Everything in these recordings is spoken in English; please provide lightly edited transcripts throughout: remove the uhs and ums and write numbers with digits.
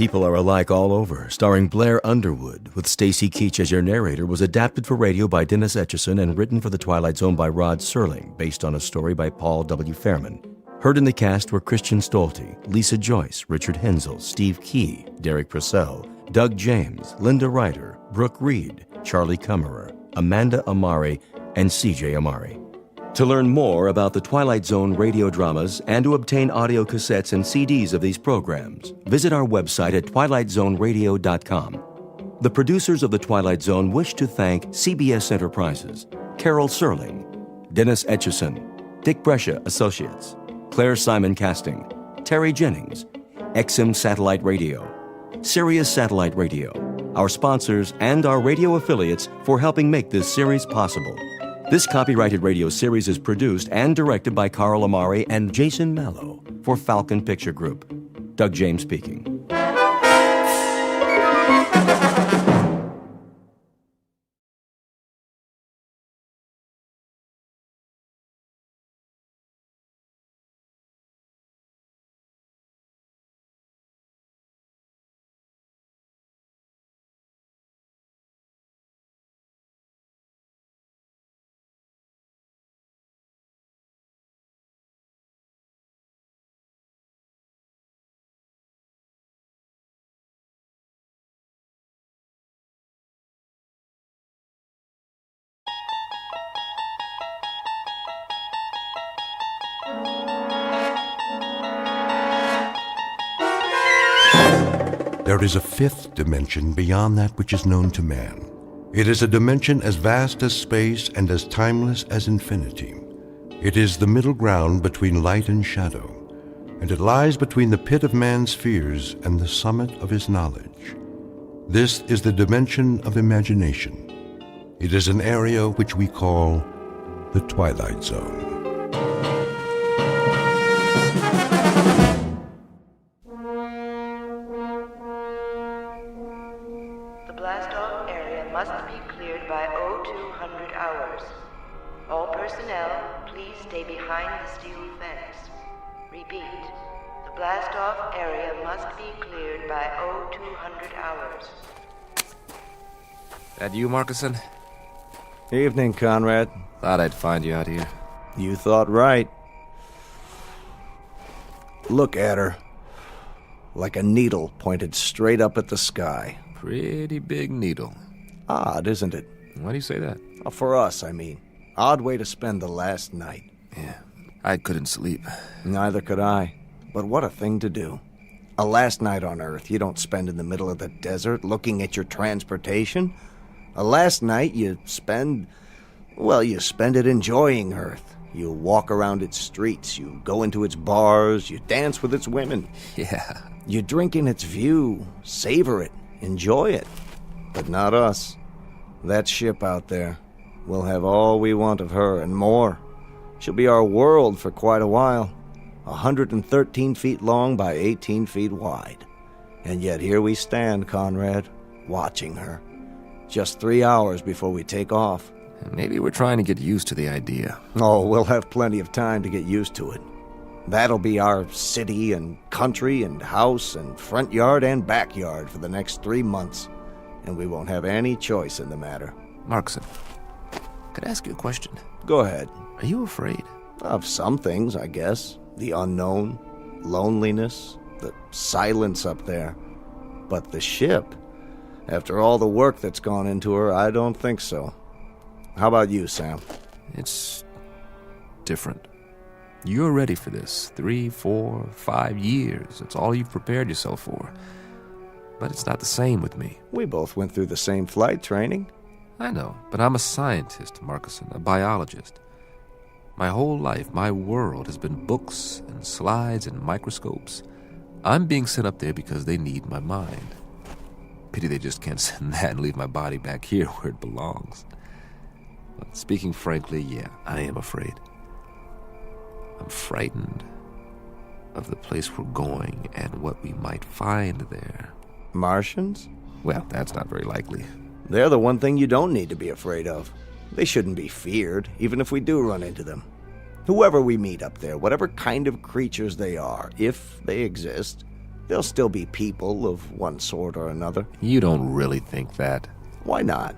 People Are Alike All Over, starring Blair Underwood, with Stacy Keach as your narrator, was adapted for radio by Dennis Etchison and written for The Twilight Zone by Rod Serling, based on a story by Paul W. Fairman. Heard in the cast were Christian Stolte, Lisa Joyce, Richard Hensel, Steve Key, Derek Purcell, Doug James, Linda Ryder, Brooke Reed, Charlie Kummerer, Amanda Amari, and C.J. Amari. To learn more about the Twilight Zone radio dramas and to obtain audio cassettes and CDs of these programs, visit our website at twilightzoneradio.com. The producers of The Twilight Zone wish to thank CBS Enterprises, Carol Serling, Dennis Etchison, Dick Brescia Associates, Claire Simon Casting, Terry Jennings, XM Satellite Radio, Sirius Satellite Radio, our sponsors, and our radio affiliates for helping make this series possible. This copyrighted radio series is produced and directed by Carl Amari and Jason Mallow for Falcon Picture Group. Doug James speaking. There is a fifth dimension beyond that which is known to man. It is a dimension as vast as space and as timeless as infinity. It is the middle ground between light and shadow, and it lies between the pit of man's fears and the summit of his knowledge. This is the dimension of imagination. It is an area which we call the Twilight Zone. Must be cleared by 0200 hours. All personnel, please stay behind the steel fence. Repeat, the blast-off area must be cleared by 0200 hours. That you, Markison? Evening, Conrad. Thought I'd find you out here. You thought right. Look at her. Like a needle pointed straight up at the sky. Pretty big needle. Odd, isn't it? Why do you say that? For us, I mean. Odd way to spend the last night. Yeah, I couldn't sleep. Neither could I. But what a thing to do. A last night on Earth you don't spend in the middle of the desert looking at your transportation. A last night you spend it enjoying Earth. You walk around its streets, you go into its bars, you dance with its women. Yeah. You drink in its view, savor it, enjoy it. But not us. That ship out there. We'll have all we want of her and more. She'll be our world for quite a while. 113 feet long by 18 feet wide. And yet here we stand, Conrad, watching her. Just 3 hours before we take off. Maybe we're trying to get used to the idea. Oh, we'll have plenty of time to get used to it. That'll be our city and country and house and front yard and backyard for the next 3 months. And we won't have any choice in the matter. Markson, could I ask you a question? Go ahead. Are you afraid? Of some things, I guess. The unknown, loneliness, the silence up there. But the ship, after all the work that's gone into her, I don't think so. How about you, Sam? It's different. You're ready for this. 3, 4, 5 years. It's all you've prepared yourself for. But it's not the same with me. We both went through the same flight training. I know, but I'm a scientist, Markison, a biologist. My whole life, my world has been books and slides and microscopes. I'm being sent up there because they need my mind. Pity they just can't send that and leave my body back here where it belongs. But speaking frankly, yeah, I am afraid. I'm frightened of the place we're going and what we might find there. Martians? Well, that's not very likely. They're the one thing you don't need to be afraid of. They shouldn't be feared, even if we do run into them. Whoever we meet up there, whatever kind of creatures they are, if they exist, There'll still be people of one sort or another. You don't really think that. Why not?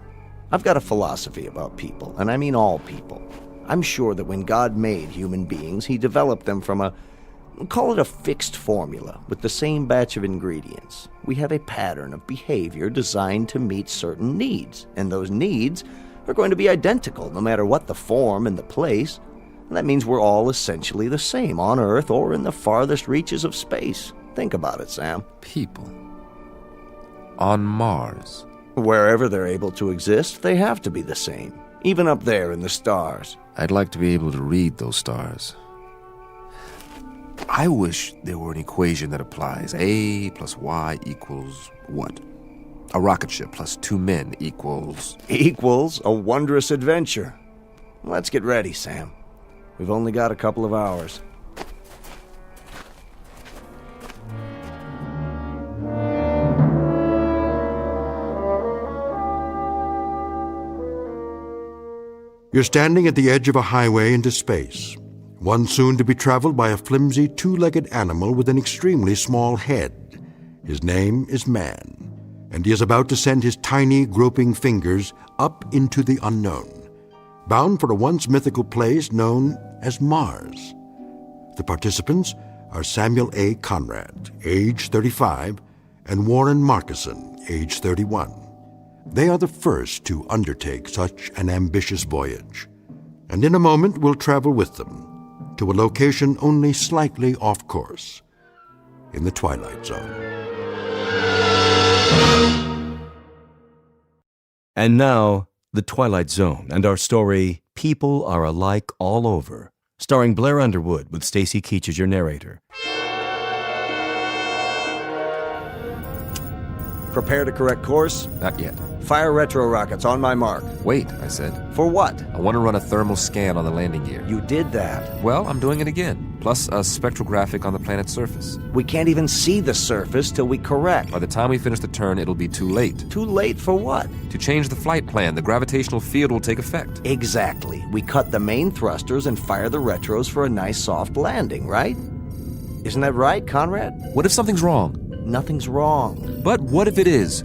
I've got a philosophy about people, and I mean all people. I'm sure that when God made human beings, he developed them from call it a fixed formula, with the same batch of ingredients. We have a pattern of behavior designed to meet certain needs, and those needs are going to be identical no matter what the form and the place. And that means we're all essentially the same on Earth or in the farthest reaches of space. Think about it, Sam. People. On Mars. Wherever they're able to exist, they have to be the same, even up there in the stars. I'd like to be able to read those stars. I wish there were an equation that applies. A plus Y equals what? A rocket ship plus 2 men equals... Equals a wondrous adventure. Let's get ready, Sam. We've only got a couple of hours. You're standing at the edge of a highway into space, one soon to be traveled by a flimsy, two-legged animal with an extremely small head. His name is Man, and he is about to send his tiny, groping fingers up into the unknown, bound for a once mythical place known as Mars. The participants are Samuel A. Conrad, age 35, and Warren Markison, age 31. They are the first to undertake such an ambitious voyage, and in a moment we'll travel with them to a location only slightly off course, in the Twilight Zone. And now, the Twilight Zone and our story, People Are Alike All Over, starring Blair Underwood with Stacy Keach as your narrator. Prepare to correct course. Not yet. Fire retro rockets on my mark. Wait, I said. For what? I want to run a thermal scan on the landing gear. You did that. Well, I'm doing it again. Plus a spectrographic on the planet's surface. We can't even see the surface till we correct. By the time we finish the turn, it'll be too late. Too late for what? To change the flight plan, the gravitational field will take effect. Exactly. We cut the main thrusters and fire the retros for a nice soft landing, right? Isn't that right, Conrad? What if something's wrong? Nothing's wrong. But what if it is?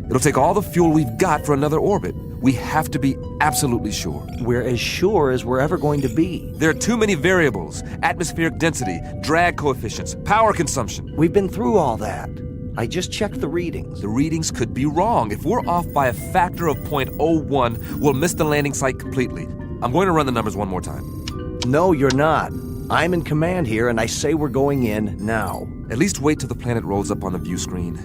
It'll take all the fuel we've got for another orbit. We have to be absolutely sure. We're as sure as we're ever going to be. There are too many variables. Atmospheric density, drag coefficients, power consumption. We've been through all that. I just checked the readings. The readings could be wrong. If we're off by a factor of 0.01, we'll miss the landing site completely. I'm going to run the numbers one more time. No, you're not. I'm in command here, and I say we're going in now. At least wait till the planet rolls up on the view screen.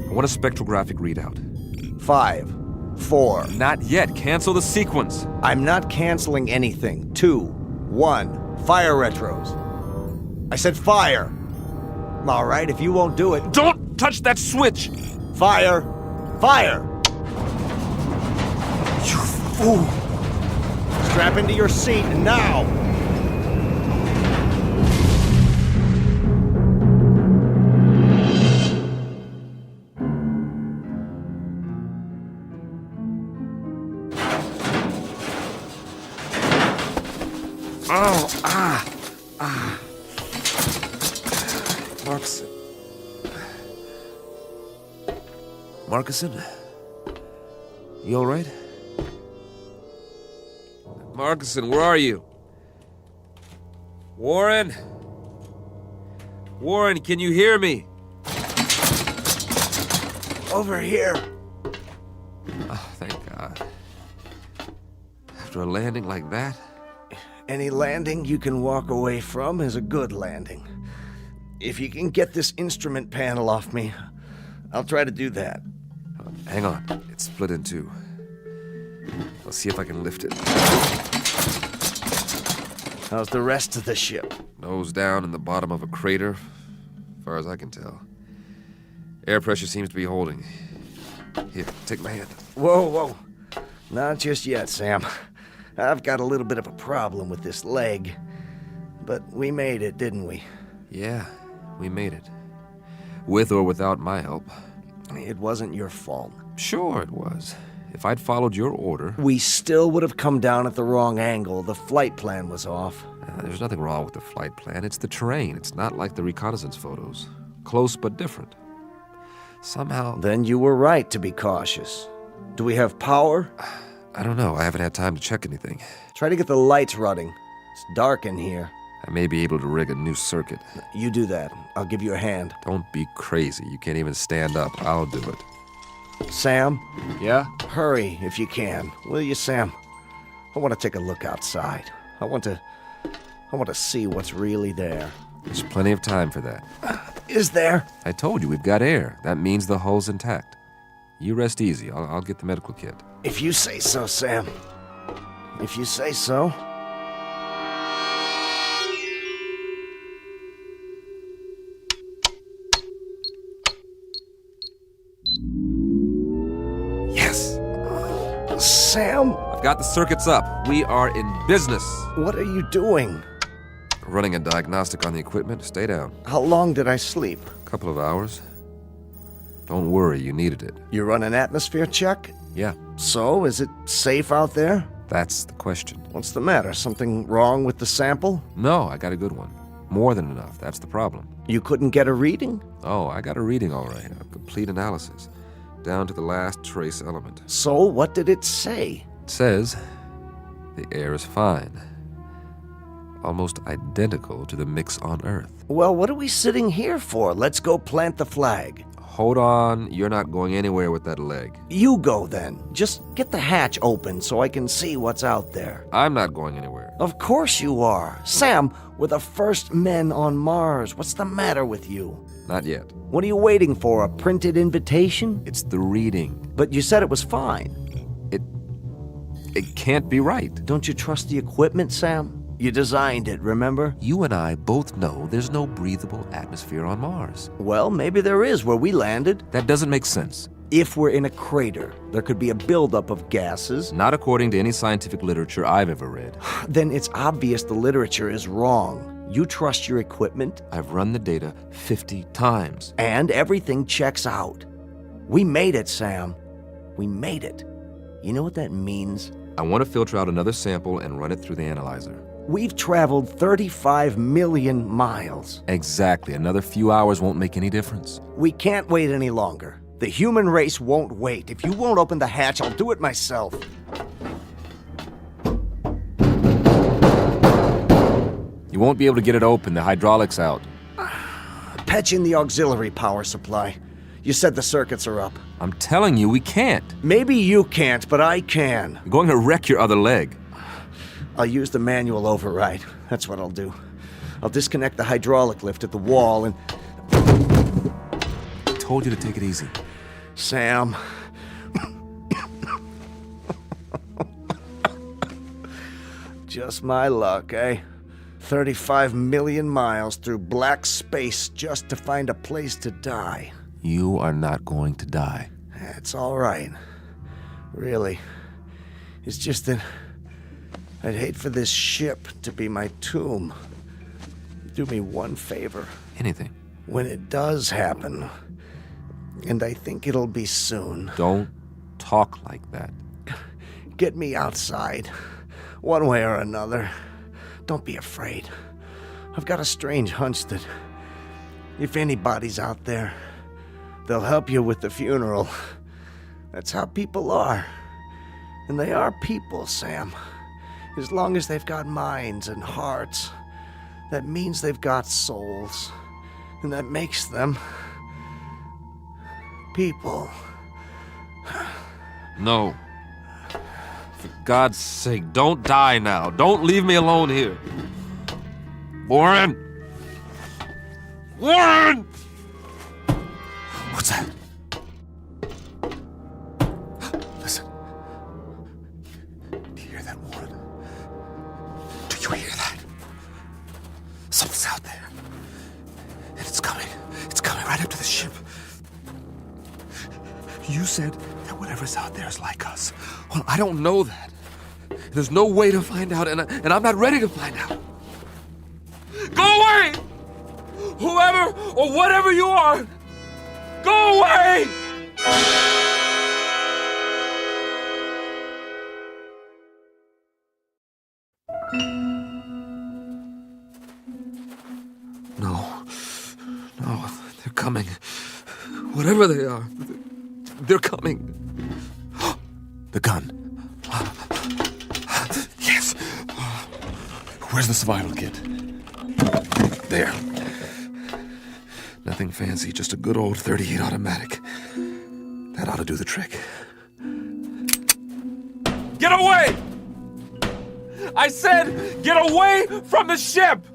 I want a spectrographic readout. 5, 4. Not yet. Cancel the sequence. I'm not canceling anything. 2, 1. Fire retros. I said fire. All right, if you won't do it... Don't touch that switch! Fire! Fire! You fool! Strap into your seat now! Markison? You all right? Markison, where are you? Warren? Warren, can you hear me? Over here. Oh, thank God. After a landing like that? Any landing you can walk away from is a good landing. If you can get this instrument panel off me, I'll try to do that. Hang on. It's split in two. I'll see if I can lift it. How's the rest of the ship? Nose down in the bottom of a crater, as far as I can tell. Air pressure seems to be holding. Here, take my hand. Whoa. Not just yet, Sam. I've got a little bit of a problem with this leg. But we made it, didn't we? Yeah, we made it. With or without my help. It wasn't your fault. Sure it was. If I'd followed your order... We still would have come down at the wrong angle. The flight plan was off. There's nothing wrong with the flight plan. It's the terrain. It's not like the reconnaissance photos. Close but different. Somehow... Then you were right to be cautious. Do we have power? I don't know. I haven't had time to check anything. Try to get the lights running. It's dark in here. I may be able to rig a new circuit. You do that. I'll give you a hand. Don't be crazy. You can't even stand up. I'll do it. Sam? Yeah? Hurry, if you can. Will you, Sam? I want to take a look outside. I want to see what's really there. There's plenty of time for that. Is there? I told you, we've got air. That means the hull's intact. You rest easy. I'll get the medical kit. If you say so, Sam. If you say so. Yes! Sam? I've got the circuits up. We are in business. What are you doing? Running a diagnostic on the equipment. Stay down. How long did I sleep? A couple of hours. Don't worry, you needed it. You run an atmosphere check? Yeah, So, is it safe out there? that's the question. What's the matter? Something wrong with the sample? No, I got a good one. More than enough. That's the problem. You couldn't get a reading? Oh, I got a reading all right. A complete analysis. Down to the last trace element. So, what did it say? It says the air is fine. Almost identical to the mix on Earth. Well, what are we sitting here for? Let's go plant the flag. Hold on, you're not going anywhere with that leg. You go then. Just get the hatch open so I can see what's out there. I'm not going anywhere. Of course you are. Sam, we're the first men on Mars. What's the matter with you? Not yet. What are you waiting for, a printed invitation? It's the reading. But you said it was fine. It can't be right. Don't you trust the equipment, Sam? You designed it, remember? You and I both know there's no breathable atmosphere on Mars. Well, maybe there is where we landed. That doesn't make sense. If we're in a crater, there could be a buildup of gases. Not according to any scientific literature I've ever read. Then it's obvious the literature is wrong. You trust your equipment? I've run the data 50 times. And everything checks out. We made it, Sam. We made it. You know what that means? I want to filter out another sample and run it through the analyzer. We've traveled 35 million miles. Exactly. Another few hours won't make any difference. We can't wait any longer. The human race won't wait. If you won't open the hatch, I'll do it myself. You won't be able to get it open. The hydraulics out. Patch in the auxiliary power supply. You said the circuits are up. I'm telling you, we can't. Maybe you can't, but I can. You're going to wreck your other leg. I'll use the manual override. That's what I'll do. I'll disconnect the hydraulic lift at the wall and... I told you to take it easy. Sam. Just my luck, eh? 35 million miles through black space just to find a place to die. You are not going to die. It's all right. Really. It's just that I'd hate for this ship to be my tomb. Do me one favor. Anything. When it does happen, and I think it'll be soon, Don't talk like that. get me outside, one way or another. Don't be afraid. I've got a strange hunch that if anybody's out there, they'll help you with the funeral. That's how people are. And they are people, Sam. As long as they've got minds and hearts, that means they've got souls. And that makes them people. No. For God's sake, don't die now. Don't leave me alone here. Warren! Warren! What's that? Listen. Do you hear that, Warren? Do you hear that? Something's out there. And it's coming. It's coming right up to the ship. You said that whatever's out there is like us. Well, I don't know that. There's no way to find out, and I'm not ready to find out. Go away! Whoever or whatever you are, go away! No, they're coming. Whatever they are, they're coming. The gun. Yes. Where's the survival kit? There. Nothing fancy, just a good old .38 automatic. That ought to do the trick. Get away! I said, get away from the ship!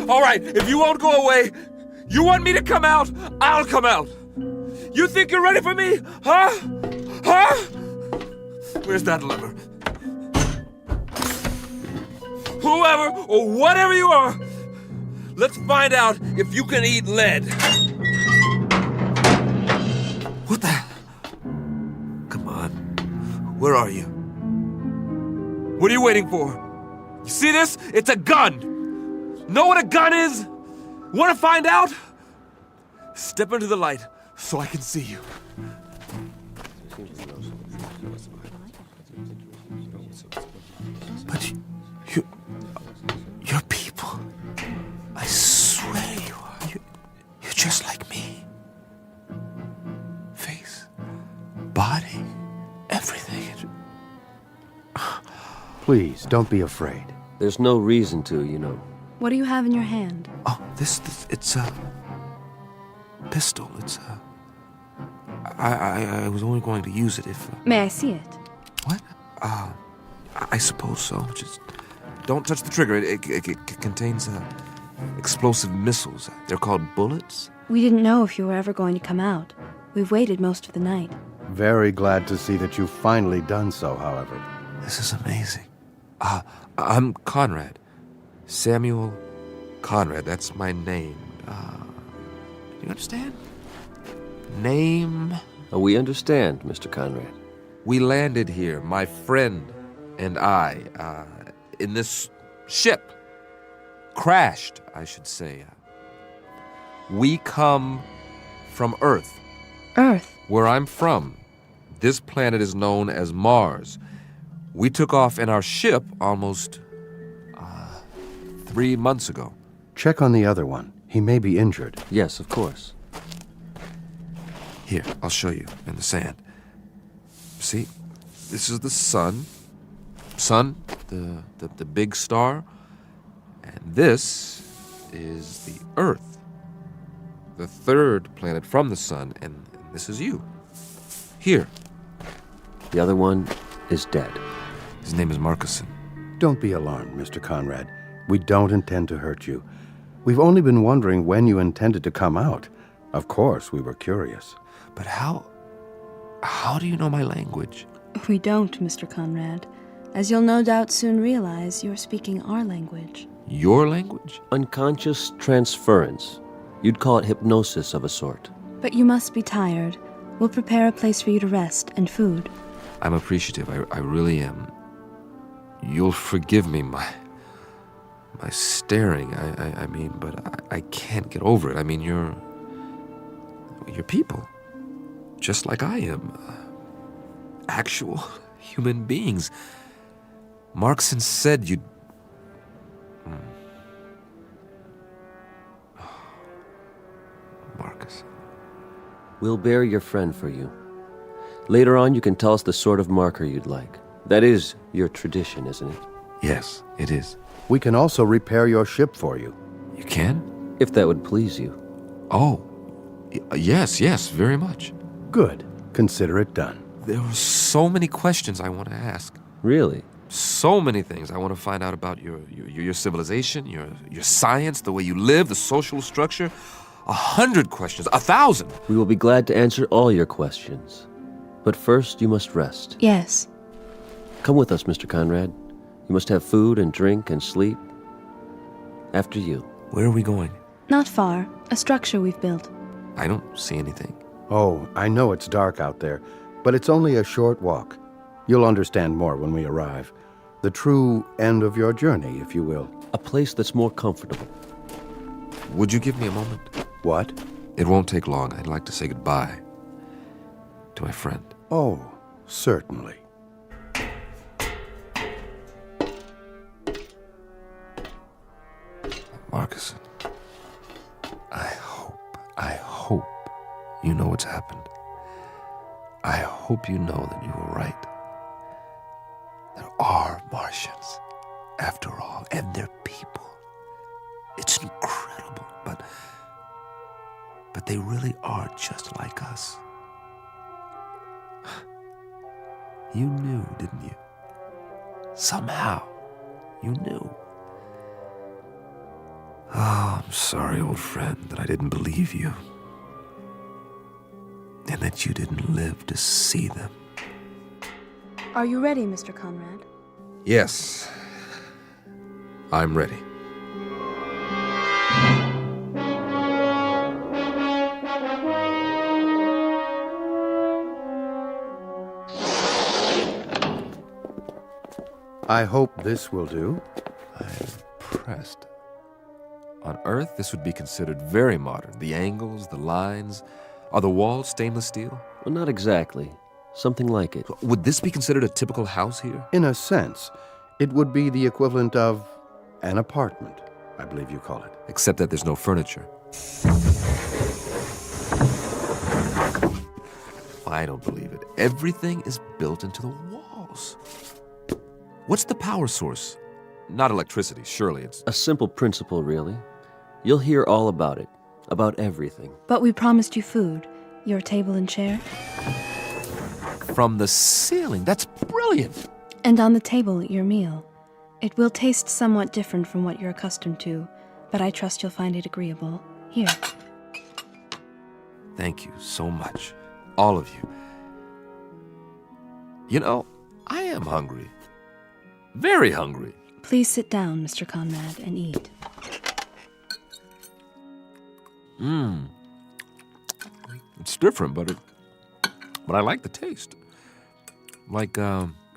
All right, if you won't go away, you want me to come out, I'll come out. You think you're ready for me? Huh? Huh? Where's that lever? Whoever or whatever you are, let's find out if you can eat lead. What the? Come on. Where are you? What are you waiting for? You see this? It's a gun. Know what a gun is? Want to find out? Step into the light so I can see you. But you're people. I swear you are. You're just like me. Face, body, everything. Please, don't be afraid. There's no reason to, you know. What do you have in your hand? Oh, this it's a pistol. It's a... I was only going to use it if... May I see it? What? I suppose so. Just don't touch the trigger. It contains explosive missiles. They're called bullets. We didn't know if you were ever going to come out. We've waited most of the night. Very glad to see that you've finally done so, however. This is amazing. I'm Conrad. Samuel Conrad. That's my name. You understand? Name? We understand, Mr. Conrad. We landed here, my friend and I, in this ship. Crashed, I should say. We come from Earth. Earth? Where I'm from, this planet is known as Mars. We took off in our ship almost 3 months ago. Check on the other one. He may be injured. Yes, of course. Here, I'll show you in the sand. See, this is the sun. Sun, the big star. And this is the Earth, the third planet from the sun, and this is you. Here. The other one is dead. His name is Marcuson. Don't be alarmed, Mr. Conrad. We don't intend to hurt you. We've only been wondering when you intended to come out. Of course, we were curious. But how do you know my language? We don't, Mr. Conrad. As you'll no doubt soon realize, you're speaking our language. Your language? Unconscious transference. You'd call it hypnosis of a sort. But you must be tired. We'll prepare a place for you to rest and food. I'm appreciative. I really am. You'll forgive me my staring. I mean, but I can't get over it. I mean, you're people. Just like I am. Actual human beings. Markson said you'd... Marcus. We'll bury your friend for you. Later on, you can tell us the sort of marker you'd like. That is your tradition, isn't it? Yes, it is. We can also repair your ship for you. You can? If that would please you. Oh, yes, very much. Good. Consider it done. There are so many questions I want to ask. Really? So many things I want to find out about your civilization, your science, the way you live, the social structure. 100 questions, 1,000. We will be glad to answer all your questions. But first, you must rest. Yes. Come with us, Mr. Conrad. You must have food and drink and sleep. After you. Where are we going? Not far. A structure we've built. I don't see anything. Oh, I know it's dark out there, but it's only a short walk. You'll understand more when we arrive. The true end of your journey, if you will. A place that's more comfortable. Would you give me a moment? What? It won't take long. I'd like to say goodbye to my friend. Oh, certainly. Marcus. you know what's happened. I hope you know that you were right. There are Martians, after all, and they're people. It's incredible, but they really are just like us. You knew, didn't you? Somehow, you knew. Oh, I'm sorry, old friend, that I didn't believe you. And that you didn't live to see them. Are you ready, Mr. Conrad? Yes, I'm ready. I hope this will do. I'm impressed. On Earth, this would be considered very modern. The angles, the lines. Are the walls stainless steel? Well, not exactly. Something like it. Would this be considered a typical house here? In a sense, it would be the equivalent of an apartment, I believe you call it. Except that there's no furniture. I don't believe it. Everything is built into the walls. What's the power source? Not electricity, surely. It's a simple principle, really. You'll hear all about it. About everything. But we promised you food. Your table and chair. From the ceiling. That's brilliant. And on the table, your meal. It will taste somewhat different from what you're accustomed to, but I trust you'll find it agreeable. Here. Thank you so much. All of you. You know, I am hungry. Very hungry. Please sit down, Mr. Conrad, and eat. It's different, but I like the taste. Like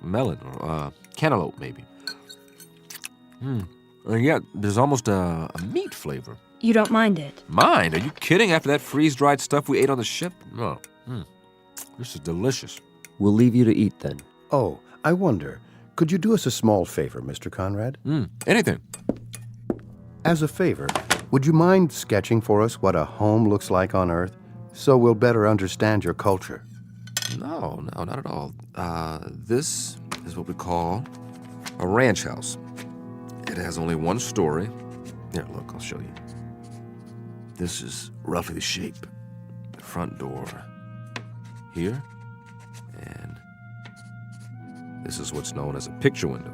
melon or cantaloupe, maybe. And yet, there's almost a meat flavor. You don't mind it? Mind? Are you kidding? After that freeze-dried stuff we ate on the ship? No. This is delicious. We'll leave you to eat then. Oh, I wonder, could you do us a small favor, Mr. Conrad? Anything. As a favor, would you mind sketching for us what a home looks like on Earth, so we'll better understand your culture? No, not at all. This is what we call a ranch house. It has only one story. Here, look, I'll show you. This is roughly the shape. The front door here, and this is what's known as a picture window.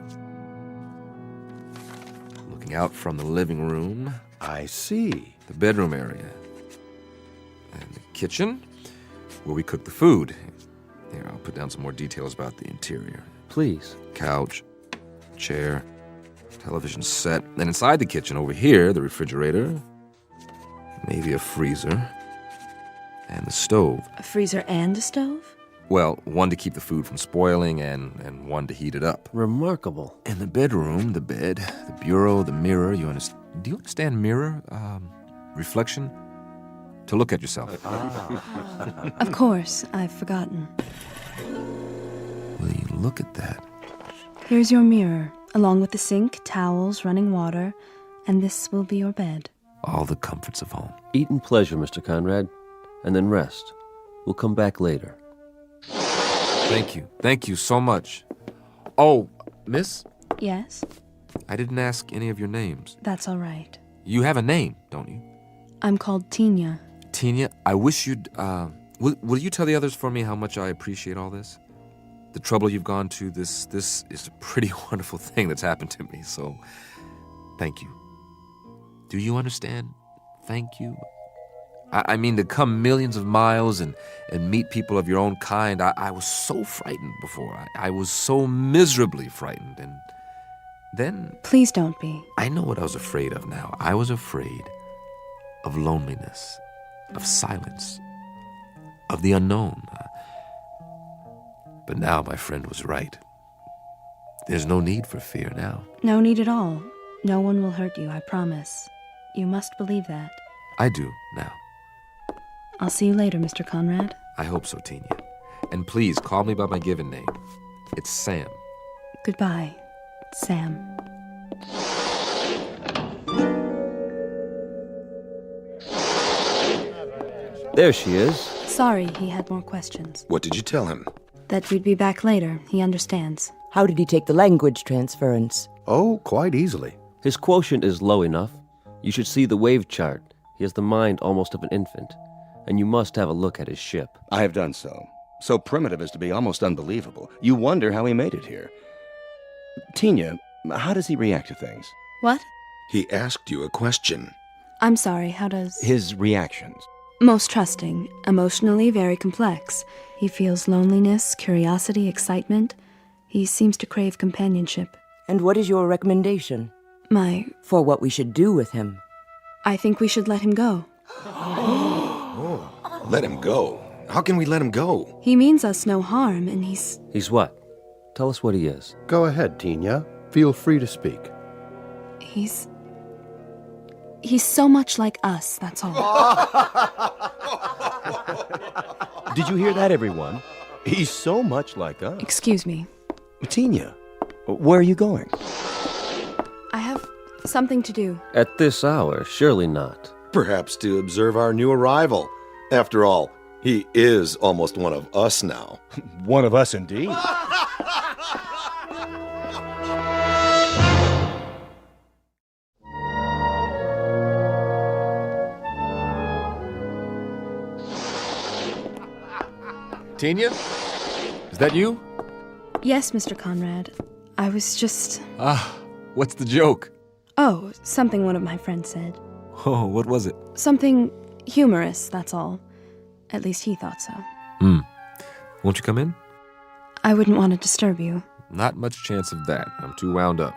Looking out from the living room. I see. The bedroom area. And the kitchen, where we cook the food. Here, I'll put down some more details about the interior. Please. Couch, chair, television set. And inside the kitchen, over here, the refrigerator, maybe a freezer, and the stove. A freezer and a stove? Well, one to keep the food from spoiling and one to heat it up. Remarkable. In the bedroom, the bed, the bureau, the mirror. Do you understand mirror? Reflection? To look at yourself. Of course, I've forgotten. Will you look at that? Here's your mirror, along with the sink, towels, running water, and this will be your bed. All the comforts of home. Eat in pleasure, Mr. Conrad, and then rest. We'll come back later. Thank you. Thank you so much. Oh, miss? Yes? I didn't ask any of your names. That's all right. You have a name, don't you? I'm called Tina. Tina, I wish you'd, will you tell the others for me how much I appreciate all this? The trouble you've gone to, this is a pretty wonderful thing that's happened to me, so thank you. Do you understand? Thank you. I mean, to come millions of miles and meet people of your own kind, I was so frightened before. I was so miserably frightened, and then... Please don't be. I know what I was afraid of now. I was afraid of loneliness, of silence, of the unknown. But now my friend was right. There's no need for fear now. No need at all. No one will hurt you, I promise. You must believe that. I do now. I'll see you later, Mr. Conrad. I hope so, Tina. And please call me by my given name. It's Sam. Goodbye, Sam. There she is. Sorry, he had more questions. What did you tell him? That we'd be back later. He understands. How did he take the language transference? Oh, quite easily. His quotient is low enough. You should see the wave chart. He has the mind almost of an infant. And you must have a look at his ship. I have done so. So primitive as to be almost unbelievable. You wonder how he made it here. Tina, how does he react to things? What? He asked you a question. I'm sorry, how does... His reactions. Most trusting, emotionally very complex. He feels loneliness, curiosity, excitement. He seems to crave companionship. And what is your recommendation? For what we should do with him? I think we should let him go. Let him go? How can we let him go? He means us no harm, and he's... He's what? Tell us what he is. Go ahead, Tina. Feel free to speak. He's so much like us, that's all. Did you hear that, everyone? He's so much like us. Excuse me. Tina, where are you going? I have something to do. At this hour, surely not. Perhaps to observe our new arrival. After all, he is almost one of us now. One of us indeed. Tina? Is that you? Yes, Mr. Conrad. I was just... What's the joke? Oh, something one of my friends said. Oh, what was it? Something humorous, that's all. At least he thought so. Won't you come in? I wouldn't want to disturb you. Not much chance of that. I'm too wound up.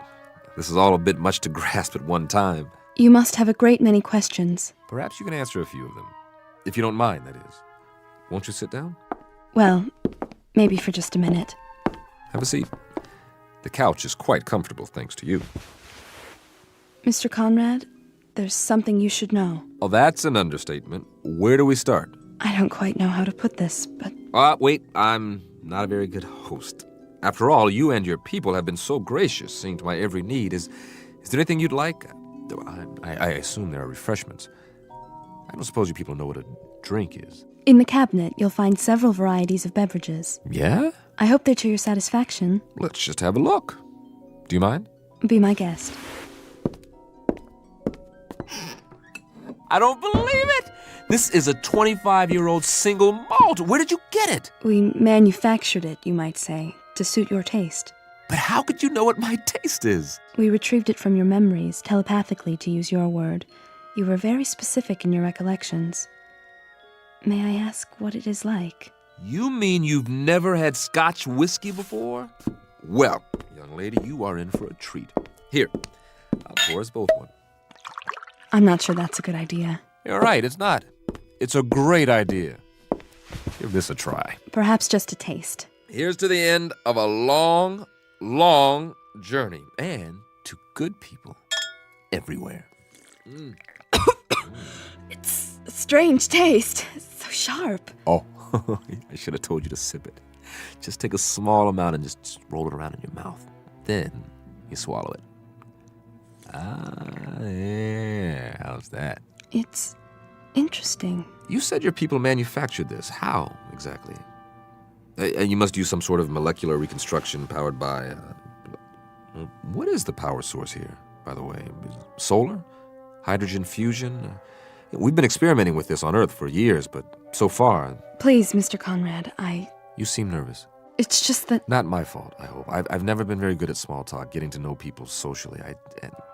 This is all a bit much to grasp at one time. You must have a great many questions. Perhaps you can answer a few of them. If you don't mind, that is. Won't you sit down? Well, maybe for just a minute. Have a seat. The couch is quite comfortable, thanks to you. Mr. Conrad, there's something you should know. Oh, that's an understatement. Where do we start? I don't quite know how to put this, but... Wait, I'm not a very good host. After all, you and your people have been so gracious, seeing to my every need. Is there anything you'd like? I assume there are refreshments. I don't suppose you people know what a drink is. In the cabinet, you'll find several varieties of beverages. Yeah? I hope they're to your satisfaction. Let's just have a look. Do you mind? Be my guest. I don't believe it! This is a 25-year-old single malt. Where did you get it? We manufactured it, you might say, to suit your taste. But how could you know what my taste is? We retrieved it from your memories, telepathically, to use your word. You were very specific in your recollections. May I ask what it is like? You mean you've never had Scotch whiskey before? Well, young lady, you are in for a treat. Here, I'll pour us both one. I'm not sure that's a good idea. You're right, it's not. It's a great idea. Give this a try. Perhaps just a taste. Here's to the end of a long, long journey. And to good people everywhere. It's a strange taste. It's so sharp. Oh, I should have told you to sip it. Just take a small amount and just roll it around in your mouth. Then you swallow it. Yeah. How's that? It's interesting. You said your people manufactured this. How, exactly? You must use some sort of molecular reconstruction powered by... what is the power source here, by the way? Solar? Hydrogen fusion? We've been experimenting with this on Earth for years, but so far... Please, Mr. Conrad, You seem nervous. It's just that... Not my fault, I hope. I've never been very good at small talk, getting to know people socially.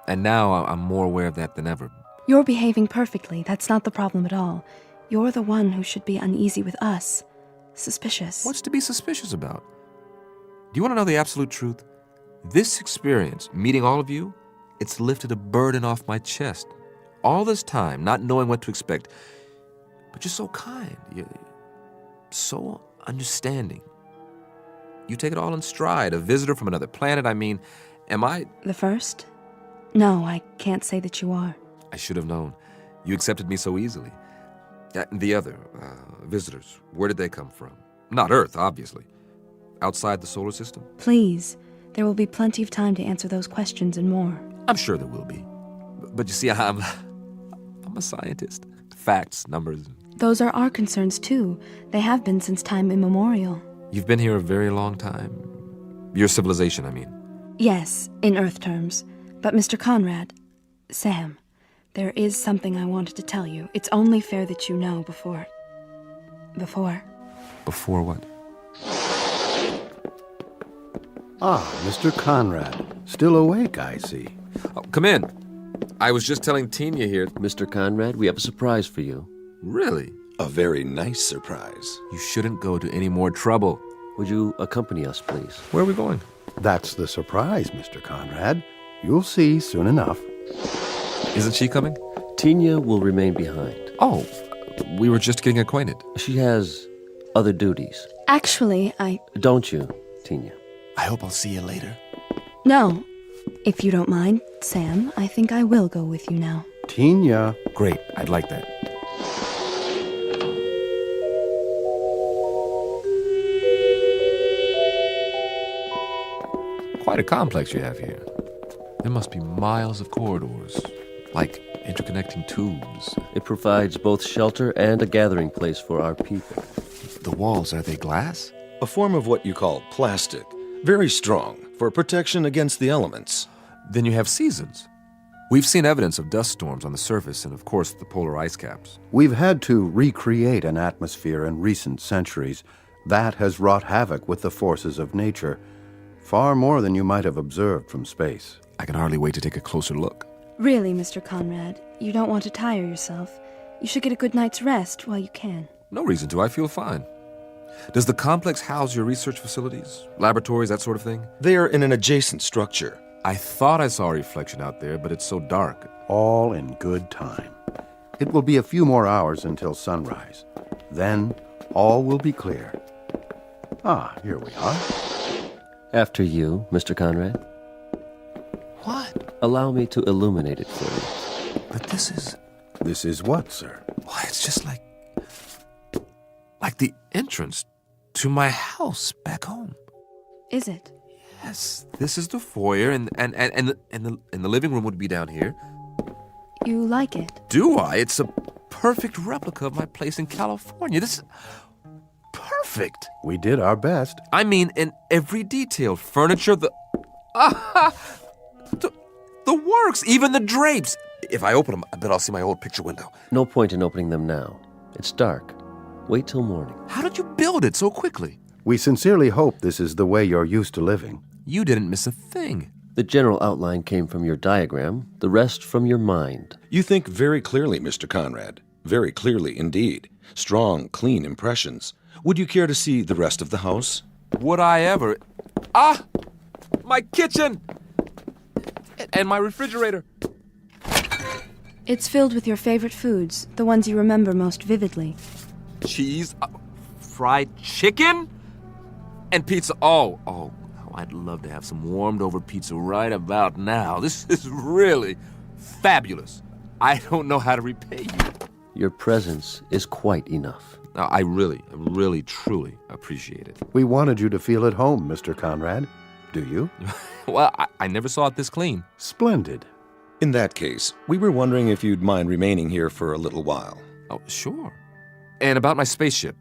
And now I'm more aware of that than ever. You're behaving perfectly. That's not the problem at all. You're the one who should be uneasy with us. Suspicious. What's to be suspicious about? Do you want to know the absolute truth? This experience, meeting all of you, it's lifted a burden off my chest. All this time, not knowing what to expect. But you're so kind. You're so understanding. You take it all in stride. A visitor from another planet, I mean, am I... The first? No, I can't say that you are. I should have known. You accepted me so easily. The other, visitors, where did they come from? Not Earth, obviously. Outside the solar system? Please, there will be plenty of time to answer those questions and more. I'm sure there will be. But you see, I'm a scientist. Facts, numbers, Those are our concerns, too. They have been since time immemorial. You've been here a very long time. Your civilization, I mean. Yes, in Earth terms. But Mr. Conrad, Sam, there is something I wanted to tell you. It's only fair that you know before... Before what? Ah, Mr. Conrad. Still awake, I see. Oh, come in. I was just telling Tina here... Mr. Conrad, we have a surprise for you. Really? A very nice surprise. You shouldn't go to any more trouble. Would you accompany us, please? Where are we going? That's the surprise, Mr. Conrad. You'll see soon enough. Isn't she coming? Tina will remain behind. Oh, we were just getting acquainted. She has other duties. Actually, Don't you, Tina? I hope I'll see you later. No. If you don't mind, Sam, I think I will go with you now. Tina. Great, I'd like that. Quite a complex you have here. There must be miles of corridors, like interconnecting tubes. It provides both shelter and a gathering place for our people. The walls, are they glass? A form of what you call plastic. Very strong, for protection against the elements. Then you have seasons. We've seen evidence of dust storms on the surface and, of course, the polar ice caps. We've had to recreate an atmosphere in recent centuries that has wrought havoc with the forces of nature, far more than you might have observed from space. I can hardly wait to take a closer look. Really, Mr. Conrad, you don't want to tire yourself. You should get a good night's rest while you can. No reason to. I feel fine. Does the complex house your research facilities, laboratories, that sort of thing? They are in an adjacent structure. I thought I saw a reflection out there, but it's so dark. All in good time. It will be a few more hours until sunrise. Then, all will be clear. Ah, here we are. After you, Mr. Conrad. What? Allow me to illuminate it for you. But this is... This is what, sir? Why, it's just like the entrance to my house back home. Is it? Yes, this is the foyer, and the living room would be down here. You like it? Do I? It's a perfect replica of my place in California. This is perfect. We did our best. I mean, in every detail. Furniture, the works, even the drapes. If I open them, I bet I'll see my old picture window. No point in opening them now. It's dark. Wait till morning. How did you build it so quickly? We sincerely hope this is the way you're used to living. You didn't miss a thing. The general outline came from your diagram, the rest from your mind. You think very clearly, Mr. Conrad. Very clearly indeed. Strong, clean impressions. Would you care to see the rest of the house? Would I ever? Ah! My kitchen! And my refrigerator. It's filled with your favorite foods, the ones you remember most vividly. Cheese, fried chicken, and pizza. Oh, I'd love to have some warmed over pizza right about now. This is really fabulous. I don't know how to repay you. Your presence is quite enough. I really, truly appreciate it. We wanted you to feel at home, Mr. Conrad. Do you? Well, I never saw it this clean. Splendid. In that case, we were wondering if you'd mind remaining here for a little while. Oh, sure. And about my spaceship.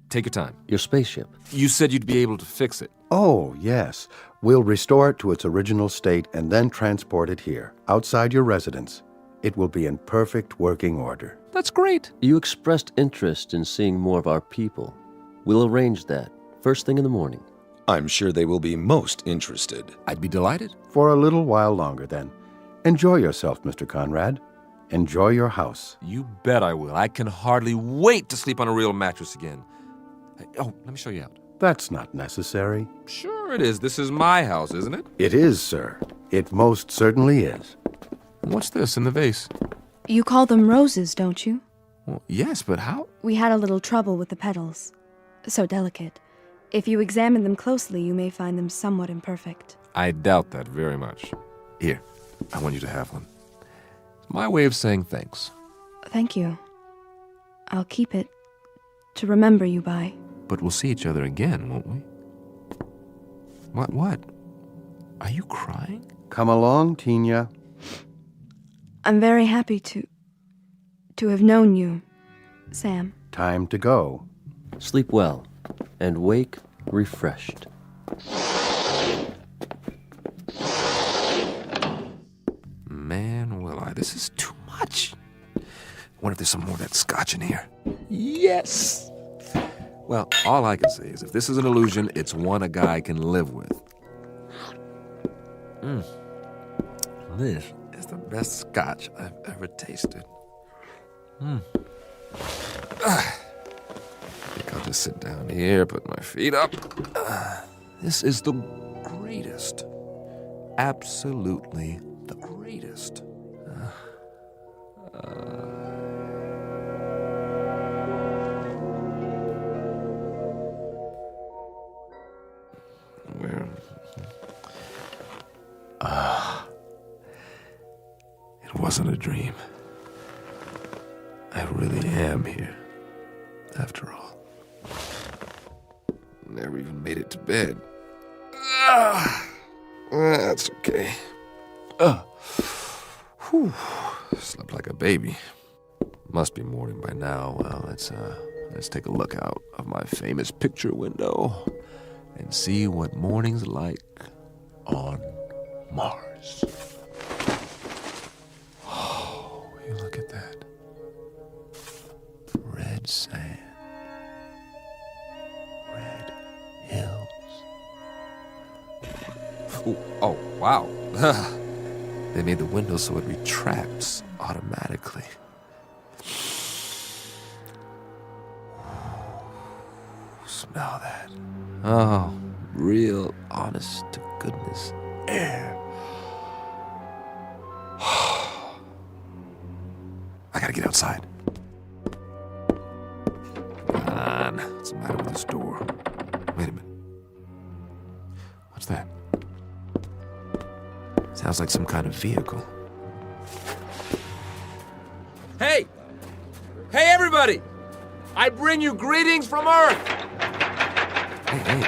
Take your time. Your spaceship? You said you'd be able to fix it. Oh, yes. We'll restore it to its original state and then transport it here, outside your residence. It will be in perfect working order. That's great. You expressed interest in seeing more of our people. We'll arrange that, first thing in the morning. I'm sure they will be most interested. I'd be delighted. For a little while longer, then. Enjoy yourself, Mr. Conrad. Enjoy your house. You bet I will. I can hardly wait to sleep on a real mattress again. Oh, let me show you out. That's not necessary. Sure it is. This is my house, isn't it? It is, sir. It most certainly is. What's this in the vase? You call them roses, don't you? Well, yes, but how? We had a little trouble with the petals. So delicate. If you examine them closely, you may find them somewhat imperfect. I doubt that very much. Here, I want you to have one. It's my way of saying thanks. Thank you. I'll keep it to remember you by. But we'll see each other again, won't we? What? Are you crying? Come along, Tina. I'm very happy to have known you. Sam. Time to go. Sleep well, and wake refreshed. Man, this is too much. Wonder if there's some more of that scotch in here. Yes! Well, all I can say is if this is an illusion, it's one a guy can live with. This is the best scotch I've ever tasted. I think I'll just sit down here, put my feet up. This is the greatest. Absolutely the greatest. It wasn't a dream. I really am here, after all. Never even made it to bed. That's okay. Slept like a baby. Must be morning by now. Well, let's take a look out of my famous picture window and see what morning's like on Mars. Oh, you look at that. Red sand. Red hills. Ooh, oh, wow. They made the window so it retracts automatically. Smell that. Oh, real honest to goodness air. I gotta get outside. Come on. What's the matter with this door? Wait a minute. What's that? Sounds like some kind of vehicle. Hey! Hey, everybody! I bring you greetings from Earth! Hey,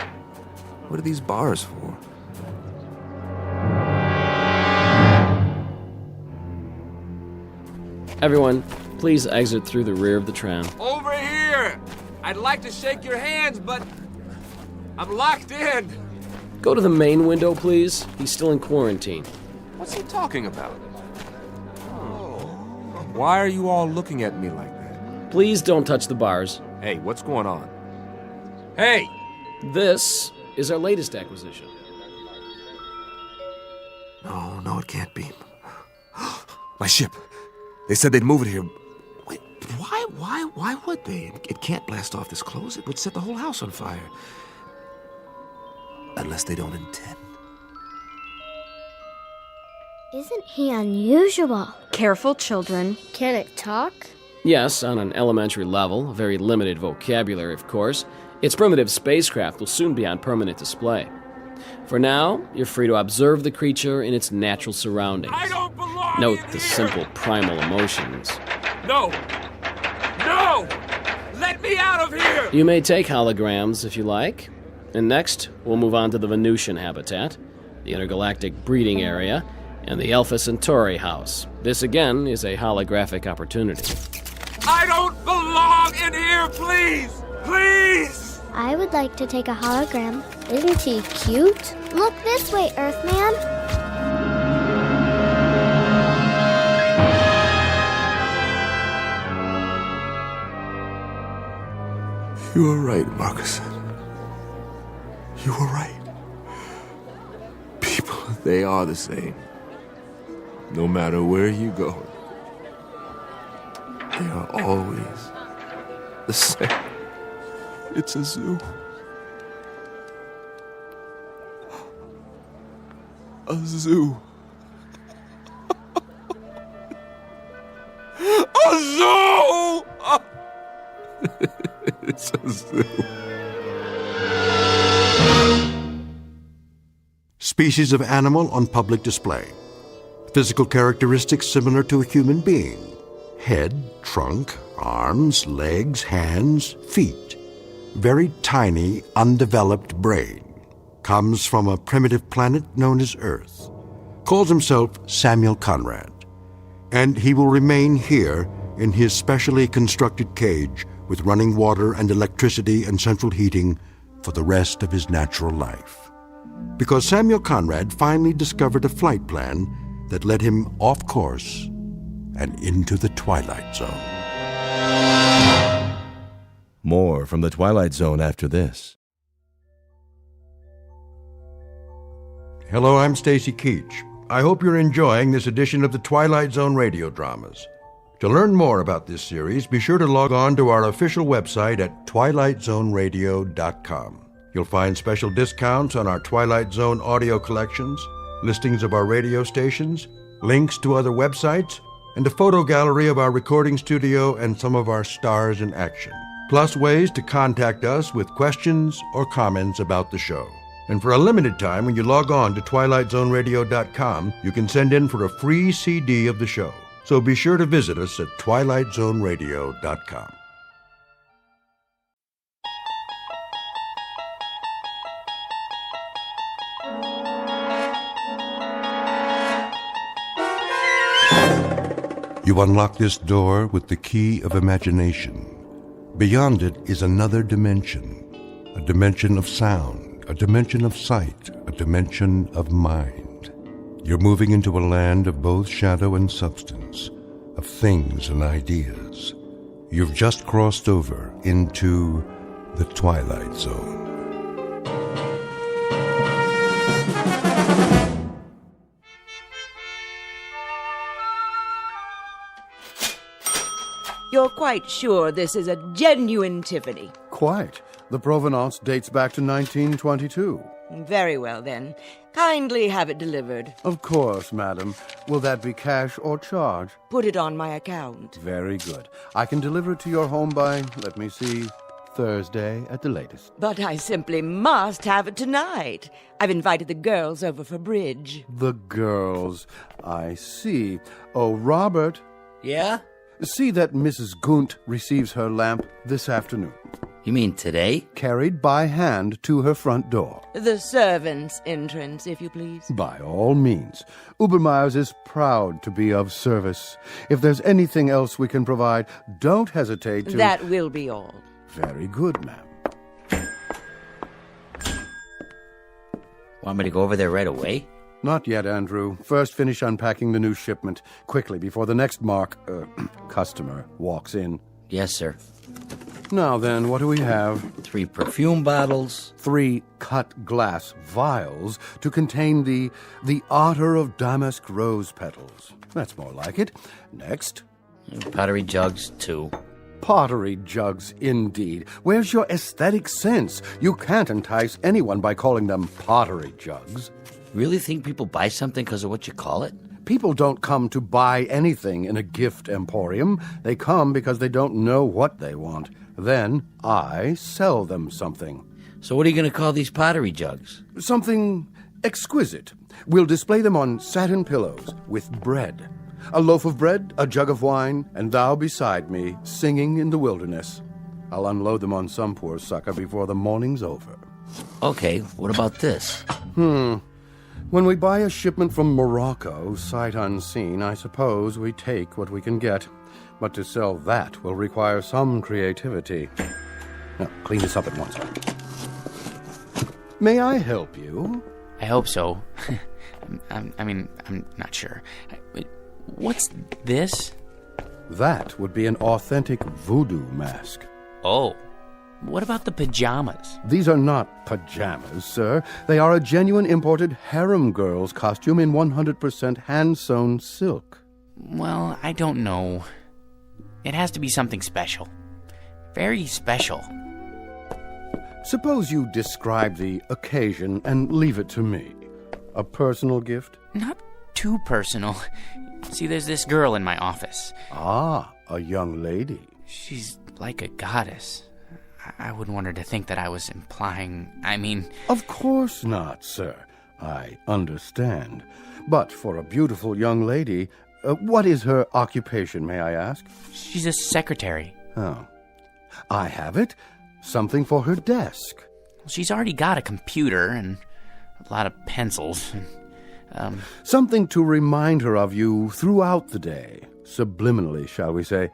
what are these bars for? Everyone, please exit through the rear of the tram. Over here! I'd like to shake your hands, but I'm locked in. Go to the main window, please. He's still in quarantine. What's he talking about? Why are you all looking at me like that? Please don't touch the bars. Hey, what's going on? Hey! This is our latest acquisition. No, it can't be. My ship. They said they'd move it here. Wait, why would they? It can't blast off this close. It would set the whole house on fire. Unless they don't intend. Isn't he unusual? Careful, children. Can it talk? Yes, on an elementary level, a very limited vocabulary, of course. Its primitive spacecraft will soon be on permanent display. For now, you're free to observe the creature in its natural surroundings. I don't belong Note in the here. simple primal emotions. No! Let me out of here! You may take holograms if you like. And next, we'll move on to the Venusian habitat, the intergalactic breeding area, and the Alpha Centauri house. This, again, is a holographic opportunity. I don't belong in here, please! Please! I would like to take a hologram. Isn't he cute? Look this way, Earthman. You were right, Marcus. You were right. People, they are the same. No matter where you go, they are always the same. It's a zoo. A zoo. A zoo! It's a zoo. Species of animal on public display. Physical characteristics similar to a human being. Head, trunk, arms, legs, hands, feet. Very tiny, undeveloped brain. Comes from a primitive planet known as Earth. Calls himself Samuel Conrad. And he will remain here in his specially constructed cage with running water and electricity and central heating for the rest of his natural life. Because Samuel Conrad finally discovered a flight plan that led him off course and into the Twilight Zone. More from the Twilight Zone after this. Hello, I'm Stacy Keach. I hope you're enjoying this edition of the Twilight Zone Radio Dramas. To learn more about this series, be sure to log on to our official website at twilightzoneradio.com. You'll find special discounts on our Twilight Zone audio collections, listings of our radio stations, links to other websites, and a photo gallery of our recording studio and some of our stars in action, plus ways to contact us with questions or comments about the show. And for a limited time, when you log on to twilightzoneradio.com, you can send in for a free CD of the show. So be sure to visit us at twilightzoneradio.com. You unlock this door with the key of imagination. Beyond it is another dimension, a dimension of sound, a dimension of sight, a dimension of mind. You're moving into a land of both shadow and substance, of things and ideas. You've just crossed over into the Twilight Zone. You're quite sure this is a genuine Tiffany? Quite. The provenance dates back to 1922. Very well, then. Kindly have it delivered. Of course, madam. Will that be cash or charge? Put it on my account. Very good. I can deliver it to your home by, let me see, Thursday at the latest. But I simply must have it tonight. I've invited the girls over for bridge. The girls. I see. Oh, Robert. Yeah? See that Mrs. Gunt receives her lamp this afternoon. You mean today? Carried by hand to her front door. The servants' entrance, if you please. By all means. Ubermeyer's is proud to be of service. If there's anything else we can provide, don't hesitate to... That will be all. Very good, ma'am. Want me to go over there right away? Not yet, Andrew. First finish unpacking the new shipment, quickly, before the next customer walks in. Yes, sir. Now then, what do we have? 3 perfume bottles. 3 cut glass vials to contain the otter of damask rose petals. That's more like it. Next. Pottery jugs, 2. Pottery jugs, indeed. Where's your aesthetic sense? You can't entice anyone by calling them pottery jugs. Really think people buy something because of what you call it? People don't come to buy anything in a gift emporium. They come because they don't know what they want. Then I sell them something. So what are you going to call these pottery jugs? Something exquisite. We'll display them on satin pillows with bread. A loaf of bread, a jug of wine, and thou beside me, singing in the wilderness. I'll unload them on some poor sucker before the morning's over. Okay, what about this? When we buy a shipment from Morocco, sight unseen, I suppose we take what we can get. But to sell that will require some creativity. Now, clean this up at once. May I help you? I hope so. I'm not sure. What's this? That would be an authentic voodoo mask. Oh. What about the pajamas? These are not pajamas, sir. They are a genuine imported harem girl's costume in 100% hand-sewn silk. Well, I don't know. It has to be something special. Very special. Suppose you describe the occasion and leave it to me. A personal gift? Not too personal. See, there's this girl in my office. Ah, a young lady. She's like a goddess. I wouldn't want her to think that I was implying, Of course not, sir. I understand. But for a beautiful young lady, what is her occupation, may I ask? She's a secretary. Oh. I have it. Something for her desk. She's already got a computer and a lot of pencils. Something to remind her of you throughout the day. subliminally, shall we say.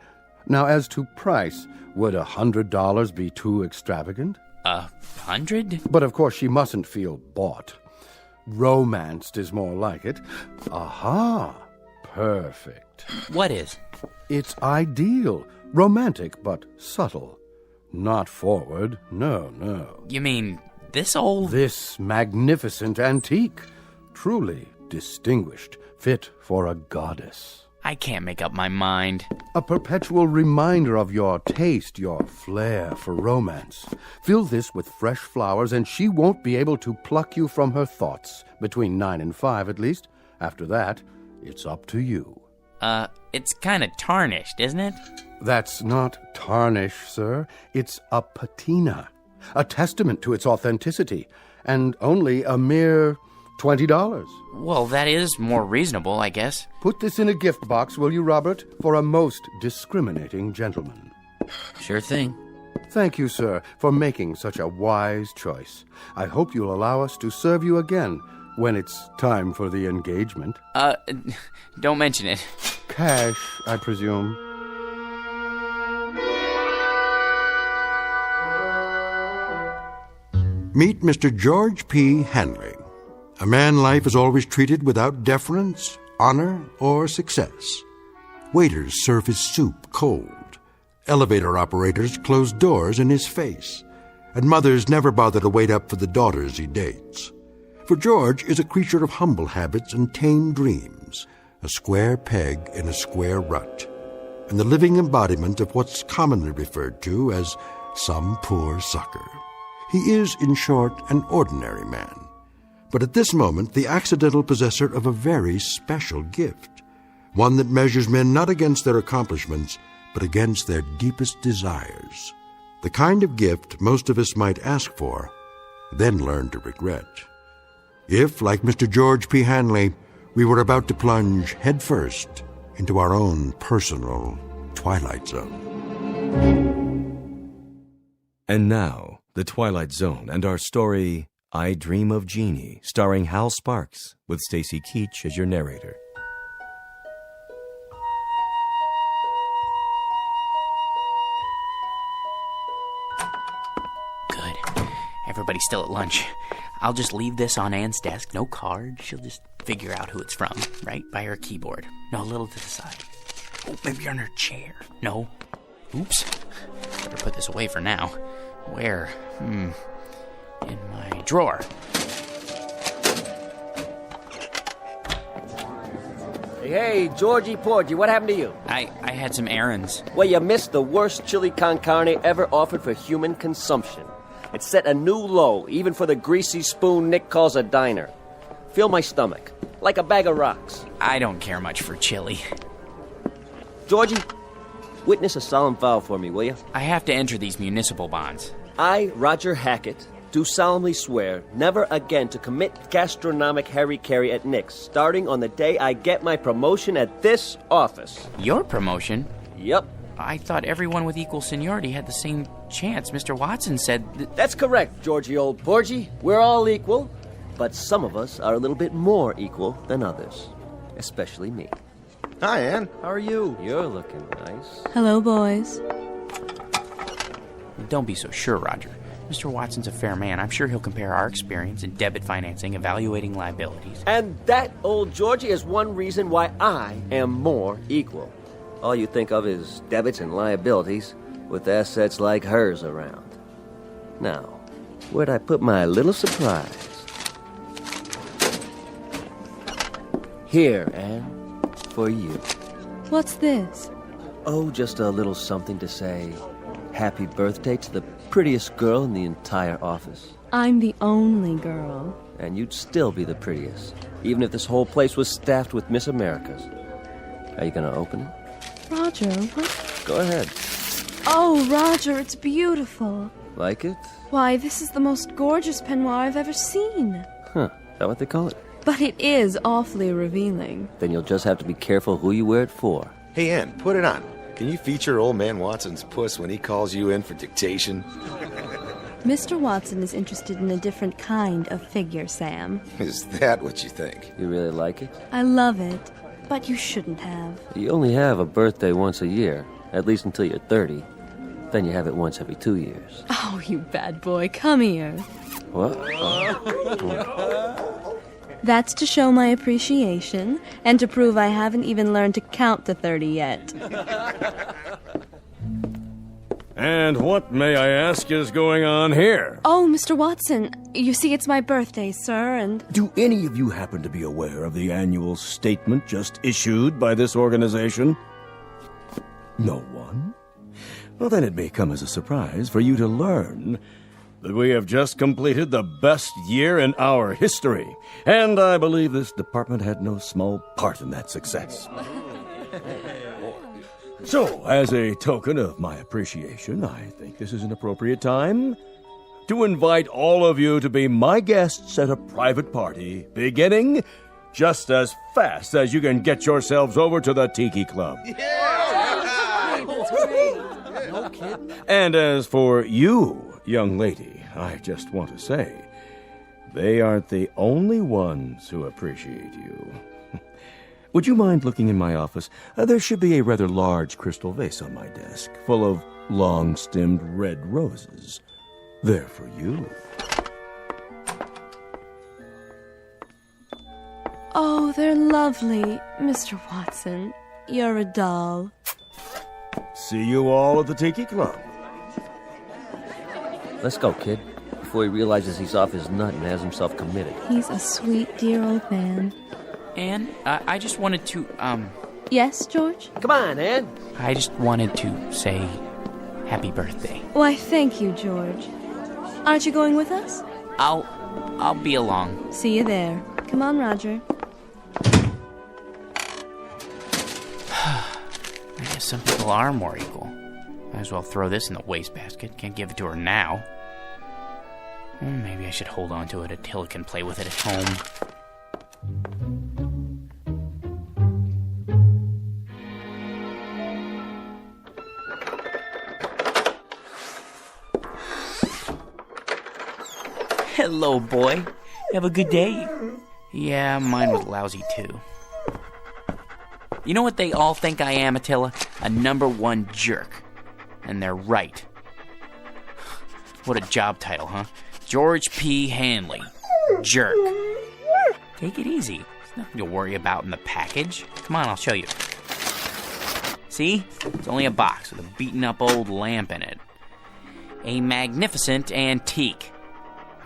Now, as to price, would $100 be too extravagant? 100? But of course she mustn't feel bought. Romanced is more like it. Aha! Perfect. What is? It's ideal. Romantic, but subtle. Not forward. No. You mean this old? This magnificent antique. Truly distinguished. Fit for a goddess. I can't make up my mind. A perpetual reminder of your taste, your flair for romance. Fill this with fresh flowers, and she won't be able to pluck you from her thoughts. Between 9 and 5, at least. After that, it's up to you. It's kind of tarnished, isn't it? That's not tarnish, sir. It's a patina. A testament to its authenticity. And only a mere $20. Well, that is more reasonable, I guess. Put this in a gift box, will you, Robert? For a most discriminating gentleman. Sure thing. Thank you, sir, for making such a wise choice. I hope you'll allow us to serve you again when it's time for the engagement. Don't mention it. Cash, I presume. Meet Mr. George P. Hanley, a man life is always treated without deference, honor, or success. Waiters serve his soup cold. Elevator operators close doors in his face. And mothers never bother to wait up for the daughters he dates. For George is a creature of humble habits and tame dreams, a square peg in a square rut, and the living embodiment of what's commonly referred to as some poor sucker. He is, in short, an ordinary man, but at this moment the accidental possessor of a very special gift, one that measures men not against their accomplishments, but against their deepest desires, the kind of gift most of us might ask for, then learn to regret. If, like Mr. George P. Hanley, we were about to plunge headfirst into our own personal Twilight Zone. And now, The Twilight Zone and our story, I Dream of Genie, starring Hal Sparks, with Stacy Keach as your narrator. Good. Everybody's still at lunch. I'll just leave this on Anne's desk. No card. She'll just figure out who it's from, right by her keyboard. No, a little to the side. Oh, maybe on her chair. No. Oops. Better put this away for now. Where? In my drawer. Hey, Georgie Porgy, what happened to you? I had some errands. Well, you missed the worst chili con carne ever offered for human consumption. It set a new low, even for the greasy spoon Nick calls a diner. Fill my stomach, like a bag of rocks. I don't care much for chili. Georgie, witness a solemn vow for me, will you? I have to enter these municipal bonds. I, Roger Hackett, do solemnly swear never again to commit gastronomic harry-carry at Nick's, starting on the day I get my promotion at this office. Your promotion? Yep. I thought everyone with equal seniority had the same chance. Mr. Watson said... That's correct, Georgie old Porgy. We're all equal, but some of us are a little bit more equal than others. Especially me. Hi, Anne. How are you? You're looking nice. Hello, boys. Don't be so sure, Roger. Mr. Watson's a fair man. I'm sure he'll compare our experience in debit financing, evaluating liabilities. And that, old Georgie, is one reason why I am more equal. All you think of is debits and liabilities, with assets like hers around. Now, where'd I put my little surprise? Here, Anne, for you. What's this? Oh, just a little something to say happy birthday to the prettiest girl in the entire office. I'm the only girl. And you'd still be the prettiest, even if this whole place was staffed with Miss Americas. Are you gonna open it? Roger, what? Go ahead. Oh, Roger, it's beautiful. Like it? Why, this is the most gorgeous peignoir I've ever seen. Huh, is that what they call it? But it is awfully revealing. Then you'll just have to be careful who you wear it for. Hey, Ann, put it on. Can you feature old man Watson's puss when he calls you in for dictation? Mr. Watson is interested in a different kind of figure, Sam. Is that what you think? You really like it? I love it. But you shouldn't have. You only have a birthday once a year, at least until you're 30. Then you have it once every 2 years. Oh, you bad boy, come here. What? That's to show my appreciation, and to prove I haven't even learned to count to 30 yet. And what, may I ask, is going on here? Oh, Mr. Watson, you see it's my birthday, sir, and... Do any of you happen to be aware of the annual statement just issued by this organization? No one? Well, then it may come as a surprise for you to learn that we have just completed the best year in our history, and I believe this department had no small part in that success. So, as a token of my appreciation, I think this is an appropriate time to invite all of you to be my guests at a private party, beginning just as fast as you can get yourselves over to the Tiki Club. No kidding. And as for you, young lady, I just want to say, they aren't the only ones who appreciate you. Would you mind looking in my office? There should be a rather large crystal vase on my desk, full of long-stemmed red roses. They're for you. Oh, they're lovely, Mr. Watson. You're a doll. See you all at the Tiki Club. Let's go, kid, before he realizes he's off his nut and has himself committed. He's a sweet, dear old man. Anne, I just wanted to, Yes, George? Come on, Ann. I just wanted to say happy birthday. Why, thank you, George. Aren't you going with us? I'll be along. See you there. Come on, Roger. I guess some people are more equal. Might as well throw this in the wastebasket. Can't give it to her now. Maybe I should hold on to it until it can play with it at home. Hello, boy. Have a good day? Yeah, mine was lousy, too. You know what they all think I am, Attila? A #1 jerk. And they're right. What a job title, huh? George P. Hanley. Jerk. Take it easy. There's nothing to worry about in the package. Come on, I'll show you. See? It's only a box with a beaten-up old lamp in it. A magnificent antique.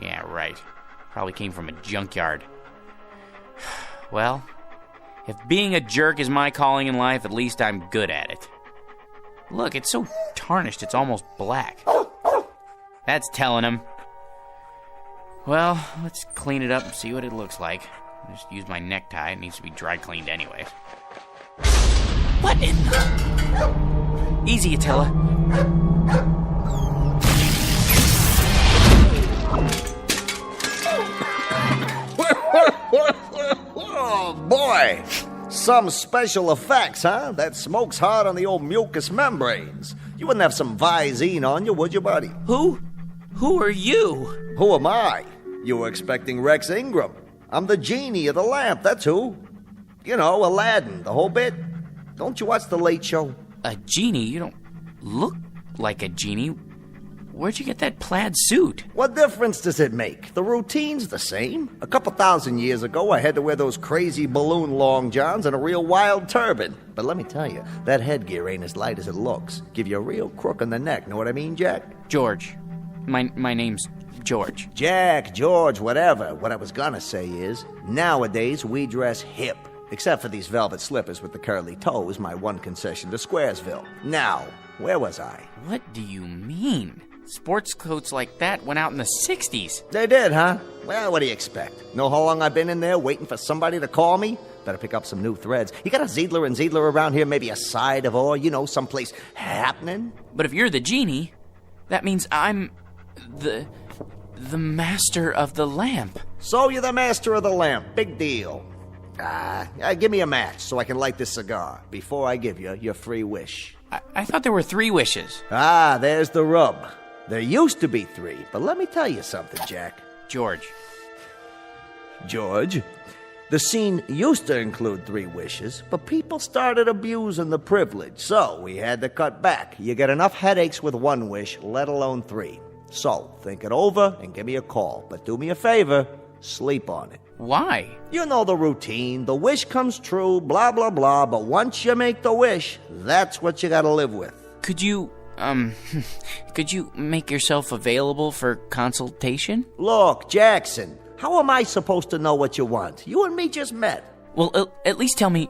Yeah, right. Probably came from a junkyard. Well, if being a jerk is my calling in life, at least I'm good at it. Look, it's so tarnished it's almost black. That's telling him. Well, let's clean it up and see what it looks like. I just used my necktie. It needs to be dry cleaned anyway. What in the... Easy, Attila. Oh, boy. Some special effects, huh? That smoke's hard on the old mucous membranes. You wouldn't have some Visine on you, would you, buddy? Who are you? Who am I? You were expecting Rex Ingram. I'm the genie of the lamp, that's who. You know, Aladdin, the whole bit. Don't you watch The Late Show? A genie? You don't look like a genie. Where'd you get that plaid suit? What difference does it make? The routine's the same. A couple thousand years ago, I had to wear those crazy balloon long johns and a real wild turban. But let me tell you, that headgear ain't as light as it looks. Give you a real crook in the neck, know what I mean, Jack? George. My name's George. Jack, George, whatever. What I was gonna say is, nowadays we dress hip. Except for these velvet slippers with the curly toes, my one concession to Squaresville. Now, where was I? What do you mean? Sports coats like that went out in the 60s. They did, huh? Well, what do you expect? Know how long I've been in there waiting for somebody to call me? Better pick up some new threads. You got a Ziedler and Ziedler around here, maybe a side of or, someplace happening? But if you're the genie, that means I'm the master of the lamp. So you're the master of the lamp. Big deal. Give me a match so I can light this cigar before I give you your free wish. I thought there were 3 wishes. There's the rub. There used to be 3, but let me tell you something, Jack. George. The The scene used to include 3 wishes, but people started abusing the privilege, so we had to cut back. You get enough headaches with 1 wish, let alone 3. So, think it over and give me a call. But do me a favor, sleep on it. Why? You know the routine. The wish comes true, blah, blah, blah. But once you make the wish, that's what you gotta live with. Could you make yourself available for consultation? Look, Jackson, how am I supposed to know what you want? You and me just met. Well, at least tell me,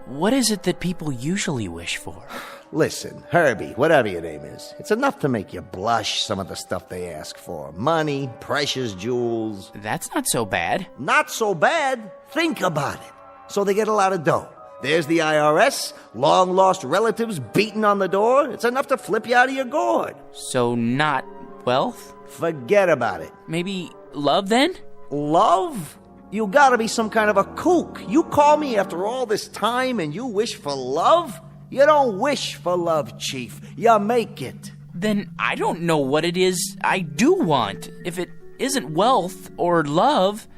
what is it that people usually wish for? Listen, Herbie, whatever your name is, it's enough to make you blush, some of the stuff they ask for. Money, precious jewels. That's not so bad. Not so bad? Think about it. So they get a lot of dough. There's the IRS, long-lost relatives beating on the door. It's enough to flip you out of your gourd. So not wealth? Forget about it. Maybe love, then? Love? You gotta be some kind of a kook. You call me after all this time and you wish for love? You don't wish for love, Chief. You make it. Then I don't know what it is I do want. If it isn't wealth or love...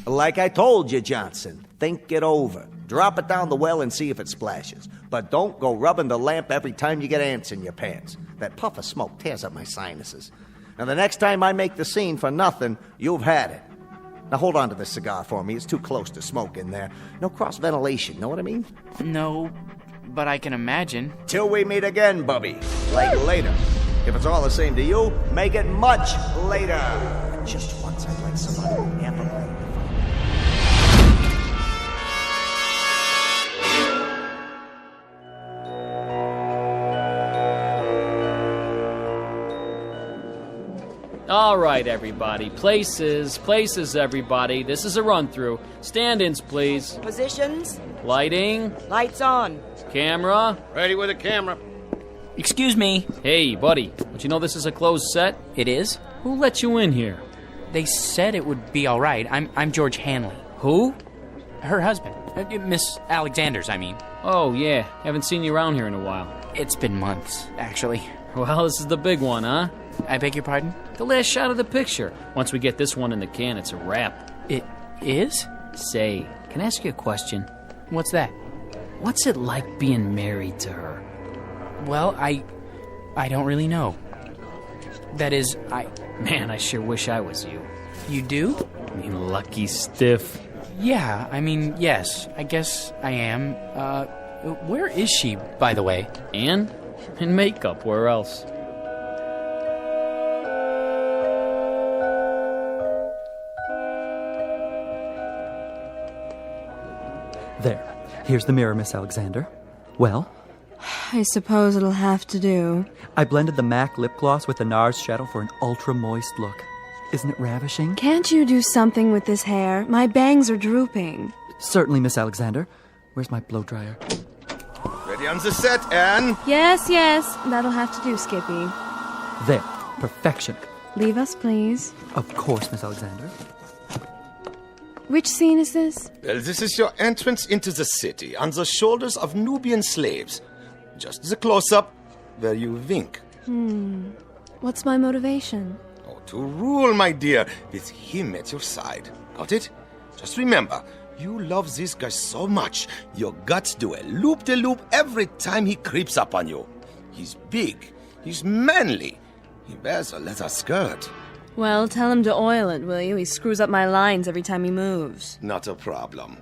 Like I told you, Johnson, think it over. Drop it down the well and see if it splashes. But don't go rubbing the lamp every time you get ants in your pants. That puff of smoke tears up my sinuses. And the next time I make the scene for nothing, you've had it. Now hold on to this cigar for me. It's too close to smoke in there. No cross-ventilation, know what I mean? No, but I can imagine. Till we meet again, Bubby. Like later. If it's all the same to you, make it much later. Just once I'd like somebody amplified. All right, everybody. Places, everybody. This is a run-through. Stand-ins, please. Positions. Lighting. Lights on. Camera. Ready with a camera. Excuse me. Hey, buddy. Don't you know this is a closed set? It is? Who let you in here? They said it would be all right. I'm George Hanley. Who? Her husband. Miss Alexander's, I mean. Oh, yeah. Haven't seen you around here in a while. It's been months, actually. Well, this is the big one, huh? I beg your pardon? The last shot of the picture. Once we get this one in the can, it's a wrap. It is? Say, can I ask you a question? What's that? What's it like being married to her? Well, I don't really know. That is, Man, I sure wish I was you. You do? You lucky stiff. Yeah, I mean, yes. I guess I am. Where is she, by the way? Anne? In makeup, where else? There. Here's the mirror, Miss Alexander. Well? I suppose it'll have to do. I blended the MAC lip gloss with the NARS shadow for an ultra-moist look. Isn't it ravishing? Can't you do something with this hair? My bangs are drooping. Certainly, Miss Alexander. Where's my blow dryer? Ready on the set, Anne? Yes. That'll have to do, Skippy. There. Perfection. Leave us, please. Of course, Miss Alexander. Which scene is this? Well, this is your entrance into the city on the shoulders of Nubian slaves. Just the close-up where you wink. What's my motivation? Oh, to rule, my dear, with him at your side. Got it? Just remember, you love this guy so much, your guts do a loop-de-loop every time he creeps up on you. He's big. He's manly. He wears a leather skirt. Well, tell him to oil it, will you? He screws up my lines every time he moves. Not a problem.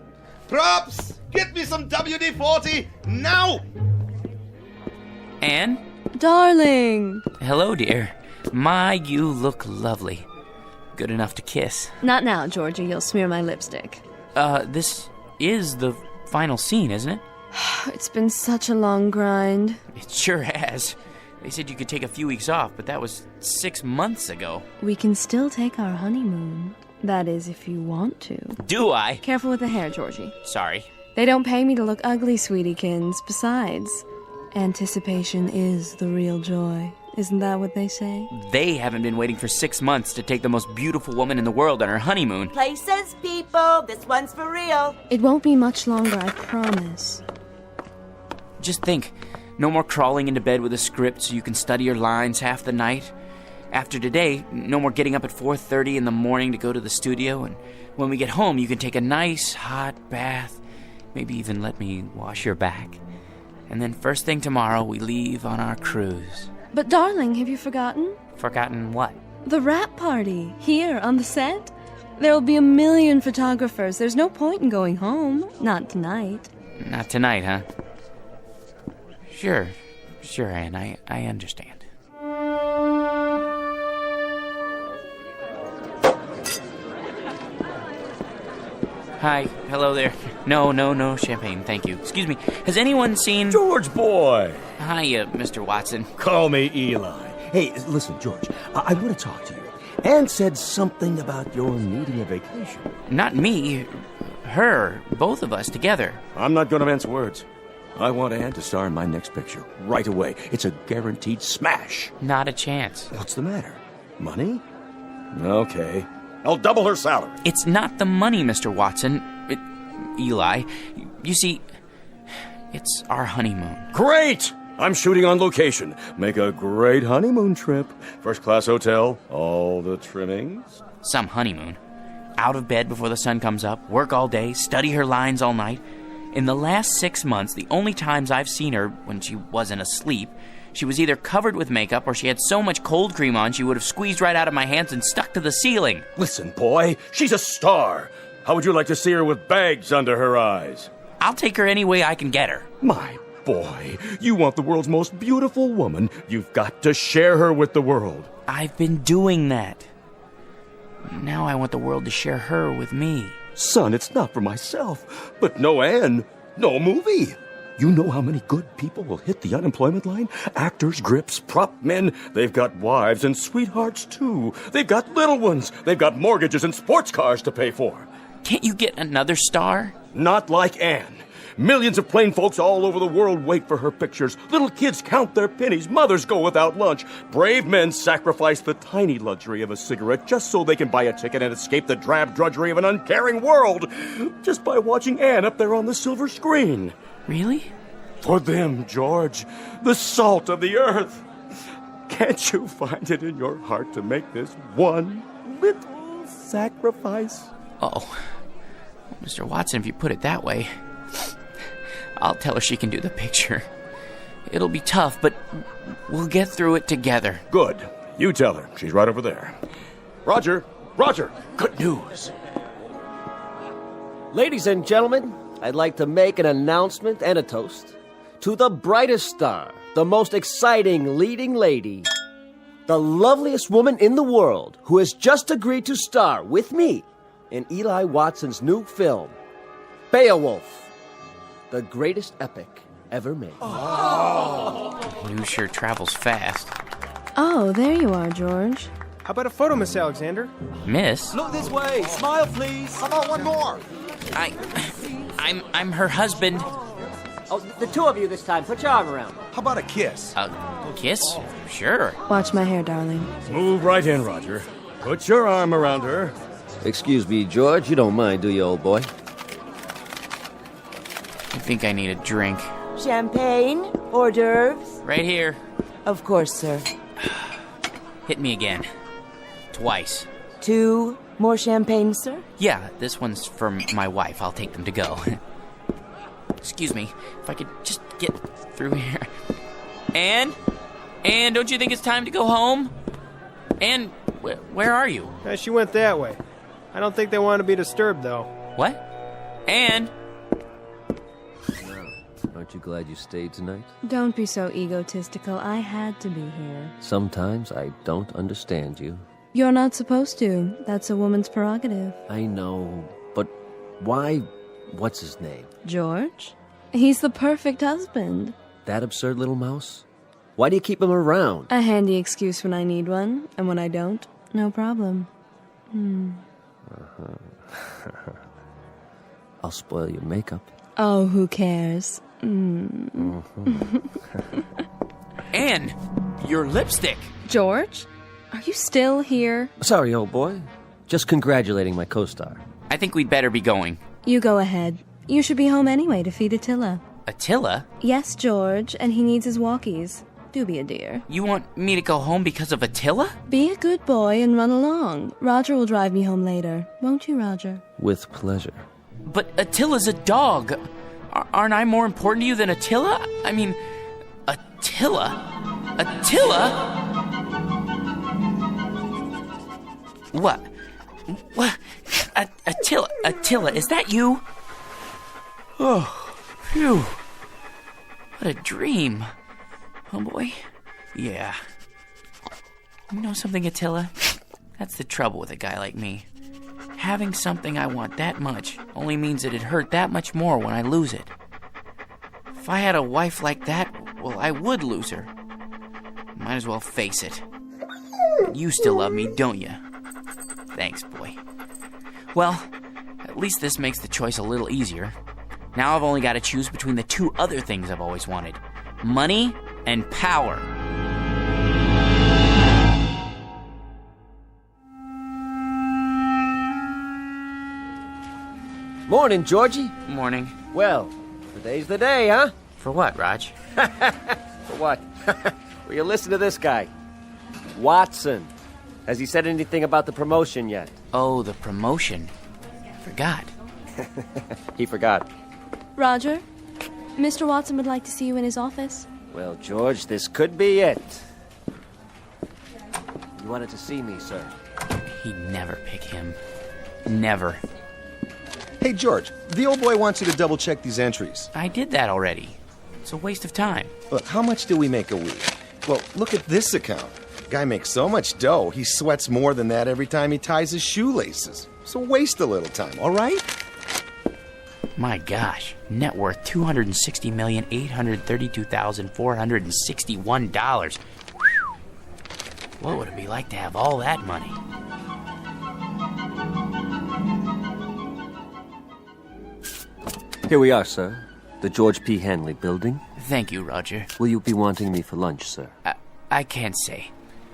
Props! Get me some WD-40 now! Anne? Darling! Hello, dear. My, you look lovely. Good enough to kiss. Not now, Georgie. You'll smear my lipstick. This is the final scene, isn't it? It's been such a long grind. It sure has. They said you could take a few weeks off, but that was 6 months ago. We can still take our honeymoon. That is, if you want to. Do I? Careful with the hair, Georgie. Sorry. They don't pay me to look ugly, sweetiekins. Besides, anticipation is the real joy. Isn't that what they say? They haven't been waiting for 6 months to take the most beautiful woman in the world on her honeymoon. Places, people. This one's for real. It won't be much longer, I promise. Just think. No more crawling into bed with a script so you can study your lines half the night. After today, no more getting up at 4:30 in the morning to go to the studio, and when we get home, you can take a nice hot bath, maybe even let me wash your back. And then first thing tomorrow, we leave on our cruise. But darling, have you forgotten? Forgotten what? The wrap party, here on the set. There will be a million photographers. There's no point in going home. Not tonight. Not tonight, huh? Sure, Anne, I understand. Hi, hello there. No champagne, thank you. Excuse me, has anyone seen... George boy! Hi, Mr. Watson. Call me Eli. Hey, listen, George, I want to talk to you. Anne said something about your needing a vacation. Not me, her, both of us together. I'm not going to mince words. I want Anne to star in my next picture right away. It's a guaranteed smash. Not a chance. What's the matter? Money? Okay. I'll double her salary. It's not the money, Mr. Watson. Eli, you see, it's our honeymoon. Great! I'm shooting on location. Make a great honeymoon trip. First-class hotel, all the trimmings. Some honeymoon. Out of bed before the sun comes up, work all day, study her lines all night. In the last 6 months, the only times I've seen her when she wasn't asleep, she was either covered with makeup or she had so much cold cream on she would have squeezed right out of my hands and stuck to the ceiling. Listen, boy, she's a star. How would you like to see her with bags under her eyes? I'll take her any way I can get her. My boy, you want the world's most beautiful woman. You've got to share her with the world. I've been doing that. Now I want the world to share her with me. Son, it's not for myself. But no Anne, no movie. You know how many good people will hit the unemployment line? Actors, grips, prop men. They've got wives and sweethearts, too. They've got little ones. They've got mortgages and sports cars to pay for. Can't you get another star? Not like Anne. Millions of plain folks all over the world wait for her pictures. Little kids count their pennies. Mothers go without lunch. Brave men sacrifice the tiny luxury of a cigarette just so they can buy a ticket and escape the drab drudgery of an uncaring world. Just by watching Anne up there on the silver screen. Really? For them, George, the salt of the earth. Can't you find it in your heart to make this one little sacrifice? Oh, Mr. Watson, if you put it that way, I'll tell her she can do the picture. It'll be tough, but we'll get through it together. Good. You tell her. She's right over there. Roger, good news. Ladies and gentlemen, I'd like to make an announcement and a toast to the brightest star, the most exciting leading lady, the loveliest woman in the world who has just agreed to star with me in Eli Watson's new film, Beowulf, the greatest epic ever made. News sure travels fast. Oh, there you are, George. How about a photo, Miss Alexander? Miss? Look this way. Smile, please. How about one more? I'm her husband. Oh, the two of you this time. Put your arm around. How about a kiss? A kiss? Sure. Watch my hair, darling. Move right in, Roger. Put your arm around her. Excuse me, George. You don't mind, do you, old boy? I think I need a drink. Champagne? Hors d'oeuvres? Right here. Of course, sir. Hit me again. Twice. 2 more champagne, sir? Yeah, this one's for my wife. I'll take them to go. Excuse me, if I could just get through here. Anne, don't you think it's time to go home? Anne, where are you? She went that way. I don't think they want to be disturbed, though. What? Anne? Aren't you glad you stayed tonight? Don't be so egotistical. I had to be here. Sometimes I don't understand you. You're not supposed to. That's a woman's prerogative. I know, but why? What's his name? George? He's the perfect husband. That absurd little mouse? Why do you keep him around? A handy excuse when I need one, and when I don't, no problem. I'll spoil your makeup. Oh, who cares? Anne, your lipstick. George? Are you still here? Sorry, old boy. Just congratulating my co-star. I think we'd better be going. You go ahead. You should be home anyway to feed Attila. Attila? Yes, George, and he needs his walkies. Do be a dear. You want me to go home because of Attila? Be a good boy and run along. Roger will drive me home later. Won't you, Roger? With pleasure. But Attila's a dog. Aren't I more important to you than Attila? I mean, Attila? Attila? What? What? Attila, is that you? Oh, phew. What a dream. Oh, boy. Yeah. You know something, Attila? That's the trouble with a guy like me. Having something I want that much only means that it hurt that much more when I lose it. If I had a wife like that, well, I would lose her. Might as well face it. You still love me, don't you? Thanks, boy. Well, at least this makes the choice a little easier. Now I've only got to choose between the two other things I've always wanted. Money and power. Morning, Georgie. Morning. Well, today's the day, huh? For what, Raj? For what? Well, you listen to this guy. Watson. Has he said anything about the promotion yet? Oh, the promotion. Forgot. He forgot. Roger, Mr. Watson would like to see you in his office. Well, George, this could be it. You wanted to see me, sir. He'd never pick him. Never. Hey, George, the old boy wants you to double-check these entries. I did that already. It's a waste of time. Look, how much do we make a week? Well, look at this account. Guy makes so much dough, he sweats more than that every time he ties his shoelaces. So waste a little time, all right? My gosh, net worth $260,832,461. What would it be like to have all that money? Here we are, sir. The George P. Hanley building. Thank you, Roger. Will you be wanting me for lunch, sir? I can't say.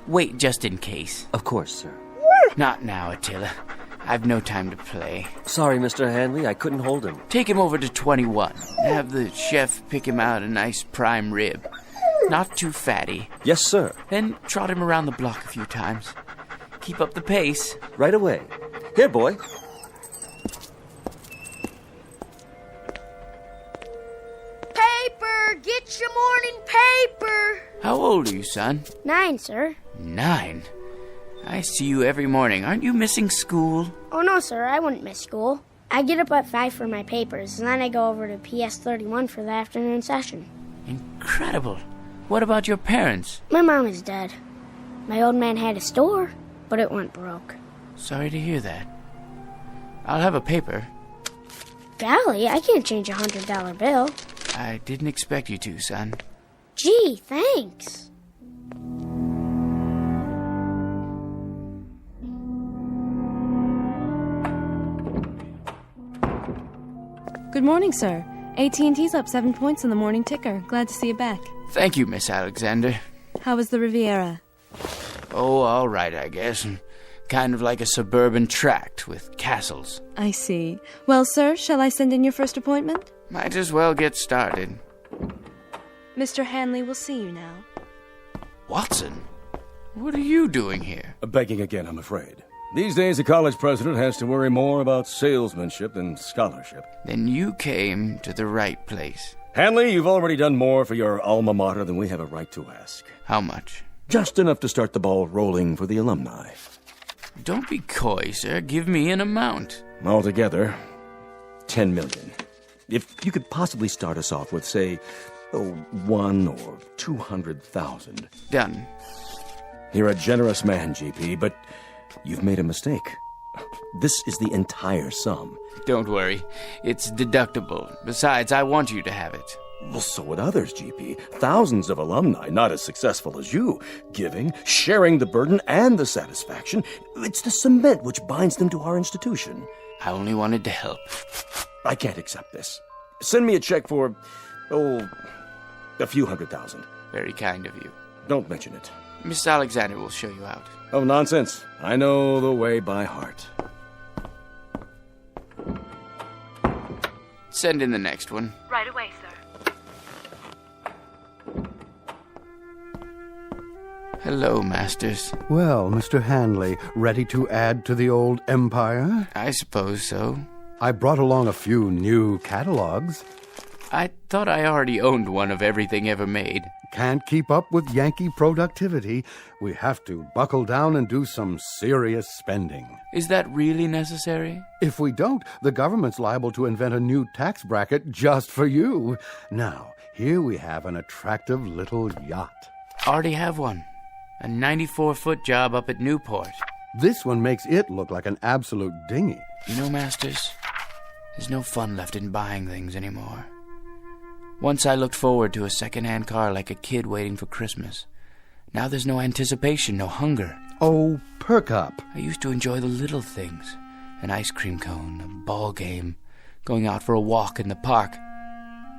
Wait just in case. Of course, sir. Not now, Attila. I've no time to play. Sorry, Mr. Hanley, I couldn't hold him. Take him over to 21. Have the chef pick him out a nice prime rib. Not too fatty. Yes, sir. Then trot him around the block a few times. Keep up the pace. Right away. Here, boy. Paper! Get your morning paper! How old are you, son? 9, sir. 9? I see you every morning. Aren't you missing school? Oh, no, sir. I wouldn't miss school. I get up at 5 for my papers, and then I go over to PS 31 for the afternoon session. Incredible. What about your parents? My mom is dead. My old man had a store, but it went broke. Sorry to hear that. I'll have a paper. Golly, I can't change a $100 bill. I didn't expect you to, son. Gee, thanks. Good morning, sir. AT&T's up 7 points in the morning ticker. Glad to see you back. Thank you, Miss Alexander. How was the Riviera? Oh, all right, I guess. Kind of like a suburban tract with castles. I see. Well, sir, shall I send in your first appointment? Might as well get started. Mr. Hanley will see you now. Watson, what are you doing here? Begging again, I'm afraid. These days, a college president has to worry more about salesmanship than scholarship. Then you came to the right place. Hanley, you've already done more for your alma mater than we have a right to ask. How much? Just enough to start the ball rolling for the alumni. Don't be coy, sir. Give me an amount. Altogether, $10 million. If you could possibly start us off with, say, $1 or $200,000. Done. You're a generous man, GP, but you've made a mistake. This is the entire sum. Don't worry. It's deductible. Besides, I want you to have it. Well, so would others, GP. Thousands of alumni, not as successful as you. Giving, sharing the burden and the satisfaction. It's the cement which binds them to our institution. I only wanted to help. I can't accept this. Send me a check for, a few $100,000. Very kind of you. Don't mention it. Miss Alexander will show you out. Oh, nonsense. I know the way by heart. Send in the next one. Right away, sir. Hello, Masters. Well, Mr. Hanley, ready to add to the old empire? I suppose so. I brought along a few new catalogs. I thought I already owned one of everything ever made. Can't keep up with Yankee productivity. We have to buckle down and do some serious spending. Is that really necessary? If we don't, the government's liable to invent a new tax bracket just for you. Now, here we have an attractive little yacht. Already have one. A 94-foot job up at Newport. This one makes it look like an absolute dinghy. You know, Masters, there's no fun left in buying things anymore. Once I looked forward to a second-hand car like a kid waiting for Christmas. Now there's no anticipation, no hunger. Oh, perk up. I used to enjoy the little things. An ice cream cone, a ball game, going out for a walk in the park.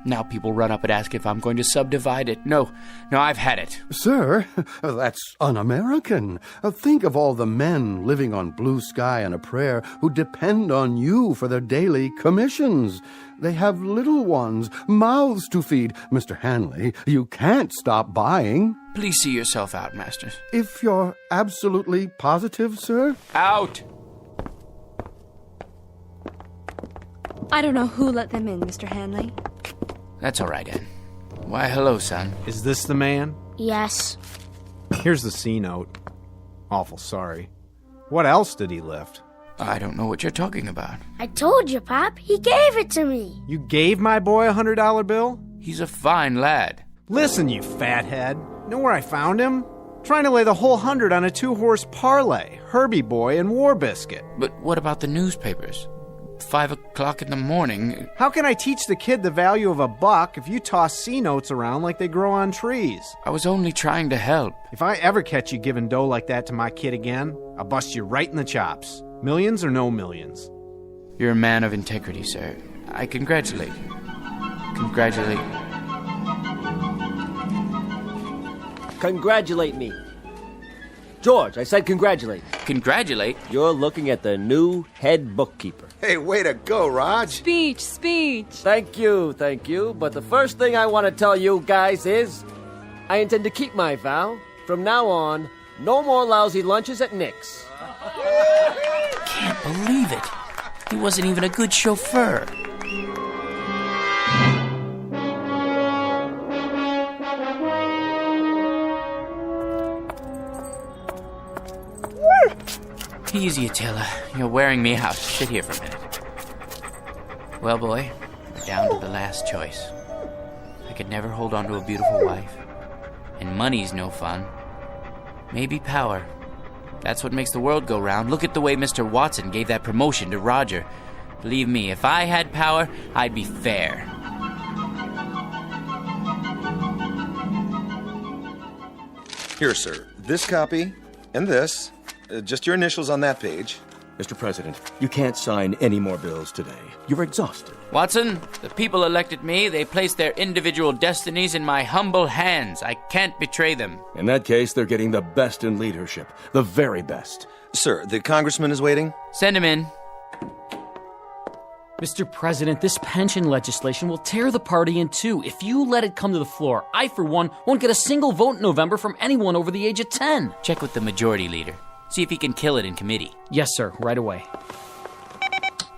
Now people run up and ask if I'm going to subdivide it. No, I've had it. Sir, that's un-American. Think of all the men living on blue sky and a prayer who depend on you for their daily commissions. They have little ones, mouths to feed. Mr. Hanley, you can't stop buying. Please see yourself out, Masters. If you're absolutely positive, sir? Out! I don't know who let them in, Mr. Hanley. That's all right, Ann. Why, hello, son. Is this the man? Yes. Here's the C note. Awful sorry. What else did he lift? I don't know what you're talking about. I told you, Pop. He gave it to me. You gave my boy a $100 bill? He's a fine lad. Listen, you fathead. Know where I found him? Trying to lay the whole 100 on a 2-horse parlay. Herbie Boy and War Biscuit. But what about the newspapers? 5 o'clock in the morning. How can I teach the kid the value of $1 if you toss C-notes around like they grow on trees? I was only trying to help. If I ever catch you giving dough like that to my kid again, I'll bust you right in the chops. Millions or no millions. You're a man of integrity, sir. I congratulate you. Congratulate you. Congratulate me. George, I said congratulate. Congratulate? You're looking at the new head bookkeeper. Hey, way to go, Raj. Speech. Thank you. But the first thing I want to tell you guys is I intend to keep my vow. From now on, no more lousy lunches at Nick's. Can't believe it. He wasn't even a good chauffeur. Easy, Attila. You're wearing me out. Sit here for a minute. Well, boy, we're down to the last choice. I could never hold on to a beautiful wife. And money's no fun. Maybe power. That's what makes the world go round. Look at the way Mr. Watson gave that promotion to Roger. Believe me, if I had power, I'd be fair. Here, sir. This copy and this. Just your initials on that page. Mr. President, you can't sign any more bills today. You're exhausted. Watson, the people elected me. They placed their individual destinies in my humble hands. I can't betray them. In that case, they're getting the best in leadership. The very best. Sir, the congressman is waiting. Send him in. Mr. President, this pension legislation will tear the party in two. If you let it come to the floor, I, for one, won't get a single vote in November from anyone over the age of 10. Check with the majority leader. See if he can kill it in committee. Yes, sir. Right away.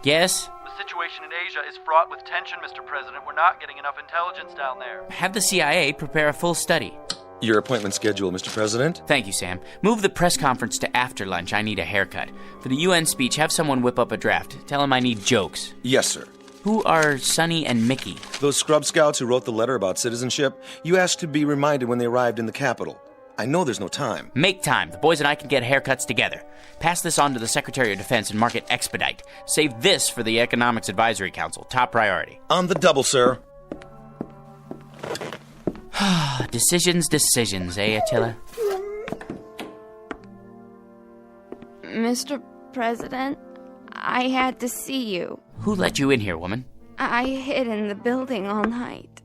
Yes? The situation in Asia is fraught with tension, Mr. President. We're not getting enough intelligence down there. Have the CIA prepare a full study. Your appointment schedule, Mr. President. Thank you, Sam. Move the press conference to after lunch. I need a haircut. For the UN speech, have someone whip up a draft. Tell him I need jokes. Yes, sir. Who are Sonny and Mickey? Those scrub scouts who wrote the letter about citizenship. You asked to be reminded when they arrived in the capital. I know there's no time. Make time. The boys and I can get haircuts together. Pass this on to the Secretary of Defense and mark it expedite. Save this for the Economics Advisory Council. Top priority. On the double, sir. Decisions, eh, Attila? Mr. President, I had to see you. Who let you in here, woman? I hid in the building all night.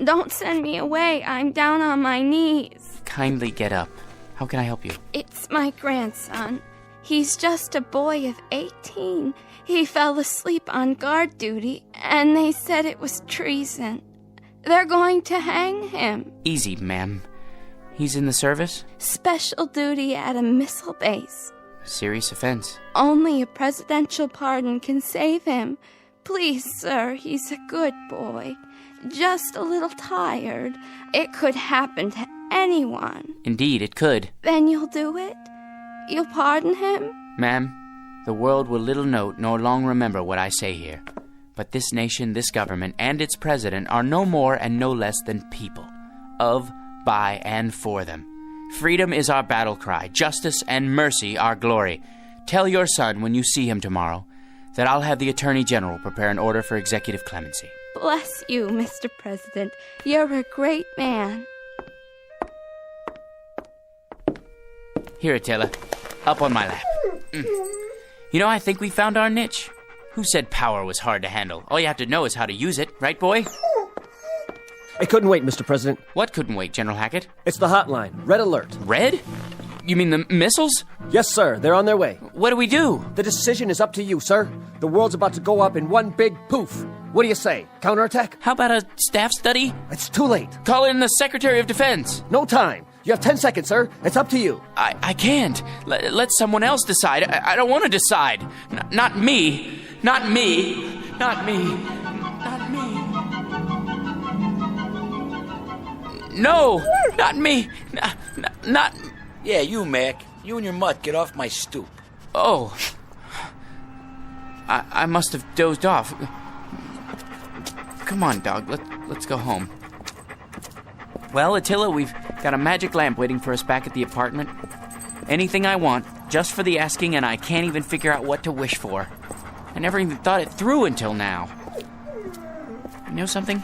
Don't send me away. I'm down on my knees. Kindly get up. How can I help you? It's my grandson. He's just a boy of 18. He fell asleep on guard duty, and they said it was treason. They're going to hang him. Easy, ma'am. He's in the service? Special duty at a missile base. Serious offense. Only a presidential pardon can save him. Please, sir, he's a good boy. Just a little tired. It could happen to anyone. Indeed, it could. Then you'll do it? You'll pardon him? Ma'am, the world will little note nor long remember what I say here. But this nation, this government, and its president are no more and no less than people. Of, by, and for them. Freedom is our battle cry, justice and mercy our glory. Tell your son when you see him tomorrow that I'll have the Attorney General prepare an order for executive clemency. Bless you, Mr. President. You're a great man. Here, Attila. Up on my lap. You know, I think we found our niche. Who said power was hard to handle? All you have to know is how to use it, right, boy? It couldn't wait, Mr. President. What couldn't wait, General Hackett? It's the hotline. Red alert. Red? You mean the missiles? Yes, sir. They're on their way. What do we do? The decision is up to you, sir. The world's about to go up in one big poof. What do you say? Counterattack? How about a staff study? It's too late. Call in the Secretary of Defense. No time. You have 10 seconds, sir. It's up to you. I can't. Let someone else decide. I don't want to decide. Not me. Not me. Not me. Not me. No! Not me! Not... Yeah, you, Mac. You and your mutt, get off my stoop. Oh. I must have dozed off. Come on, dog. Let's go home. Well, Attila, we've got a magic lamp waiting for us back at the apartment. Anything I want, just for the asking, and I can't even figure out what to wish for. I never even thought it through until now. You know something?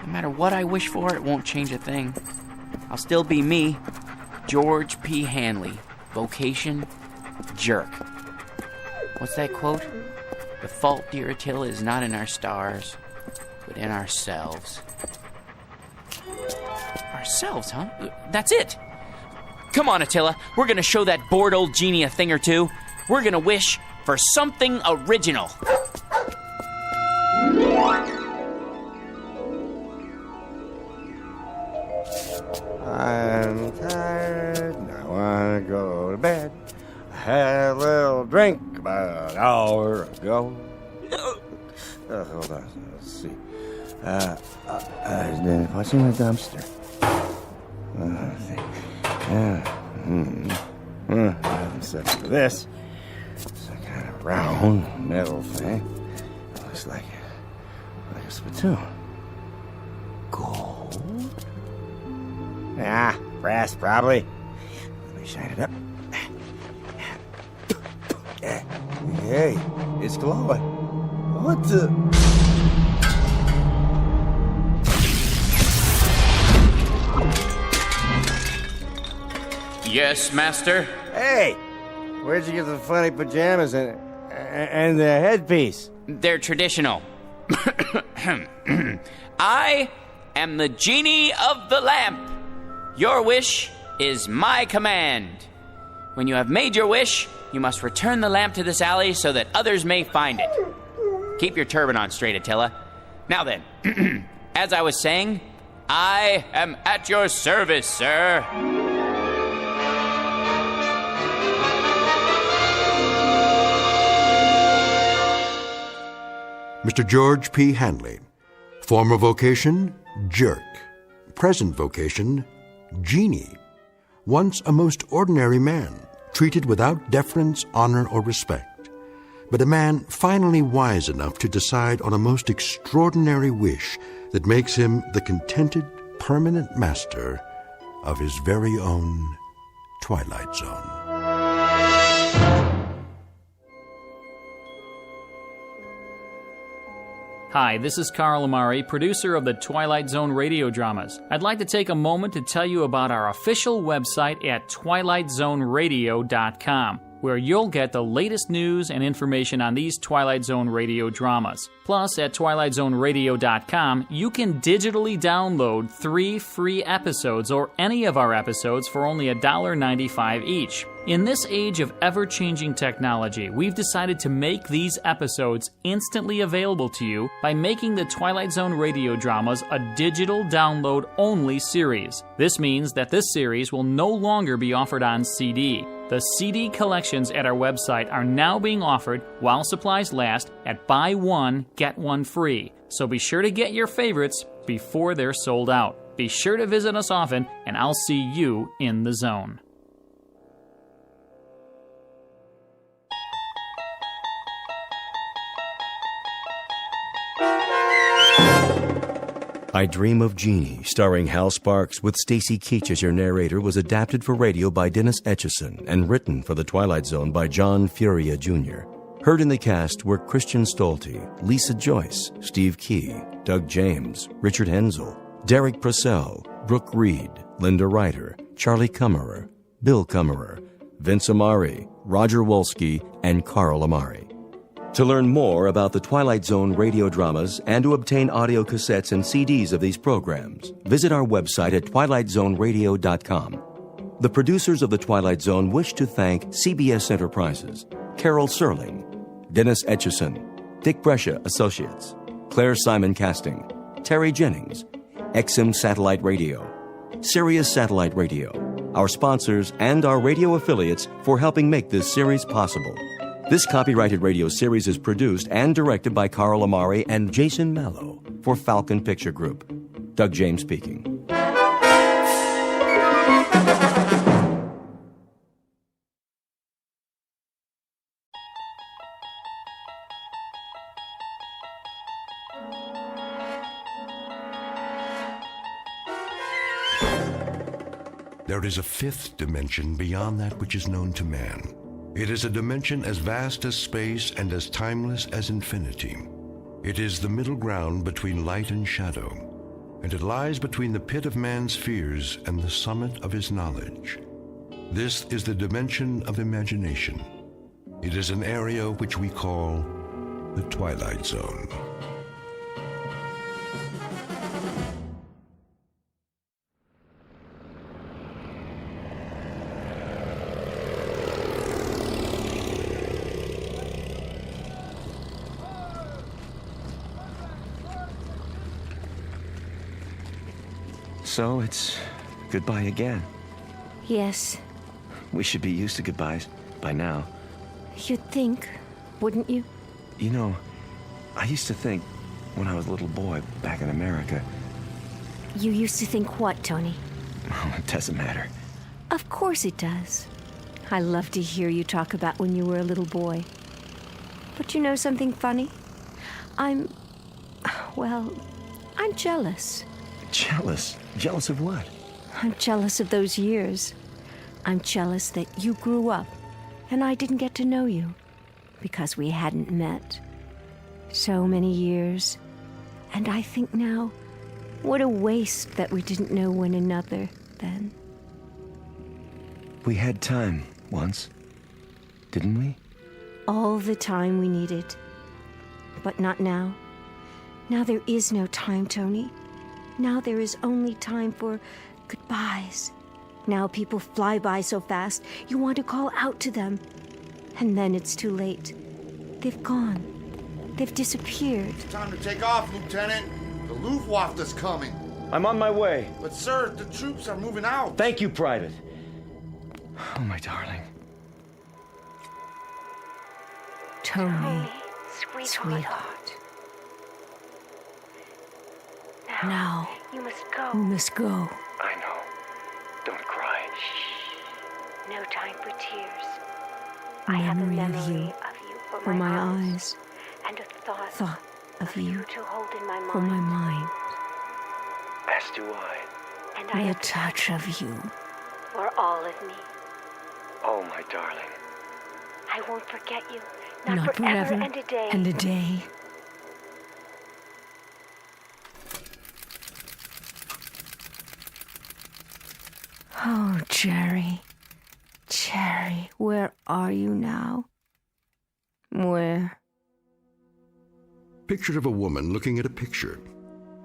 No matter what I wish for, it won't change a thing. I'll still be me, George P. Hanley. Vocation, jerk. What's that quote? The fault, dear Attila, is not in our stars, but in ourselves. Ourselves, huh? That's it. Come on, Attila. We're gonna show that bored old genie a thing or two. We're gonna wish for something original. I'm tired, and I want to go to bed. I had a little drink about an hour ago. Hold on, let's see. What's in the dumpster? Let's see. I haven't said for this. It's a kind of round metal thing. It looks like a spittoon. Gold? Ah, brass, probably. Let me shine it up. Hey, it's glowing. What the... Yes, master? Hey! Where'd you get the funny pajamas and the headpiece? They're traditional. I am the genie of the lamp. Your wish is my command. When you have made your wish, you must return the lamp to this alley so that others may find it. Keep your turban on straight, Attila. Now then, as I was saying, I am at your service, sir. Mr. George P. Hanley. Former vocation, jerk. Present vocation, genie. Once a most ordinary man, treated without deference, honor, or respect. But a man finally wise enough to decide on a most extraordinary wish that makes him the contented, permanent master of his very own Twilight Zone. Hi, this is Carl Amari, producer of the Twilight Zone Radio Dramas. I'd like to take a moment to tell you about our official website at twilightzoneradio.com. where you'll get the latest news and information on these Twilight Zone radio dramas. Plus, at twilightzoneradio.com, you can digitally download 3 free episodes or any of our episodes for only $1.95 each. In this age of ever-changing technology, we've decided to make these episodes instantly available to you by making the Twilight Zone radio dramas a digital download-only series. This means that this series will no longer be offered on CD. The CD collections at our website are now being offered while supplies last at buy one, get one free. So be sure to get your favorites before they're sold out. Be sure to visit us often, and I'll see you in the zone. I Dream of Genie, starring Hal Sparks with Stacy Keach as your narrator, was adapted for radio by Dennis Etchison and written for The Twilight Zone by John Furia Jr. Heard in the cast were Christian Stolte, Lisa Joyce, Steve Key, Doug James, Richard Hensel, Derek Purcell, Brooke Reed, Linda Ryder, Charlie Kummerer, Bill Kummerer, Vince Amari, Roger Wolski, and Carl Amari. To learn more about the Twilight Zone radio dramas and to obtain audio cassettes and CDs of these programs, visit our website at twilightzoneradio.com. The producers of The Twilight Zone wish to thank CBS Enterprises, Carol Serling, Dennis Etchison, Dick Brescia Associates, Claire Simon Casting, Terry Jennings, XM Satellite Radio, Sirius Satellite Radio, our sponsors, and our radio affiliates for helping make this series possible. This copyrighted radio series is produced and directed by Carl Amari and Jason Mallow for Falcon Picture Group. Doug James speaking. There is a fifth dimension beyond that which is known to man. It is a dimension as vast as space and as timeless as infinity. It is the middle ground between light and shadow, and it lies between the pit of man's fears and the summit of his knowledge. This is the dimension of imagination. It is an area which we call the Twilight Zone. So it's goodbye again. Yes. We should be used to goodbyes by now. You'd think, wouldn't you? You know, I used to think when I was a little boy back in America. You used to think what, Tony? Oh, it doesn't matter. Of course it does. I love to hear you talk about when you were a little boy. But you know something funny? I'm jealous. Jealous? Jealous of what? I'm jealous of those years. I'm jealous that you grew up and I didn't get to know you because we hadn't met. So many years. And I think now, what a waste that we didn't know one another then. We had time once, didn't we? All the time we needed. But not now. Now there is no time, Tony. Now there is only time for goodbyes. Now people fly by so fast, you want to call out to them. And then it's too late. They've gone. They've disappeared. It's time to take off, Lieutenant. The Luftwaffe is coming. I'm on my way. But, sir, the troops are moving out. Thank you, Private. Oh, my darling. Tony, sweetheart. Now, you must go. You must go. I know. Don't cry. Shh. No time for tears. I have a memory of you for my eyes, and a thought of you to hold in my for my mind, As do I. and a touch of you for all of me. Oh, my darling. I won't forget you, not forever and a day. Oh, Jerry. Cherry, where are you now? Where? Picture of a woman looking at a picture.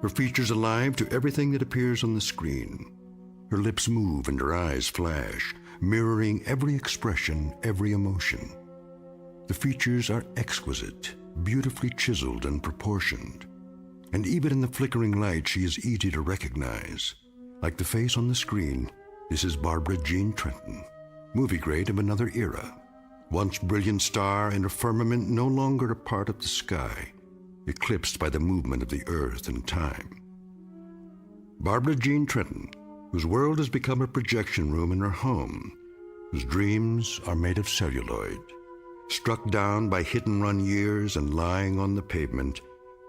Her features alive to everything that appears on the screen. Her lips move and her eyes flash, mirroring every expression, every emotion. The features are exquisite, beautifully chiseled and proportioned. And even in the flickering light, she is easy to recognize. Like the face on the screen, this is Barbara Jean Trenton, movie great of another era. Once brilliant star in a firmament no longer a part of the sky, eclipsed by the movement of the earth and time. Barbara Jean Trenton, whose world has become a projection room in her home, whose dreams are made of celluloid, struck down by hit-and-run years and lying on the pavement,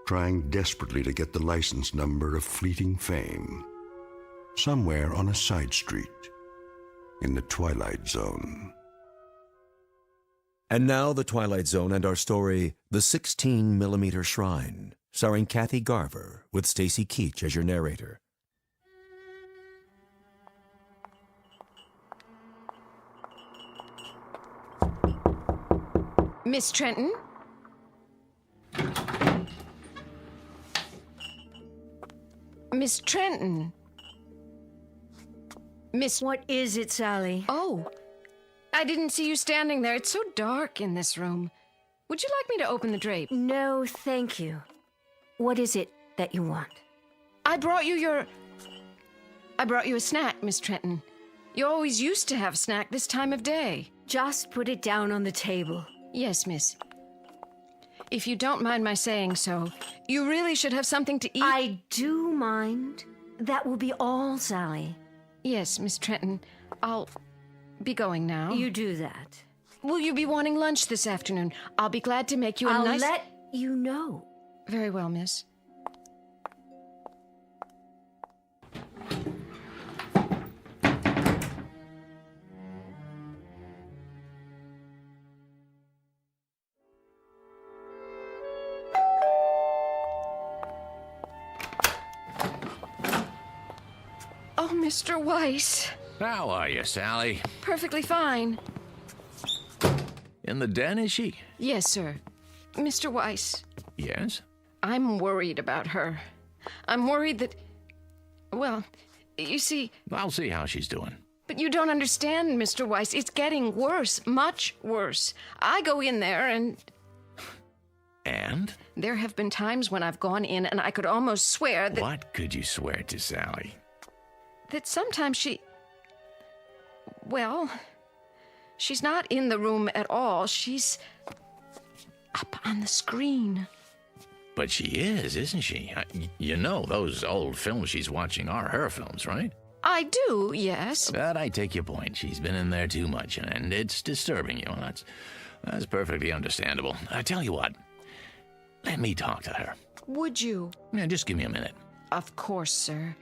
trying desperately to get the license number of fleeting fame, somewhere on a side street in the Twilight Zone. And now the Twilight Zone and our story, The 16mm Shrine, starring Kathy Garver with Stacy Keach as your narrator. Miss Trenton? Miss Trenton? Miss... What is it, Sally? Oh, I didn't see you standing there. It's so dark in this room. Would you like me to open the drape? No, thank you. What is it that you want? I brought you a snack, Miss Trenton. You always used to have snack this time of day. Just put it down on the table. Yes, miss. If you don't mind my saying so, you really should have something to eat. I do mind. That will be all, Sally. Yes, Miss Trenton. I'll be going now. You do that. Will you be wanting lunch this afternoon? I'll be glad to make you a nice... I'll let you know. Very well, miss. Oh, Mr. Weiss. How are you, Sally? Perfectly fine. In the den, is she? Yes, sir. Mr. Weiss. Yes? I'm worried about her. I'm worried that... Well, you see... I'll see how she's doing. But you don't understand, Mr. Weiss. It's getting worse, much worse. I go in there and... And? There have been times when I've gone in and I could almost swear that... What could you swear to, Sally? That sometimes she... Well, she's not in the room at all. She's up on the screen. But she is, isn't she? You know those old films she's watching are her films, right? I do, yes. But I take your point. She's been in there too much, and it's disturbing you. That's perfectly understandable. I tell you what, let me talk to her. Would you? Yeah, just give me a minute. Of course, sir.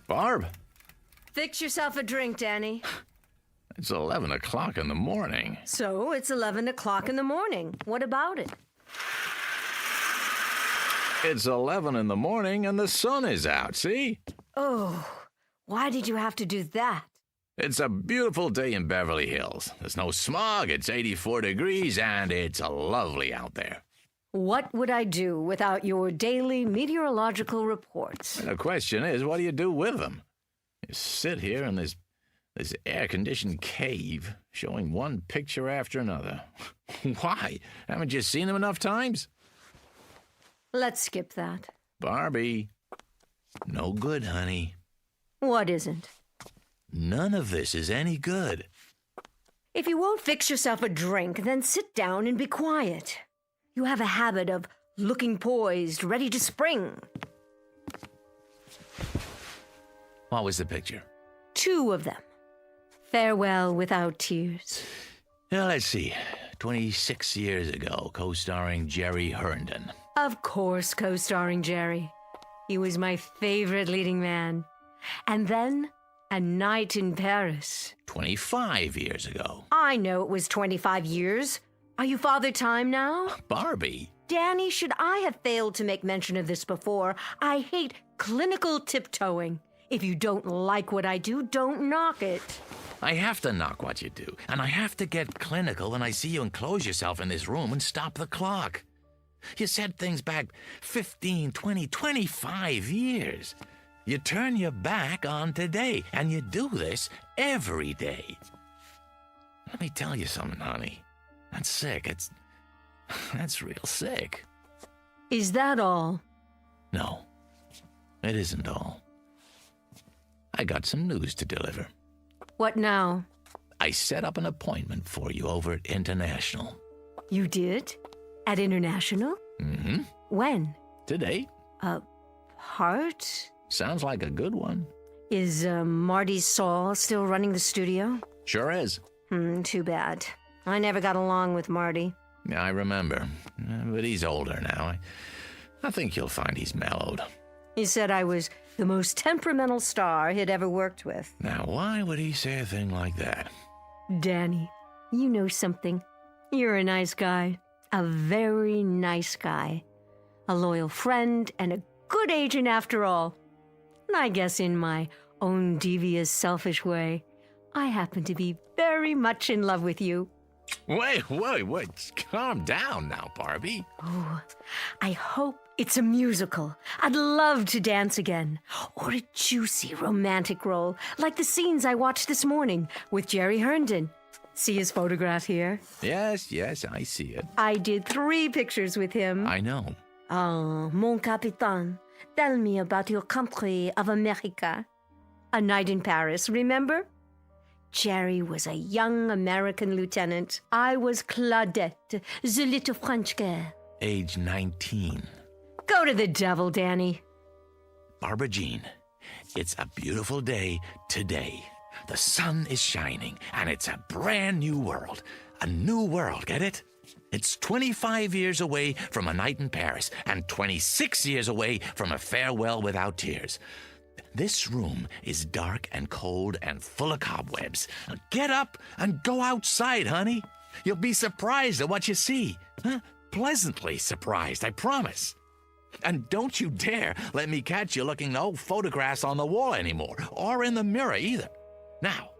Barb? Fix yourself a drink, Danny. It's 11 o'clock in the morning. So, it's 11 o'clock in the morning. What about it? It's 11 in the morning and the sun is out, see? Oh, why did you have to do that? It's a beautiful day in Beverly Hills. There's no smog, it's 84 degrees, and it's lovely out there. What would I do without your daily meteorological reports? And the question is, what do you do with them? You sit here in this air-conditioned cave, showing one picture after another. Why? Haven't you seen them enough times? Let's skip that. Barbie, no good, honey. What isn't? None of this is any good. If you won't fix yourself a drink, then sit down and be quiet. You have a habit of looking poised, ready to spring. What was the picture? 2 of them. Farewell without tears. Now, let's see. 26 years ago, co-starring Jerry Herndon. Of course, co-starring Jerry. He was my favorite leading man. And then A night in Paris. 25 years ago. I know it was 25 years. Are you Father Time now? Barbie. Danny, should I have failed to make mention of this before? I hate clinical tiptoeing. If you don't like what I do, don't knock it. I have to knock what you do, and I have to get clinical when I see you enclose yourself in this room and stop the clock. You said things back 15, 20, 25 years. You turn your back on today, and you do this every day. Let me tell you something, honey. That's sick. That's real sick. Is that all? No, it isn't all. I got some news to deliver. What now? I set up an appointment for you over at International. You did? At International? Mm-hmm. When? Today. Heart? Sounds like a good one. Is Marty Saul still running the studio? Sure is. Too bad. I never got along with Marty. Yeah, I remember. But he's older now. I think you'll find he's mellowed. He said I was the most temperamental star he'd ever worked with. Now, why would he say a thing like that? Danny, you know something. You're a nice guy. A very nice guy. A loyal friend and a good agent after all. And I guess in my own devious, selfish way, I happen to be very much in love with you. Wait. Calm down now, Barbie. Oh, I hope it's a musical. I'd love to dance again. Or a juicy romantic role, like the scenes I watched this morning with Jerry Herndon. See his photograph here? Yes, I see it. I did 3 pictures with him. I know. Oh, mon capitaine, tell me about your country of America. A night in Paris, remember? Jerry was a young American lieutenant. I was Claudette, the little French girl. Age 19. Go to the devil, Danny. Barbara Jean, it's a beautiful day today. The sun is shining, and it's a brand new world. A new world, get it? It's 25 years away from a night in Paris, and 26 years away from a farewell without tears. This room is dark and cold and full of cobwebs. Get up and go outside, honey. You'll be surprised at what you see. Huh? Pleasantly surprised, I promise. And don't you dare let me catch you looking at old photographs on the wall anymore, or in the mirror either. Now,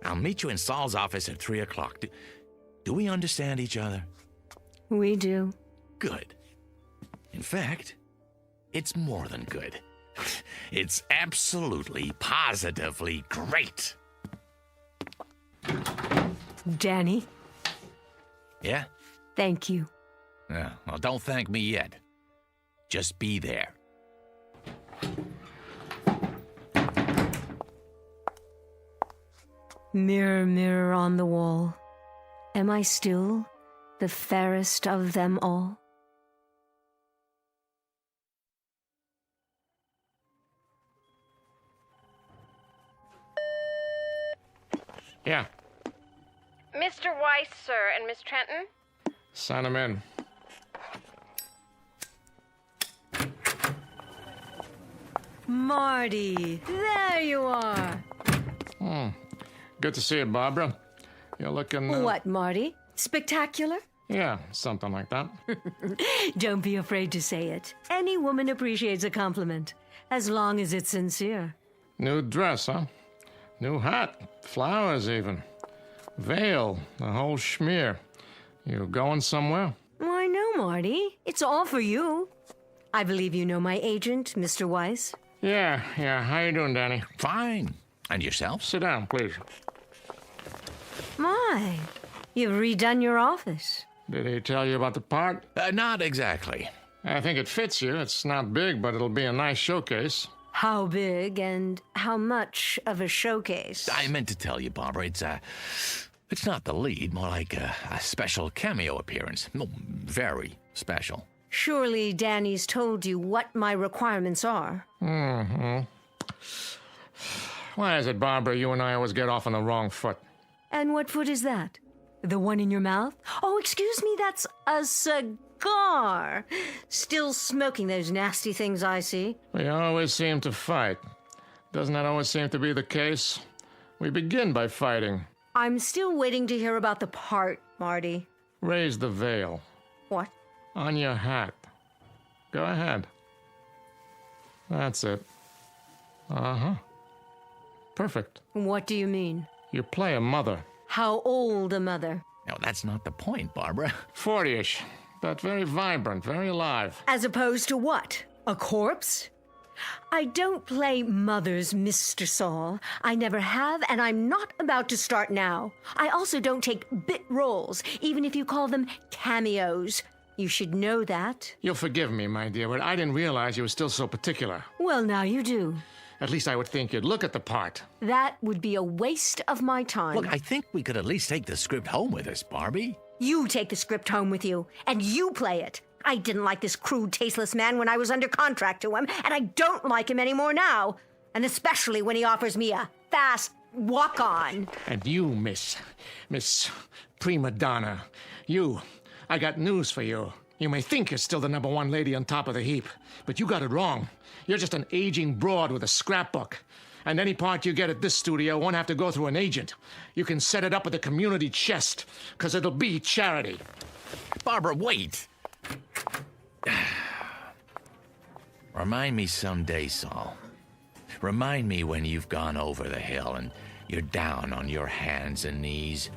I'll meet you in Saul's office at 3 o'clock. Do we understand each other? We do. Good. In fact, it's more than good. It's absolutely, positively great. Danny? Yeah? Thank you. Yeah, well, don't thank me yet. Just be there. Mirror, mirror on the wall, am I still the fairest of them all? Yeah. Mr. Weiss, sir, and Miss Trenton? Sign him in. Marty, there you are. Good to see you, Barbara. You're looking... What, Marty? Spectacular? Yeah, something like that. Don't be afraid to say it. Any woman appreciates a compliment, as long as it's sincere. New dress, huh? New hat. Flowers, even. Veil. The whole schmear. You going somewhere? Why, no, Marty. It's all for you. I believe you know my agent, Mr. Weiss. Yeah. How you doing, Danny? Fine. And yourself? Sit down, please. My, you've redone your office. Did he tell you about the part? Not exactly. I think it fits you. It's not big, but it'll be a nice showcase. How big and how much of a showcase? I meant to tell you, Barbara, it's not the lead, more like a special cameo appearance. No, very special. Surely Danny's told you what my requirements are. Mm-hmm. Why is it, Barbara, you and I always get off on the wrong foot? And what foot is that? The one in your mouth? Oh, excuse me, that's a cigar. Still smoking those nasty things, I see. We always seem to fight. Doesn't that always seem to be the case? We begin by fighting. I'm still waiting to hear about the part, Marty. Raise the veil. What? On your hat. Go ahead. That's it. Uh-huh. Perfect. What do you mean? You play a mother. How old a mother? No, that's not the point, Barbara. 40-ish, but very vibrant, very alive. As opposed to what? A corpse? I don't play mothers, Mr. Saul. I never have, and I'm not about to start now. I also don't take bit roles, even if you call them cameos. You should know that. You'll forgive me, my dear, but I didn't realize you were still so particular. Well, now you do. At least I would think you'd look at the part. That would be a waste of my time. Look, I think we could at least take the script home with us, Barbie. You take the script home with you, and you play it. I didn't like this crude, tasteless man when I was under contract to him, and I don't like him anymore now. And especially when he offers me a fast walk-on. And you, Miss Prima Donna, I got news for you. You may think you're still the number one lady on top of the heap, but you got it wrong. You're just an aging broad with a scrapbook. And any part you get at this studio won't have to go through an agent. You can set it up at the community chest, because it'll be charity. Barbara, wait. Remind me someday, Saul. Remind me when you've gone over the hill and you're down on your hands and knees.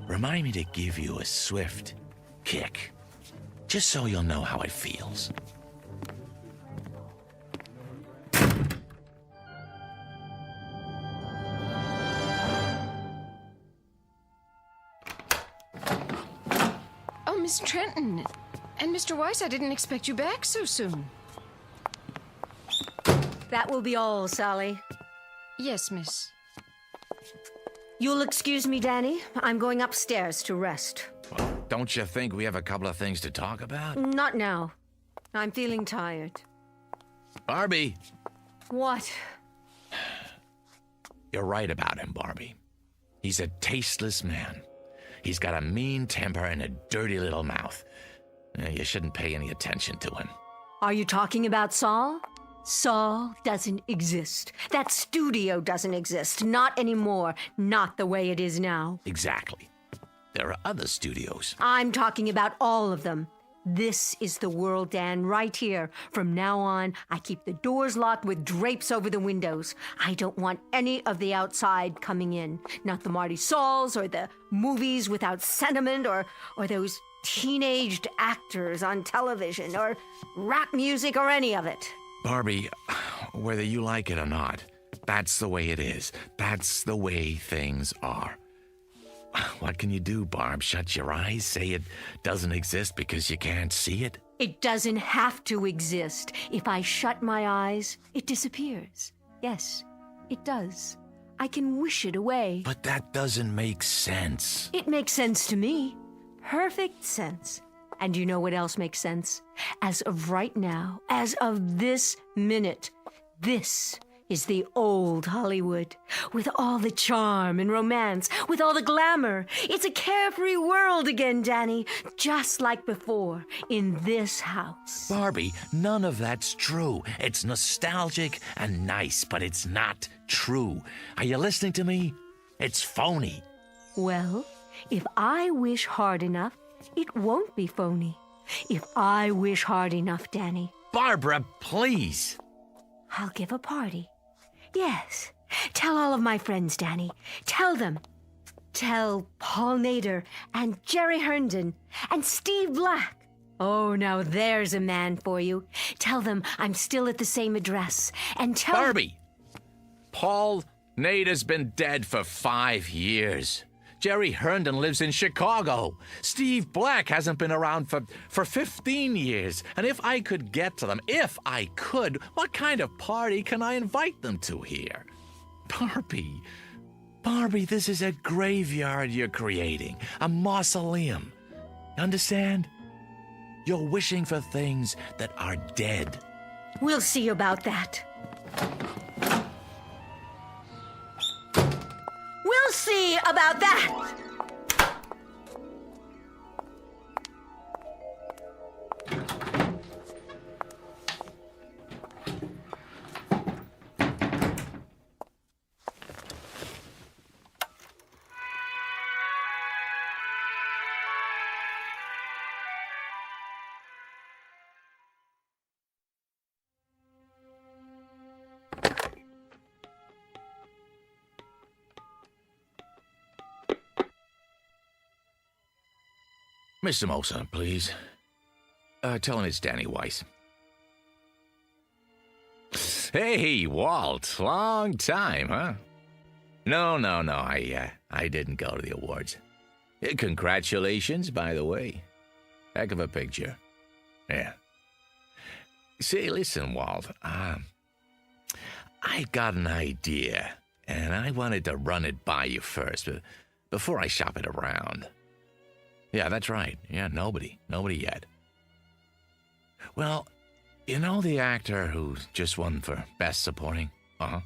Remind me to give you a swift kick, just so you'll know how it feels. Oh, Miss Trenton. And Mr. Weiss, I didn't expect you back so soon. That will be all, Sally. Yes, miss. You'll excuse me, Danny. I'm going upstairs to rest. Well, don't you think we have a couple of things to talk about? Not now. I'm feeling tired. Barbie! What? You're right about him, Barbie. He's a tasteless man. He's got a mean temper and a dirty little mouth. You shouldn't pay any attention to him. Are you talking about Saul? Saul doesn't exist. That studio doesn't exist. Not anymore. Not the way it is now. Exactly. There are other studios. I'm talking about all of them. This is the world, Dan, right here. From now on, I keep the doors locked with drapes over the windows. I don't want any of the outside coming in. Not the Marty Sauls or the movies without sentiment or those teenaged actors on television or rap music or any of it. Barbie, whether you like it or not, that's the way it is. That's the way things are. What can you do, Barb? Shut your eyes? Say it doesn't exist because you can't see it? It doesn't have to exist. If I shut my eyes, it disappears. Yes, it does. I can wish it away. But that doesn't make sense. It makes sense to me. Perfect sense. And you know what else makes sense? As of right now, as of this minute, this is the old Hollywood, with all the charm and romance, with all the glamour. It's a carefree world again, Danny, just like before, in this house. Barbie, none of that's true. It's nostalgic and nice, but it's not true. Are you listening to me? It's phony. Well, if I wish hard enough, it won't be phony. If I wish hard enough, Danny. Barbara, please. I'll give a party. Yes. Tell all of my friends, Danny. Tell them. Tell Paul Nader and Jerry Herndon and Steve Black. Oh, now there's a man for you. Tell them I'm still at the same address. And tell... Barbie! Paul Nader's been dead for 5 years. Jerry Herndon lives in Chicago. Steve Black hasn't been around for 15 years. And if I could get to them, what kind of party can I invite them to here? Barbie, this is a graveyard you're creating, a mausoleum. Understand? You're wishing for things that are dead. We'll see about that. We'll see about that! Miss Samosa, please. Tell him it's Danny Weiss. Hey, Walt. Long time, huh? No. I didn't go to the awards. Congratulations, by the way. Heck of a picture. Yeah. Say, listen, Walt. I got an idea, and I wanted to run it by you first, before I shop it around. Yeah, that's right. Yeah, nobody yet. Well, you know the actor who just won for Best Supporting? Uh-huh.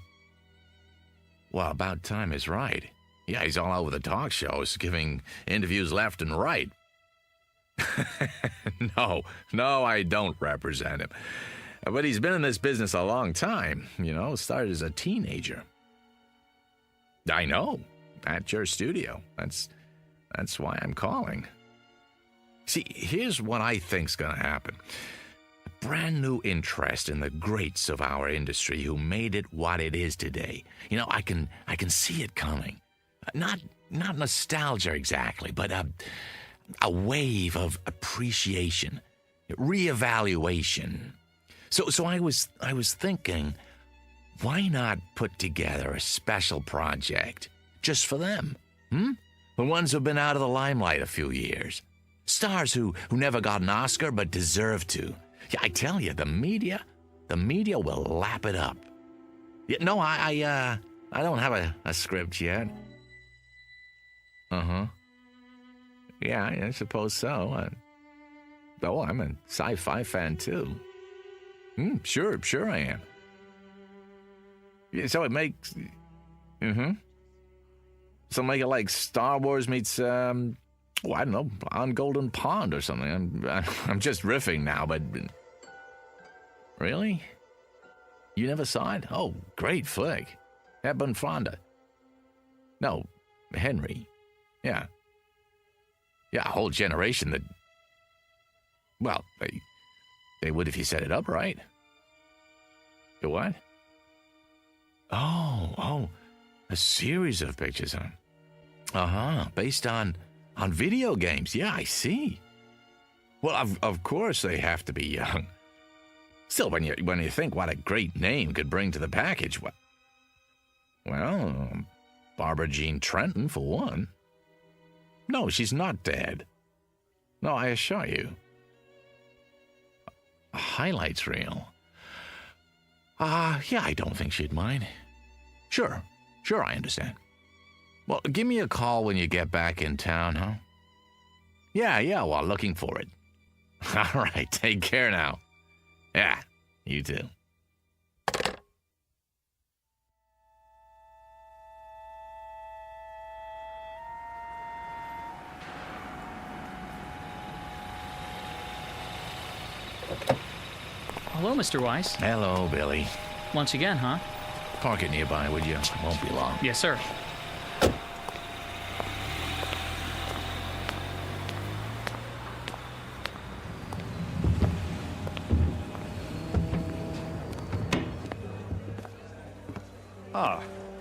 Well, About Time is right. Yeah, he's all over the talk shows, giving interviews left and right. No, I don't represent him. But he's been in this business a long time, started as a teenager. I know, at your studio. That's why I'm calling. See, here's what I think's gonna happen. A brand new interest in the greats of our industry who made it what it is today. I can see it coming. Not nostalgia exactly, but a wave of appreciation, reevaluation. So I was thinking, why not put together a special project just for them? The ones who've been out of the limelight a few years. Stars who never got an Oscar but deserve to. Yeah, I tell you, the media will lap it up. Yeah, no, I don't have a script yet. Uh-huh. Yeah, I suppose so. I'm a sci-fi fan, too. Sure I am. Yeah, so it makes... So make it like Star Wars meets, I don't know, On Golden Pond or something. I'm just riffing now, but... Really? You never saw it? Oh, great flick. Hep and Fonda. No, Henry. Yeah. Yeah, a whole generation that... Well, they would if you set it up right. You what? Oh, a series of pictures, huh? Uh-huh, based on video games. Yeah, I see. Well, of course they have to be young. Still, when you think what a great name could bring to the package, well, Barbara Jean Trenton, for one. No, she's not dead. No, I assure you. A highlights reel. Yeah, I don't think she'd mind. Sure, I understand. Well, give me a call when you get back in town, huh? Yeah, well, looking for it. All right, take care now. Yeah, you too. Hello, Mr. Weiss. Hello, Billy. Lunch again, huh? Park it nearby, would you? Won't be long. Yes, sir.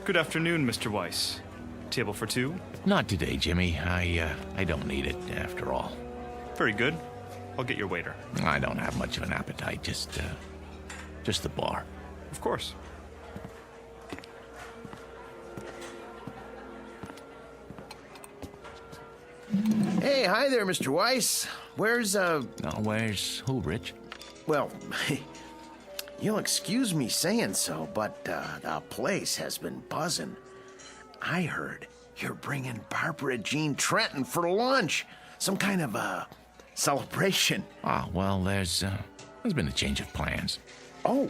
Good afternoon, Mr. Weiss. Table for two? Not today, Jimmy. I don't need it, after all. Very good. I'll get your waiter. I don't have much of an appetite, just the bar. Of course. Hey, hi there, Mr. Weiss. Where's who, Rich? Well, you'll excuse me saying so, but the place has been buzzing. I heard you're bringing Barbara Jean Trenton for lunch. Some kind of celebration. Well, there's been a change of plans. Oh,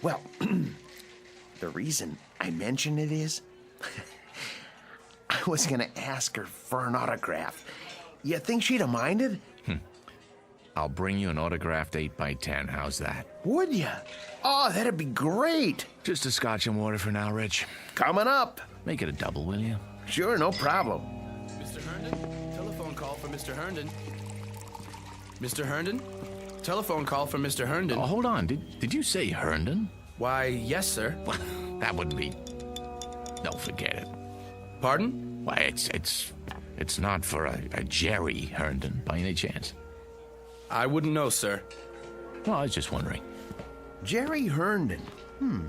well, the reason I mention it is I was going to ask her for an autograph. You think she'd have minded? I'll bring you an autographed 8x10. How's that? Would you? Oh, that'd be great. Just a scotch and water for now, Rich. Coming up. Make it a double, will you? Sure, no problem. Mr. Herndon, telephone call for Mr. Herndon. Mr. Herndon? Telephone call from Mr. Herndon. Oh, hold on. Did you say Herndon? Why, yes, sir. That wouldn't be... No, forget it. Pardon? Why, it's It's not for a Jerry Herndon, by any chance? I wouldn't know, sir. Well, I was just wondering. Jerry Herndon.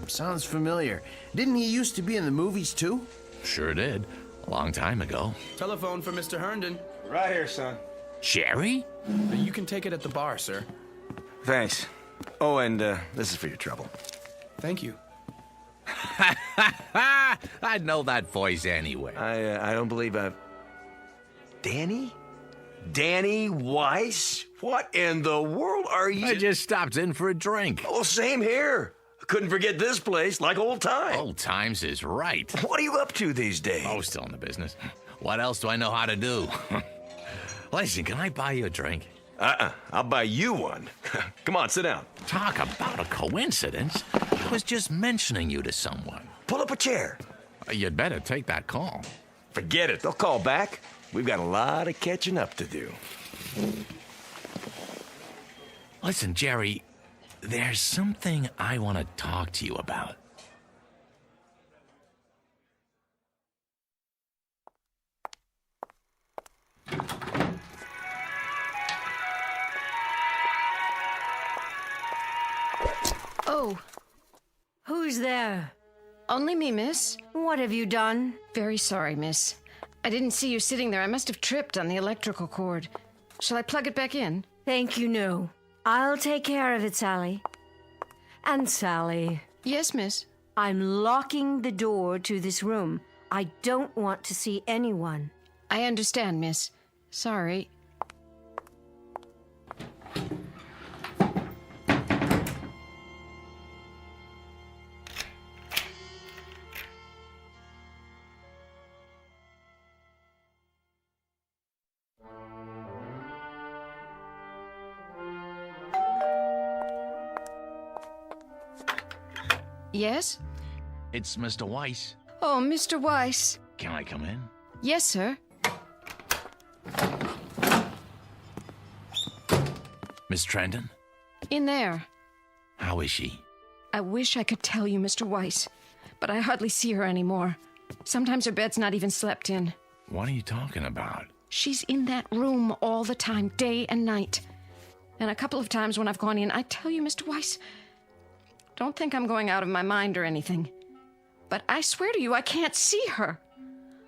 Sounds familiar. Didn't he used to be in the movies, too? Sure did. A long time ago. Telephone for Mr. Herndon. Right here, son. Jerry? You can take it at the bar, sir. Thanks. Oh, and this is for your trouble. Thank you. I'd know that voice anyway. I don't believe I've... Danny? Danny Weiss? What in the world are you... I just stopped in for a drink. Oh, same here. I couldn't forget this place, like old times. Old times is right. What are you up to these days? Oh, still in the business. What else do I know how to do? Listen, can I buy you a drink? I'll buy you one. Come on, sit down. Talk about a coincidence. I was just mentioning you to someone. Pull up a chair. You'd better take that call. Forget it. They'll call back. We've got a lot of catching up to do. Listen, Jerry, there's something I want to talk to you about. Oh. Who's there? Only me, miss. What have you done? Very sorry, miss. I didn't see you sitting there. I must have tripped on the electrical cord. Shall I plug it back in? Thank you, no. I'll take care of it, Sally. And Sally. Yes, miss. I'm locking the door to this room. I don't want to see anyone. I understand, miss. Sorry. Yes? It's Mr. Weiss. Oh, Mr. Weiss. Can I come in? Yes, sir. Miss Trendon? In there. How is she? I wish I could tell you, Mr. Weiss, but I hardly see her anymore. Sometimes her bed's not even slept in. What are you talking about? She's in that room all the time, day and night. And a couple of times when I've gone in, I tell you, Mr. Weiss, don't think I'm going out of my mind or anything, but I swear to you, I can't see her.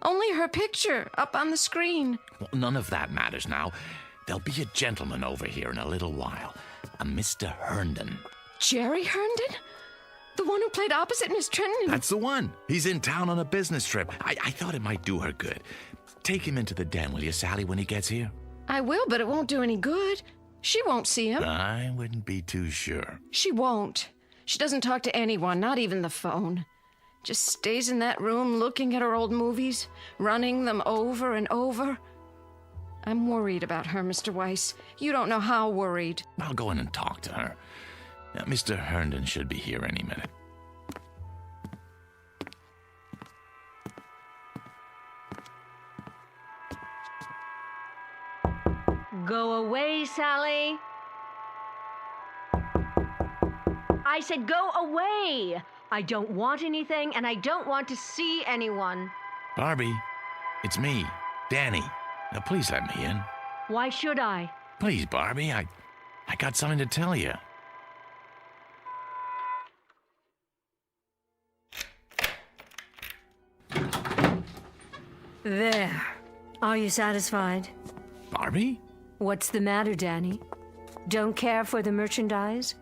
Only her picture up on the screen. Well, none of that matters now. There'll be a gentleman over here in a little while. A Mr. Herndon. Jerry Herndon? The one who played opposite Miss Trenton? That's the one. He's in town on a business trip. I thought it might do her good. Take him into the den, will you, Sally, when he gets here? I will, but it won't do any good. She won't see him. I wouldn't be too sure. She won't. She doesn't talk to anyone, not even the phone. Just stays in that room looking at her old movies, running them over and over. I'm worried about her, Mr. Weiss. You don't know how worried. I'll go in and talk to her. Now, Mr. Herndon should be here any minute. Go away, Sally. I said go away. I don't want anything, and I don't want to see anyone. Barbie, it's me, Danny. Now, please let me in. Why should I? Please, Barbie, I got something to tell you. There. Are you satisfied? Barbie? What's the matter, Danny? Don't care for the merchandise?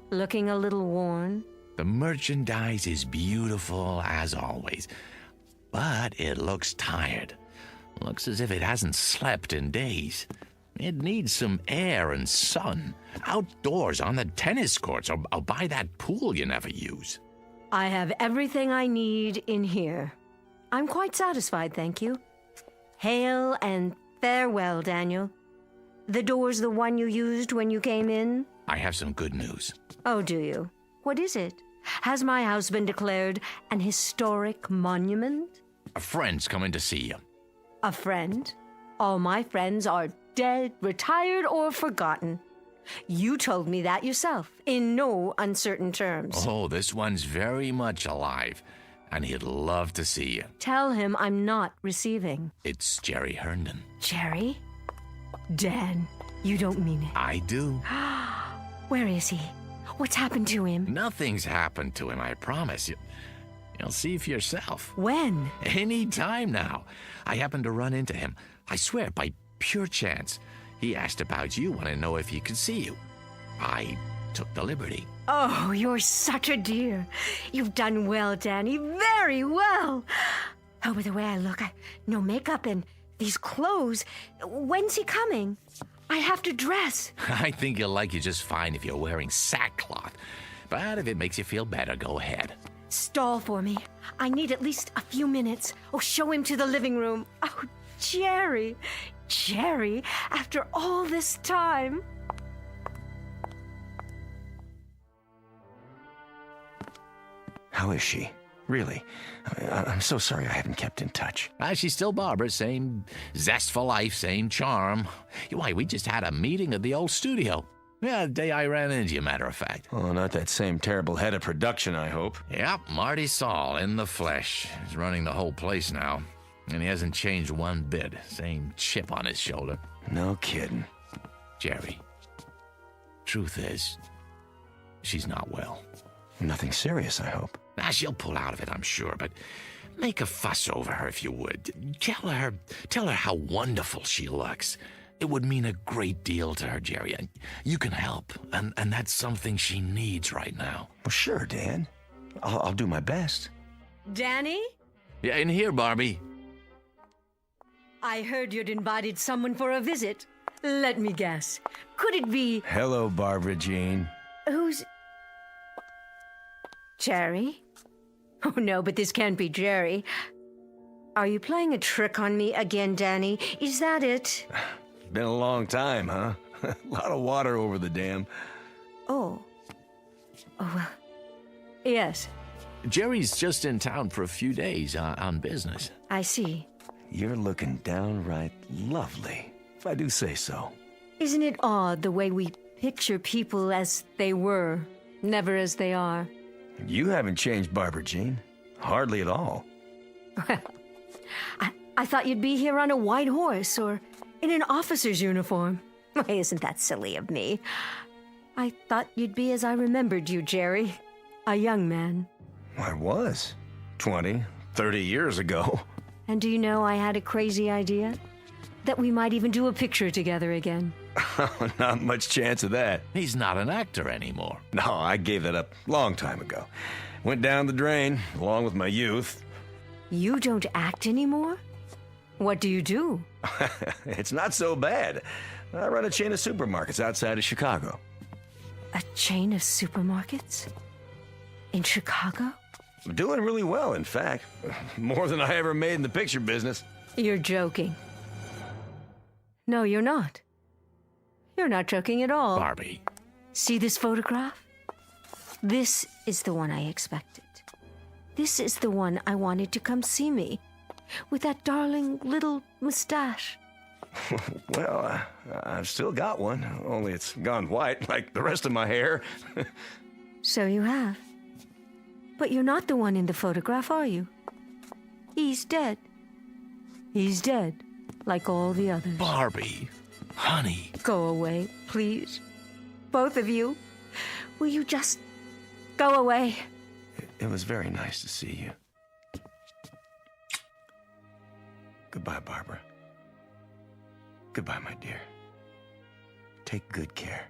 Looking a little worn? The merchandise is beautiful as always, but it looks tired. Looks as if it hasn't slept in days. It needs some air and sun. Outdoors on the tennis courts or by that pool you never use. I have everything I need in here. I'm quite satisfied, thank you. Hail and farewell, Daniel. The door's the one you used when you came in? I have some good news. Oh, do you? What is it? Has my house been declared an historic monument? A friend's coming to see you. A friend? All my friends are dead, retired, or forgotten. You told me that yourself, in no uncertain terms. Oh, this one's very much alive. and he'd love to see you. Tell him I'm not receiving. It's Jerry Herndon. Jerry? Dan, you don't mean it. I do. Where is he? What's happened to him? Nothing's happened to him, I promise you. You'll see for yourself. When? Any time now. I happened to run into him. I swear, by pure chance. He asked about you, wanted to know if he could see you. I took the liberty. Oh, you're such a dear. You've done well, Danny. Very well. Oh, by the way I look, no makeup and these clothes. When's he coming? I have to dress. I think he'll like you just fine if you're wearing sackcloth. But if it makes you feel better, go ahead. Stall for me. I need at least a few minutes. Oh, show him to the living room. Oh, Jerry. Jerry, after all this time. How is she? Really? I'm so sorry I haven't kept in touch. She's still Barbara, same zest for life, same charm. Why, we just had a meeting at the old studio. Yeah, the day I ran into you, matter of fact. Oh, not that same terrible head of production, I hope. Yep, Marty Saul in the flesh. He's running the whole place now. And he hasn't changed one bit. Same chip on his shoulder. No kidding. Jerry, truth is, she's not well. Nothing serious, I hope. She'll pull out of it, I'm sure, but make a fuss over her if you would. Tell her how wonderful she looks. It would mean a great deal to her, Jerry, and you can help, and that's something she needs right now. Well, sure, Dan. I'll do my best. Danny? Yeah, in here, Barbie. I heard you'd invited someone for a visit. Let me guess. Could it be... Hello, Barbara Jean. Who's... Jerry? Oh, no, but this can't be Jerry. Are you playing a trick on me again, Danny? Is that it? It's been a long time, huh? A lot of water over the dam. Oh, well, yes. Jerry's just in town for a few days on business. I see. You're looking downright lovely, if I do say so. Isn't it odd the way we picture people as they were, never as they are? You haven't changed, Barbara Jean. Hardly at all. Well, I thought you'd be here on a white horse or in an officer's uniform. Why, isn't that silly of me? I thought you'd be as I remembered you, Jerry. A young man. I was. 20, 30 years ago. And do you know I had a crazy idea? That we might even do a picture together again. Not much chance of that. He's not an actor anymore. No, I gave that up a long time ago. Went down the drain, along with my youth. You don't act anymore? What do you do? It's not so bad. I run a chain of supermarkets outside of Chicago. A chain of supermarkets? In Chicago? I'm doing really well, in fact. More than I ever made in the picture business. You're joking. No, you're not. You're not joking at all. Barbie. See this photograph? This is the one I expected. This is the one I wanted to come see me. With that darling little mustache. Well, I've still got one. Only it's gone white, like the rest of my hair. So you have. But you're not the one in the photograph, are you? He's dead. He's dead, like all the others. Barbie, honey. Go away, please. Both of you. Will you just go away? It was very nice to see you. Goodbye, Barbara. Goodbye, my dear. Take good care.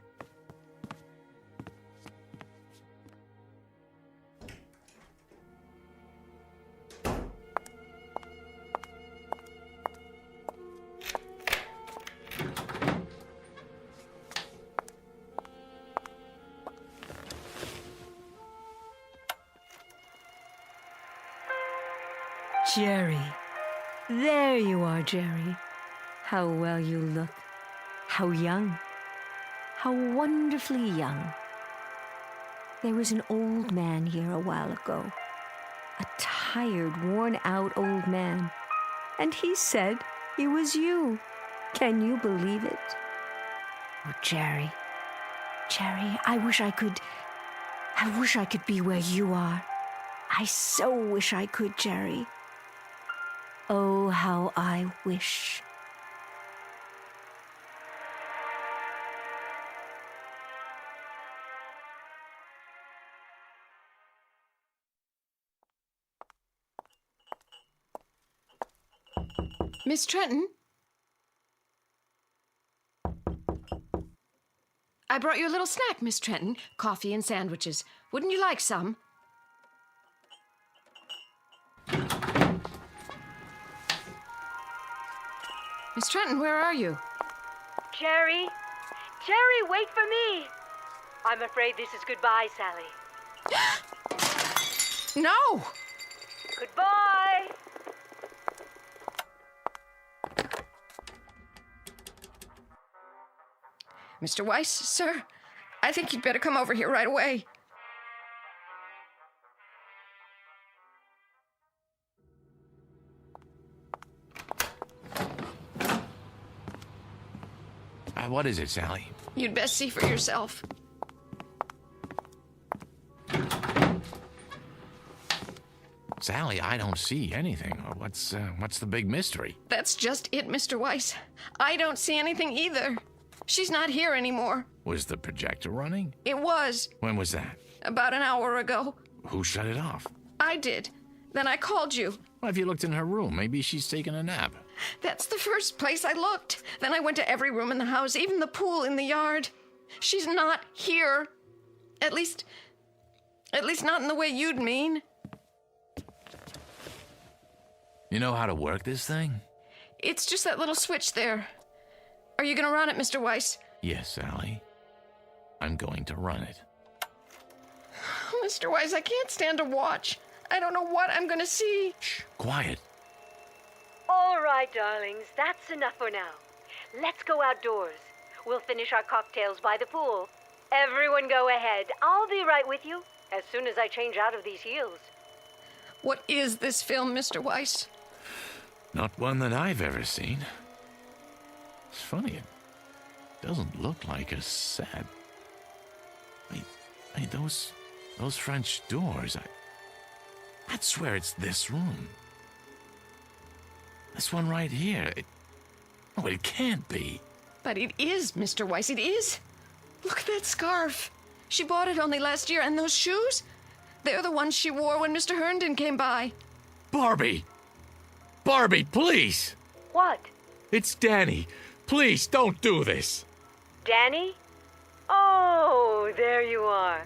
Jerry. There you are, Jerry. How well you look. How young. How wonderfully young. There was an old man here a while ago. A tired, worn-out old man. And he said he was you. Can you believe it? Oh, Jerry. Jerry, I wish I could be where you are. I so wish I could, Jerry. Oh, how I wish. Miss Trenton? I brought you a little snack, Miss Trenton. Coffee and sandwiches. Wouldn't you like some? Miss Trenton, where are you? Jerry? Jerry, wait for me! I'm afraid this is goodbye, Sally. No! Goodbye! Mr. Weiss, sir, I think you'd better come over here right away. What is it, Sally? You'd best see for yourself. Sally, I don't see anything. What's the big mystery? That's just it, Mr. Weiss. I don't see anything either. She's not here anymore. Was the projector running? It was. When was that? About an hour ago. Who shut it off? I did. Then I called you. Well, have you looked in her room? Maybe she's taking a nap. That's the first place I looked. Then I went to every room in the house, even the pool in the yard. She's not here. At least not in the way you'd mean. You know how to work this thing? It's just that little switch there. Are you going to run it, Mr. Weiss? Yes, Sally. I'm going to run it. Mr. Weiss, I can't stand to watch. I don't know what I'm going to see. Shh, quiet. All right, darlings, that's enough for now. Let's go outdoors. We'll finish our cocktails by the pool. Everyone go ahead. I'll be right with you as soon as I change out of these heels. What is this film, Mr. Weiss? Not one that I've ever seen. It's funny, it doesn't look like a set. Wait, those French doors, I'd swear it's this room. This one right here. It can't be. But it is, Mr. Weiss, it is. Look at that scarf. She bought it only last year, and those shoes? They're the ones she wore when Mr. Herndon came by. Barbie! Barbie, please! What? It's Danny. Please, don't do this. Danny? Oh, there you are.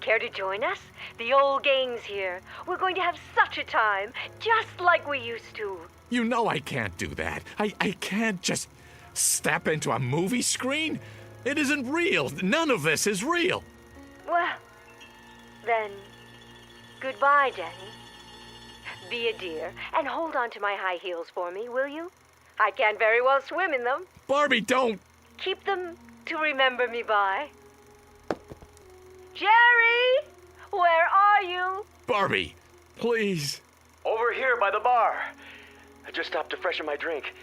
Care to join us? The old gang's here. We're going to have such a time, just like we used to. You know I can't do that. I can't just step into a movie screen. It isn't real. None of this is real. Well, then, goodbye, Danny. Be a dear and hold on to my high heels for me, will you? I can't very well swim in them. Barbie, don't! Keep them to remember me by. Jerry! Where are you? Barbie, please. Over here by the bar. I just stopped to freshen my drink.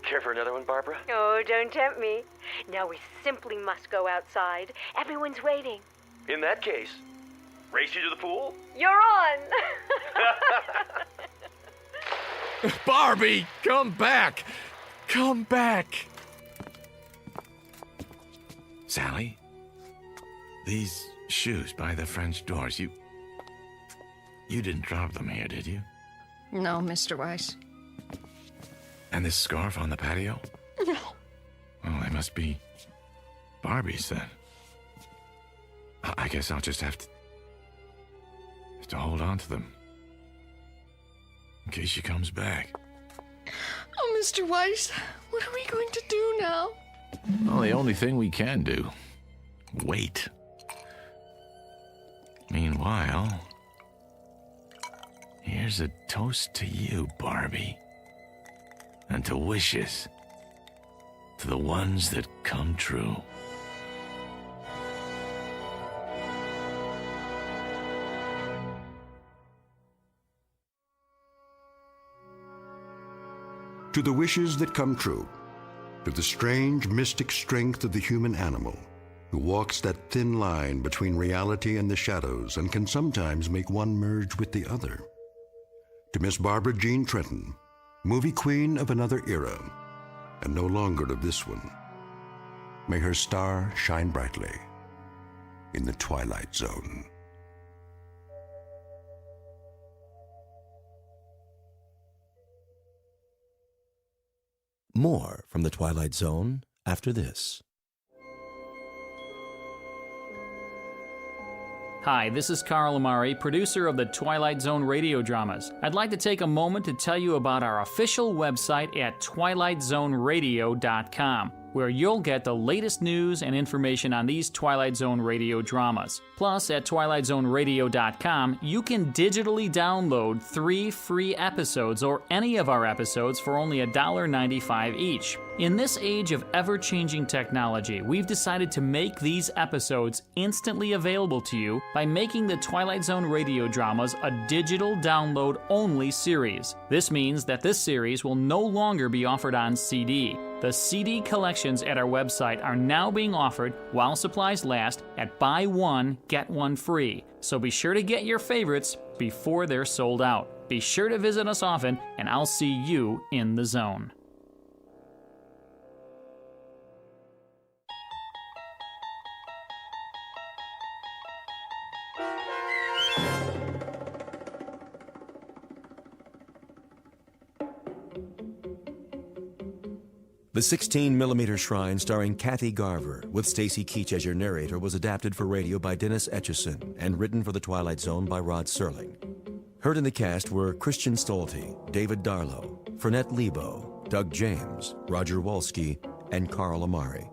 Care for another one, Barbara? Oh, don't tempt me. Now we simply must go outside. Everyone's waiting. In that case, race you to the pool? You're on! Barbie, come back! Come back! Sally, these shoes by the French doors, you didn't drop them here, did you? No, Mr. Weiss. And this scarf on the patio? No. Oh, they must be Barbie's then. I guess I'll just have to hold on to them. In case she comes back. Oh, Mr. Weiss, what are we going to do now? Well, the only thing we can do. Wait. Meanwhile, here's a toast to you, Barbie. And to wishes. To the ones that come true. To the wishes that come true, to the strange mystic strength of the human animal, who walks that thin line between reality and the shadows and can sometimes make one merge with the other. To Miss Barbara Jean Trenton, movie queen of another era, and no longer of this one, may her star shine brightly in the Twilight Zone. More from the Twilight Zone after this. Hi, this is Carl Amari, producer of the Twilight Zone Radio Dramas. I'd like to take a moment to tell you about our official website at twilightzoneradio.com, where you'll get the latest news and information on these Twilight Zone radio dramas. Plus, at twilightzoneradio.com, you can digitally download 3 free episodes or any of our episodes for only $1.95 each. In this age of ever-changing technology, we've decided to make these episodes instantly available to you by making the Twilight Zone radio dramas a digital download-only series. This means that this series will no longer be offered on CD. The CD collections at our website are now being offered while supplies last at buy one, get one free. So be sure to get your favorites before they're sold out. Be sure to visit us often, and I'll see you in the zone. The 16mm Shrine, starring Kathy Garver, with Stacy Keach as your narrator, was adapted for radio by Dennis Etchison and written for The Twilight Zone by Rod Serling. Heard in the cast were Christian Stolte, David Darlow, Fernette Lebo, Doug James, Roger Wolski, and Carl Amari.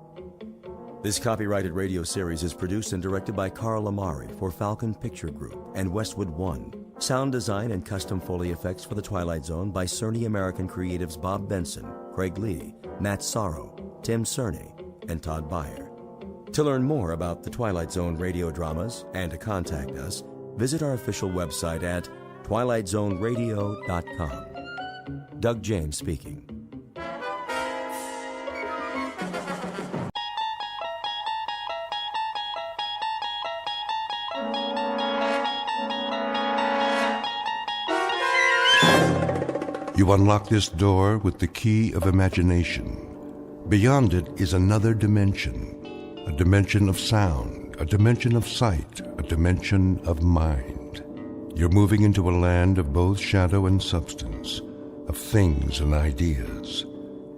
This copyrighted radio series is produced and directed by Carl Amari for Falcon Picture Group and Westwood One. Sound design and custom Foley effects for The Twilight Zone by Cerny American creatives Bob Benson, Craig Lee, Matt Sorrow, Tim Cerny, and Todd Beyer. To learn more about the Twilight Zone radio dramas and to contact us, visit our official website at twilightzoneradio.com. Doug James speaking. You unlock this door with the key of imagination. Beyond it is another dimension, a dimension of sound, a dimension of sight, a dimension of mind. You're moving into a land of both shadow and substance, of things and ideas.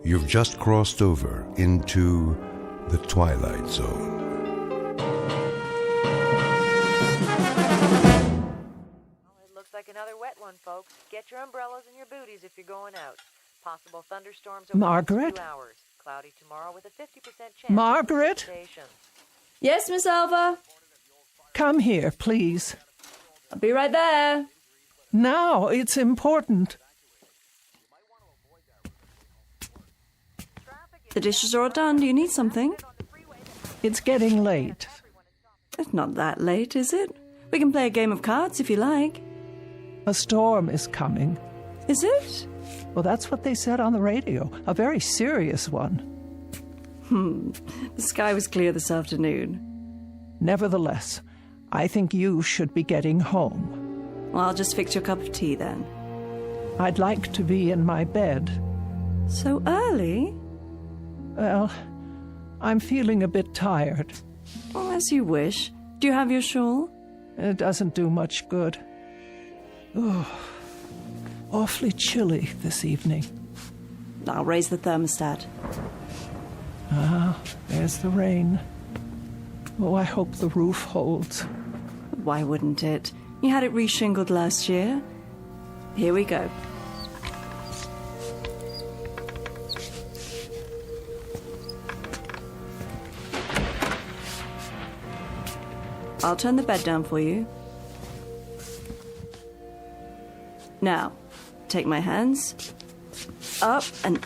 You've just crossed over into the Twilight Zone. Like another wet one, folks. Get your umbrellas and your booties if you're going out. Possible thunderstorms over Margaret? 2 hours. Cloudy tomorrow with a 50% chance. Margaret? Yes, Miss Alva? Come here, please. I'll be right there. Now, it's important. The dishes are all done. Do you need something? It's getting late. It's not that late, is it? We can play a game of cards if you like. A storm is coming. Is it? Well, that's what they said on the radio. A very serious one. The sky was clear this afternoon. Nevertheless, I think you should be getting home. Well, I'll just fix your cup of tea then. I'd like to be in my bed. So early? Well, I'm feeling a bit tired. Oh, as you wish. Do you have your shawl? It doesn't do much good. Oh, awfully chilly this evening. I'll raise the thermostat. Ah, there's the rain. Oh, I hope the roof holds. Why wouldn't it? You had it reshingled last year. Here we go. I'll turn the bed down for you. Now, take my hands up and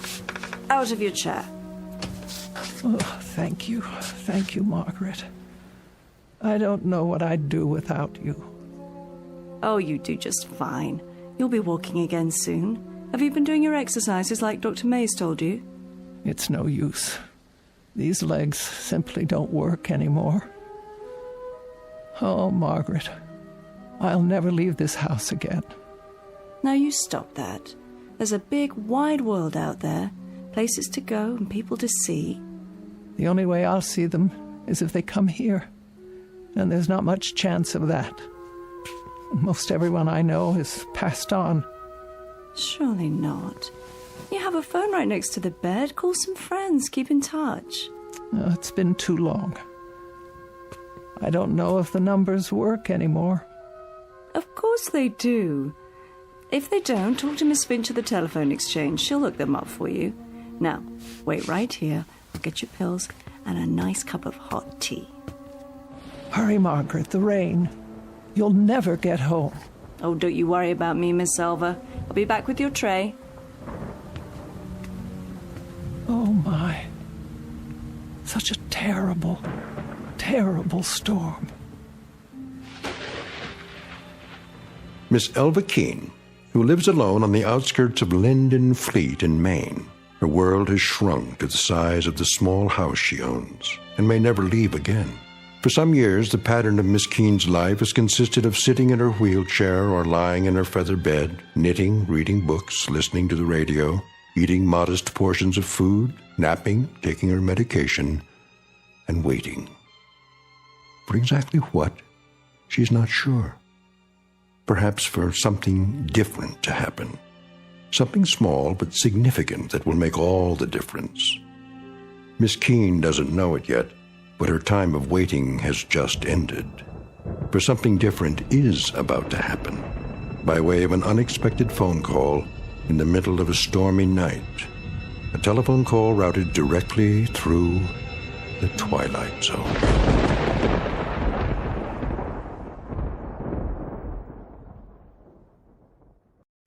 out of your chair. Oh, thank you. Thank you, Margaret. I don't know what I'd do without you. Oh, you do just fine. You'll be walking again soon. Have you been doing your exercises like Dr. Mays told you? It's no use. These legs simply don't work anymore. Oh, Margaret, I'll never leave this house again. Now you stop that. There's a big, wide world out there, places to go and people to see. The only way I'll see them is if they come here, and there's not much chance of that. Most everyone I know is passed on. Surely not. You have a phone right next to the bed. Call some friends. Keep in touch. It's been too long. I don't know if the numbers work anymore. Of course they do. If they don't, talk to Miss Finch at the telephone exchange. She'll look them up for you. Now, wait right here. I'll get your pills and a nice cup of hot tea. Hurry, Margaret, the rain. You'll never get home. Oh, don't you worry about me, Miss Selva. I'll be back with your tray. Oh, my. Such a terrible, terrible storm. Miss Elva Keene, who lives alone on the outskirts of Linden Fleet in Maine. Her world has shrunk to the size of the small house she owns, and may never leave again. For some years, the pattern of Miss Keene's life has consisted of sitting in her wheelchair or lying in her feather bed, knitting, reading books, listening to the radio, eating modest portions of food, napping, taking her medication, and waiting. For exactly what? She's not sure. Perhaps for something different to happen. Something small but significant that will make all the difference. Miss Keene doesn't know it yet, but her time of waiting has just ended. For something different is about to happen, by way of an unexpected phone call in the middle of a stormy night. A telephone call routed directly through the Twilight Zone.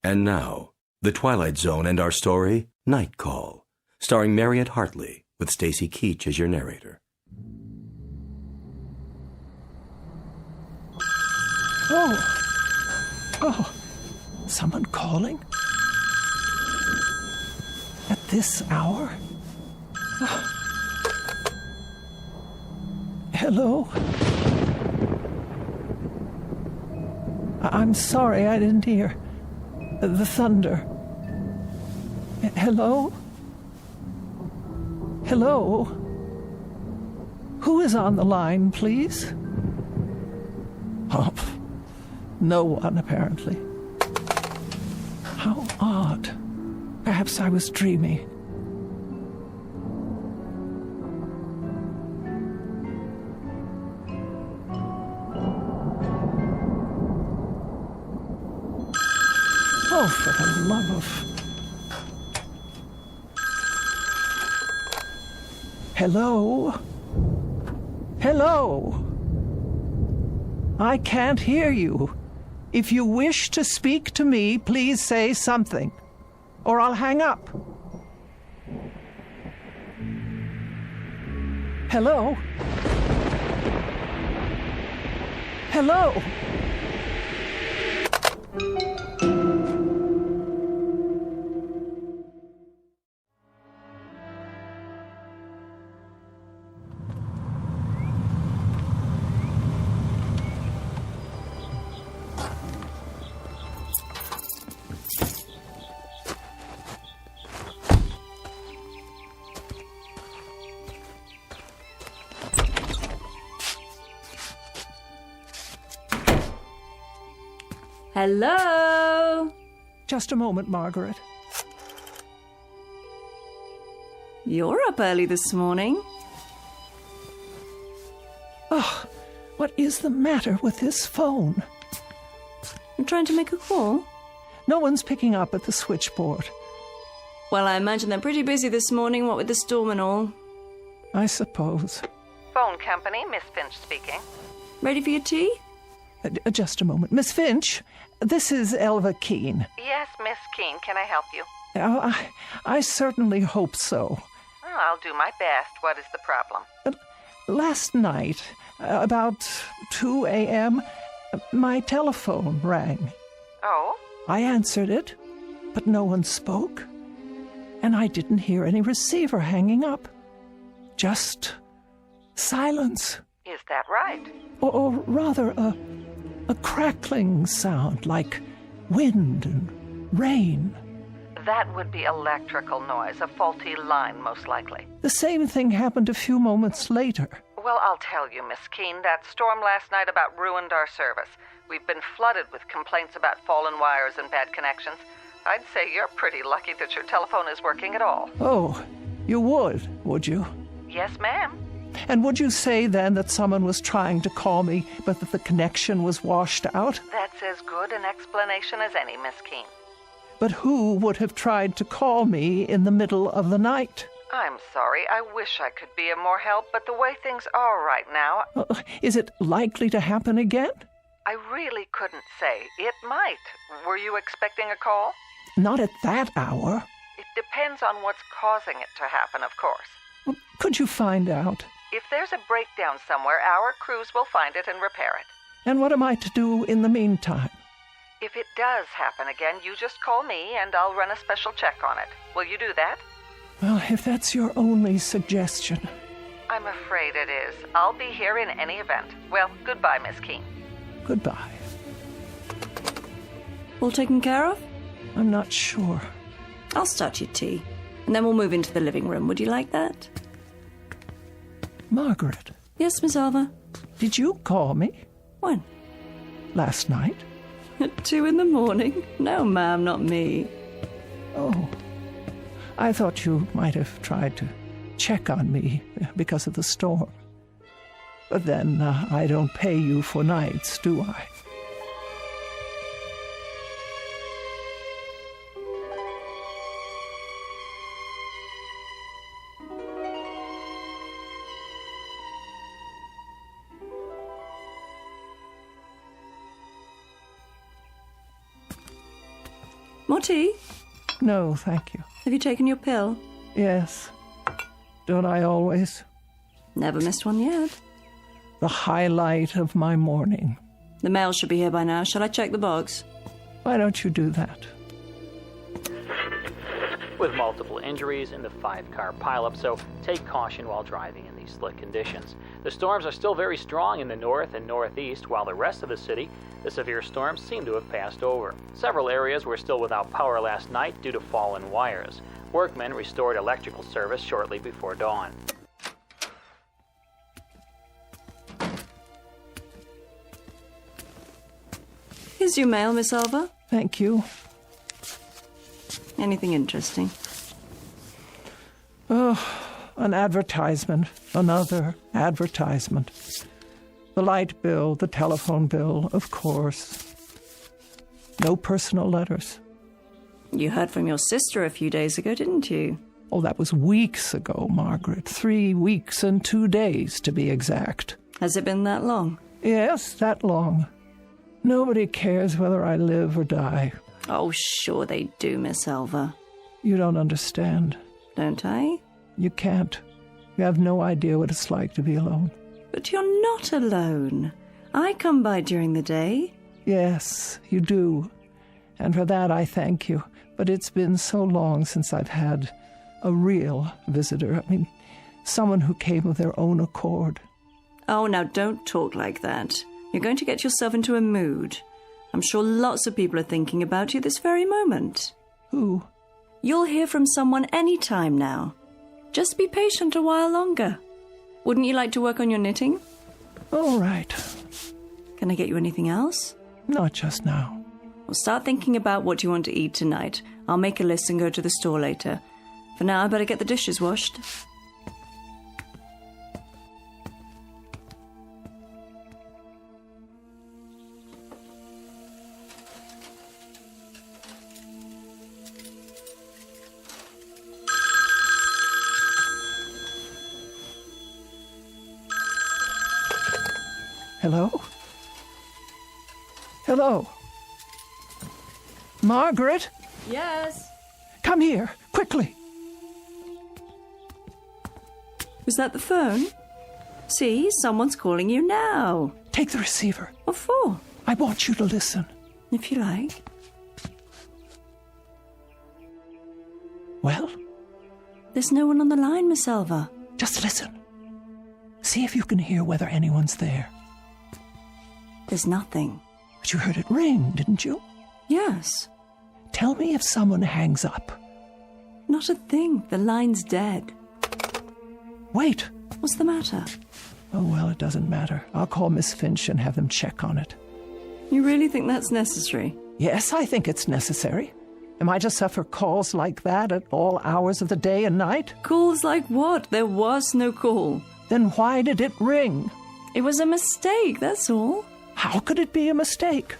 And now, The Twilight Zone and our story, Night Call, starring Mariette Hartley, with Stacy Keach as your narrator. Oh, someone calling? At this hour? Oh. Hello? I'm sorry, I didn't hear. The thunder. Hello? Hello? Who is on the line, please? Oh, no one, apparently. How odd. Perhaps I was dreaming. Oh, for the love of... Hello? Hello? I can't hear you. If you wish to speak to me, please say something, or I'll hang up. Hello? Hello? Hello? Just a moment, Margaret. You're up early this morning. Oh, what is the matter with this phone? I'm trying to make a call. No one's picking up at the switchboard. Well, I imagine they're pretty busy this morning, what with the storm and all. I suppose. Phone company, Miss Finch speaking. Ready for your tea? Just a moment. Miss Finch, this is Elva Keene. Yes, Miss Keene, can I help you? Oh, I certainly hope so. Oh, I'll do my best. What is the problem? Last night, about 2 a.m., my telephone rang. Oh? I answered it, but no one spoke, and I didn't hear any receiver hanging up. just silence. Is that right? Or rather, a crackling sound like wind and rain. That would be electrical noise, a faulty line, most likely. The same thing happened a few moments later. Well, I'll tell you, Miss Keene, that storm last night about ruined our service. We've been flooded with complaints about fallen wires and bad connections. I'd say you're pretty lucky that your telephone is working at all. Oh, you would you? Yes, ma'am. And would you say then that someone was trying to call me, but that the connection was washed out? That's as good an explanation as any, Miss Keene. But who would have tried to call me in the middle of the night? I'm sorry. I wish I could be of more help, but the way things are right now... Is it likely to happen again? I really couldn't say. It might. Were you expecting a call? Not at that hour. It depends on what's causing it to happen, of course. Could you find out? If there's a breakdown somewhere, our crews will find it and repair it. And what am I to do in the meantime? If it does happen again, you just call me and I'll run a special check on it. Will you do that? Well, if that's your only suggestion. I'm afraid it is. I'll be here in any event. Well, goodbye, Miss Keene. Goodbye. All taken care of? I'm not sure. I'll start your tea, and then we'll move into the living room. Would you like that? Margaret. Yes, Miss Alva? Did you call me? When? Last night. At 2 a.m? No, ma'am, not me. Oh. I thought you might have tried to check on me because of the storm. But then I don't pay you for nights, do I? More tea? No, thank you. Have you taken your pill? Yes. Don't I always? Never missed one yet. The highlight of my morning. The mail should be here by now. Shall I check the box? Why don't you do that? With multiple injuries in the 5-car pileup, so take caution while driving in these slick conditions. The storms are still very strong in the north and northeast, while the rest of the city, the severe storms seem to have passed over. Several areas were still without power last night due to fallen wires. Workmen restored electrical service shortly before dawn. Here's your mail, Miss Alva. Thank you. Anything interesting? Oh, an advertisement. Another advertisement. The light bill, the telephone bill, of course. No personal letters. You heard from your sister a few days ago, didn't you? Oh, that was weeks ago, Margaret. 3 weeks and 2 days, to be exact. Has it been that long? Yes, that long. Nobody cares whether I live or die. Oh, sure they do, Miss Alva. You don't understand. Don't I? You can't. You have no idea what it's like to be alone. But you're not alone. I come by during the day. Yes, you do. And for that I thank you. But it's been so long since I've had a real visitor. I mean, someone who came of their own accord. Oh, now don't talk like that. You're going to get yourself into a mood. I'm sure lots of people are thinking about you this very moment. Who? You'll hear from someone any time now. Just be patient a while longer. Wouldn't you like to work on your knitting? All right. Can I get you anything else? Not just now. Well, start thinking about what you want to eat tonight. I'll make a list and go to the store later. For now, I better get the dishes washed. Hello? Hello? Margaret? Yes? Come here, quickly. Was that the phone? See, someone's calling you now. Take the receiver. What for? I want you to listen. If you like. Well? There's no one on the line, Miss Alva. Just listen. See if you can hear whether anyone's there. There's nothing. But you heard it ring, didn't you? Yes. Tell me if someone hangs up. Not a thing. The line's dead. Wait. What's the matter? Oh, well, it doesn't matter. I'll call Miss Finch and have them check on it. You really think that's necessary? Yes, I think it's necessary. Am I to suffer calls like that at all hours of the day and night? Calls like what? There was no call. Then why did it ring? It was a mistake, that's all. How could it be a mistake?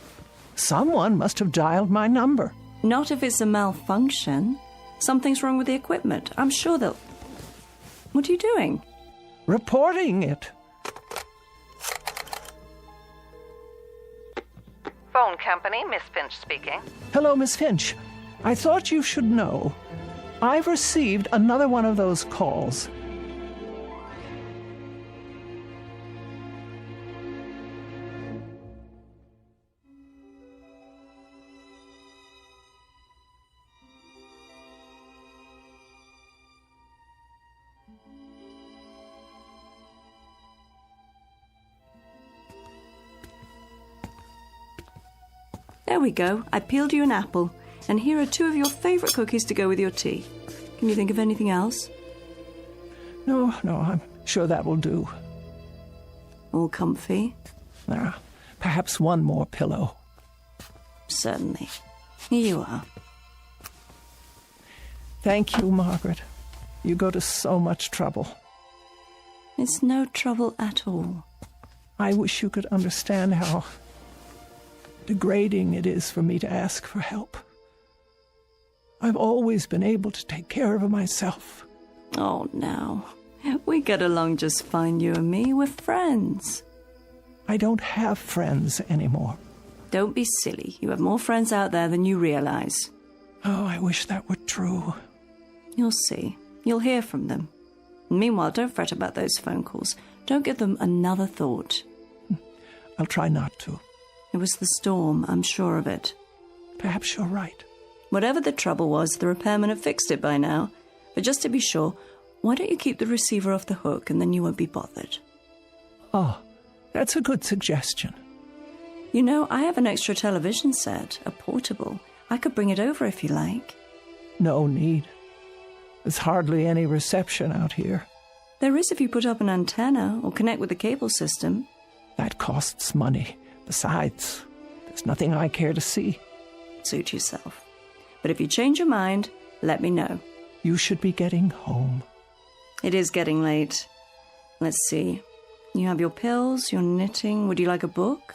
Someone must have dialed my number. Not if it's a malfunction. Something's wrong with the equipment. I'm sure they'll... What are you doing? Reporting it. Phone company, Miss Finch speaking. Hello, Miss Finch. I thought you should know. I've received another one of those calls. There we go. I peeled you an apple. And here are 2 of your favorite cookies to go with your tea. Can you think of anything else? No, I'm sure that will do. All comfy? Perhaps one more pillow. Certainly. Here you are. Thank you, Margaret. You go to so much trouble. It's no trouble at all. I wish you could understand how degrading it is for me to ask for help. I've always been able to take care of myself. Oh, now. We get along just fine, you and me. We're friends. I don't have friends anymore. Don't be silly. You have more friends out there than you realize. Oh, I wish that were true. You'll see. You'll hear from them. Meanwhile, don't fret about those phone calls. Don't give them another thought. I'll try not to. It was the storm, I'm sure of it. Perhaps you're right. Whatever the trouble was, the repairman have fixed it by now. But just to be sure, why don't you keep the receiver off the hook and then you won't be bothered? Oh, that's a good suggestion. You know, I have an extra television set, a portable. I could bring it over if you like. No need. There's hardly any reception out here. There is if you put up an antenna or connect with the cable system. That costs money. Besides, there's nothing I care to see. Suit yourself. But if you change your mind, let me know. You should be getting home. It is getting late. Let's see. You have your pills, your knitting. Would you like a book?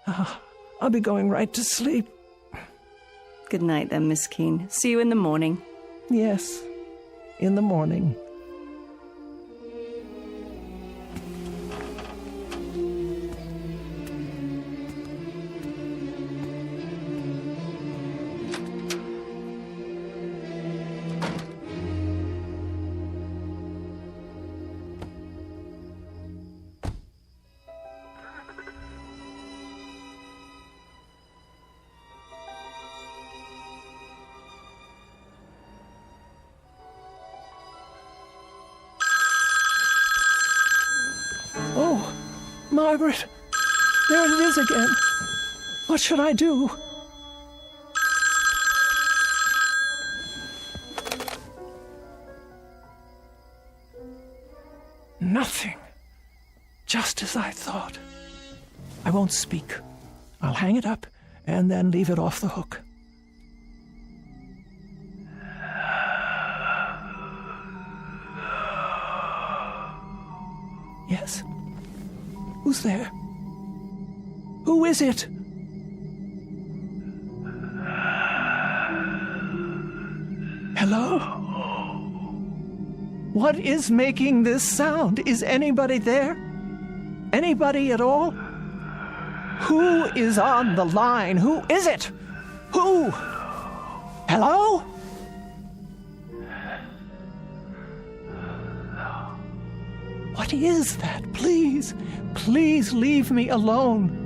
I'll be going right to sleep. Good night then, Miss Keene. See you in the morning. Yes, in the morning. Margaret, there it is again. What should I do? Nothing. Just as I thought. I won't speak. I'll hang it up and then leave it off the hook. Yes? Who's there? Who is it? Hello? What is making this sound? Is anybody there? Anybody at all? Who is on the line? Who is it? Who? Hello? What is that? Please, please leave me alone.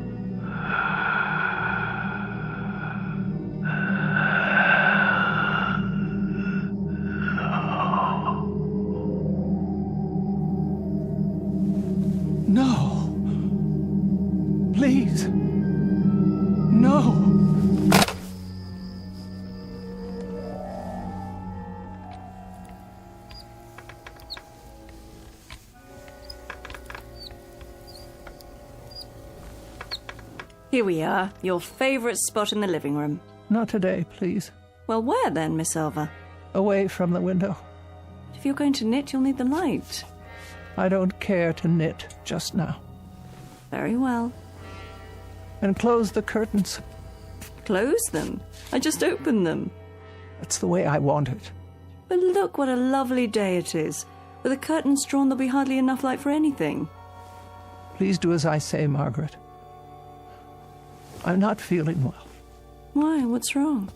Here we are, your favorite spot in the living room. Not today, please. Well, where then, Miss Elva? Away from the window. If you're going to knit, you'll need the light. I don't care to knit just now. Very well. And close the curtains. Close them? I just opened them. That's the way I want it. But look what a lovely day it is. With the curtains drawn, there'll be hardly enough light for anything. Please do as I say, Margaret. I'm not feeling well. Why? What's wrong?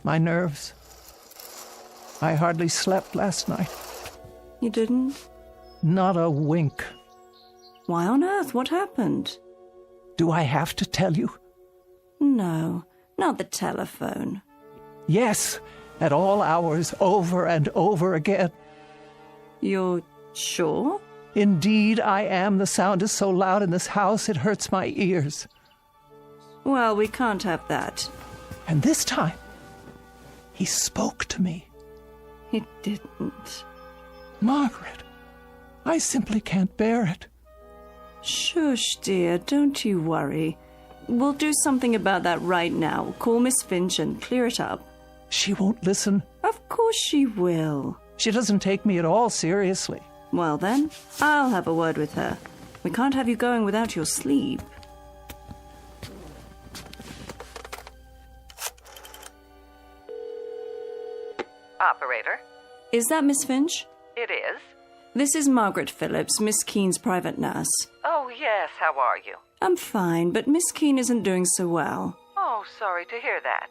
My nerves. I hardly slept last night. You didn't? Not a wink. Why on earth? What happened? Do I have to tell you? No, not the telephone. Yes, at all hours, over and over again. You're sure? Indeed, I am. The sound is so loud in this house, it hurts my ears. Well, we can't have that. And this time, he spoke to me. He didn't. Margaret, I simply can't bear it. Shush, dear, don't you worry. We'll do something about that right now. Call Miss Finch and clear it up. She won't listen. Of course she will. She doesn't take me at all seriously. Well then, I'll have a word with her. We can't have you going without your sleep. Operator? Is that Miss Finch? It is. This is Margaret Phillips, Miss Keene's private nurse. Oh, yes, how are you? I'm fine, but Miss Keene isn't doing so well. Oh, sorry to hear that.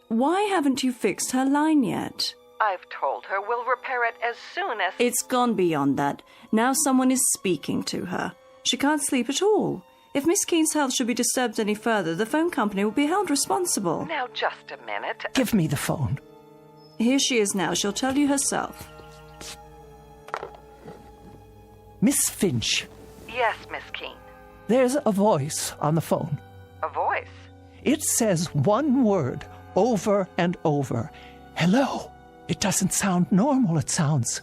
Why haven't you fixed her line yet? I've told her we'll repair it as soon as... It's gone beyond that. Now someone is speaking to her. She can't sleep at all. If Miss Keene's health should be disturbed any further, the phone company will be held responsible. Now, just a minute. Give me the phone. Here she is now. She'll tell you herself. Miss Finch. Yes, Miss Keene. There's a voice on the phone. A voice? It says one word over and over. Hello. It doesn't sound normal. It sounds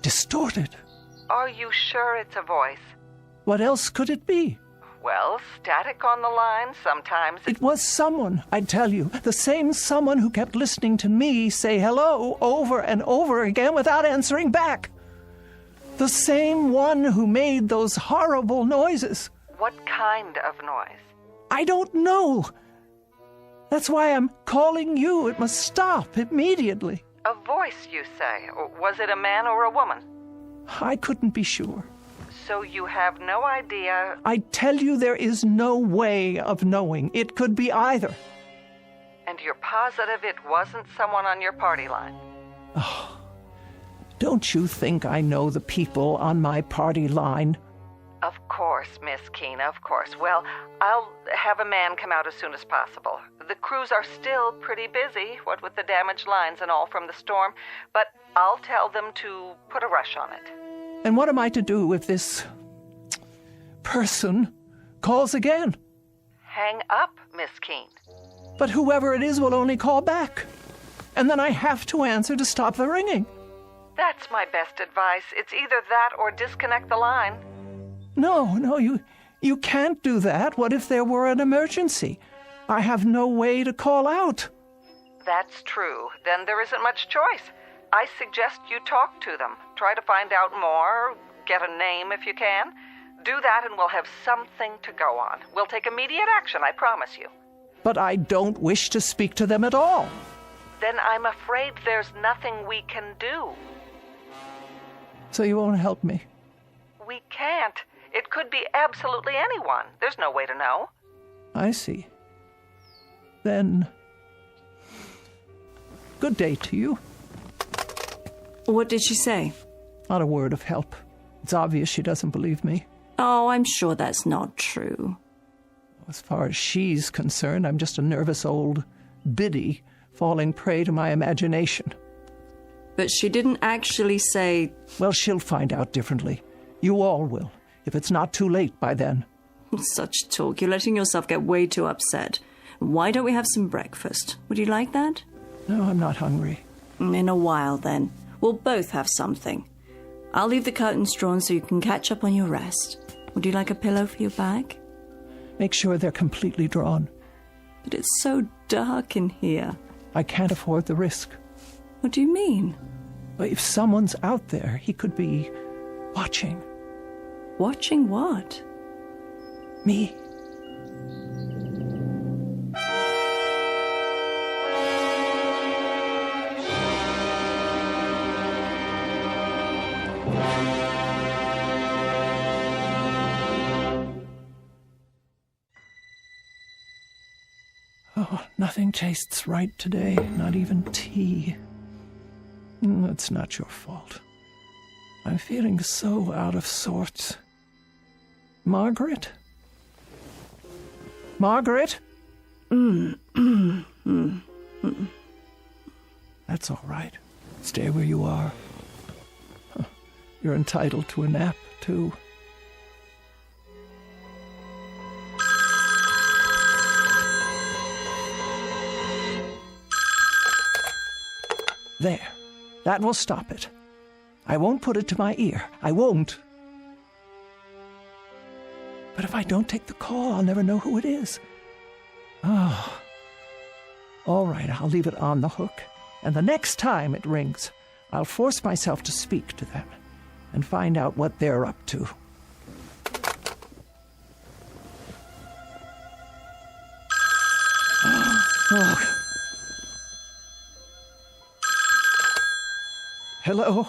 distorted. Are you sure it's a voice? What else could it be? Well, static on the line sometimes. It was someone, I tell you, the same someone who kept listening to me say hello over and over again without answering back. The same one who made those horrible noises. What kind of noise? I don't know. That's why I'm calling you. It must stop immediately. A voice, you say? Was it a man or a woman? I couldn't be sure. So you have no idea? I tell you, there is no way of knowing. It could be either. And you're positive it wasn't someone on your party line? Oh, don't you think I know the people on my party line? Of course, Miss Keene, of course. Well, I'll have a man come out as soon as possible. The crews are still pretty busy, what with the damaged lines and all from the storm, but I'll tell them to put a rush on it. And what am I to do if this person calls again? Hang up, Miss Keene. But whoever it is will only call back. And then I have to answer to stop the ringing. That's my best advice. It's either that or disconnect the line. No, you can't do that. What if there were an emergency? I have no way to call out. That's true. Then there isn't much choice. I suggest you talk to them. Try to find out more. Get a name if you can. Do that and we'll have something to go on. We'll take immediate action, I promise you. But I don't wish to speak to them at all. Then I'm afraid there's nothing we can do. So you won't help me? We can't. It could be absolutely anyone. There's no way to know. I see. Then, good day to you. What did she say? Not a word of help. It's obvious she doesn't believe me. Oh, I'm sure that's not true. As far as she's concerned, I'm just a nervous old biddy falling prey to my imagination. But she didn't actually say... Well, she'll find out differently. You all will, if it's not too late by then. Such talk. You're letting yourself get way too upset. Why don't we have some breakfast? Would you like that? No, I'm not hungry. In a while, then. We'll both have something. I'll leave the curtains drawn so you can catch up on your rest. Would you like a pillow for your back? Make sure they're completely drawn. But it's so dark in here. I can't afford the risk. What do you mean? If someone's out there, he could be watching. Watching what? Me. Oh, nothing tastes right today, not even tea. It's not your fault. I'm feeling so out of sorts. Margaret? Margaret? That's all right. Stay where you are. You're entitled to a nap, too. There. That will stop it. I won't put it to my ear. I won't. But if I don't take the call, I'll never know who it is. Oh. All right, I'll leave it on the hook. And the next time it rings, I'll force myself to speak to them and find out what they're up to. Oh. Hello?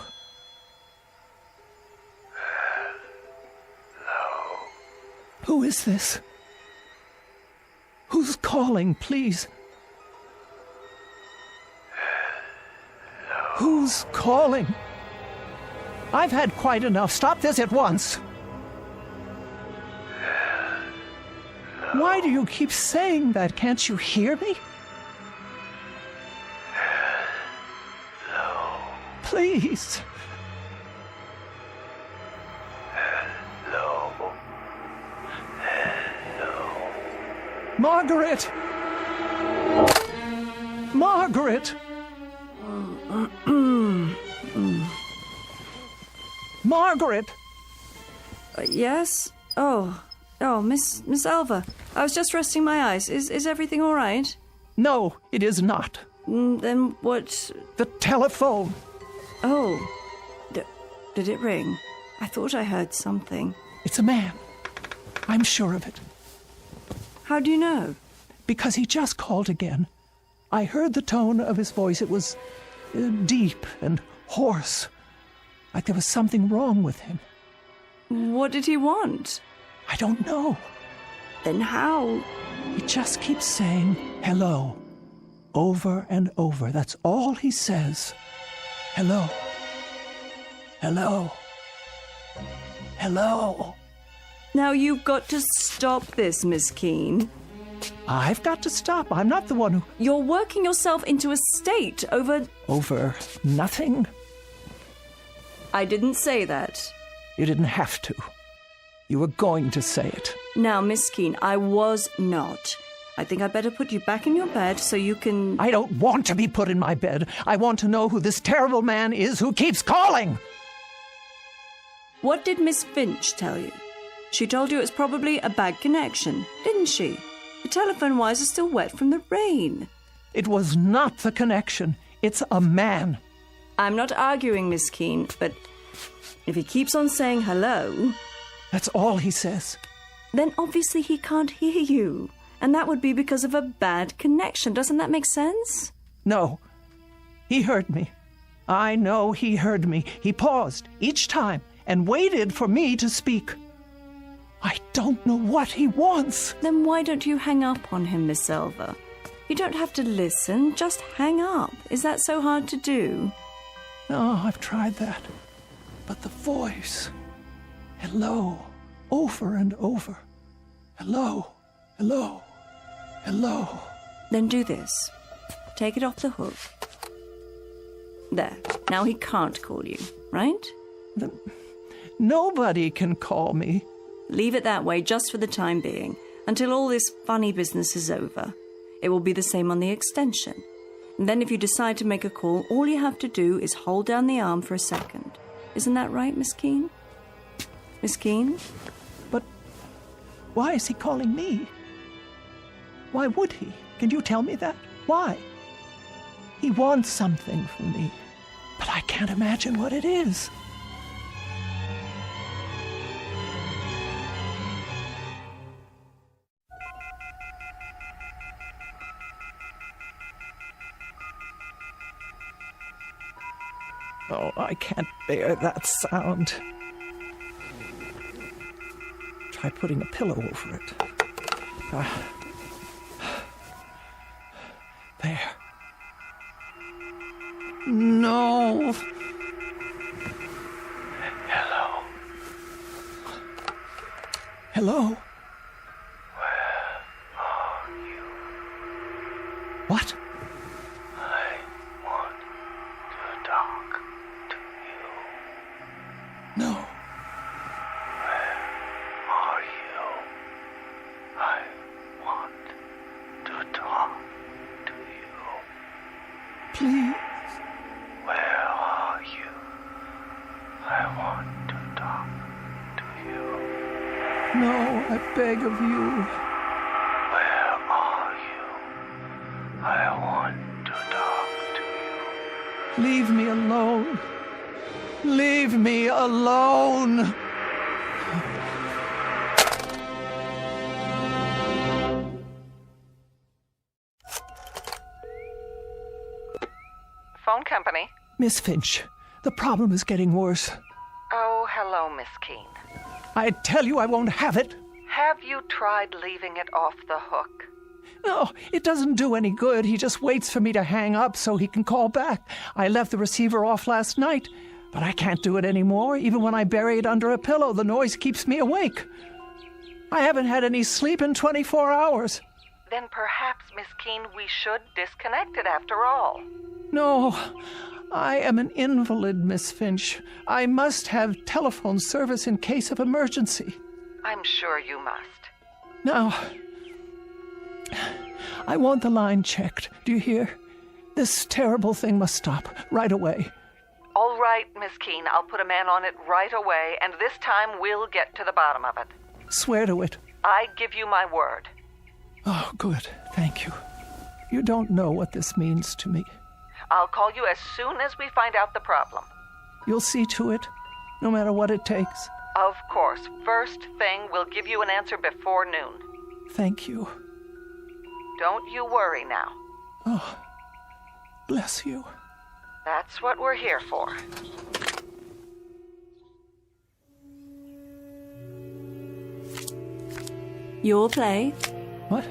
Hello? Who is this? Who's calling, please? Hello? Who's calling? I've had quite enough. Stop this at once. Hello? Why do you keep saying that? Can't you hear me? Please. Hello. Hello. Margaret! Margaret! Margaret! Yes? Oh, Miss Alva. I was just resting my eyes. Is everything all right? No, it is not. Then what? The telephone. Oh, did it ring? I thought I heard something. It's a man. I'm sure of it. How do you know? Because he just called again. I heard the tone of his voice. It was deep and hoarse, like there was something wrong with him. What did he want? I don't know. Then how? He just keeps saying hello, over and over. That's all he says. Hello. Hello. Hello. Now you've got to stop this, Miss Keene. I've got to stop. I'm not the one who... You're working yourself into a state over... Over nothing? I didn't say that. You didn't have to. You were going to say it. Now, Miss Keene, I was not. I think I'd better put you back in your bed so you can... I don't want to be put in my bed. I want to know who this terrible man is who keeps calling. What did Miss Finch tell you? She told you it was probably a bad connection, didn't she? The telephone wires are still wet from the rain. It was not the connection. It's a man. I'm not arguing, Miss Keene, but if he keeps on saying hello... That's all he says. Then obviously he can't hear you. And that would be because of a bad connection. Doesn't that make sense? No. He heard me. I know he heard me. He paused each time and waited for me to speak. I don't know what he wants. Then why don't you hang up on him, Miss Alva? You don't have to listen, just hang up. Is that so hard to do? No, I've tried that. But the voice... Hello, over and over. Hello, hello, hello. Then do this. Take it off the hook. There. Now he can't call you, right? Nobody can call me. Leave it that way just for the time being, until all this funny business is over. It will be the same on the extension. And then if you decide to make a call, all you have to do is hold down the arm for a second. Isn't that right, Miss Keene? Miss Keene? But Why is he calling me? Why would he? Can you tell me that? Why? He wants something from me, but I can't imagine what it is. Oh, I can't bear that sound. Try putting a pillow over it. There. No. Hello. Hello? Where are you? What? I want to talk to you. No. Where are you? I want to talk to you. Please. Where are you? I want to talk to you. No, I beg of you. Where are you? I want to talk to you. Leave me alone. Leave me alone. Phone company. Miss Finch, the problem is getting worse. Oh, hello, Miss Keene. I tell you I won't have it. Have you tried leaving it off the hook? No, it doesn't do any good. He just waits for me to hang up so he can call back. I left the receiver off last night, but I can't do it anymore. Even when I bury it under a pillow, the noise keeps me awake. I haven't had any sleep in 24 hours. Then perhaps, Miss Keene, we should disconnect it after all. No, I am an invalid, Miss Finch. I must have telephone service in case of emergency. I'm sure you must. Now, I want the line checked. Do you hear? This terrible thing must stop right away. All right, Miss Keene, I'll put a man on it right away, and this time we'll get to the bottom of it. Swear to it. I give you my word. Oh, good. Thank you. You don't know what this means to me. I'll call you as soon as we find out the problem. You'll see to it, no matter what it takes. Of course. First thing, we'll give you an answer before noon. Thank you. Don't you worry now. Oh, bless you. That's what we're here for. Your play? What?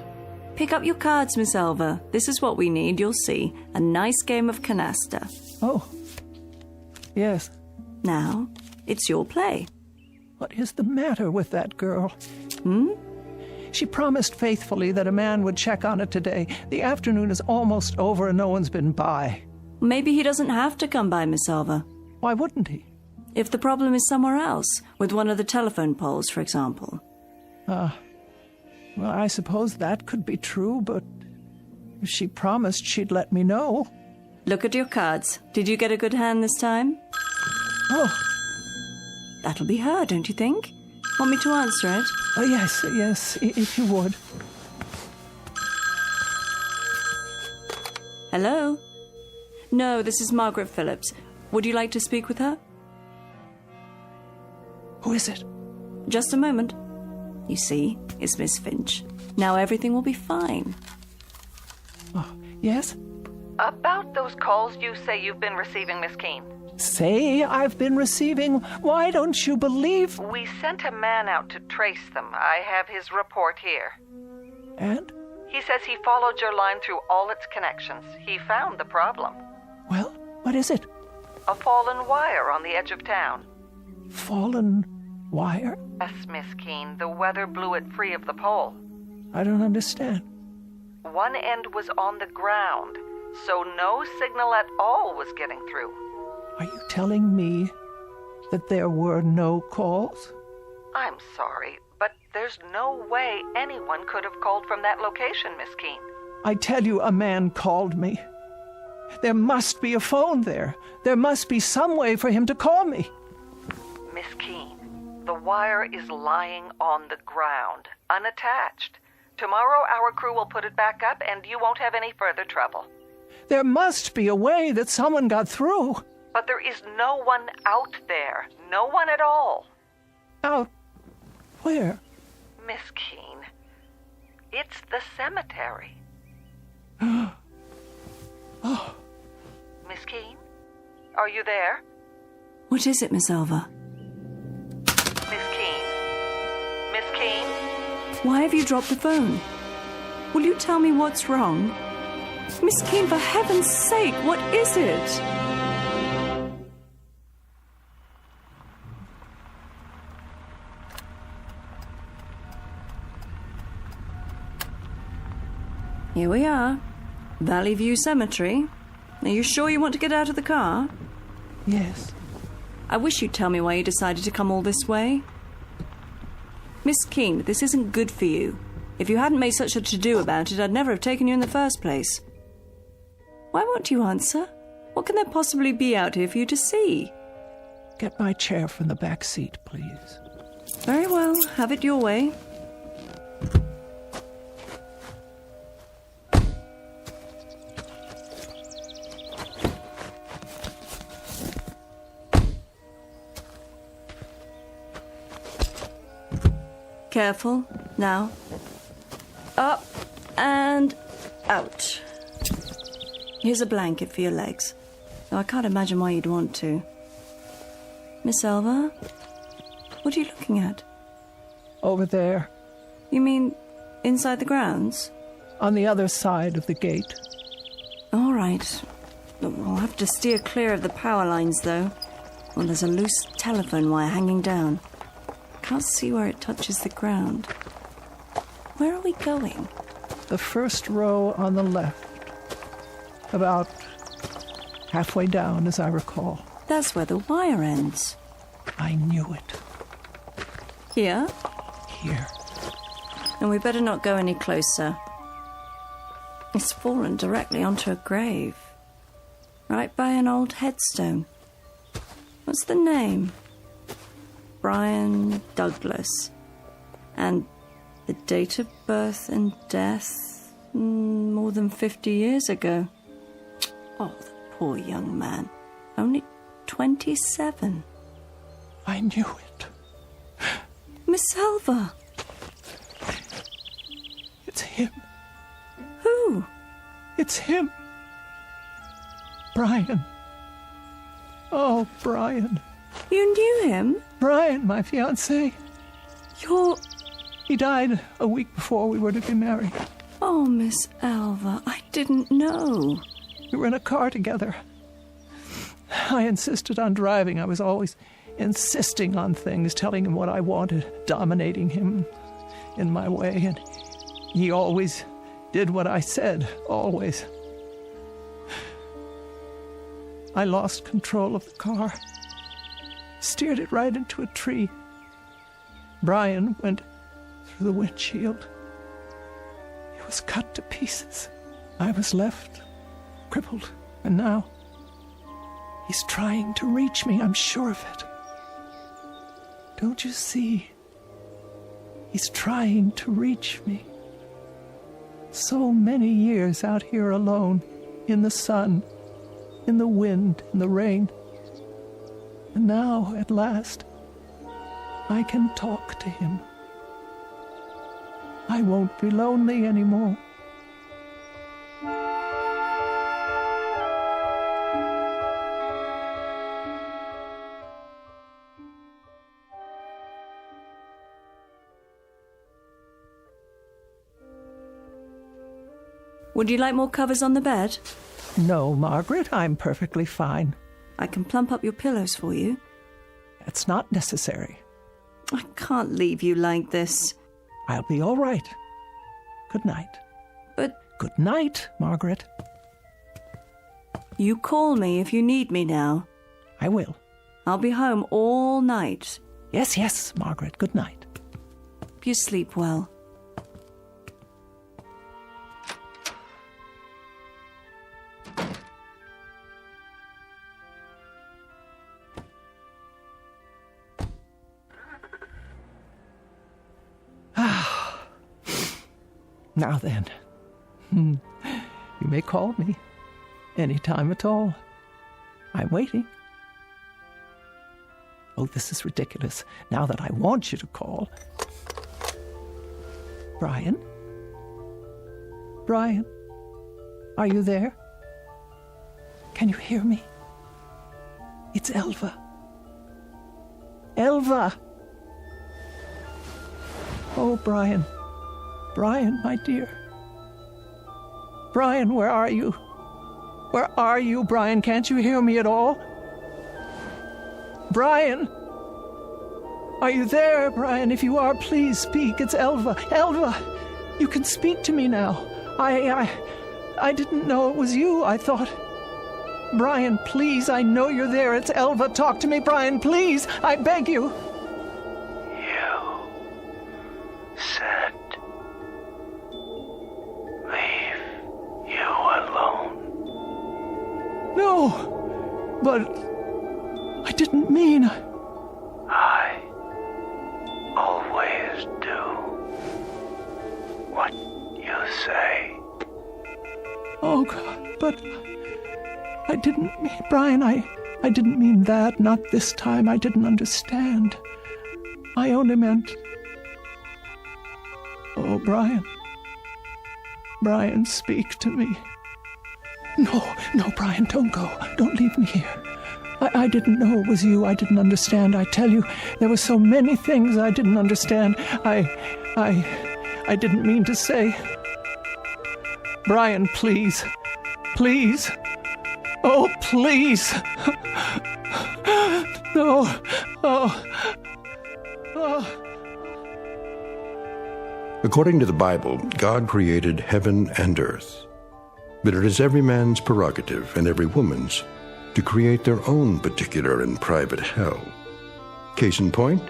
Pick up your cards, Miss Elva. This is what we need, you'll see. A nice game of canasta. Oh. Yes. Now, it's your play. What is the matter with that girl? Hmm? She promised faithfully that a man would check on it today. The afternoon is almost over and no one's been by. Maybe he doesn't have to come by, Miss Elva. Why wouldn't he? If the problem is somewhere else, with one of the telephone poles, for example. Well, I suppose that could be true, but she promised she'd let me know. Look at your cards. Did you get a good hand this time? Oh. That'll be her, don't you think? Want me to answer it? Oh, yes, if you would. Hello? No, this is Margaret Phillips. Would you like to speak with her? Who is it? Just a moment. You see, it's Miss Finch. Now everything will be fine. Oh, yes? About those calls you say you've been receiving, Miss Keene. Say I've been receiving? Why don't you believe? We sent a man out to trace them. I have his report here. And? He says he followed your line through all its connections. He found the problem. Well, what is it? A fallen wire on the edge of town. Fallen wire? Yes, Miss Keene. The weather blew it free of the pole. I don't understand. One end was on the ground, so no signal at all was getting through. Are you telling me that there were no calls? I'm sorry, but there's no way anyone could have called from that location, Miss Keene. I tell you, a man called me. There must be a phone there. There must be some way for him to call me. Miss Keene, The wire is lying on the ground, unattached. Tomorrow our crew will put it back up and you won't have any further trouble. There must be a way that someone got through. But there is no one out there. No one at all. Out where? Miss Keene, it's the cemetery. Oh. Miss Keene, are you there? What is it, Miss Elva? Miss Keene? Miss Keene? Why have you dropped the phone? Will you tell me what's wrong? Miss Keene, for heaven's sake, what is it? Here we are. Valley View Cemetery. Are you sure you want to get out of the car? Yes. I wish you'd tell me why you decided to come all this way. Miss Keene, this isn't good for you. If you hadn't made such a to-do about it, I'd never have taken you in the first place. Why won't you answer? What can there possibly be out here for you to see? Get my chair from the back seat, please. Very well, have it your way. Careful. Now. Up and out. Here's a blanket for your legs. Though I can't imagine why you'd want to. Miss Elva? What are you looking at? Over there. You mean inside the grounds? On the other side of the gate. All right. We'll have to steer clear of the power lines, though. Well, there's a loose telephone wire hanging down. Can't see where it touches the ground. Where are we going? The first row on the left. About halfway down, as I recall. That's where the wire ends. I knew it. Here? Here. And we better not go any closer. It's fallen directly onto a grave. Right by an old headstone. What's the name? Brian Douglas. And the date of birth and death, more than 50 years ago. Oh, the poor young man. Only 27. I knew it. Miss Elva. It's him. Who? It's him. Brian. Oh, Brian. You knew him? Brian, my fiancé. He died a week before we were to be married. Oh, Miss Elva, I didn't know. We were in a car together. I insisted on driving. I was always insisting on things, telling him what I wanted, dominating him in my way, and he always did what I said, always. I lost control of the car, steered it right into a tree. Brian went through the windshield. He was cut to pieces. I was left crippled, and now he's trying to reach me, I'm sure of it. Don't you see? He's trying to reach me. So many years out here alone, in the sun, in the wind, in the rain. And now, at last, I can talk to him. I won't be lonely anymore. Would you like more covers on the bed? No, Margaret, I'm perfectly fine. I can plump up your pillows for you. That's not necessary. I can't leave you like this. I'll be all right. Good night. But... Good night, Margaret. You call me if you need me now. I will. I'll be home all night. Yes, Margaret. Good night. You sleep well. Now then, you may call me any time at all. I'm waiting. Oh, this is ridiculous. Now that I want you to call. Brian? Brian? Are you there? Can you hear me? It's Elva. Elva! Oh, Brian. Brian, my dear. Brian, where are you? Where are you, Brian? Can't you hear me at all? Brian! Are you there, Brian? If you are, please speak. It's Elva. Elva! You can speak to me now. I didn't know it was you. I thought... Brian, please, I know you're there. It's Elva. Talk to me, Brian, please. I beg you. You said leave you alone. No, but I didn't mean... I always do what you say. Oh, God, but I didn't mean... Brian, I didn't mean that. Not this time. I didn't understand. I only meant... Oh, Brian. Brian, speak to me. No, Brian, don't go. Don't leave me here. I didn't know it was you. I didn't understand. I tell you, there were so many things I didn't understand. I didn't mean to say... Brian, please. Please. Oh, please. No. Oh. According to the Bible, God created heaven and earth. But it is every man's prerogative and every woman's to create their own particular and private hell. Case in point,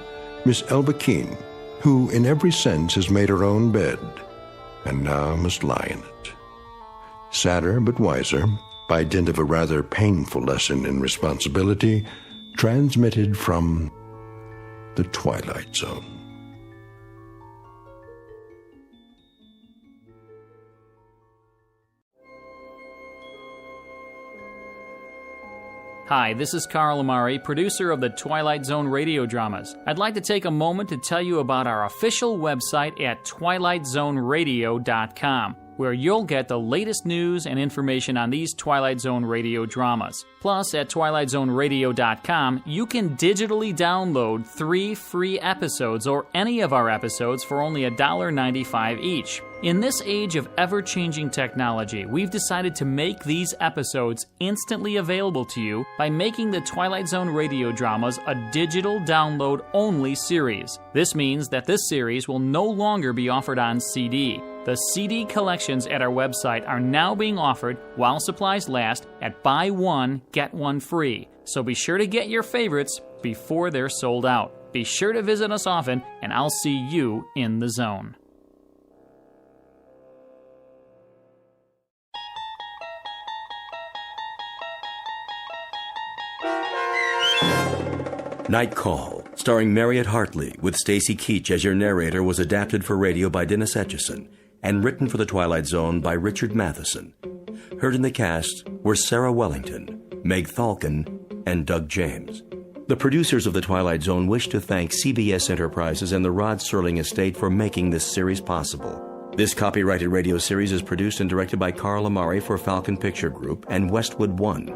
Miss Elva Keene, who in every sense has made her own bed, and now must lie in it. Sadder but wiser, by dint of a rather painful lesson in responsibility, transmitted from the Twilight Zone. Hi, this is Carl Amari, producer of the Twilight Zone Radio Dramas. I'd like to take a moment to tell you about our official website at twilightzoneradio.com, where you'll get the latest news and information on these Twilight Zone Radio dramas. Plus, at twilightzoneradio.com, you can digitally download 3 free episodes or any of our episodes for only $1.95 each. In this age of ever-changing technology, we've decided to make these episodes instantly available to you by making the Twilight Zone Radio Dramas a digital download-only series. This means that this series will no longer be offered on CD. The CD collections at our website are now being offered while supplies last at buy one, get one free. So be sure to get your favorites before they're sold out. Be sure to visit us often, and I'll see you in the zone. Night Call, starring Marriott Hartley, with Stacy Keach as your narrator, was adapted for radio by Dennis Etchison and written for The Twilight Zone by Richard Matheson. Heard in the cast were Sarah Wellington, Meg Thalken, and Doug James. The producers of The Twilight Zone wish to thank CBS Enterprises and the Rod Serling Estate for making this series possible. This copyrighted radio series is produced and directed by Carl Amari for Falcon Picture Group and Westwood One.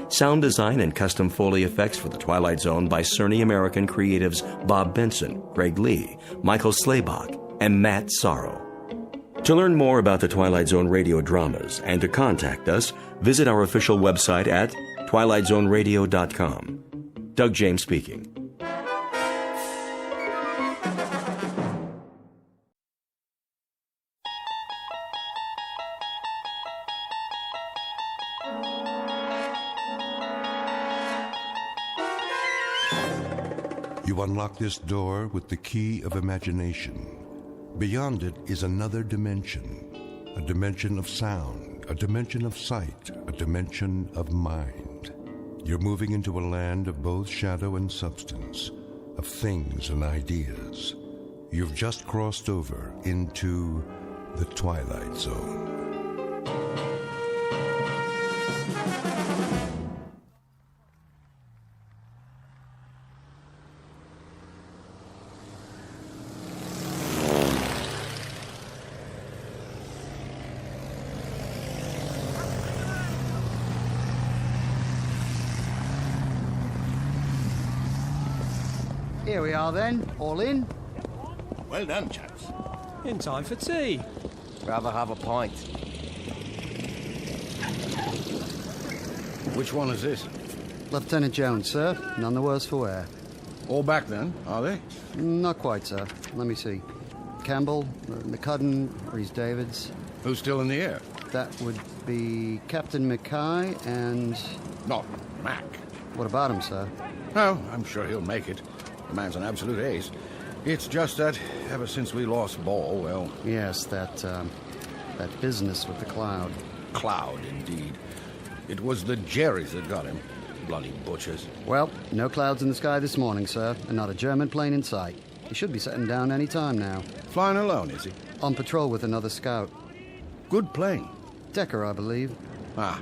Sound design and custom Foley effects for The Twilight Zone by Cerny American creatives Bob Benson, Greg Lee, Michael Slaybach, and Matt Sorrow. To learn more about the Twilight Zone radio dramas and to contact us, visit our official website at twilightzoneradio.com. Doug James speaking. You unlock this door with the key of imagination. Beyond it is another dimension, a dimension of sound, a dimension of sight, a dimension of mind. You're moving into a land of both shadow and substance, of things and ideas. You've just crossed over into The Twilight Zone. Here we are then, all in. Well done, chaps. In time for tea. Rather have a pint. Which one is this? Lieutenant Jones, sir. None the worse for wear. All back then, are they? Not quite, sir. Let me see. Campbell, McCudden, Rhys Davids. Who's still in the air? That would be Captain Mackay and... Not Mac. What about him, sir? Oh, I'm sure he'll make it. The man's an absolute ace. It's just that ever since we lost Ball, well... Yes, that business with the cloud. Cloud, indeed. It was the Jerrys that got him. Bloody butchers. Well, no clouds in the sky this morning, sir, and not a German plane in sight. He should be setting down any time now. Flying alone, is he? On patrol with another scout. Good plane. Decker, I believe. Ah.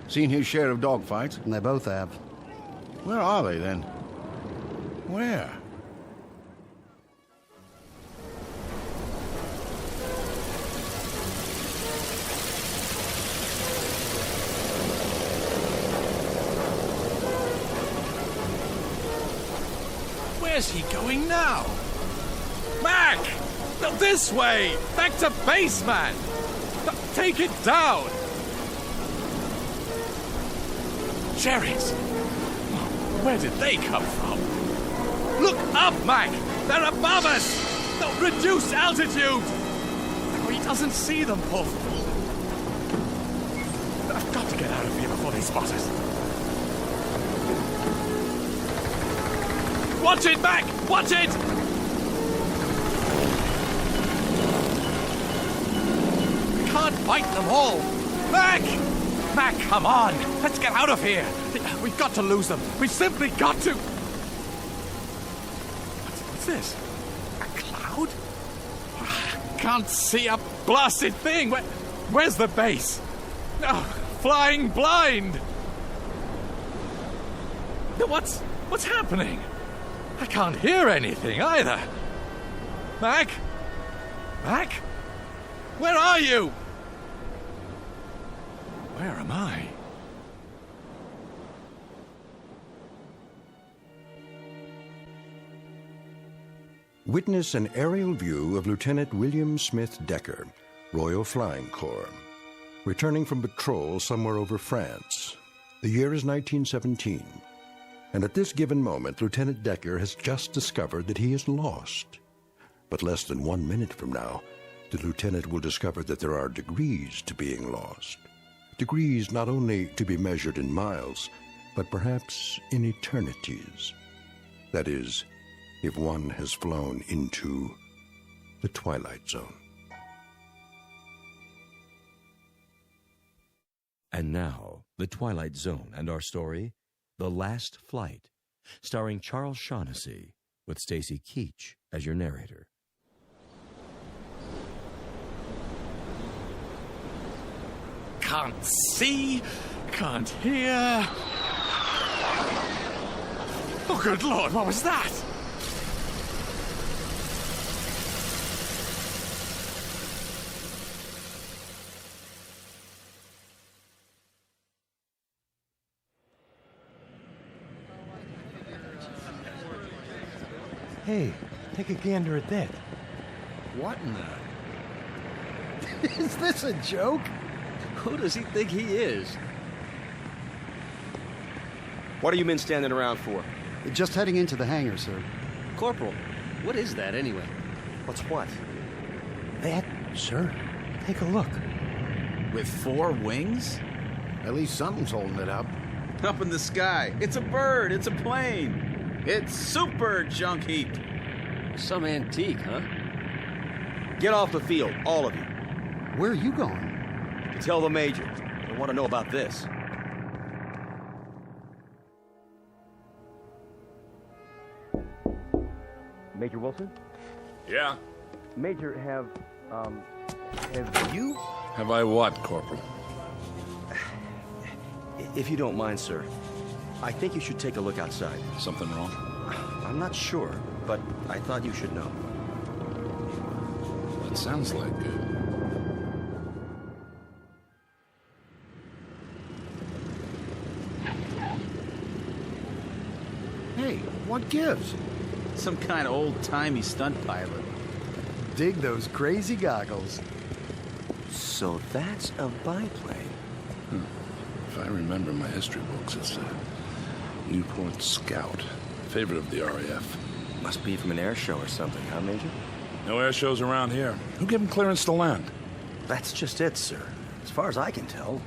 Seen his share of dogfights? And they both have. Where are they, then? Where? Where's he going now? Mac! No, this way! Back to base, man! No, take it down! Cherries! Where did they come from? Look up, Mac! They're above us! No, reduce altitude! Oh, he doesn't see them, Paul. I've got to get out of here before they spot us. Watch it, Mac! Watch it! We can't fight them all. Mac! Mac, come on! Let's get out of here! We've got to lose them. We've simply got to... What's this? A cloud? I can't see a blasted thing. Where's the base? Oh, flying blind! What's happening? I can't hear anything either. Mac? Mac? Where are you? Where am I? Witness an aerial view of Lieutenant William Smith Decker, Royal Flying Corps, returning from patrol somewhere over France. The year is 1917. And at this given moment, Lieutenant Decker has just discovered that he is lost. But less than 1 minute from now, the lieutenant will discover that there are degrees to being lost. Degrees not only to be measured in miles, but perhaps in eternities. That is, if one has flown into the Twilight Zone. And now, The Twilight Zone and our story, The Last Flight, starring Charles Shaughnessy, with Stacy Keach as your narrator. Can't see, can't hear. Oh, good Lord, what was that? Hey, take a gander at that. What in the... Is this a joke? Who does he think he is? What are you men standing around for? Just heading into the hangar, sir. Corporal, what is that anyway? What's what? That, sir. Take a look. With 4 wings? At least something's holding it up. Up in the sky. It's a bird. It's a plane. It's super junk heap. Some antique, huh? Get off the field, all of you. Where are you going? To tell the Major. I want to know about this. Major Wilson? Yeah? Major, Have you? Have I what, Corporal? If you don't mind, sir, I think you should take a look outside. Something wrong? I'm not sure, but I thought you should know. That sounds like it. Hey, what gives? Some kind of old-timey stunt pilot. Dig those crazy goggles. So that's a biplane. If I remember my history books, it's a Newport Scout. Favorite of the RAF. Must be from an air show or something, huh, Major? No air shows around here. Who gave him clearance to land? That's just it, sir. As far as I can tell,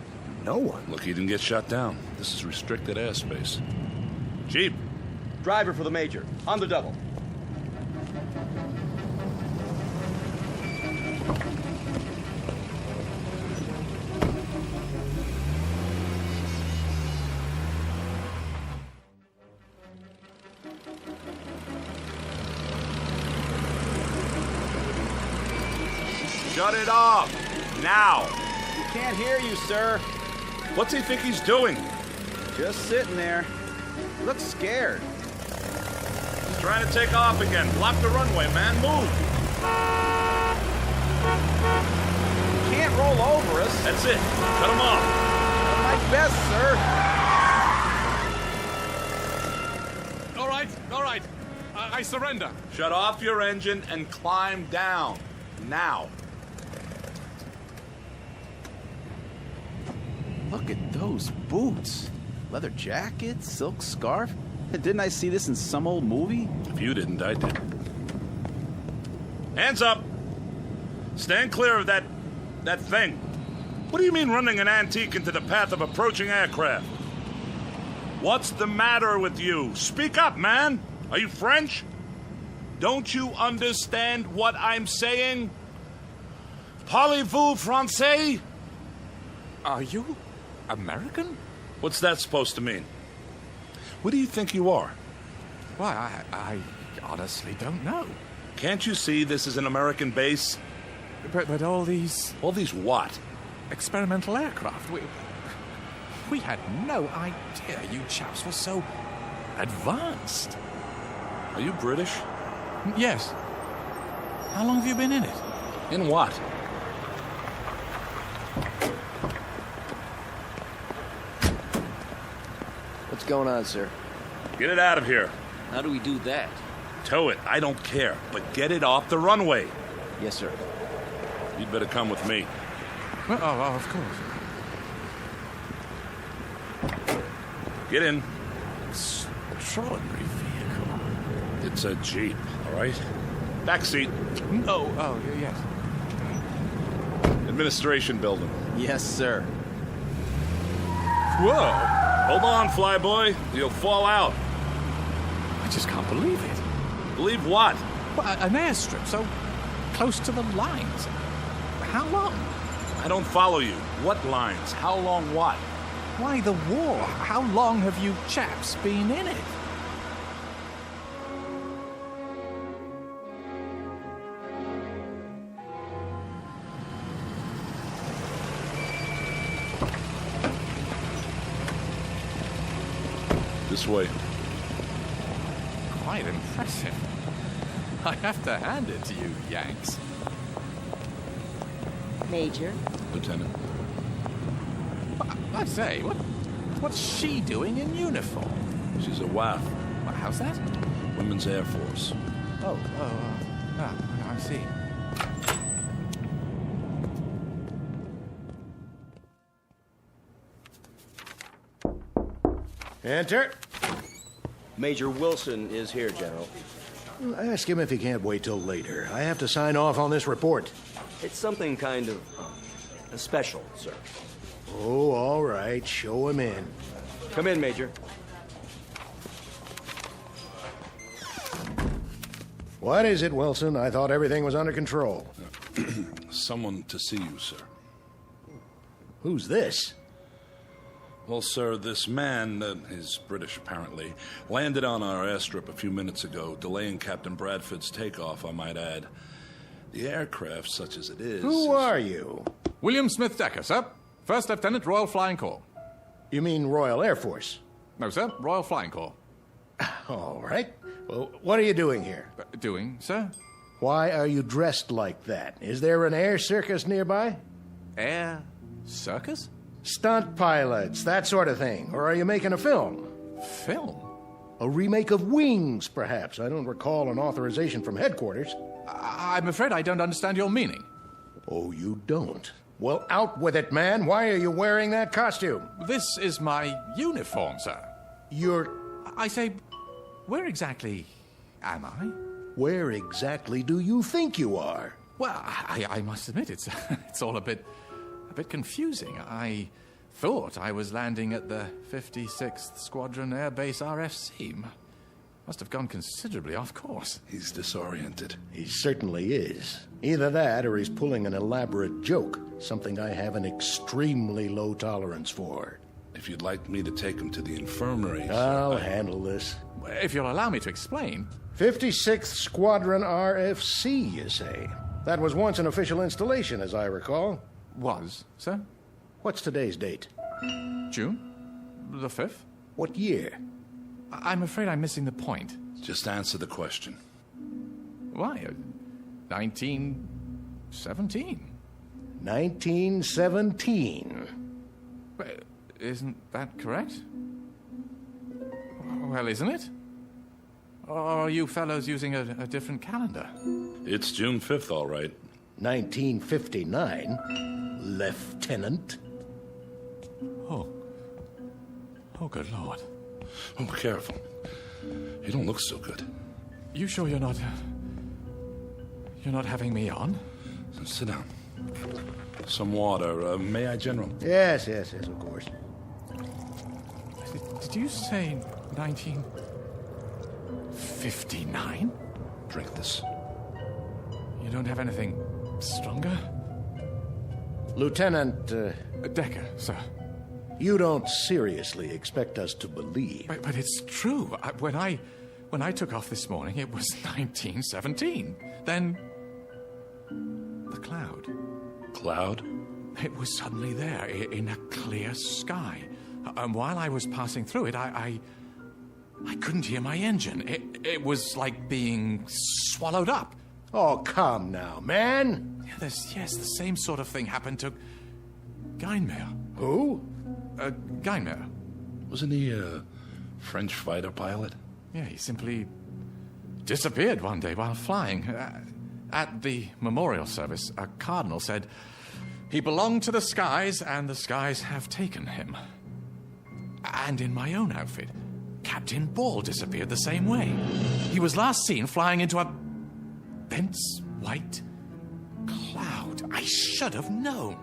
no one. Look, he didn't get shot down. This is restricted airspace. Jeep. Driver for the Major. On the double. Shut it off! Now! We can't hear you, sir. What's he think he's doing? Just sitting there. Looks scared. He's trying to take off again. Block the runway, man. Move! You can't roll over us. That's it. Cut him off. My best, sir. All right. I surrender. Shut off your engine and climb down. Now. Look at those boots. Leather jacket, silk scarf. Didn't I see this in some old movie? If you didn't, I did. Hands up! Stand clear of that thing. What do you mean running an antique into the path of approaching aircraft? What's the matter with you? Speak up, man! Are you French? Don't you understand what I'm saying? Parlez-vous français? Are you American? What's that supposed to mean? What do you think you are? Why, I honestly don't know. Can't you see this is an American base? But all these... All these what? Experimental aircraft. We had no idea you chaps were so advanced. Are you British? Yes. How long have you been in it? In what? What's going on, sir? Get it out of here. How do we do that? Tow it. I don't care. But get it off the runway. Yes, sir. You'd better come with me. Well, of course. Get in. Extraordinary vehicle. It's a Jeep, all right? Back seat. Oh, yes. Administration building. Yes, sir. Whoa! Hold on, flyboy. You'll fall out. I just can't believe it. Believe what? Well, an airstrip so close to the lines. How long? I don't follow you. What lines? How long what? Why the war? How long have you chaps been in it? This way. Quite impressive. I have to hand it to you, Yanks. Major? Lieutenant. I say, what's she doing in uniform? She's a WAF. How's that? Women's Air Force. I see. Enter. Major Wilson is here, General. Ask him if he can't wait till later. I have to sign off on this report. It's something kind of special, sir. Oh, all right. Show him in. Come in, Major. What is it, Wilson? I thought everything was under control. Someone to see you, sir. Who's this? Well, sir, this man, he's British apparently, landed on our airstrip a few minutes ago, delaying Captain Bradford's takeoff, I might add. The aircraft, such as it is... Who are you? William Smith Decker, sir. First Lieutenant, Royal Flying Corps. You mean Royal Air Force? No, sir. Royal Flying Corps. All right. Well, what are you doing here? Doing, sir? Why are you dressed like that? Is there an air circus nearby? Air circus? Stunt pilots, that sort of thing. Or are you making a film? Film? A remake of Wings, perhaps. I don't recall an authorization from headquarters. I'm afraid I don't understand your meaning. Oh, you don't? Well, out with it, man. Why are you wearing that costume? This is my uniform, sir. I say, where exactly am I? Where exactly do you think you are? Well, I must admit, it's all a bit confusing. I thought I was landing at the 56th Squadron Air Base RFC. Must have gone considerably off course. He's disoriented. He certainly is. Either that or he's pulling an elaborate joke, something I have an extremely low tolerance for. If you'd like me to take him to the infirmary... I'll handle this. If you'll allow me to explain... 56th Squadron RFC, you say? That was once an official installation, as I recall. Was, sir? What's today's date? June the 5th. What year? I'm afraid I'm missing the point. Just answer the question. Why? 1917. 1917. Isn't that correct? Well, isn't it? Or are you fellows using a different calendar? It's June 5th, all right. 1959, Lieutenant. Oh, good Lord. Oh, careful. You don't look so good. You sure you're not having me on? Sit down. Some water. May I, General? Yes, of course. Did you say 1959? Drink this. You don't have anything stronger? Lieutenant... Decker, sir. You don't seriously expect us to believe... But it's true. When I took off this morning, it was 1917. Then... the cloud. Cloud? It was suddenly there, in a clear sky. And while I was passing through it, I couldn't hear my engine. It was like being swallowed up. Oh, come now, man. Yeah, the same sort of thing happened to Geinmeyer. Who? Geinmeyer. Wasn't he a French fighter pilot? Yeah, he simply disappeared one day while flying. At the memorial service, a cardinal said he belonged to the skies, and the skies have taken him. And in my own outfit, Captain Ball disappeared the same way. He was last seen flying into a dense white cloud. I should have known.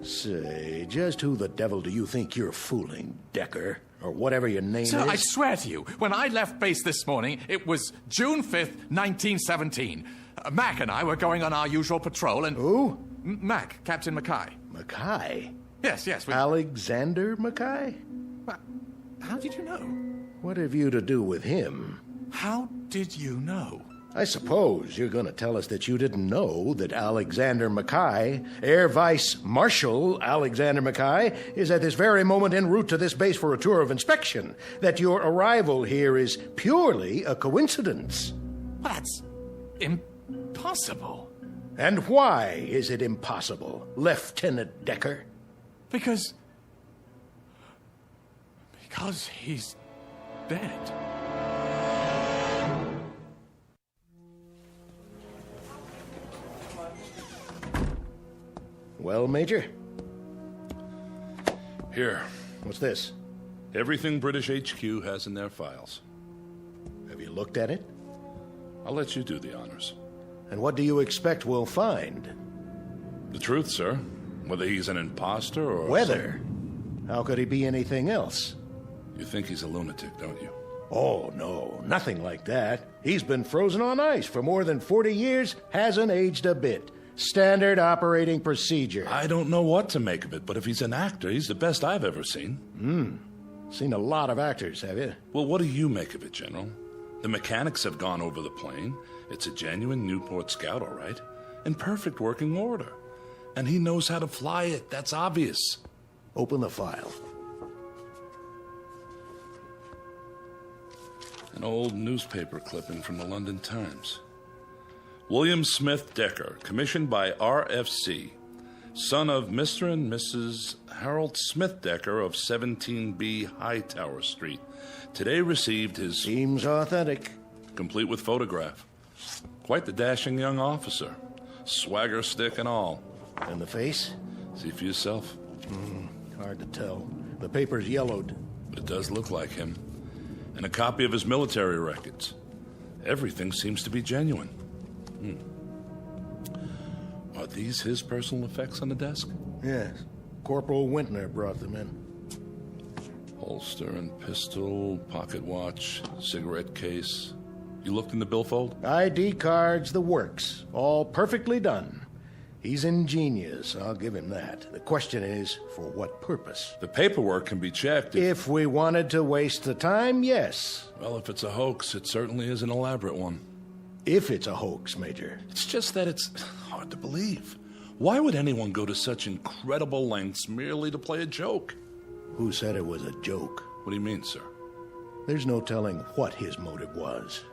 Say, just who the devil do you think you're fooling, Decker? Or whatever your name Sir, is? I swear to you, when I left base this morning, it was June 5th, 1917. Mac and I were going on our usual patrol and... Who? Mac, Captain Mackay. Mackay? Yes. Alexander Mackay? How did you know? What have you to do with him? How did you know? I suppose you're going to tell us that you didn't know that Alexander Mackay, Air Vice Marshal Alexander Mackay, is at this very moment en route to this base for a tour of inspection, that your arrival here is purely a coincidence. Well, that's impossible. And why is it impossible, Lieutenant Decker? Because he's dead. Well, Major? Here. What's this? Everything British HQ has in their files. Have you looked at it? I'll let you do the honors. And what do you expect we'll find? The truth, sir. Whether he's an imposter or... Whether? How could he be anything else? You think he's a lunatic, don't you? Oh, no. Nothing like that. He's been frozen on ice for more than 40 years, hasn't aged a bit. Standard operating procedure. I don't know what to make of it, but if he's an actor, he's the best I've ever seen. Seen a lot of actors, have you? Well, what do you make of it, General? The mechanics have gone over the plane. It's a genuine Newport Scout, all right. In perfect working order. And he knows how to fly it. That's obvious. Open the file. An old newspaper clipping from the London Times. William Smith Decker, commissioned by RFC, son of Mr. and Mrs. Harold Smith Decker of 17B Hightower Street, today received his... Seems authentic. Complete with photograph. Quite the dashing young officer. Swagger stick and all. And the face? See for yourself. Hard to tell. The paper's yellowed. But it does look like him. And a copy of his military records. Everything seems to be genuine. Are these his personal effects on the desk? Yes. Corporal Wintner brought them in. Holster and pistol, pocket watch, cigarette case. You looked in the billfold? ID cards, the works. All perfectly done. He's ingenious, I'll give him that. The question is, for what purpose? The paperwork can be checked. If we wanted to waste the time, yes. Well, if it's a hoax, it certainly is an elaborate one. If it's a hoax, Major. It's just that it's hard to believe. Why would anyone go to such incredible lengths merely to play a joke? Who said it was a joke? What do you mean, sir? There's no telling what his motive was.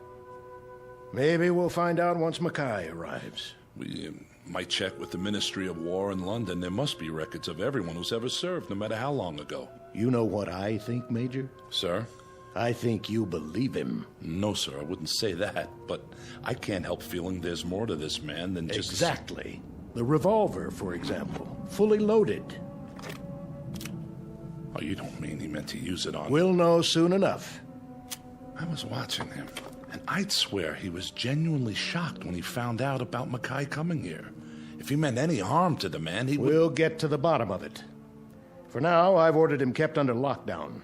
Maybe we'll find out once Mackay arrives. We might check with the Ministry of War in London. There must be records of everyone who's ever served, no matter how long ago. You know what I think, Major? Sir? I think you believe him. No, sir, I wouldn't say that, but I can't help feeling there's more to this man than just... Exactly. The revolver, for example, fully loaded. Oh, you don't mean he meant to use it on... We'll know soon enough. I was watching him, and I'd swear he was genuinely shocked when he found out about Mackay coming here. If he meant any harm to the man, he would... We'll get to the bottom of it. For now, I've ordered him kept under lockdown.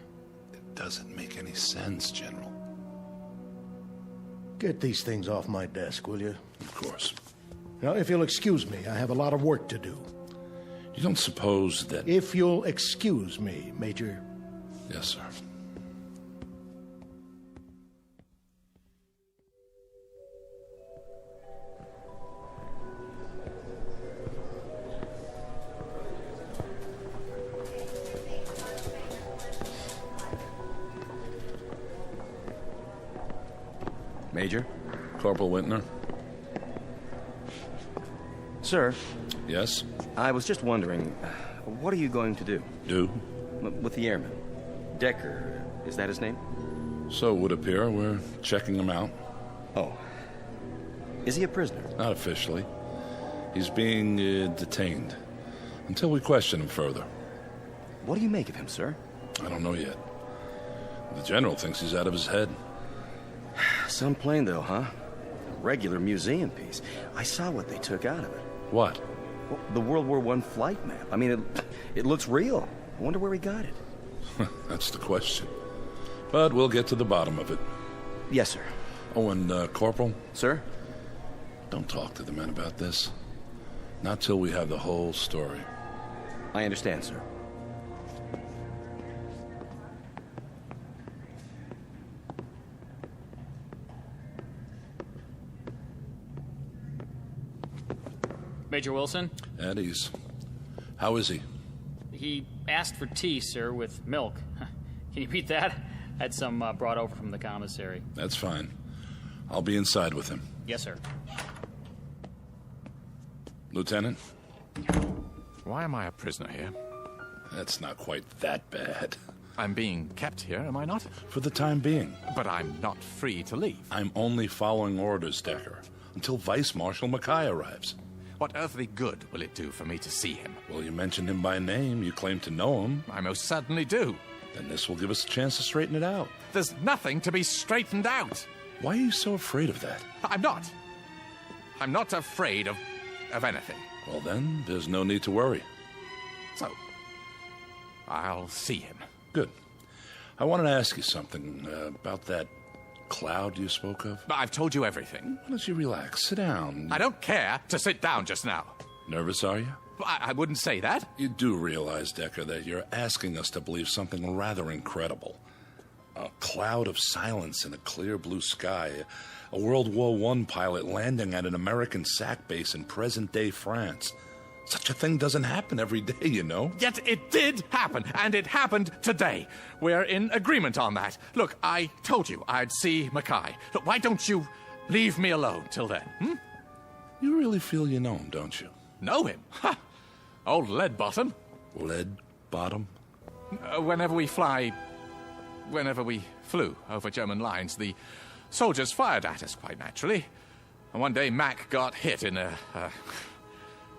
It doesn't make any sense, General. Get these things off my desk, will you? Of course. Now, if you'll excuse me, I have a lot of work to do. You don't suppose that... If you'll excuse me, Major. Yes, sir. Major? Corporal Wintner? Sir? Yes? I was just wondering, what are you going to do? Do? With the airman. Decker, is that his name? So it would appear. We're checking him out. Oh. Is he a prisoner? Not officially. He's being detained. Until we question him further. What do you make of him, sir? I don't know yet. The General thinks he's out of his head. Some plane, though, huh? A regular museum piece. I saw what they took out of it. What? Well, the World War I flight map. I mean, it looks real. I wonder where he got it. That's the question. But we'll get to the bottom of it. Yes, sir. Oh, and Corporal? Sir? Don't talk to the men about this. Not till we have the whole story. I understand, sir. Major Wilson? At ease. How is he? He asked for tea, sir, with milk. Can you beat that? Had some brought over from the commissary. That's fine. I'll be inside with him. Yes, sir. Lieutenant? Why am I a prisoner here? That's not quite that bad. I'm being kept here, am I not? For the time being. But I'm not free to leave. I'm only following orders, Decker, until Vice Marshal Mackay arrives. What earthly good will it do for me to see him? Well, you mentioned him by name. You claim to know him. I most certainly do. Then this will give us a chance to straighten it out. There's nothing to be straightened out. Why are you so afraid of that? I'm not. I'm not afraid of anything. Well, then, there's no need to worry. So, I'll see him. Good. I wanted to ask you something about that cloud you spoke of. I've told you everything. Why don't you relax? Sit down. I don't care to sit down just now. Nervous, are you? I wouldn't say that. You do realize, Decker, that you're asking us to believe something rather incredible. A cloud of silence in a clear blue sky. A World War I pilot landing at an American SAC base in present-day France. Such a thing doesn't happen every day, you know. Yet it did happen, and it happened today. We're in agreement on that. Look, I told you I'd see Mackay. Look, why don't you leave me alone till then, You really feel you know him, don't you? Know him? Ha! Old Leadbottom. Leadbottom? Whenever we flew over German lines, the soldiers fired at us, quite naturally. And one day Mac got hit in a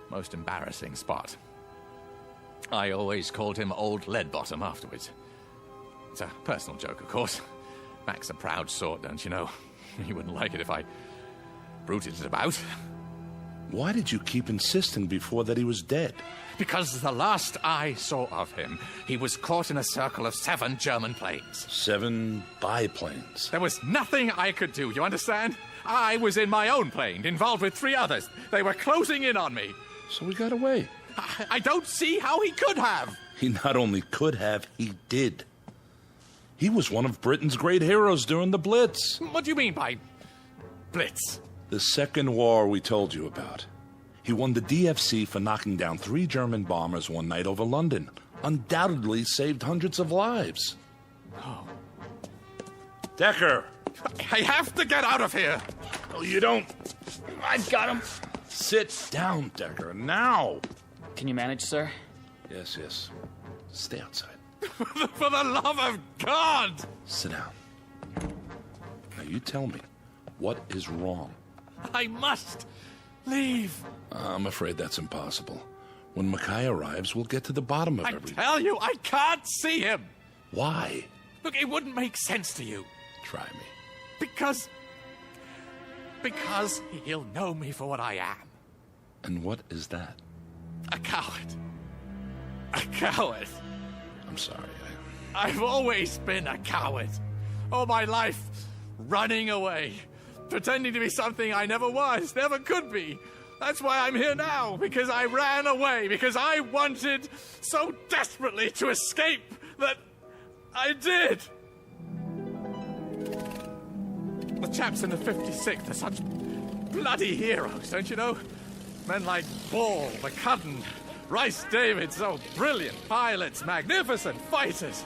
most embarrassing spot. I always called him Old Leadbottom afterwards. It's a personal joke, of course. Mac's a proud sort, don't you know? He wouldn't like it if I bruited it about. Why did you keep insisting before that he was dead? Because the last I saw of him, he was caught in a circle of 7 German planes. 7 biplanes. There was nothing I could do, you understand? I was in my own plane, involved with 3 others. They were closing in on me. So he got away. I don't see how he could have. He not only could have, he did. He was one of Britain's great heroes during the Blitz. What do you mean by Blitz? The second war we told you about. He won the DFC for knocking down 3 German bombers one night over London. Undoubtedly saved hundreds of lives. Oh. Decker! I have to get out of here! Oh, you don't. I've got him. Sit down, Decker, now. Can you manage, sir? Yes. Stay outside. For the love of God! Sit down. Now you tell me, what is wrong? I must leave. I'm afraid that's impossible. When Mackay arrives, we'll get to the bottom of everything. I tell you, I can't see him. Why? Look, it wouldn't make sense to you. Try me. Because he'll know me for what I am. And what is that? A coward. A coward. I'm sorry. I've always been a coward. All my life, running away. Pretending to be something I never was, never could be. That's why I'm here now, because I ran away, because I wanted so desperately to escape that I did. The chaps in the 56th are such bloody heroes, don't you know? Men like Ball, McCudden, Rice David, so brilliant pilots, magnificent fighters.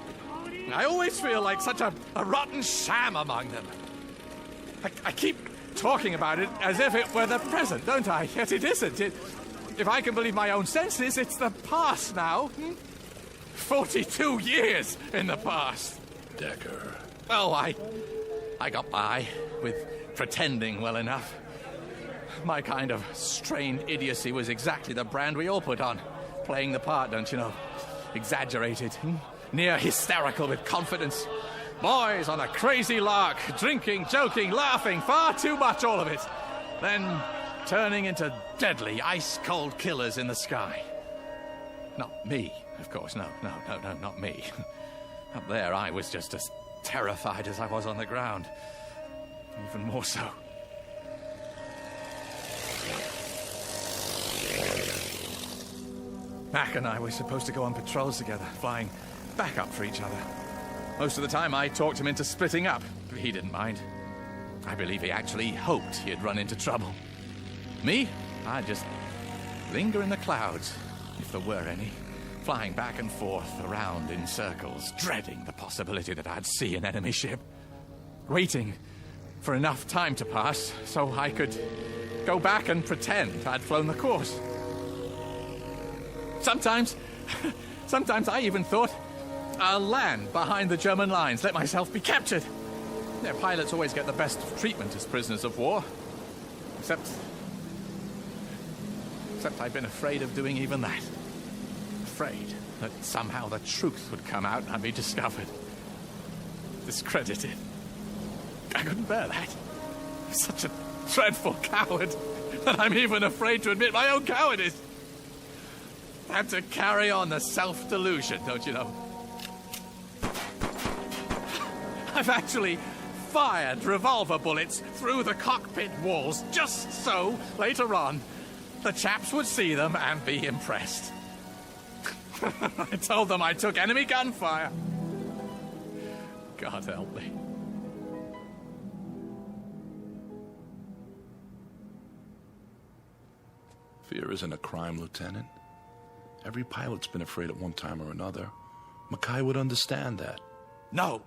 I always feel like such a rotten sham among them. I keep talking about it as if it were the present, don't I? Yet it isn't. If I can believe my own senses, it's the past now. 42 years in the past. Decker. Oh, I got by with pretending well enough. My kind of strained idiocy was exactly the brand we all put on. Playing the part, don't you know? Exaggerated, near hysterical with confidence. Boys on a crazy lark, drinking, joking, laughing, far too much, all of it. Then turning into deadly, ice-cold killers in the sky. Not me, of course, no, not me. Up there, I was just as terrified as I was on the ground. Even more so. Mac and I were supposed to go on patrols together, flying back up for each other. Most of the time, I talked him into splitting up, but he didn't mind. I believe he actually hoped he'd run into trouble. Me? I'd just linger in the clouds, if there were any, flying back and forth around in circles, dreading the possibility that I'd see an enemy ship. Waiting for enough time to pass so I could go back and pretend I'd flown the course. Sometimes I even thought I'll land behind the German lines, let myself be captured. Their pilots always get the best of treatment as prisoners of war. Except I've been afraid of doing even that. Afraid that somehow the truth would come out and I'd be discovered. Discredited. I couldn't bear that. I'm such a dreadful coward that I'm even afraid to admit my own cowardice. I had to carry on the self-delusion, don't you know? I've actually fired revolver bullets through the cockpit walls just so, later on, the chaps would see them and be impressed. I told them I took enemy gunfire. God help me. Fear isn't a crime, Lieutenant. Every pilot's been afraid at one time or another. Mackay would understand that. No.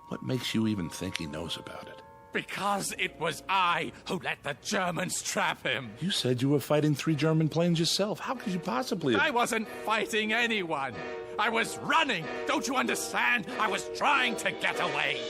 What makes you even think he knows about it? Because it was I who let the Germans trap him. You said you were fighting 3 German planes yourself. How could you possibly have... I wasn't fighting anyone. I was running. Don't you understand? I was trying to get away.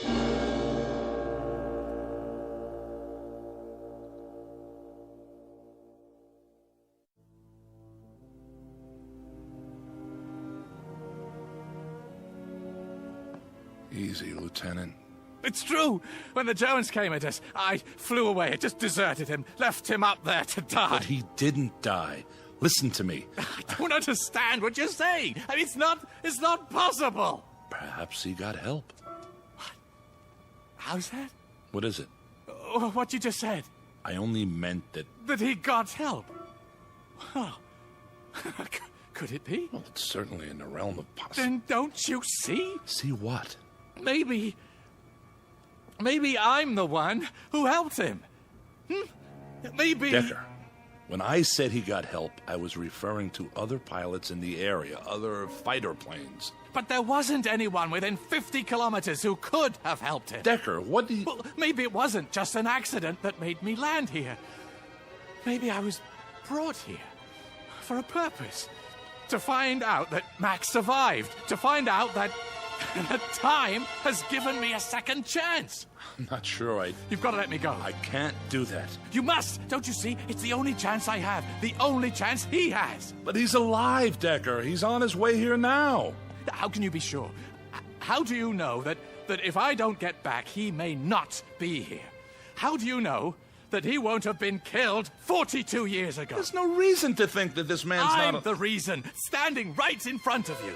Easy, Lieutenant. It's true. When the Germans came at us, I flew away. I just deserted him, left him up there to die. But he didn't die. Listen to me. I don't understand what you're saying. I mean, it's not possible. Perhaps he got help. What? How's that? What is it? What you just said. I only meant that... That he got help. Well, could it be? Well, it's certainly in the realm of possibility. Then don't you see? See what? Maybe I'm the one who helped him. Maybe... Decker, when I said he got help, I was referring to other pilots in the area, other fighter planes. But there wasn't anyone within 50 kilometers who could have helped him. Decker, what do you... Well, maybe it wasn't just an accident that made me land here. Maybe I was brought here for a purpose. To find out that Max survived. To find out that time has given me a second chance. I'm not sure You've got to let me go. I can't do that. You must! Don't you see? It's the only chance I have. The only chance he has. But he's alive, Decker. He's on his way here now. How can you be sure? How do you know that if I don't get back, he may not be here? How do you know that he won't have been killed 42 years ago? There's no reason to think that this man's I'm the reason, standing right in front of you.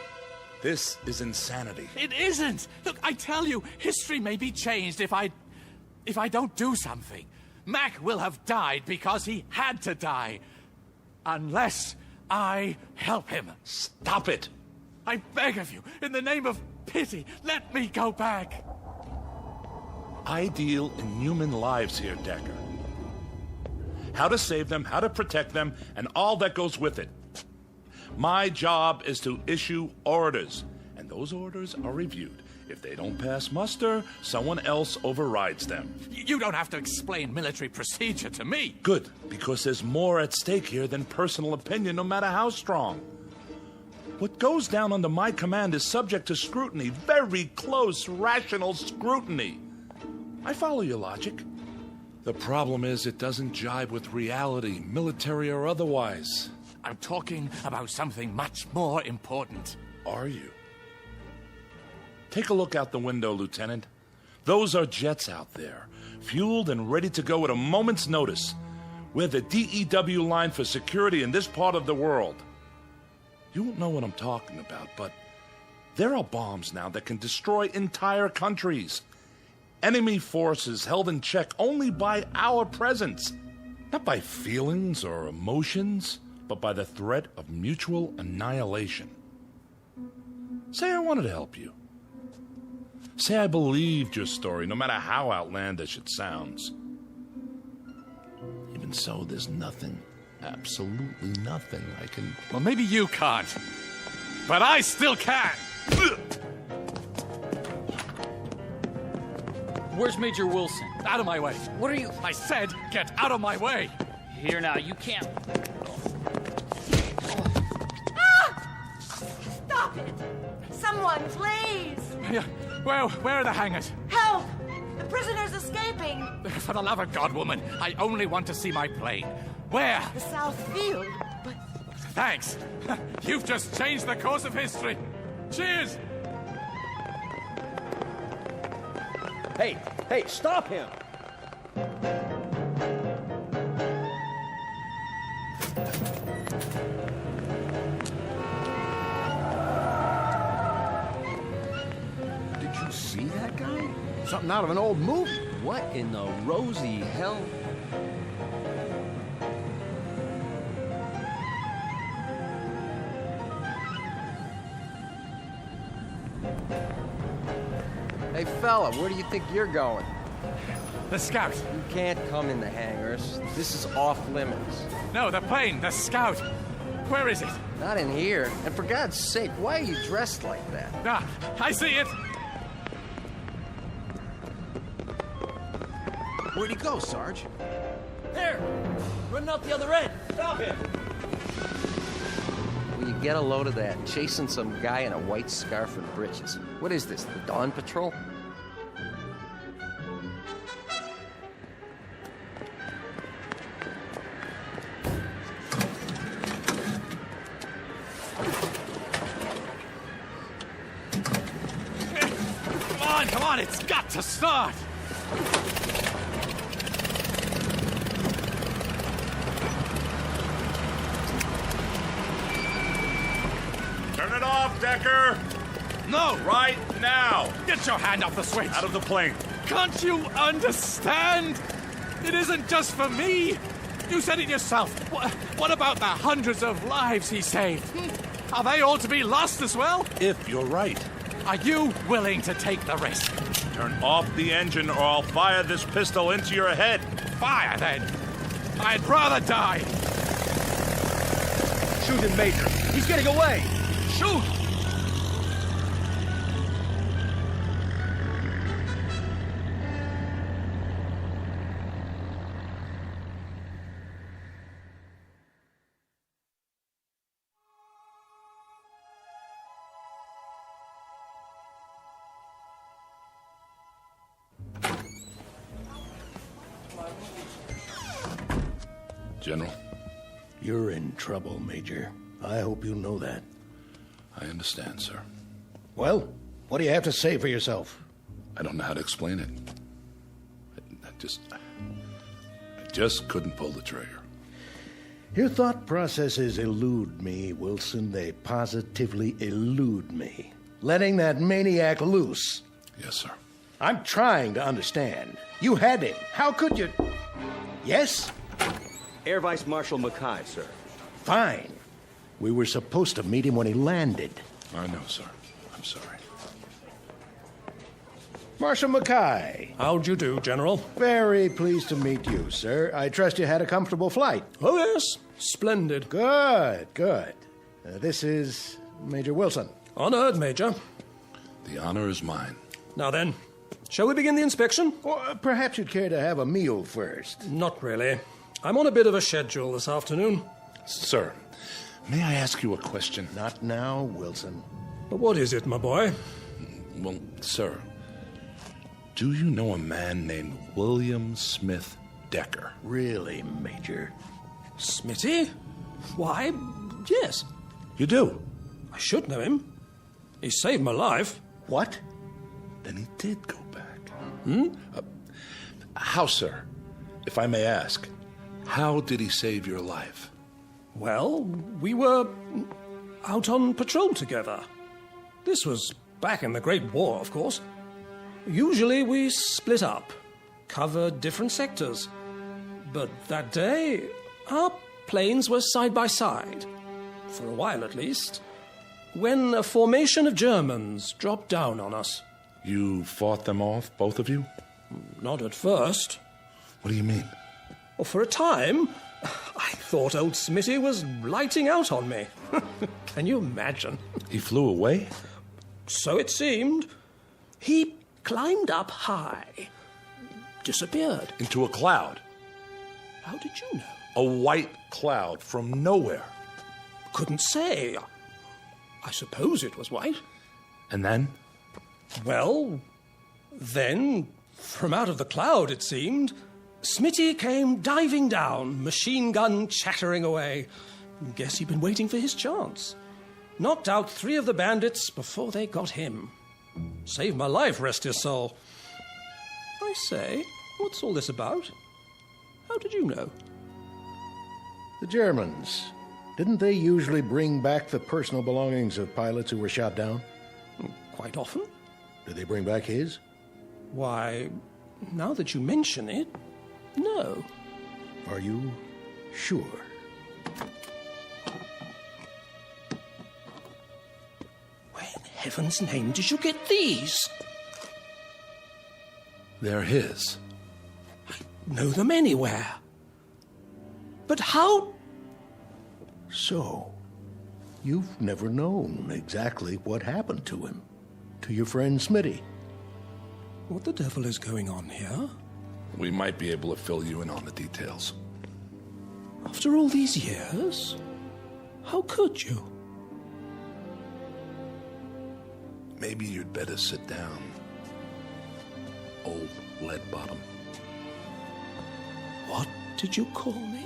This is insanity. It isn't. Look, I tell you, history may be changed if I don't do something. Mac will have died because he had to die. Unless I help him. Stop it. I beg of you, in the name of pity, let me go back. I deal in human lives here, Decker. How to save them, how to protect them, and all that goes with it. My job is to issue orders, and those orders are reviewed. If they don't pass muster, someone else overrides them. You don't have to explain military procedure to me. Good, because there's more at stake here than personal opinion, no matter how strong. What goes down under my command is subject to scrutiny, very close, rational scrutiny. I follow your logic. The problem is it doesn't jibe with reality, military or otherwise. I'm talking about something much more important. Are you? Take a look out the window, Lieutenant. Those are jets out there, fueled and ready to go at a moment's notice. We're the DEW line for security in this part of the world. You won't know what I'm talking about, but there are bombs now that can destroy entire countries. Enemy forces held in check only by our presence. Not by feelings or emotions, but by the threat of mutual annihilation. Say I wanted to help you. Say I believed your story, no matter how outlandish it sounds. Even so, there's nothing, absolutely nothing I can... Well, maybe you can't, but I still can. Where's Major Wilson? Out of my way. What are you... I said, get out of my way. Here now, you can't... Stop it! Someone, please! Where are the hangars? Help! The prisoner's escaping! For the love of God, woman, I only want to see my plane. Where? The South Field, but... Thanks. You've just changed the course of history. Cheers! Hey, stop him! Did you see that guy? Something out of an old movie. What in the rosy hell? Hey, fella, where do you think you're going? The Scout. You can't come in the hangars. This is off limits. No, the plane, the Scout. Where is it? Not in here. And for God's sake, why are you dressed like that? Ah, I see it. Where'd he go, Sarge? There! Running out the other end! Stop him! Will you get a load of that? Chasing some guy in a white scarf and breeches. What is this, the Dawn Patrol? Come on, it's got to start! Turn it off, Decker! No! Right now! Get your hand off the switch! Out of the plane. Can't you understand? It isn't just for me. You said it yourself. What about the hundreds of lives he saved? Are they all to be lost as well? If you're right. Are you willing to take the risk? Turn off the engine or I'll fire this pistol into your head. Fire, then. I'd rather die. Shoot him, Major. He's getting away. Shoot! General. You're in trouble, Major. I hope you know that. I understand, sir. Well, what do you have to say for yourself? I don't know how to explain it. I just couldn't pull the trigger. Your thought processes elude me, Wilson. They positively elude me. Letting that maniac loose. Yes, sir. I'm trying to understand. You had him. How could you... Yes? Air Vice Marshal Mackay, sir. Fine. We were supposed to meet him when he landed. I know, sir. I'm sorry. Marshal Mackay. How'd you do, General? Very pleased to meet you, sir. I trust you had a comfortable flight. Oh, yes. Splendid. Good, good. This is Major Wilson. Honored, Major. The honor is mine. Now then, shall we begin the inspection? Or perhaps you'd care to have a meal first. Not really. I'm on a bit of a schedule this afternoon. Sir, may I ask you a question? Not now, Wilson. But what is it, my boy? Well, sir, do you know a man named William Smith Decker? Really, Major? Smitty? Why, yes. You do? I should know him. He saved my life. What? Then he did go back. How, sir? If I may ask, how did he save your life? Well, we were out on patrol together. This was back in the Great War, of course. Usually we split up, covered different sectors. But that day, our planes were side by side, for a while at least, when a formation of Germans dropped down on us. You fought them off, both of you? Not at first. What do you mean? Well, for a time, I thought old Smitty was lighting out on me. Can you imagine? He flew away? So it seemed. He climbed up high, disappeared. Into a cloud? How did you know? A white cloud from nowhere. Couldn't say. I suppose it was white. And then? Well, then, from out of the cloud, it seemed, Smitty came diving down, machine gun chattering away. Guess he'd been waiting for his chance. Knocked out 3 of the bandits before they got him. Saved my life, rest his soul. I say, what's all this about? How did you know? The Germans. Didn't they usually bring back the personal belongings of pilots who were shot down? Quite often. Did they bring back his? Why, now that you mention it, no. Are you sure? Where in heaven's name did you get these? They're his. Know them anywhere. But how? So, you've never known exactly what happened to him, to your friend Smitty. What the devil is going on here? We might be able to fill you in on the details. After all these years? How could you? Maybe you'd better sit down, old lead bottom. What did you call me?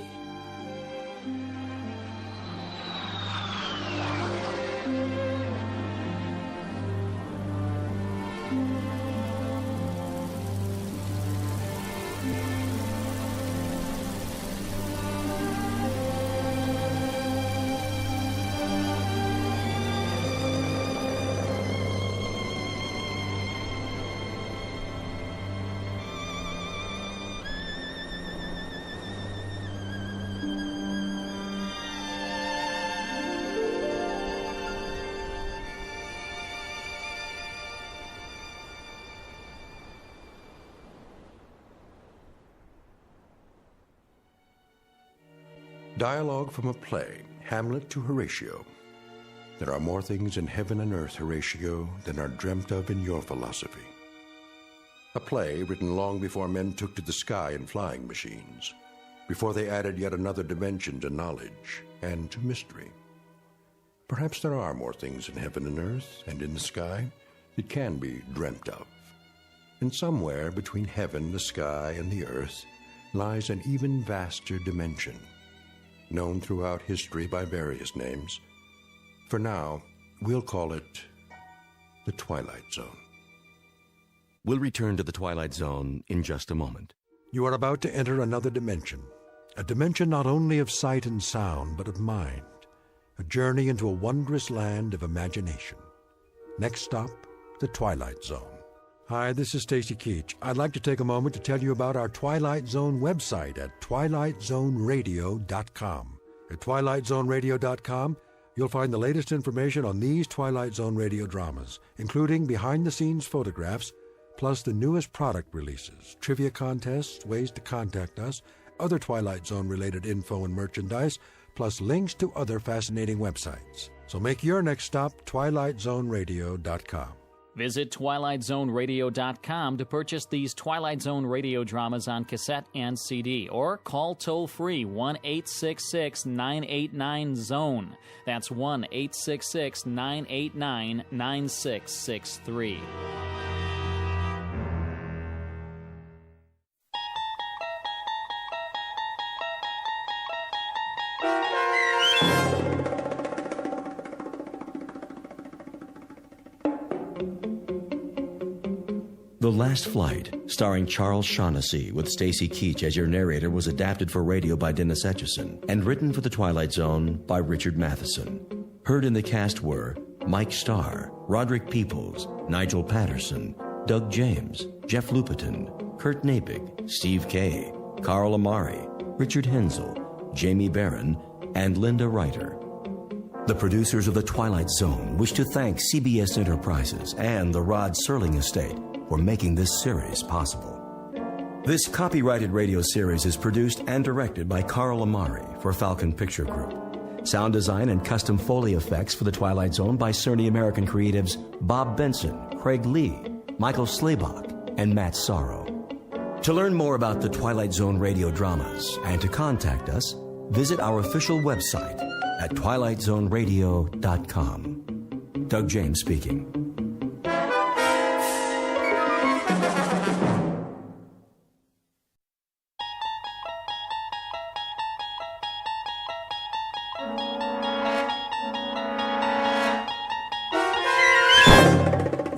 Dialogue from a play, Hamlet to Horatio. There are more things in heaven and earth, Horatio, than are dreamt of in your philosophy. A play written long before men took to the sky in flying machines, before they added yet another dimension to knowledge and to mystery. Perhaps there are more things in heaven and earth and in the sky that can be dreamt of. And somewhere between heaven, the sky, and the earth lies an even vaster dimension, known throughout history by various names. For now, we'll call it the Twilight Zone. We'll return to the Twilight Zone in just a moment. You are about to enter another dimension, a dimension not only of sight and sound, but of mind, a journey into a wondrous land of imagination. Next stop, the Twilight Zone. Hi, this is Stacy Keach. I'd like to take a moment to tell you about our Twilight Zone website at twilightzoneradio.com. At twilightzoneradio.com, you'll find the latest information on these Twilight Zone radio dramas, including behind-the-scenes photographs, plus the newest product releases, trivia contests, ways to contact us, other Twilight Zone-related info and merchandise, plus links to other fascinating websites. So make your next stop twilightzoneradio.com. Visit twilightzoneradio.com to purchase these Twilight Zone radio dramas on cassette and CD, or call toll-free 1-866-989-ZONE. That's 1-866-989-9663. The Last Flight, starring Charles Shaughnessy with Stacy Keach as your narrator, was adapted for radio by Dennis Etchison and written for The Twilight Zone by Richard Matheson. Heard in the cast were Mike Starr, Roderick Peoples, Nigel Patterson, Doug James, Jeff Lupetin, Kurt Napig, Steve Kay, Carl Amari, Richard Hensel, Jamie Barron, and Linda Reiter. The producers of The Twilight Zone wish to thank CBS Enterprises and the Rod Serling Estate for making this series possible. This copyrighted radio series is produced and directed by Carl Amari for Falcon Picture Group. Sound design and custom Foley effects for The Twilight Zone by Cerny American creatives Bob Benson, Craig Lee, Michael Slaybach, and Matt Sorrow. To learn more about the Twilight Zone radio dramas and to contact us, visit our official website at twilightzoneradio.com. Doug James speaking.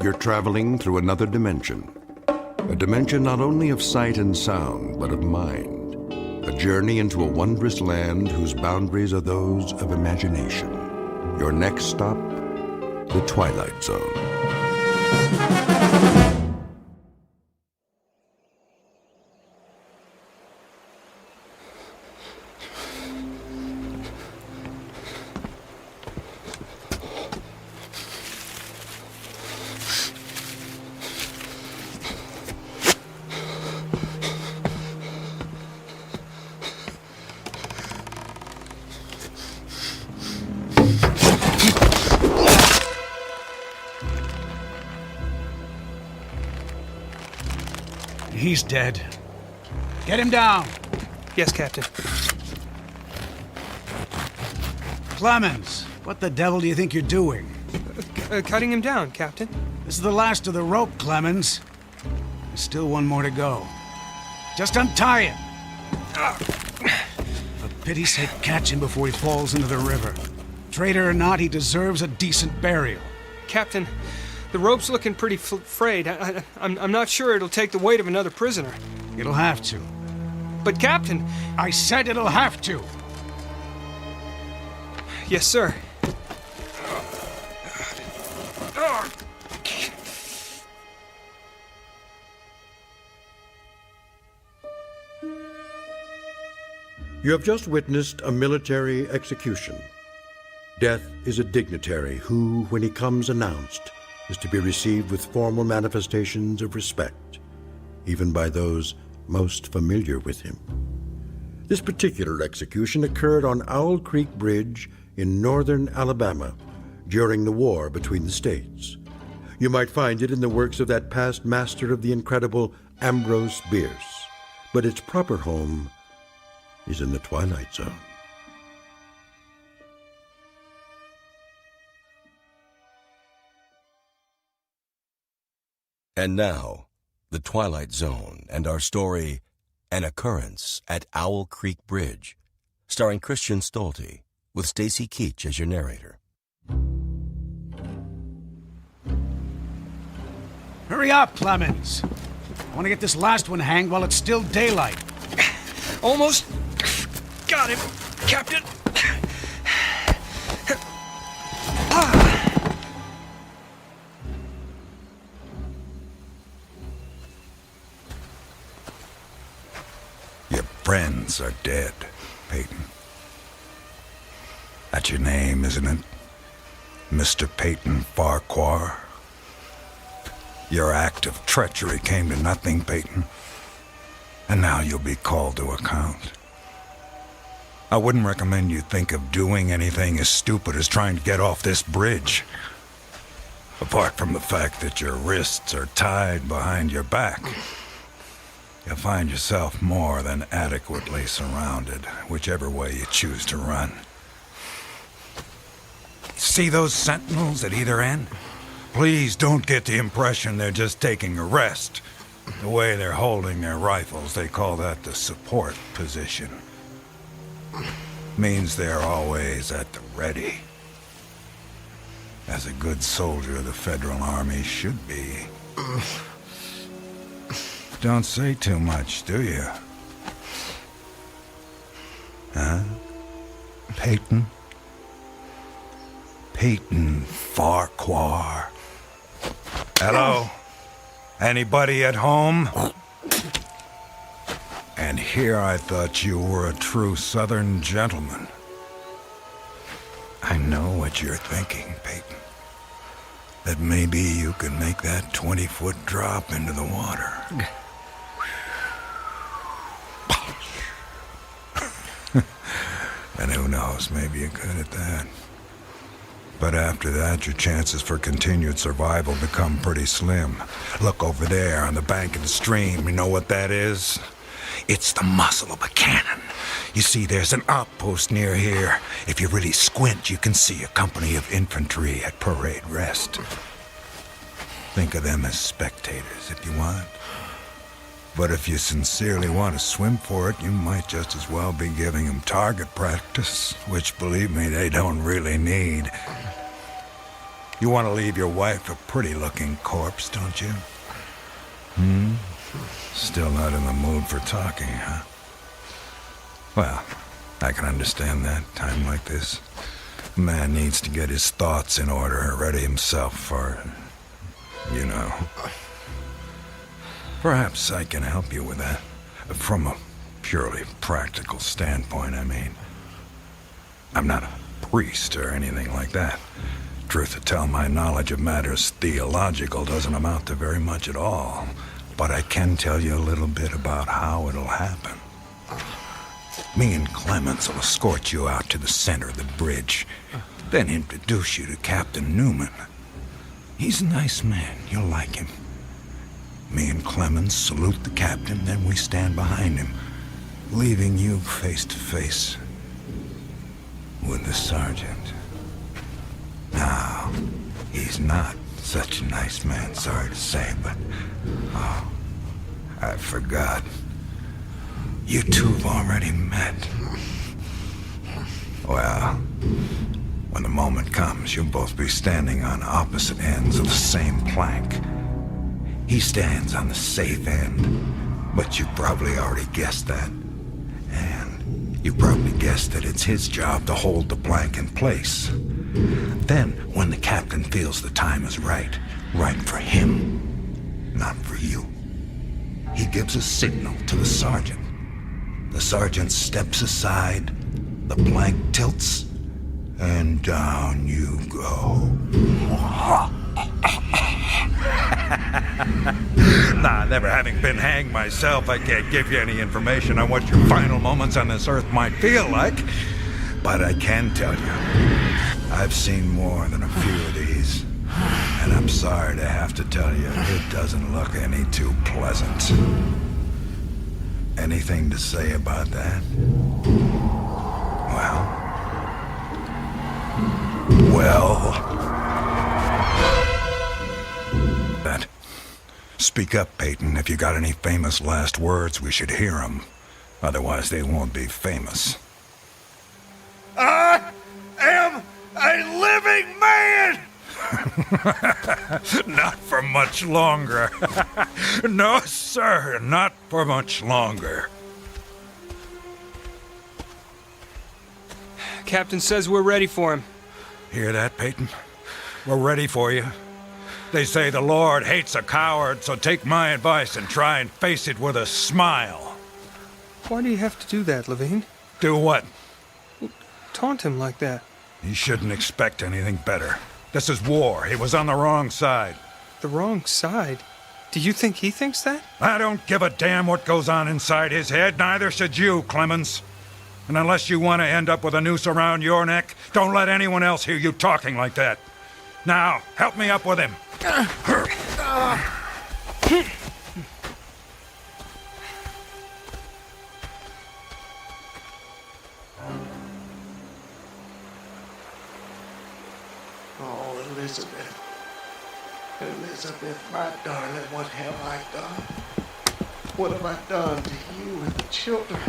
You're traveling through another dimension. A dimension not only of sight and sound, but of mind. A journey into a wondrous land whose boundaries are those of imagination. Your next stop, the Twilight Zone. He's dead. Get him down. Yes, Captain. Clemens, what the devil do you think you're doing? Cutting him down, Captain. This is the last of the rope, Clemens. There's still one more to go. Just untie him. For pity's sake, catch him before he falls into the river. Traitor or not, he deserves a decent burial. Captain, the rope's looking pretty frayed. I'm not sure it'll take the weight of another prisoner. It'll have to. But, Captain... I said it'll have to. Yes, sir. You have just witnessed a military execution. Death is a dignitary who, when he comes announced, is to be received with formal manifestations of respect, even by those most familiar with him. This particular execution occurred on Owl Creek Bridge in northern Alabama during the war between the states. You might find it in the works of that past master of the incredible Ambrose Bierce, but its proper home is in the Twilight Zone. And now, the Twilight Zone and our story, An Occurrence at Owl Creek Bridge, starring Christian Stolte, with Stacy Keach as your narrator. Hurry up, Clemens. I want to get this last one hanged while it's still daylight. Almost got him, Captain. Your friends are dead, Peyton. That's your name, isn't it? Mr. Peyton Farquhar? Your act of treachery came to nothing, Peyton. And now you'll be called to account. I wouldn't recommend you think of doing anything as stupid as trying to get off this bridge. Apart from the fact that your wrists are tied behind your back, you'll find yourself more than adequately surrounded, whichever way you choose to run. See those sentinels at either end? Please don't get the impression they're just taking a rest. The way they're holding their rifles, they call that the support position. Means they're always at the ready. As a good soldier of the Federal Army should be. Don't say too much, do you? Huh? Peyton? Peyton Farquhar. Hello? Anybody at home? And here I thought you were a true Southern gentleman. I know what you're thinking, Peyton. That maybe you can make that 20-foot drop into the water. And who knows, maybe you could at that. But after that, your chances for continued survival become pretty slim. Look over there on the bank of the stream. You know what that is? It's the muzzle of a cannon. You see, there's an outpost near here. If you really squint, you can see a company of infantry at parade rest. Think of them as spectators if you want. But if you sincerely want to swim for it, you might just as well be giving them target practice, which, believe me, they don't really need. You want to leave your wife a pretty-looking corpse, don't you? Still not in the mood for talking, huh? Well, I can understand that, time like this. A man needs to get his thoughts in order, ready himself for, you know. Perhaps I can help you with that. From a purely practical standpoint, I mean. I'm not a priest or anything like that. Truth to tell, my knowledge of matters theological doesn't amount to very much at all. But I can tell you a little bit about how it'll happen. Me and Clemens will escort you out to the center of the bridge, then introduce you to Captain Newman. He's a nice man. You'll like him. Me and Clemens salute the captain, then we stand behind him, leaving you face to face with the sergeant. Now, he's not such a nice man, sorry to say, but... Oh, I forgot. You two have already met. Well, when the moment comes, you'll both be standing on opposite ends of the same plank. He stands on the safe end, but you probably already guessed that. And you probably guessed that it's his job to hold the plank in place. Then, when the captain feels the time is right for him, not for you, he gives a signal to the sergeant. The sergeant steps aside, the plank tilts, and down you go. Nah, never having been hanged myself, I can't give you any information on what your final moments on this earth might feel like. But I can tell you, I've seen more than a few of these. And I'm sorry to have to tell you, it doesn't look any too pleasant. Anything to say about that? Well... That. Speak up, Peyton. If you got any famous last words, we should hear them. Otherwise, they won't be famous. I am a living man! Not for much longer. No, sir, not for much longer. Captain says we're ready for him. Hear that, Peyton? We're ready for you. They say the Lord hates a coward, so take my advice and try and face it with a smile. Why do you have to do that, Levine? Do what? Taunt him like that. He shouldn't expect anything better. This is war. He was on the wrong side. The wrong side? Do you think he thinks that? I don't give a damn what goes on inside his head. Neither should you, Clemens. And unless you want to end up with a noose around your neck, don't let anyone else hear you talking like that. Now, help me up with him. Oh, Elizabeth. Elizabeth, my darling, what have I done? What have I done to you and the children?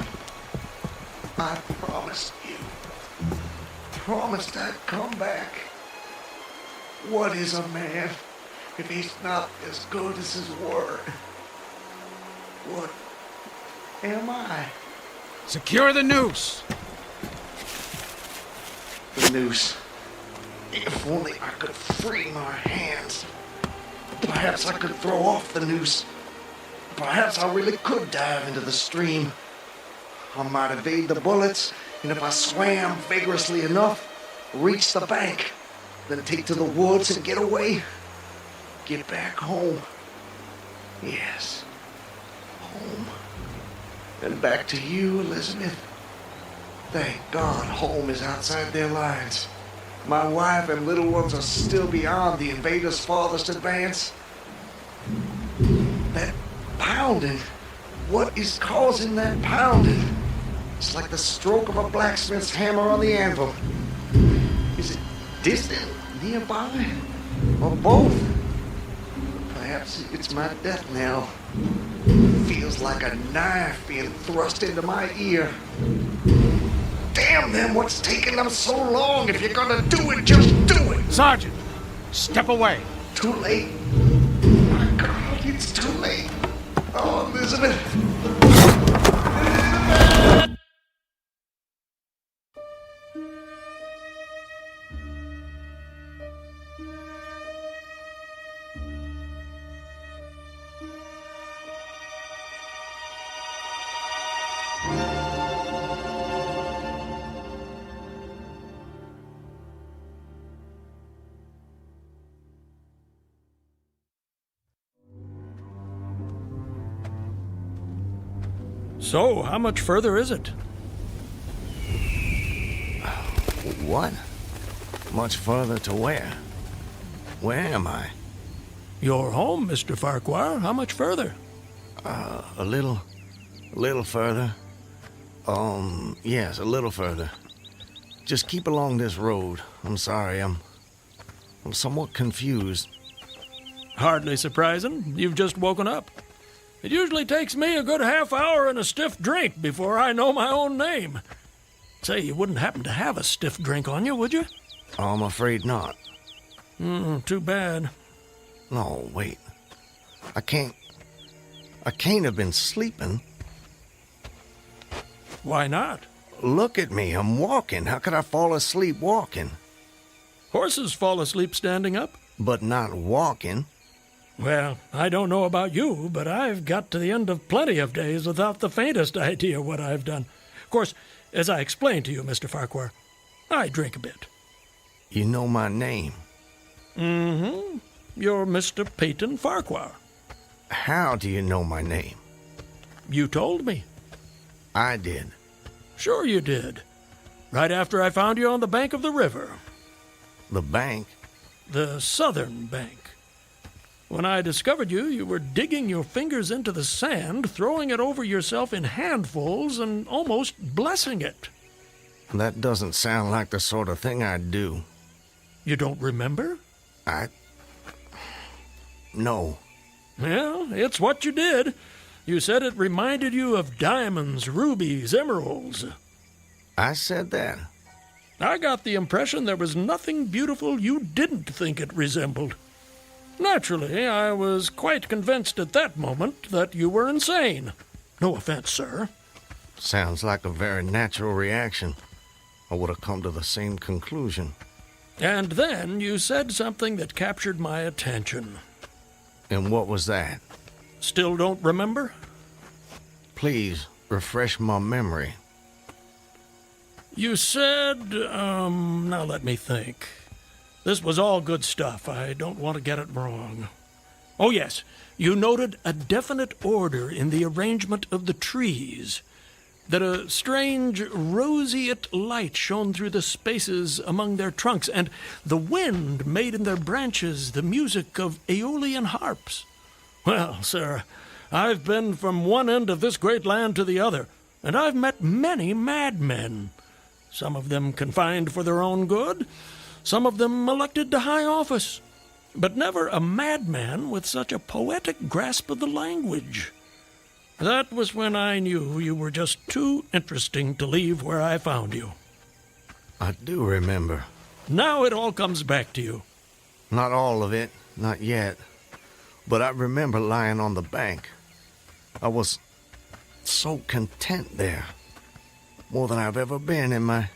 I promised you. Promised I'd come back. What is a man if he's not as good as his word? What am I? Secure the noose. The noose. If only I could free my hands. Perhaps I could throw off the noose. Perhaps I really could dive into the stream. I might evade the bullets, and if I swam vigorously enough, reach the bank, then take to the woods and get away. Get back home. Yes, home. And back to you, Elizabeth. Thank God home is outside their lines. My wife and little ones are still beyond the invaders' farthest advance. That pounding. What is causing that pounding? It's like the stroke of a blacksmith's hammer on the anvil. Is it distant, nearby, or both? Perhaps it's my death knell. Feels like a knife being thrust into my ear. Damn them, what's taking them so long? If you're gonna do it, just do it! Sergeant, step away. Too late. My God, it's too late. Oh, Elizabeth. So, how much further is it? What? Much further to where? Where am I? You're home, Mr. Farquhar. How much further? A little further. Yes, a little further. Just keep along this road. I'm sorry, I'm somewhat confused. Hardly surprising. You've just woken up. It usually takes me a good half hour and a stiff drink before I know my own name. Say, you wouldn't happen to have a stiff drink on you, would you? Oh, I'm afraid not. Too bad. No, wait. I can't have been sleeping. Why not? Look at me, I'm walking. How could I fall asleep walking? Horses fall asleep standing up. But not walking. Well, I don't know about you, but I've got to the end of plenty of days without the faintest idea what I've done. Of course, as I explained to you, Mr. Farquhar, I drink a bit. You know my name? Mm-hmm. You're Mr. Peyton Farquhar. How do you know my name? You told me. I did. Sure you did. Right after I found you on the bank of the river. The bank? The southern bank. When I discovered you, you were digging your fingers into the sand, throwing it over yourself in handfuls, and almost blessing it. That doesn't sound like the sort of thing I'd do. You don't remember? No. Well, it's what you did. You said it reminded you of diamonds, rubies, emeralds. I said that? I got the impression there was nothing beautiful you didn't think it resembled. Naturally, I was quite convinced at that moment that you were insane. No offense, sir. Sounds like a very natural reaction. I would have come to the same conclusion. And then you said something that captured my attention. And what was that? Still don't remember? Please, refresh my memory. You said, now let me think. This was all good stuff. I don't want to get it wrong. Oh, yes. You noted a definite order in the arrangement of the trees. That a strange roseate light shone through the spaces among their trunks, and the wind made in their branches the music of aeolian harps. Well, sir, I've been from one end of this great land to the other, and I've met many madmen. Some of them confined for their own good, some of them elected to high office, but never a madman with such a poetic grasp of the language. That was when I knew you were just too interesting to leave where I found you. I do remember. Now it all comes back to you. Not all of it, not yet. But I remember lying on the bank. I was so content there. More than I've ever been in my...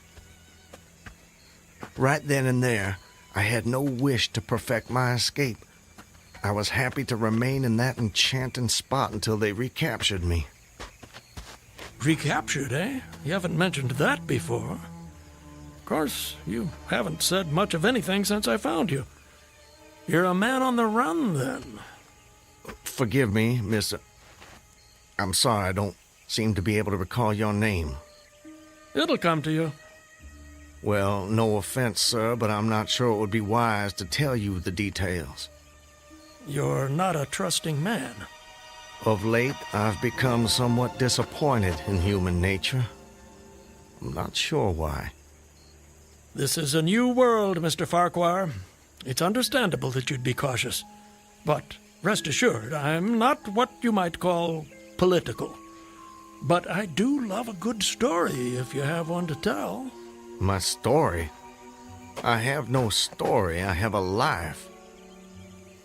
Right then and there, I had no wish to perfect my escape. I was happy to remain in that enchanting spot until they recaptured me. Recaptured, eh? You haven't mentioned that before. Of course, you haven't said much of anything since I found you. You're a man on the run, then. Forgive me, Mr. I'm sorry I don't seem to be able to recall your name. It'll come to you. Well, no offense, sir, but I'm not sure it would be wise to tell you the details. You're not a trusting man. Of late, I've become somewhat disappointed in human nature. I'm not sure why. This is a new world, Mr. Farquhar. It's understandable that you'd be cautious. But rest assured, I'm not what you might call political. But I do love a good story, if you have one to tell. My story? I have no story. I have a life.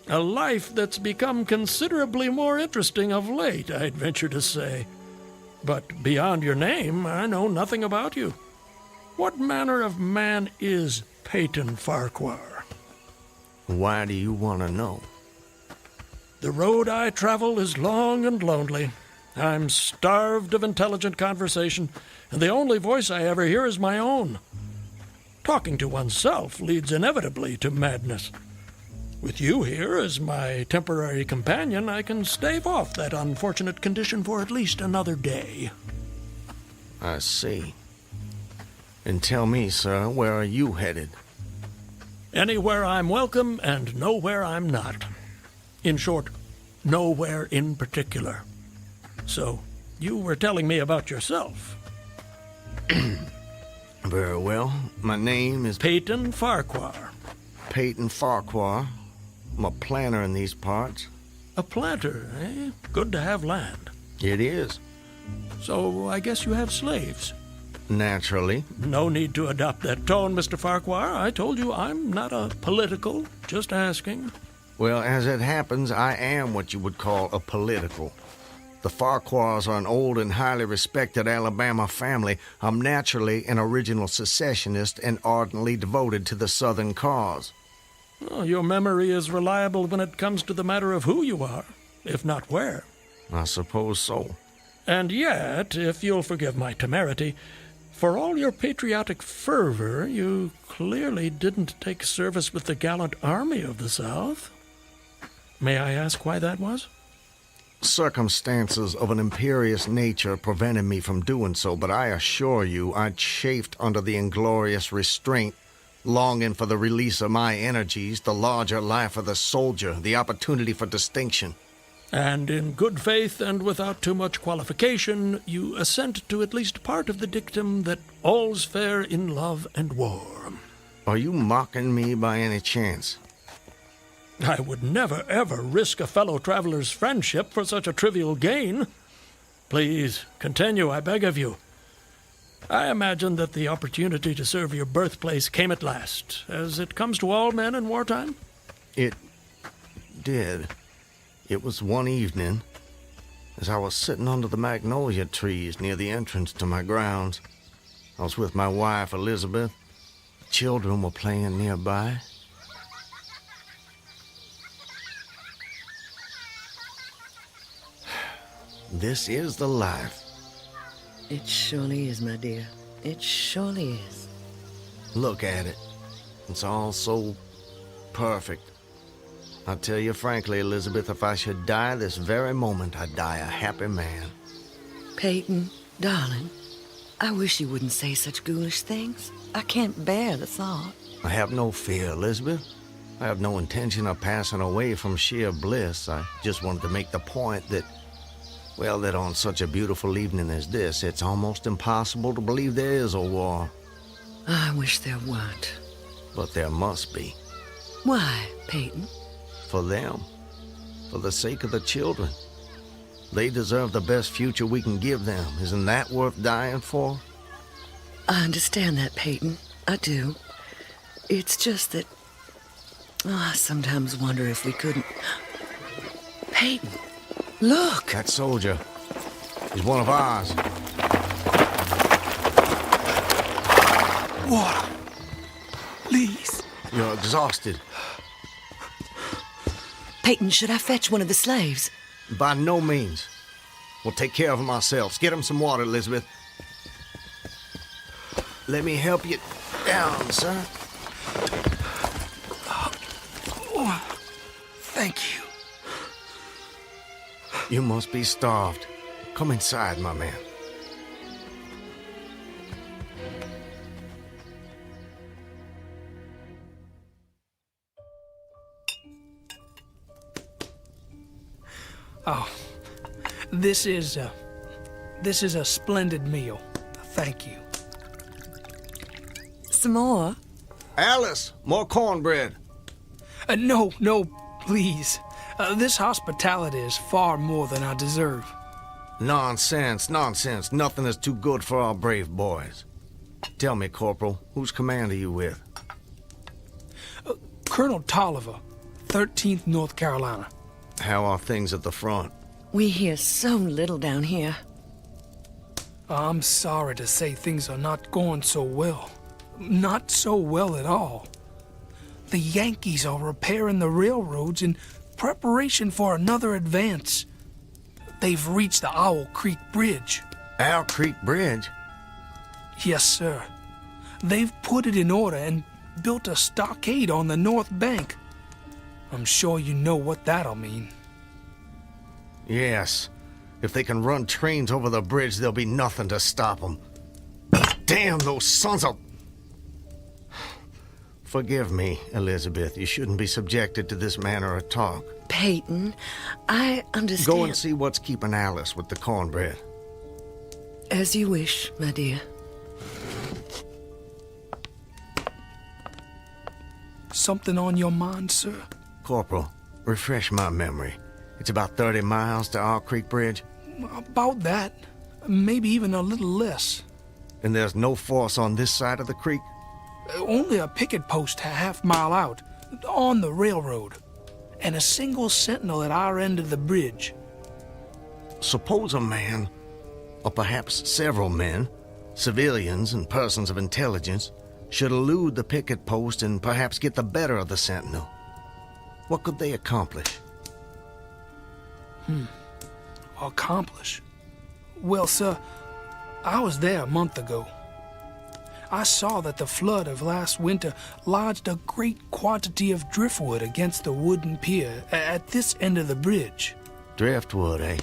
A life that's become considerably more interesting of late, I'd venture to say. But beyond your name, I know nothing about you. What manner of man is Peyton Farquhar? Why do you want to know? The road I travel is long and lonely. I'm starved of intelligent conversation, and the only voice I ever hear is my own. Talking to oneself leads inevitably to madness. With you here as my temporary companion, I can stave off that unfortunate condition for at least another day. I see. And tell me, sir, where are you headed? Anywhere I'm welcome and nowhere I'm not. In short, nowhere in particular. So, you were telling me about yourself. Very well. My name is Peyton Farquhar. Peyton Farquhar. I'm a planter in these parts. A planter, eh? Good to have land. It is. So, I guess you have slaves. Naturally. No need to adopt that tone, Mr. Farquhar. I told you I'm not a political, just asking. Well, as it happens, I am what you would call a political. The Farquhars are an old and highly respected Alabama family. I'm naturally an original secessionist and ardently devoted to the Southern cause. Oh, your memory is reliable when it comes to the matter of who you are, if not where. I suppose so. And yet, if you'll forgive my temerity, for all your patriotic fervor, you clearly didn't take service with the gallant Army of the South. May I ask why that was? Circumstances of an imperious nature prevented me from doing so, but I assure you I chafed under the inglorious restraint, longing for the release of my energies, the larger life of the soldier, the opportunity for distinction. And in good faith and without too much qualification, you assent to at least part of the dictum that all's fair in love and war. Are you mocking me by any chance? I would never, ever risk a fellow traveler's friendship for such a trivial gain. Please, continue, I beg of you. I imagine that the opportunity to serve your birthplace came at last, as it comes to all men in wartime? It did. It was one evening, as I was sitting under the magnolia trees near the entrance to my grounds. I was with my wife, Elizabeth. The children were playing nearby. This is the life. It surely is, my dear. It surely is. Look at it. It's all so perfect. I'll tell you frankly, Elizabeth, if I should die this very moment, I'd die a happy man. Peyton, darling, I wish you wouldn't say such ghoulish things. I can't bear the thought. I have no fear, Elizabeth. I have no intention of passing away from sheer bliss. I just wanted to make the point that, well, that on such a beautiful evening as this, it's almost impossible to believe there is a war. I wish there weren't. But there must be. Why, Peyton? For them. For the sake of the children. They deserve the best future we can give them. Isn't that worth dying for? I understand that, Peyton. I do. It's just that... I sometimes wonder if we couldn't... Peyton, look! That soldier. He's one of ours. Water. Please. You're exhausted. Peyton, should I fetch one of the slaves? By no means. We'll take care of him ourselves. Get him some water, Elizabeth. Let me help you down, sir. Oh, thank you. You must be starved. Come inside, my man. Oh, this is a splendid meal. Thank you. Some more? Alice, more cornbread. No, please. This hospitality is far more than I deserve. Nonsense. Nothing is too good for our brave boys. Tell me, Corporal, whose command are you with? Colonel Tolliver, 13th North Carolina. How are things at the front? We hear so little down here. I'm sorry to say things are not going so well. Not so well at all. The Yankees are repairing the railroads in preparation for another advance. They've reached the Owl Creek Bridge. Owl Creek Bridge? Yes, sir. They've put it in order and built a stockade on the north bank. I'm sure you know what that'll mean. Yes. If they can run trains over the bridge, there'll be nothing to stop them. Damn those sons of... Forgive me, Elizabeth. You shouldn't be subjected to this manner of talk. Peyton, I understand. Go and see what's keeping Alice with the cornbread. As you wish, my dear. Something on your mind, sir? Corporal, refresh my memory. It's about 30 miles to Owl Creek Bridge? About that. Maybe even a little less. And there's no force on this side of the creek? Only a picket post a half-mile out, on the railroad, and a single sentinel at our end of the bridge. Suppose a man, or perhaps several men, civilians and persons of intelligence, should elude the picket post and perhaps get the better of the sentinel. What could they accomplish? Accomplish? Well, sir, I was there a month ago. I saw that the flood of last winter lodged a great quantity of driftwood against the wooden pier at this end of the bridge. Driftwood, eh?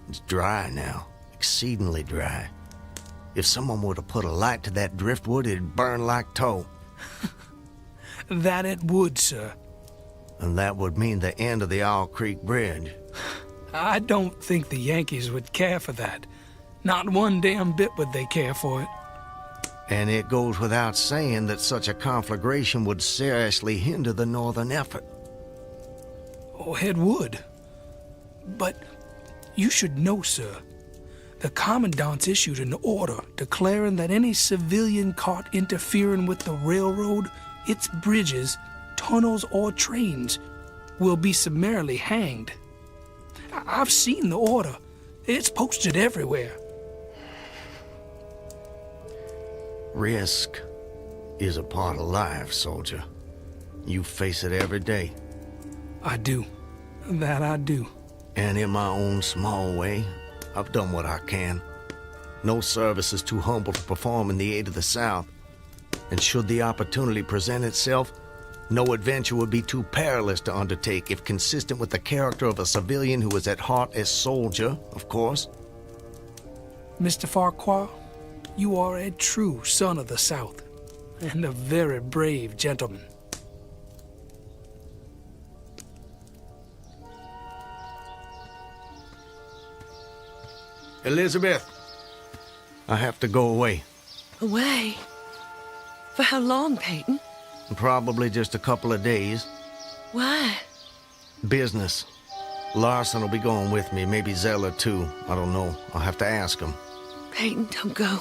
It's dry now, exceedingly dry. If someone were to put a light to that driftwood, it'd burn like tow. That it would, sir. And that would mean the end of the Owl Creek Bridge. I don't think the Yankees would care for that. Not one damn bit would they care for it. And it goes without saying that such a conflagration would seriously hinder the northern effort. Oh, it would. But you should know, sir, the Commandant's issued an order declaring that any civilian caught interfering with the railroad, its bridges, tunnels, or trains will be summarily hanged. I've seen the order. It's posted everywhere. Risk is a part of life, soldier. You face it every day. I do. That I do. And in my own small way, I've done what I can. No service is too humble to perform in the aid of the South. And should the opportunity present itself, no adventure would be too perilous to undertake if consistent with the character of a civilian who is at heart a soldier, of course. Mr. Farquhar, you are a true son of the South, and a very brave gentleman. Elizabeth, I have to go away. Away? For how long, Peyton? Probably just a couple of days. Why? Business. Larson will be going with me, maybe Zeller too. I don't know. I'll have to ask him. Peyton, don't go.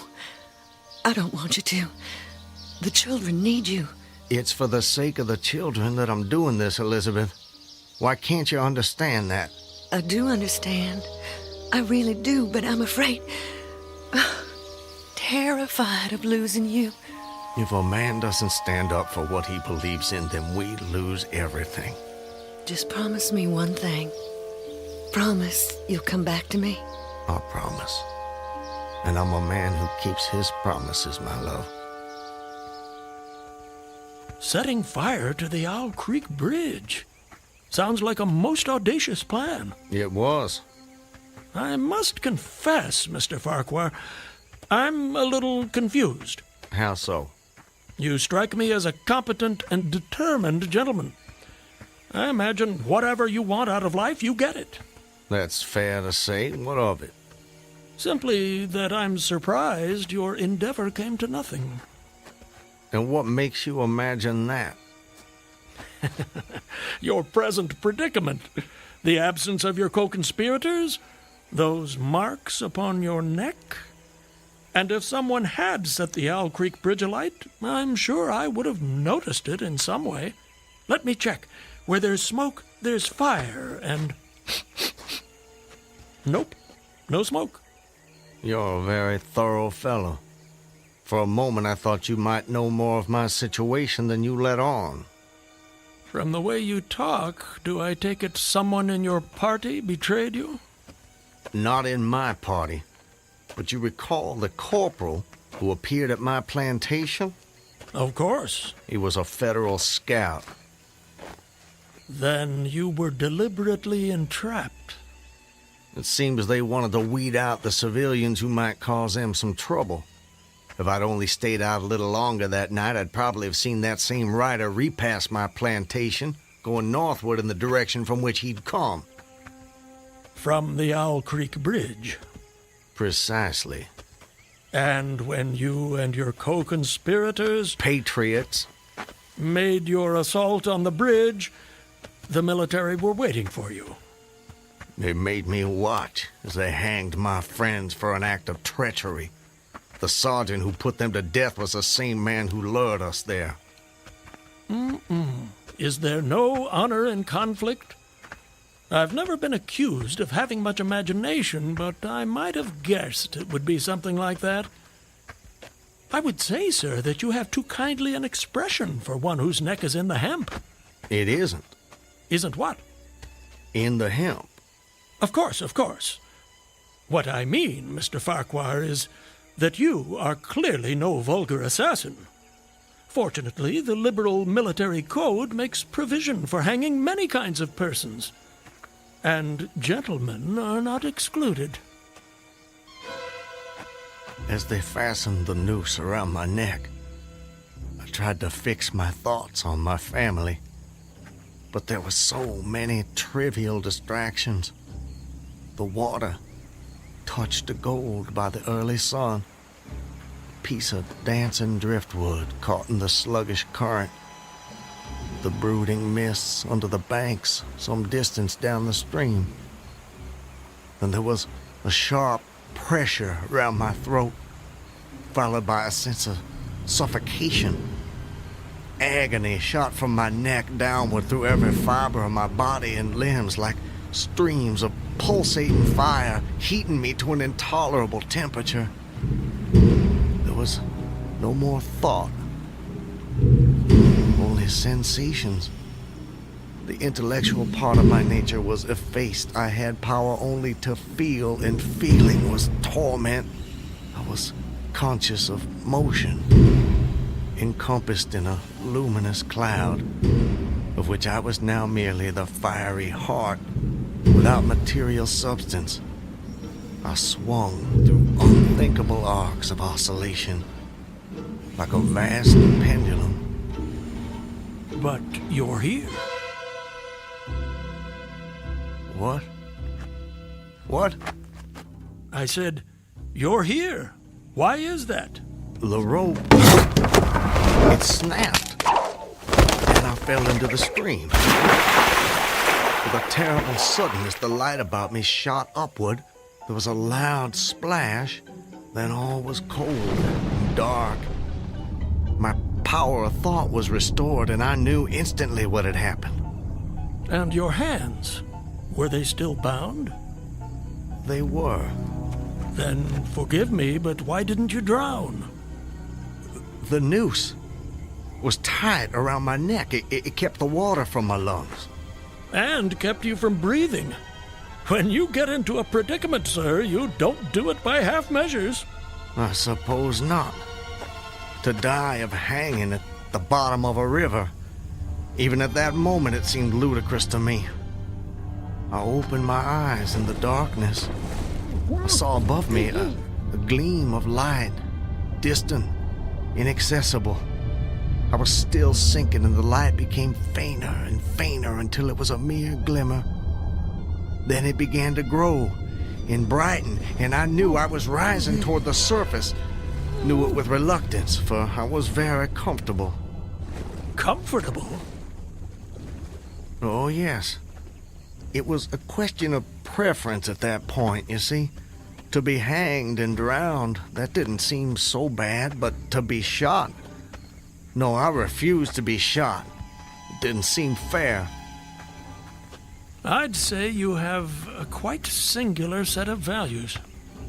I don't want you to. The children need you. It's for the sake of the children that I'm doing this, Elizabeth. Why can't you understand that? I do understand. I really do, but I'm afraid... terrified of losing you. If a man doesn't stand up for what he believes in, then we lose everything. Just promise me one thing. Promise you'll come back to me. I promise. And I'm a man who keeps his promises, my love. Setting fire to the Owl Creek Bridge. Sounds like a most audacious plan. It was. I must confess, Mr. Farquhar, I'm a little confused. How so? You strike me as a competent and determined gentleman. I imagine whatever you want out of life, you get it. That's fair to say. What of it? Simply that I'm surprised your endeavor came to nothing. And what makes you imagine that? Your present predicament. The absence of your co-conspirators, those marks upon your neck. And if someone had set the Owl Creek Bridge alight, I'm sure I would have noticed it in some way. Let me check. Where there's smoke, there's fire, and... Nope, no smoke. You're a very thorough fellow. For a moment I thought you might know more of my situation than you let on. From the way you talk, do I take it someone in your party betrayed you? Not in my party. But you recall the corporal who appeared at my plantation? Of course. He was a federal scout. Then you were deliberately entrapped. It seems they wanted to weed out the civilians who might cause them some trouble. If I'd only stayed out a little longer that night, I'd probably have seen that same rider repass my plantation, going northward in the direction from which he'd come. From the Owl Creek Bridge. Precisely. And when you and your co-conspirators... Patriots. ...made your assault on the bridge, the military were waiting for you. They made me watch as they hanged my friends for an act of treachery. The sergeant who put them to death was the same man who lured us there. Is there no honor in conflict? I've never been accused of having much imagination, but I might have guessed it would be something like that. I would say, sir, that you have too kindly an expression for one whose neck is in the hemp. It isn't. Isn't what? In the hemp. Of course, of course. What I mean, Mr. Farquhar, is that you are clearly no vulgar assassin. Fortunately, the liberal military code makes provision for hanging many kinds of persons, and gentlemen are not excluded. As they fastened the noose around my neck, I tried to fix my thoughts on my family, but there were so many trivial distractions. The water, touched to gold by the early sun, a piece of dancing driftwood caught in the sluggish current, the brooding mists under the banks some distance down the stream. Then there was a sharp pressure around my throat, followed by a sense of suffocation. Agony shot from my neck downward through every fiber of my body and limbs like streams of pulsating fire, heating me to an intolerable temperature. There was no more thought, only sensations. The intellectual part of my nature was effaced. I had power only to feel, and feeling was torment. I was conscious of motion, encompassed in a luminous cloud, of which I was now merely the fiery heart, without material substance. I swung through unthinkable arcs of oscillation, like a vast pendulum. But you're here. What? What? I said, you're here. Why is that? The rope, it snapped, and I fell into the stream. With a terrible suddenness, the light about me shot upward. There was a loud splash, then all was cold and dark. My power of thought was restored, and I knew instantly what had happened. And your hands, were they still bound? They were. Then forgive me, but why didn't you drown? The noose was tight around my neck. It kept the water from my lungs. And kept you from breathing. When you get into a predicament, sir, you don't do it by half measures. I suppose not. To die of hanging at the bottom of a river, even at that moment it seemed ludicrous to me. I opened my eyes in the darkness. I saw above me a gleam of light, distant, inaccessible. I was still sinking, and the light became fainter and fainter until it was a mere glimmer. Then it began to grow and brighten, and I knew I was rising toward the surface. Knew it with reluctance, for I was very comfortable. Comfortable? Oh, yes. It was a question of preference at that point, you see. To be hanged and drowned, that didn't seem so bad, but to be shot... No, I refused to be shot. It didn't seem fair. I'd say you have a quite singular set of values.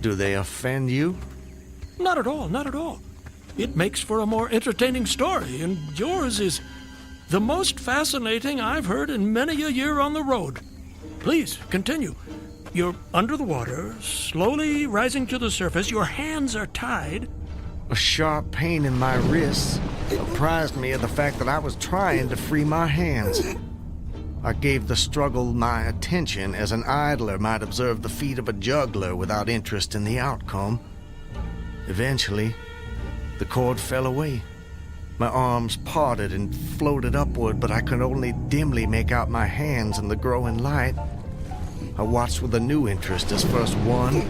Do they offend you? Not at all, not at all. It makes for a more entertaining story, and yours is the most fascinating I've heard in many a year on the road. Please, continue. You're under the water, slowly rising to the surface. Your hands are tied. A sharp pain in my wrists apprised me of the fact that I was trying to free my hands. I gave the struggle my attention as an idler might observe the feat of a juggler without interest in the outcome. Eventually, The cord fell away. My arms parted and floated upward, but I could only dimly make out my hands in the growing light. I watched with a new interest as first one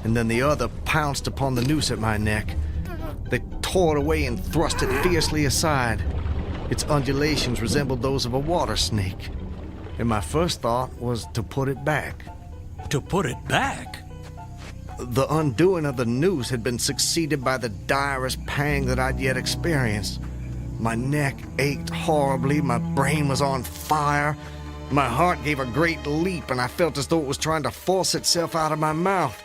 and then the other pounced upon the noose at my neck. They tore it away and thrust it fiercely aside. Its undulations resembled those of a water snake, and my first thought was to put it back. To put it back? The undoing of the noose had been succeeded by the direst pang that I'd yet experienced. My neck ached horribly, my brain was on fire, my heart gave a great leap, and I felt as though it was trying to force itself out of my mouth.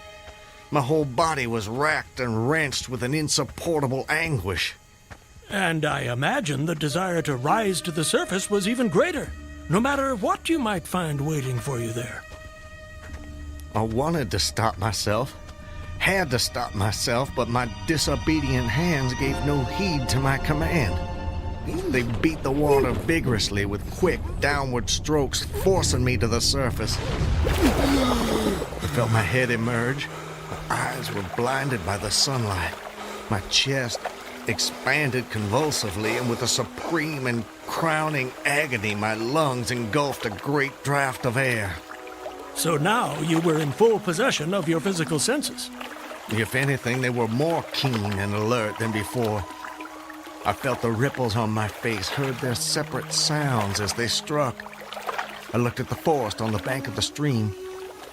My whole body was racked and wrenched with an insupportable anguish. And I imagine the desire to rise to the surface was even greater, no matter what you might find waiting for you there. I wanted to stop myself, had to stop myself, but my disobedient hands gave no heed to my command. They beat the water vigorously with quick, downward strokes, forcing me to the surface. I felt my head emerge. My eyes were blinded by the sunlight. My chest expanded convulsively, and with a supreme and crowning agony, my lungs engulfed a great draught of air. So now you were in full possession of your physical senses. If anything, they were more keen and alert than before. I felt the ripples on my face, heard their separate sounds as they struck. I looked at the forest on the bank of the stream,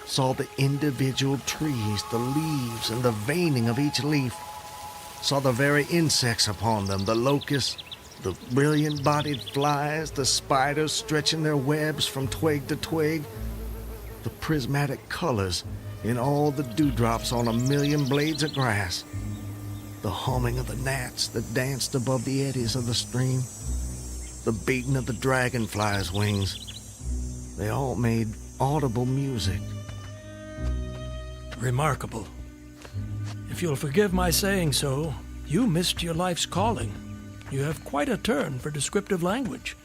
saw the individual trees, the leaves, and the veining of each leaf, saw the very insects upon them, the locusts, the brilliant-bodied flies, the spiders stretching their webs from twig to twig, the prismatic colors in all the dewdrops on a million blades of grass, the humming of the gnats that danced above the eddies of the stream, the beating of the dragonflies' wings. They all made audible music. Remarkable. If you'll forgive my saying so, you missed your life's calling. You have quite a turn for descriptive language.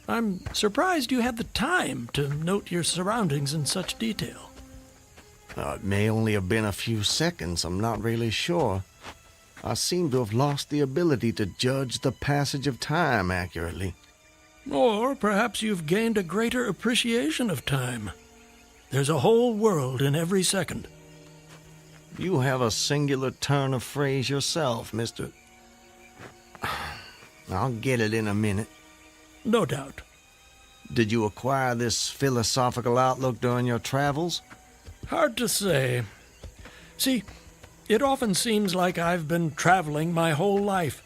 I'm surprised you had the time to note your surroundings in such detail. It may only have been a few seconds, I'm not really sure. I seem to have lost the ability to judge the passage of time accurately. Or perhaps you've gained a greater appreciation of time. There's a whole world in every second. You have a singular turn of phrase yourself, Mr. I'll get it in a minute. No doubt. Did you acquire this philosophical outlook during your travels? Hard to say. See, it often seems like I've been traveling my whole life.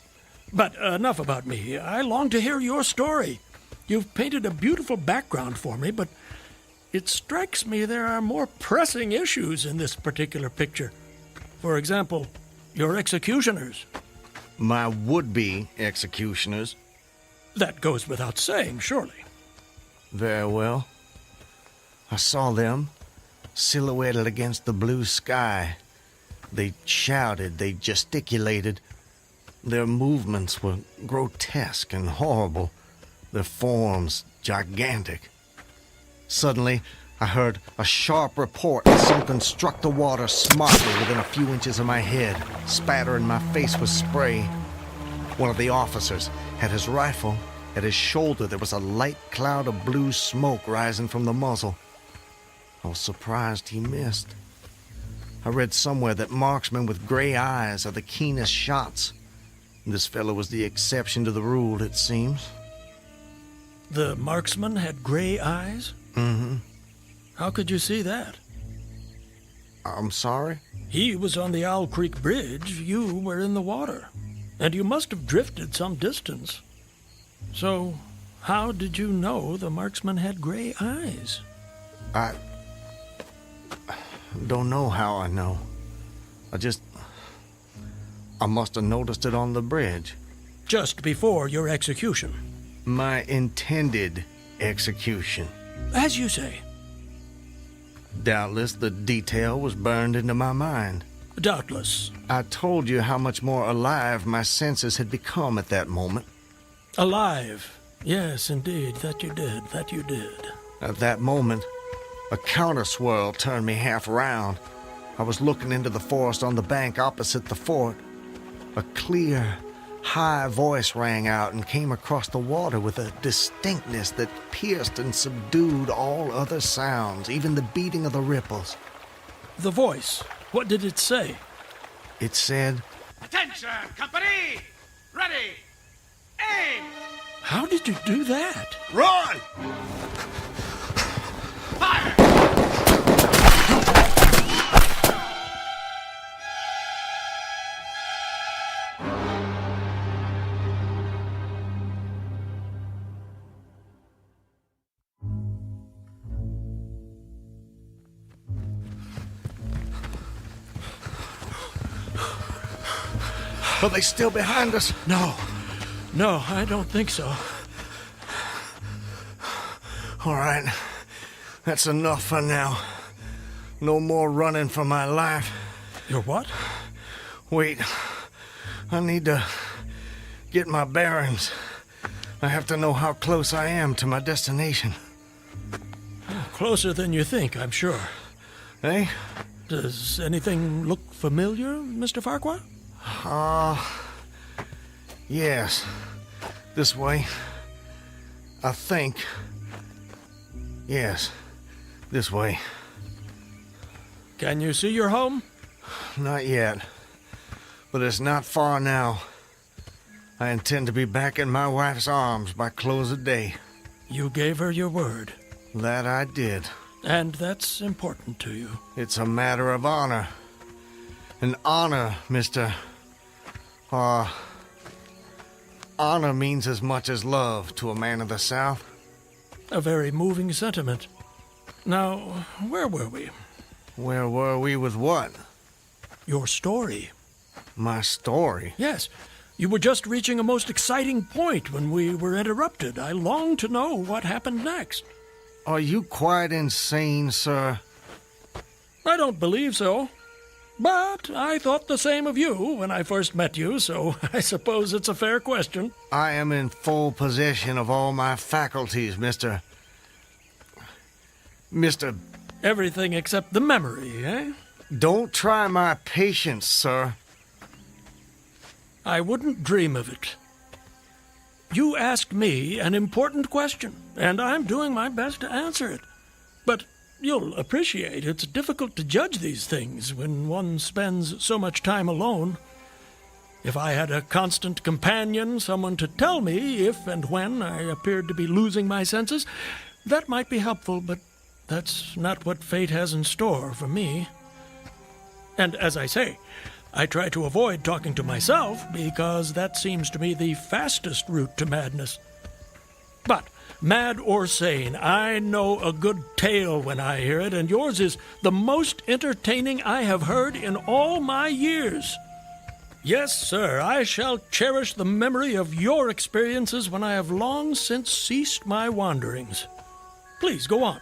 But enough about me. I long to hear your story. You've painted a beautiful background for me, but it strikes me there are more pressing issues in this particular picture. For example, your executioners. My would-be executioners? That goes without saying, surely. Very well. I saw them, silhouetted against the blue sky. They shouted, they gesticulated. Their movements were grotesque and horrible, their forms gigantic. Suddenly, I heard a sharp report as something struck the water smartly within a few inches of my head, spattering my face with spray. One of the officers had his rifle. At his shoulder, there was a light cloud of blue smoke rising from the muzzle. I was surprised he missed. I read somewhere that marksmen with gray eyes are the keenest shots. This fellow was the exception to the rule, it seems. The marksman had gray eyes? Mm-hmm. How could you see that? I'm sorry? He was on the Owl Creek Bridge. You were in the water. And you must have drifted some distance. So, how did you know the marksman had gray eyes? I don't know how I know. I must have noticed it on the bridge. Just before your execution? My intended execution. As you say. Doubtless the detail was burned into my mind. Doubtless. I told you how much more alive my senses had become at that moment. Alive. Yes, indeed. That you did. At that moment, a counter-swirl turned me half round. I was looking into the forest on the bank opposite the fort. A clear, high voice rang out and came across the water with a distinctness that pierced and subdued all other sounds, even the beating of the ripples. The voice, what did it say? It said, Attention, company! Ready! Aim! How did you do that? Run! Fire! Are they still behind us? No, I don't think so. All right, that's enough for now. No more running for my life. Your what? Wait, I need to get my bearings. I have to know how close I am to my destination. Closer than you think, I'm sure. Eh? Does anything look familiar, Mr. Farquhar? Yes. This way. I think. Yes, this way. Can you see your home? Not yet. But it's not far now. I intend to be back in my wife's arms by close of day. You gave her your word. That I did. And that's important to you. It's a matter of honor. An honor, Mr. Honor means as much as love to a man of the South. A very moving sentiment. Now, where were we? Where were we with what? Your story. My story? Yes. You were just reaching a most exciting point when we were interrupted. I long to know what happened next. Are you quite insane, sir? I don't believe so. But I thought the same of you when I first met you, so I suppose it's a fair question. I am in full possession of all my faculties, Mr. Everything except the memory, eh? Don't try my patience, sir. I wouldn't dream of it. You asked me an important question, and I'm doing my best to answer it. But you'll appreciate it's difficult to judge these things when one spends so much time alone. If I had a constant companion, someone to tell me if and when I appeared to be losing my senses, that might be helpful, but that's not what fate has in store for me. And as I say, I try to avoid talking to myself because that seems to me the fastest route to madness. But mad or sane, I know a good tale when I hear it, and yours is the most entertaining I have heard in all my years. Yes, sir, I shall cherish the memory of your experiences when I have long since ceased my wanderings. Please, go on.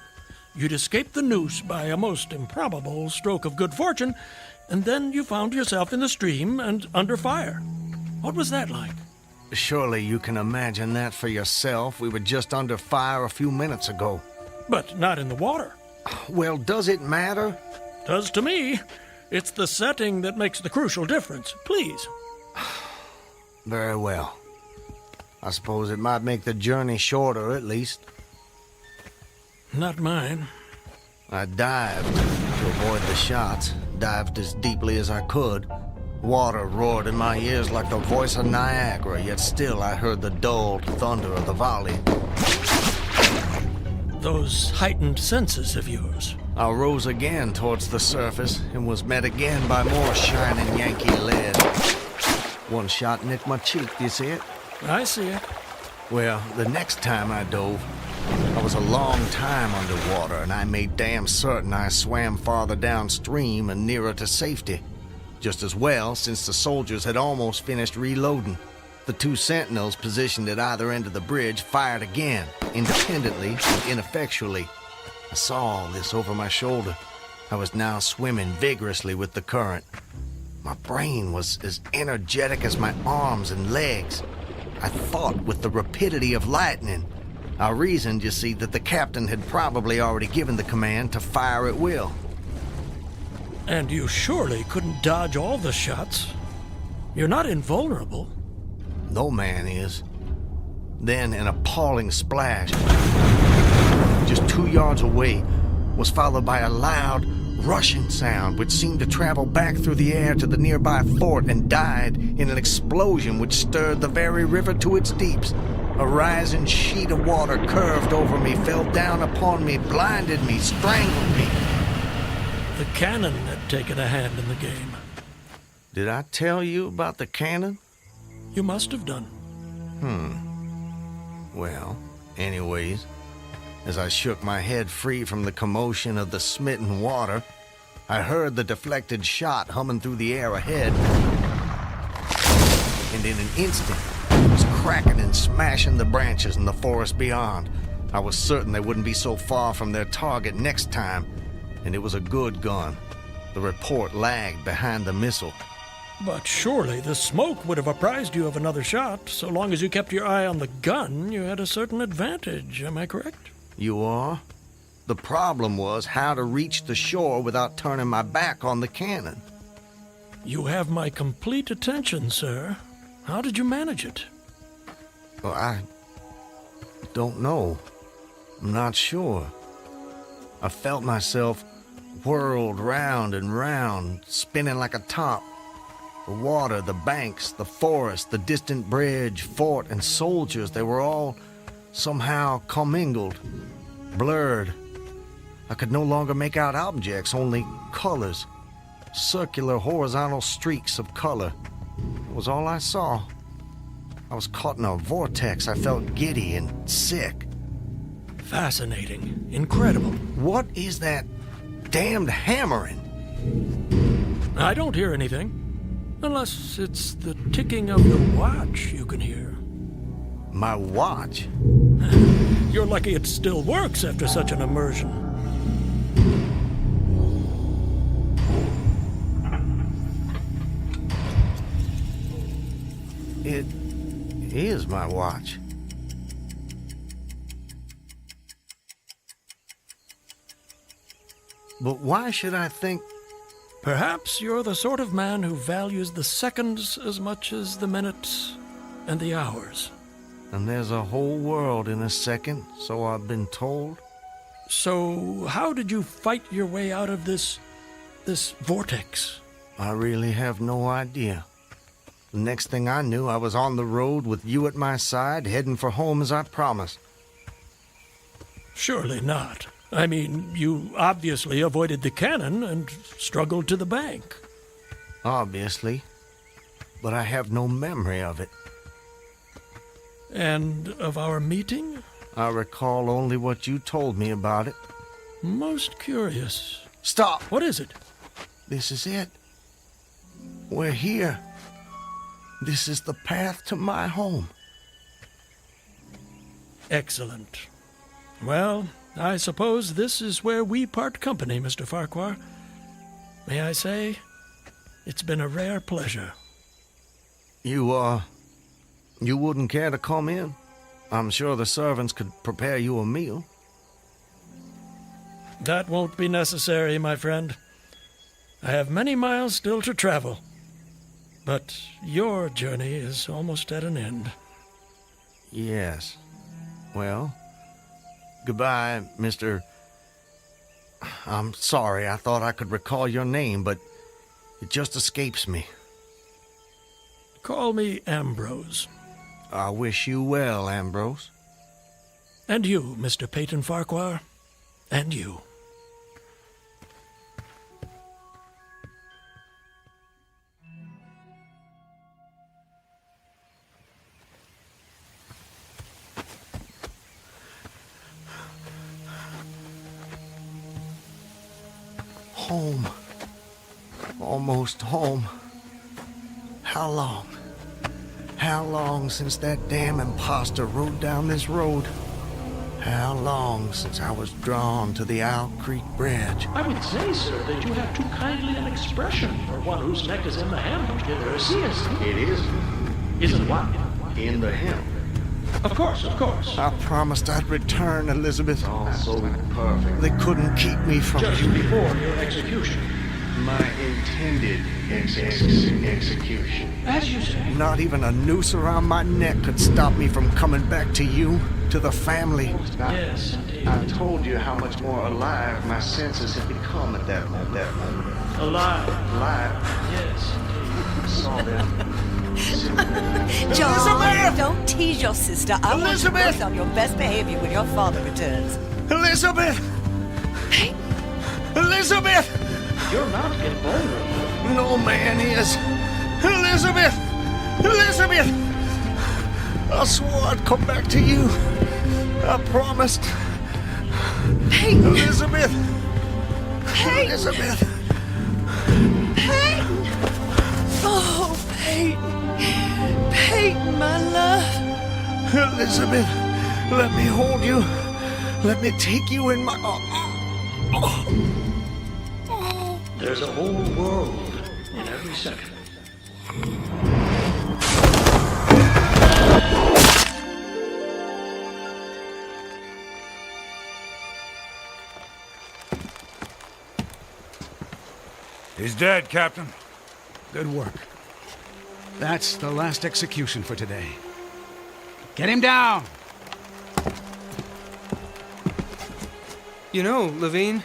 You'd escaped the noose by a most improbable stroke of good fortune, and then you found yourself in the stream and under fire. What was that like? Surely you can imagine that for yourself. We were just under fire a few minutes ago. But not in the water. Well, does it matter? Does to me. It's the setting that makes the crucial difference. Please. Very well. I suppose it might make the journey shorter, at least. Not mine. I dived to avoid the shots, dived as deeply as I could. Water roared in my ears like the voice of Niagara, yet still I heard the dulled thunder of the volley. Those heightened senses of yours. I rose again towards the surface and was met again by more shining Yankee lead. One shot nicked my cheek, do you see it? I see it. Well, the next time I dove, I was a long time underwater, and I made damn certain I swam farther downstream and nearer to safety. Just as well, since the soldiers had almost finished reloading. The two sentinels positioned at either end of the bridge fired again, independently and ineffectually. I saw all this over my shoulder. I was now swimming vigorously with the current. My brain was as energetic as my arms and legs. I thought with the rapidity of lightning. I reasoned, you see, that the captain had probably already given the command to fire at will. And you surely couldn't dodge all the shots. You're not invulnerable. No man is. Then an appalling splash, just 2 yards away, was followed by a loud, rushing sound which seemed to travel back through the air to the nearby fort and died in an explosion which stirred the very river to its deeps. A rising sheet of water curved over me, fell down upon me, blinded me, strangled me. The cannon had taken a hand in the game. Did I tell you about the cannon? You must have done. Well, anyways, as I shook my head free from the commotion of the smitten water, I heard the deflected shot humming through the air ahead. And in an instant, it was cracking and smashing the branches in the forest beyond. I was certain they wouldn't be so far from their target next time, and it was a good gun. The report lagged behind the missile. But surely the smoke would have apprised you of another shot. So long as you kept your eye on the gun, you had a certain advantage. Am I correct? You are? The problem was how to reach the shore without turning my back on the cannon. You have my complete attention, sir. How did you manage it? Well, I don't know. I'm not sure. I felt myself whirled round and round, spinning like a top. The water, the banks, the forest, the distant bridge, fort, and soldiers, they were all somehow commingled, blurred. I could no longer make out objects, only colors. Circular, horizontal streaks of color. It was all I saw. I was caught in a vortex. I felt giddy and sick. Fascinating. Incredible. What is that damned hammering? I don't hear anything. Unless it's the ticking of your watch you can hear. My watch? You're lucky it still works after such an immersion. It is my watch. But why should I think... Perhaps you're the sort of man who values the seconds as much as the minutes and the hours. And there's a whole world in a second, so I've been told. So how did you fight your way out of this vortex? I really have no idea. The next thing I knew, I was on the road with you at my side, heading for home as I promised. Surely not. I mean, you obviously avoided the cannon and struggled to the bank. Obviously. But I have no memory of it. And of our meeting? I recall only what you told me about it. Most curious. Stop! What is it? This is it. We're here. This is the path to my home. Excellent. Well, I suppose this is where we part company, Mr. Farquhar. May I say, it's been a rare pleasure. You wouldn't care to come in? I'm sure the servants could prepare you a meal. That won't be necessary, my friend. I have many miles still to travel. But your journey is almost at an end. Yes. Well, goodbye, Mr. I'm sorry, I thought I could recall your name, but it just escapes me. Call me Ambrose. I wish you well, Ambrose. And you, Mr. Peyton Farquhar. And you. Home. Almost home. How long? How long since that damn imposter rode down this road? How long since I was drawn to the Owl Creek Bridge? I would say, sir, that you have too kindly an expression for one whose neck is in the hem. It is. Isn't what? In the hem. Of course, of course. I promised I'd return, Elizabeth. All so perfect. They couldn't keep me from Just you. before your execution. My intended execution. As you say. Not even a noose around my neck could stop me from coming back to you, to the family. Yes, indeed. I told you how much more alive my senses had become at that moment. Alive. Yes, I saw them. John, don't tease your sister. I want you Elizabeth! both on your best behavior when your father returns. Elizabeth! Elizabeth! You're not invulnerable. No man is. Elizabeth! Elizabeth! I swore I'd come back to you. I promised. Peyton! Elizabeth! Peyton! Elizabeth! Peyton! Oh, Peyton! Peyton, my love! Elizabeth, let me hold you. Let me take you in my There's a whole world in every second. He's dead, Captain. Good work. That's the last execution for today. Get him down! You know, Levine,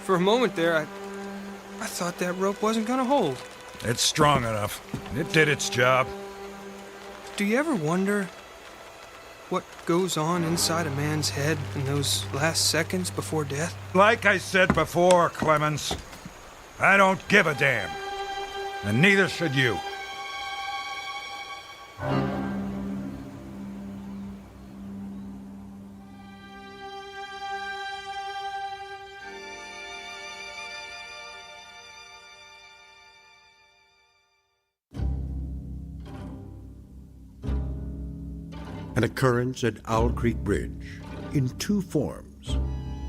for a moment there, I thought that rope wasn't gonna hold. It's strong enough. It did its job. Do you ever wonder what goes on inside a man's head in those last seconds before death? Like I said before, Clemens, I don't give a damn. And neither should you. An occurrence at Owl Creek Bridge in two forms,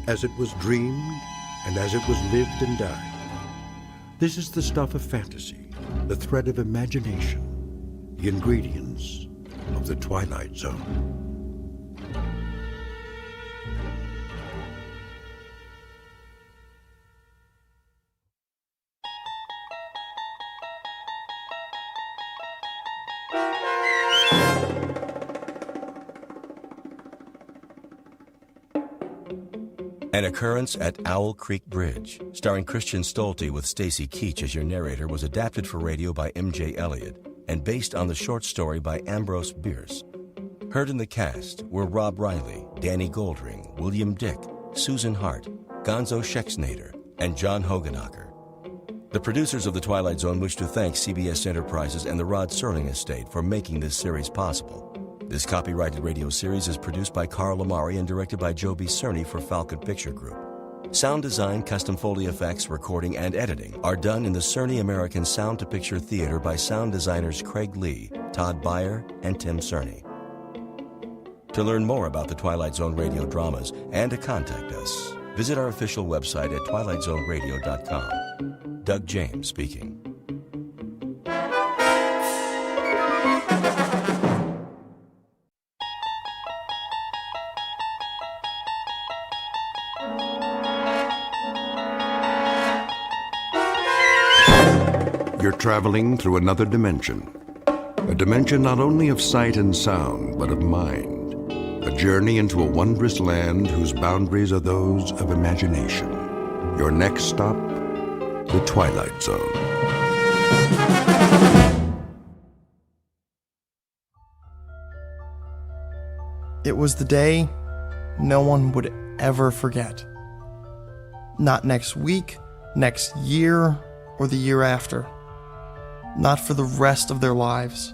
as it was dreamed and as it was lived and died. This is the stuff of fantasy, the thread of imagination, the ingredients of the Twilight Zone. An Occurrence at Owl Creek Bridge, starring Christian Stolte with Stacy Keach as your narrator, was adapted for radio by M.J. Elliott and based on the short story by Ambrose Bierce. Heard in the cast were Rob Riley, Danny Goldring, William Dick, Susan Hart, Gonzo Schexnader, and John Hogenacker. The producers of The Twilight Zone wish to thank CBS Enterprises and the Rod Serling Estate for making this series possible. This copyrighted radio series is produced by Carl Amari and directed by Joe B. Cerny for Falcon Picture Group. Sound design, custom Foley effects, recording, and editing are done in the Cerny American Sound to Picture Theater by sound designers Craig Lee, Todd Beyer, and Tim Cerny. To learn more about the Twilight Zone radio dramas and to contact us, visit our official website at twilightzoneradio.com. Doug James speaking. You're traveling through another dimension. A dimension not only of sight and sound, but of mind. A journey into a wondrous land whose boundaries are those of imagination. Your next stop, the Twilight Zone. It was the day no one would ever forget. Not next week, next year, or the year after. Not for the rest of their lives,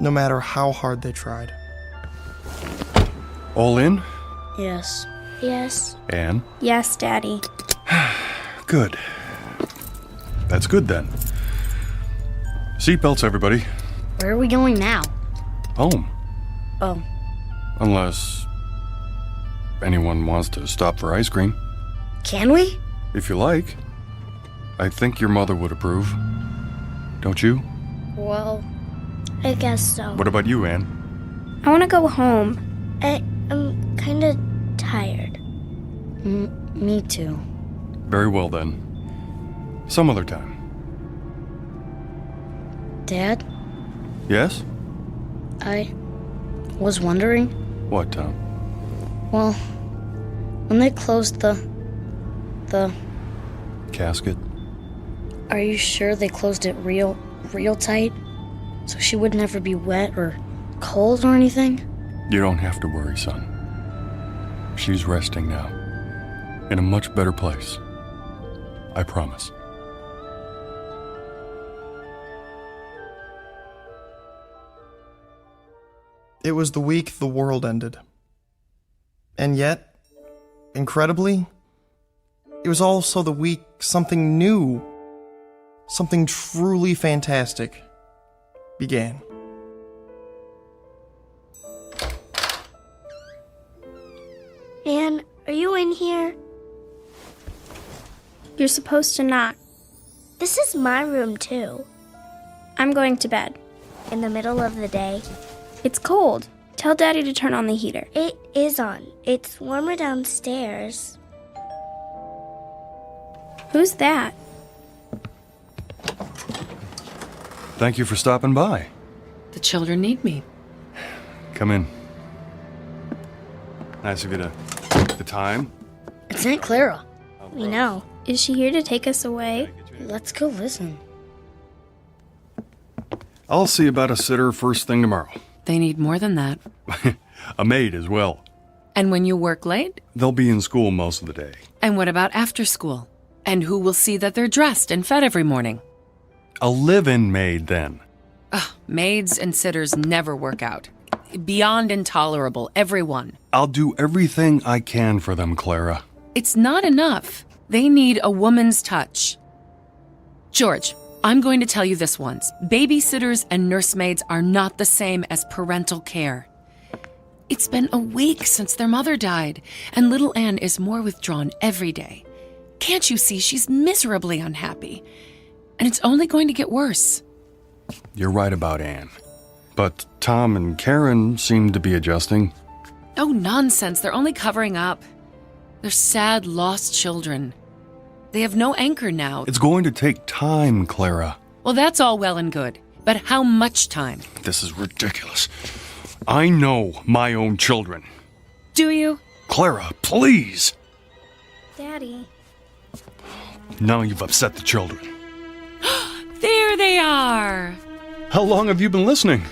no matter how hard they tried. All in? Yes. Yes. Anne? Yes, Daddy. Good. That's good then. Seatbelts, everybody. Where are we going now? Home. Oh. Unless anyone wants to stop for ice cream. Can we? If you like. I think your mother would approve. Don't you? Well, I guess so. What about you, Anne? I want to go home. I'm kind of tired. Me too. Very well then. Some other time. Dad, Yes? I was wondering. What, Tom? Well, when they closed the Casket? Are you sure they closed it real tight? So she would never be wet or cold or anything? You don't have to worry, son. She's resting now. In a much better place. I promise. It was the week the world ended. And yet, incredibly, it was also the week something new, something truly fantastic began. Anne, are you in here? You're supposed to knock. This is my room, too. I'm going to bed. In the middle of the day? It's cold. Tell Daddy to turn on the heater. It is on. It's warmer downstairs. Who's that? Thank you for stopping by. The children need me. Come in. Nice of you to take the time. It's Aunt Clara. We know. Is she here to take us away? Let's go listen. I'll see about a sitter first thing tomorrow. They need more than that. A maid as well. And when you work late? They'll be in school most of the day. And what about after school? And who will see that they're dressed and fed every morning? A live-in maid, then. Ugh, maids and sitters never work out. Beyond intolerable, everyone. I'll do everything I can for them, Clara. It's not enough. They need a woman's touch. George, I'm going to tell you this once. Babysitters and nursemaids are not the same as parental care. It's been a week since their mother died, and little Anne is more withdrawn every day. Can't you see she's miserably unhappy? And it's only going to get worse. You're right about Anne. But Tom and Karen seem to be adjusting. Oh, nonsense. They're only covering up. They're sad, lost children. They have no anchor now. It's going to take time, Clara. Well, that's all well and good. But how much time? This is ridiculous. I know my own children. Do you? Clara, please. Daddy. Now you've upset the children. There they are. How long have you been listening?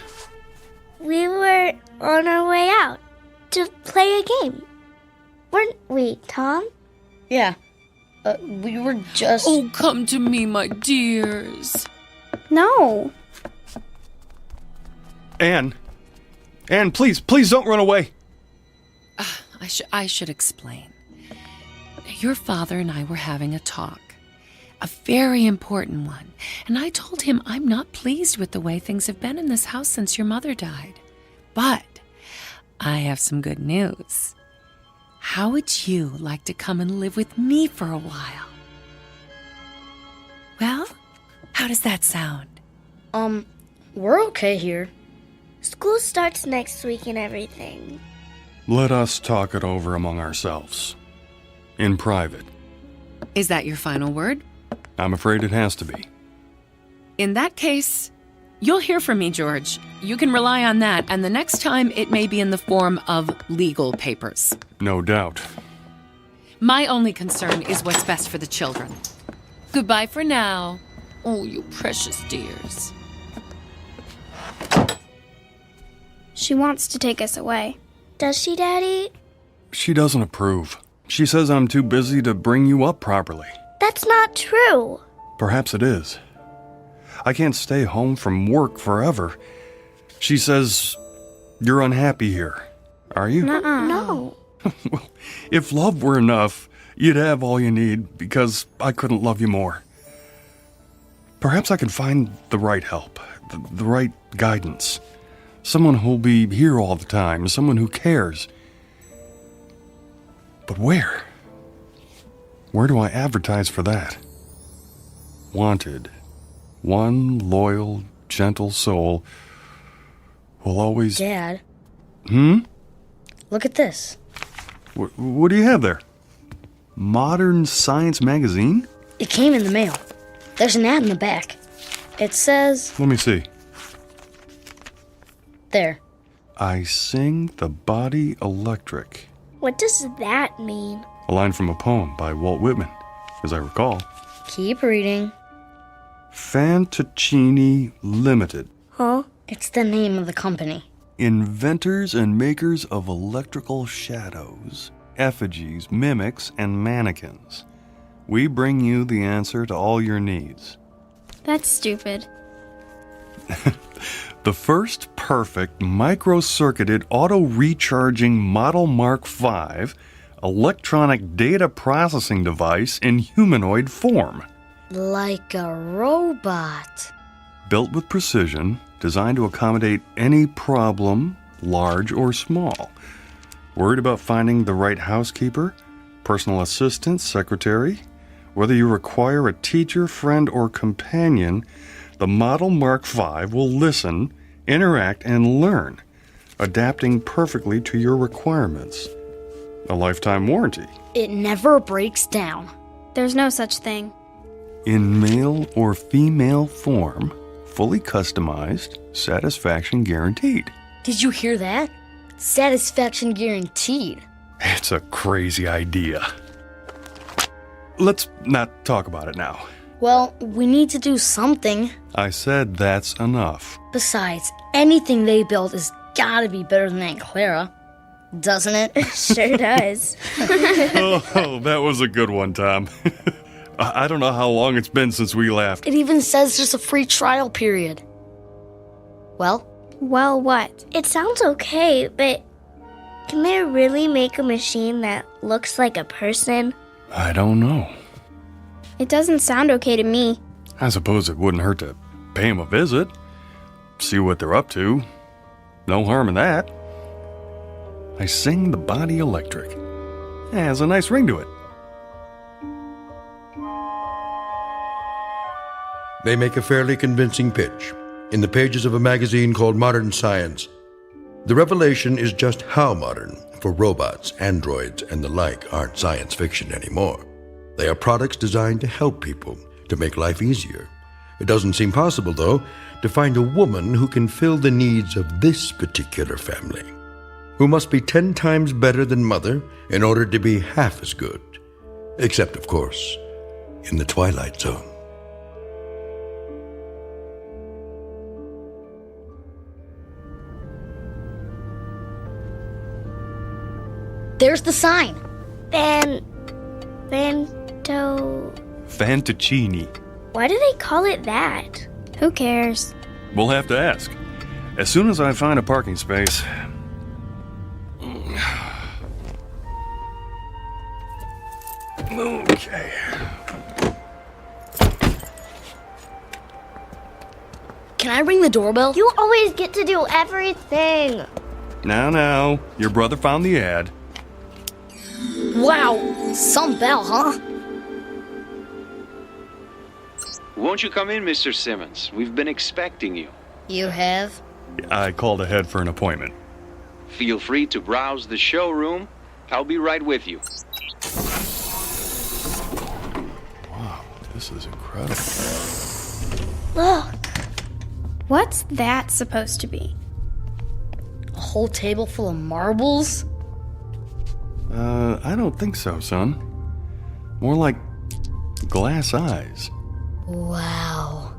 We were on our way out to play a game. Weren't we, Tom? Yeah. We were just... Oh, come to me, my dears. No. Anne, please don't run away. I should explain. Your father and I were having a talk. A very important one. And I told him I'm not pleased with the way things have been in this house since your mother died. But I have some good news. How would you like to come and live with me for a while? Well, how does that sound? We're okay here. School starts next week and everything. Let us talk it over among ourselves. In private. Is that your final word? I'm afraid it has to be. In that case, you'll hear from me, George. You can rely on that, and the next time it may be in the form of legal papers. No doubt. My only concern is what's best for the children. Goodbye for now. Oh, you precious dears. She wants to take us away. Does she, Daddy? She doesn't approve. She says I'm too busy to bring you up properly. That's not true. Perhaps it is. I can't stay home from work forever. She says you're unhappy here. Are you? No. Well, if love were enough, you'd have all you need because I couldn't love you more. Perhaps I can find the right help, the right guidance. Someone who'll be here all the time, someone who cares. But where? Where do I advertise for that? Wanted. One loyal, gentle soul will always... Dad. Look at this. What do you have there? Modern Science magazine? It came in the mail. There's an ad in the back. It says... Let me see. There. I sing the body electric. What does that mean? A line from a poem by Walt Whitman, as I recall. Keep reading. Fantaccini Limited. Huh? It's the name of the company. Inventors and makers of electrical shadows, effigies, mimics, and mannequins. We bring you the answer to all your needs. That's stupid. The first perfect micro-circuited auto-recharging Model Mark V electronic data processing device in humanoid form. Like a robot. Built with precision, designed to accommodate any problem, large or small. Worried about finding the right housekeeper, personal assistant, secretary? Whether you require a teacher, friend, or companion, the Model Mark V will listen, interact, and learn, adapting perfectly to your requirements. A lifetime warranty. It never breaks down. There's no such thing. In male or female form, fully customized, satisfaction guaranteed. Did you hear that? Satisfaction guaranteed. It's a crazy idea. Let's not talk about it now. Well, we need to do something. I said that's enough. Besides, anything they build has gotta be better than Aunt Clara. Doesn't it? Sure does. Oh, that was a good one, Tom. I don't know how long it's been since we laughed. It even says there's a free trial period. Well? Well, what? It sounds okay, but can they really make a machine that looks like a person? I don't know. It doesn't sound okay to me. I suppose it wouldn't hurt to pay them a visit. See what they're up to. No harm in that. I sing the body electric. It has a nice ring to it. They make a fairly convincing pitch in the pages of a magazine called Modern Science. The revelation is just how modern, for robots, androids, and the like aren't science fiction anymore. They are products designed to help people, to make life easier. It doesn't seem possible, though, to find a woman who can fill the needs of this particular family, who must be 10 times better than mother in order to be half as good. Except, of course, in the Twilight Zone. There's the sign. Fantaccini. Why do they call it that? Who cares? We'll have to ask. As soon as I find a parking space. Okay. Can I ring the doorbell? You always get to do everything. Now, your brother found the ad. Wow, some bell, huh? Won't you come in, Mr. Simmons? We've been expecting you. You have? I called ahead for an appointment. Feel free to browse the showroom. I'll be right with you. Wow, this is incredible. Look. What's that supposed to be? A whole table full of marbles? I don't think so, son. More like glass eyes. Wow.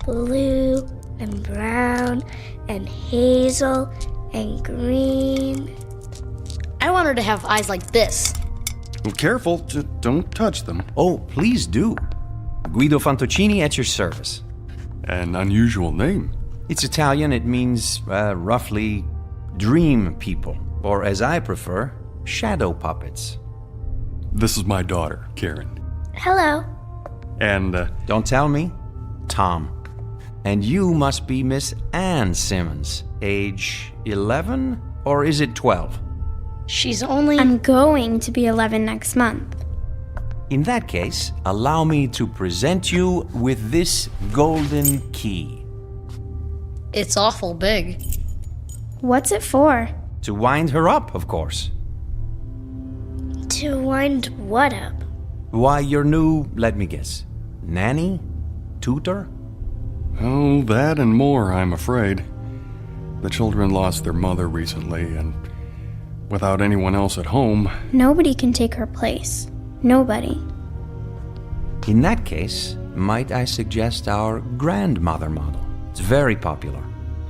Blue and brown and hazel and green. I want her to have eyes like this. Well, careful, don't touch them. Oh, please do. Guido Fantaccini at your service. An unusual name. It's Italian. It means, roughly, dream people. Or, as I prefer, shadow puppets. This is my daughter, Karen. Hello. And, Don't tell me. Tom. And you must be Miss Ann Simmons. Age 11? Or is it 12? She's only... I'm going to be 11 next month. In that case, allow me to present you with this golden key. It's awful big. What's it for? To wind her up, of course. To wind what up? Why, your new, let me guess, nanny? tutor? Oh, that and more, I'm afraid. The children lost their mother recently, and without anyone else at home... Nobody can take her place. Nobody. In that case, might I suggest our grandmother model? It's very popular.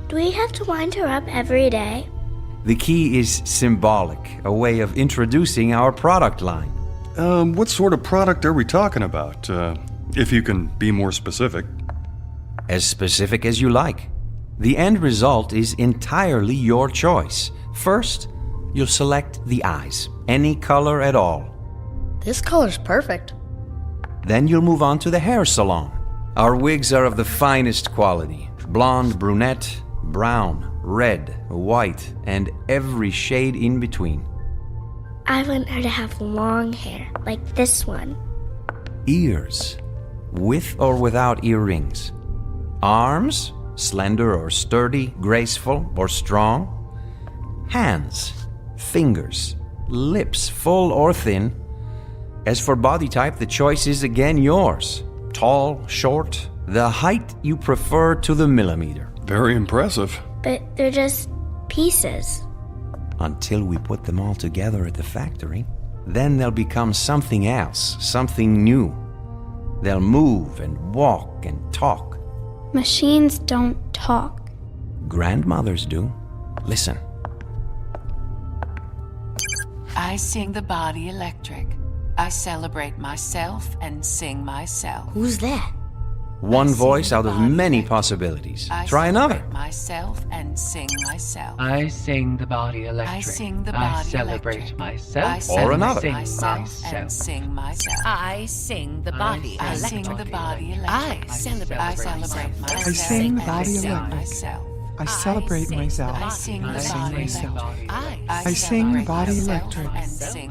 Do we have to wind her up every day? The key is symbolic, a way of introducing our product line. What sort of product are we talking about? If you can be more specific. As specific as you like. The end result is entirely your choice. First, you'll select the eyes, any color at all. This color's perfect. Then you'll move on to the hair salon. Our wigs are of the finest quality. Blonde, brunette, brown, red, white, and every shade in between. I want her to have long hair, like this one. Ears, with or without earrings. Arms, slender or sturdy, graceful or strong. Hands, fingers, lips, full or thin. As for body type, the choice is again yours. Tall, short, the height you prefer to the millimeter. Very impressive. But they're just pieces. Until we put them all together at the factory. Then they'll become something else, something new. They'll move and walk and talk. Machines don't talk. Grandmothers do. Listen. I sing the body electric. I celebrate myself and sing myself. Who's that? One voice out of many possibilities. Try another. Myself and sing myself. I sing the body electric. I sing the body I celebrate electric. myself. Or another. Sing myself and sing myself. I sing the body electric. I sing the body electric. I celebrate myself. I sing the body electric. Myself. I celebrate myself. I sing and the sing body myself. electric. I sing the body electric.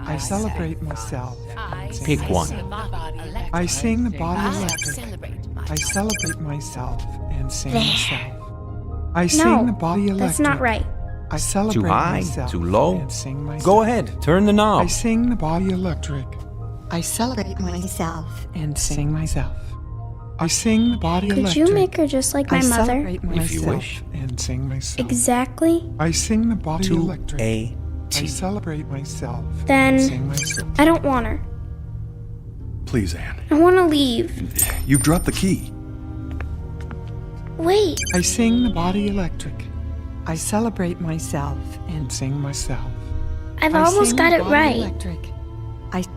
I I celebrate myself. and sing Pick one. myself. I sing the body electric. I celebrate myself and sing There. myself. I sing the body electric. That's not right. I celebrate Too high? myself Too low? and sing myself. Go ahead. Turn the knob. I sing the body electric. I celebrate myself and sing myself. I sing the body Could electric. you make her just like my I mother? celebrate If you myself wish. and sing myself. Exactly? I sing the body To electric. a I T. celebrate myself Then and sing myself. I don't want her. Please, Anne. I want to leave. You've dropped the key. Wait. I sing the body electric. I celebrate myself and sing myself. I've I almost sing got the it body right. Electric.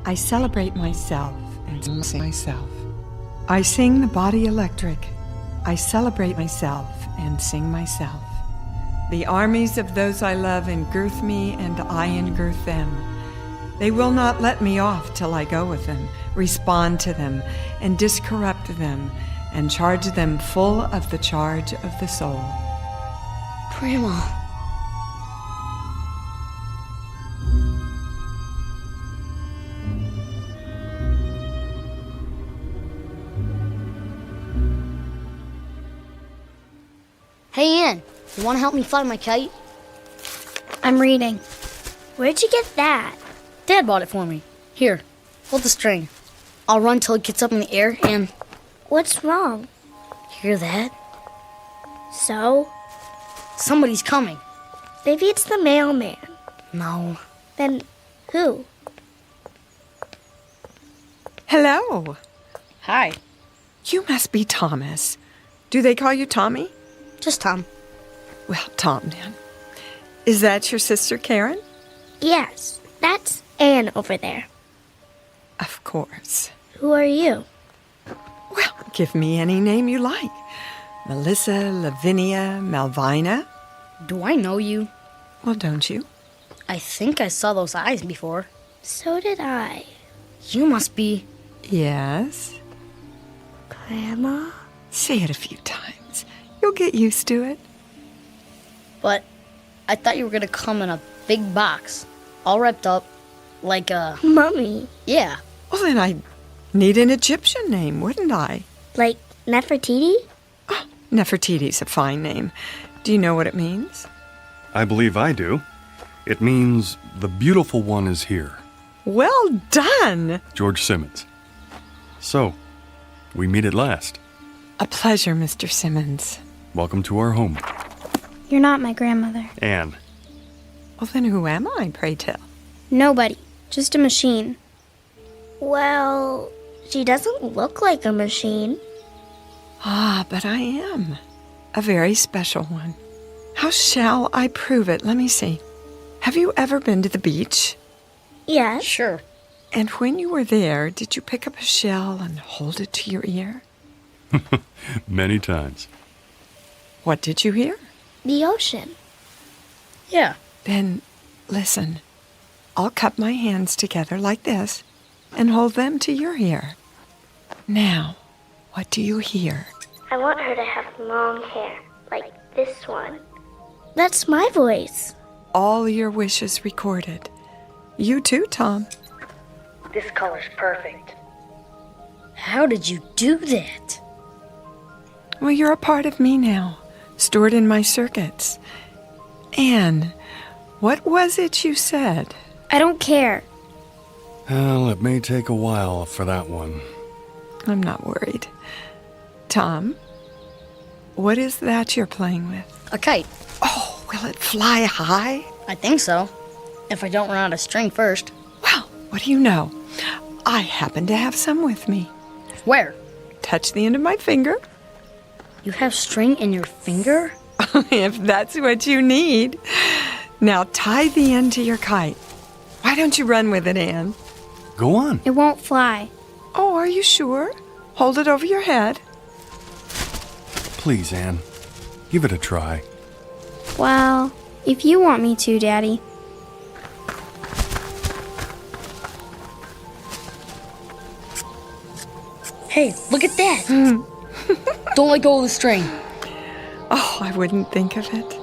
I celebrate myself and sing myself. I sing the body electric. I celebrate myself and sing myself. The armies of those I love engirth me, and I engirth them. They will not let me off till I go with them, respond to them, and discorrupt them, and charge them full of the charge of the soul. Grandma. Hey, Ann, you want to help me fly my kite? I'm reading. Where'd you get that? Dad bought it for me. Here, hold the string. I'll run till it gets up in the air and... What's wrong? Hear that? So? Somebody's coming. Maybe it's the mailman. No. Then who? Hello. Hi. You must be Thomas. Do they call you Tommy? Just Tom. Well, Tom, then. Is that your sister, Karen? Yes, that's Anne over there. Of course. Who are you? Well, give me any name you like. Melissa, Lavinia, Malvina. Do I know you? Well, don't you? I think I saw those eyes before. So did I. You must be... Yes. Grandma? Say it a few times. You'll get used to it. But I thought you were gonna come in a big box, all wrapped up, like a... Mummy. Yeah. Well, then I'd need an Egyptian name, wouldn't I? Like Nefertiti? Oh, Nefertiti's a fine name. Do you know what it means? I believe I do. It means the beautiful one is here. Well done! George Simmons. So, we meet at last. A pleasure, Mr. Simmons. Welcome to our home. You're not my grandmother. Anne. Well, then who am I, pray tell? Nobody. Just a machine. Well, she doesn't look like a machine. Ah, but I am. A very special one. How shall I prove it? Let me see. Have you ever been to the beach? Yes. Sure. And when you were there, did you pick up a shell and hold it to your ear? Many times. What did you hear? The ocean. Yeah. Then listen. I'll cup my hands together like this and hold them to your ear. Now, what do you hear? I want her to have long hair, like this one. That's my voice. All your wishes recorded. You too, Tom. This color's perfect. How did you do that? Well, you're a part of me now, stored in my circuits. Anne, what was it you said? I don't care. Well, it may take a while for that one. I'm not worried. Tom, what is that you're playing with? A kite. Oh, will it fly high? I think so. If I don't run out of string first. Well, what do you know? I happen to have some with me. Where? Touch the end of my finger. You have string in your finger? If that's what you need. Now tie the end to your kite. Why don't you run with it, Anne? Go on. It won't fly. Oh, are you sure? Hold it over your head. Please, Anne. Give it a try. Well, if you want me to, Daddy. Hey, look at that! Don't let go of the string. Oh, I wouldn't think of it.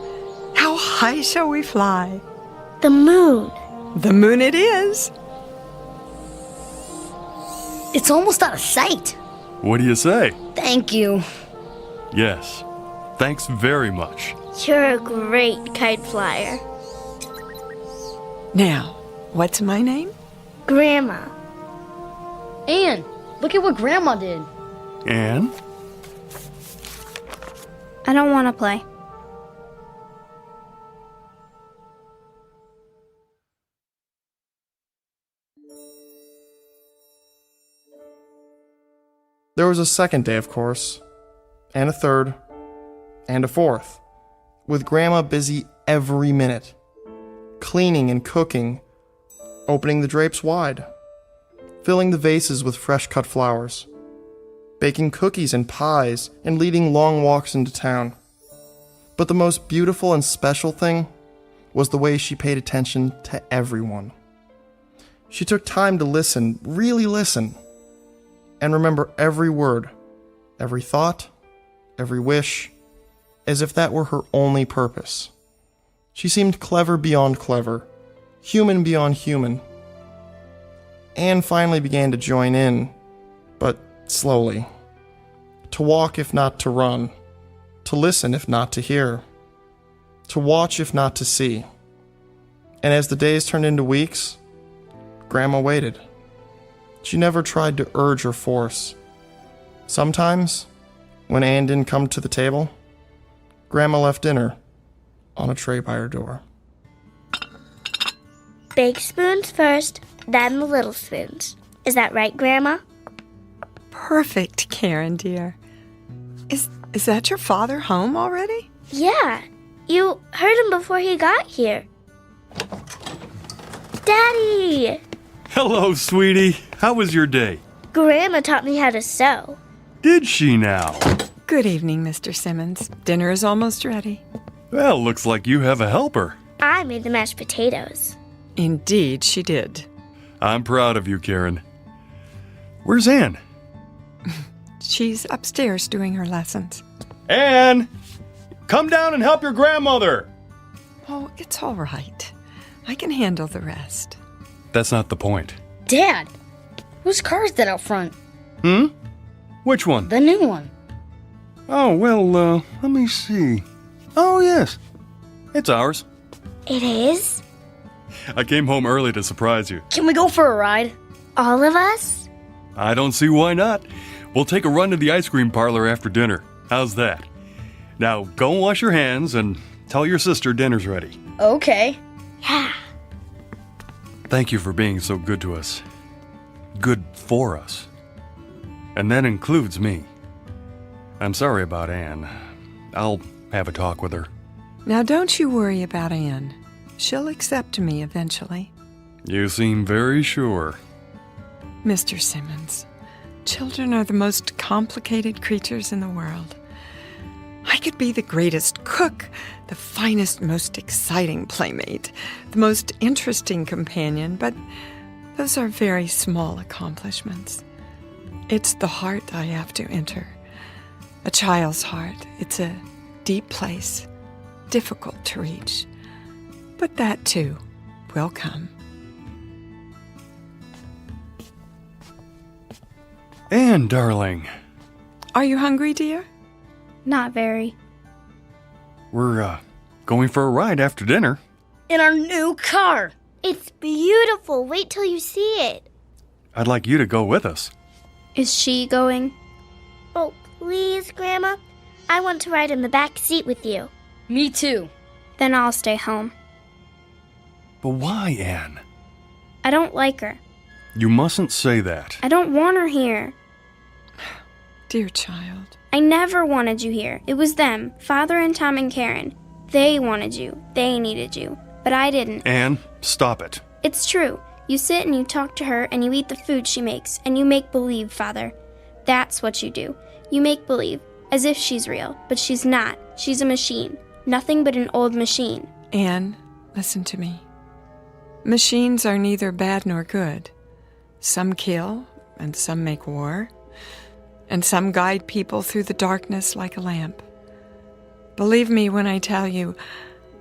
How high shall we fly? The moon. The moon it is. It's almost out of sight. What do you say? Thank you. Yes. Thanks very much. You're a great kite flyer. Now, what's my name? Grandma. Anne, look at what Grandma did. Anne? I don't want to play. There was a second day, of course, and a third, and a fourth, with Grandma busy every minute, cleaning and cooking, opening the drapes wide, filling the vases with fresh cut flowers, baking cookies and pies, and leading long walks into town. But the most beautiful and special thing was the way she paid attention to everyone. She took time to listen, really listen, and remember every word, every thought, every wish, as if that were her only purpose. She seemed clever beyond clever, human beyond human. Anne finally began to join in, but slowly. To walk if not to run, to listen if not to hear, to watch if not to see. And as the days turned into weeks, Grandma waited. She never tried to urge or force. Sometimes, when Anne didn't come to the table, Grandma left dinner on a tray by her door. Big spoons first, then the little spoons. Is that right, Grandma? Perfect, Karen, dear. Is that your father home already? Yeah. You heard him before he got here. Daddy! Hello, sweetie. How was your day? Grandma taught me how to sew. Did she now? Good evening, Mr. Simmons. Dinner is almost ready. Well, looks like you have a helper. I made the mashed potatoes. Indeed, she did. I'm proud of you, Karen. Where's Anne? She's upstairs doing her lessons. Anne! Come down and help your grandmother! Oh, it's all right. I can handle the rest. That's not the point. Dad, whose car is that out front? Which one? The new one. Oh, well, let me see. Oh, yes. It's ours. It is? I came home early to surprise you. Can we go for a ride? All of us? I don't see why not. We'll take a run to the ice cream parlor after dinner. How's that? Now, go and wash your hands and tell your sister dinner's ready. Okay. Yeah. Thank you for being so good to us. Good for us. And that includes me. I'm sorry about Anne. I'll have a talk with her. Now, don't you worry about Anne. She'll accept me eventually. You seem very sure. Mr. Simmons, children are the most complicated creatures in the world. I could be the greatest cook, the finest, most exciting playmate, the most interesting companion, but those are very small accomplishments. It's the heart I have to enter. A child's heart. It's a deep place, difficult to reach. But that, too, will come. Anne, darling. Are you hungry, dear? Not very. We're, going for a ride after dinner. In our new car. It's beautiful. Wait till you see it. I'd like you to go with us. Is she going? Oh, please, Grandma. I want to ride in the back seat with you. Me too. Then I'll stay home. But why, Anne? I don't like her. You mustn't say that. I don't want her here. Dear child. I never wanted you here. It was them, Father and Tom and Karen. They wanted you. They needed you. But I didn't. Anne, stop it. It's true. You sit and you talk to her and you eat the food she makes and you make believe, Father. That's what you do. You make believe, as if she's real, but she's not. She's a machine. Nothing but an old machine. Anne, listen to me. Machines are neither bad nor good. Some kill, and some make war, and some guide people through the darkness like a lamp. Believe me when I tell you,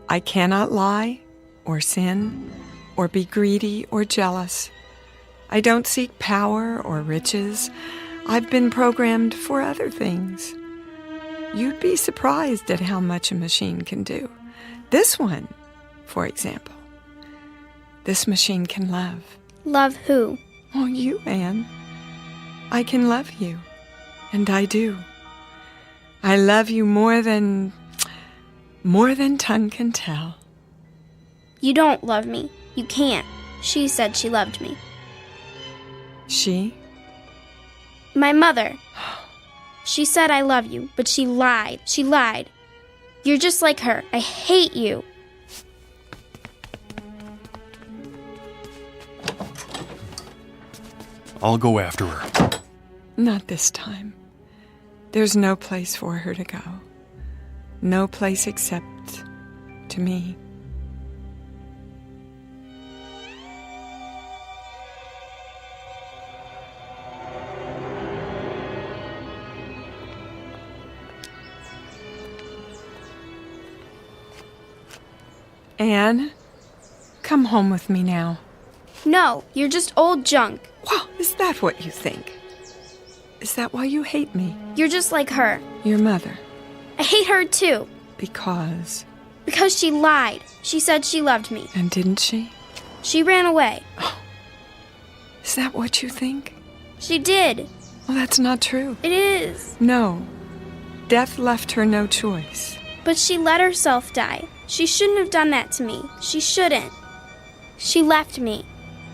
I cannot lie, or sin, or be greedy or jealous. I don't seek power or riches. I've been programmed for other things. You'd be surprised at how much a machine can do. This one, for example. This machine can love. Love who? Oh, you, Anne. I can love you. And I do. I love you more than tongue can tell. You don't love me. You can't. She said she loved me. She? My mother. She said I love you, but she lied. She lied. You're just like her. I hate you. I'll go after her. Not this time. There's no place for her to go. No place except to me. Anne, come home with me now. No, you're just old junk. Well, is that what you think? Is that why you hate me? You're just like her. Your mother. I hate her too. Because? Because she lied. She said she loved me. And didn't she? She ran away. Oh. Is that what you think? She did. Well, that's not true. It is. No. Death left her no choice. But she let herself die. She shouldn't have done that to me. She shouldn't. She left me.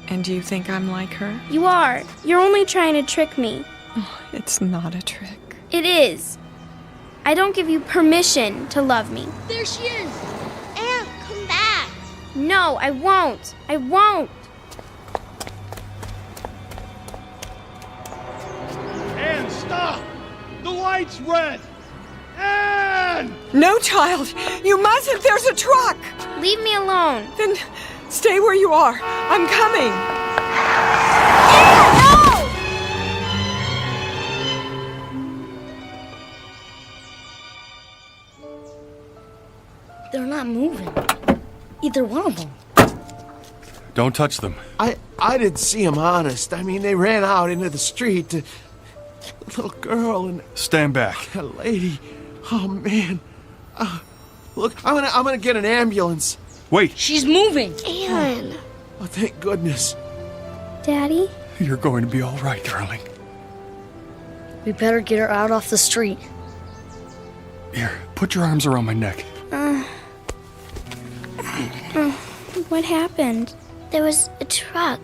And do you think I'm like her? You are. You're only trying to trick me. Oh, it's not a trick. It is. I don't give you permission to love me. There she is. Anne, come back. No, I won't. I won't. Anne, stop! The light's red! Anne! No, child! You mustn't! There's a truck! Leave me alone. Then stay where you are. I'm coming. Anne, no! They're not moving. Either one of them. Don't touch them. I didn't see them, honest. I mean, they ran out into the street. The little girl and... Stand back. A lady. Oh, man. Look, I'm gonna get an ambulance. Wait. She's moving. Anne. Oh, thank goodness. Daddy? You're going to be all right, darling. We better get her out off the street. Here, put your arms around my neck. What happened? There was a truck,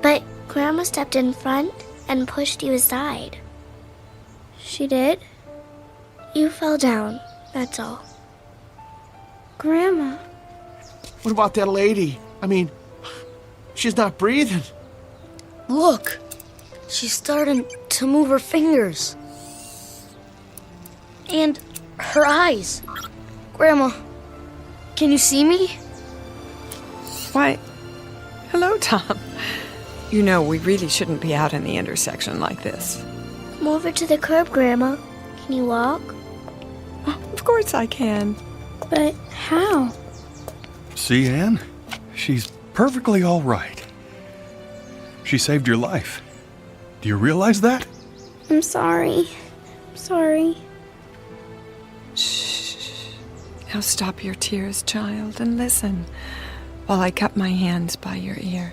but Grandma stepped in front and pushed you aside. She did? You fell down, that's all. Grandma. What about that lady? I mean, she's not breathing. Look, she's starting to move her fingers. And her eyes. Grandma, can you see me? Why, hello, Tom. You know, we really shouldn't be out in the intersection like this. Come over to the curb, Grandma. Can you walk? Oh, of course I can. But how? See, Anne? She's perfectly all right. She saved your life. Do you realize that? I'm sorry. Sorry. Shh. Now stop your tears, child, and listen while I cup my hands by your ear.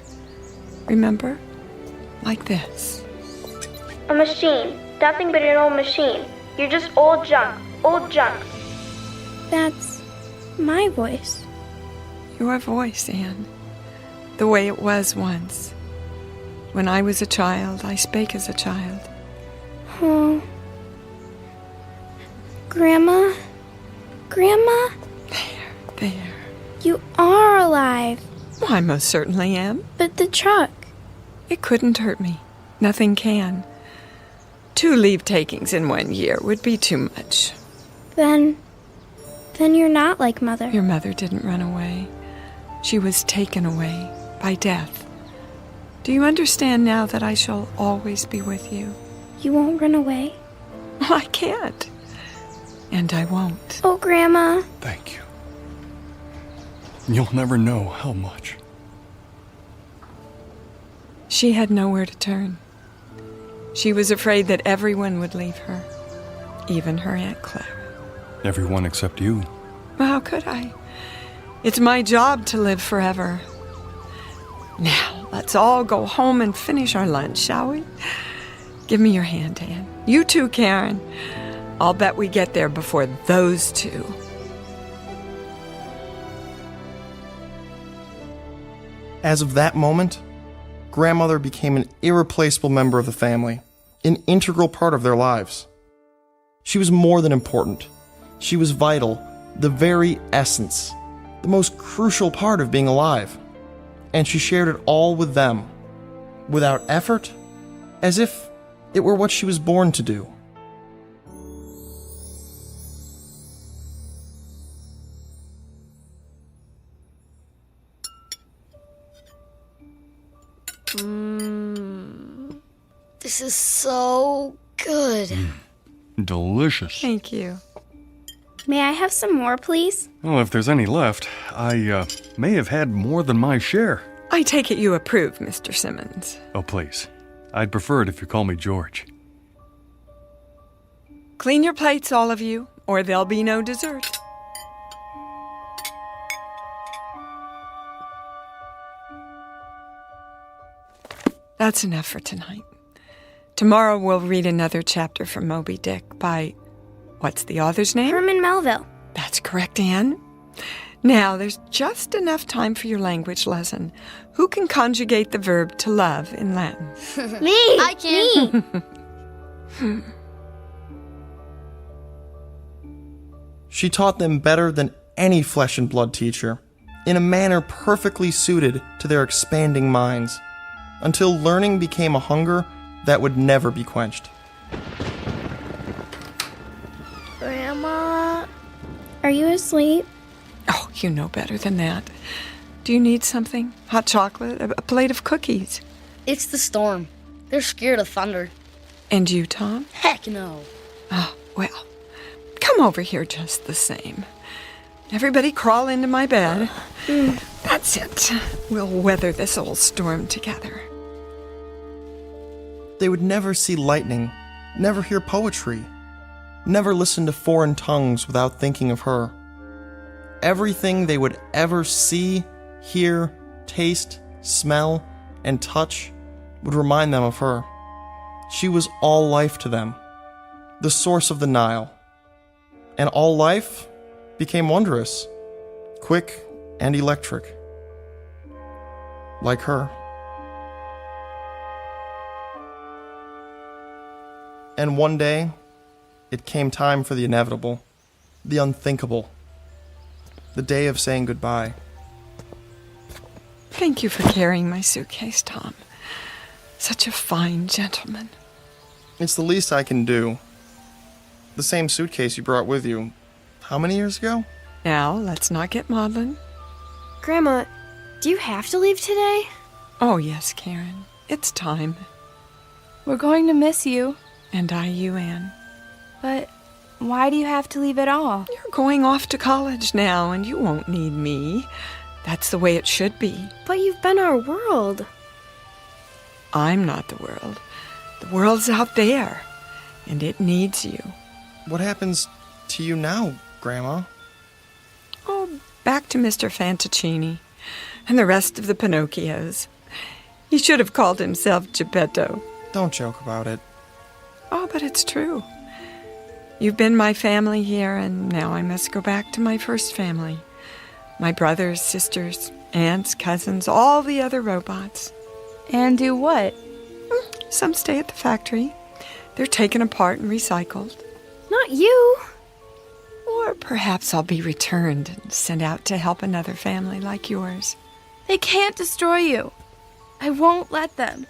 Remember? Like this. A machine. Nothing but an old machine. You're just old junk. Old junk. That's my voice. Your voice, Anne. The way it was once. When I was a child, I spake as a child. Oh. Grandma? Grandma? There. You are alive. Well, I most certainly am. But the truck. It couldn't hurt me. Nothing can. 2 leave-takings in 1 year would be too much. Then you're not like Mother. Your mother didn't run away. She was taken away by death. Do you understand now that I shall always be with you? You won't run away? I can't. And I won't. Oh, Grandma. Thank you. You'll never know how much. She had nowhere to turn. She was afraid that everyone would leave her, even her Aunt Clara. Everyone except you. Well, how could I? It's my job to live forever. Now, let's all go home and finish our lunch, shall we? Give me your hand, Anne. You too, Karen. I'll bet we get there before those two. As of that moment, Grandmother became an irreplaceable member of the family, an integral part of their lives. She was more than important. She was vital, the very essence, the most crucial part of being alive. And she shared it all with them, without effort, as if it were what she was born to do. This is so good. Delicious. Thank you. May I have some more, please? Well, if there's any left, I may have had more than my share. I take it you approve, Mr. Simmons. Oh, please. I'd prefer it if you call me George. Clean your plates, all of you, or there'll be no dessert. That's enough for tonight. Tomorrow we'll read another chapter from Moby Dick by, what's the author's name? Herman Melville. That's correct, Anne. Now, there's just enough time for your language lesson. Who can conjugate the verb to love in Latin? Me! I can. Me! She taught them better than any flesh and blood teacher, in a manner perfectly suited to their expanding minds, until learning became a hunger that would never be quenched. Grandma? Are you asleep? Oh, you know better than that. Do you need something? Hot chocolate? A plate of cookies? It's the storm. They're scared of thunder. And you, Tom? Heck no. Oh, well, come over here just the same. Everybody crawl into my bed. That's it. We'll weather this old storm together. They would never see lightning, never hear poetry, never listen to foreign tongues without thinking of her. Everything they would ever see, hear, taste, smell, and touch would remind them of her. She was all life to them, the source of the Nile. And all life became wondrous, quick and electric, like her. And one day, it came time for the inevitable, the unthinkable, the day of saying goodbye. Thank you for carrying my suitcase, Tom. Such a fine gentleman. It's the least I can do. The same suitcase you brought with you, how many years ago? Now, let's not get maudlin. Grandma, do you have to leave today? Oh, yes, Karen. It's time. We're going to miss you. And I you, Anne. But why do you have to leave at all? You're going off to college now, and you won't need me. That's the way it should be. But you've been our world. I'm not the world. The world's out there, and it needs you. What happens to you now, Grandma? Oh, back to Mr. Fantaccini and the rest of the Pinocchios. He should have called himself Geppetto. Don't joke about it. Oh, but it's true. You've been my family here, and now I must go back to my first family. My brothers, sisters, aunts, cousins, all the other robots. And do what? Some stay at the factory. They're taken apart and recycled. Not you. Or perhaps I'll be returned and sent out to help another family like yours. They can't destroy you. I won't let them.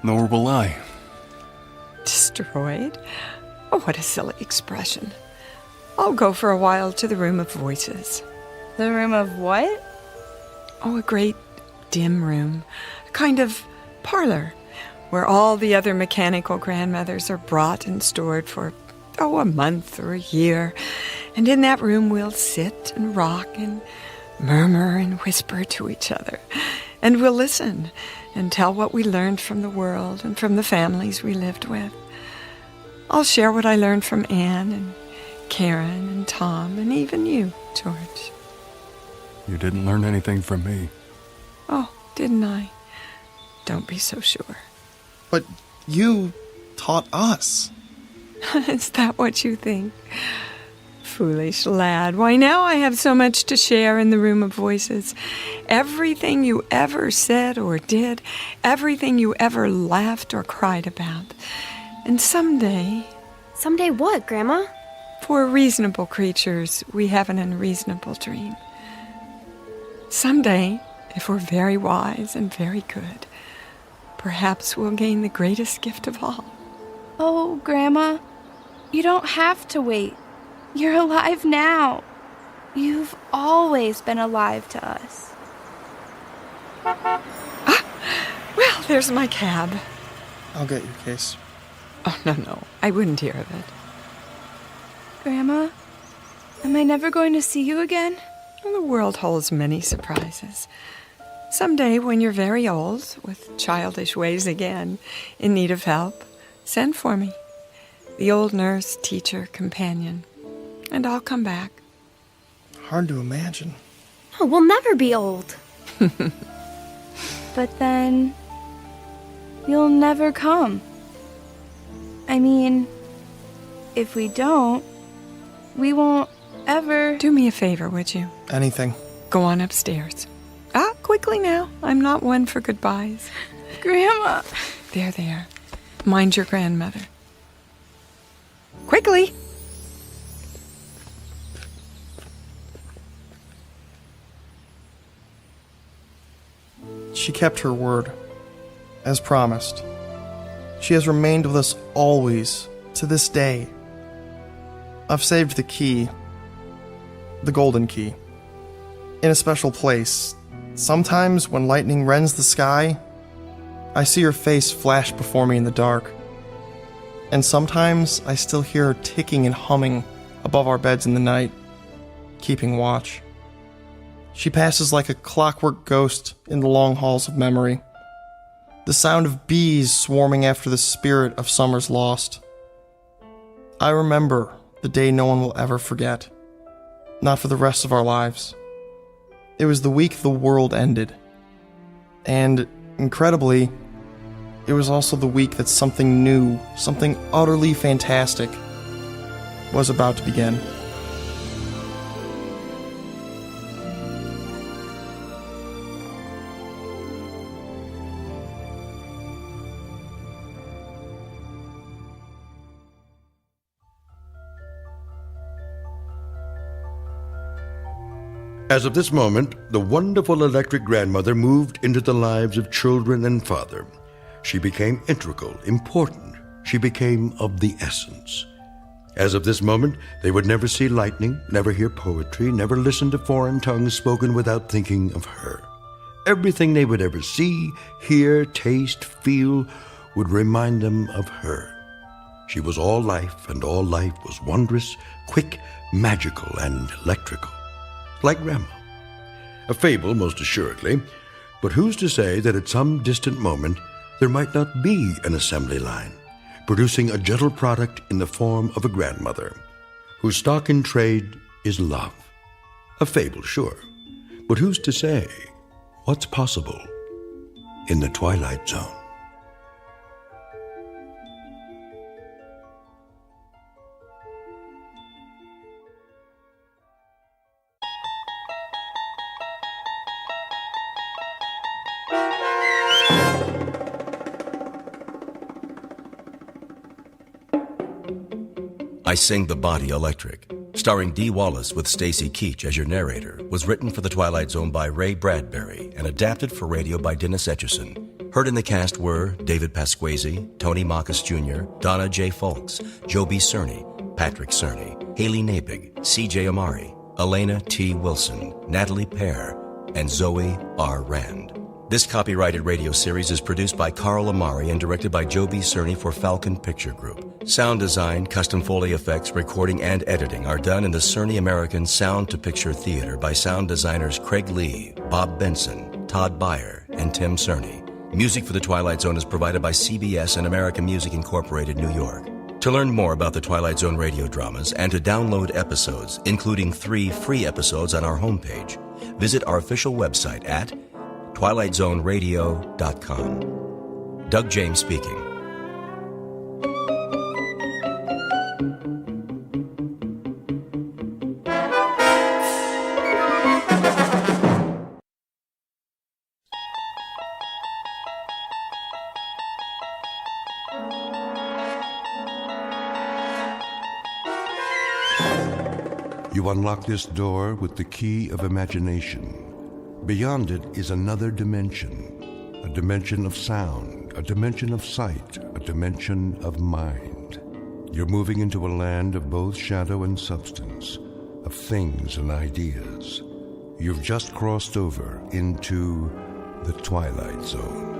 Nor will I. Destroyed? Oh, what a silly expression. I'll go for a while to the Room of Voices. The Room of what? Oh, a great dim room. A kind of parlor where all the other mechanical grandmothers are brought and stored for, a month or a year. And in that room we'll sit and rock and murmur and whisper to each other. And we'll listen and tell what we learned from the world and from the families we lived with. I'll share what I learned from Anne and Karen and Tom and even you, George. You didn't learn anything from me. Oh, didn't I? Don't be so sure. But you taught us. Is that what you think? Foolish lad. Why, now I have so much to share in the Room of Voices. Everything you ever said or did, everything you ever laughed or cried about. And someday... Someday what, Grandma? For reasonable creatures, we have an unreasonable dream. Someday, if we're very wise and very good, perhaps we'll gain the greatest gift of all. Oh, Grandma, you don't have to wait. You're alive now. You've always been alive to us. Well, there's my cab. I'll get your case. Oh, no, I wouldn't hear of it. Grandma, am I never going to see you again? Well, the world holds many surprises. Someday, when you're very old, with childish ways again, in need of help, send for me. The old nurse, teacher, companion. And I'll come back. Hard to imagine. Oh, we'll never be old. But then... you'll never come. I mean, if we don't, we won't ever... Do me a favor, would you? Anything. Go on upstairs. Quickly now. I'm not one for goodbyes. Grandma! There. Mind your grandmother. Quickly! She kept her word, as promised. She has remained with us always, to this day. I've saved the key, the golden key, in a special place. Sometimes when lightning rends the sky, I see her face flash before me in the dark. And sometimes I still hear her ticking and humming above our beds in the night, keeping watch. She passes like a clockwork ghost in the long halls of memory. The sound of bees swarming after the spirit of summer's lost. I remember the day no one will ever forget. Not for the rest of our lives. It was the week the world ended. And, incredibly, it was also the week that something new, something utterly fantastic, was about to begin. As of this moment, the wonderful electric grandmother moved into the lives of children and father. She became integral, important. She became of the essence. As of this moment, they would never see lightning, never hear poetry, never listen to foreign tongues spoken without thinking of her. Everything they would ever see, hear, taste, feel would remind them of her. She was all life, and all life was wondrous, quick, magical, and electrical. Like Grandma. A fable, most assuredly, but who's to say that at some distant moment there might not be an assembly line, producing a gentle product in the form of a grandmother, whose stock in trade is love. A fable, sure, but who's to say what's possible in the Twilight Zone? I Sing the Body Electric, starring Dee Wallace with Stacy Keach as your narrator, was written for The Twilight Zone by Ray Bradbury and adapted for radio by Dennis Etchison. Heard in the cast were David Pasquesi, Tony Makis Jr., Donna J. Folks, Joe B. Cerny, Patrick Cerny, Haley Nabig, C.J. Amari, Elena T. Wilson, Natalie Pear, and Zoe R. Rand. This copyrighted radio series is produced by Carl Amari and directed by Joe B. Cerny for Falcon Picture Group. Sound design, custom Foley effects, recording, and editing are done in the Cerny American Sound to Picture Theater by sound designers Craig Lee, Bob Benson, Todd Beyer, and Tim Cerny. Music for The Twilight Zone is provided by CBS and American Music Incorporated, New York. To learn more about the Twilight Zone radio dramas and to download episodes, including 3 free episodes on our homepage, visit our official website at twilightzoneradio.com. Doug James speaking. You unlock this door with the key of imagination. Beyond it is another dimension, a dimension of sound, a dimension of sight, a dimension of mind. You're moving into a land of both shadow and substance, of things and ideas. You've just crossed over into the Twilight Zone.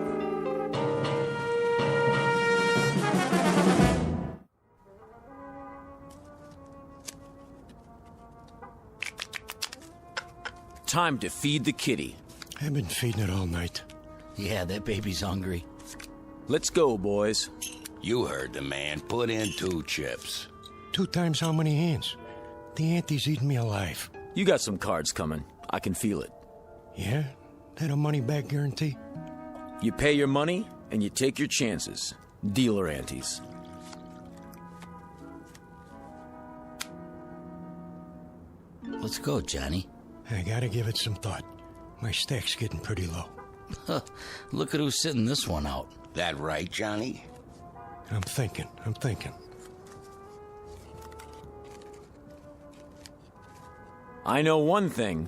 Time to feed the kitty. I've been feeding it all night. Yeah, that baby's hungry. Let's go, boys. You heard the man. Put in 2 chips. 2 times how many hands? The auntie's eating me alive. You got some cards coming. I can feel it. Yeah? That a money-back guarantee? You pay your money, and you take your chances. Dealer aunties. Let's go, Johnny. I gotta give it some thought. My stack's getting pretty low. Look at who's sitting this one out. That right, Johnny? I'm thinking. I know one thing.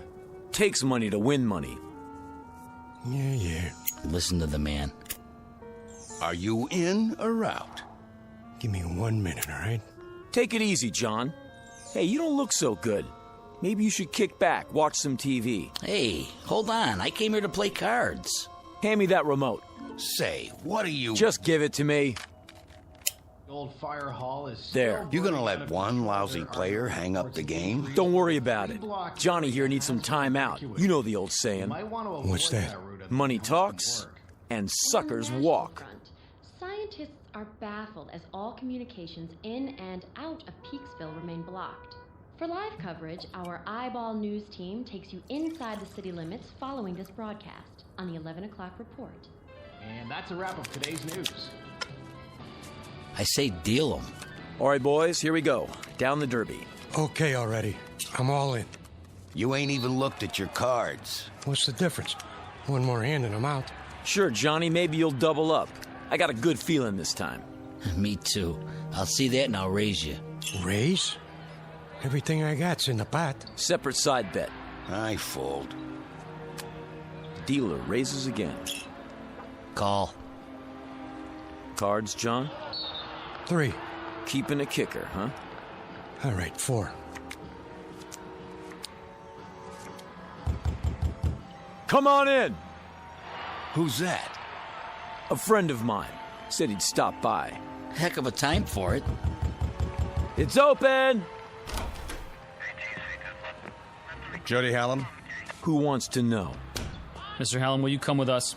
Takes money to win money. Yeah. Listen to the man. Are you in or out? Give me 1 minute, all right? Take it easy, John. Hey, you don't look so good. Maybe you should kick back, watch some TV. Hey, hold on. I came here to play cards. Hand me that remote. Say, what are you... Just give it to me. Old fire hall is... There. You gonna let one lousy player hang up the game? Don't worry about it. Johnny here needs some time out. You know the old saying. What's that? Money talks, and suckers walk. Scientists are baffled as all communications in and out of Peaksville remain blocked. For live coverage, our Eyeball News team takes you inside the city limits following this broadcast on the 11 o'clock report. And that's a wrap of today's news. I say deal 'em. All right, boys, here we go. Down the derby. Okay already. I'm all in. You ain't even looked at your cards. What's the difference? One more hand and I'm out. Sure, Johnny, maybe you'll double up. I got a good feeling this time. Me too. I'll see that and I'll raise you. Raise? Everything I got's in the pot. Separate side bet. I fold. Dealer raises again. Call. Cards, John? 3. Keeping a kicker, huh? All right, 4. Come on in! Who's that? A friend of mine. Said he'd stop by. Heck of a time for it. It's open! Jody Hallam? Who wants to know? Mr. Hallam, will you come with us?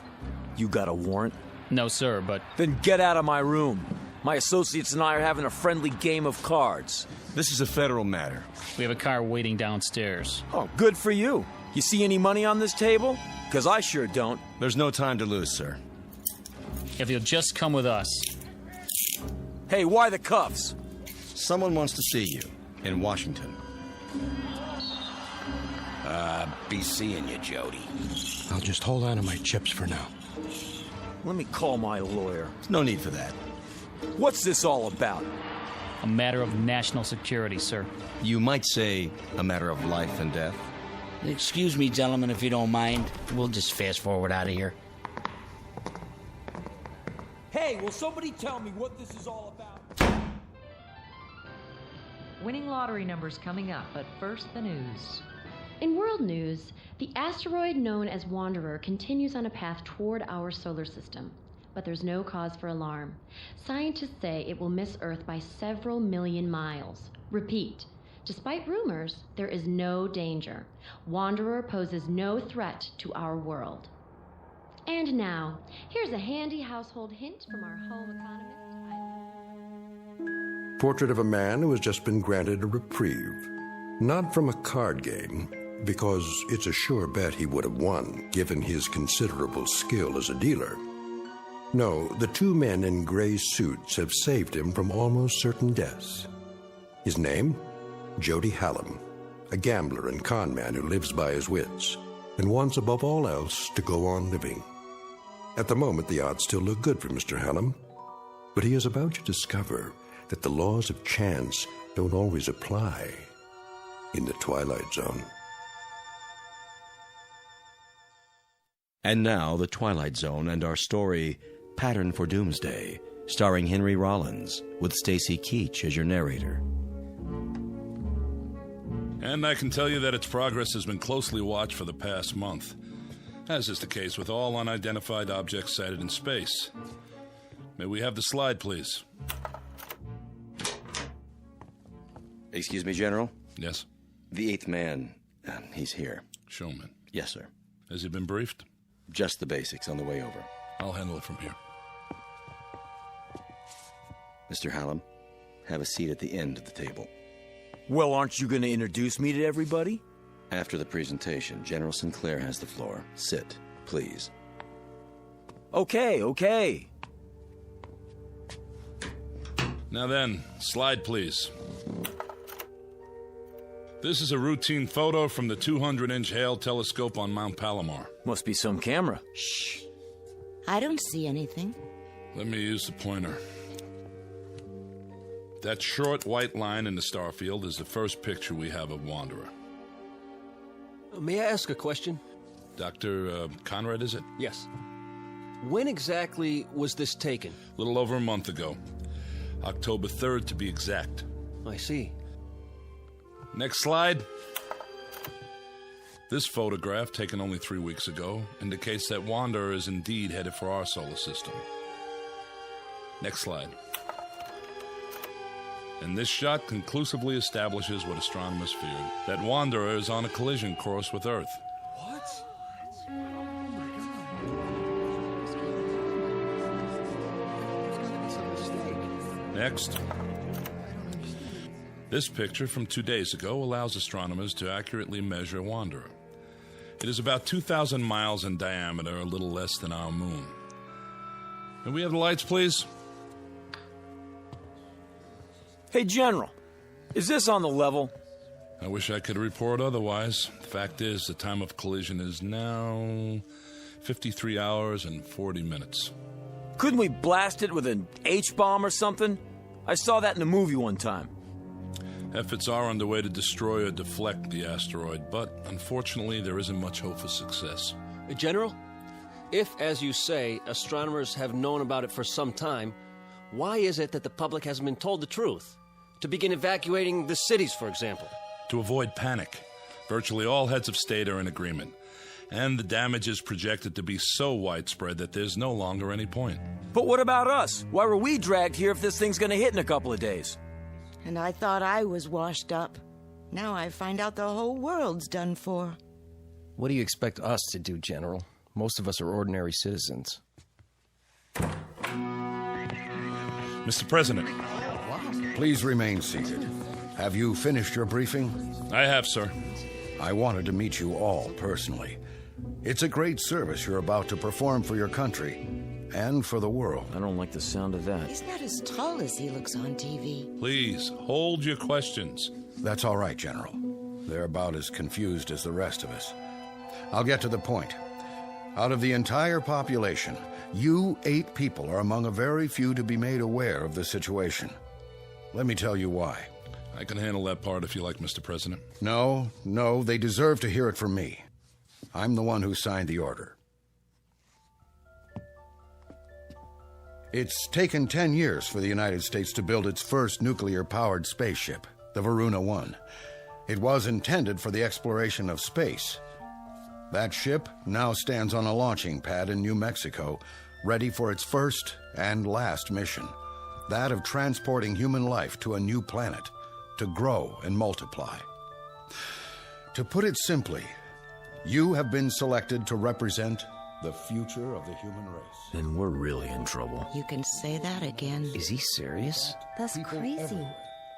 You got a warrant? No, sir, but... Then get out of my room. My associates and I are having a friendly game of cards. This is a federal matter. We have a car waiting downstairs. Oh, good for you. You see any money on this table? Because I sure don't. There's no time to lose, sir. If you'll just come with us. Hey, why the cuffs? Someone wants to see you in Washington. Be seeing you, Jody. I'll just hold on to my chips for now. Let me call my lawyer. There's no need for that. What's this all about? A matter of national security, sir. You might say a matter of life and death. Excuse me, gentlemen, if you don't mind. We'll just fast forward out of here. Hey, will somebody tell me what this is all about? Winning lottery numbers coming up, but first the news. In world news, the asteroid known as Wanderer continues on a path toward our solar system. But there's no cause for alarm. Scientists say it will miss Earth by several million miles. Repeat, despite rumors, there is no danger. Wanderer poses no threat to our world. And now, here's a handy household hint from our home economist. Portrait of a man who has just been granted a reprieve. Not from a card game, because it's a sure bet he would have won, given his considerable skill as a dealer. No, the 2 men in gray suits have saved him from almost certain deaths. His name? Jody Hallam, a gambler and con man who lives by his wits, and wants above all else to go on living. At the moment, the odds still look good for Mr. Hallam, but he is about to discover that the laws of chance don't always apply in the Twilight Zone. And now, The Twilight Zone and our story, Pattern for Doomsday, starring Henry Rollins, with Stacy Keach as your narrator. And I can tell you that its progress has been closely watched for the past month, as is the case with all unidentified objects sighted in space. May we have the slide, please? Excuse me, General? Yes? The 8th man, he's here. Showman? Yes, sir. Has he been briefed? Just the basics on the way over. I'll handle it from here. Mr. Hallam, have a seat at the end of the table. Well, aren't you going to introduce me to everybody? After the presentation, General Sinclair has the floor. Sit, please. Okay. Now then, slide, please. This is a routine photo from the 200-inch Hale telescope on Mount Palomar. Must be some camera. Shh. I don't see anything. Let me use the pointer. That short white line in the star field is the first picture we have of Wanderer. May I ask a question? Dr. Conrad, is it? Yes. When exactly was this taken? A little over a month ago. October 3rd, to be exact. I see. Next slide. This photograph, taken only 3 weeks ago, indicates that Wanderer is indeed headed for our solar system. Next slide. And this shot conclusively establishes what astronomers feared, that Wanderer is on a collision course with Earth. What? Next. This picture from 2 days ago allows astronomers to accurately measure Wanderer. It is about 2,000 miles in diameter, a little less than our moon. Can we have the lights, please? Hey, General, is this on the level? I wish I could report otherwise. The fact is, the time of collision is now 53 hours and 40 minutes. Couldn't we blast it with an H-bomb or something? I saw that in a movie one time. Efforts are underway to destroy or deflect the asteroid, but unfortunately there isn't much hope for success. General, if, as you say, astronomers have known about it for some time, why is it that the public hasn't been told the truth? To begin evacuating the cities, for example. To avoid panic, virtually all heads of state are in agreement. And the damage is projected to be so widespread that there's no longer any point. But what about us? Why were we dragged here if this thing's gonna hit in a couple of days? And I thought I was washed up. Now I find out the whole world's done for. What do you expect us to do, General? Most of us are ordinary citizens. Mr. President. Please remain seated. Have you finished your briefing? I have, sir. I wanted to meet you all personally. It's a great service you're about to perform for your country and for the world. I don't like the sound of that. He's not as tall as he looks on TV. Please, hold your questions. That's all right, General. They're about as confused as the rest of us. I'll get to the point. Out of the entire population, you 8 people are among a very few to be made aware of the situation. Let me tell you why. I can handle that part if you like, Mr. President. No, they deserve to hear it from me. I'm the one who signed the order. It's taken 10 years for the United States to build its first nuclear-powered spaceship, the Varuna 1. It was intended for the exploration of space. That ship now stands on a launching pad in New Mexico, ready for its first and last mission, that of transporting human life to a new planet, to grow and multiply. To put it simply, you have been selected to represent the future of the human race. Then we're really in trouble. You can say that again. Is he serious? That's crazy.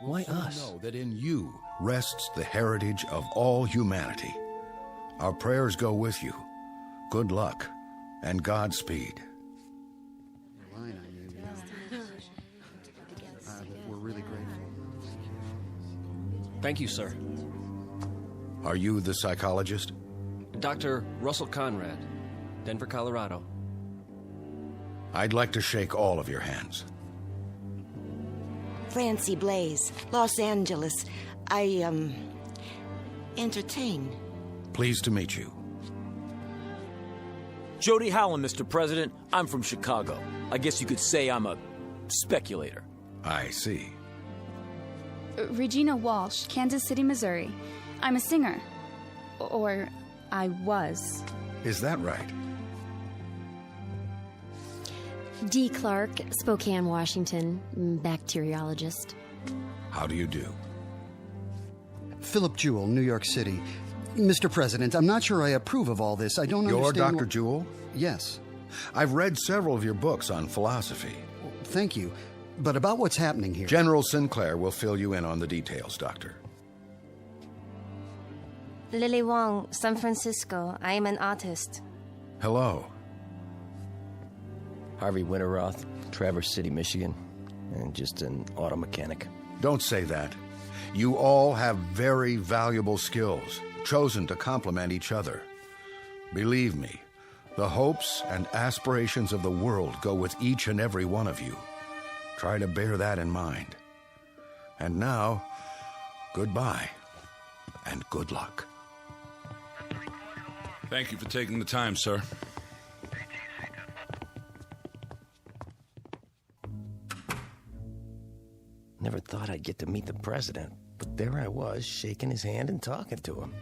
Why us? Know that in you rests the heritage of all humanity. Our prayers go with you. Good luck and Godspeed. We're really grateful. Thank you, sir. Are you the psychologist? Dr. Russell Conrad, Denver, Colorado. I'd like to shake all of your hands. Francie Blaze, Los Angeles. I entertain. Pleased to meet you. Jody Howland, Mr. President. I'm from Chicago. I guess you could say I'm a speculator. I see. Regina Walsh, Kansas City, Missouri. I'm a singer. Or I was. Is that right? Dee Clark, Spokane, Washington, bacteriologist. How do you do? Philip Jewell, New York City. Mr. President, I'm not sure I approve of all this. I don't understand... You're Dr. Jewell? Yes. I've read several of your books on philosophy. Thank you. But about what's happening here... General Sinclair will fill you in on the details, Doctor. Lily Wong, San Francisco. I am an artist. Hello. Harvey Winterroth, Traverse City, Michigan, and just an auto mechanic. Don't say that. You all have very valuable skills, chosen to complement each other. Believe me, the hopes and aspirations of the world go with each and every one of you. Try to bear that in mind. And now, goodbye, and good luck. Thank you for taking the time, sir. Never thought I'd get to meet the president, but there I was, shaking his hand and talking to him.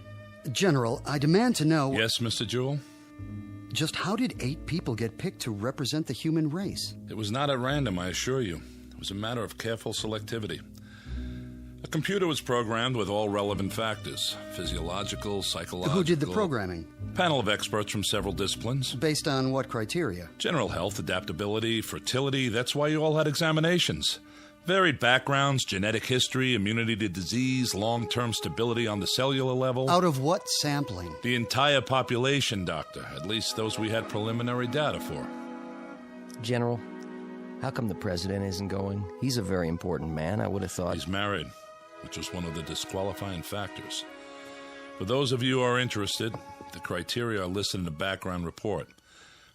General, I demand to know... Yes, Mr. Jewell? Just how did 8 people get picked to represent the human race? It was not at random, I assure you. It was a matter of careful selectivity. A computer was programmed with all relevant factors, physiological, psychological... Who did the programming? Panel of experts from several disciplines. Based on what criteria? General health, adaptability, fertility. That's why you all had examinations. Varied backgrounds, genetic history, immunity to disease, long-term stability on the cellular level. Out of what sampling? The entire population, Doctor. At least those we had preliminary data for. General, How come the president isn't going? He's a very important man, I would have thought. He's married, which was one of the disqualifying factors. For those of you who are interested, the criteria are listed in the background report.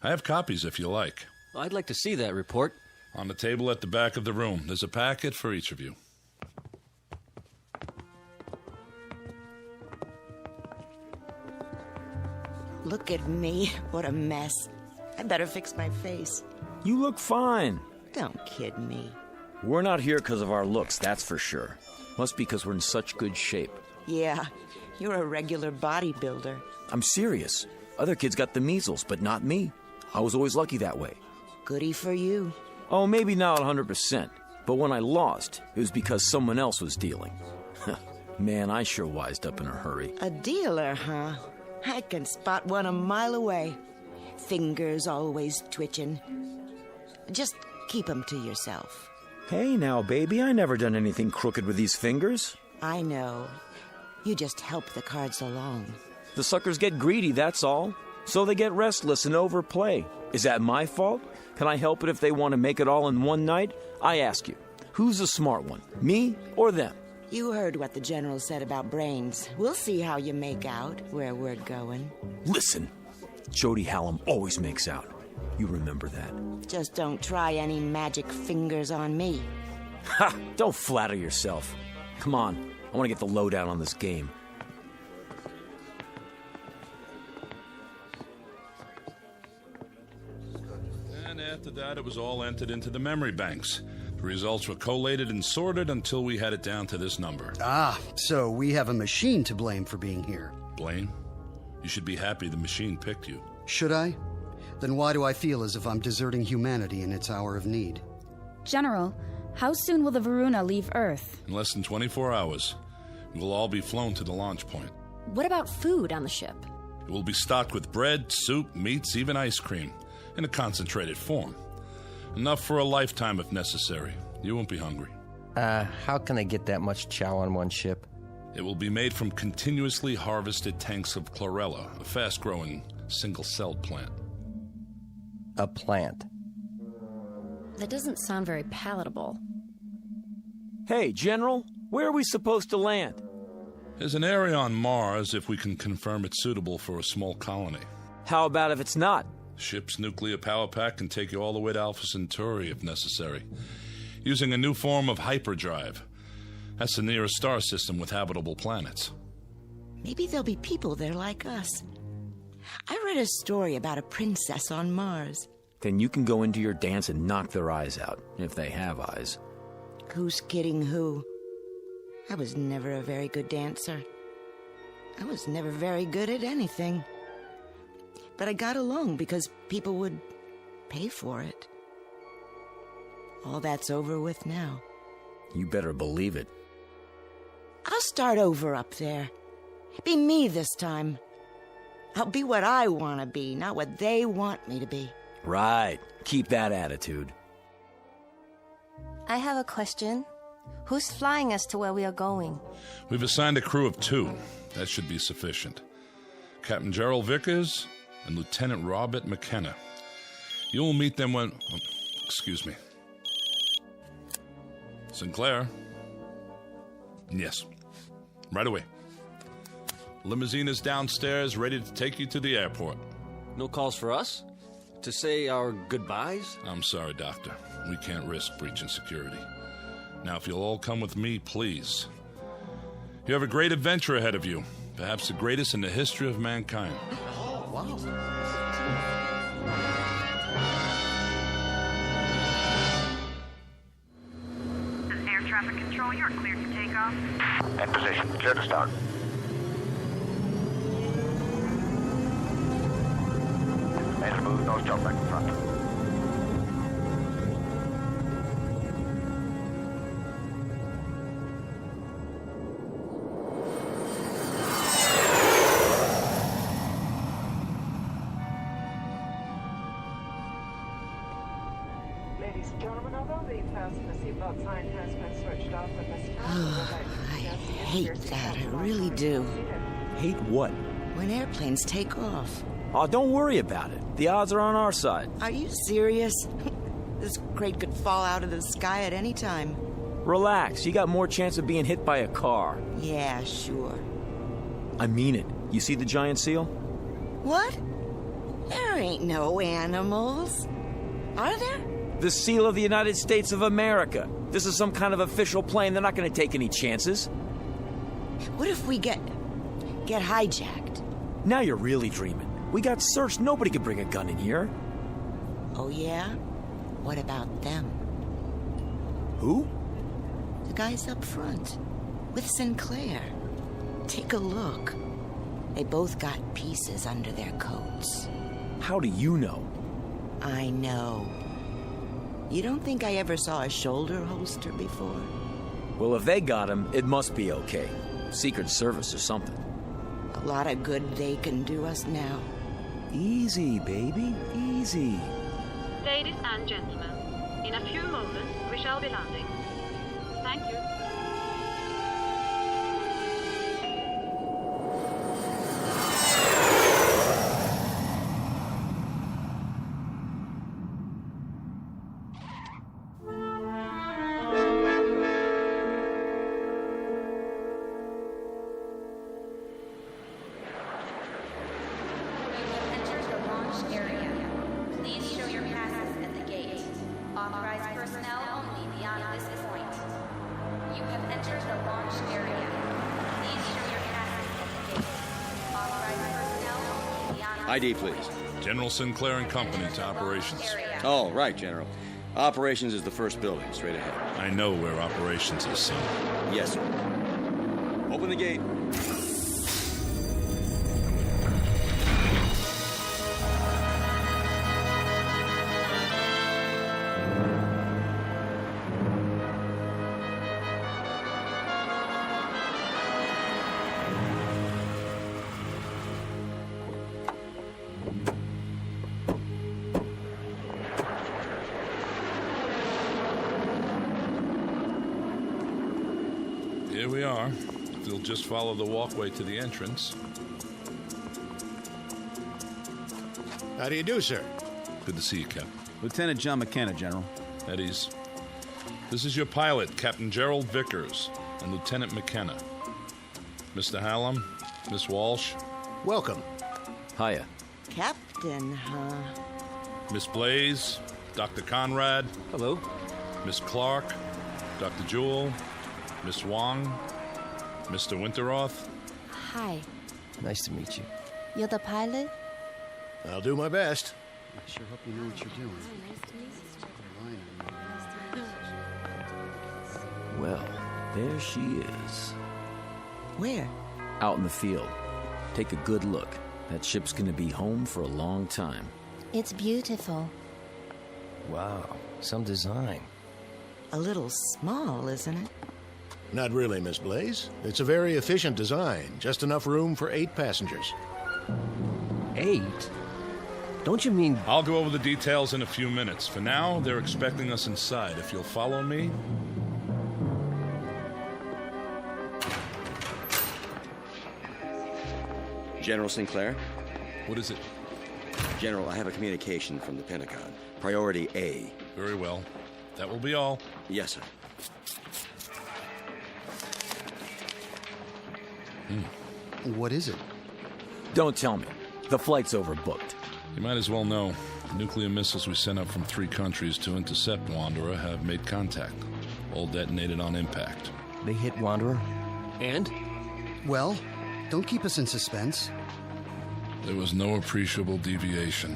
I have copies if you like. I'd like to see that report. On the table at the back of the room. There's a packet for each of you. Look at me. What a mess. I better fix my face. You look fine. Don't kid me. We're not here because of our looks, that's for sure. Must be because we're in such good shape. Yeah, you're a regular bodybuilder. I'm serious. Other kids got the measles, but not me. I was always lucky that way. Goody for you. Oh, maybe not 100%. But when I lost, it was because someone else was dealing. Man, I sure wised up in a hurry. A dealer, huh? I can spot one a mile away. Fingers always twitching. Just keep them to yourself. Hey now, baby, I never done anything crooked with these fingers. I know. You just help the cards along. The suckers get greedy, that's all. So they get restless and overplay. Is that my fault? Can I help it if they want to make it all in one night? I ask you, who's the smart one, me or them? You heard what the general said about brains. We'll see how you make out where we're going. Listen, Jody Hallam always makes out. You remember that. Just don't try any magic fingers on me. Ha! Don't flatter yourself. Come on, I want to get the lowdown on this game. And after that, it was all entered into the memory banks. The results were collated and sorted until we had it down to this number. Ah, so we have a machine to blame for being here. Blame? You should be happy the machine picked you. Should I? Then why do I feel as if I'm deserting humanity in its hour of need? General, how soon will the Varuna leave Earth? In less than 24 hours, we will all be flown to the launch point. What about food on the ship? It will be stocked with bread, soup, meats, even ice cream, in a concentrated form. Enough for a lifetime if necessary. You won't be hungry. How can I get that much chow on one ship? It will be made from continuously harvested tanks of chlorella, a fast-growing, single-celled plant. A plant? That doesn't sound very palatable. Hey, General, where are we supposed to land? There's an area on Mars if we can confirm it's suitable for a small colony. How about if it's not? Ship's nuclear power pack can take you all the way to Alpha Centauri if necessary, using a new form of hyperdrive. That's the nearest star system with habitable planets. Maybe there'll be people there like us. I read a story about a princess on Mars. Then you can go into your dance and knock their eyes out, if they have eyes. Who's kidding who? I was never a very good dancer. I was never very good at anything. But I got along because people would pay for it. All that's over with now. You better believe it. I'll start over up there. Be me this time. I'll be what I want to be, not what they want me to be. Right. Keep that attitude. I have a question. Who's flying us to where we are going? We've assigned a crew of 2. That should be sufficient. Captain Gerald Vickers and Lieutenant Robert McKenna. You will meet them when... excuse me. Sinclair? Yes. Right away. Limousine is downstairs, ready to take you to the airport. No calls for us? To say our goodbyes? I'm sorry, Doctor. We can't risk breaching security. Now, if you'll all come with me, please. You have a great adventure ahead of you. Perhaps the greatest in the history of mankind. Oh, wow. This is air traffic control. You're cleared for takeoff. In position. Clear to start. Made a move. Nose job back in front. Ladies and gentlemen, although the fasten seatbelt sign has been switched off at this time, I hate that. I really do. Hate what? When airplanes take off. Oh, don't worry about it. The odds are on our side. Are you serious? This crate could fall out of the sky at any time. Relax, you got more chance of being hit by a car. Yeah, sure. I mean it. You see the giant seal? What? There ain't no animals. Are there? The seal of the United States of America. This is some kind of official plane. They're not going to take any chances. What if we get hijacked? Now you're really dreaming. We got searched. Nobody could bring a gun in here. Oh, yeah? What about them? Who? The guys up front. With Sinclair. Take a look. They both got pieces under their coats. How do you know? I know. You don't think I ever saw a shoulder holster before? Well, if they got him, it must be okay. Secret Service or something. A lot of good they can do us now. Easy, baby. Easy. Ladies and gentlemen, in a few moments we shall be landing. Thank you. ID, please. General Sinclair and Company to operations. Oh, right, General. Operations is the first building, straight ahead. I know where operations is, son. Yes, sir. Open the gate. Here we are. If you'll just follow the walkway to the entrance. How do you do, sir? Good to see you, Captain. Lieutenant John McKenna, General. At ease. This is your pilot, Captain Gerald Vickers, and Lieutenant McKenna. Mr. Hallam, Miss Walsh. Welcome. Hiya. Captain, huh? Miss Blaze, Dr. Conrad. Hello. Miss Clark, Dr. Jewell, Miss Wong, Mr. Winteroth. Hi. Nice to meet you. You're the pilot? I'll do my best. I sure hope you know what you're doing. Well, there she is. Where? Out in the field. Take a good look. That ship's gonna be home for a long time. It's beautiful. Wow, some design. A little small, isn't it? Not really, Miss Blaze. It's a very efficient design. Just enough room for 8 passengers. 8? Don't you mean... I'll go over the details in a few minutes. For now, they're expecting us inside. If you'll follow me... General Sinclair? What is it? General, I have a communication from the Pentagon. Priority A. Very well. That will be all. Yes, sir. What is it? Don't tell me. The flight's overbooked. You might as well know. The nuclear missiles we sent up from 3 countries to intercept Wanderer have made contact. All detonated on impact. They hit Wanderer? And? Well, don't keep us in suspense. There was no appreciable deviation.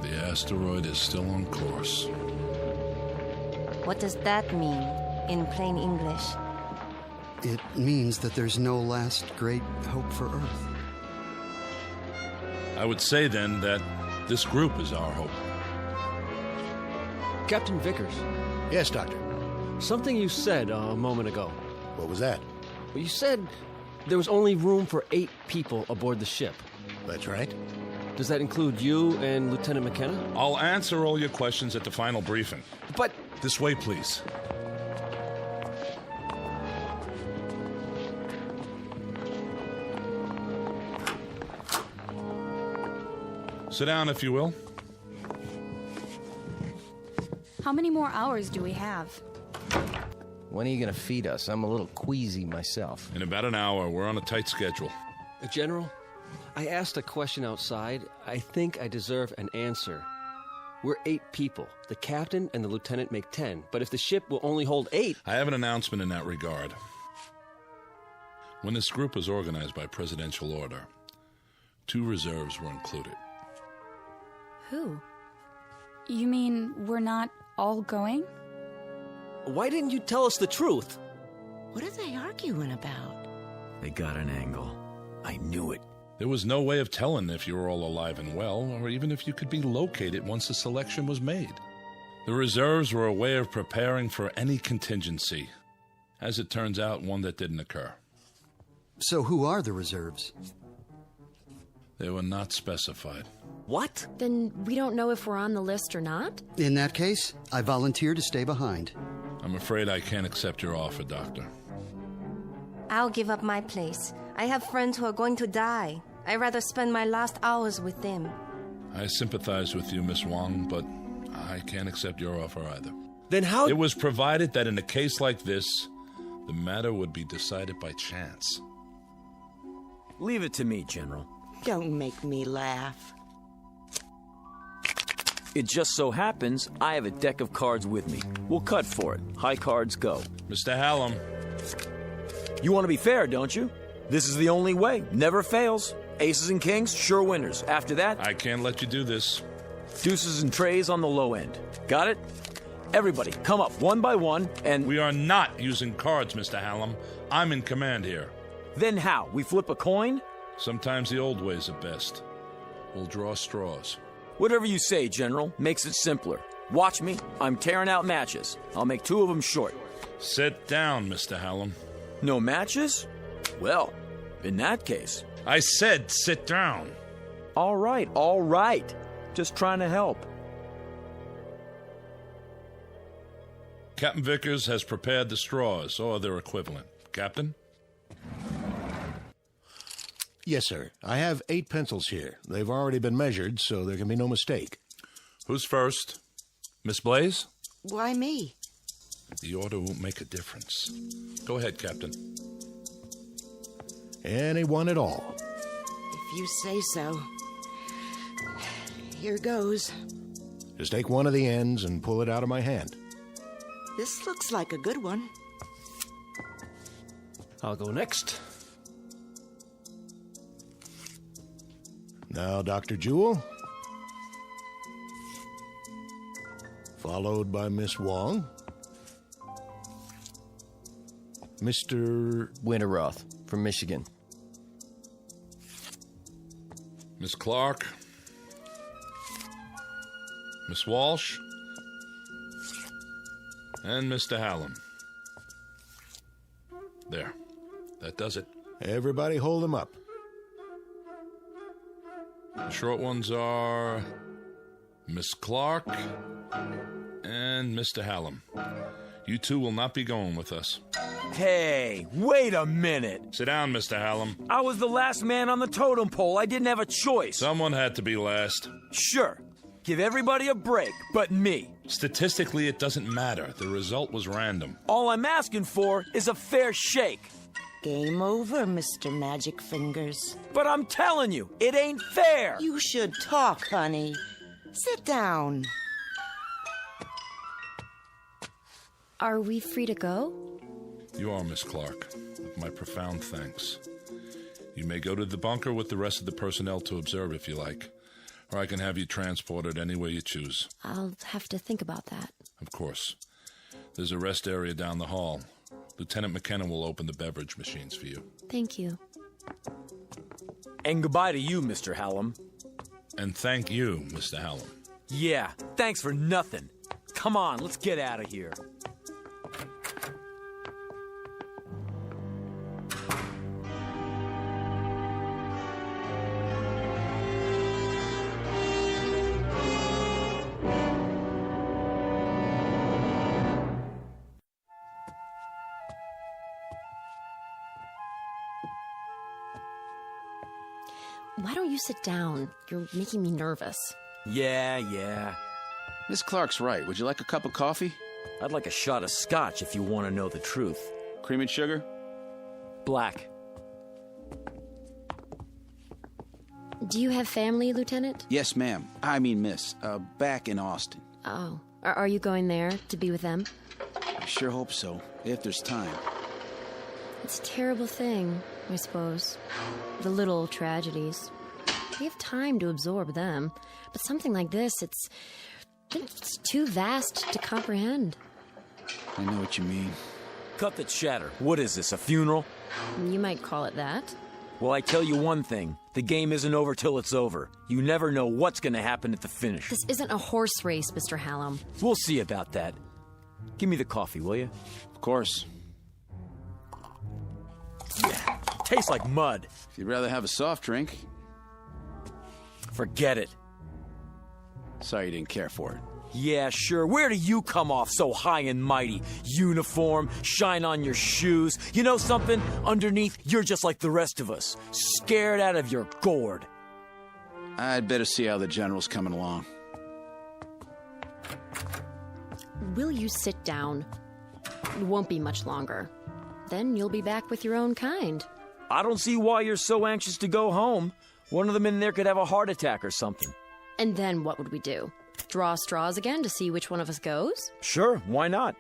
The asteroid is still on course. What does that mean in plain English? It means that there's no last great hope for Earth. I would say then that this group is our hope. Captain Vickers. Yes, Doctor. Something you said a moment ago. What was that? Well, you said there was only room for 8 people aboard the ship. That's right. Does that include you and Lieutenant McKenna? I'll answer all your questions at the final briefing. But... This way, please. Sit down, if you will. How many more hours do we have? When are you gonna feed us? I'm a little queasy myself. In about an hour. We're on a tight schedule. General, I asked a question outside. I think I deserve an answer. We're 8 people. The captain and the lieutenant make 10. But if the ship will only hold 8... I have an announcement in that regard. When this group was organized by presidential order, 2 reserves were included. Who? You mean we're not all going? Why didn't you tell us the truth? What are they arguing about? They got an angle. I knew it. There was no way of telling if you were all alive and well, or even if you could be located once the selection was made. The reserves were a way of preparing for any contingency. As it turns out, one that didn't occur. So who are the reserves? They were not specified. What? Then we don't know if we're on the list or not? In that case, I volunteer to stay behind. I'm afraid I can't accept your offer, Doctor. I'll give up my place. I have friends who are going to die. I'd rather spend my last hours with them. I sympathize with you, Miss Wong, but I can't accept your offer either. Then how... It was provided that in a case like this, the matter would be decided by chance. Leave it to me, General. Don't make me laugh. It just so happens I have a deck of cards with me. We'll cut for it. High cards go. Mr. Hallam. You want to be fair, don't you? This is the only way. Never fails. Aces and kings, sure winners. After that... I can't let you do this. Deuces and trays on the low end. Got it? Everybody, come up one by one and... We are not using cards, Mr. Hallam. I'm in command here. Then how? We flip a coin? Sometimes the old ways are best. We'll draw straws. Whatever you say, General. Makes it simpler. Watch me. I'm tearing out matches. I'll make 2 of them short. Sit down, Mr. Hallam. No matches? Well, in that case... I said sit down. All right. Just trying to help. Captain Vickers has prepared the straws, or their equivalent. Captain? Yes, sir. I have 8 pencils here. They've already been measured, so there can be no mistake. Who's first? Miss Blaze? Why me? The order won't make a difference. Go ahead, Captain. Anyone at all. If you say so. Here goes. Just take one of the ends and pull it out of my hand. This looks like a good one. I'll go next. Now, Dr. Jewell. Followed by Miss Wong. Mr. Winterroth from Michigan. Miss Clark. Miss Walsh. And Mr. Hallam. There. That does it. Everybody hold them up. The short ones are Miss Clark and Mr. Hallam. You 2 will not be going with us. Hey, wait a minute. Sit down, Mr. Hallam. I was the last man on the totem pole. I didn't have a choice. Someone had to be last. Sure. Give everybody a break, but me. Statistically, it doesn't matter. The result was random. All I'm asking for is a fair shake. Game over, Mr. Magic Fingers. But I'm telling you, it ain't fair. You should talk, honey. Sit down. Are we free to go? You are, Miss Clark. With my profound thanks. You may go to the bunker with the rest of the personnel to observe if you like. Or I can have you transported any way you choose. I'll have to think about that. Of course. There's a rest area down the hall. Lieutenant McKenna will open the beverage machines for you. Thank you. And goodbye to you, Mr. Hallam. And thank you, Mr. Hallam. Yeah, thanks for nothing. Come on, let's get out of here. Why don't you sit down? You're making me nervous. Yeah. Miss Clark's right. Would you like a cup of coffee? I'd like a shot of scotch if you want to know the truth. Cream and sugar? Black. Do you have family, Lieutenant? Yes, ma'am. I mean, miss. Back in Austin. Oh. Are you going there to be with them? I sure hope so, if there's time. It's a terrible thing, I suppose. The little tragedies. We have time to absorb them. But something like this, it's too vast to comprehend. I know what you mean. Cut the chatter. What is this, a funeral? You might call it that. Well, I tell you one thing. The game isn't over till it's over. You never know what's going to happen at the finish. This isn't a horse race, Mr. Hallam. We'll see about that. Give me the coffee, will you? Of course. Yeah, tastes like mud. If you'd rather have a soft drink. Forget it. Sorry you didn't care for it. Yeah, sure. Where do you come off so high and mighty? Uniform, shine on your shoes. You know something? Underneath, you're just like the rest of us. Scared out of your gourd. I'd better see how the general's coming along. Will you sit down? It won't be much longer. Then you'll be back with your own kind. I don't see why you're so anxious to go home. One of them in there could have a heart attack or something. And then what would we do? Draw straws again to see which one of us goes? Sure, why not?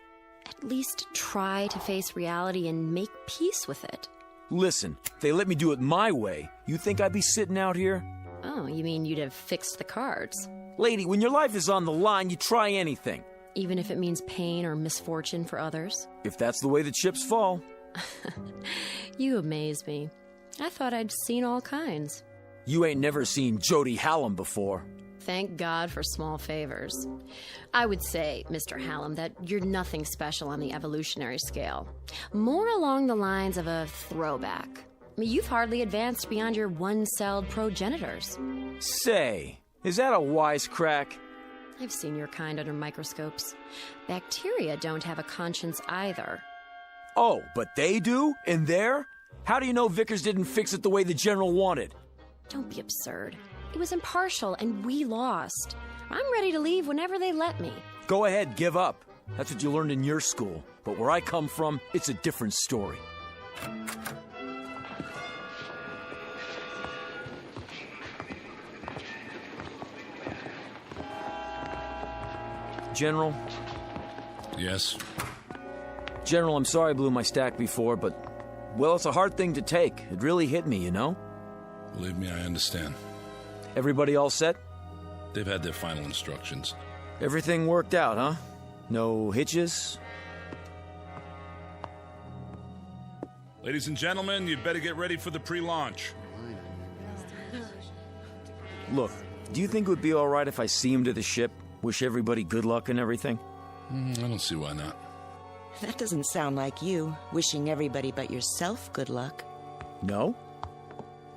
At least try to face reality and make peace with it. Listen, if they let me do it my way, you think I'd be sitting out here? Oh, you mean you'd have fixed the cards? Lady, when your life is on the line, you try anything. Even if it means pain or misfortune for others? If that's the way the chips fall. You amaze me. I thought I'd seen all kinds. You ain't never seen Jody Hallam before. Thank God for small favors. I would say, Mr. Hallam, that you're nothing special on the evolutionary scale. More along the lines of a throwback. You've hardly advanced beyond your one-celled progenitors. Say, is that a wisecrack? I've seen your kind under microscopes. Bacteria don't have a conscience either. Oh, but they do? In there? How do you know Vickers didn't fix it the way the general wanted? Don't be absurd. It was impartial, and we lost. I'm ready to leave whenever they let me. Go ahead, give up. That's what you learned in your school. But where I come from, it's a different story. General? Yes? General, I'm sorry I blew my stack before, but, well, it's a hard thing to take. It really hit me, you know? Believe me, I understand. Everybody all set? They've had their final instructions. Everything worked out, huh? No hitches? Ladies and gentlemen, you'd better get ready for the pre-launch. Look, do you think it would be all right if I see him to the ship? Wish everybody good luck and everything? I don't see why not. That doesn't sound like you, wishing everybody but yourself good luck. No?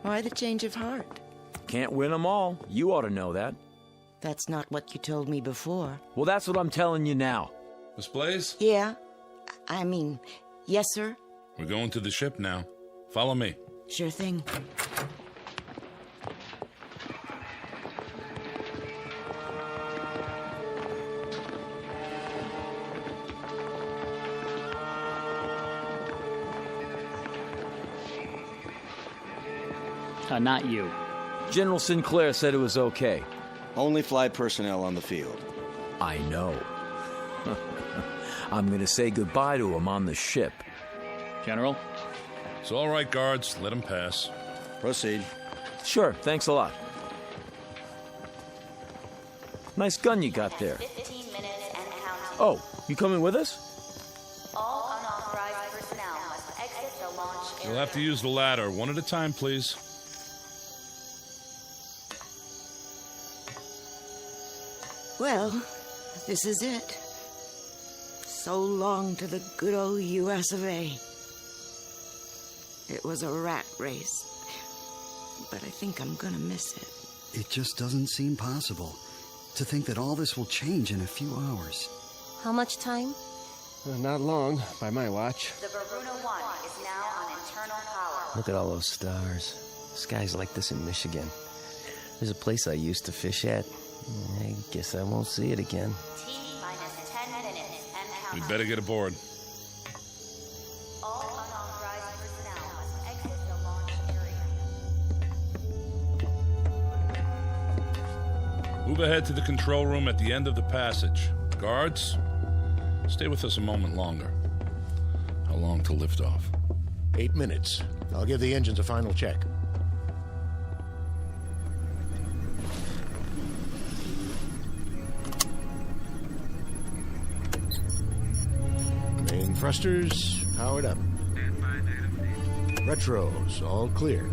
Why the change of heart? Can't win them all. You ought to know that. That's not what you told me before. Well, that's what I'm telling you now. Miss Blaze? Yeah. Yes, sir? We're going to the ship now. Follow me. Sure thing. Not you. General Sinclair said it was okay. Only flight personnel on the field. I know. I'm going to say goodbye to him on the ship. General? It's all right, guards. Let him pass. Proceed. Sure, thanks a lot. Nice gun you got there. 15 minutes and counting. Oh, you coming with us? All unauthorized personnel must exit the launch area. You'll have to use the ladder. One at a time, please. Well, this is it. So long to the good old U.S. of A. It was a rat race, but I think I'm gonna miss it. It just doesn't seem possible to think that all this will change in a few hours. How much time? Not long, by my watch. The Varuna 1 is now on internal power. Look at all those stars. The sky's like this in Michigan. There's a place I used to fish at. I guess I won't see it again. T-minus 10 minutes and We'd counting. better get aboard. All unauthorized personnel must exit the launch area. Move ahead to the control room at the end of the passage. Guards, stay with us a moment longer. How long to lift off? 8 minutes. I'll give the engines a final check. Main thrusters powered up. Retros all clear.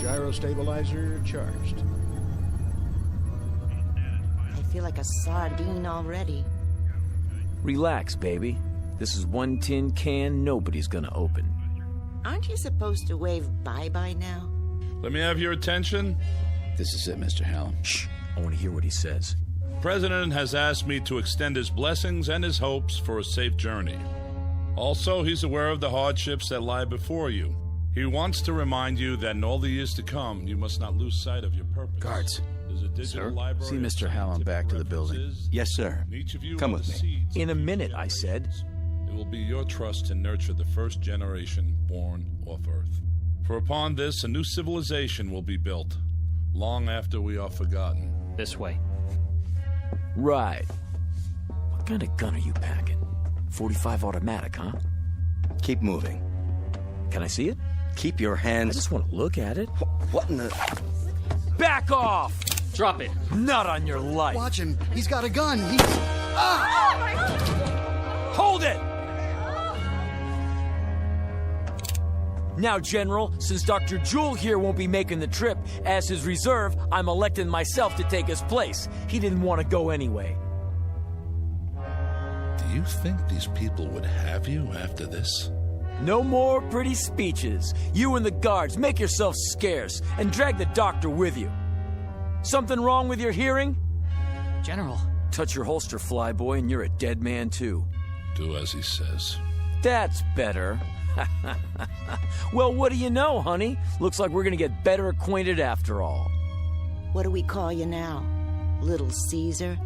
Gyro stabilizer charged. I feel like a sardine already. Relax, baby. This is one tin can nobody's gonna open. Aren't you supposed to wave bye-bye now? Let me have your attention. This is it, Mr. Hallam. Shh. I want to hear what he says. The President has asked me to extend his blessings and his hopes for a safe journey. Also, he's aware of the hardships that lie before you. He wants to remind you that in all the years to come, you must not lose sight of your purpose. Guards. There's a digital library. See Mr. Hallam back to the building. Yes, sir. Each of you Come are with the me. seeds In a of minute, future I said. generations. It will be your trust to nurture the first generation born off Earth. For upon this, a new civilization will be built, long after we are forgotten. This way. Right. What kind of gun are you packing? 45 automatic, huh? Keep moving. Can I see it? Keep your hands... I just want to look at it. What in the... Back off! Drop it. Not on your life. Watch him. He's got a gun. He's... Ah! Hold it! Now, General, since Dr. Jewell here won't be making the trip, as his reserve, I'm electing myself to take his place. He didn't want to go anyway. Do you think these people would have you after this? No more pretty speeches. You and the guards, make yourselves scarce, and drag the doctor with you. Something wrong with your hearing? General. Touch your holster, flyboy, and you're a dead man, too. Do as he says. That's better. Well, what do you know, honey? Looks like we're gonna get better acquainted after all. What do we call you now? Little Caesar?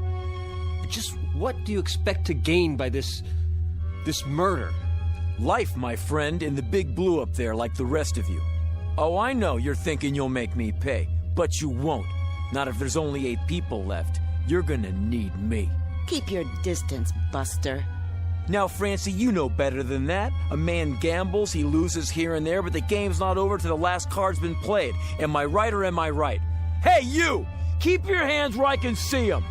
Just what do you expect to gain by this murder? Life, my friend, in the big blue up there like the rest of you. Oh, I know you're thinking you'll make me pay, but you won't. Not if there's only 8 people left. You're gonna need me. Keep your distance, Buster. Now, Francie, you know better than that. A man gambles, he loses here and there, but the game's not over till the last card's been played. Am I right or am I right? Hey, you! Keep your hands where I can see them!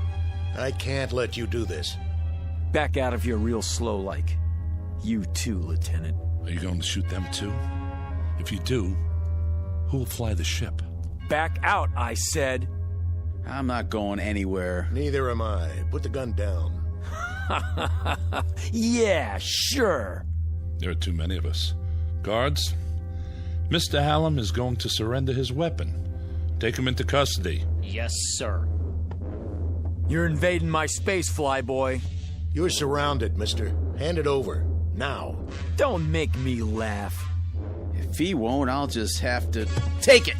I can't let you do this. Back out of here real slow like. You too, Lieutenant. Are you going to shoot them too? If you do, who will fly the ship? Back out, I said. I'm not going anywhere. Neither am I. Put the gun down. Yeah, sure. There are too many of us. Guards, Mr. Hallam is going to surrender his weapon. Take him into custody. Yes, sir. You're invading my space, flyboy. You're surrounded, mister. Hand it over. Now. Don't make me laugh. If he won't, I'll just have to take it.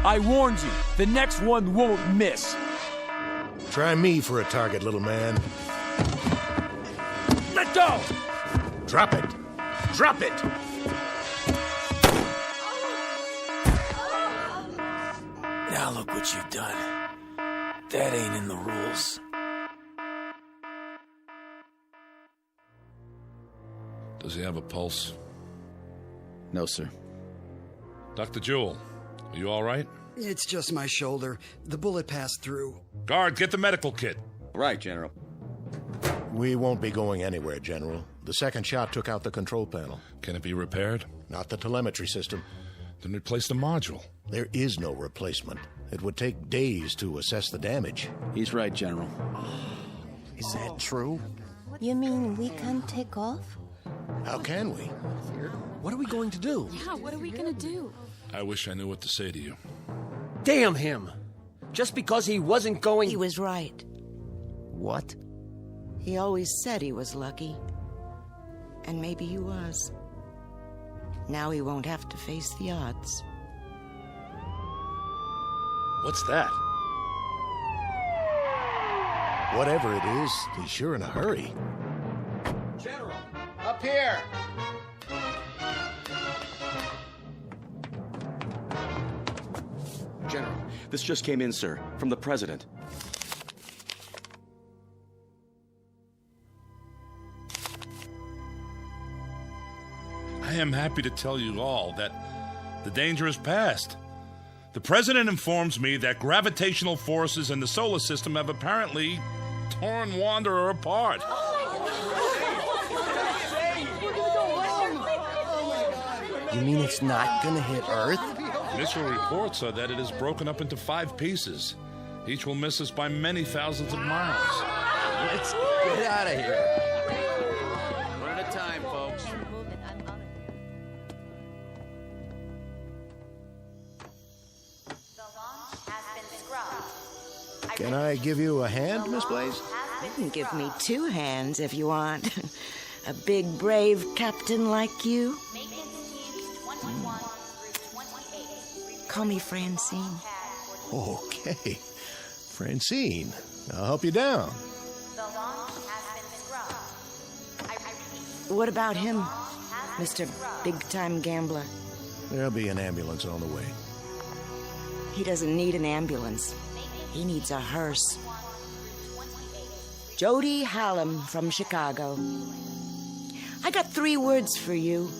I warned you. The next one won't miss. Try me for a target, little man. Let go! Drop it. Drop it! Now look what you've done. That ain't in the rules. Does he have a pulse? No, sir. Dr. Jewell, are you all right? It's just my shoulder. The bullet passed through. Guard, get the medical kit. Right, General. We won't be going anywhere, General. The second shot took out the control panel. Can it be repaired? Not the telemetry system. Then replace the module. There is no replacement. It would take days to assess the damage. He's right, General. Is that true? You mean we can't take off? How can we? What are we going to do? Yeah, what are we gonna do? I wish I knew what to say to you. Damn him! Just because he wasn't going... He was right. What? He always said he was lucky. And maybe he was. Now he won't have to face the odds. What's that? Whatever it is, he's sure in a hurry. General, up here! General, this just came in, sir, from the President. I am happy to tell you all that the danger is past. The President informs me that gravitational forces in the solar system have apparently torn Wanderer apart. You mean it's not gonna hit Earth? Initial reports are that it is broken up into 5 pieces. Each will miss us by many thousands of miles. Let's get out of here. One at a time, folks. Can I give you a hand, Miss Blaze? You can give me 2 hands if you want. A big, brave captain like you. Call me Francine. Okay. Francine, I'll help you down. What about him, Mr. Big-Time Gambler? There'll be an ambulance on the way. He doesn't need an ambulance. He needs a hearse. Jody Hallam from Chicago. I got 3 words for you.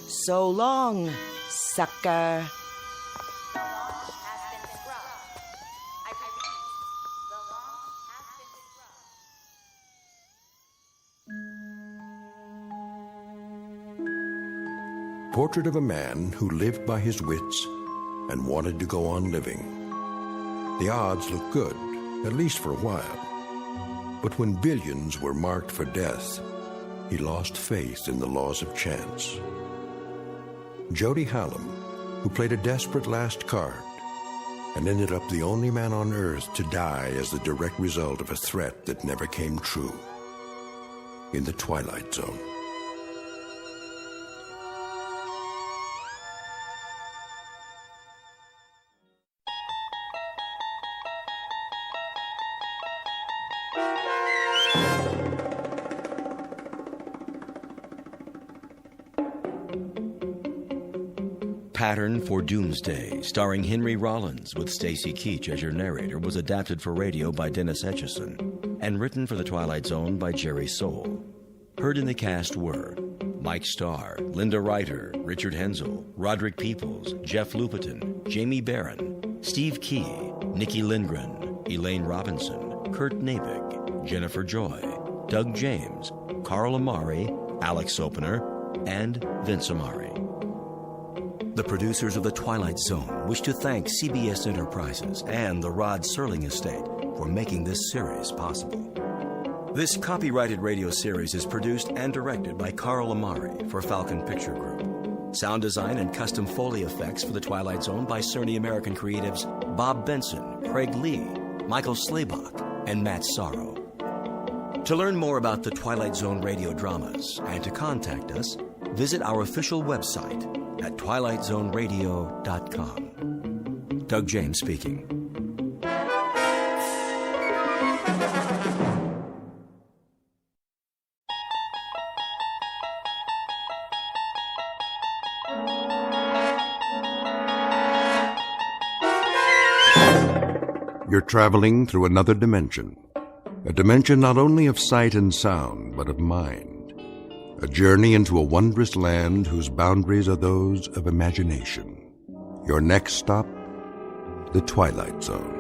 So long, sucker. Portrait of a man who lived by his wits and wanted to go on living. The odds looked good, at least for a while. But when billions were marked for death, he lost faith in the laws of chance. Jody Hallam, who played a desperate last card and ended up the only man on Earth to die as the direct result of a threat that never came true. In the Twilight Zone. Pattern for Doomsday, starring Henry Rollins with Stacy Keach as your narrator, was adapted for radio by Dennis Etchison and written for The Twilight Zone by Jerry Soule. Heard in the cast were Mike Starr, Linda Ryder, Richard Hensel, Roderick Peoples, Jeff Lupetin, Jamie Barron, Steve Key, Nikki Lindgren, Elaine Robinson, Kurt Nabig, Jennifer Joy, Doug James, Carl Amari, Alex Opener, and Vince Amari. The producers of The Twilight Zone wish to thank CBS Enterprises and the Rod Serling Estate for making this series possible. This copyrighted radio series is produced and directed by Carl Amari for Falcon Picture Group. Sound design and custom Foley effects for The Twilight Zone by Cerny American creatives Bob Benson, Craig Lee, Michael Slaybach, and Matt Sorrow. To learn more about The Twilight Zone Radio Dramas and to contact us, visit our official website at twilightzoneradio.com. Doug James speaking. You're traveling through another dimension. A dimension not only of sight and sound, but of mind. A journey into a wondrous land whose boundaries are those of imagination. Your next stop, the Twilight Zone.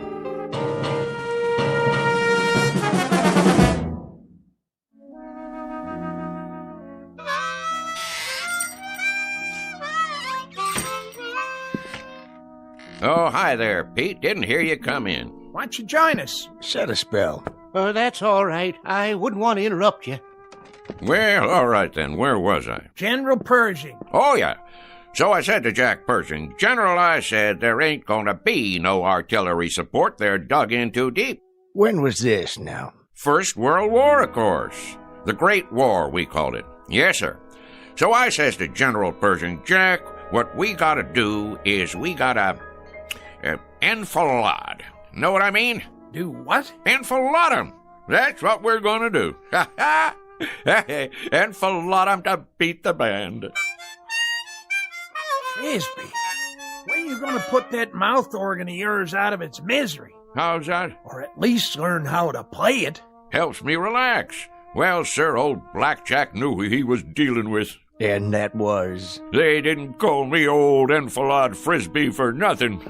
Oh, hi there, Pete. Didn't hear you come in. Why don't you join us? Set a spell. That's all right. I wouldn't want to interrupt you. Well, all right then. Where was I? General Pershing. Oh, yeah. So I said to Jack Pershing, General, I said there ain't gonna be no artillery support. They're dug in too deep. When was this now? First World War, of course. The Great War, we called it. Yes, sir. So I says to General Pershing, Jack, what we gotta do is we gotta enfilade. Know what I mean? Do what? Enfilade 'em. That's what we're going to do. Ha ha! Enfilade 'em to beat the band. Frisby, when are you going to put that mouth organ of yours out of its misery? How's that? Or at least learn how to play it. Helps me relax. Well, sir, old Blackjack knew who he was dealing with. And that was? They didn't call me old enfilade Frisby for nothing.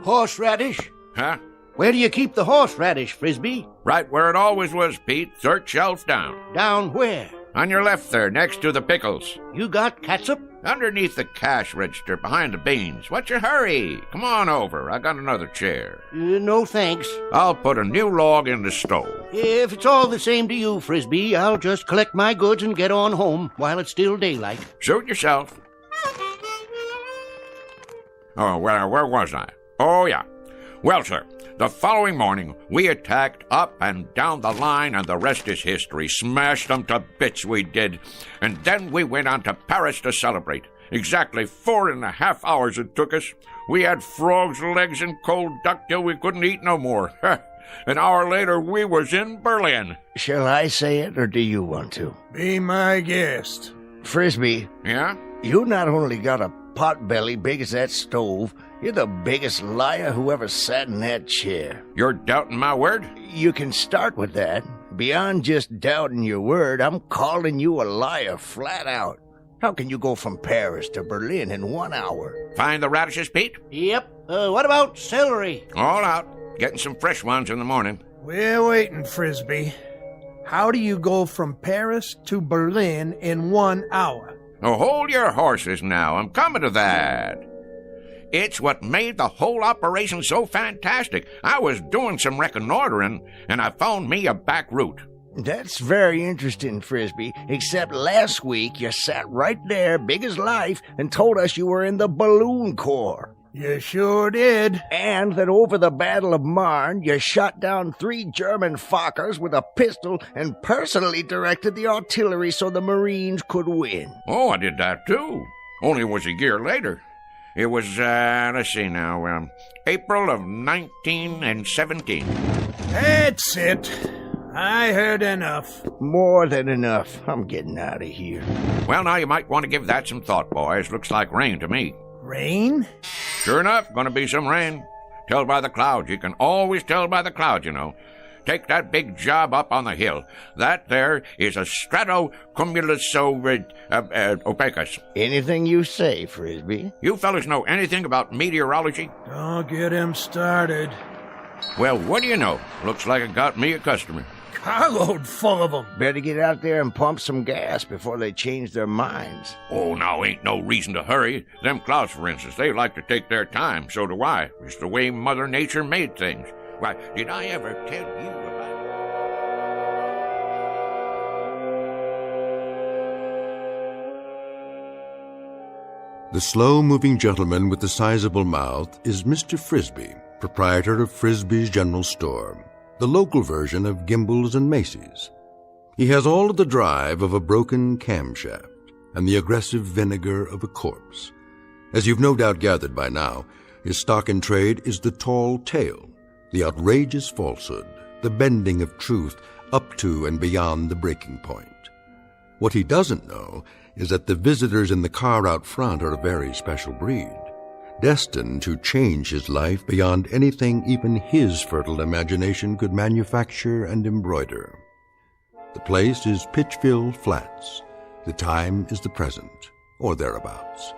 Horseradish? Huh? Where do you keep the horseradish, Frisby? Right where it always was, Pete. Third shelf down. Down where? On your left there, next to the pickles. You got catsup? Underneath the cash register, behind the beans. What's your hurry? Come on over. I got another chair. No thanks. I'll put a new log in the stove. If it's all the same to you, Frisby, I'll just collect my goods and get on home while it's still daylight. Suit yourself. Oh, well, where was I? Oh, yeah. Well, sir, the following morning, we attacked up and down the line, and the rest is history. Smashed them to bits, we did. And then we went on to Paris to celebrate. Exactly 4.5 hours it took us. We had frogs' legs and cold duck till we couldn't eat no more. An hour later, we was in Berlin. Shall I say it, or do you want to? Be my guest. Frisby. Yeah? You not only got a potbelly big as that stove, you're the biggest liar who ever sat in that chair. You're doubting my word? You can start with that. Beyond just doubting your word, I'm calling you a liar flat out. How can you go from Paris to Berlin in 1 hour? Find the radishes, Pete? Yep. What about celery? All out. Getting some fresh ones in the morning. We're waiting, Frisby. How do you go from Paris to Berlin in 1 hour? Oh, hold your horses now. I'm coming to that. It's what made the whole operation so fantastic. I was doing some reconnoitering, and I found me a back route. That's very interesting, Frisby, except last week you sat right there, big as life, and told us you were in the Balloon Corps. You sure did. And that over the Battle of Marne, you shot down 3 German Fokkers with a pistol and personally directed the artillery so the Marines could win. Oh, I did that too. Only it was a year later. It was, let's see now, April of 1917. That's it. I heard enough. More than enough. I'm getting out of here. Well, now you might want to give that some thought, boys. Looks like rain to me. Rain? Sure enough, gonna be some rain. Tell by the clouds. You can always tell by the clouds, you know. Take that big job up on the hill. That there is a stratocumulus opacus. Anything you say, Frisby. You fellas know anything about meteorology? Don't get him started. Well, what do you know? Looks like it got me a customer. Carload full of them. Better get out there and pump some gas before they change their minds. Oh, now ain't no reason to hurry. Them clouds, for instance, they like to take their time. So do I. It's the way Mother Nature made things. Why, did I ever tell you about... The slow-moving gentleman with the sizable mouth is Mr. Frisby, proprietor of Frisby's General Store, the local version of Gimbel's and Macy's. He has all of the drive of a broken camshaft and the aggressive vinegar of a corpse. As you've no doubt gathered by now, his stock in trade is the tall tale, the outrageous falsehood, the bending of truth up to and beyond the breaking point. What he doesn't know is that the visitors in the car out front are a very special breed, destined to change his life beyond anything even his fertile imagination could manufacture and embroider. The place is Pitchville Flats. The time is the present, or thereabouts.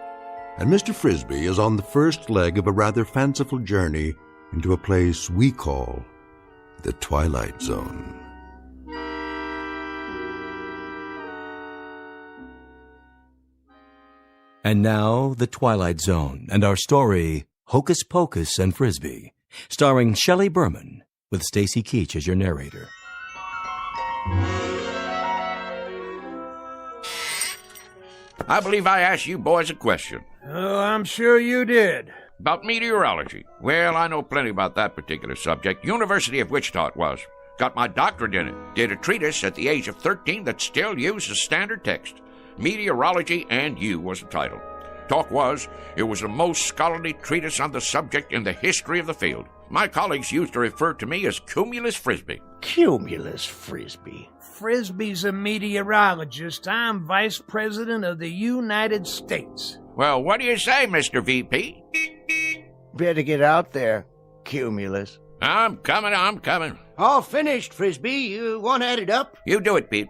And Mr. Frisby is on the first leg of a rather fanciful journey into a place we call the Twilight Zone. And now, The Twilight Zone, and our story, Hocus Pocus and Frisby, starring Shelley Berman, with Stacy Keach as your narrator. I believe I asked you boys a question. Oh, I'm sure you did. About meteorology. Well, I know plenty about that particular subject. University of Wichita it was. Got my doctorate in it. Did a treatise at the age of 13 that still uses standard text. Meteorology and You was the title. Talk was, it was the most scholarly treatise on the subject in the history of the field. My colleagues used to refer to me as Cumulus Frisby. Cumulus Frisby. Frisby's a meteorologist. I'm Vice President of the United States. Well, what do you say, Mr. VP? Better get out there, Cumulus. I'm coming. All finished, Frisby. You want to add it up? You do it, Pete.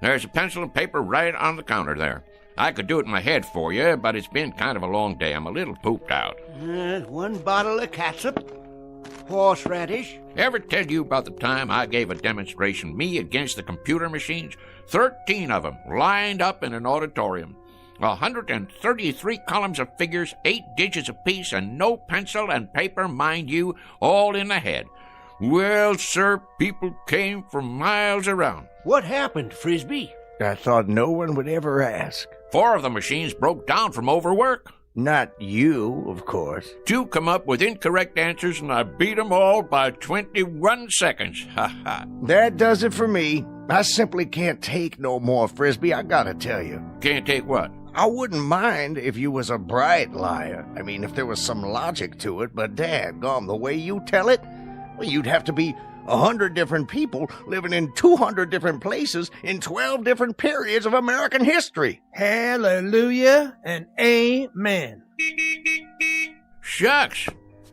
There's a pencil and paper right on the counter there. I could do it in my head for you, but it's been kind of a long day. I'm a little pooped out. 1 bottle of catsup. Horseradish. Ever tell you about the time I gave a demonstration, me against the computer machines? 13 of them lined up in an auditorium. 133 columns of figures, 8 digits apiece, and no pencil and paper, mind you, all in the head. Well, sir, people came from miles around. What happened, Frisby? I thought no one would ever ask. 4 of the machines broke down from overwork. Not you, of course. 2 come up with incorrect answers, and I beat them all by 21 seconds. Ha ha. That does it for me. I simply can't take no more, Frisby, I gotta tell you. Can't take what? I wouldn't mind if you was a bright liar. I mean, if there was some logic to it, but dadgum, the way you tell it, well, you'd have to be 100 different people living in 200 different places in 12 different periods of American history. Hallelujah and amen. Shucks.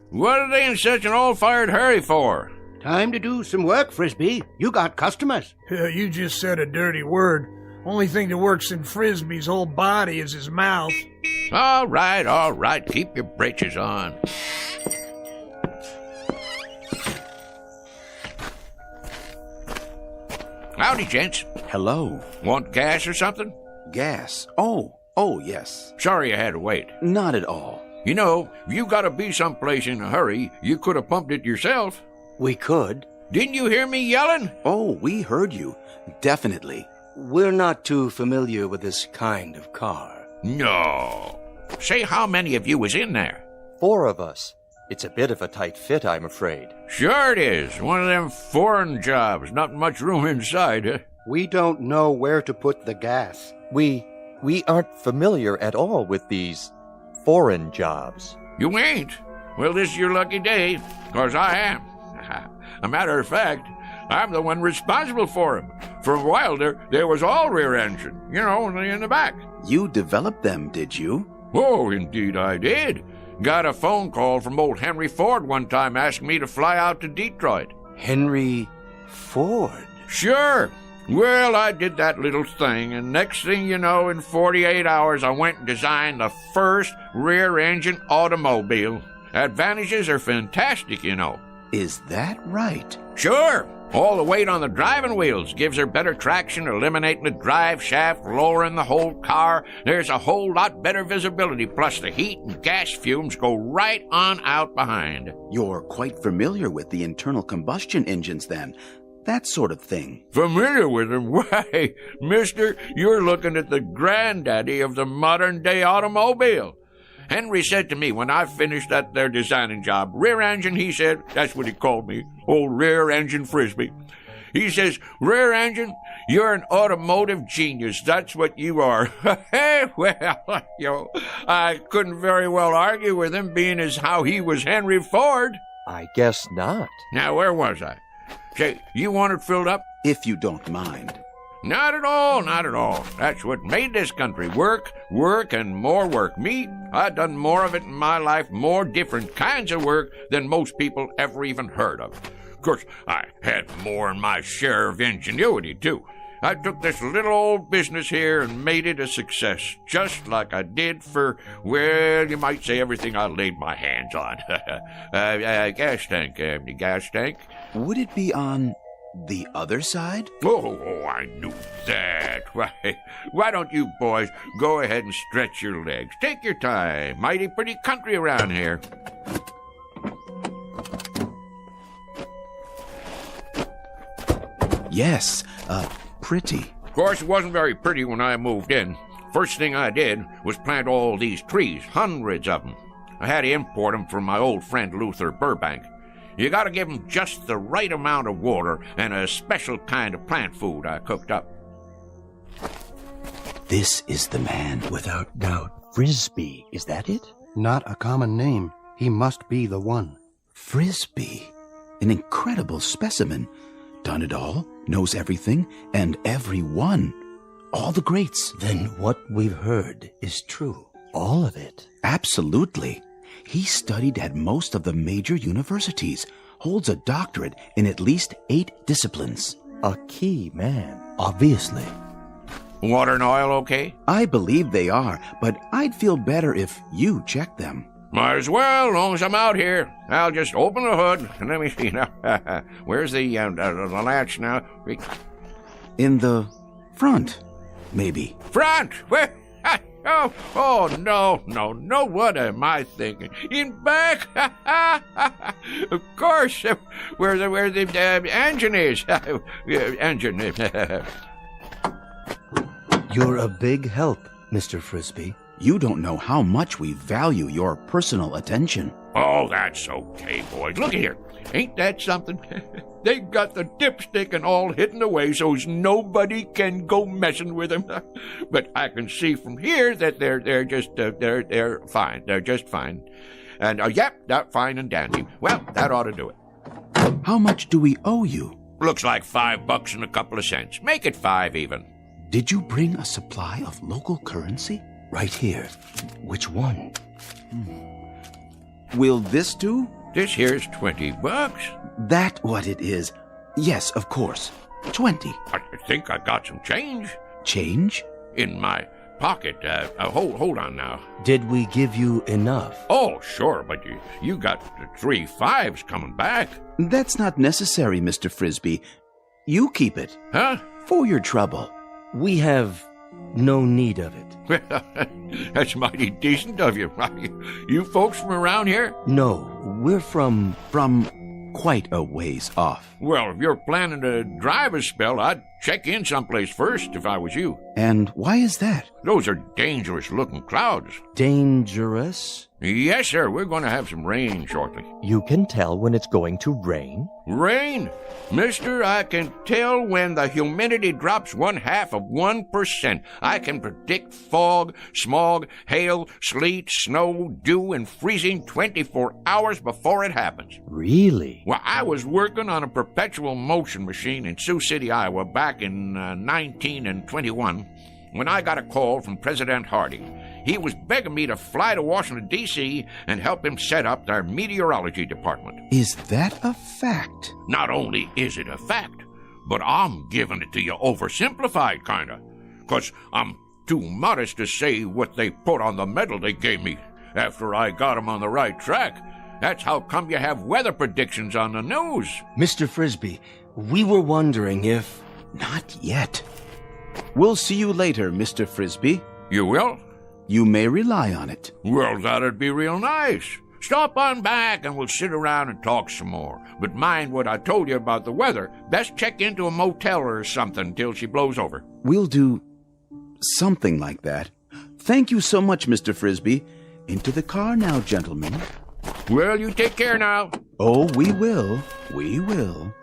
What are they in such an all-fired hurry for? Time to do some work, Frisby. You got customers. You just said a dirty word. Only thing that works in Frisby's whole body is his mouth. All right. Keep your britches on. Howdy, gents. Hello. Want gas or something? Gas? Oh, yes. Sorry you had to wait. Not at all. You know, if you gotta be someplace in a hurry, you could have pumped it yourself. We could. Didn't you hear me yelling? Oh, we heard you. Definitely. We're not too familiar with this kind of car. No. Say, how many of you was in there? 4 of us. It's a bit of a tight fit, I'm afraid. Sure it is. One of them foreign jobs. Not much room inside, huh? We don't know where to put the gas. We aren't familiar at all with these foreign jobs. You ain't? Well, this is your lucky day, 'cause I am. A matter of fact, I'm the one responsible for them. For a while there was all rear engine, only in the back. You developed them, did you? Oh, indeed I did. Got a phone call from old Henry Ford one time asking me to fly out to Detroit. Henry Ford? Sure. Well, I did that little thing, and next thing you know, in 48 hours, I went and designed the first rear-engine automobile. Advantages are fantastic, Is that right? Sure. All the weight on the driving wheels gives her better traction, eliminating the drive shaft, lowering the whole car. There's a whole lot better visibility, plus the heat and gas fumes go right on out behind. You're quite familiar with the internal combustion engines, then. That sort of thing. Familiar with them? Why, mister, you're looking at the granddaddy of the modern-day automobile. Henry said to me when I finished that there designing job, rear engine, he said, that's what he called me, old rear engine Frisby. He says, rear engine, you're an automotive genius. That's what you are. Hey, well, I couldn't very well argue with him, being as how he was Henry Ford. I guess not. Now, where was I? Say, you want it filled up? If you don't mind. Not at all. That's what made this country work, and more work. Me, I've done more of it in my life, more different kinds of work than most people ever even heard of. Of course, I had more than my share of ingenuity, too. I took this little old business here and made it a success, just like I did for, well, you might say everything I laid my hands on. Gas tank. Would it be on the other side? Oh, I knew that. Why don't you boys go ahead and stretch your legs? Take your time. Mighty pretty country around here. Yes, pretty. Of course, it wasn't very pretty when I moved in. First thing I did was plant all these trees, hundreds of them. I had to import them from my old friend Luther Burbank. You gotta give them just the right amount of water and a special kind of plant food I cooked up. This is the man. Without doubt. Frisby, is that it? Not a common name. He must be the one. Frisby. An incredible specimen. Done it all, knows everything, and everyone. All the greats. Then what we've heard is true. All of it. Absolutely. He studied at most of the major universities, holds a doctorate in at least 8 disciplines. A key man, obviously. Water and oil okay? I believe they are, but I'd feel better if you checked them. Might as well, as long as I'm out here. I'll just open the hood and let me see now. Where's the latch now? In the front, maybe. Front? Where? Oh, no, what am I thinking? In back? Of course, where the engine is. Engine. You're a big help, Mr. Frisby. You don't know how much we value your personal attention. Oh, that's okay, boys. Look here. Ain't that something? They got the dipstick and all hidden away so's nobody can go messing with them. But I can see from here that they're just fine. They're just fine. And yep, they're fine and dandy. Well, that ought to do it. How much do we owe you? Looks like $5 and a couple of cents. Make it 5 even. Did you bring a supply of local currency? Right here. Which one? Will this do? This here's $20. That what it is? Yes, of course. 20. I think I got some change. Change? In my pocket. Hold on now. Did we give you enough? Oh, sure, but you got 3 5s coming back. That's not necessary, Mr. Frisby. You keep it. Huh? For your trouble. We have no need of it. That's mighty decent of you. You folks from around here? No, we're from quite a ways off. Well, if you're planning to drive a spell, I'd check in someplace first if I was you. And why is that? Those are dangerous-looking clouds. Dangerous? Yes, sir. We're going to have some rain shortly. You can tell when it's going to rain? Rain? Mister, I can tell when the humidity drops 0.5%. I can predict fog, smog, hail, sleet, snow, dew, and freezing 24 hours before it happens. Really? Well, I was working on a perpetual motion machine in Sioux City, Iowa back in 1921 when I got a call from President Harding. He was begging me to fly to Washington, D.C. and help him set up their meteorology department. Is that a fact? Not only is it a fact, but I'm giving it to you oversimplified, kinda. 'Cause I'm too modest to say what they put on the medal they gave me after I got 'em on the right track. That's how come you have weather predictions on the news. Mr. Frisby, we were wondering if... Not yet. We'll see you later, Mr. Frisby. You will? You may rely on it. Well, that'd be real nice. Stop on back and we'll sit around and talk some more. But mind what I told you about the weather. Best check into a motel or something till she blows over. We'll do something like that. Thank you so much, Mr. Frisby. Into the car now, gentlemen. Well, you take care now. Oh, we will. We will.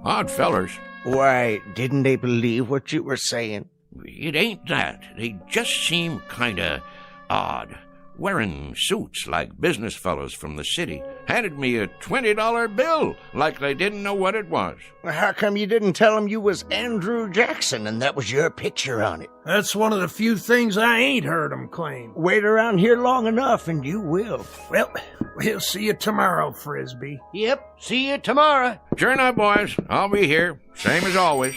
Odd fellers. Why, didn't they believe what you were saying? It ain't that. They just seem kinda odd. Wearing suits like business fellows from the city. Handed me a $20 bill like they didn't know what it was. Well, how come you didn't tell them you was Andrew Jackson and that was your picture on it? That's one of the few things I ain't heard them claim. Wait around here long enough and you will. Well, we'll see you tomorrow, Frisby. Yep, see you tomorrow. Sure enough, boys. I'll be here. Same as always.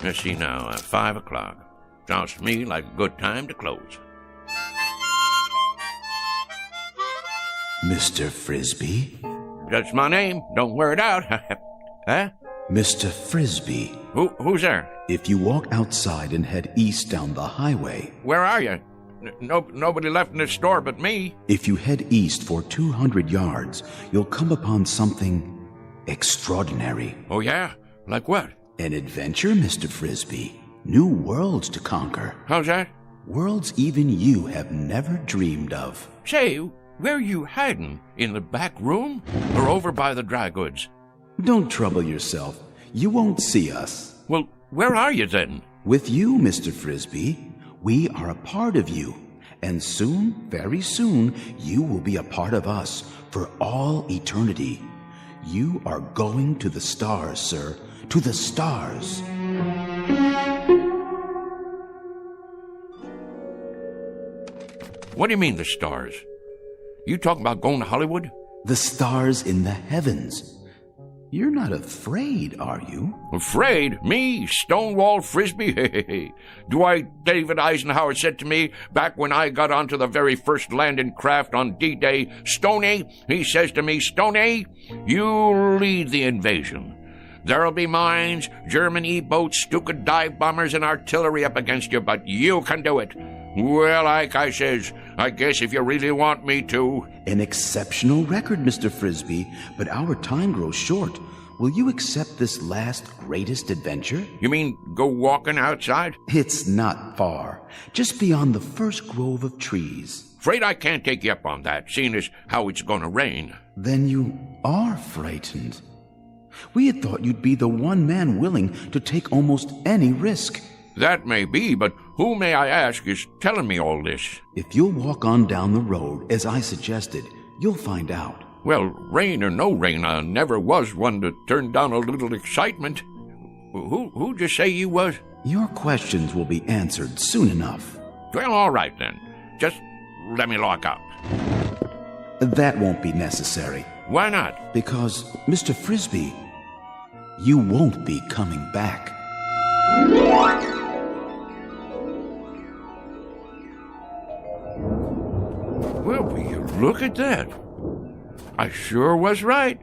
Let's see now, 5 o'clock. Sounds to me like a good time to close. Mr. Frisby? That's my name. Don't wear it out. Huh? Mr. Frisby. Who's there? If you walk outside and head east down the highway... Where are you? Nobody left in this store but me. If you head east for 200 yards, you'll come upon something extraordinary. Oh, yeah? Like what? An adventure, Mr. Frisby. New worlds to conquer. How's that? Worlds even you have never dreamed of. Say, where are you hiding? In the back room? Or over by the dry goods? Don't trouble yourself. You won't see us. Well, where are you then? With you, Mr. Frisby. We are a part of you. And soon, very soon, you will be a part of us for all eternity. You are going to the stars, sir. To the stars. What do you mean, the stars? You talking about going to Hollywood? The stars in the heavens. You're not afraid, are you? Afraid? Me? Stonewall Frisby? Dwight David Eisenhower said to me back when I got onto the very first landing craft on D-Day, Stoney, he says to me, Stoney, you lead the invasion. There'll be mines, German E-boats, Stuka dive bombers, and artillery up against you, but you can do it. Well, Ike, I says, I guess if you really want me to. An exceptional record, Mr. Frisby, but our time grows short. Will you accept this last greatest adventure? You mean go walking outside? It's not far. Just beyond the first grove of trees. Afraid I can't take you up on that, seeing as how it's going to rain. Then you are frightened. We had thought you'd be the one man willing to take almost any risk. That may be, but who, may I ask, is telling me all this? If you'll walk on down the road, as I suggested, you'll find out. Well, rain or no rain, I never was one to turn down a little excitement. Who'd you say you was? Your questions will be answered soon enough. Well, all right then. Just let me lock up. That won't be necessary. Why not? Because, Mr. Frisby, you won't be coming back. Well, will you look at that? I sure was right.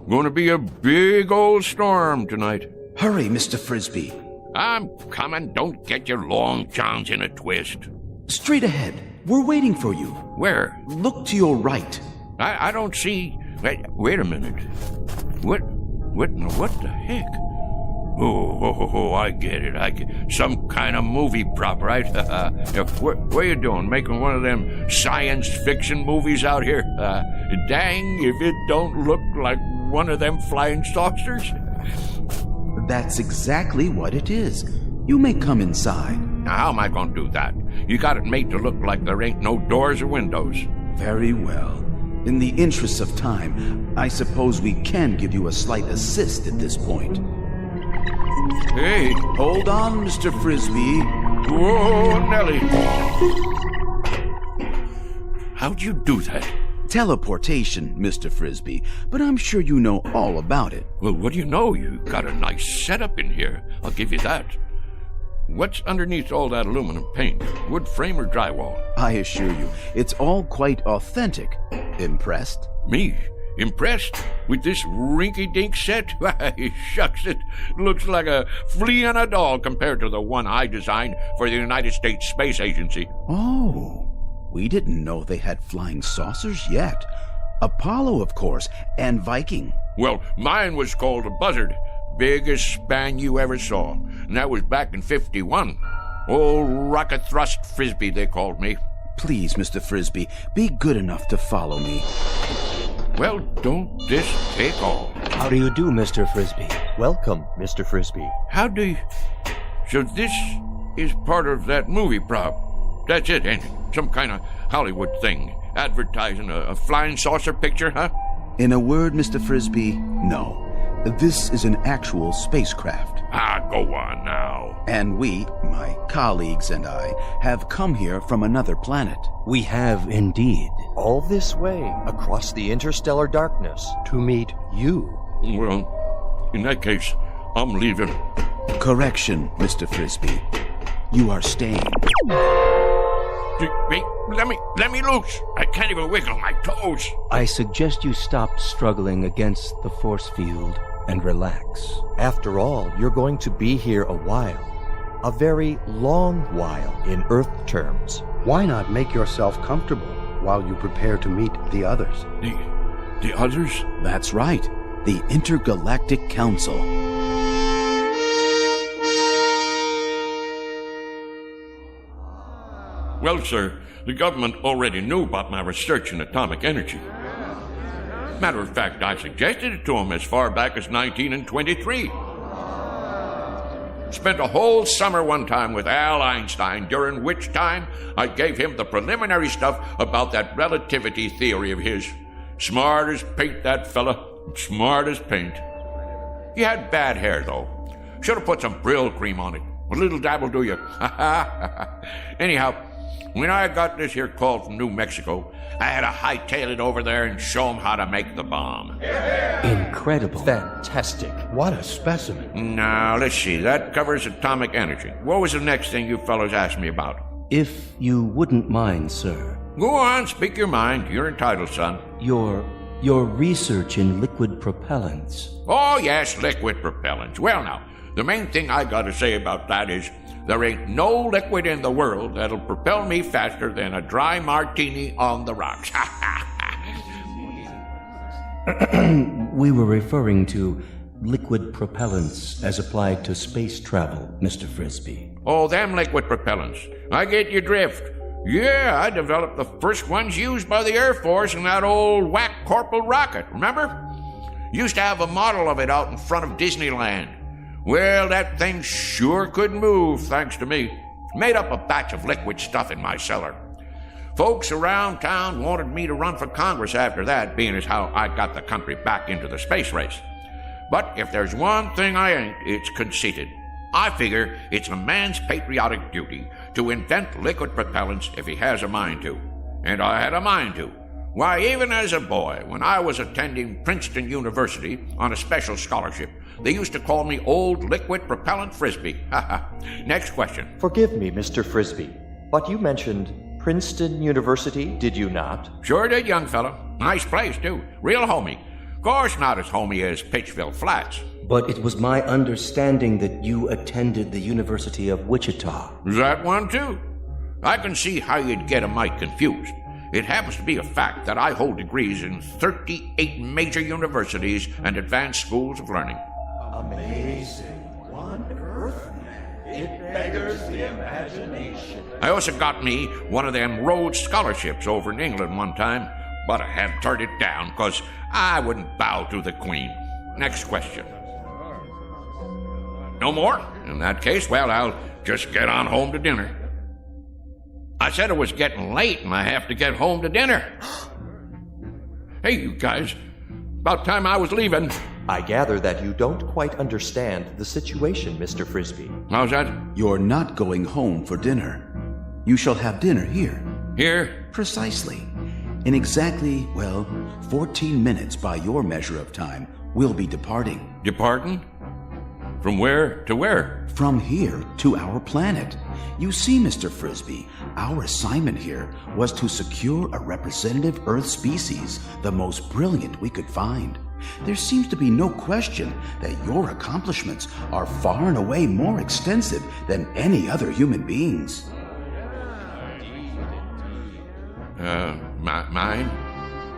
Going to be a big old storm tonight. Hurry, Mr. Frisby. I'm coming. Don't get your long johns in a twist. Straight ahead. We're waiting for you. Where? Look to your right. I don't see... Wait a minute. What the heck? Oh, I get it. Some kind of movie prop, right? What you doing? Making one of them science fiction movies out here? Dang if it don't look like one of them flying saucers. That's exactly what it is. You may come inside. Now, how am I going to do that? You got it made to look like there ain't no doors or windows. Very well. In the interests of time, I suppose we can give you a slight assist at this point. Hey! Hold on, Mr. Frisby. Whoa, Nellie! How'd you do that? Teleportation, Mr. Frisby, but I'm sure you know all about it. Well, what do you know? You got a nice setup in here. I'll give you that. What's underneath all that aluminum paint? Wood frame or drywall? I assure you, it's all quite authentic. Impressed? Me? Impressed? With this rinky-dink set? Why, shucks, it looks like a flea on a doll compared to the one I designed for the United States Space Agency. Oh, we didn't know they had flying saucers yet. Apollo, of course, and Viking. Well, mine was called a Buzzard. Biggest span you ever saw. And that was back in 51. Old Rocket Thrust Frisby, they called me. Please, Mr. Frisby, be good enough to follow me. Well, don't this take all? How do you do, Mr. Frisby? Welcome, Mr. Frisby. How do you... So this is part of that movie prop. That's it, ain't it? Some kind of Hollywood thing. Advertising a flying saucer picture, huh? In a word, Mr. Frisby, no. This is an actual spacecraft. Go on now. And we, my colleagues and I, have come here from another planet. We have indeed. All this way, across the interstellar darkness, to meet you. Well, in that case, I'm leaving. Correction, Mr. Frisby. You are staying. Wait, let me loose. I can't even wiggle my toes. I suggest you stop struggling against the force field and relax. After all, you're going to be here a while. A very long while in Earth terms. Why not make yourself comfortable while you prepare to meet the others? The others? That's right. the Intergalactic Council. Well, sir, the government already knew about my research in atomic energy. Matter of fact, I suggested it to them as far back as 1923. Spent a whole summer one time with Al Einstein, during which time I gave him the preliminary stuff about that relativity theory of his. Smart as paint, that fella. Smart as paint. He had bad hair, though. Should have put some Brill cream on it. A little dab will do you. Anyhow, when I got this here call from New Mexico, I had to hightail it over there and show them how to make the bomb. Incredible. Fantastic. What a specimen. Now, let's see. That covers atomic energy. What was the next thing you fellows asked me about? If you wouldn't mind, sir. Go on, speak your mind. You're entitled, son. Your research in liquid propellants. Oh, yes, liquid propellants. Well, now, the main thing I gotta say about that is there ain't no liquid in the world that'll propel me faster than a dry martini on the rocks. We were referring to liquid propellants as applied to space travel, Mr. Frisby. Oh, them liquid propellants. I get your drift. Yeah, I developed the first ones used by the Air Force in that old whack Corporal rocket, remember? Used to have a model of it out in front of Disneyland. Well, that thing sure could move, thanks to me. Made up a batch of liquid stuff in my cellar. Folks around town wanted me to run for Congress after that, being as how I got the country back into the space race. But if there's one thing I ain't, it's conceited. I figure it's a man's patriotic duty to invent liquid propellants if he has a mind to. And I had a mind to. Why, even as a boy, when I was attending Princeton University on a special scholarship, they used to call me Old Liquid Propellant Frisby. Next question. Forgive me, Mr. Frisby, but you mentioned Princeton University, did you not? Sure did, young fella. Nice place, too. Real homey. Of course not as homey as Pitchville Flats. But it was my understanding that you attended the University of Wichita. That one, too. I can see how you'd get a mite confused. It happens to be a fact that I hold degrees in 38 major universities and advanced schools of learning. Amazing. One earth. It beggars the imagination. I also got me one of them Rhodes scholarships over in England one time, but I had turned it down because I wouldn't bow to the Queen. Next question. No more? In that case, well, I'll just get on home to dinner. I said it was getting late and I have to get home to dinner. Hey, you guys, about time I was leaving. I gather that you don't quite understand the situation, Mr. Frisby. How's that? You're not going home for dinner. You shall have dinner here. Here? Precisely. In exactly, 14 minutes by your measure of time, we'll be departing. Departing? From where to where? From here to our planet. You see, Mr. Frisby, our assignment here was to secure a representative Earth species, the most brilliant we could find. There seems to be no question that your accomplishments are far and away more extensive than any other human beings. Mine?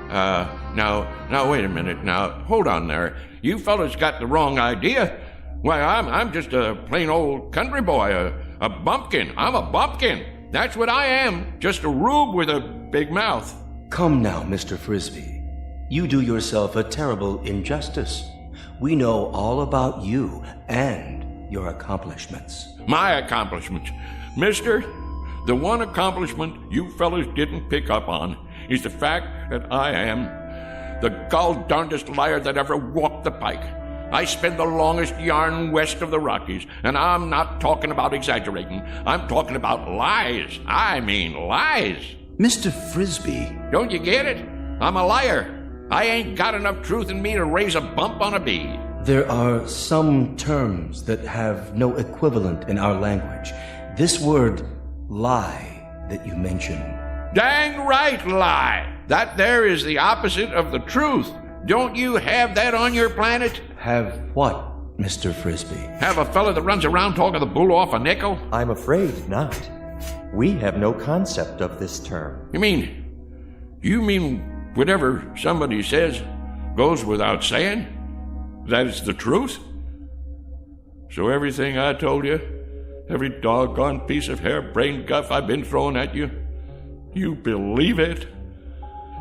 Now, wait a minute. Now, hold on there. You fellas got the wrong idea. Why, I'm just a plain old country boy, a bumpkin. I'm a bumpkin. That's what I am. Just a rube with a big mouth. Come now, Mr. Frisby. You do yourself a terrible injustice. We know all about you and your accomplishments. My accomplishments? Mister, the one accomplishment you fellas didn't pick up on is the fact that I am the gall-darndest liar that ever walked the pike. I spin the longest yarn west of the Rockies, and I'm not talking about exaggerating. I'm talking about lies. I mean lies. Mr. Frisby. Don't you get it? I'm a liar. I ain't got enough truth in me to raise a bump on a bee. There are some terms that have no equivalent in our language. This word, lie, that you mentioned. Dang right, lie. That there is the opposite of the truth. Don't you have that on your planet? Have what, Mr. Frisby? Have a fella that runs around talking the bull off a nickel? I'm afraid not. We have no concept of this term. You mean whatever somebody says goes without saying? That is the truth? So everything I told you, every doggone piece of harebrained guff I've been throwing at you, you believe it?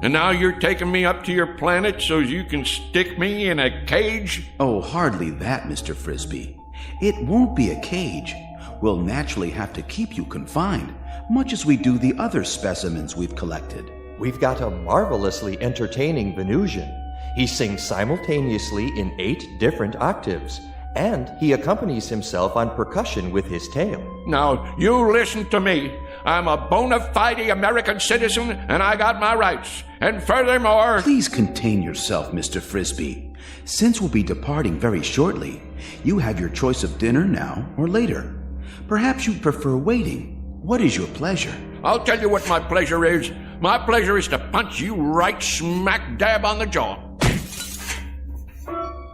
And now you're taking me up to your planet so you can stick me in a cage? Oh, hardly that, Mr. Frisby. It won't be a cage. We'll naturally have to keep you confined, much as we do the other specimens we've collected. We've got a marvelously entertaining Venusian. He sings simultaneously in 8 different octaves, and he accompanies himself on percussion with his tail. Now, you listen to me. I'm a bona fide American citizen, and I got my rights. And furthermore... Please contain yourself, Mr. Frisby. Since we'll be departing very shortly, you have your choice of dinner now or later. Perhaps you'd prefer waiting. What is your pleasure? I'll tell you what my pleasure is. My pleasure is to punch you right smack dab on the jaw.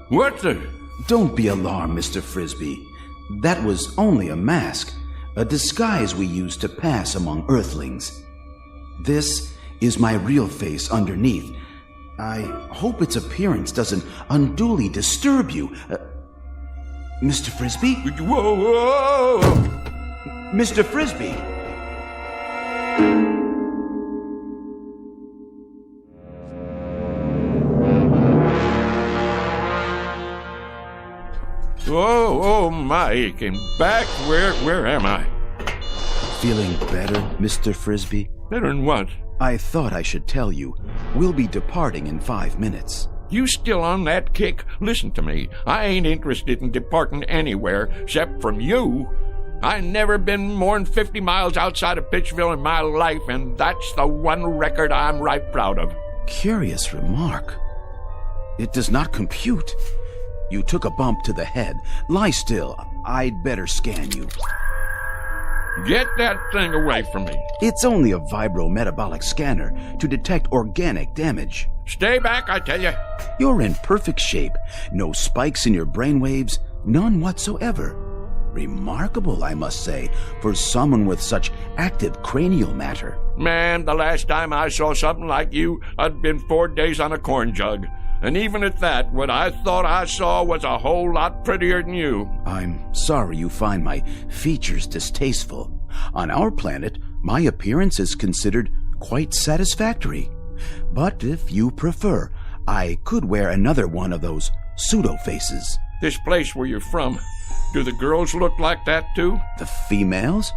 What the... Don't be alarmed, Mr. Frisby. That was only a mask, a disguise we use to pass among Earthlings. This is my real face underneath. I hope its appearance doesn't unduly disturb you. Mr. Frisby? Whoa, whoa, whoa. Mr. Frisby! Oh my, came back. Where am I? Feeling better, Mr. Frisby? Better than what? I thought I should tell you. We'll be departing in 5 minutes. You still on that kick? Listen to me. I ain't interested in departing anywhere except from you. I never been more than 50 miles outside of Pittsville in my life, and that's the one record I'm right proud of. Curious remark. It does not compute. You took a bump to the head. Lie still. I'd better scan you. Get that thing away from me. It's only a vibrometabolic scanner to detect organic damage. Stay back, I tell you. You're in perfect shape. No spikes in your brainwaves. None whatsoever. Remarkable, I must say, for someone with such active cranial matter. Man, the last time I saw something like you, I'd been 4 days on a corn jug. And even at that, what I thought I saw was a whole lot prettier than you. I'm sorry you find my features distasteful. On our planet, my appearance is considered quite satisfactory. But if you prefer, I could wear another one of those pseudo-faces. This place where you're from, do the girls look like that too? The females?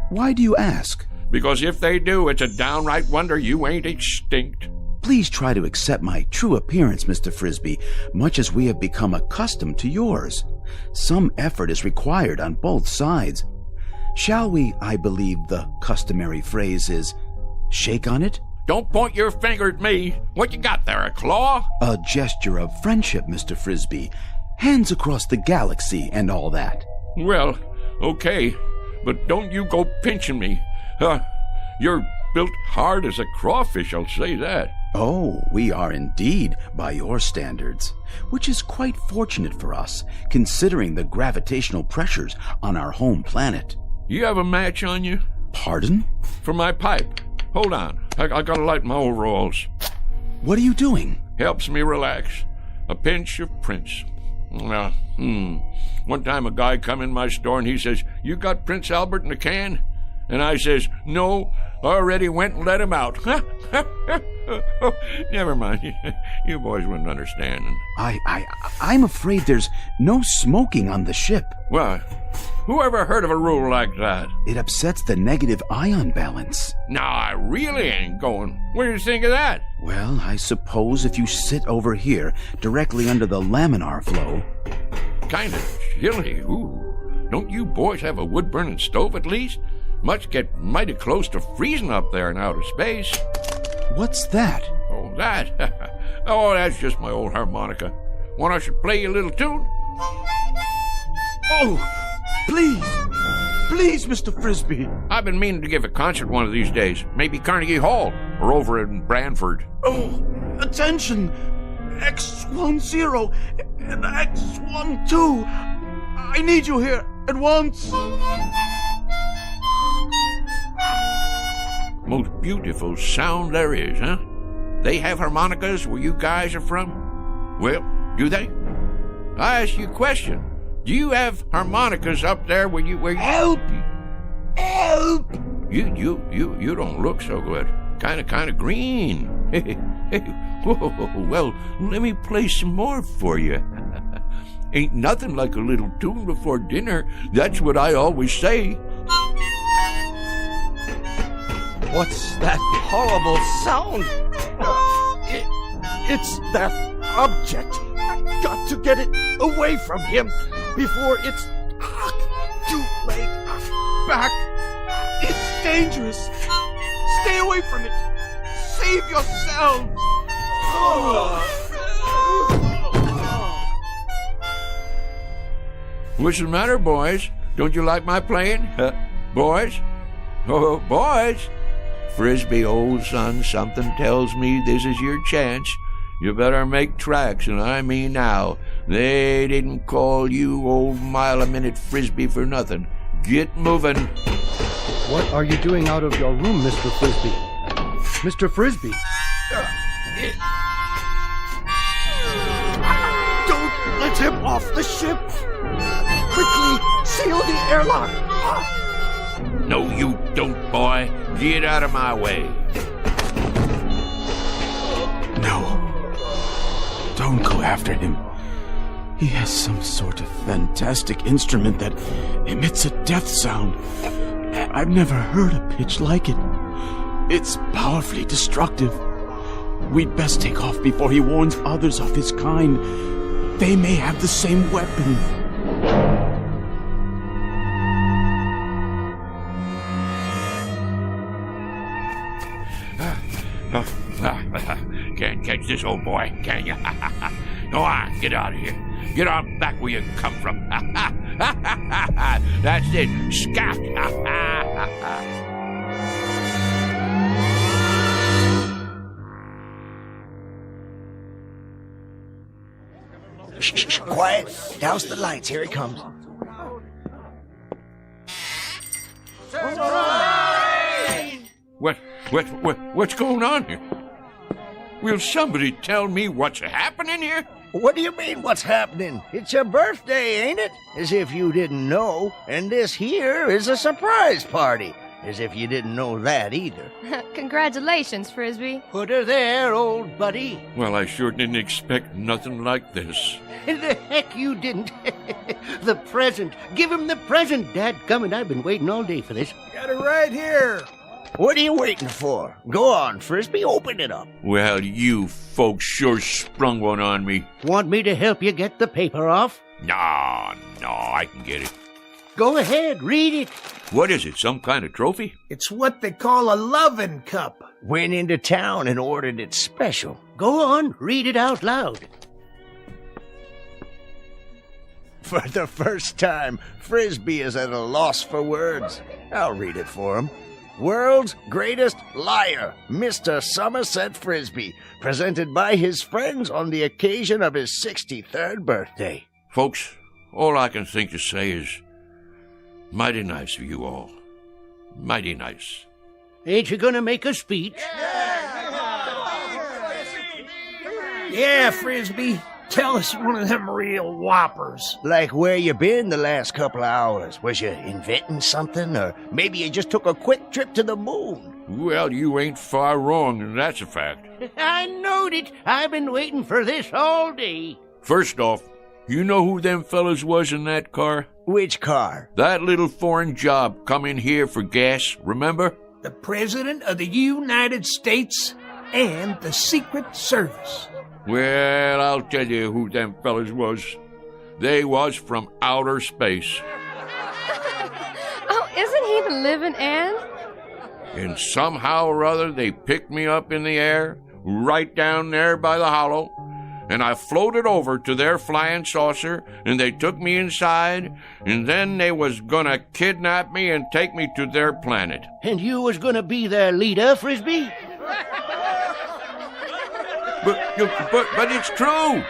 Why do you ask? Because if they do, it's a downright wonder you ain't extinct. Please try to accept my true appearance, Mr. Frisby, much as we have become accustomed to yours. Some effort is required on both sides. Shall we, I believe the customary phrase is, shake on it? Don't point your finger at me. What you got there, a claw? A gesture of friendship, Mr. Frisby. Hands across the galaxy and all that. Well, okay, but don't you go pinching me. You're built hard as a crawfish, I'll say that. Oh, we are indeed, by your standards, which is quite fortunate for us, considering the gravitational pressures on our home planet. You have a match on you? Pardon? For my pipe. Hold on, I gotta light my overalls. What are you doing? Helps me relax. A pinch of Prince. One time a guy come in my store and he says, "You got Prince Albert in a can?" And I says, "No, already went and let him out." Never mind. You boys wouldn't understand. I'm afraid there's no smoking on the ship. Well, who ever heard of a rule like that? It upsets the negative ion balance. No, I really ain't going. What do you think of that? Well, I suppose if you sit over here, directly under the laminar flow. Kind of chilly. Ooh. Don't you boys have a wood-burning stove at least? Must get mighty close to freezing up there in outer space. What's that? Oh, that? Oh, that's just my old harmonica. Want I should play you a little tune? Oh, please. Please, Mr. Frisby. I've been meaning to give a concert one of these days. Maybe Carnegie Hall or over in Branford. Oh, attention. X10 and X12. I need you here at once. Most beautiful sound there is, huh? They have harmonicas where you guys are from? Well, do they? I ask you a question. Do you have harmonicas up there where you Help! Help! You don't look so good. Kind of green. Whoa, well, let me play some more for you. Ain't nothing like a little tune before dinner. That's what I always say. What's that horrible sound? It's that object. Got to get it away from him before it's too late. Back. It's dangerous. Stay away from it. Save yourselves. What's the matter, boys? Don't you like my playing? Boys? Oh, boys! Frisby, old son, something tells me this is your chance. You better make tracks, and I mean now. They didn't call you old mile-a-minute Frisby for nothing. Get moving. What are you doing out of your room, Mr. Frisby? Mr. Frisby! Don't let him off the ship! Quickly, seal the airlock! No, you don't, boy. Get out of my way. No. Don't go after him. He has some sort of fantastic instrument that emits a death sound. I've never heard a pitch like it. It's powerfully destructive. We'd best take off before he warns others of his kind. They may have the same weapon. Can't catch this old boy, can you? Go on, get out of here. Get on back where you come from. That's it. Scout. Shh, quiet. Douse the lights. Here he comes. What's going on here? Will somebody tell me what's happening here? What do you mean, what's happening? It's your birthday, ain't it? As if you didn't know. And this here is a surprise party. As if you didn't know that either. Congratulations, Frisby. Put her there, old buddy. Well, I sure didn't expect nothing like this. The heck you didn't. The present. Give him the present, dadgummit. I've been waiting all day for this. Got it right here. What are you waiting for? Go on, Frisby, open it up. Well, you folks sure sprung one on me. Want me to help you get the paper off? No, I can get it. Go ahead, read it. What is it, some kind of trophy? It's what they call a lovin' cup. Went into town and ordered it special. Go on, read it out loud. For the first time, Frisby is at a loss for words. I'll read it for him. World's greatest liar, Mr. Somerset Frisby, presented by his friends on the occasion of his 63rd birthday. Folks, all I can think to say is, mighty nice of you all. Mighty nice. Ain't you gonna make a speech? Yeah, Frisby. Tell us one of them real whoppers. Like where you been the last couple of hours? Was you inventing something? Or maybe you just took a quick trip to the moon? Well, you ain't far wrong, and that's a fact. I knowed it. I've been waiting for this all day. First off, you know who them fellas was in that car? Which car? That little foreign job come in here for gas, remember? The President of the United States and the Secret Service. Well, I'll tell you who them fellas was. They was from outer space. Oh, isn't he the living end? And somehow or other they picked me up in the air, right down there by the hollow, and I floated over to their flying saucer, and they took me inside, and then they was gonna kidnap me and take me to their planet. And you was gonna be their leader, Frisby? But it's true.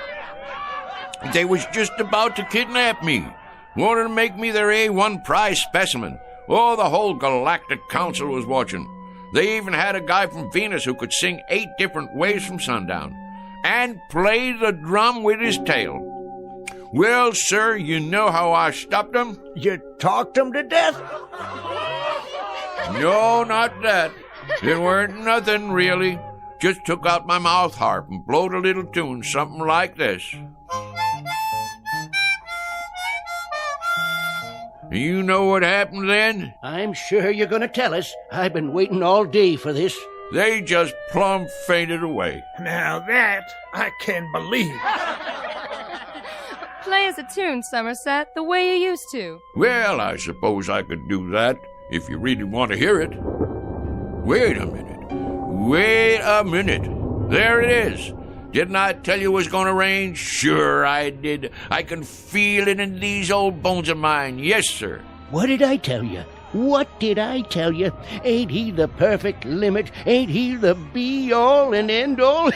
They was just about to kidnap me. Wanted to make me their A1 prize specimen. Oh, the whole Galactic Council was watching. They even had a guy from Venus who could sing 8 different ways from sundown and play the drum with his tail. Well, sir, you know how I stopped them? You talked them to death? No, not that. It weren't nothing, really. Just took out my mouth harp and blowed a little tune, something like this. You know what happened then? I'm sure you're going to tell us. I've been waiting all day for this. They just plumb fainted away. Now that I can believe. Play us a tune, Somerset, the way you used to. Well, I suppose I could do that, if you really want to hear it. Wait a minute. There it is. Didn't I tell you it was going to rain? Sure I did. I can feel it in these old bones of mine. Yes, sir. What did I tell you? What did I tell you? Ain't he the perfect limit? Ain't he the be-all and end-all?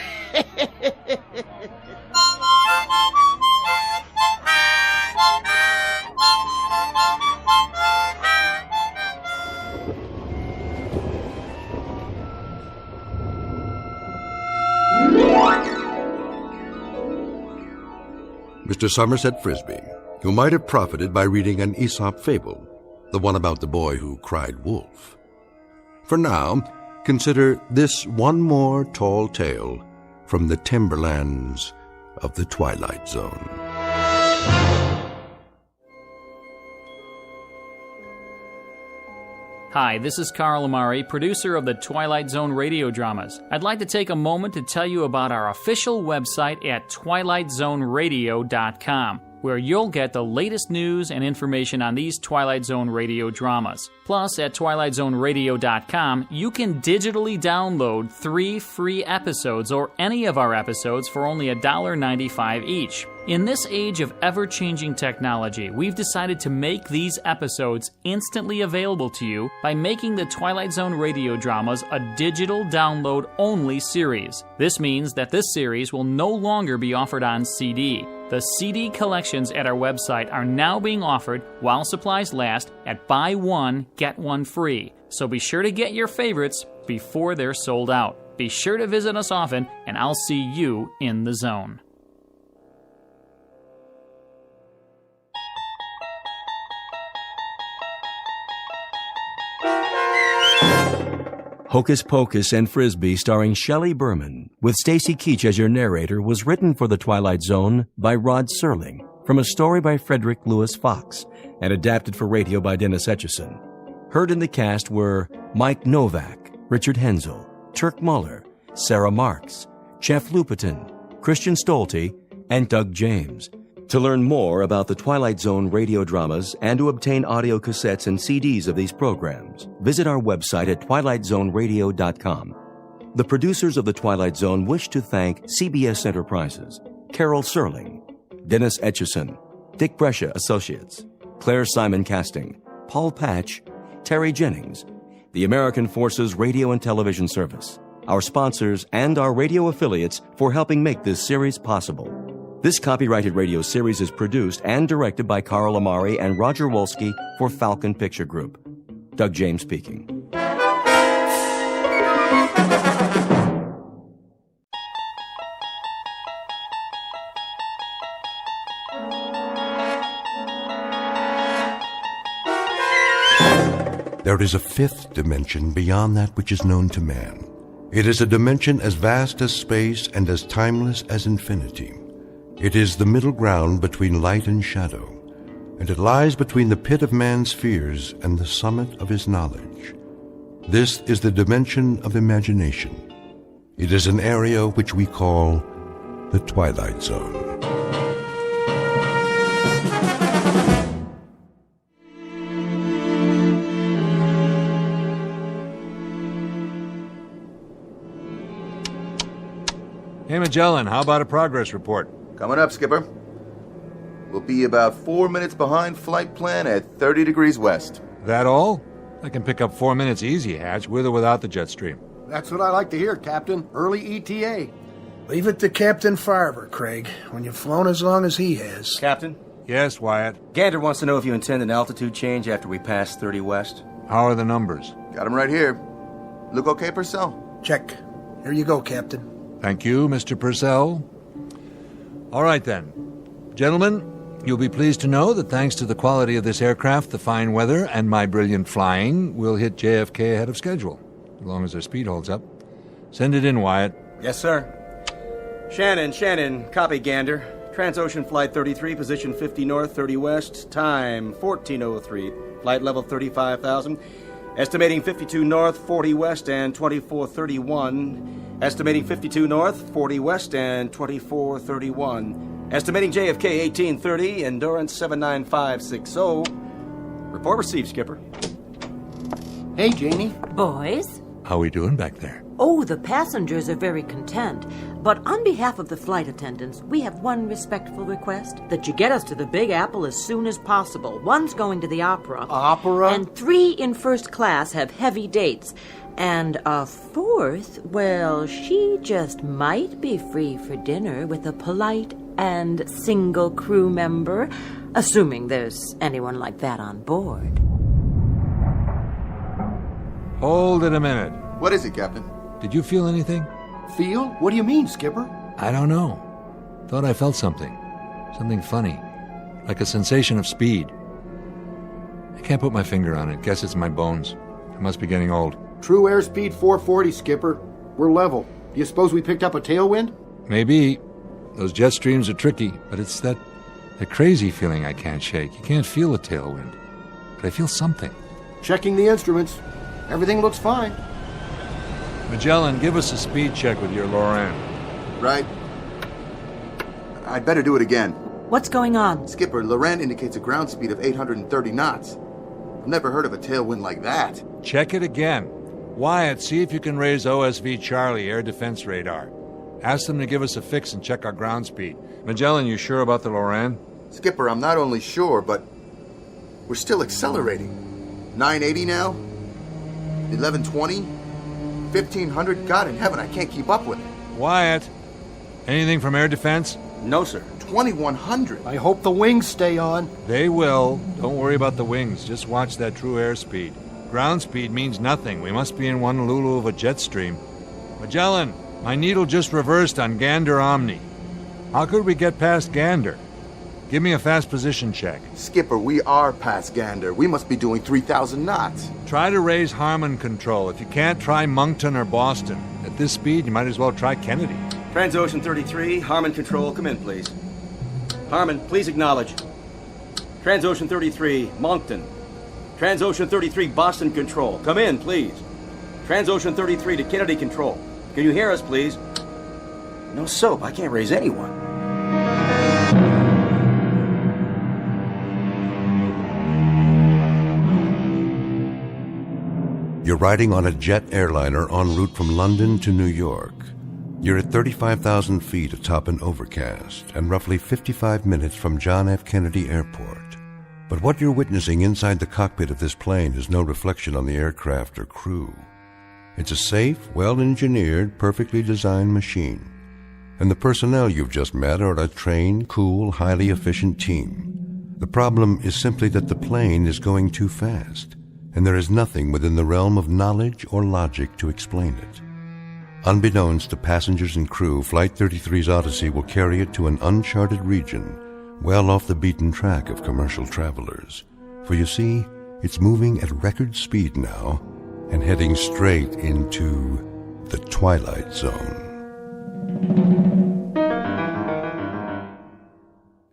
Mr. Somerset Frisby, who might have profited by reading an Aesop fable, the one about the boy who cried wolf. For now, consider this one more tall tale from the timberlands of the Twilight Zone. Hi, this is Carl Amari, producer of the Twilight Zone Radio Dramas. I'd like to take a moment to tell you about our official website at twilightzoneradio.com, where you'll get the latest news and information on these Twilight Zone radio dramas. Plus, at twilightzoneradio.com, you can digitally download 3 free episodes or any of our episodes for only $1.95 each. In this age of ever-changing technology, we've decided to make these episodes instantly available to you by making the Twilight Zone radio dramas a digital download-only series. This means that this series will no longer be offered on CD. The CD collections at our website are now being offered while supplies last at buy one, get one free. So be sure to get your favorites before they're sold out. Be sure to visit us often, and I'll see you in the zone. Hocus Pocus and Frisby, starring Shelley Berman, with Stacy Keach as your narrator, was written for the Twilight Zone by Rod Serling, from a story by Frederick Lewis Fox, and adapted for radio by Dennis Etchison. Heard in the cast were Mike Novak, Richard Hensel, Turk Muller, Sarah Marks, Jeff Lupetin, Christian Stolte, and Doug James. To learn more about the Twilight Zone radio dramas and to obtain audio cassettes and CDs of these programs, visit our website at twilightzoneradio.com. The producers of the Twilight Zone wish to thank CBS Enterprises, Carol Serling, Dennis Etchison, Dick Brescia Associates, Claire Simon Casting, Paul Patch, Terry Jennings, the American Forces Radio and Television Service, our sponsors, and our radio affiliates for helping make this series possible. This copyrighted radio series is produced and directed by Carl Amari and Roger Wolski for Falcon Picture Group. Doug James speaking. There is a fifth dimension beyond that which is known to man. It is a dimension as vast as space and as timeless as infinity. It is the middle ground between light and shadow, and it lies between the pit of man's fears and the summit of his knowledge. This is the dimension of imagination. It is an area which we call the Twilight Zone. Hey, Magellan, how about a progress report? Coming up, Skipper. We'll be about 4 minutes behind flight plan at 30 degrees west. That all? I can pick up 4 minutes easy, Hatch, with or without the jet stream. That's what I like to hear, Captain. Early ETA. Leave it to Captain Farver, Craig, when you've flown as long as he has. Captain? Yes, Wyatt? Gander wants to know if you intend an altitude change after we pass 30 west. How are the numbers? Got them right here. Look okay, Purcell? Check. Here you go, Captain. Thank you, Mr. Purcell. All right, then. Gentlemen, You'll be pleased to know that thanks to the quality of this aircraft, the fine weather, and my brilliant flying, we'll hit JFK ahead of schedule, as long as their speed holds up. Send it in, Wyatt. Yes, sir. Shannon, copy Gander. Transocean Flight 33, position 50 north, 30 west, time 1403, flight level 35,000. Estimating 52 north, 40 west, and 2431. Estimating 52 north, 40 west, and 2431. Estimating JFK 1830, Endurance 79560. Report received, Skipper. Hey, Janie. Boys? How we doing back there? Oh, the passengers are very content. But on behalf of the flight attendants, we have one respectful request. That you get us to the Big Apple as soon as possible. One's going to the opera. Opera? And 3 in first class have heavy dates. And a 4th, well, she just might be free for dinner with a polite and single crew member, assuming there's anyone like that on board. Hold it a minute. What is it, Captain? Did you feel anything? Feel? What do you mean, Skipper? I don't know. Thought I felt something. Something funny. Like a sensation of speed. I can't put my finger on it. Guess it's my bones. I must be getting old. True airspeed 440, Skipper. We're level. Do you suppose we picked up a tailwind? Maybe. Those jet streams are tricky, but it's that crazy feeling I can't shake. You can't feel a tailwind. But I feel something. Checking the instruments. Everything looks fine. Magellan, give us a speed check with your Loran. Right. I'd better do it again. What's going on? Skipper, Loran indicates a ground speed of 830 knots. I've never heard of a tailwind like that. Check it again. Wyatt, see if you can raise OSV Charlie, air defense radar. Ask them to give us a fix and check our ground speed. Magellan, you sure about the Loran? Skipper, I'm not only sure, but we're still accelerating. 980 now? 1120? 1500? God in heaven, I can't keep up with it. Wyatt, anything from air defense? No, sir. 2100. I hope the wings stay on. They will. Don't worry about the wings. Just watch that true airspeed. Ground speed means nothing. We must be in one lulu of a jet stream. Magellan, my needle just reversed on Gander Omni. How could we get past Gander? Give me a fast position check. Skipper, we are past Gander. We must be doing 3,000 knots. Try to raise Harmon control. If you can't, try Moncton or Boston. At this speed, you might as well try Kennedy. Transocean 33, Harmon control, come in, please. Harmon, please acknowledge. Transocean 33, Moncton. Transocean 33, Boston control, come in, please. Transocean 33 to Kennedy control. Can you hear us, please? No soap, I can't raise anyone. You're riding on a jet airliner en route from London to New York. You're at 35,000 feet atop an overcast and roughly 55 minutes from John F. Kennedy Airport. But what you're witnessing inside the cockpit of this plane is no reflection on the aircraft or crew. It's a safe, well-engineered, perfectly designed machine. And the personnel you've just met are a trained, cool, highly efficient team. The problem is simply that the plane is going too fast, and there is nothing within the realm of knowledge or logic to explain it. Unbeknownst to passengers and crew, Flight 33's Odyssey will carry it to an uncharted region, well off the beaten track of commercial travelers. For you see, it's moving at record speed now and heading straight into the Twilight Zone.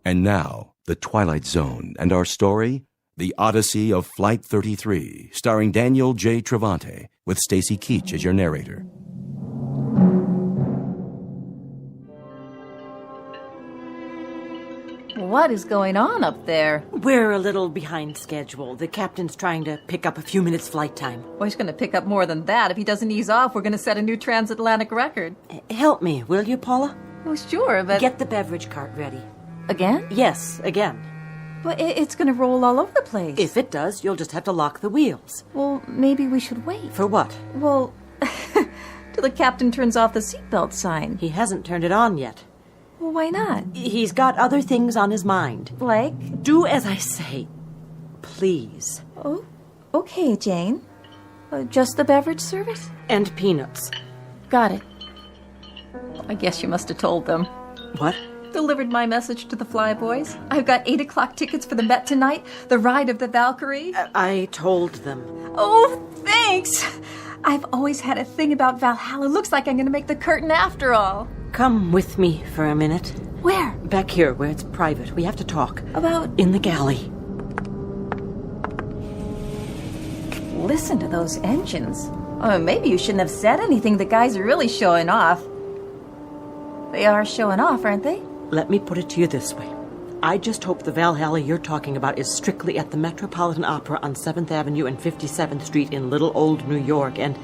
And now, the Twilight Zone and our story, The Odyssey of Flight 33, starring Daniel J. Travante, with Stacy Keach as your narrator. What is going on up there? We're a little behind schedule. The captain's trying to pick up a few minutes flight time. Well, he's going to pick up more than that. If he doesn't ease off, we're going to set a new transatlantic record. Help me, will you, Paula? Oh, sure, but... Get the beverage cart ready. Again? Yes, again. But it's going to roll all over the place. If it does, you'll just have to lock the wheels. Well, maybe we should wait. For what? Well, till the captain turns off the seatbelt sign. He hasn't turned it on yet. Well, why not? He's got other things on his mind. Like? Do as I say. Please. Oh, okay, Jane. Just the beverage service? And peanuts. Got it. I guess you must have told them. What? delivered my message to the Flyboys. I've got 8 o'clock tickets for the Met tonight, the Ride of the Valkyrie. I told them. Oh, thanks. I've always had a thing about Valhalla. Looks like I'm going to make the curtain after all. Come with me for a minute. Where? Back here, where it's private. We have to talk. About? In the galley. Listen to those engines. Oh, maybe you shouldn't have said anything. The guys are really showing off. They are showing off, aren't they? Let me put it to you this way. I just hope the Valhalla you're talking about is strictly at the Metropolitan Opera on 7th Avenue and 57th Street in Little Old New York, and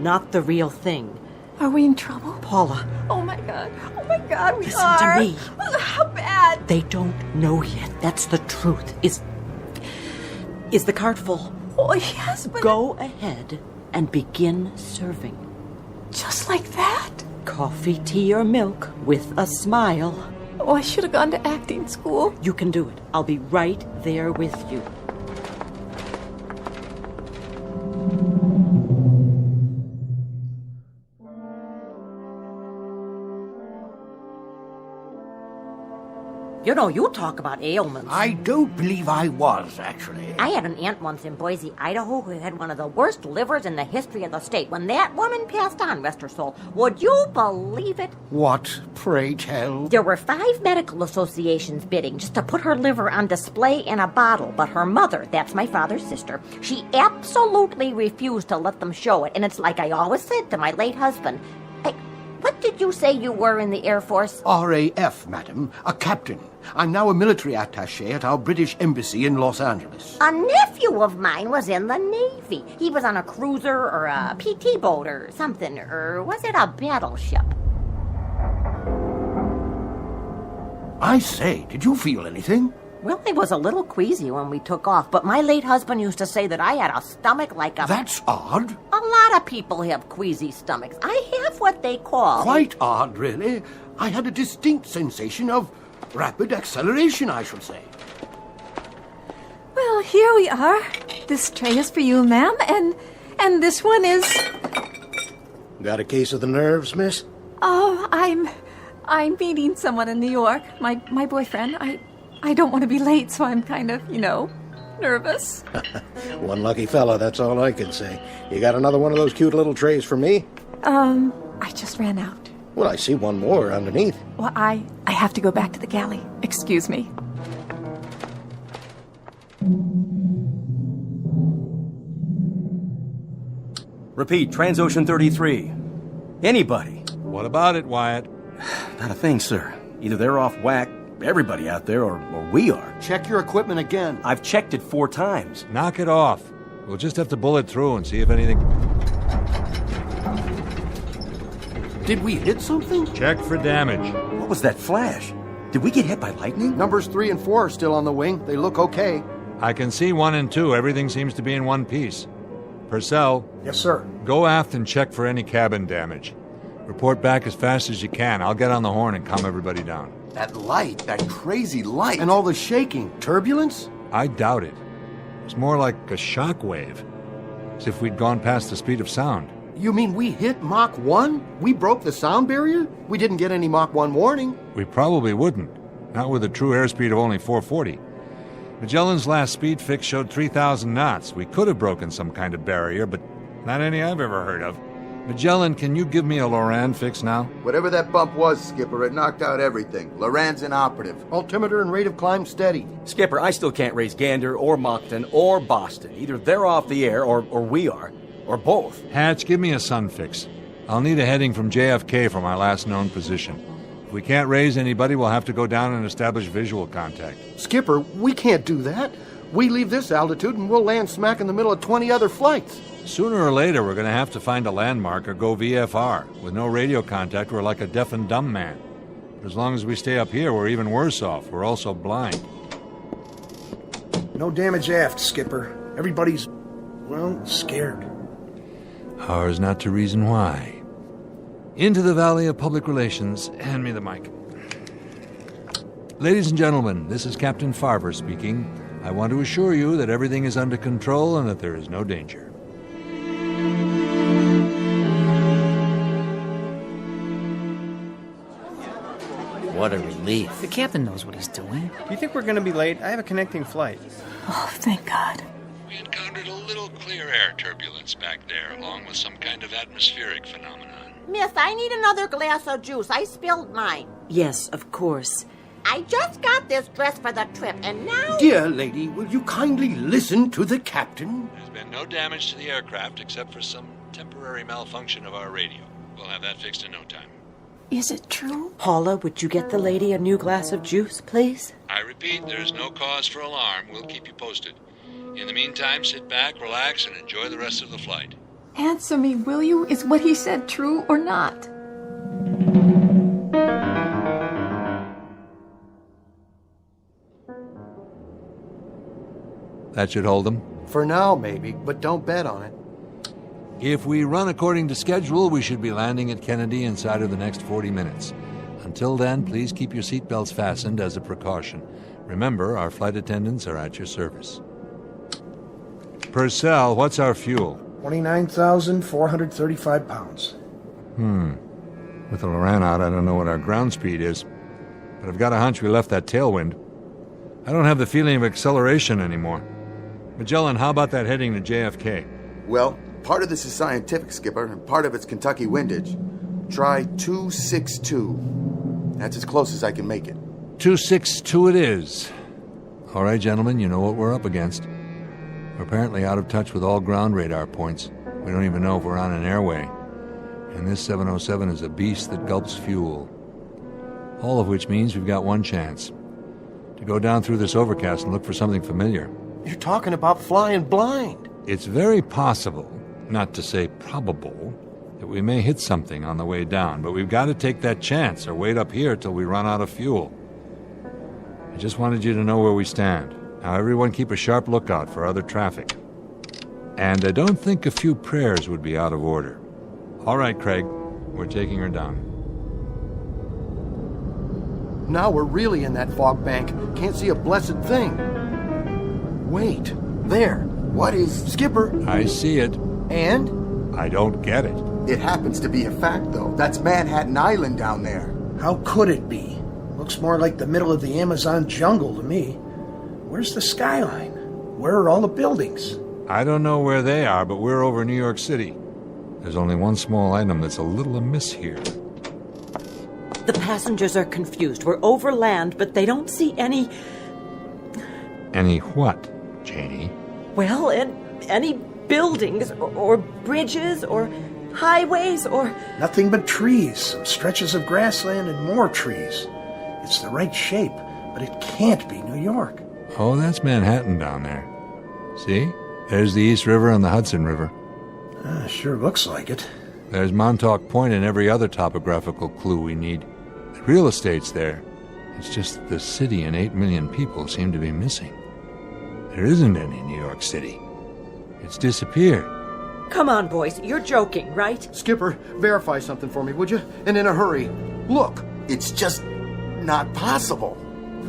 not the real thing. Are we in trouble? Paula. Oh, my God, we Listen are. to me. How bad? They don't know yet. That's the truth. Is the cart full? Oh, yes, but... Go ahead and begin serving. Just like that? Coffee, tea, or milk with a smile. Oh, I should have gone to acting school. You can do it. I'll be right there with you. You know, you talk about ailments. I don't believe I was, actually. I had an aunt once in Boise, Idaho, who had one of the worst livers in the history of the state. When that woman passed on, rest her soul, would you believe it? What, pray tell? There were 5 medical associations bidding just to put her liver on display in a bottle, but her mother, that's my father's sister, she absolutely refused to let them show it. And it's like I always said to my late husband, what did you say you were in the Air Force? RAF, madam. A captain. I'm now a military attaché at our British embassy in Los Angeles. A nephew of mine was in the Navy. He was on a cruiser or a PT boat or something, or was it a battleship? I say, did you feel anything? Well, I was a little queasy when we took off, but my late husband used to say that I had a stomach like a... That's odd. A lot of people have queasy stomachs. I have what they call... Quite odd, really. I had a distinct sensation of rapid acceleration, I should say. Well, here we are. This tray is for you, ma'am, and this one is... Got a case of the nerves, miss? Oh, I'm meeting someone in New York. My boyfriend. I don't want to be late, so I'm kind of, nervous. One lucky fella, that's all I can say. You got another one of those cute little trays for me? I just ran out. Well, I see one more underneath. Well, I have to go back to the galley. Excuse me. Repeat, Transocean 33. Anybody? What about it, Wyatt? Not a thing, sir. Either they're off whack, everybody out there, or we are. Check your equipment again. I've checked it 4 times. Knock it off. We'll just have to bullet through and see if anything... Did we hit something? Check for damage. What was that flash? Did we get hit by lightning? Numbers 3 and 4 are still on the wing. They look okay. I can see 1 and 2. Everything seems to be in one piece. Purcell. Yes, sir. Go aft and check for any cabin damage. Report back as fast as you can. I'll get on the horn and calm everybody down. That light, that crazy light. And all the shaking. Turbulence? I doubt it. It's more like a shock wave. As if we'd gone past the speed of sound. You mean we hit Mach 1? We broke the sound barrier? We didn't get any Mach 1 warning. We probably wouldn't. Not with a true airspeed of only 440. Magellan's last speed fix showed 3,000 knots. We could have broken some kind of barrier, but not any I've ever heard of. Magellan, can you give me a Loran fix now? Whatever that bump was, Skipper, it knocked out everything. Loran's inoperative. Altimeter and rate of climb steady. Skipper, I still can't raise Gander or Moncton or Boston. Either they're off the air or we are. Or both. Hatch, give me a sun fix. I'll need a heading from JFK for my last known position. If we can't raise anybody, we'll have to go down and establish visual contact. Skipper, we can't do that. We leave this altitude and we'll land smack in the middle of 20 other flights. Sooner or later, we're going to have to find a landmark or go VFR. With no radio contact, we're like a deaf and dumb man. But as long as we stay up here, we're even worse off. We're also blind. No damage aft, Skipper. Everybody's, scared. Ours not to reason why. Into the Valley of Public Relations. Hand me the mic. Ladies and gentlemen, this is Captain Farver speaking. I want to assure you that everything is under control and that there is no danger. what a relief. The captain knows what he's doing. Do you think we're going to be late? I have a connecting flight. Oh, thank God. We encountered a little clear air turbulence back there, along with some kind of atmospheric phenomenon. Miss, I need another glass of juice. I spilled mine. Yes, of course. I just got this dress for the trip, and now... Dear lady, will you kindly listen to the captain? There's been no damage to the aircraft except for some temporary malfunction of our radio. We'll have that fixed in no time. Is it true? Paula, would you get the lady a new glass of juice, please? I repeat, there's no cause for alarm. We'll keep you posted. In the meantime, sit back, relax, and enjoy the rest of the flight. Answer me, will you? Is what he said true or not? That should hold them. For now, maybe, but don't bet on it. If we run according to schedule, we should be landing at Kennedy inside of the next 40 minutes. Until then, please keep your seatbelts fastened as a precaution. Remember, our flight attendants are at your service. Purcell, what's our fuel? 29,435 pounds. With the Loran out, I don't know what our ground speed is, but I've got a hunch we left that tailwind. I don't have the feeling of acceleration anymore. Magellan, how about that heading to JFK? Well, part of this is scientific, Skipper, and part of it's Kentucky windage. Try 262. That's as close as I can make it. 262 it is. All right, gentlemen, you know what we're up against. We're apparently out of touch with all ground radar points. We don't even know if we're on an airway. And this 707 is a beast that gulps fuel. All of which means we've got one chance. To go down through this overcast and look for something familiar. You're talking about flying blind. It's very possible, not to say probable, that we may hit something on the way down, but we've got to take that chance or wait up here till we run out of fuel. I just wanted you to know where we stand. Now everyone keep a sharp lookout for other traffic. And I don't think a few prayers would be out of order. All right, Craig, we're taking her down. Now we're really in that fog bank. Can't see a blessed thing. Wait, there. What is... Skipper. I see it. And? I don't get it. It happens to be a fact, though. That's Manhattan Island down there. How could it be? Looks more like the middle of the Amazon jungle to me. Where's the skyline? Where are all the buildings? I don't know where they are, but we're over New York City. There's only one small item that's a little amiss here. The passengers are confused. We're over land, but they don't see any... Any what, Janie? Well, any buildings or bridges or highways or... Nothing but trees, some stretches of grassland and more trees. It's the right shape, but it can't be New York. Oh, that's Manhattan down there. See? There's the East River and the Hudson River. Sure looks like it. There's Montauk Point and every other topographical clue we need. The real estate's there. It's just the city and 8 million people seem to be missing. There isn't any New York City. It's disappeared. Come on, boys. You're joking, right? Skipper, verify something for me, would you? And in a hurry. Look. It's just not possible.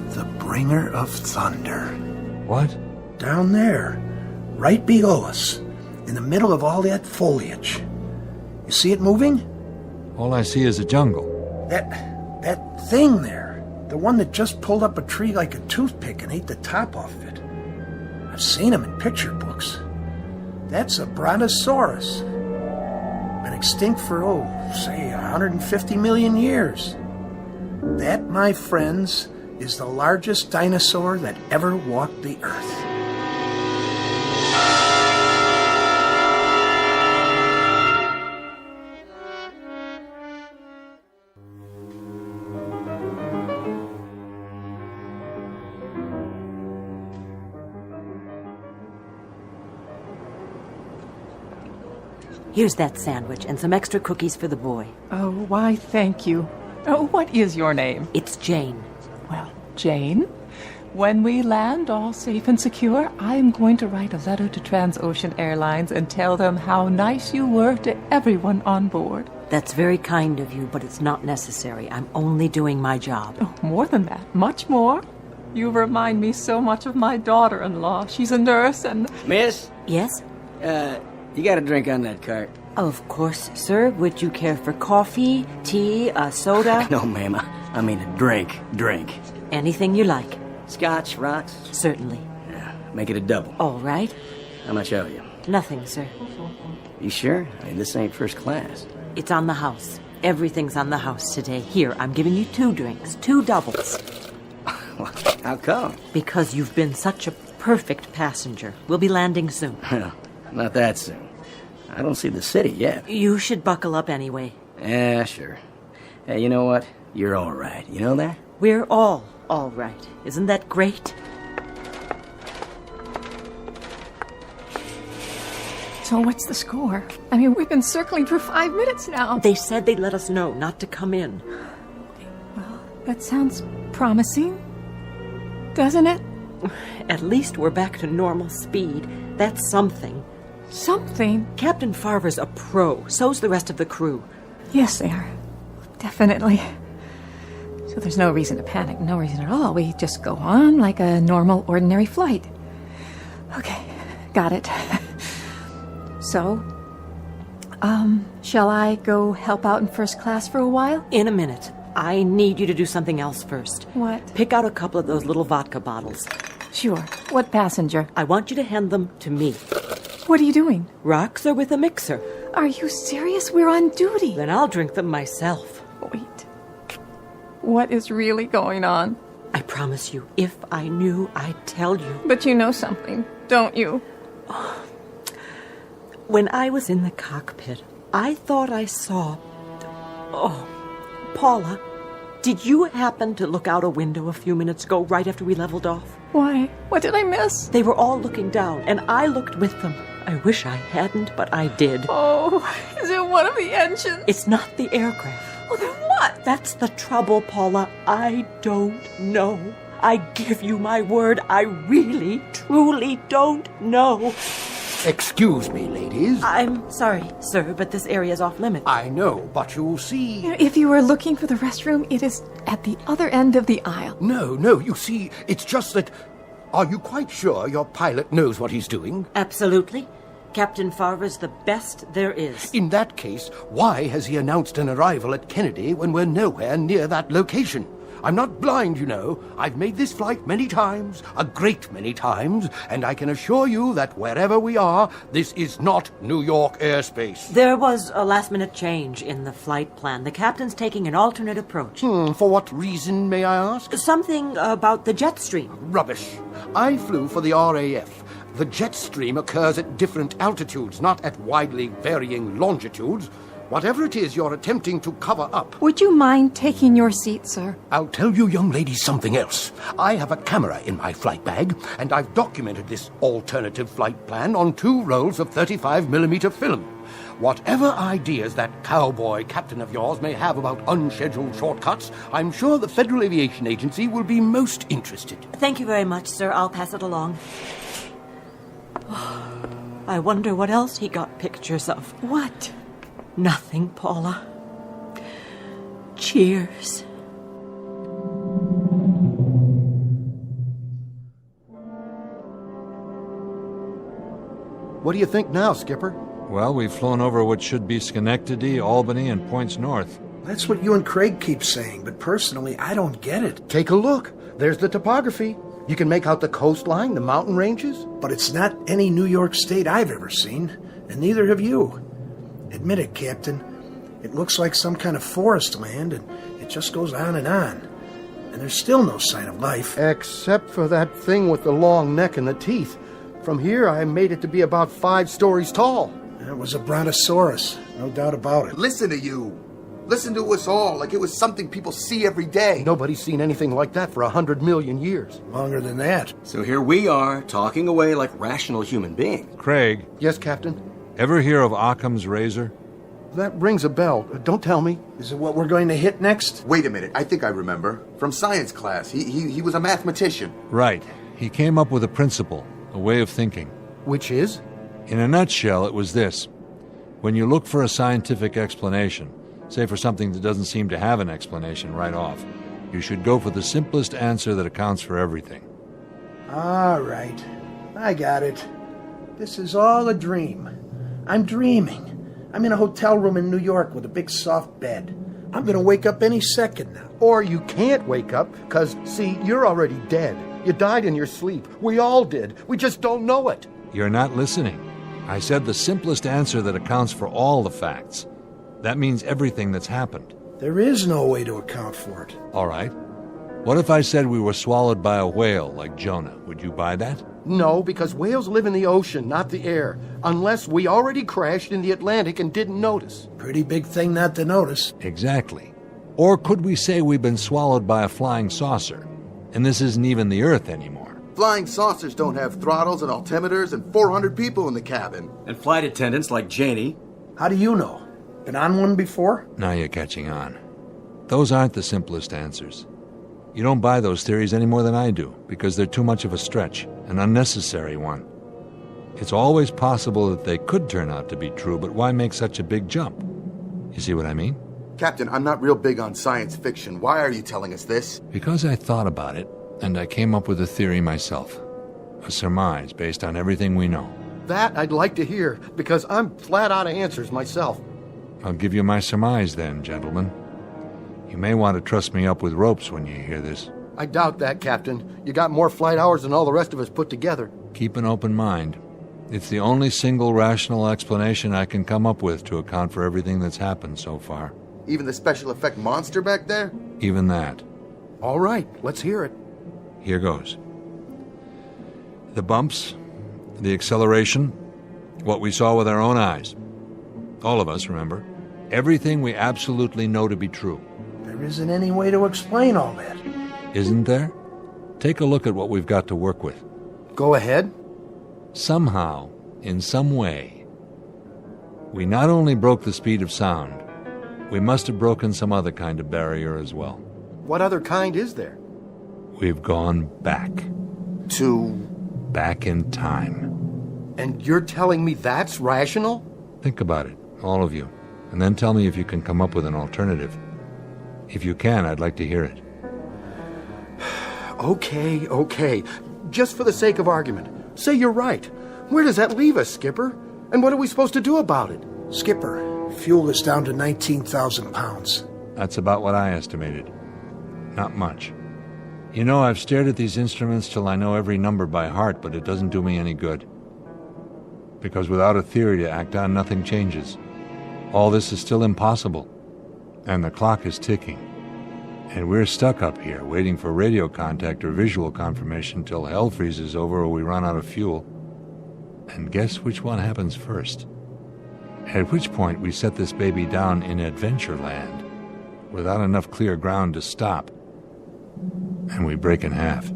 The bringer of thunder. What? Down there, right below us, in the middle of all that foliage. You see it moving? All I see is a jungle. That thing there, the one that just pulled up a tree like a toothpick and ate the top off of it. I've seen him in picture books. That's a brontosaurus. Been extinct for, say, 150 million years. That, my friends, is the largest dinosaur that ever walked the earth. Here's that sandwich and some extra cookies for the boy. Oh, why, thank you. Oh, what is your name? It's Jane. Well, Jane, when we land all safe and secure, I'm going to write a letter to Transocean Airlines and tell them how nice you were to everyone on board. That's very kind of you, but it's not necessary. I'm only doing my job. Oh, more than that. Much more. You remind me so much of my daughter-in-law. She's a nurse and... Miss? Yes? You got a drink on that cart? Of course, sir. Would you care for coffee, tea, soda? No, ma'am. I mean a drink. Anything you like. Scotch, rocks? Certainly. Yeah, make it a double. All right. How much owe you? Nothing, sir. You sure? I mean, this ain't first class. It's on the house. Everything's on the house today. Here, I'm giving you 2 drinks, 2 doubles. How come? Because you've been such a perfect passenger. We'll be landing soon. Well, not that soon. I don't see the city yet. You should buckle up anyway. Yeah, sure. Hey, you know what? You're all right. You know that? We're all right. Isn't that great? So what's the score? I mean, we've been circling for 5 minutes now. They said they'd let us know not to come in. Well, that sounds promising, doesn't it? At least we're back to normal speed. That's something. Something? Captain Farver's a pro. So's the rest of the crew. Yes, they are. Definitely. So there's no reason to panic. No reason at all. We just go on like a normal, ordinary flight. Okay, got it. So, shall I go help out in first class for a while? In a minute. I need you to do something else first. What? Pick out a couple of those little vodka bottles. Sure. What passenger? I want you to hand them to me. What are you doing? Rocks are with a mixer. Are you serious? We're on duty. Then I'll drink them myself. Wait. What is really going on? I promise you, if I knew, I'd tell you. But you know something, don't you? When I was in the cockpit, I thought I saw... Oh, Paula, did you happen to look out a window a few minutes ago, right after we leveled off? Why? What did I miss? They were all looking down, and I looked with them. I wish I hadn't, but I did. Oh, is it one of the engines? It's not the aircraft. Well, then what? That's the trouble, Paula. I don't know. I give you my word, I really, truly don't know. Excuse me, ladies. I'm sorry, sir, but this area's off limits. I know, but you see... If you were looking for the restroom, it is at the other end of the aisle. No, you see, it's just that... Are you quite sure your pilot knows what he's doing? Absolutely. Captain Farver's the best there is. In that case, why has he announced an arrival at Kennedy when we're nowhere near that location? I'm not blind, you know. I've made this flight many times, a great many times, and I can assure you that wherever we are, this is not New York airspace. There was a last-minute change in the flight plan. The captain's taking an alternate approach. For what reason, may I ask? Something about the jet stream. Rubbish. I flew for the RAF. The jet stream occurs at different altitudes, not at widely varying longitudes. Whatever it is you're attempting to cover up... Would you mind taking your seat, sir? I'll tell you young ladies something else. I have a camera in my flight bag, and I've documented this alternative flight plan on 2 rolls of 35mm film. Whatever ideas that cowboy captain of yours may have about unscheduled shortcuts, I'm sure the Federal Aviation Agency will be most interested. Thank you very much, sir. I'll pass it along. I wonder what else he got pictures of. What? Nothing, Paula. Cheers. What do you think now, Skipper? Well, we've flown over what should be Schenectady, Albany, and points north. That's what you and Craig keep saying, but personally, I don't get it. Take a look. There's the topography. You can make out the coastline, the mountain ranges. But it's not any New York state I've ever seen, and neither have you. Admit it, Captain. It looks like some kind of forest land, and it just goes on. And there's still no sign of life. Except for that thing with the long neck and the teeth. From here, I made it to be about 5 stories tall. It was a brontosaurus, no doubt about it. Listen to you. Listen to us all like it was something people see every day. Nobody's seen anything like that for 100 million years. Longer than that. So here we are, talking away like rational human beings. Craig. Yes, Captain? Ever hear of Occam's razor? That rings a bell. Don't tell me. Is it what we're going to hit next? Wait a minute. I think I remember. From science class. He was a mathematician. Right. He came up with a principle, a way of thinking. Which is? In a nutshell, it was this. When you look for a scientific explanation, say for something that doesn't seem to have an explanation right off, you should go for the simplest answer that accounts for everything. All right. I got it. This is all a dream. I'm dreaming. I'm in a hotel room in New York with a big soft bed. I'm gonna wake up any second now. Or you can't wake up, because, see, you're already dead. You died in your sleep. We all did. We just don't know it. You're not listening. I said the simplest answer that accounts for all the facts. That means everything that's happened. There is no way to account for it. All right. What if I said we were swallowed by a whale like Jonah? Would you buy that? No, because whales live in the ocean, not the air. Unless we already crashed in the Atlantic and didn't notice. Pretty big thing not to notice. Exactly. Or could we say we've been swallowed by a flying saucer, and this isn't even the Earth anymore? Flying saucers don't have throttles and altimeters and 400 people in the cabin. And flight attendants like Janie. How do you know? Been on one before? Now you're catching on. Those aren't the simplest answers. You don't buy those theories any more than I do, because they're too much of a stretch, an unnecessary one. It's always possible that they could turn out to be true, but why make such a big jump? You see what I mean? Captain, I'm not real big on science fiction. Why are you telling us this? Because I thought about it, and I came up with a theory myself. A surmise based on everything we know. That I'd like to hear, because I'm flat out of answers myself. I'll give you my surmise then, gentlemen. You may want to truss me up with ropes when you hear this. I doubt that, Captain. You got more flight hours than all the rest of us put together. Keep an open mind. It's the only single rational explanation I can come up with to account for everything that's happened so far. Even the special effect monster back there? Even that. All right, let's hear it. Here goes. The bumps, the acceleration, what we saw with our own eyes. All of us, remember. Everything we absolutely know to be true. There isn't any way to explain all that. Isn't there? Take a look at what we've got to work with. Go ahead. Somehow, in some way, we not only broke the speed of sound, we must have broken some other kind of barrier as well. What other kind is there? We've gone back. Back in time. And you're telling me that's rational? Think about it, all of you, and then tell me if you can come up with an alternative. If you can, I'd like to hear it. Okay. Just for the sake of argument, say you're right. Where does that leave us, Skipper? And what are we supposed to do about it? Skipper, fuel is down to 19,000 pounds. That's about what I estimated. Not much. You know, I've stared at these instruments till I know every number by heart, but it doesn't do me any good. Because without a theory to act on, nothing changes. All this is still impossible. And the clock is ticking. And we're stuck up here, waiting for radio contact or visual confirmation till hell freezes over or we run out of fuel. And guess which one happens first? At which point we set this baby down in Adventureland, without enough clear ground to stop. And we break in half.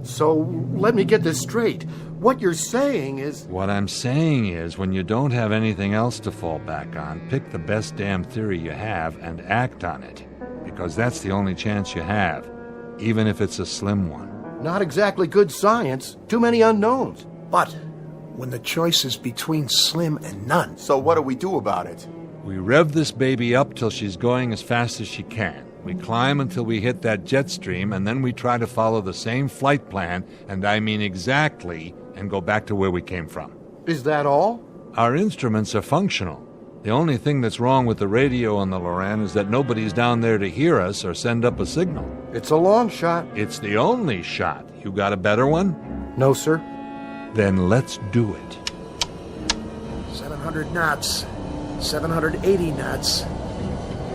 So, let me get this straight. What you're saying is... What I'm saying is, when you don't have anything else to fall back on, pick the best damn theory you have and act on it. Because that's the only chance you have, even if it's a slim one. Not exactly good science. Too many unknowns. But when the choice is between slim and none... So what do we do about it? We rev this baby up till she's going as fast as she can. We climb until we hit that jet stream, and then we try to follow the same flight plan, and I mean exactly, and go back to where we came from. Is that all? Our instruments are functional. The only thing that's wrong with the radio on the Loran is that nobody's down there to hear us or send up a signal. It's a long shot. It's the only shot. You got a better one? No, sir. Then let's do it. 700 knots. 780 knots.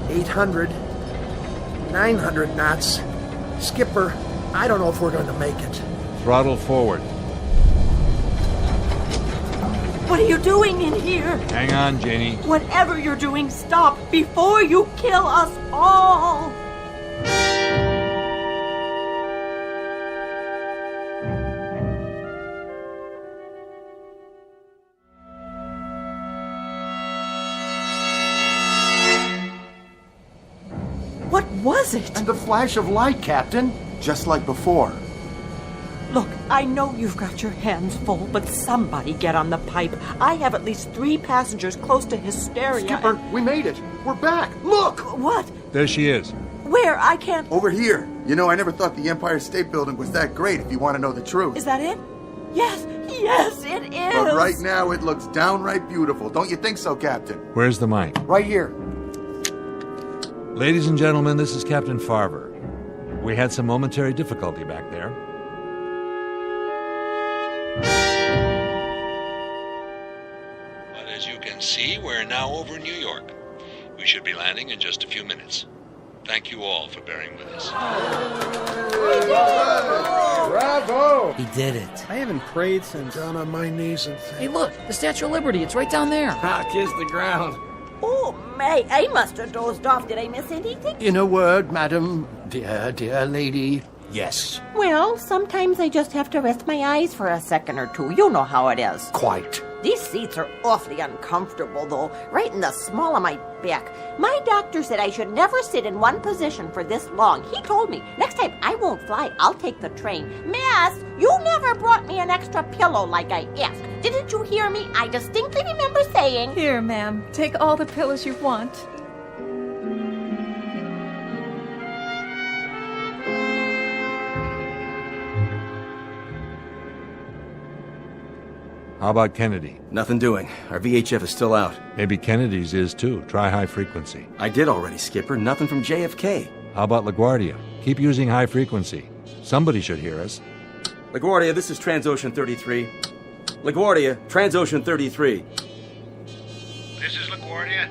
800. 900 knots. Skipper, I don't know if we're going to make it. Throttle forward. What are you doing in here? Hang on, Janie. Whatever you're doing, stop before you kill us all! What was it? And the flash of light, Captain. Just like before. Look, I know you've got your hands full, but somebody get on the pipe. I have at least 3 passengers close to hysteria. Skipper, we made it. We're back. Look! What? There she is. Where? I can't... Over here. You know, I never thought the Empire State Building was that great, if you want to know the truth. Is that it? Yes, it is. But right now, it looks downright beautiful. Don't you think so, Captain? Where's the mic? Right here. Ladies and gentlemen, this is Captain Farver. We had some momentary difficulty back there. But as you can see, we're now over New York. We should be landing in just a few minutes. Thank you all for bearing with us. Bravo! He did it. I haven't prayed since down on my knees and Hey, look, the Statue of Liberty. It's right down there. Kiss the ground. Oh, May, I must have dozed off. Did I miss anything? In a word, madam, dear lady, yes. Well, sometimes I just have to rest my eyes for a second or two. You know how it is. Quite. These seats are awfully uncomfortable, though, right in the small of my back. My doctor said I should never sit in one position for this long. He told me, next time I won't fly, I'll take the train. Miss, you never brought me an extra pillow like I asked. Didn't you hear me? I distinctly remember saying... Here, ma'am. Take all the pillows you want. How about Kennedy? Nothing doing. Our VHF is still out. Maybe Kennedy's is too. Try high frequency. I did already, Skipper. Nothing from JFK. How about LaGuardia? Keep using high frequency. Somebody should hear us. LaGuardia, this is Transocean 33. LaGuardia, Transocean 33. This is LaGuardia.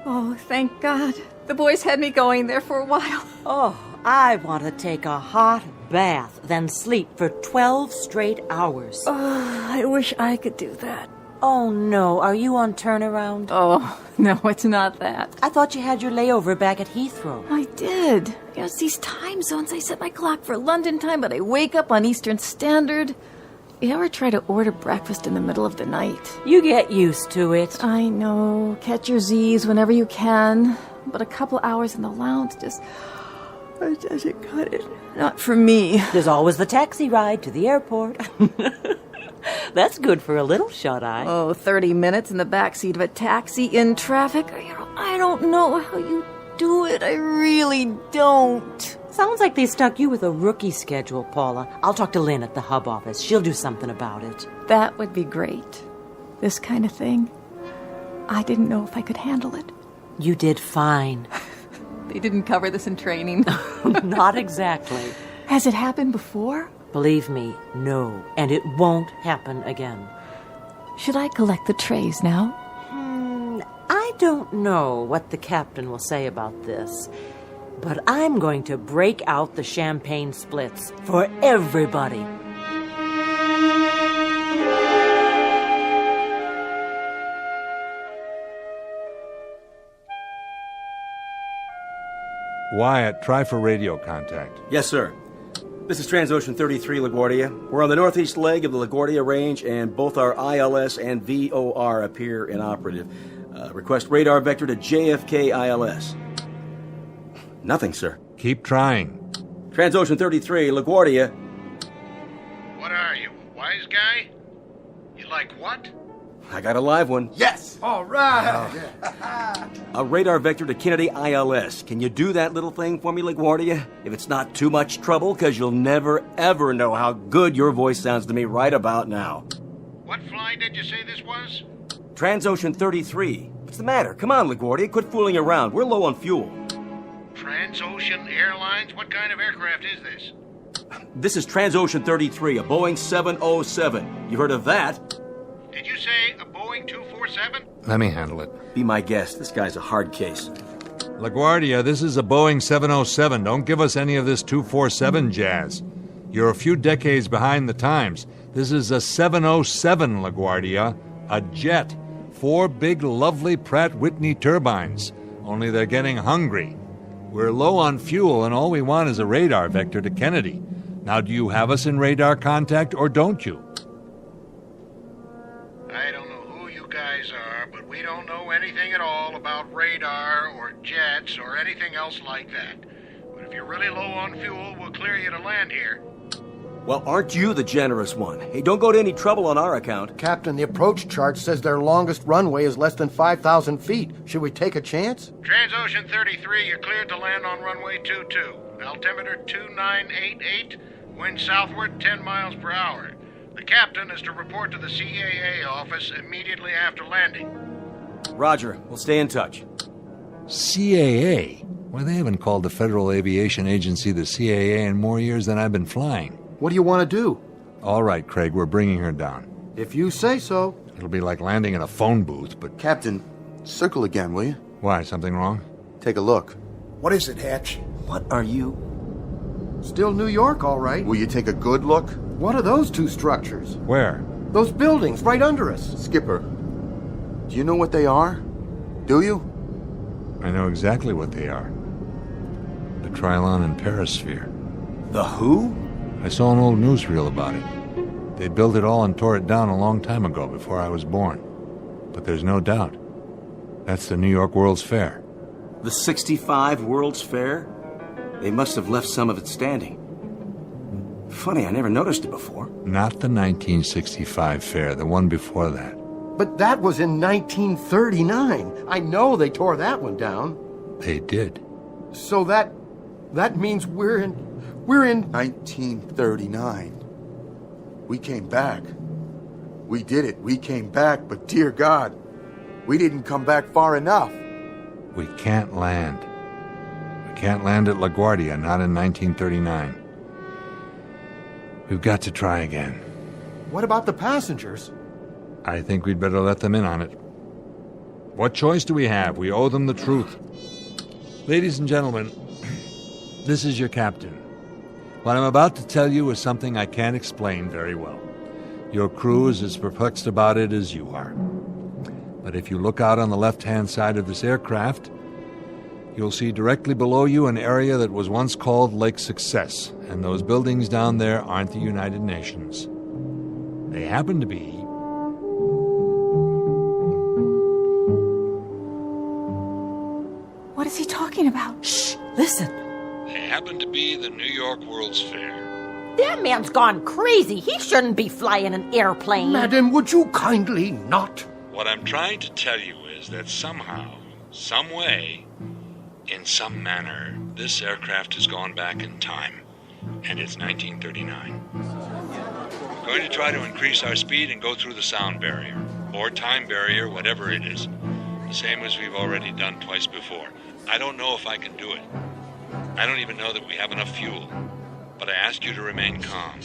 Oh, thank God. The boys had me going there for a while. Oh, I want to take a hot bath, then sleep for 12 straight hours. Oh, I wish I could do that. Oh, no. Are you on turnaround? Oh, no, it's not that. I thought you had your layover back at Heathrow. I did. You know, it's these time zones. I set my clock for London time, but I wake up on Eastern Standard. You ever try to order breakfast in the middle of the night? You get used to it. I know. Catch your Z's whenever you can. But a couple hours in the lounge just doesn't cut it. Not for me. There's always the taxi ride to the airport. That's good for a little shut-eye. Oh, 30 minutes in the backseat of a taxi in traffic? You know, I don't know how you do it. I really don't. Sounds like they stuck you with a rookie schedule, Paula. I'll talk to Lynn at the hub office. She'll do something about it. That would be great. This kind of thing. I didn't know if I could handle it. You did fine. They didn't cover this in training. Not exactly. Has it happened before? Believe me, no. And it won't happen again. Should I collect the trays now? I don't know what the captain will say about this, but I'm going to break out the champagne splits for everybody. Wyatt, try for radio contact. Yes, sir. This is Transocean 33, LaGuardia. We're on the northeast leg of the LaGuardia Range, and both our ILS and VOR appear inoperative. Request radar vector to JFK ILS. Nothing, sir. Keep trying. Transocean 33, LaGuardia. What are you, a wise guy? You like what? I got a live one. Yes! All right! A radar vector to Kennedy ILS. Can you do that little thing for me, LaGuardia? If it's not too much trouble, because you'll never, ever know how good your voice sounds to me right about now. What flight did you say this was? Transocean 33. What's the matter? Come on, LaGuardia. Quit fooling around. We're low on fuel. Transocean Airlines? What kind of aircraft is this? This is Transocean 33, a Boeing 707. You heard of that? Did you say a Boeing 247? Let me handle it. Be my guest. This guy's a hard case. LaGuardia, this is a Boeing 707. Don't give us any of this 247 jazz. You're a few decades behind the times. This is a 707, LaGuardia. A jet. 4 big, lovely Pratt Whitney turbines. Only they're getting hungry. We're low on fuel, and all we want is a radar vector to Kennedy. Now, do you have us in radar contact, or don't you? I don't know who you guys are, but we don't know anything at all about radar or jets or anything else like that. But if you're really low on fuel, we'll clear you to land here. Well, aren't you the generous one? Hey, don't go to any trouble on our account. Captain, the approach chart says their longest runway is less than 5,000 feet. Should we take a chance? Transocean 33, you're cleared to land on runway 22. Altimeter 2988, wind southward 10 miles per hour. The captain is to report to the CAA office immediately after landing. Roger. We'll stay in touch. CAA? Why, they haven't called the Federal Aviation Agency the CAA in more years than I've been flying. What do you want to do? All right, Craig, we're bringing her down. If you say so. It'll be like landing in a phone booth, but... Captain, circle again, will you? Why, something wrong? Take a look. What is it, Hatch? What are you? Still New York, all right. Will you take a good look? What are those two structures? Where? Those buildings right under us. Skipper, do you know what they are? Do you? I know exactly what they are. The Trilon and Perisphere. The who? I saw an old newsreel about it. They built it all and tore it down a long time ago before I was born. But there's no doubt. That's the New York World's Fair. The 65 World's Fair? They must have left some of it standing. Funny, I never noticed it before. Not the 1965 fair, the one before that. But that was in 1939. I know they tore that one down. They did. So that means we're in 1939. We came back. We did it. We came back, but dear God, we didn't come back far enough. We can't land. We can't land at LaGuardia, not in 1939. We've got to try again. What about the passengers? I think we'd better let them in on it. What choice do we have? We owe them the truth. Ladies and gentlemen, this is your captain. What I'm about to tell you is something I can't explain very well. Your crew is as perplexed about it as you are. But if you look out on the left-hand side of this aircraft, you'll see directly below you an area that was once called Lake Success, and those buildings down there aren't the United Nations. They happen to be... What is he talking about? Shh! Listen! They happen to be the New York World's Fair. That man's gone crazy. He shouldn't be flying an airplane. Madam, would you kindly not? What I'm trying to tell you is that somehow, some way, in some manner, this aircraft has gone back in time, and it's 1939. We're going to try to increase our speed and go through the sound barrier, or time barrier, whatever it is, the same as we've already done twice before. I don't know if I can do it. I don't even know that we have enough fuel, but I ask you to remain calm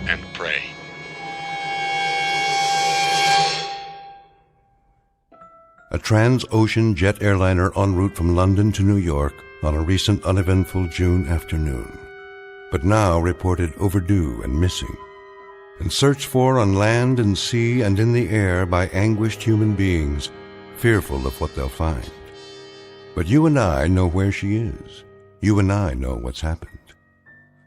and pray. A trans-ocean jet airliner en route from London to New York on a recent uneventful June afternoon, but now reported overdue and missing, and searched for on land and sea and in the air by anguished human beings, fearful of what they'll find. But you and I know where she is. You and I know what's happened.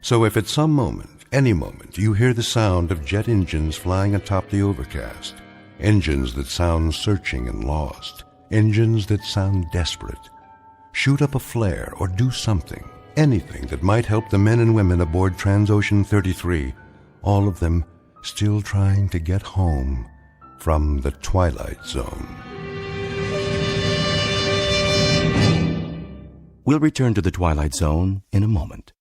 So if at some moment, any moment, you hear the sound of jet engines flying atop the overcast, engines that sound searching and lost, engines that sound desperate, shoot up a flare or do something, anything that might help the men and women aboard Transocean 33, all of them still trying to get home from the Twilight Zone. We'll return to the Twilight Zone in a moment.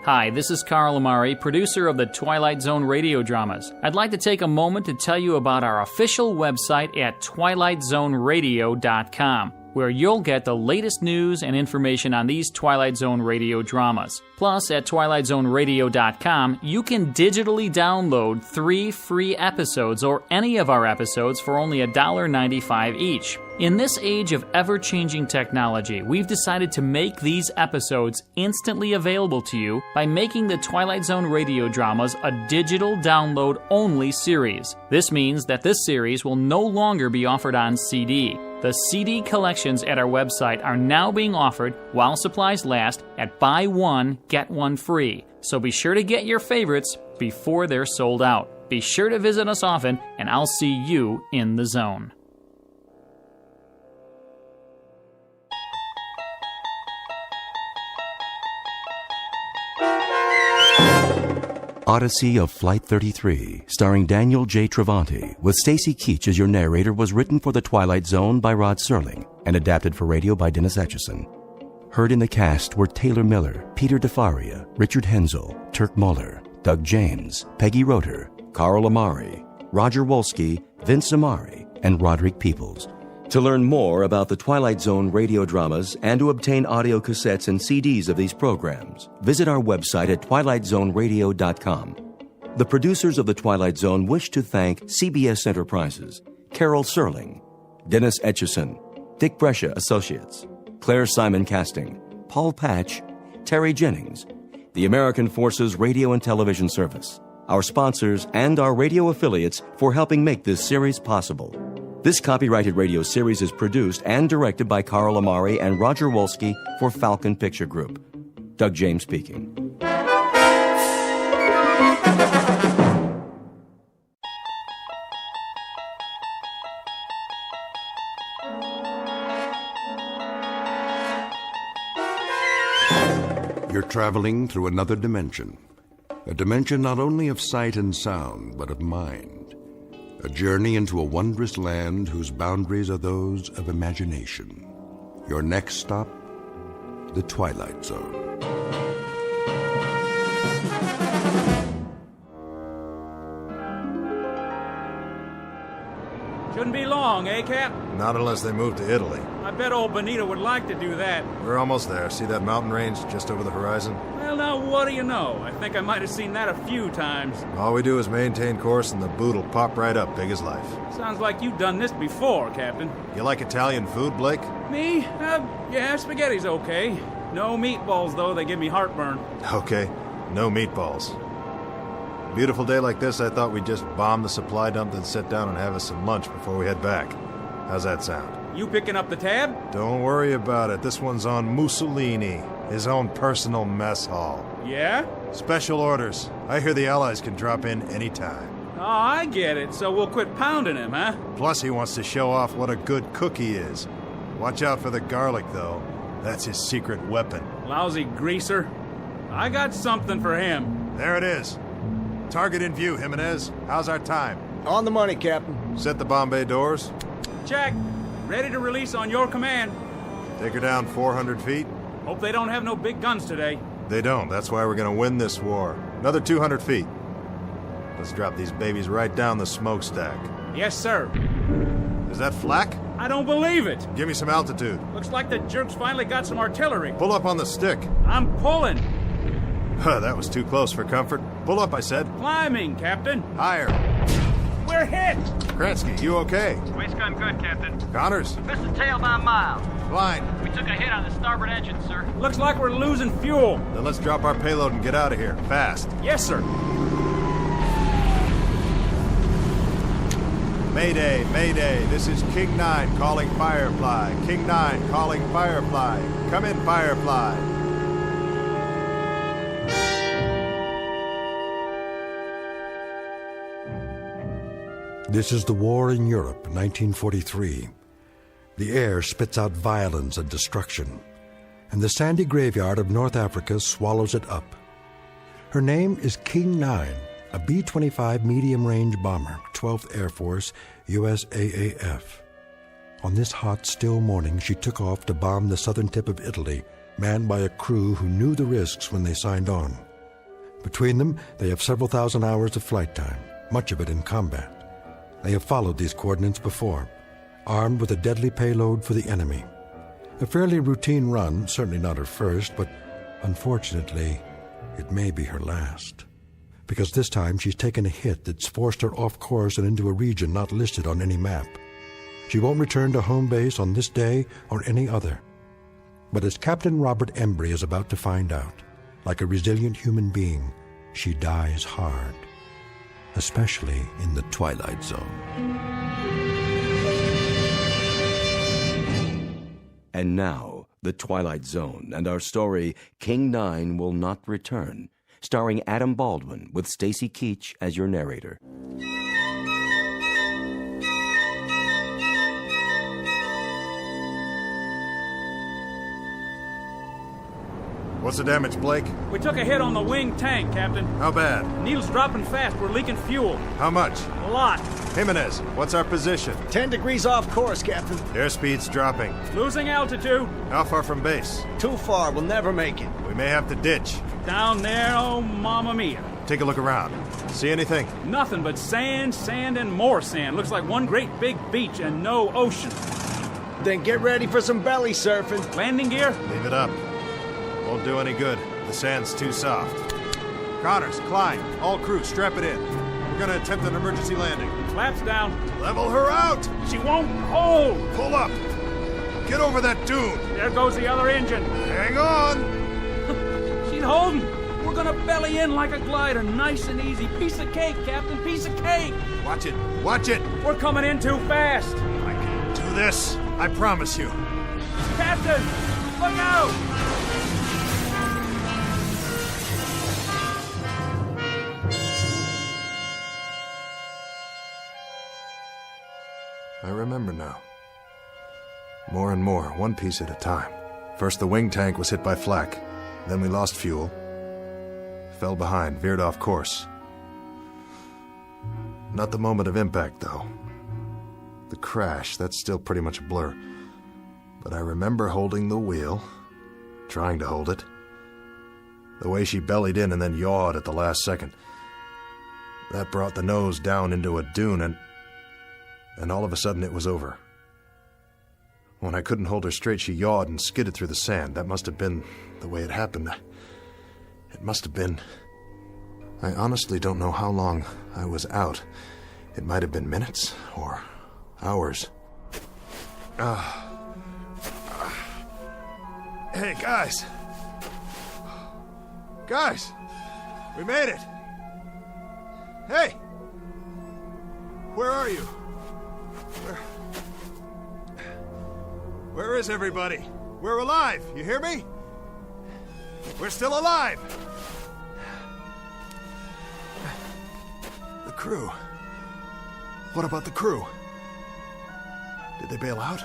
Hi, this is Carl Amari, producer of the Twilight Zone Radio Dramas. I'd like to take a moment to tell you about our official website at twilightzoneradio.com, where you'll get the latest news and information on these Twilight Zone Radio dramas. Plus, at twilightzoneradio.com, you can digitally download 3 free episodes or any of our episodes for only $1.95 each. In this age of ever-changing technology, we've decided to make these episodes instantly available to you by making the Twilight Zone Radio Dramas a digital download-only series. This means that this series will no longer be offered on CD. The CD collections at our website are now being offered while supplies last at buy one, get one free. So be sure to get your favorites before they're sold out. Be sure to visit us often, and I'll see you in the zone. Odyssey of Flight 33, starring Daniel J. Travanti, with Stacy Keach as your narrator, was written for The Twilight Zone by Rod Serling and adapted for radio by Dennis Etchison. Heard in the cast were Taylor Miller, Peter DeFaria, Richard Hensel, Turk Muller, Doug James, Peggy Roeder, Carl Amari, Roger Wolski, Vince Amari, and Roderick Peoples. To learn more about the Twilight Zone radio dramas and to obtain audio cassettes and CDs of these programs, visit our website at twilightzoneradio.com. The producers of The Twilight Zone wish to thank CBS Enterprises, Carol Serling, Dennis Etchison, Dick Brescia Associates, Claire Simon Casting, Paul Patch, Terry Jennings, the American Forces Radio and Television Service, our sponsors, and our radio affiliates for helping make this series possible. This copyrighted radio series is produced and directed by Carl Amari and Roger Wolski for Falcon Picture Group. Doug James speaking. You're traveling through another dimension. A dimension not only of sight and sound, but of mind. A journey into a wondrous land whose boundaries are those of imagination. Your next stop, the Twilight Zone. Shouldn't be long, eh, Cap? Not unless they move to Italy. I bet old Benito would like to do that. We're almost there. See that mountain range just over the horizon? Well, now, what do you know? I think I might have seen that a few times. All we do is maintain course and the boot'll pop right up big as life. Sounds like you've done this before, Captain. You like Italian food, Blake? Me? Yeah, spaghetti's okay. No meatballs, though. They give me heartburn. Okay, no meatballs. Beautiful day like this, I thought we'd just bomb the supply dump, then sit down and have us some lunch before we head back. How's that sound? You picking up the tab? Don't worry about it. This one's on Mussolini, his own personal mess hall. Yeah? Special orders. I hear the Allies can drop in anytime. Oh, I get it. So we'll quit pounding him, huh? Plus, he wants to show off what a good cook he is. Watch out for the garlic, though. That's his secret weapon. Lousy greaser. I got something for him. There it is. Target in view, Jimenez. How's our time? On the money, Captain. Set the bomb bay doors. Check. Ready to release on your command. Take her down 400 feet. Hope they don't have no big guns today. They don't. That's why we're gonna win this war. Another 200 feet. Let's drop these babies right down the smokestack. Yes, sir. Is that flak? I don't believe it. Give me some altitude. Looks like the jerks finally got some artillery. Pull up on the stick. I'm pulling. That was too close for comfort. Pull up, I said. Climbing, Captain. Higher. We're hit. Kransky, you okay? Waist gun good, Captain. Connors? Missed the tail by a mile. Blind. We took a hit on the starboard engine, sir. Looks like we're losing fuel. Then let's drop our payload and get out of here. Fast. Yes, sir. Mayday, Mayday. This is King 9 calling Firefly. King 9 calling Firefly. Come in, Firefly. This is the war in Europe, 1943. The air spits out violence and destruction, and the sandy graveyard of North Africa swallows it up. Her name is King 9, a B-25 medium-range bomber, 12th Air Force, USAAF. On this hot, still morning, she took off to bomb the southern tip of Italy, manned by a crew who knew the risks when they signed on. Between them, they have several thousand hours of flight time, much of it in combat. They have followed these coordinates before, armed with a deadly payload for the enemy. A fairly routine run, certainly not her first, but unfortunately, it may be her last. Because this time she's taken a hit that's forced her off course and into a region not listed on any map. She won't return to home base on this day or any other. But as Captain Robert Embry is about to find out, like a resilient human being, she dies hard. Especially in the Twilight Zone. And now, the Twilight Zone and our story, King 9 Will Not Return, starring Adam Baldwin with Stacy Keach as your narrator. What's the damage, Blake? We took a hit on the wing tank, Captain. How bad? Needle's dropping fast. We're leaking fuel. How much? A lot. Jimenez, what's our position? 10 degrees off course, Captain. Airspeed's dropping. Losing altitude. How far from base? Too far. We'll never make it. We may have to ditch. Down there, oh, mamma mia. Take a look around. See anything? Nothing but sand, sand, and more sand. Looks like one great big beach and no ocean. Then get ready for some belly surfing. Landing gear? Leave it up. Won't do any good. The sand's too soft. Connors, Klein, all crew, strap it in. We're gonna attempt an emergency landing. Flaps down. Level her out! She won't hold! Pull up! Get over that dune! There goes the other engine. Hang on! She's holding. We're gonna belly in like a glider, nice and easy. Piece of cake, Captain, piece of cake! Watch it! Watch it! We're coming in too fast. I can do this, I promise you. Captain, look out! I remember now. More and more, one piece at a time. First the wing tank was hit by flak. Then we lost fuel. Fell behind, veered off course. Not the moment of impact, though. The crash, that's still pretty much a blur. But I remember holding the wheel, trying to hold it. The way she bellied in and then yawed at the last second. That brought the nose down into a dune, and all of a sudden it was over. When I couldn't hold her straight, she yawed and skidded through the sand. That must have been the way it happened. It must have been... I honestly don't know how long I was out. It might have been minutes or hours. Hey, guys! Guys! We made it! Hey! Where are you? Where is everybody? We're alive, you hear me? We're still alive! The crew. What about the crew? Did they bail out?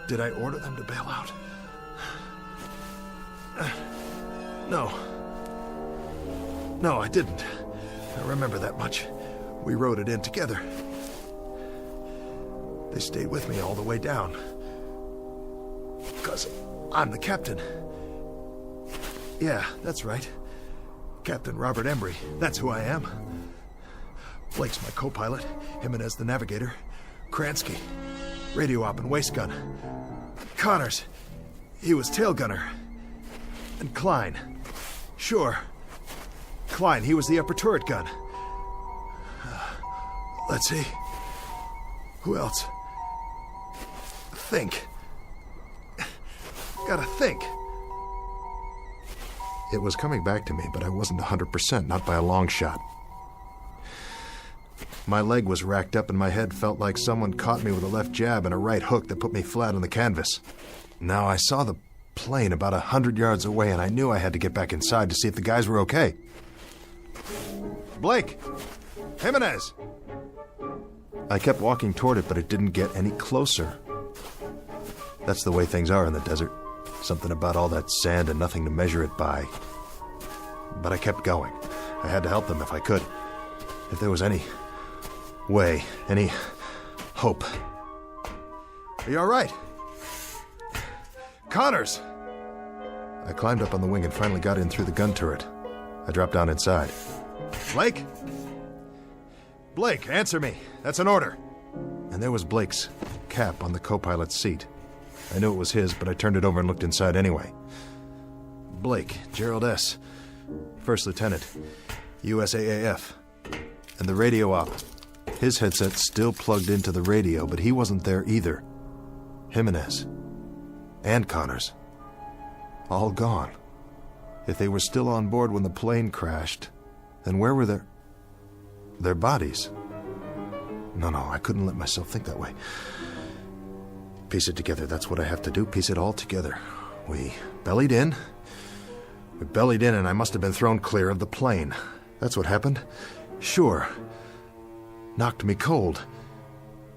Did I order them to bail out? No. No, I didn't. I remember that much. We rode it in together. They stayed with me all the way down. Because I'm the captain. Yeah, that's right. Captain Robert Embry. That's who I am. Blake's my co-pilot. Jimenez the navigator. Kransky, radio op and waist gun. Connors, he was tail gunner. And Klein. Sure. Klein, he was the upper turret gun. Let's see. Who else? Think. Gotta think. It was coming back to me, but I wasn't 100%, not by a long shot. My leg was racked up and my head felt like someone caught me with a left jab and a right hook that put me flat on the canvas. Now I saw the plane about 100 yards away and I knew I had to get back inside to see if the guys were okay. Blake! Jimenez! I kept walking toward it, but it didn't get any closer. That's the way things are in the desert. Something about all that sand and nothing to measure it by. But I kept going. I had to help them if I could. If there was any way, any hope. Are you all right? Connors! I climbed up on the wing and finally got in through the gun turret. I dropped down inside. Blake? Blake, answer me. That's an order. And there was Blake's cap on the co-pilot's seat. I knew it was his, but I turned it over and looked inside anyway. Blake, Gerald S., First Lieutenant, USAAF. And the radio op. His headset still plugged into the radio, but he wasn't there either. Jimenez. And Connors. All gone. If they were still on board when the plane crashed, then where were their bodies? No, I couldn't let myself think that way. Piece it together, that's what I have to do, piece it all together. We bellied in, and I must have been thrown clear of the plane. That's what happened. Sure. Knocked me cold.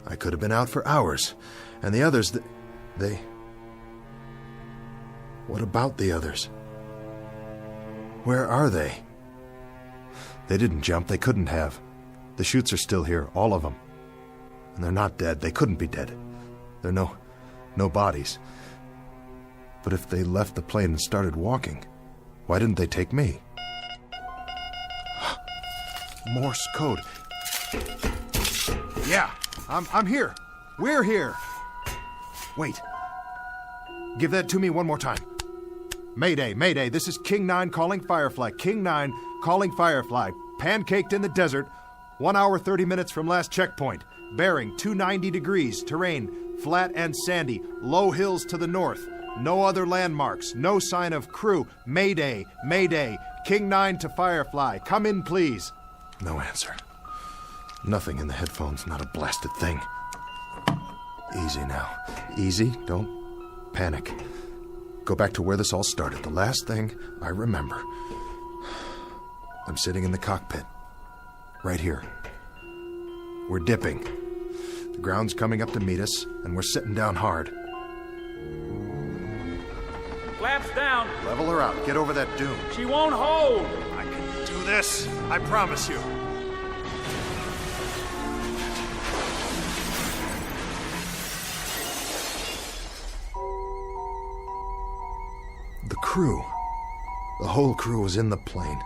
I could have been out for hours. And the others, they... What about the others? Where are they? They didn't jump. They couldn't have. The chutes are still here, all of them. And they're not dead. They couldn't be dead. There are no bodies. But if they left the plane and started walking, why didn't they take me? Morse code. Yeah, I'm here. We're here. Wait. Give that to me one more time. Mayday, Mayday, this is King 9 calling Firefly. King 9 calling Firefly. Pancaked in the desert, 1 hour 30 minutes from last checkpoint. Bearing 290 degrees, terrain flat and sandy, low hills to the north. No other landmarks, no sign of crew. Mayday, Mayday, King 9 to Firefly. Come in, please. No answer. Nothing in the headphones, not a blasted thing. Easy now. Easy, don't panic. Go back to where this all started. The last thing I remember. I'm sitting in the cockpit. Right here. We're dipping. The ground's coming up to meet us, and we're sitting down hard. Flaps down. Level her out. Get over that dune. She won't hold. I can do this. I promise you. The crew. The whole crew was in the plane,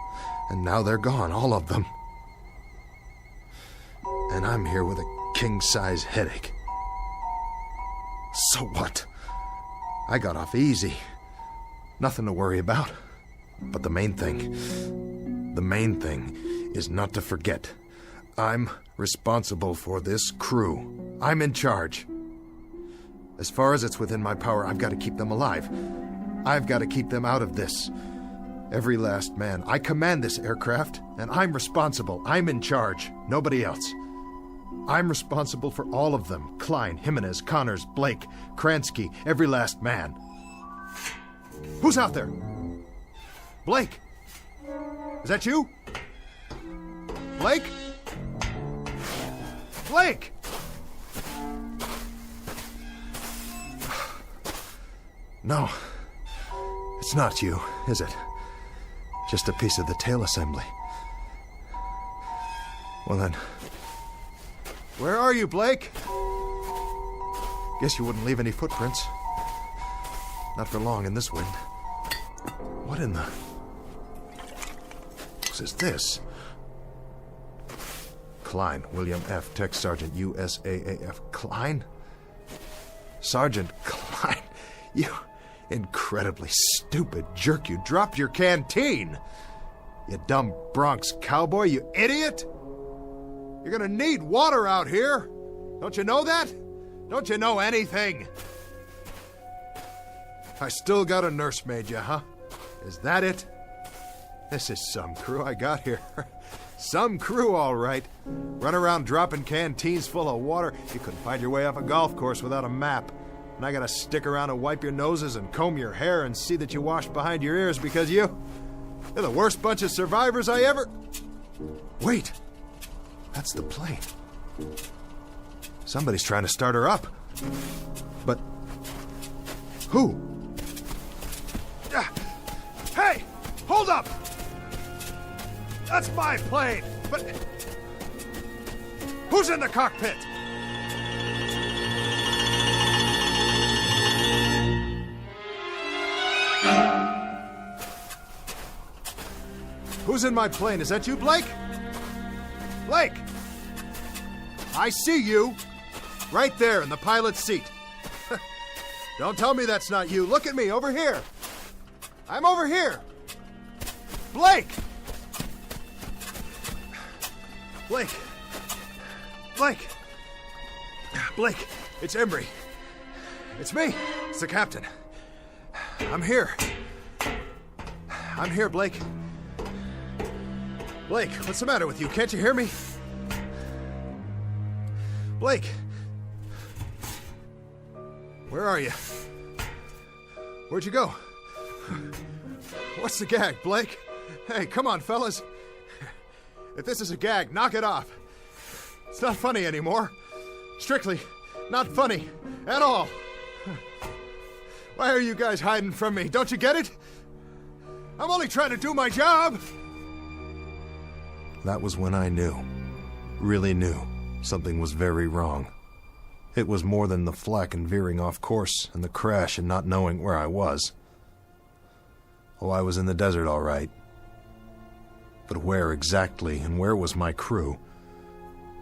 and now they're gone, all of them. And I'm here with a king-size headache. So what? I got off easy. Nothing to worry about. But the main thing is not to forget. I'm responsible for this crew. I'm in charge. As far as it's within my power, I've got to keep them alive. I've got to keep them out of this. Every last man. I command this aircraft, and I'm responsible. I'm in charge. Nobody else. I'm responsible for all of them. Klein, Jimenez, Connors, Blake, Kransky, every last man. Who's out there? Blake? Is that you? Blake? Blake! No. It's not you, is it? Just a piece of the tail assembly. Well then, where are you, Blake? Guess you wouldn't leave any footprints. Not for long in this wind. What in the... What is this? Klein, William F., Tech Sergeant, USAAF. Klein? Sergeant Klein, you incredibly stupid jerk. You dropped your canteen. You dumb Bronx cowboy, you idiot. You're gonna need water out here. Don't you know that? Don't you know anything? I still got a nursemaid, you, huh? Is that it? This is some crew I got here. Some crew, all right. Run around dropping canteens full of water. You couldn't find your way off a golf course without a map. And I gotta stick around and wipe your noses and comb your hair and see that you wash behind your ears because you're the worst bunch of survivors I ever... Wait. That's the plane. Somebody's trying to start her up. But... who? Hey! Hold up! That's my plane! But... who's in the cockpit? Who's in my plane? Is that you, Blake? Blake! I see you! Right there in the pilot's seat. Don't tell me that's not you. Look at me, over here. I'm over here. Blake! Blake! Blake! Blake, it's Embry. It's me. It's the captain. I'm here. I'm here, Blake. Blake, what's the matter with you? Can't you hear me? Blake! Where are you? Where'd you go? What's the gag, Blake? Hey, come on, fellas. If this is a gag, knock it off. It's not funny anymore. Strictly not funny at all. Why are you guys hiding from me? Don't you get it? I'm only trying to do my job! That was when I knew, really knew, something was very wrong. It was more than the flak and veering off course and the crash and not knowing where I was. Oh, I was in the desert, all right. But where exactly, and where was my crew?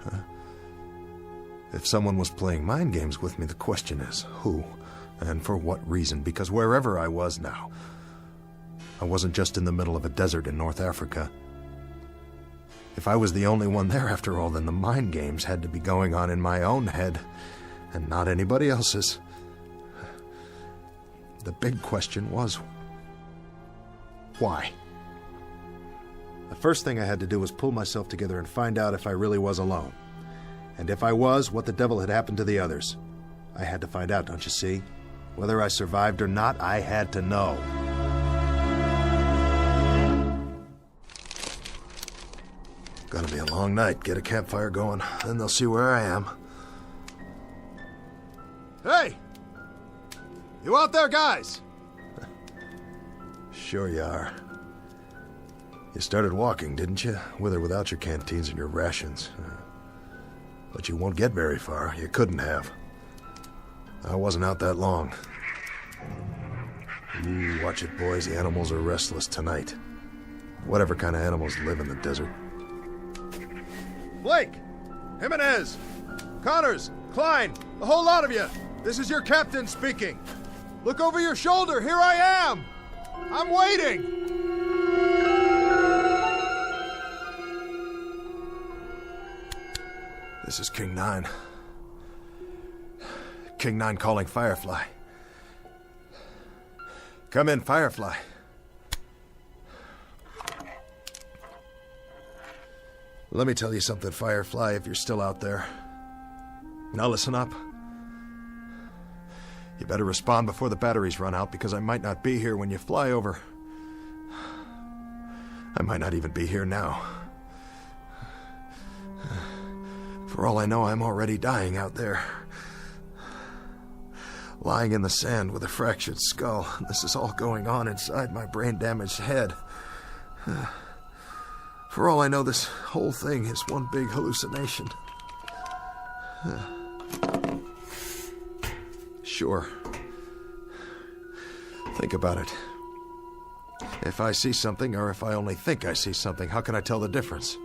Huh? If someone was playing mind games with me, the question is, who? And for what reason? Because wherever I was now, I wasn't just in the middle of a desert in North Africa. If I was the only one there after all, then the mind games had to be going on in my own head, and not anybody else's. The big question was, why? The first thing I had to do was pull myself together and find out if I really was alone. And if I was, what the devil had happened to the others. I had to find out, don't you see? Whether I survived or not, I had to know. Gonna be a long night. Get a campfire going, then they'll see where I am. Hey! You out there, guys? Sure you are. You started walking, didn't you? With or without your canteens and your rations. But you won't get very far. You couldn't have. I wasn't out that long. Ooh, watch it, boys. The animals are restless tonight. Whatever kind of animals live in the desert. Blake! Jimenez! Connors! Klein! The whole lot of you! This is your captain speaking. Look over your shoulder. Here I am! I'm waiting! This is King 9. King 9 calling Firefly. Come in, Firefly. Let me tell you something, Firefly, if you're still out there. Now listen up. You better respond before the batteries run out, because I might not be here when you fly over. I might not even be here now. For all I know, I'm already dying out there. Lying in the sand with a fractured skull. This is all going on inside my brain-damaged head. For all I know, this whole thing is one big hallucination. Sure. Think about it. If I see something, or if I only think I see something, how can I tell the difference?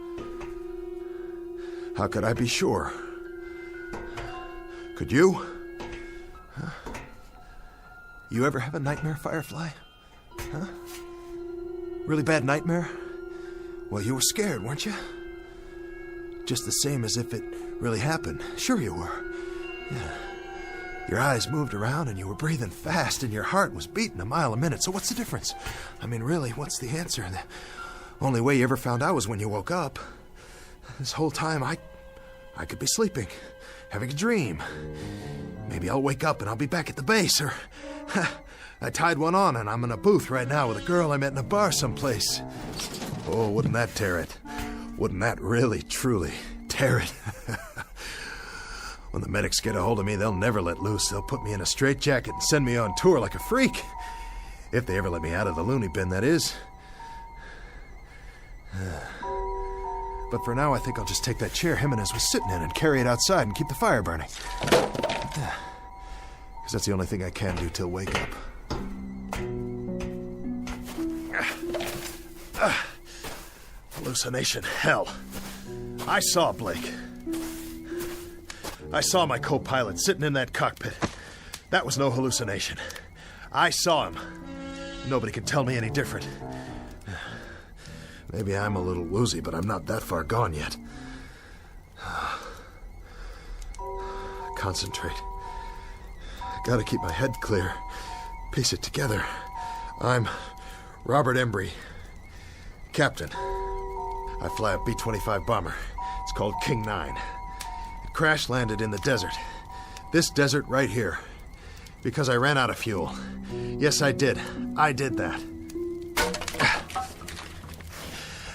How could I be sure? Could you? You ever have a nightmare, Firefly? Huh? Really bad nightmare? Well, you were scared, weren't you? Just the same as if it really happened. Sure you were. Yeah. Your eyes moved around and you were breathing fast and your heart was beating a mile a minute. So what's the difference? I mean, really, what's the answer? The only way you ever found out was when you woke up. This whole time, I could be sleeping, having a dream. Maybe I'll wake up and I'll be back at the base, or I tied one on and I'm in a booth right now with a girl I met in a bar someplace. Oh, wouldn't that tear it? Wouldn't that really, truly tear it? When the medics get a hold of me, they'll never let loose. They'll put me in a straitjacket and send me on tour like a freak. If they ever let me out of the loony bin, that is. But for now, I think I'll just take that chair Jimenez was sitting in and carry it outside and keep the fire burning. Because that's the only thing I can do till wake up. Hallucination, hell. I saw Blake. I saw my co-pilot sitting in that cockpit. That was no hallucination. I saw him. Nobody can tell me any different. Maybe I'm a little woozy, but I'm not that far gone yet. Concentrate. Gotta keep my head clear. Piece it together. I'm Robert Embry, captain. I fly a B-25 bomber. It's called King 9. It crash-landed in the desert. This desert right here. Because I ran out of fuel. Yes, I did. I did that.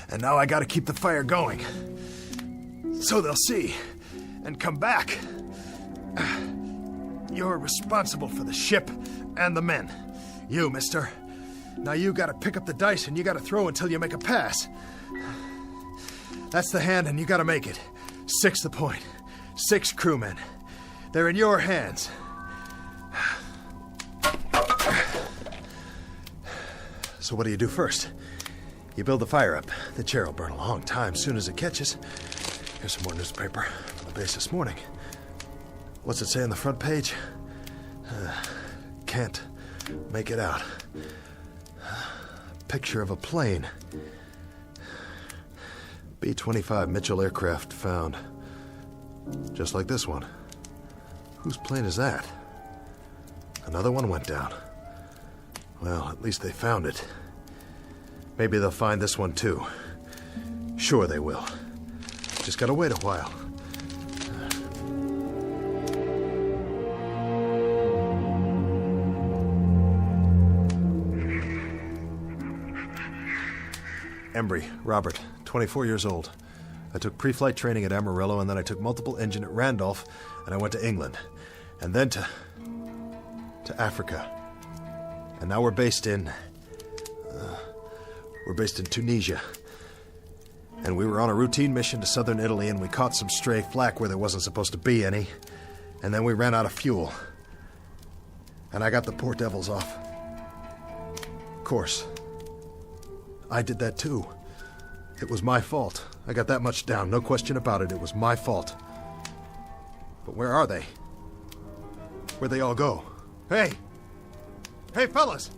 And now I gotta keep the fire going. So they'll see. And come back. You're responsible for the ship and the men. You, mister. Now you gotta pick up the dice and you gotta throw until you make a pass. That's the hand and you gotta make it. 6 the point. 6 crewmen. They're in your hands. So what do you do first? You build the fire up. The chair will burn a long time soon as it catches. Here's some more newspaper from the base this morning. What's it say on the front page? Can't make it out. Picture of a plane. B-25 Mitchell aircraft found. Just like this one. Whose plane is that? Another one went down. Well, at least they found it. Maybe they'll find this one too. Sure they will. Just gotta wait a while. Embry, Robert, 24 years old. I took pre-flight training at Amarillo, and then I took multiple engine at Randolph, and I went to England. And then to Africa. And now we're based in Tunisia. And we were on a routine mission to southern Italy, and we caught some stray flak where there wasn't supposed to be any. And then we ran out of fuel. And I got the poor devils off. Of course. I did that too. It was my fault. I got that much down, no question about it. It was my fault. But where are they? Where'd they all go? Hey! Hey, fellas!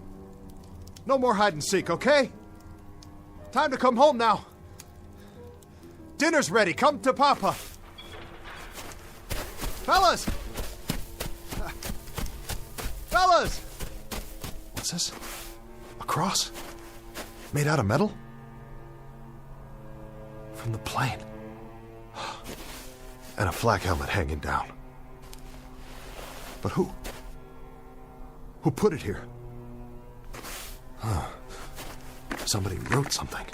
No more hide and seek, okay? Time to come home now. Dinner's ready. Come to Papa. Fellas! Fellas! What's this? A cross? Made out of metal? From the plane. And a flak helmet hanging down. But who? Who put it here? Somebody wrote something.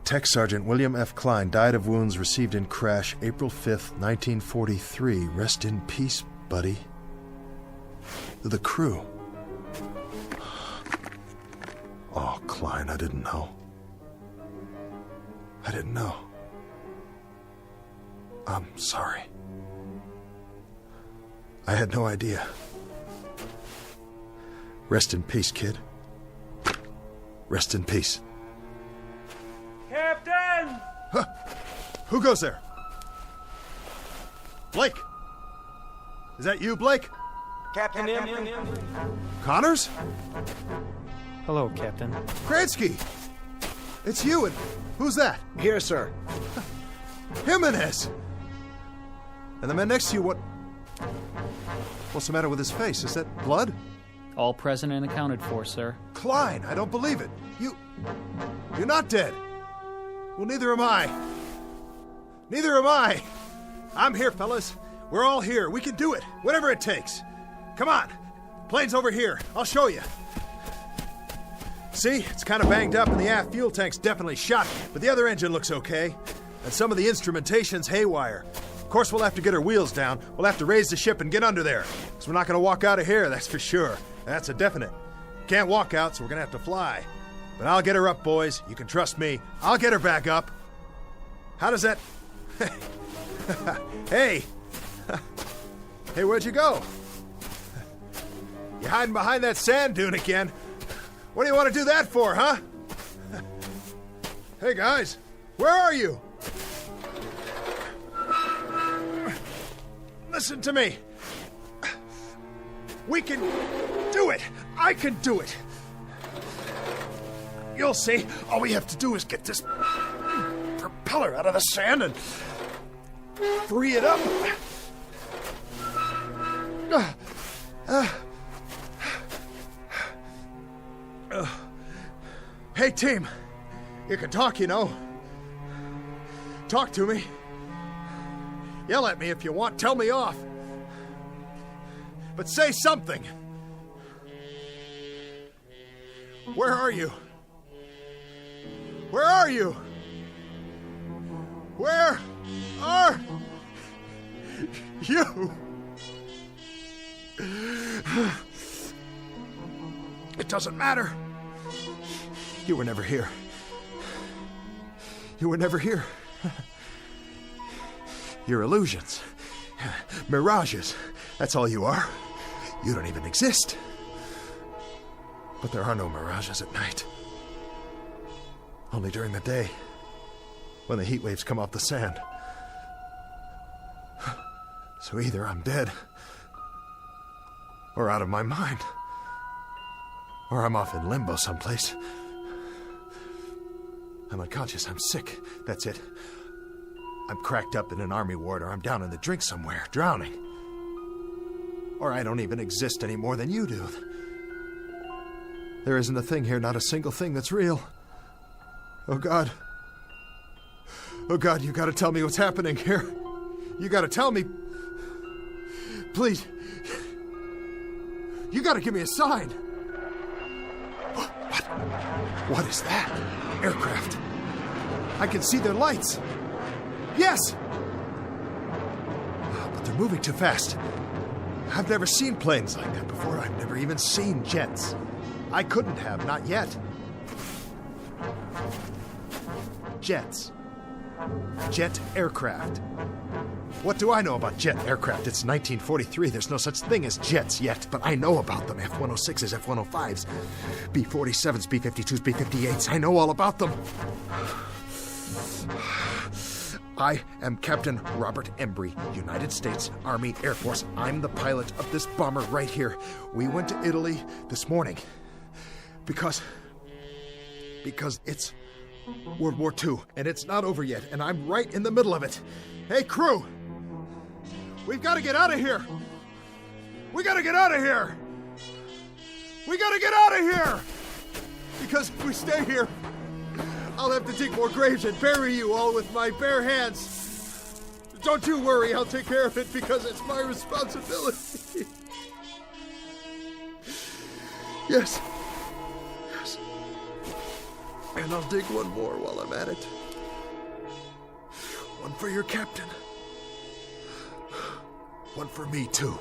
Tech Sergeant William F. Klein died of wounds received in crash April 5th, 1943. Rest in peace, buddy. The crew. Oh, Klein, I didn't know. I didn't know. I'm sorry. I had no idea. Rest in peace, kid. Rest in peace. Captain! Huh. Who goes there? Blake! Is that you, Blake? Captain Connors? Hello, Captain. Kransky! It's you, and who's that? Here, sir. Jimenez! And the man next to you, what's the matter with his face? Is that blood? All present and accounted for, sir. Klein, I don't believe it. You're not dead. Well, neither am I. Neither am I. I'm here, fellas. We're all here. We can do it. Whatever it takes. Come on. Plane's over here. I'll show you. See? It's kind of banged up and the aft fuel tank's definitely shot, but the other engine looks okay. And some of the instrumentation's haywire. Of course, we'll have to get our wheels down. We'll have to raise the ship and get under there. Because we're not going to walk out of here, that's for sure. That's a definite. Can't walk out, so we're going to have to fly. But I'll get her up, boys. You can trust me. I'll get her back up. How does that... Hey! Hey, where'd you go? You hiding behind that sand dune again? What do you want to do that for, huh? Hey, guys. Where are you? Listen to me. We can do it. I can do it. You'll see. All we have to do is get this propeller out of the sand and free it up. Hey, team. You can talk, you know. Talk to me. Yell at me if you want. Tell me off. But say something. Where are you? Where are you? Where are you? It doesn't matter. You were never here. You were never here. You're illusions. Mirages. That's all you are. You don't even exist. But there are no mirages at night. Only during the day, when the heat waves come off the sand. So either I'm dead, or out of my mind, or I'm off in limbo someplace. I'm unconscious, I'm sick, that's it. I'm cracked up in an army ward, or I'm down in the drink somewhere, drowning. Or I don't even exist any more than you do. There isn't a thing here, not a single thing that's real. Oh, God. Oh, God, you gotta tell me what's happening here. You gotta tell me. Please. You gotta give me a sign. What is that? Aircraft. I can see their lights. Yes! But they're moving too fast. I've never seen planes like that before. I've never even seen jets. I couldn't have, not yet. Jets. Jet aircraft. What do I know about jet aircraft? It's 1943. There's no such thing as jets yet, but I know about them. F-106s, F-105s, B-47s, B-52s, B-58s. I know all about them. I am Captain Robert Embry, United States Army Air Force. I'm the pilot of this bomber right here. We went to Italy this morning because it's World War II, and it's not over yet, and I'm right in the middle of it. Hey, crew! We've got to get out of here! We got to get out of here! We got to get out of here! Because if we stay here, I'll have to dig more graves and bury you all with my bare hands. Don't you worry, I'll take care of it because it's my responsibility. Yes. Yes. And I'll dig one more while I'm at it. One for your captain. One for me, too.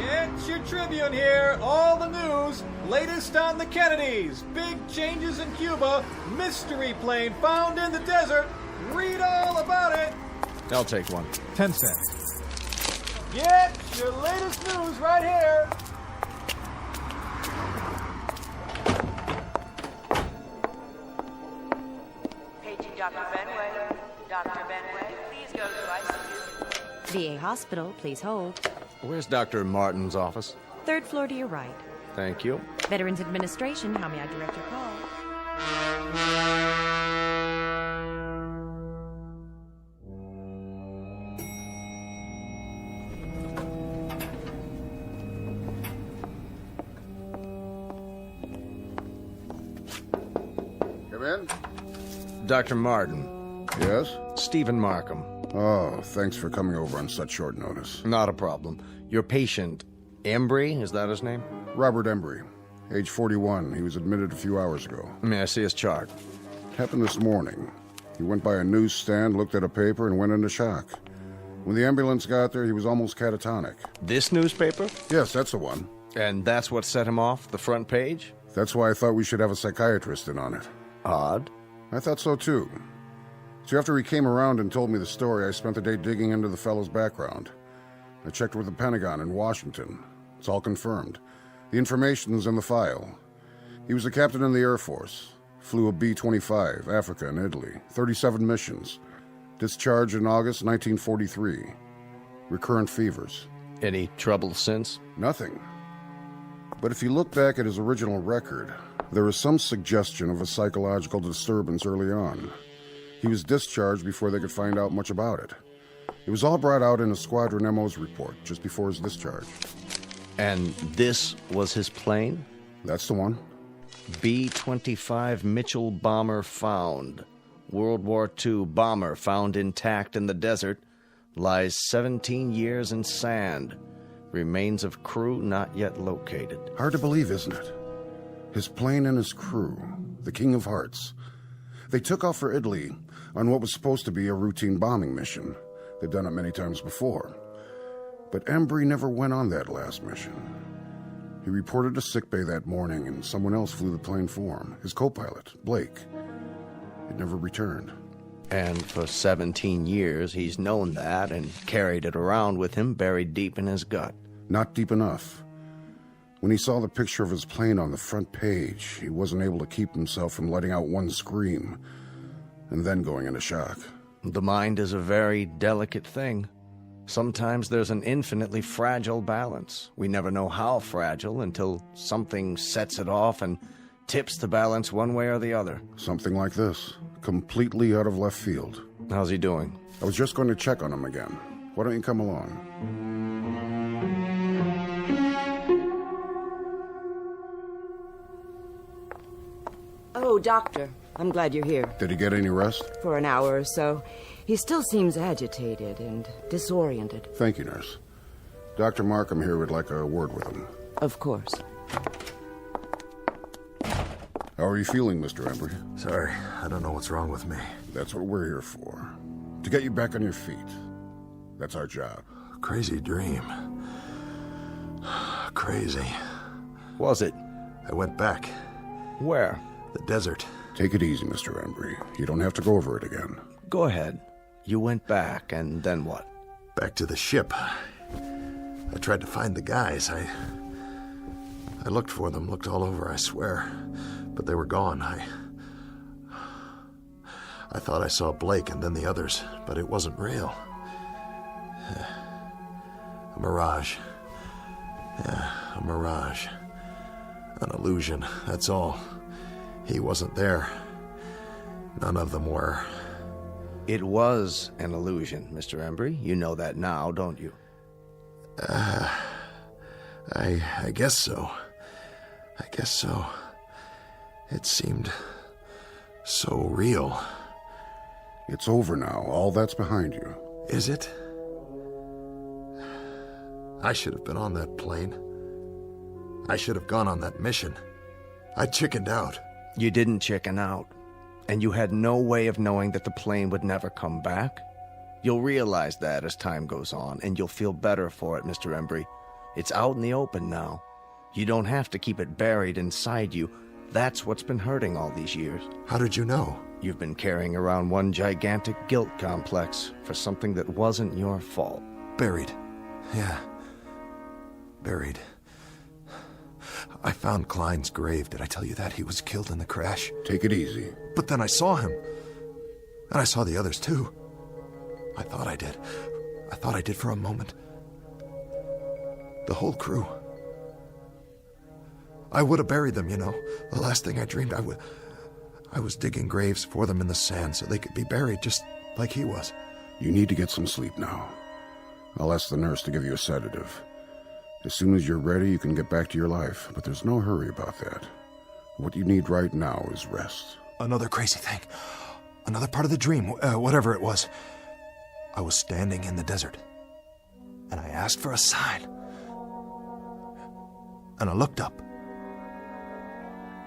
It's your Tribune here. All the news. Latest on the Kennedys. Big changes in Cuba. Mystery plane found in the desert. Read all about it. I'll take one. 10 cents. Get your latest news right here. Paging Dr. Benway. Dr. Benway, please go to ICU. VA Hospital, please hold. Where's Dr. Martin's office? 3rd floor to your right. Thank you. Veterans Administration, how may I direct your call? Come in. Dr. Martin. Yes? Stephen Markham. Oh, thanks for coming over on such short notice. Not a problem. Your patient, Embry, is that his name? Robert Embry, age 41. He was admitted a few hours ago. May I see his chart? It happened this morning. He went by a newsstand, looked at a paper, and went into shock. When the ambulance got there, he was almost catatonic. This newspaper? Yes, that's the one. And that's what set him off, the front page? That's why I thought we should have a psychiatrist in on it. Odd. I thought so, too. So after he came around and told me the story, I spent the day digging into the fellow's background. I checked with the Pentagon in Washington. It's all confirmed. The information's in the file. He was a captain in the Air Force. Flew a B-25, Africa and Italy. 37 missions. Discharged in August 1943. Recurrent fevers. Any trouble since? Nothing. But if you look back at his original record, there is some suggestion of a psychological disturbance early on. He was discharged before they could find out much about it. It was all brought out in a Squadron MO's report just before his discharge. And this was his plane? That's the one. B-25 Mitchell bomber found. World War II bomber found intact in the desert. Lies 17 years in sand. Remains of crew not yet located. Hard to believe, isn't it? His plane and his crew, the King of Hearts. They took off for Italy on what was supposed to be a routine bombing mission. They'd done it many times before. But Embry never went on that last mission. He reported to sickbay that morning, and someone else flew the plane for him, his co-pilot, Blake. It never returned. And for 17 years, he's known that and carried it around with him buried deep in his gut. Not deep enough. When he saw the picture of his plane on the front page, he wasn't able to keep himself from letting out one scream, and then going into shock. The mind is a very delicate thing. Sometimes there's an infinitely fragile balance. We never know how fragile until something sets it off and tips the balance one way or the other. Something like this, completely out of left field. How's he doing? I was just going to check on him again. Why don't you come along? Oh, Doctor, I'm glad you're here. Did he get any rest? For an hour or so. He still seems agitated and disoriented. Thank you, nurse. Dr. Markham here would like a word with him. Of course. How are you feeling, Mr. Embry? Sorry, I don't know what's wrong with me. That's what we're here for. To get you back on your feet. That's our job. Crazy dream. Crazy. Was it? I went back. Where? The desert. Take it easy, Mr. Embry. You don't have to go over it again. Go ahead. You went back, and then what? Back to the ship. I tried to find the guys. I looked for them, looked all over, I swear. But they were gone. I thought I saw Blake and then the others, but it wasn't real. A mirage. Yeah, a mirage. An illusion, that's all. He wasn't there. None of them were. It was an illusion, Mr. Embry. You know that now, don't you? I guess so. I guess so. It seemed so real. It's over now. All that's behind you. Is it? I should have been on that plane. I should have gone on that mission. I chickened out. You didn't chicken out. And you had no way of knowing that the plane would never come back. You'll realize that as time goes on, and you'll feel better for it, Mr. Embry. It's out in the open now. You don't have to keep it buried inside you. That's what's been hurting all these years. How did you know? You've been carrying around one gigantic guilt complex for something that wasn't your fault. Buried. Yeah. Buried. I found Klein's grave. Did I tell you that? He was killed in the crash. Take it easy. But then I saw him. And I saw the others, too. I thought I did. I thought I did for a moment. The whole crew. I would have buried them, you know. The last thing I dreamed, I was digging graves for them in the sand so they could be buried just like he was. You need to get some sleep now. I'll ask the nurse to give you a sedative. As soon as you're ready, you can get back to your life, but there's no hurry about that. What you need right now is rest. Another crazy thing. Another part of the dream, whatever it was. I was standing in the desert, and I asked for a sign. And I looked up,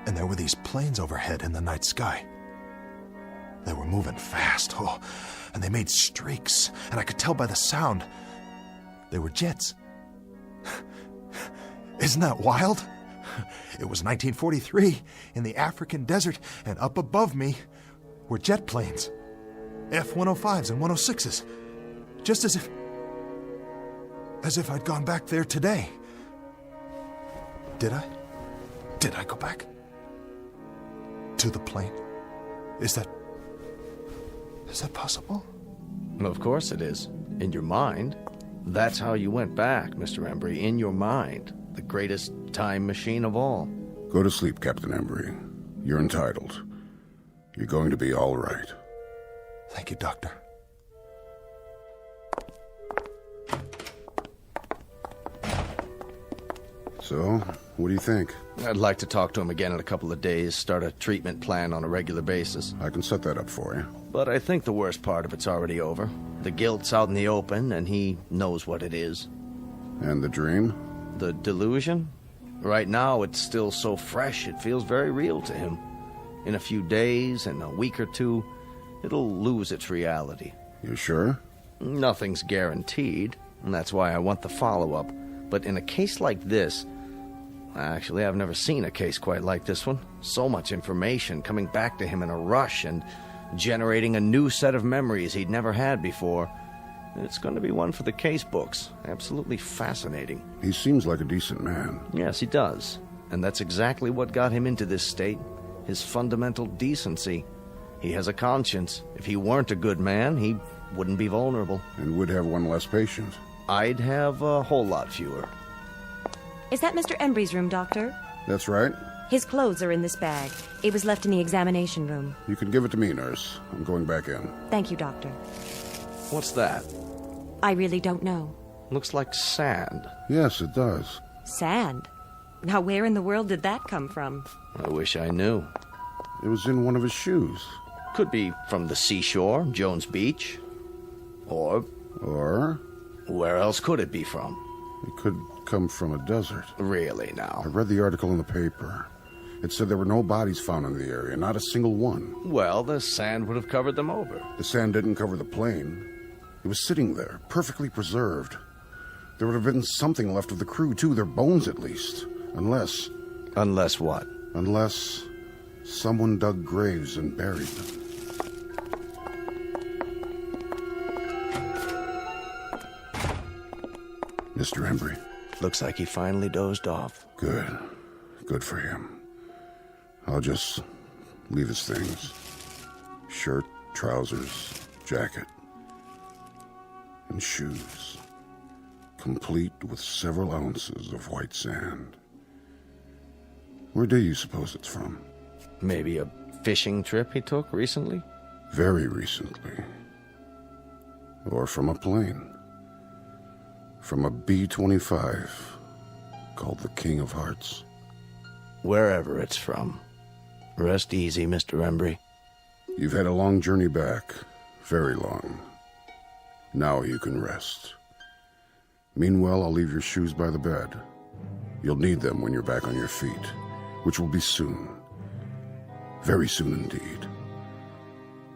and there were these planes overhead in the night sky. They were moving fast, and they made streaks, and I could tell by the sound. They were jets. Isn't that wild? It was 1943 in the African desert, and up above me were jet planes. F-105s and 106s. Just as if I'd gone back there today. Did I? Did I go back? To the plane? Is that possible? Of course it is. In your mind. That's how you went back, Mr. Embry. In your mind. The greatest time machine of all. Go to sleep, Captain Embry. You're entitled. You're going to be all right. Thank you, Doctor. So, what do you think? I'd like to talk to him again in a couple of days, start a treatment plan on a regular basis. I can set that up for you. But I think the worst part of it's already over. The guilt's out in the open, and he knows what it is. And the dream? The delusion? Right now, it's still so fresh, it feels very real to him. In a few days, in a week or two, it'll lose its reality. You sure? Nothing's guaranteed, and that's why I want the follow-up. But in a case like this... Actually, I've never seen a case quite like this one. So much information coming back to him in a rush and generating a new set of memories he'd never had before. It's going to be one for the case books. Absolutely fascinating. He seems like a decent man. Yes, he does. And that's exactly what got him into this state. His fundamental decency. He has a conscience. If he weren't a good man, he wouldn't be vulnerable. And would have one less patient. I'd have a whole lot fewer. Is that Mr. Embry's room, Doctor? That's right. His clothes are in this bag. It was left in the examination room. You can give it to me, nurse. I'm going back in. Thank you, Doctor. What's that? I really don't know. Looks like sand. Yes, it does. Sand? Now, where in the world did that come from? I wish I knew. It was in one of his shoes. Could be from the seashore, Jones Beach. Or... Where else could it be from? It could come from a desert. Really, now? I read the article in the paper. It said there were no bodies found in the area, not a single one. Well, the sand would have covered them over. The sand didn't cover the plane. It was sitting there, perfectly preserved. There would have been something left of the crew, too, their bones at least. Unless... Unless what? Unless someone dug graves and buried them. Mr. Embry. Looks like he finally dozed off. Good. Good for him. I'll just leave his things. Shirt, trousers, jacket, and shoes. Complete with several ounces of white sand. Where do you suppose it's from? Maybe a fishing trip he took recently? Very recently. Or from a plane. From a B-25 called the King of Hearts. Wherever it's from. Rest easy, Mr. Embry. You've had a long journey back. Very long. Now you can rest. Meanwhile, I'll leave your shoes by the bed. You'll need them when you're back on your feet, which will be soon. Very soon indeed.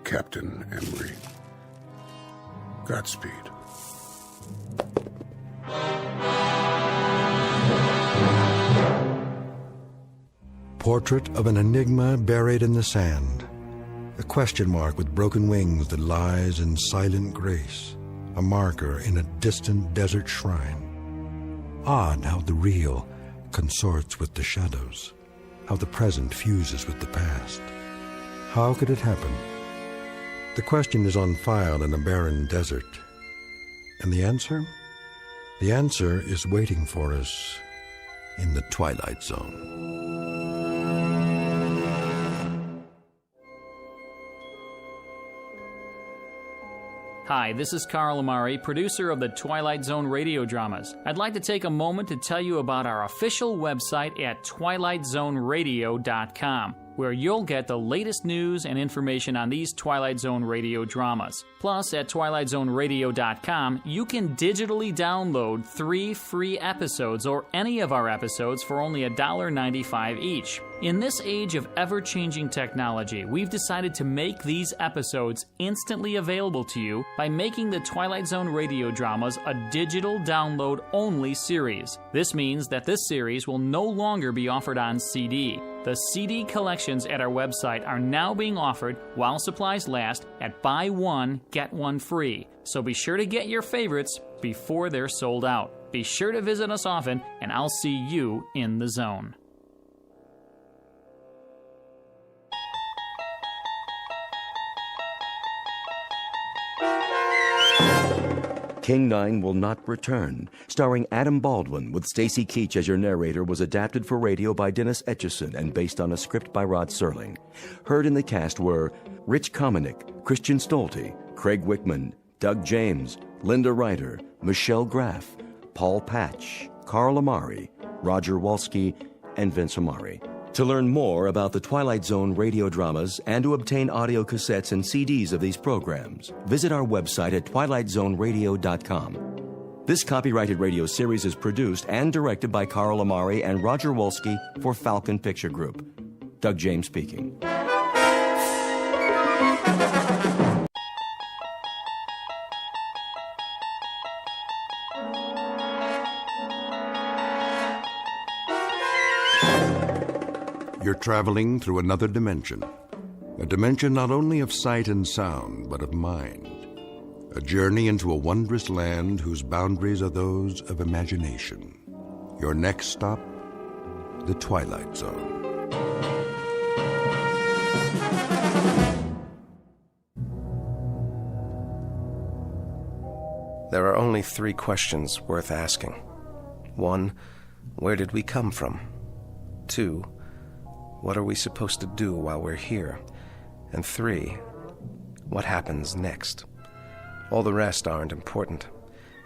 Captain Embry. Godspeed. Portrait of an enigma buried in the sand. A question mark with broken wings that lies in silent grace. A marker in a distant desert shrine. Odd how the real consorts with the shadows. How the present fuses with the past. How could it happen? The question is on file in a barren desert. And the answer? The answer is waiting for us in the Twilight Zone. Hi, this is Carl Amari, producer of the Twilight Zone Radio Dramas. I'd like to take a moment to tell you about our official website at twilightzoneradio.com, where you'll get the latest news and information on these Twilight Zone radio dramas. Plus, at twilightzoneradio.com, you can digitally download 3 free episodes or any of our episodes for only $1.95 each. In this age of ever-changing technology, we've decided to make these episodes instantly available to you by making the Twilight Zone radio dramas a digital download-only series. This means that this series will no longer be offered on CD. The CD collections at our website are now being offered while supplies last at buy one, get one free. So be sure to get your favorites before they're sold out. Be sure to visit us often, and I'll see you in the zone. King 9 Will Not Return, starring Adam Baldwin with Stacy Keach as your narrator, was adapted for radio by Dennis Etchison and based on a script by Rod Serling. Heard in the cast were Rich Kominick, Christian Stolte, Craig Wickman, Doug James, Linda Ryder, Michelle Graff, Paul Patch, Carl Amari, Roger Walski, and Vince Amari. To learn more about the Twilight Zone radio dramas and to obtain audio cassettes and CDs of these programs, visit our website at twilightzoneradio.com. This copyrighted radio series is produced and directed by Carl Amari and Roger Wolski for Falcon Picture Group. Doug James speaking. You're traveling through another dimension. A dimension not only of sight and sound, but of mind. A journey into a wondrous land whose boundaries are those of imagination. Your next stop, the Twilight Zone. There are only 3 questions worth asking. 1, where did we come from? 2, what are we supposed to do while we're here? And 3, what happens next? All the rest aren't important.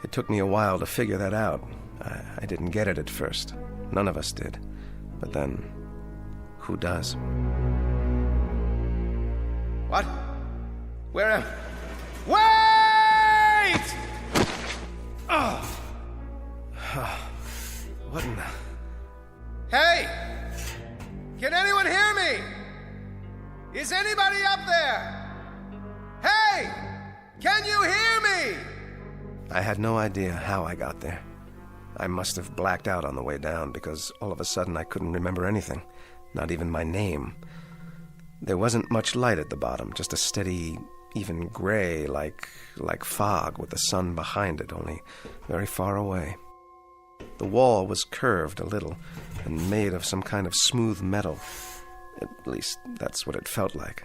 It took me a while to figure that out. I didn't get it at first. None of us did. But then, who does? What? Where am... Wait! Oh. What in the... Hey! Can anyone hear me? Is anybody up there? Hey! Can you hear me? I had no idea how I got there. I must have blacked out on the way down because all of a sudden I couldn't remember anything, not even my name. There wasn't much light at the bottom, just a steady, even gray, like fog with the sun behind it, only very far away. The wall was curved a little and made of some kind of smooth metal. At least, that's what it felt like.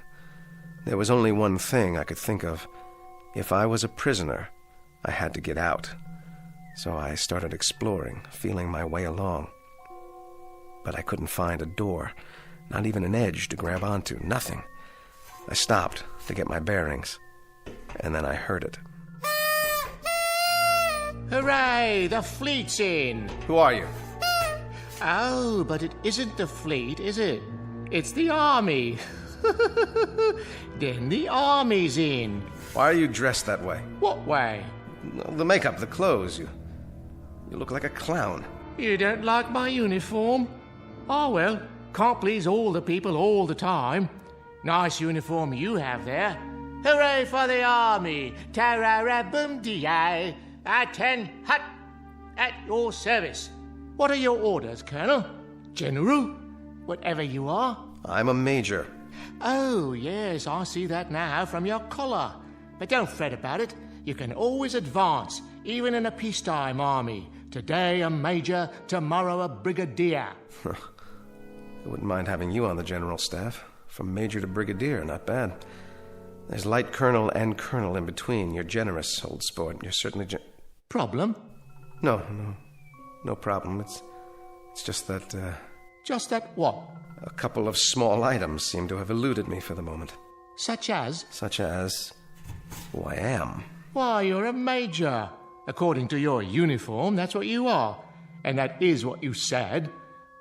There was only one thing I could think of. If I was a prisoner, I had to get out. So I started exploring, feeling my way along. But I couldn't find a door, not even an edge to grab onto, nothing. I stopped to get my bearings, and then I heard it. Hooray! The fleet's in! Who are you? Oh, but it isn't the fleet, is it? It's the army. Then the army's in. Why are you dressed that way? What way? The makeup, the clothes. You look like a clown. You don't like my uniform? Oh, well, can't please all the people all the time. Nice uniform you have there. Hooray for the army! Tarara-boom-dee-ay! At-ten hut! At your service. What are your orders, Colonel? General? Whatever you are? I'm a major. Oh, yes, I see that now from your collar. But don't fret about it. You can always advance, even in a peacetime army. Today a major, tomorrow a brigadier. I wouldn't mind having you on the general staff. From major to brigadier, not bad. There's light colonel and colonel in between. You're generous, old sport. You're certainly Problem? No problem. It's just that, Just that what? A couple of small items seem to have eluded me for the moment. Such as? Such as who I am. Why, you're a major. According to your uniform, that's what you are. And that is what you said.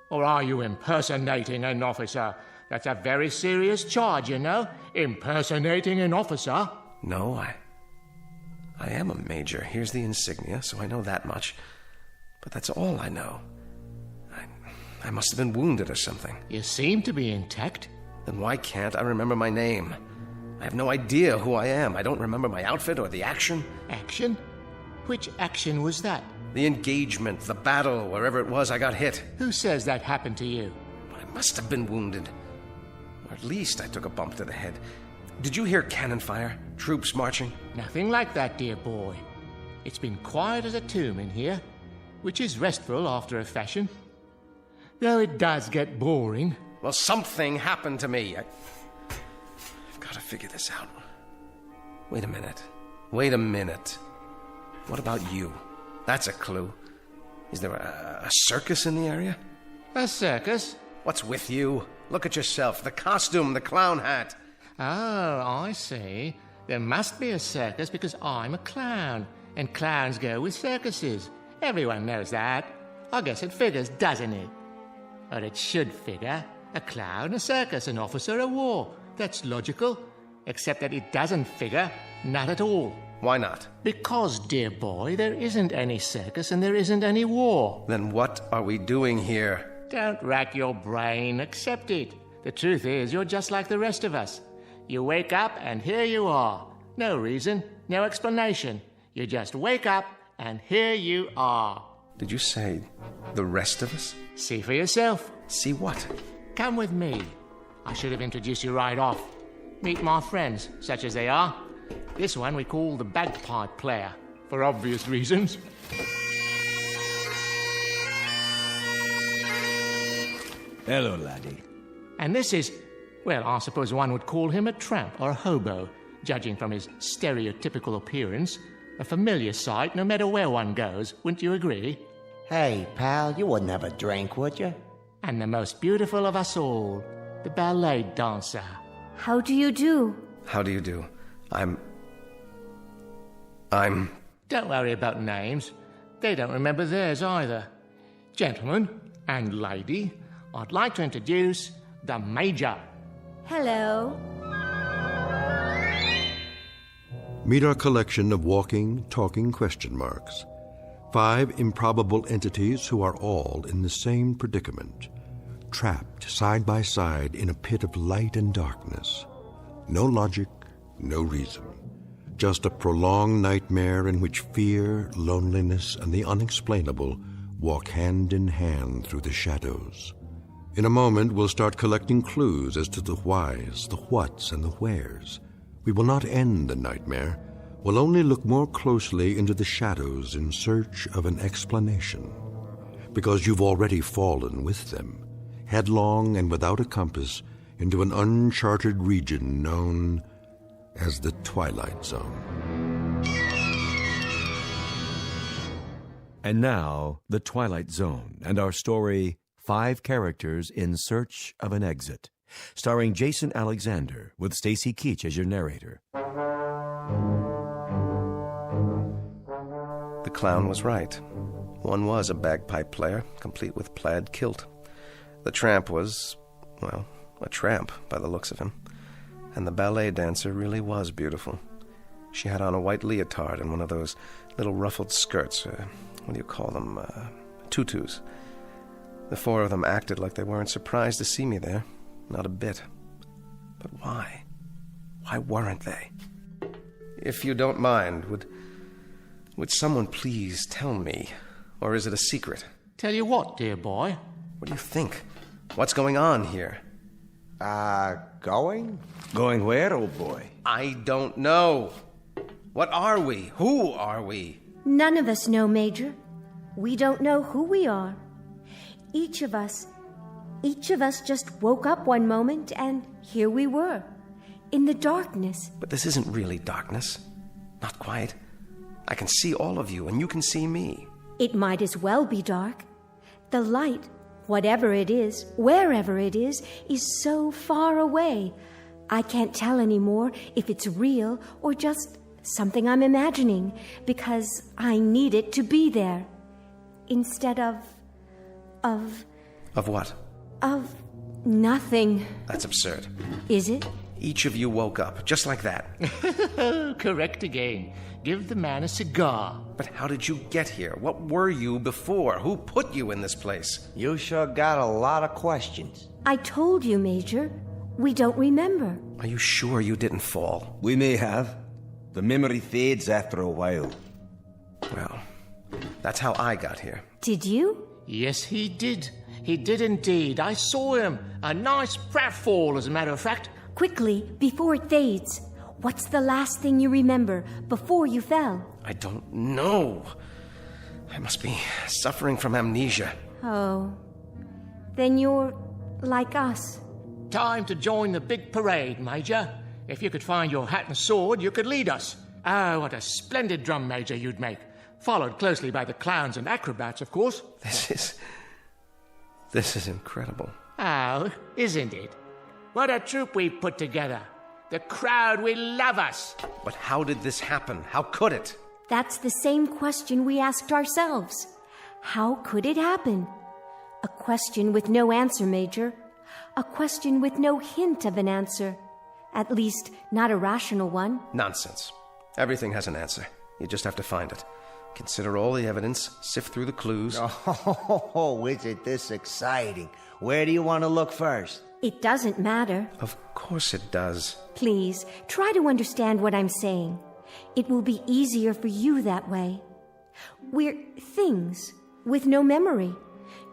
Or are you impersonating an officer? That's a very serious charge, you know. Impersonating an officer. No, I am a major. Here's the insignia, so I know that much. But that's all I know. I must have been wounded or something. You seem to be intact. Then why can't I remember my name? I have no idea who I am. I don't remember my outfit or the action. Action? Which action was that? The engagement, the battle, wherever it was I got hit. Who says that happened to you? I must have been wounded. Or at least I took a bump to the head. Did you hear cannon fire? Troops marching? Nothing like that, dear boy. It's been quiet as a tomb in here, which is restful after a fashion. Though it does get boring. Well, something happened to me. I've got to figure this out. Wait a minute. What about you? That's a clue. Is there a circus in the area? A circus? What's with you? Look at yourself. The costume, the clown hat. Oh, I see. There must be a circus because I'm a clown. And clowns go with circuses. Everyone knows that. I guess it figures, doesn't it? Or it should figure. A clown, a circus, an officer, a war. That's logical. Except that it doesn't figure. Not at all. Why not? Because, dear boy, there isn't any circus and there isn't any war. Then what are we doing here? Don't rack your brain. Accept it. The truth is, you're just like the rest of us. You wake up and here you are. No reason, no explanation. You just wake up and here you are. Did you say the rest of us? See for yourself. See what? come with me. I should have introduced you right off. Meet my friends, such as they are. This one we call the bagpipe player, for obvious reasons. Hello, laddie. And this is, well, I suppose one would call him a tramp or a hobo, judging from his stereotypical appearance. A familiar sight no matter where one goes, wouldn't you agree? Hey, pal, you wouldn't have a drink, would you? And the most beautiful of us all, the ballet dancer. How do you do? How do you do? I'm... Don't worry about names. They don't remember theirs either. Gentlemen and lady, I'd like to introduce the Major. Hello. Meet our collection of walking, talking question marks. 5 improbable entities who are all in the same predicament, trapped side by side in a pit of light and darkness. No logic, no reason. Just a prolonged nightmare in which fear, loneliness, and the unexplainable walk hand in hand through the shadows. In a moment, we'll start collecting clues as to the whys, the whats, and the wheres. We will not end the nightmare. We'll only look more closely into the shadows in search of an explanation. Because you've already fallen with them, headlong and without a compass, into an uncharted region known as the Twilight Zone. And now, the Twilight Zone, and our story, 5 Characters in Search of an Exit, starring Jason Alexander, with Stacy Keach as your narrator. The clown was right. One was a bagpipe player, complete with plaid kilt. The tramp was, well, a tramp by the looks of him. And the ballet dancer really was beautiful. She had on a white leotard and one of those little ruffled skirts, what do you call them, tutus. The 4 of them acted like they weren't surprised to see me there. Not a bit. But why? Why weren't they? If you don't mind, would someone please tell me? Or is it a secret? Tell you what, dear boy? What do you think? What's going on here? Going? Going where, old boy? I don't know. What are we? Who are we? None of us know, Major. We don't know who we are. Each of us just woke up one moment and here we were, in the darkness. But this isn't really darkness. Not quite. I can see all of you and you can see me. It might as well be dark. The light, whatever it is, wherever it is so far away. I can't tell anymore if it's real or just something I'm imagining, because I need it to be there. Instead of what? Of nothing. That's absurd. Is it? Each of you woke up, just like that. Correct again. Give the man a cigar. But how did you get here? What were you before? Who put you in this place? You sure got a lot of questions. I told you, Major. We don't remember. Are you sure you didn't fall? We may have. The memory fades after a while. Well, that's how I got here. Did you? Yes, he did. He did indeed. I saw him. A nice pratfall, as a matter of fact. Quickly, before it fades. What's the last thing you remember before you fell? I don't know. I must be suffering from amnesia. Oh. Then you're like us. Time to join the big parade, Major. If you could find your hat and sword, you could lead us. Oh, what a splendid drum major you'd make. Followed closely by the clowns and acrobats, of course. This is incredible. Oh, isn't it? What a troupe we've put together. The crowd will love us. But how did this happen? How could it? That's the same question we asked ourselves. How could it happen? A question with no answer, Major. A question with no hint of an answer. At least, not a rational one. Nonsense. Everything has an answer. You just have to find it. Consider all the evidence, sift through the clues. Oh, is it this exciting? Where do you want to look first? It doesn't matter. Of course it does. Please, try to understand what I'm saying. It will be easier for you that way. We're things with no memory,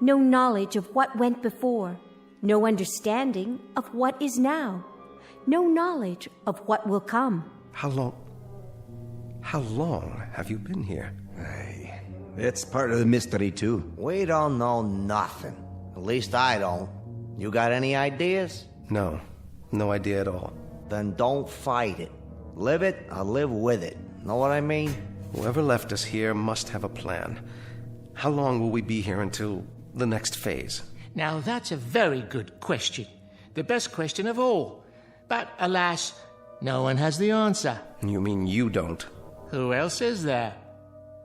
no knowledge of what went before, no understanding of what is now, no knowledge of what will come. How long have you been here? It's part of the mystery, too. We don't know nothing. At least I don't. You got any ideas? No idea at all. Then don't fight it. Live it or live with it. Know what I mean? Whoever left us here must have a plan. How long will we be here until the next phase? Now, that's a very good question. The best question of all. But, alas, no one has the answer. You mean you don't? Who else is there?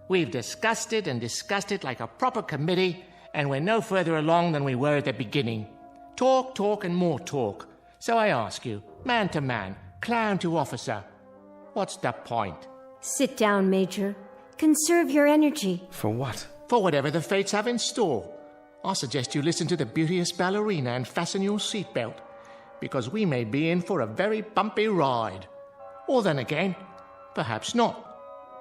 We've discussed it and discussed it like a proper committee, and we're no further along than we were at the beginning. Talk, and more talk. So I ask you, man to man, clown to officer, what's the point? Sit down, Major. Conserve your energy. For what? For whatever the fates have in store. I suggest you listen to the beauteous ballerina and fasten your seatbelt, because we may be in for a very bumpy ride. Or then again, perhaps not.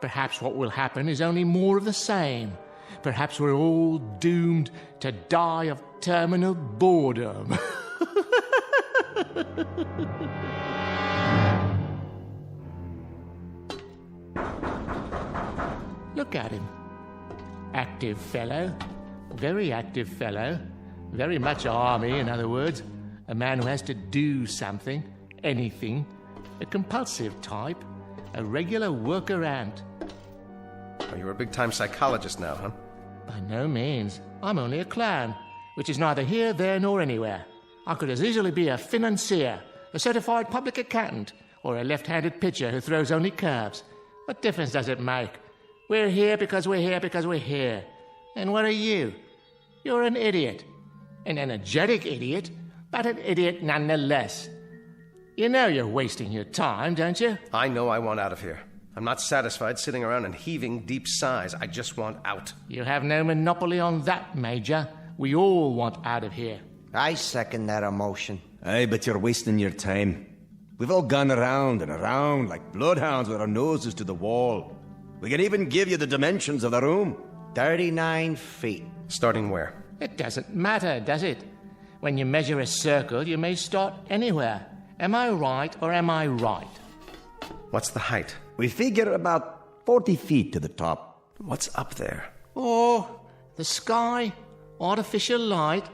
Perhaps what will happen is only more of the same. Perhaps we're all doomed to die of terminal boredom. Look at him. Active fellow. Very active fellow. Very much army, in other words. A man who has to do something, anything. A compulsive type. A regular worker ant. Oh, you're a big-time psychologist now, huh? By no means. I'm only a clown, which is neither here, there, nor anywhere. I could as easily be a financier, a certified public accountant, or a left-handed pitcher who throws only curves. What difference does it make? We're here because we're here because we're here. And what are you? You're an idiot. An energetic idiot, but an idiot nonetheless. You know you're wasting your time, don't you? I know I want out of here. I'm not satisfied sitting around and heaving deep sighs. I just want out. You have no monopoly on that, Major. We all want out of here. I second that emotion. Aye, but you're wasting your time. We've all gone around and around like bloodhounds with our noses to the wall. We can even give you the dimensions of the room. 39 feet. Starting where? It doesn't matter, does it? When you measure a circle, you may start anywhere. Am I right or am I right? What's the height? We figure about 40 feet to the top. What's up there? Oh, the sky, artificial light,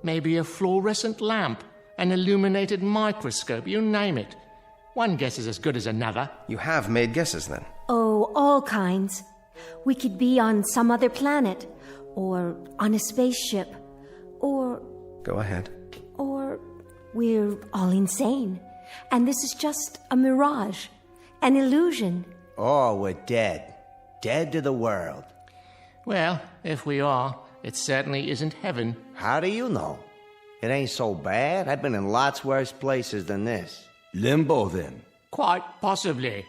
maybe a fluorescent lamp, an illuminated microscope, you name it. One guess is as good as another. You have made guesses, then? Oh, all kinds. We could be on some other planet, or on a spaceship, or... Go ahead. Or we're all insane, and this is just a mirage, an illusion. Oh, we're dead. Dead to the world. Well, if we are, it certainly isn't heaven. How do you know? It ain't so bad. I've been in lots worse places than this. Limbo, then? Quite possibly.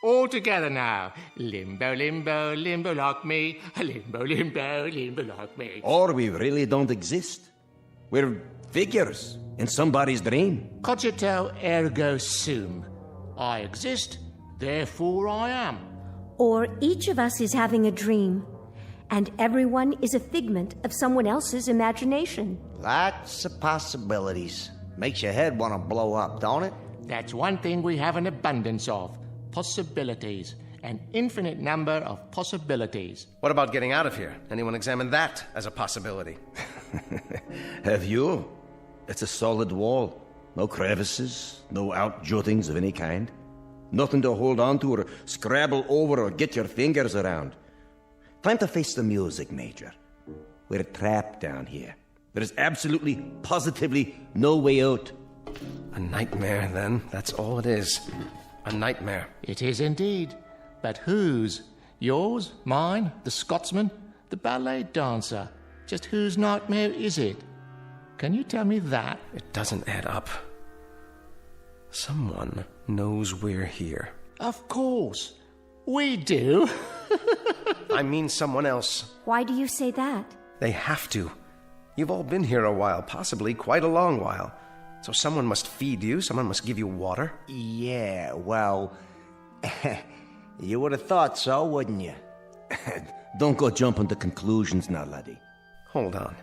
All together now. Limbo, limbo, limbo like me. Limbo, limbo, limbo like me. Or we really don't exist. We're figures in somebody's dream. Cogito ergo sum. I exist, therefore I am. Or each of us is having a dream, and everyone is a figment of someone else's imagination. Lots of possibilities. Makes your head want to blow up, don't it? That's one thing we have an abundance of. Possibilities. An infinite number of possibilities. What about getting out of here? Anyone examine that as a possibility? Have you? It's a solid wall. No crevices, no outjuttings of any kind. Nothing to hold on to or scrabble over or get your fingers around. Time to face the music, Major. We're trapped down here. There is absolutely, positively no way out. A nightmare, then. That's all it is. A nightmare. It is indeed. But whose? Yours? Mine? The Scotsman? The ballet dancer? Just whose nightmare is it? Can you tell me that? It doesn't add up. Someone knows we're here. Of course. We do. I mean someone else. Why do you say that? They have to. You've all been here a while, possibly quite a long while. So someone must feed you, someone must give you water. Yeah, well, you would have thought so, wouldn't you? Don't go jumping to conclusions now, laddie. Hold on.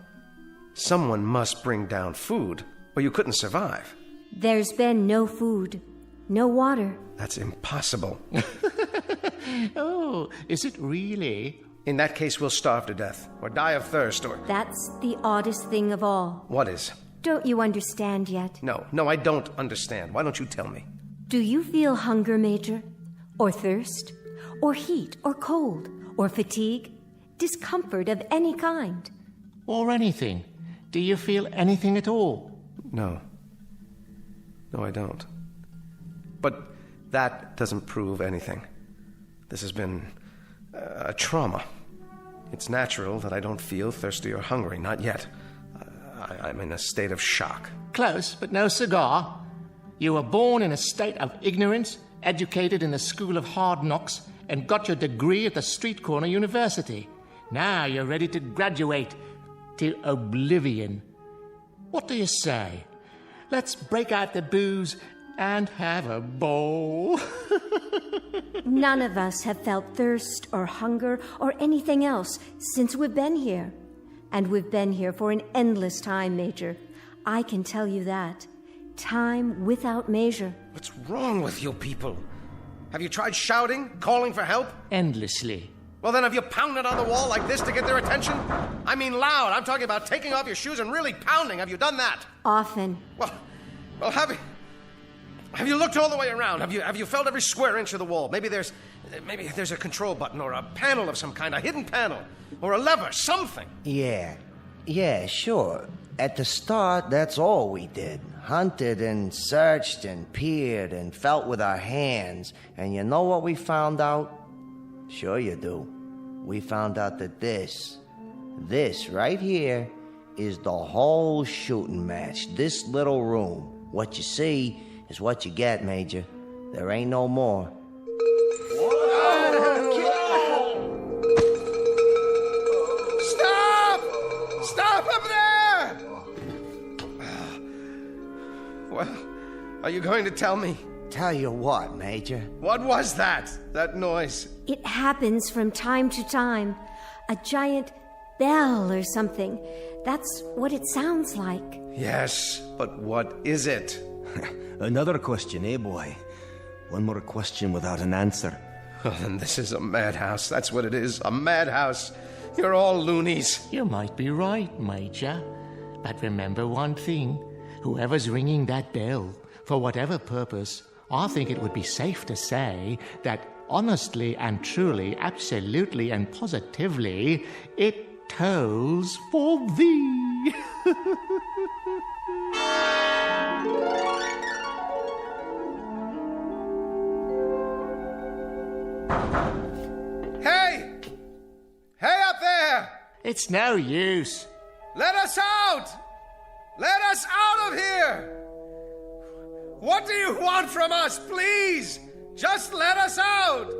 Someone must bring down food, or you couldn't survive. There's been no food, no water. That's impossible. Oh, is it really? In that case, we'll starve to death, or die of thirst, or... That's the oddest thing of all. What is? Don't you understand yet? No, I don't understand. Why don't you tell me? Do you feel hunger, Major? Or thirst? Or heat? Or cold? Or fatigue? Discomfort of any kind? Or anything? Do you feel anything at all? No. No, I don't. But that doesn't prove anything. This has been a trauma. It's natural that I don't feel thirsty or hungry, not yet. I'm in a state of shock. Close, but no cigar. You were born in a state of ignorance, educated in the school of hard knocks, and got your degree at the street corner university. Now you're ready to graduate to oblivion. What do you say? Let's break out the booze and have a bowl. None of us have felt thirst or hunger or anything else since we've been here. And we've been here for an endless time, Major. I can tell you that. Time without measure. What's wrong with you people? Have you tried shouting, calling for help? Endlessly. Well, then have you pounded on the wall like this to get their attention? I mean loud. I'm talking about taking off your shoes and really pounding. Have you done that? Often. Well, have you looked all the way around? Have you felt every square inch of the wall? Maybe there's a control button or a panel of some kind, a hidden panel, or a lever, something. Yeah, sure. At the start, that's all we did. Hunted and searched and peered and felt with our hands. And you know what we found out? Sure you do. We found out that this right here is the whole shooting match. This little room. What you see is what you get, Major. There ain't no more. Stop up there! Well, are you going to tell me? Tell you what, Major? What was that noise? It happens from time to time. A giant bell or something. That's what it sounds like. Yes, but what is it? Another question, eh, boy? One more question without an answer. Well, then this is a madhouse. That's what it is, a madhouse. You're all loonies. You might be right, Major. But remember one thing. Whoever's ringing that bell, for whatever purpose, I think it would be safe to say that honestly and truly, absolutely and positively, it tolls for thee. Hey up there! It's no use. Let us out! Let us out of here! What do you want from us, please? Just let us out!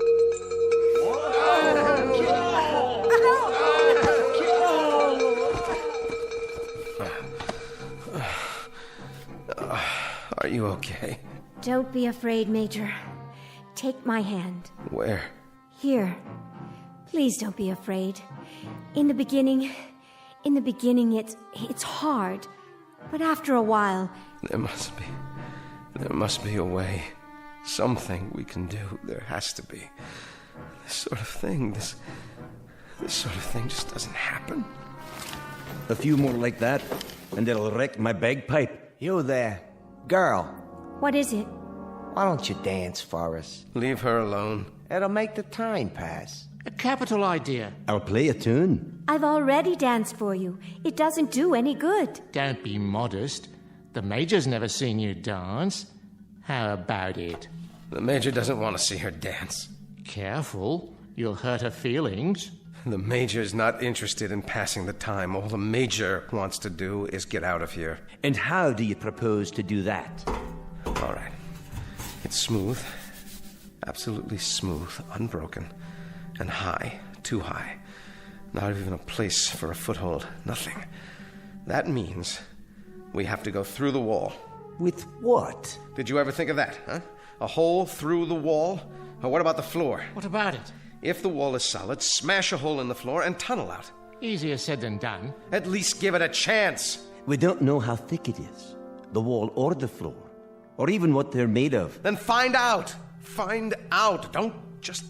Are you okay? Don't be afraid, Major. Take my hand. Where? Here. Please don't be afraid. In the beginning, it's hard. But after a while... There must be a way. Something we can do. There has to be. This sort of thing just doesn't happen. A few more like that, and it'll wreck my bagpipe. You there. Girl. What is it? Why don't you dance for us? Leave her alone. It'll make the time pass. A capital idea. I'll play a tune. I've already danced for you. It doesn't do any good. Don't be modest. The Major's never seen you dance. How about it? The Major doesn't want to see her dance. Careful. You'll hurt her feelings. The Major's not interested in passing the time. All the Major wants to do is get out of here. And how do you propose to do that? All right. It's smooth. Absolutely smooth. Unbroken. And high. Too high. Not even a place for a foothold. Nothing. That means we have to go through the wall. With what? Did you ever think of that, huh? A hole through the wall? Or what about the floor? What about it? If the wall is solid, smash a hole in the floor and tunnel out. Easier said than done. At least give it a chance. We don't know how thick it is, the wall or the floor, or even what they're made of. Then find out. Find out. Don't just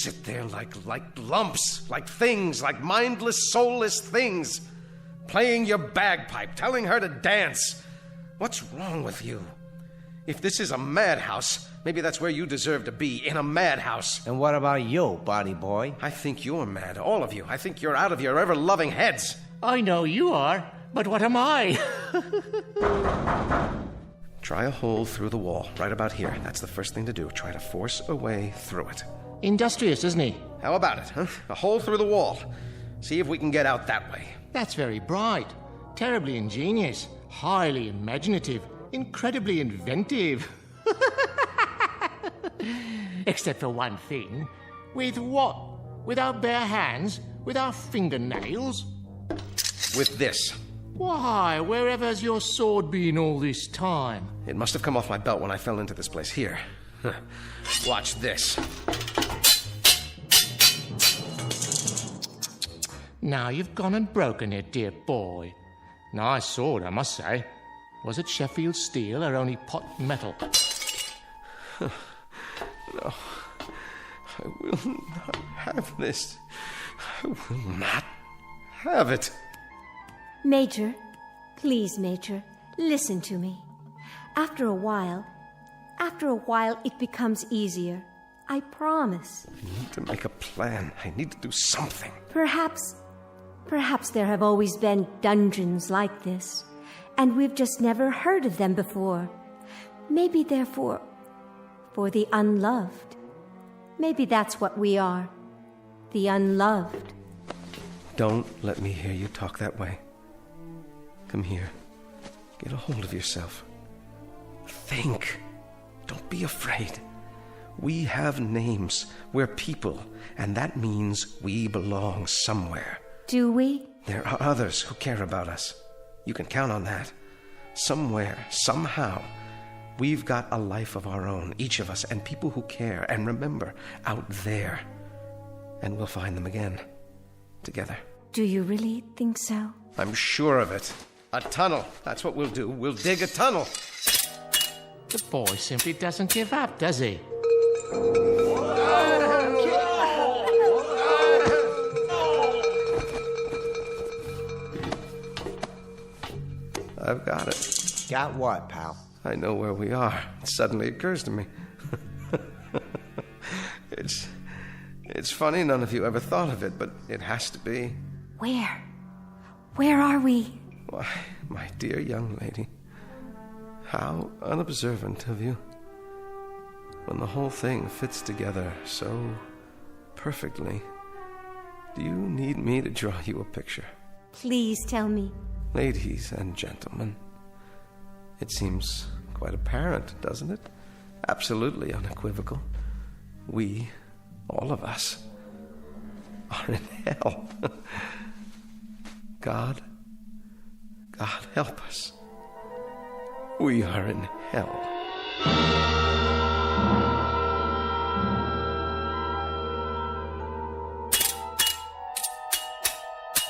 sit there like lumps, like things, like mindless, soulless things, playing your bagpipe, telling her to dance. What's wrong with you? If this is a madhouse, maybe that's where you deserve to be, in a madhouse. And what about you, body boy? I think you're mad, all of you. I think you're out of your ever-loving heads. I know you are, but what am I? Try a hole through the wall, right about here. That's the first thing to do. Try to force a way through it. Industrious, isn't he? How about it, huh? A hole through the wall. See if we can get out that way. That's very bright, terribly ingenious, highly imaginative, incredibly inventive. Except for one thing. With what? With our bare hands? With our fingernails? With this. Why, wherever's your sword been all this time? It must have come off my belt when I fell into this place. Here. Watch this. Now you've gone and broken it, dear boy. Nice sword, I must say. Was it Sheffield steel or only pot metal? No. I will not have this. I will not have it. Major, please, Major, listen to me. After a while, it becomes easier. I promise. I need to make a plan. I need to do something. Perhaps there have always been dungeons like this, and we've just never heard of them before. Maybe they're for the unloved. Maybe that's what we are. The unloved. Don't let me hear you talk that way. Come here. Get a hold of yourself. Think. Don't be afraid. We have names. We're people, and that means we belong somewhere. Do we? There are others who care about us. You can count on that. Somewhere, somehow, we've got a life of our own, each of us, and people who care and remember out there. And we'll find them again, together. Do you really think so? I'm sure of it. A tunnel. That's what we'll do. We'll dig a tunnel. The boy simply doesn't give up, does he? I've got it. Got what, pal? I know where we are. It suddenly occurs to me. It's funny none of you ever thought of it, but it has to be. Where? Where are we? Why, my dear young lady, how unobservant of you. When the whole thing fits together so perfectly, do you need me to draw you a picture? Please tell me. Ladies and gentlemen, it seems quite apparent, doesn't it? Absolutely unequivocal. We, all of us, are in hell. God help us. We are in hell.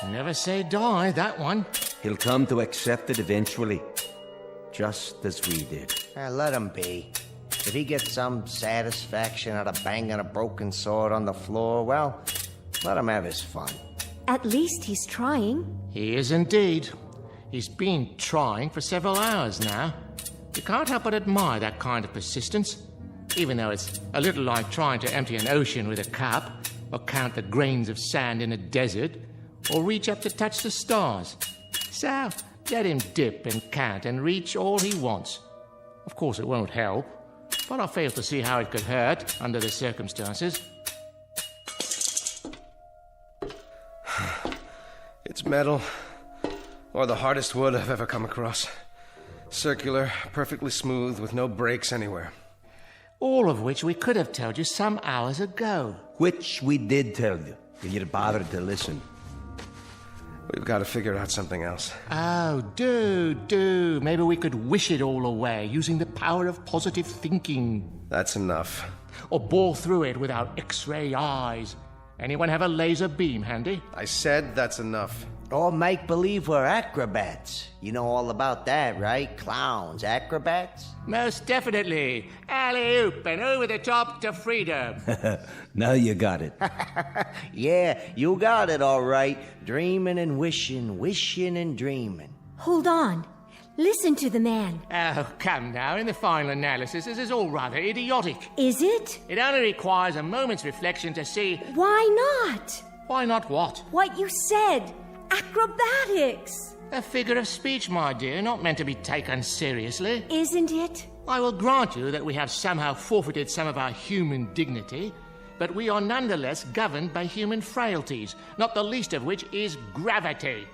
Never say die, that one. He'll come to accept it eventually, just as we did. Let him be. If he gets some satisfaction out of banging a broken sword on the floor, well, let him have his fun. At least he's trying. He is indeed. He's been trying for several hours now. You can't help but admire that kind of persistence, even though it's a little like trying to empty an ocean with a cup, or count the grains of sand in a desert, or reach up to touch the stars. So, let him dip and count and reach all he wants. Of course, it won't help, but I fail to see how it could hurt under the circumstances. It's metal, or the hardest wood I've ever come across. Circular, perfectly smooth, with no breaks anywhere. All of which we could have told you some hours ago. Which we did tell you, if you'd bothered to listen. We've got to figure out something else. Oh, do. Maybe we could wish it all away using the power of positive thinking. That's enough. Or bore through it with our X-ray eyes Anyone have a laser beam handy? I said that's enough. Or make believe we're acrobats. You know all about that, right? Clowns, acrobats? Most definitely. Alley-oop and over the top to freedom. Now you got it. Yeah, you got it all right. Dreaming and wishing, wishing and dreaming. Hold on. Listen to the man. Oh, come now. In the final analysis, this is all rather idiotic. Is it? It only requires a moment's reflection to see... Why not? Why not what? What you said. Acrobatics. A figure of speech, my dear, not meant to be taken seriously. Isn't it? I will grant you that we have somehow forfeited some of our human dignity, but we are nonetheless governed by human frailties, not the least of which is gravity.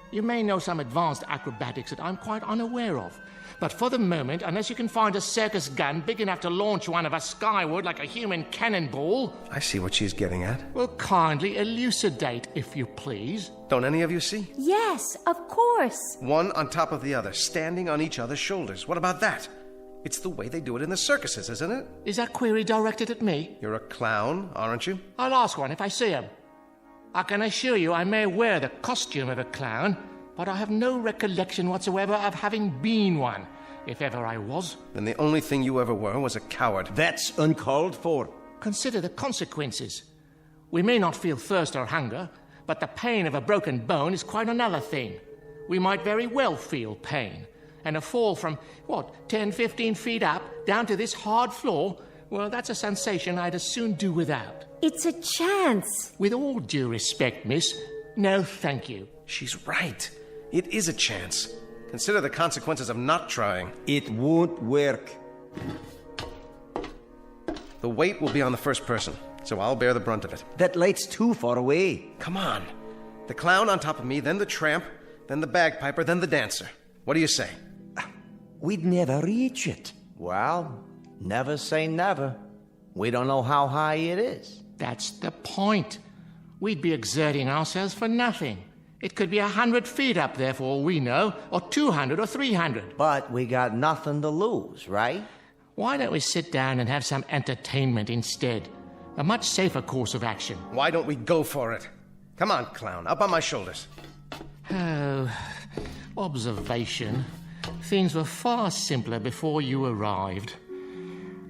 You may know some advanced acrobatics that I'm quite unaware of, but for the moment, unless you can find a circus gun big enough to launch one of us skyward like a human cannonball... I see what she's getting at. Well, kindly elucidate, if you please. Don't any of you see? Yes, of course. One on top of the other, standing on each other's shoulders. What about that? It's the way they do it in the circuses, isn't it? Is that query directed at me? You're a clown, aren't you? I'll ask one if I see him. I can assure you I may wear the costume of a clown, but I have no recollection whatsoever of having been one, if ever I was. Then the only thing you ever were was a coward. That's uncalled for. Consider the consequences. We may not feel thirst or hunger, but the pain of a broken bone is quite another thing. We might very well feel pain. And a fall from, 10, 15 feet up, down to this hard floor, well, that's a sensation I'd as soon do without. It's a chance. With all due respect, miss, no thank you. She's right. It is a chance. Consider the consequences of not trying. It won't work. The weight will be on the first person, so I'll bear the brunt of it. That light's too far away. Come on. The clown on top of me, then the tramp, then the bagpiper, then the dancer. What do you say? We'd never reach it. Well, never say never. We don't know how high it is. That's the point. We'd be exerting ourselves for nothing. It could be 100 feet up there for all we know, or 200 or 300. But we got nothing to lose, right? Why don't we sit down and have some entertainment instead? A much safer course of action. Why don't we go for it? Come on, clown, up on my shoulders. Oh, observation. Things were far simpler before you arrived.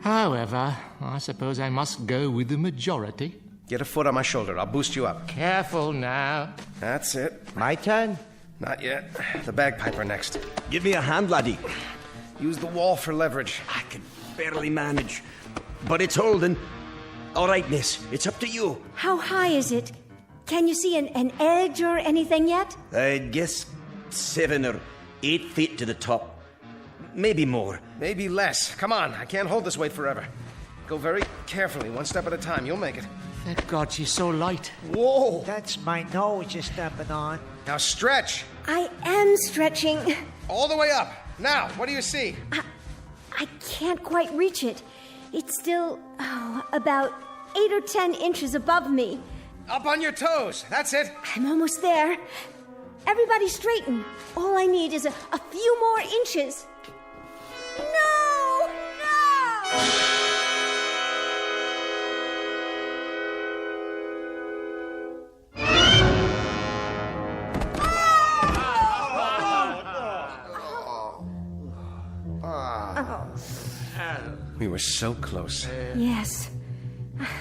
However, I suppose I must go with the majority. Get a foot on my shoulder. I'll boost you up. Careful now. That's it. My turn? Not yet. The bagpiper next. Give me a hand, laddie. Use the wall for leverage. I can barely manage, but it's holding. All right, miss, it's up to you. How high is it? Can you see an edge or anything yet? I'd guess 7 or 8 feet to the top. Maybe more. Maybe less. Come on, I can't hold this weight forever. Go very carefully, one step at a time. You'll make it. Thank God she's so light. Whoa! That's my nose you're stepping on. Now stretch. I am stretching. All the way up. Now, what do you see? I can't quite reach it. It's still, about 8 or 10 inches above me. Up on your toes. That's it. I'm almost there. Everybody straighten. All I need is a few more inches. No! No! We were so close. Yes,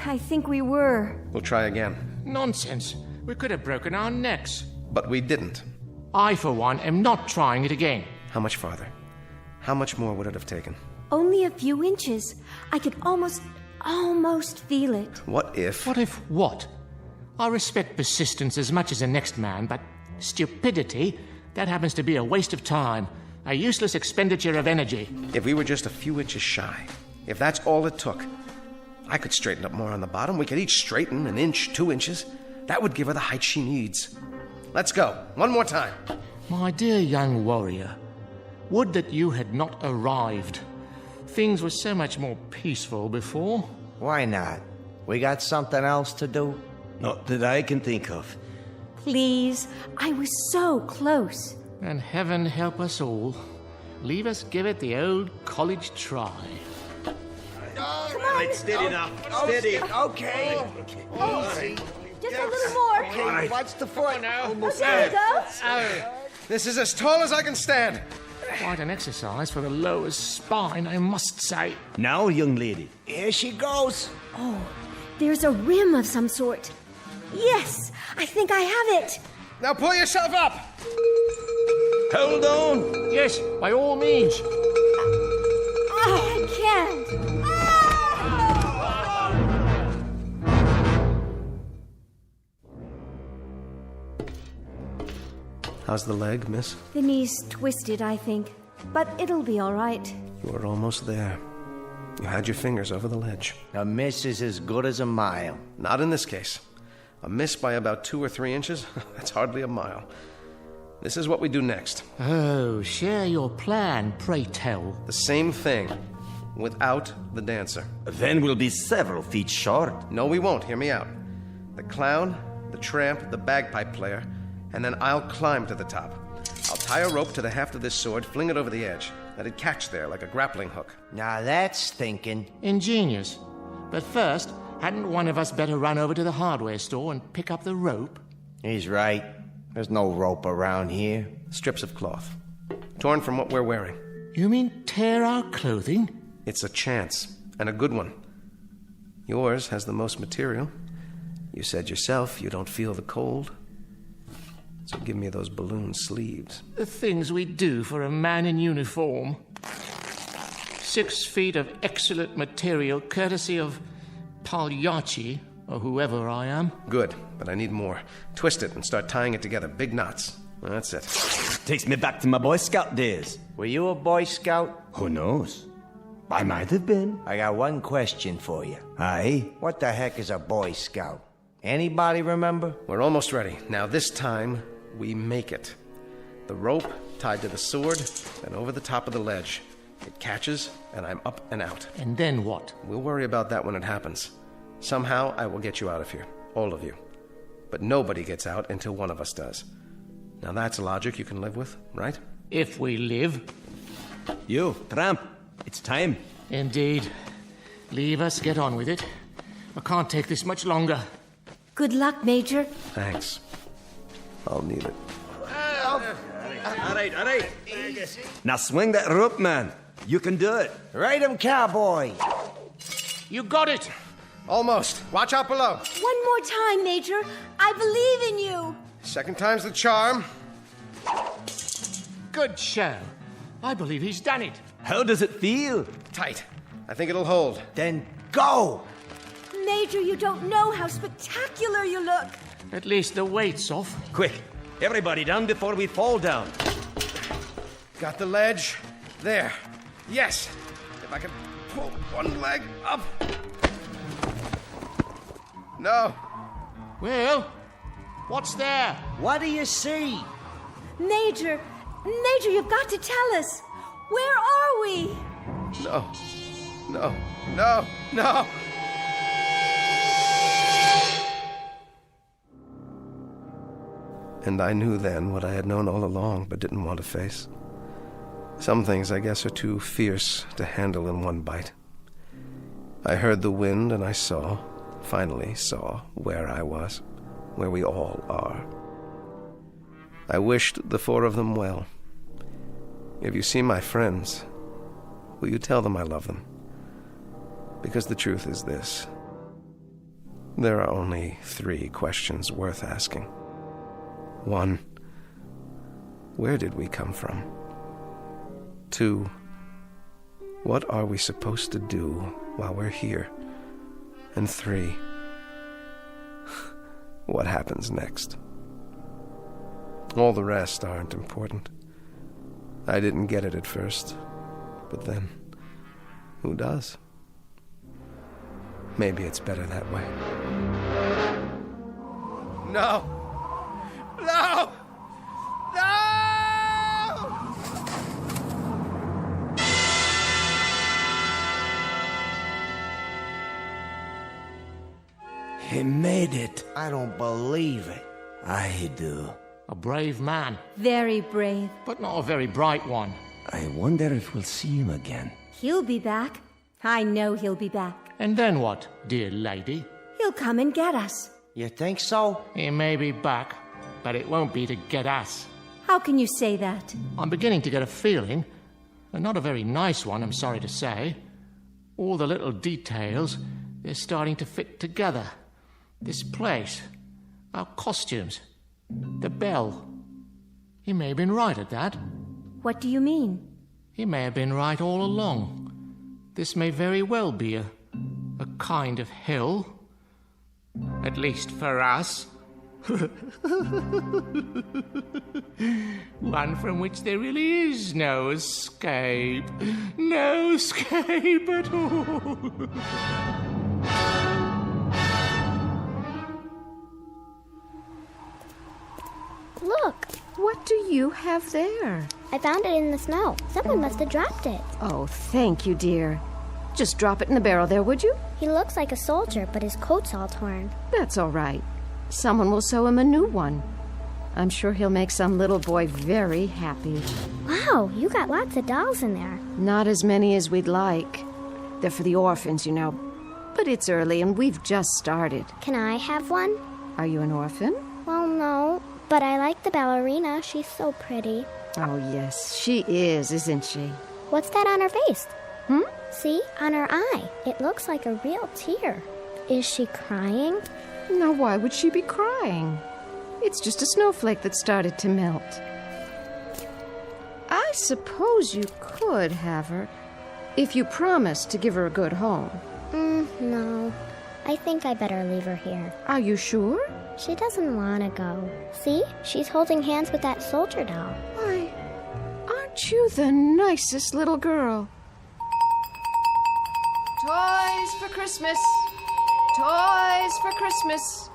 I think we were. We'll try again. Nonsense. We could have broken our necks. But we didn't. I, for one, am not trying it again. How much farther? How much more would it have taken? Only a few inches. I could almost feel it. What if... What if what? I respect persistence as much as the next man, but stupidity, that happens to be a waste of time. A useless expenditure of energy. If we were just a few inches shy, if that's all it took, I could straighten up more on the bottom. We could each straighten an inch, 2 inches. That would give her the height she needs. Let's go. One more time. My dear young warrior, would that you had not arrived. Things were so much more peaceful before. Why not? We got something else to do? Not that I can think of. Please, I was so close. And heaven help us all. Leave us give it the old college try. Come on. Right, steady now. Steady. Okay. Easy. Just a little more. Okay, watch the foot. Oh, there you go. This is as tall as I can stand. Quite an exercise for the lower spine, I must say. Now, young lady. Here she goes. Oh, there's a rim of some sort. Yes, I think I have it. Now pull yourself up. Hold on. Yes, by all means. Oh, I can't. How's the leg, miss? The knee's twisted, I think. But it'll be all right. You were almost there. You had your fingers over the ledge. A miss is as good as a mile. Not in this case. A miss by about 2 or 3 inches? That's hardly a mile. This is what we do next. Oh, share your plan, pray tell. The same thing, without the dancer. Then we'll be several feet short. No, we won't. Hear me out. The clown, the tramp, the bagpipe player, and then I'll climb to the top. I'll tie a rope to the haft of this sword, fling it over the edge. Let it catch there like a grappling hook. Now that's thinking. Ingenious. But first, hadn't one of us better run over to the hardware store and pick up the rope? He's right. There's no rope around here. Strips of cloth. Torn from what we're wearing. You mean tear our clothing? It's a chance, and a good one. Yours has the most material. You said yourself you don't feel the cold. So give me those balloon sleeves. The things we do for a man in uniform. 6 feet of excellent material, courtesy of Pagliacci, or whoever I am. Good, but I need more. Twist it and start tying it together. Big knots. That's it. Takes me back to my Boy Scout days. Were you a Boy Scout? Who knows? I might have been. I got one question for you. Aye? What the heck is a Boy Scout? Anybody remember? We're almost ready. Now this time, we make it. The rope tied to the sword and over the top of the ledge. It catches, and I'm up and out. And then what? We'll worry about that when it happens. Somehow, I will get you out of here. All of you. But nobody gets out until one of us does. Now that's logic you can live with, right? If we live. You, tramp. It's time. Indeed. Leave us get on with it. I can't take this much longer. Good luck, Major. Thanks. I'll need it. All right. Now swing that rope, man. You can do it. Ride him, cowboy. You got it. Almost. Watch out below. One more time, Major. I believe in you. Second time's the charm. Good show. I believe he's done it. How does it feel? Tight. I think it'll hold. Then go. Major, you don't know how spectacular you look. At least the weight's off. Quick. Everybody down before we fall down. Got the ledge. There. Yes. If I can pull one leg up. No. Well, what's there? What do you see? Major, you've got to tell us. Where are we? No. And I knew then what I had known all along but didn't want to face. Some things, I guess, are too fierce to handle in one bite. I heard the wind and I finally saw where I was, where we all are. I wished the 4 of them well. If you see my friends, will you tell them I love them? Because the truth is this. There are only 3 questions worth asking. 1, where did we come from? 2, what are we supposed to do while we're here? And 3, what happens next? All the rest aren't important. I didn't get it at first, but then, who does? Maybe it's better that way. No! No! No! He made it. I don't believe it. I do. A brave man. Very brave. But not a very bright one. I wonder if we'll see him again. He'll be back. I know he'll be back. And then what, dear lady? He'll come and get us. You think so? He may be back, but it won't be to get us. How can you say that? I'm beginning to get a feeling, and not a very nice one, I'm sorry to say. All the little details, they're starting to fit together. This place, our costumes, the bell. He may have been right at that. What do you mean? He may have been right all along. This may very well be a kind of hill. At least for us. One from which there really is no escape. No escape at all. Look. What do you have there? I found it in the snow. Someone must have dropped it. Oh, thank you, dear. Just drop it in the barrel there, would you? He looks like a soldier, but his coat's all torn. That's all right. Someone will sew him a new one. I'm sure he'll make some little boy very happy. Wow, you got lots of dolls in there. Not as many as we'd like. They're for the orphans, you know. But it's early and we've just started. Can I have one? Are you an orphan? Well, no. But I like the ballerina. She's so pretty. Oh, yes, she is, isn't she? What's that on her face? See? On her eye. It looks like a real tear. Is she crying? Now, why would she be crying? It's just a snowflake that started to melt. I suppose you could have her, if you promised to give her a good home. No. I think I better leave her here. Are you sure? She doesn't want to go. See? She's holding hands with that soldier doll. Why, aren't you the nicest little girl? Toys for Christmas! Toys for Christmas!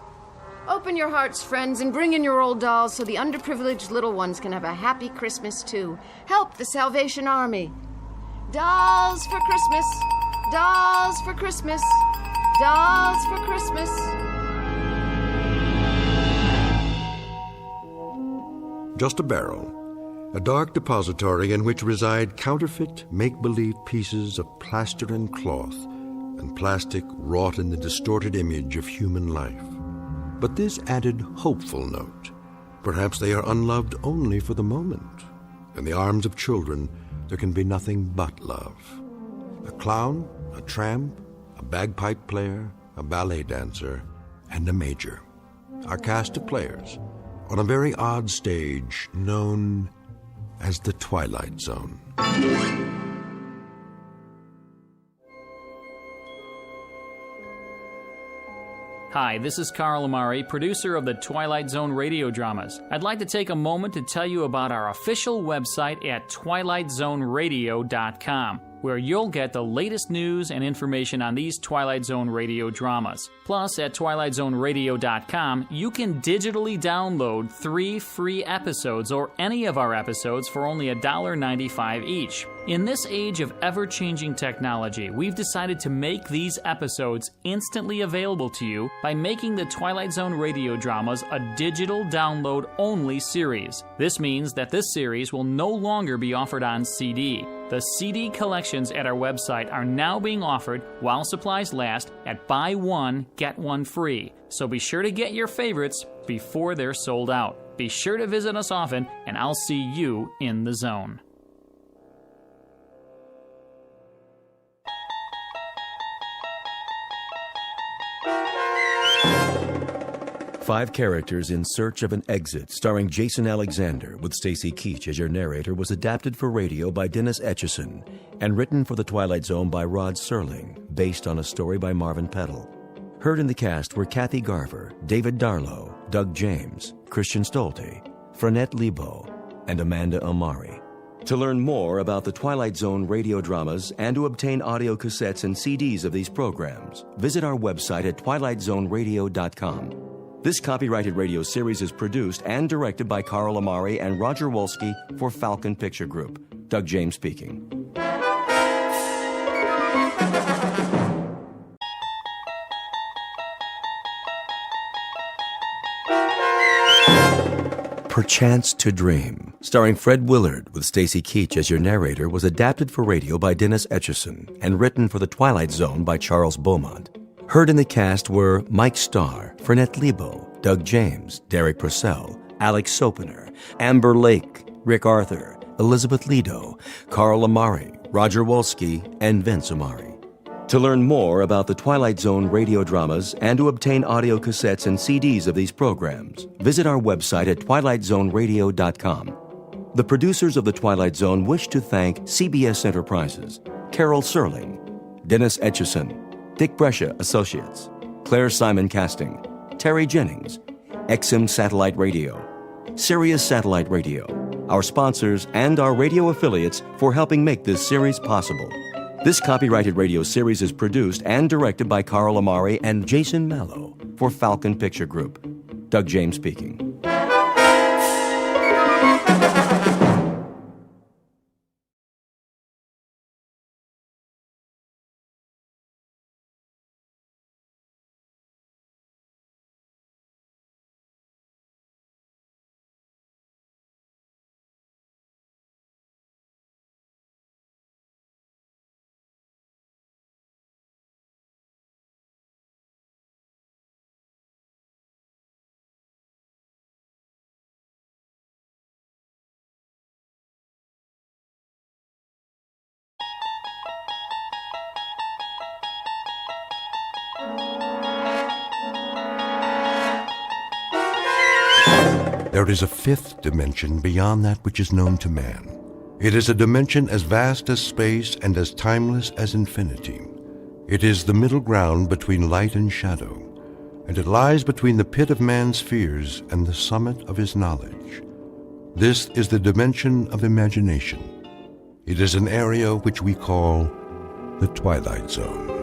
Open your hearts, friends, and bring in your old dolls so the underprivileged little ones can have a happy Christmas, too. Help the Salvation Army. Dolls for Christmas! Dolls for Christmas! Dolls for Christmas! Just a barrel. A dark depository in which reside counterfeit, make-believe pieces of plaster and cloth and plastic wrought in the distorted image of human life. But this added hopeful note. Perhaps they are unloved only for the moment. In the arms of children, there can be nothing but love. A clown, a tramp, a bagpipe player, a ballet dancer, and a major. Our cast of players on a very odd stage known as the Twilight Zone. Hi, this is Carl Amari, producer of the Twilight Zone Radio Dramas. I'd like to take a moment to tell you about our official website at twilightzoneradio.com, where you'll get the latest news and information on these Twilight Zone radio dramas. Plus, at twilightzoneradio.com, you can digitally download 3 free episodes or any of our episodes for only $1.95 each. In this age of ever-changing technology, we've decided to make these episodes instantly available to you by making the Twilight Zone radio dramas a digital download-only series. This means that this series will no longer be offered on CD. The CD collections at our website are now being offered while supplies last at buy one, get one free. So be sure to get your favorites before they're sold out. Be sure to visit us often, and I'll see you in the zone. Five Characters in Search of an Exit, starring Jason Alexander with Stacy Keach as your narrator, was adapted for radio by Dennis Etchison and written for The Twilight Zone by Rod Serling, based on a story by Marvin Peddle. Heard in the cast were Kathy Garver, David Darlow, Doug James, Christian Stolte, Frenette Lebo, and Amanda Amari. To learn more about the Twilight Zone radio dramas and to obtain audio cassettes and CDs of these programs, visit our website at twilightzoneradio.com. This copyrighted radio series is produced and directed by Carl Amari and Roger Wolski for Falcon Picture Group. Doug James speaking. Perchance to Dream, starring Fred Willard with Stacy Keach as your narrator, was adapted for radio by Dennis Etchison and written for The Twilight Zone by Charles Beaumont. Heard in the cast were Mike Starr, Fernette Lebo, Doug James, Derek Purcell, Alex Sopener, Amber Lake, Rick Arthur, Elizabeth Lido, Carl Amari, Roger Wolski, and Vince Amari. To learn more about the Twilight Zone radio dramas and to obtain audio cassettes and CDs of these programs, visit our website at twilightzoneradio.com. The producers of The Twilight Zone wish to thank CBS Enterprises, Carol Serling, Dennis Etchison, Dick Brescia Associates, Claire Simon Casting, Terry Jennings, XM Satellite Radio, Sirius Satellite Radio, our sponsors, and our radio affiliates for helping make this series possible. This copyrighted radio series is produced and directed by Carl Amari and Jason Mallow for Falcon Picture Group. Doug James speaking. There is a fifth dimension beyond that which is known to man. It is a dimension as vast as space and as timeless as infinity. It is the middle ground between light and shadow, and it lies between the pit of man's fears and the summit of his knowledge. This is the dimension of imagination. It is an area which we call the Twilight Zone.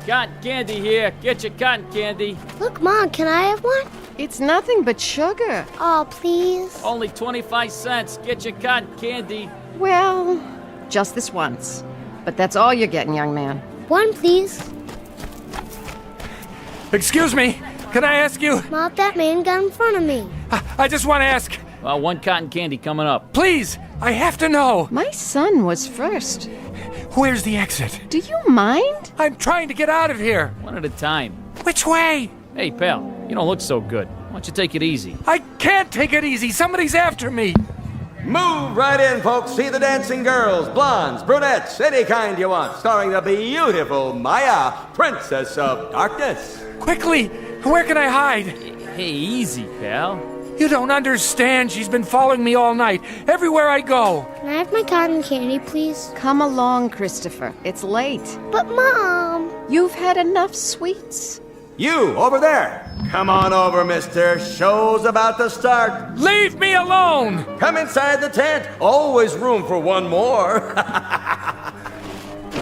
Cotton candy here. Get your cotton candy. Look, Mom, can I have one? It's nothing but sugar. Oh, please. Only 25 cents. Get your cotton candy. Well, just this once. But that's all you're getting, young man. One, please. Excuse me, can I ask you? Mom, that man got in front of me. I just want to ask. Well, one cotton candy coming up. Please, I have to know. My son was first. Where's the exit? Do you mind? I'm trying to get out of here. One at a time. Which way? Hey, pal, you don't look so good. Why don't you take it easy? I can't take it easy. Somebody's after me. Move right in, folks. See the dancing girls, blondes, brunettes, any kind you want. Starring the beautiful Maya, Princess of Darkness. Quickly, where can I hide? Hey, easy, pal. You don't understand. She's been following me all night, everywhere I go. Can I have my cotton candy, please? Come along, Christopher. It's late. But, Mom... You've had enough sweets. You, over there. Come on over, mister. Show's about to start. Leave me alone! Come inside the tent. Always room for one more.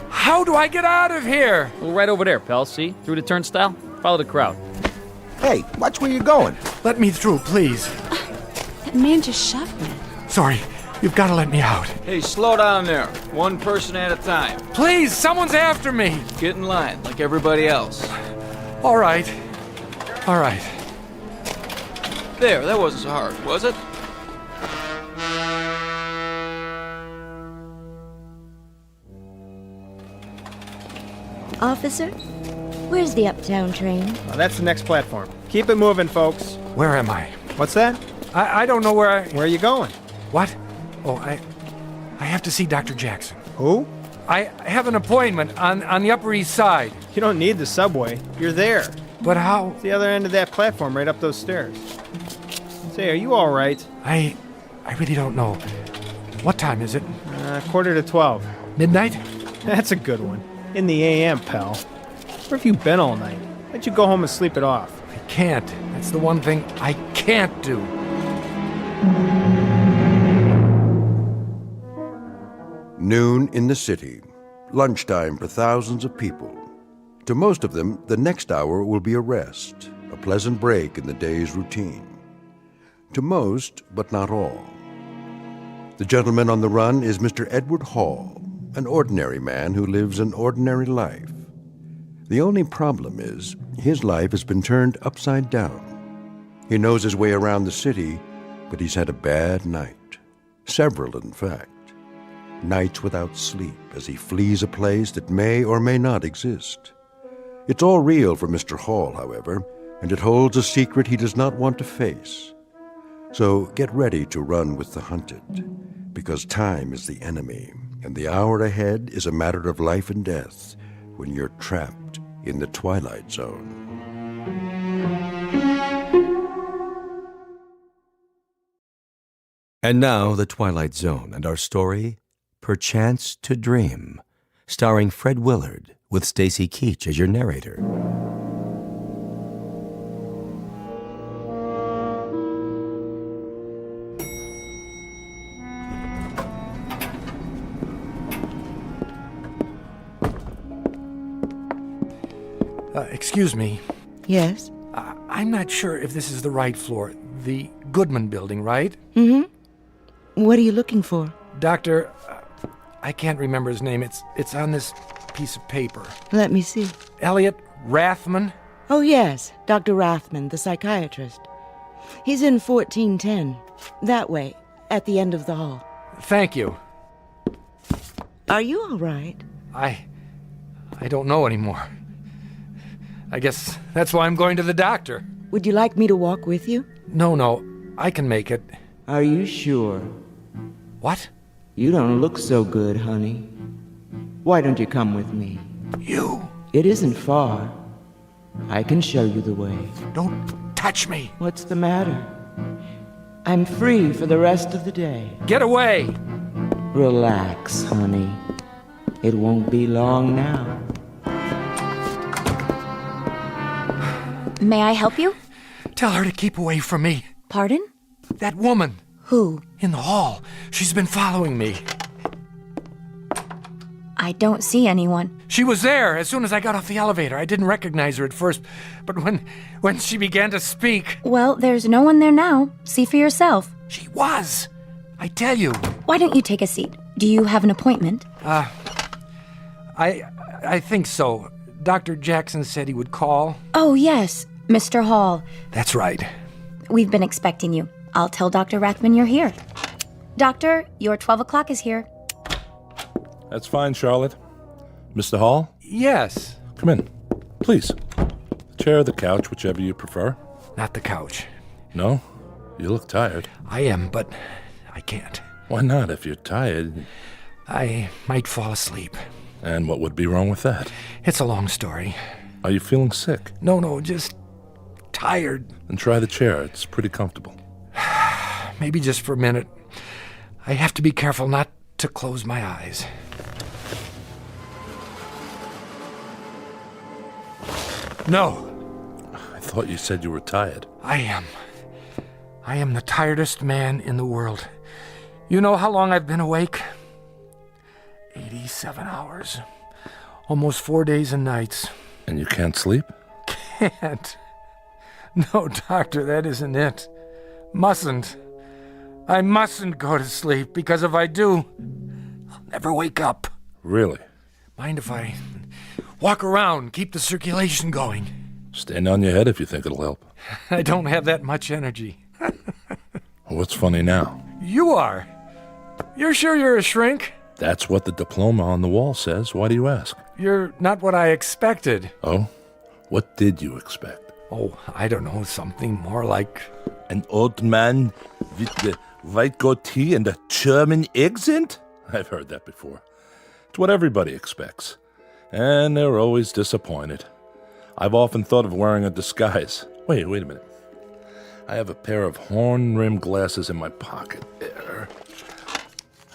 How do I get out of here? Well, right over there, pal. See? Through the turnstile. Follow the crowd. Hey, watch where you're going. Let me through, please. That man just shoved me. Sorry, you've got to let me out. Hey, slow down there. One person at a time. Please, someone's after me. Get in line, like everybody else. All right. All right. There, that wasn't so hard, was it? Officer, where's the uptown train? Oh, that's the next platform. Keep it moving, folks. Where am I? What's that? I don't know where Where are you going? What? Oh, I have to see Dr. Jackson. Who? I have an appointment on the Upper East Side. You don't need the subway. You're there. But how? It's the other end of that platform, right up those stairs. Say, are you all right? I really don't know. What time is it? 11:45. Midnight? That's a good one. In the AM, pal. Where have you been all night? Why'd you go home and sleep it off? I can't. That's the one thing I can't do. Noon in the city. Lunchtime for thousands of people. To most of them, the next hour will be a rest, a pleasant break in the day's routine. To most, but not all. The gentleman on the run is Mr. Edward Hall, an ordinary man who lives an ordinary life. The only problem is, his life has been turned upside down. He knows his way around the city, but he's had a bad night. Several, in fact. Nights without sleep as he flees a place that may or may not exist. It's all real for Mr. Hall, however, and it holds a secret he does not want to face. So get ready to run with the hunted, because time is the enemy, and the hour ahead is a matter of life and death when you're trapped in the Twilight Zone. And now, The Twilight Zone and our story, Perchance to Dream, starring Fred Willard, with Stacy Keach as your narrator. Excuse me. Yes? I'm not sure if this is the right floor. The Goodman building, right? Mm-hmm. What are you looking for? Doctor, I can't remember his name. It's on this piece of paper. Let me see. Elliot Rathman? Oh, yes. Dr. Rathman, the psychiatrist. He's in 1410. That way, at the end of the hall. Thank you. Are you all right? I don't know anymore. I guess that's why I'm going to the doctor. Would you like me to walk with you? No, I can make it. Are you sure? What? You don't look so good, honey. Why don't you come with me? You? It isn't far. I can show you the way. Don't touch me. What's the matter? I'm free for the rest of the day. Get away! Relax, honey. It won't be long now. May I help you? Tell her to keep away from me. Pardon? That woman. Who? In the hall. She's been following me. I don't see anyone. She was there as soon as I got off the elevator. I didn't recognize her at first, but when she began to speak... Well, there's no one there now. See for yourself. She was. I tell you. Why don't you take a seat? Do you have an appointment? I think so. Dr. Jackson said he would call. Oh, yes. Mr. Hall. That's right. We've been expecting you. I'll tell Dr. Rathman you're here. Doctor, your 12 o'clock is here. That's fine, Charlotte. Mr. Hall? Yes. Come in, please. The chair or the couch, whichever you prefer. Not the couch. No? You look tired. I am, but I can't. Why not? If you're tired... I might fall asleep. And what would be wrong with that? It's a long story. Are you feeling sick? No, just tired. Then try the chair. It's pretty comfortable. Maybe just for a minute. I have to be careful not to close my eyes. No. I thought you said you were tired. I am the tiredest man in the world. You know how long I've been awake? 87 hours. Almost 4 days and nights. And you can't sleep? Can't. No, doctor, that isn't it. Mustn't. I mustn't go to sleep, because if I do, I'll never wake up. Really? Mind if I walk around, keep the circulation going? Stand on your head if you think it'll help. I don't have that much energy. What's funny now? You are. You're sure you're a shrink? That's what the diploma on the wall says. Why do you ask? You're not what I expected. Oh? What did you expect? Oh, I don't know, something more like... An old man with the white goatee and a German accent? I've heard that before. It's what everybody expects. And they're always disappointed. I've often thought of wearing a disguise. Wait a minute. I have a pair of horn-rimmed glasses in my pocket there.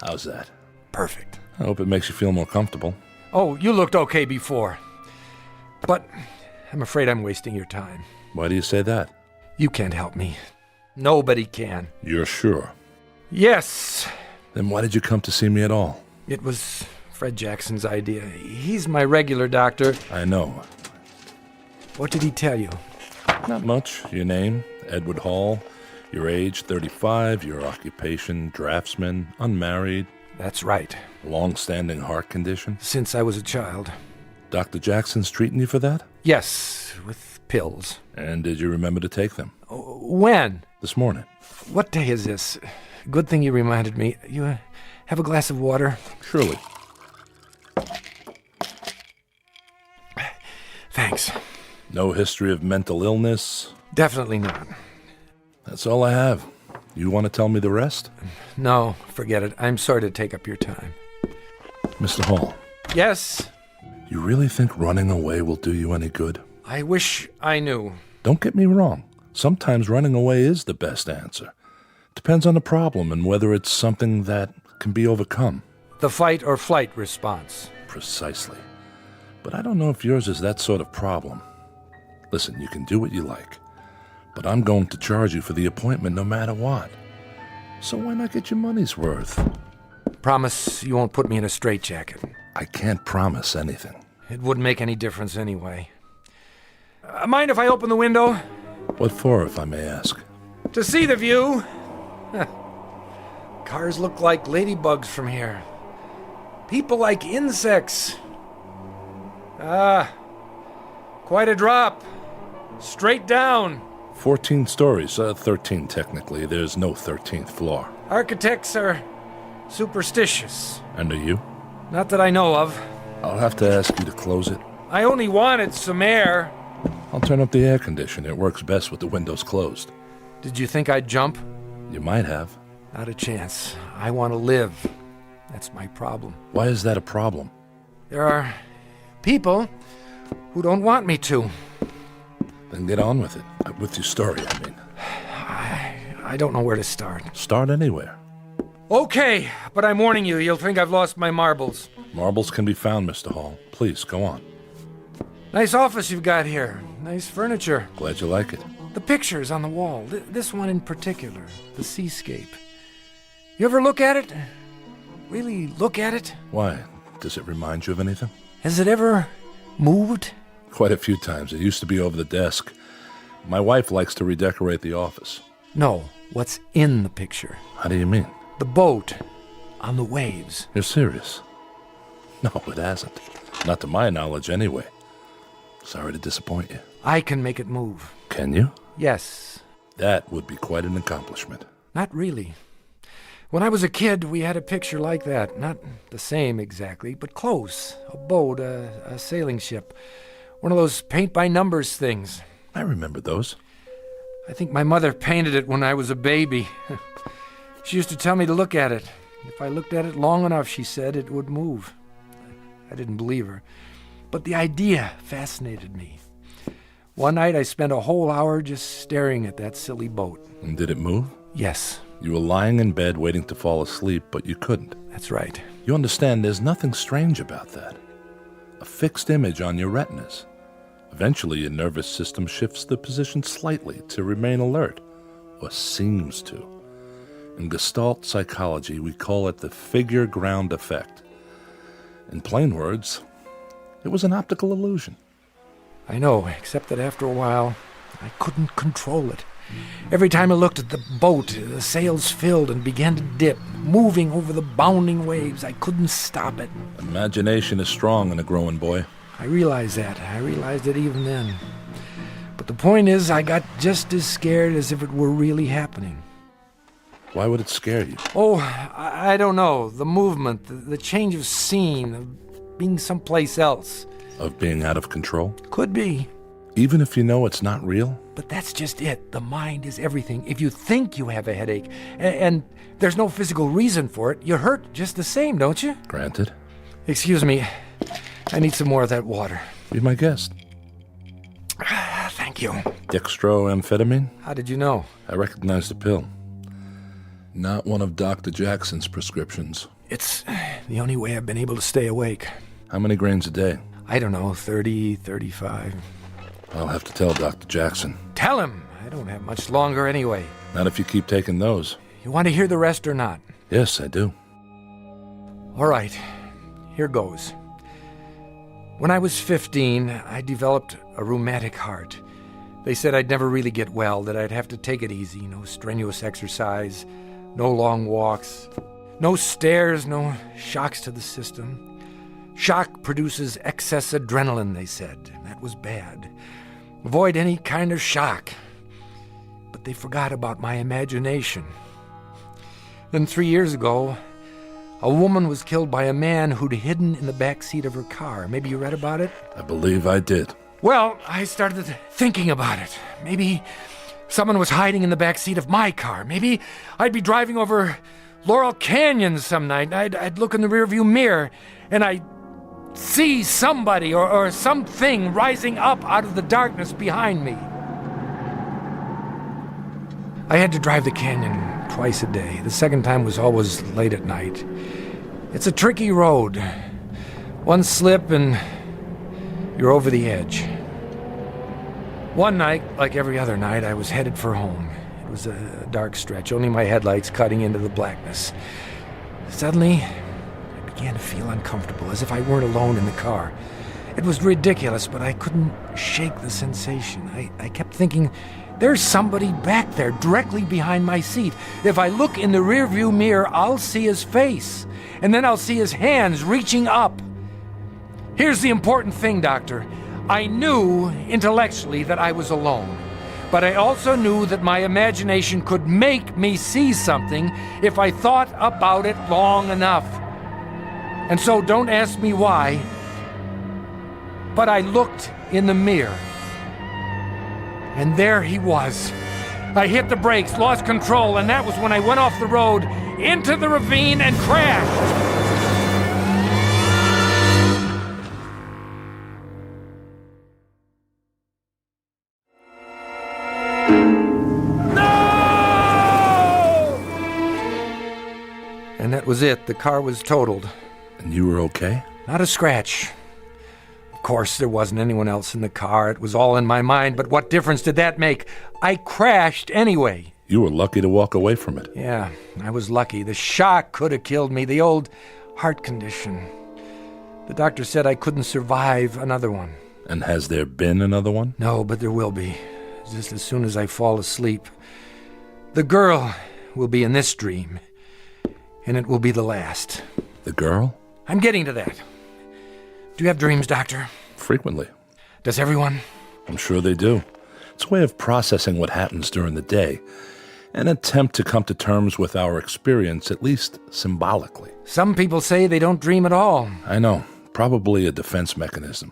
How's that? Perfect. I hope it makes you feel more comfortable. Oh, you looked okay before. But I'm afraid I'm wasting your time. Why do you say that? You can't help me. Nobody can. You're sure? Yes. Then why did you come to see me at all? It was Fred Jackson's idea. He's my regular doctor. I know. What did he tell you? Not much. Your name, Edward Hall. Your age, 35. Your occupation, draftsman. Unmarried. That's right. Long-standing heart condition? Since I was a child. Dr. Jackson's treating you for that? Yes, with pills. And did you remember to take them? When? this morning. What day is this? Good thing you reminded me. You have a glass of water? Surely. Thanks. No history of mental illness? Definitely not. That's all I have. You want to tell me the rest? No, forget it. I'm sorry to take up your time. Mr. Hall. Yes? You really think running away will do you any good? I wish I knew. Don't get me wrong. Sometimes running away is the best answer. Depends on the problem and whether it's something that can be overcome. The fight or flight response. Precisely. But I don't know if yours is that sort of problem. Listen, you can do what you like, but I'm going to charge you for the appointment no matter what. So why not get your money's worth? Promise you won't put me in a straitjacket. I can't promise anything. It wouldn't make any difference anyway. Mind if I open the window? What for, if I may ask? To see the view. Cars look like ladybugs from here. People like insects. Quite a drop. Straight down. 14 stories, 13 technically. There's no 13th floor. Architects are superstitious. And are you? Not that I know of. I'll have to ask you to close it. I only wanted some air. I'll turn up the air conditioner. It works best with the windows closed. Did you think I'd jump? You might have. Not a chance. I want to live. That's my problem. Why is that a problem? There are people who don't want me to. Then get on with it. With your story, I mean. I don't know where to start. Start anywhere. Okay, but I'm warning you, you'll think I've lost my marbles. Marbles can be found, Mr. Hall. Please, go on. Nice office you've got here. Nice furniture. Glad you like it. The pictures on the wall. This one in particular. The seascape. You ever look at it? Really look at it? Why? Does it remind you of anything? Has it ever moved? Quite a few times. It used to be over the desk. My wife likes to redecorate the office. No, what's in the picture? How do you mean? The boat on the waves. You're serious? No, it hasn't. Not to my knowledge, anyway. Sorry to disappoint you. I can make it move. Can you? Yes. That would be quite an accomplishment. Not really. When I was a kid, we had a picture like that. Not the same exactly, but close. A boat, a sailing ship. One of those paint-by-numbers things. I remember those. I think my mother painted it when I was a baby. She used to tell me to look at it. If I looked at it long enough, she said, it would move. I didn't believe her. But the idea fascinated me. One night I spent a whole hour just staring at that silly boat. And did it move? Yes. You were lying in bed waiting to fall asleep, but you couldn't. That's right. You understand, there's nothing strange about that. A fixed image on your retinas. Eventually, your nervous system shifts the position slightly to remain alert, or seems to. In Gestalt psychology, we call it the figure ground effect. In plain words, it was an optical illusion. I know, except that after a while, I couldn't control it. Every time I looked at the boat, the sails filled and began to dip, moving over the bounding waves. I couldn't stop it. Imagination is strong in a growing boy. I realized that. I realized it even then. But the point is, I got just as scared as if it were really happening. Why would it scare you? Oh, I don't know. The movement, the change of scene, of being someplace else. Of being out of control? Could be. Even if you know it's not real? But that's just it. The mind is everything. If you think you have a headache, and there's no physical reason for it, you hurt just the same, don't you? Granted. Excuse me. I need some more of that water. Be my guest. Thank you. Dextroamphetamine? How did you know? I recognize the pill. Not one of Dr. Jackson's prescriptions. It's the only way I've been able to stay awake. How many grains a day? I don't know, 30, 35. I'll have to tell Dr. Jackson. Tell him! I don't have much longer anyway. Not if you keep taking those. You want to hear the rest or not? Yes, I do. All right, here goes. When I was 15, I developed a rheumatic heart. They said I'd never really get well, that I'd have to take it easy, no strenuous exercise, no long walks, no stairs, no shocks to the system. Shock produces excess adrenaline, they said. That was bad. Avoid any kind of shock. but they forgot about my imagination. Then 3 years ago, a woman was killed by a man who'd hidden in the back seat of her car. Maybe you read about it? I believe I did. Well, I started thinking about it. Maybe someone was hiding in the back seat of my car. Maybe I'd be driving over Laurel Canyon some night. I'd look in the rearview mirror, and I'd see somebody or something rising up out of the darkness behind me. I had to drive the canyon twice a day. The second time was always late at night. It's a tricky road. One slip and you're over the edge. One night, like every other night, I was headed for home. It was a dark stretch, only my headlights cutting into the blackness. Suddenly, I began to feel uncomfortable, as if I weren't alone in the car. It was ridiculous, but I couldn't shake the sensation. I kept thinking, there's somebody back there, directly behind my seat. If I look in the rearview mirror, I'll see his face, and then I'll see his hands reaching up. Here's the important thing, Doctor. I knew intellectually that I was alone, but I also knew that my imagination could make me see something if I thought about it long enough. And so don't ask me why, but I looked in the mirror. And there he was. I hit the brakes, lost control, and that was when I went off the road into the ravine and crashed. And that was it. The car was totaled. And you were okay? Not a scratch. Of course, there wasn't anyone else in the car. It was all in my mind, but what difference did that make? I crashed anyway. You were lucky to walk away from it. Yeah, I was lucky. The shock could have killed me, the old heart condition. The doctor said I couldn't survive another one. And has there been another one? No, but there will be. Just as soon as I fall asleep. The girl will be in this dream. And it will be the last. The girl? I'm getting to that. Do you have dreams, Doctor? Frequently. Does everyone? I'm sure they do. It's a way of processing what happens during the day. An attempt to come to terms with our experience, at least symbolically. Some people say they don't dream at all. I know. Probably a defense mechanism.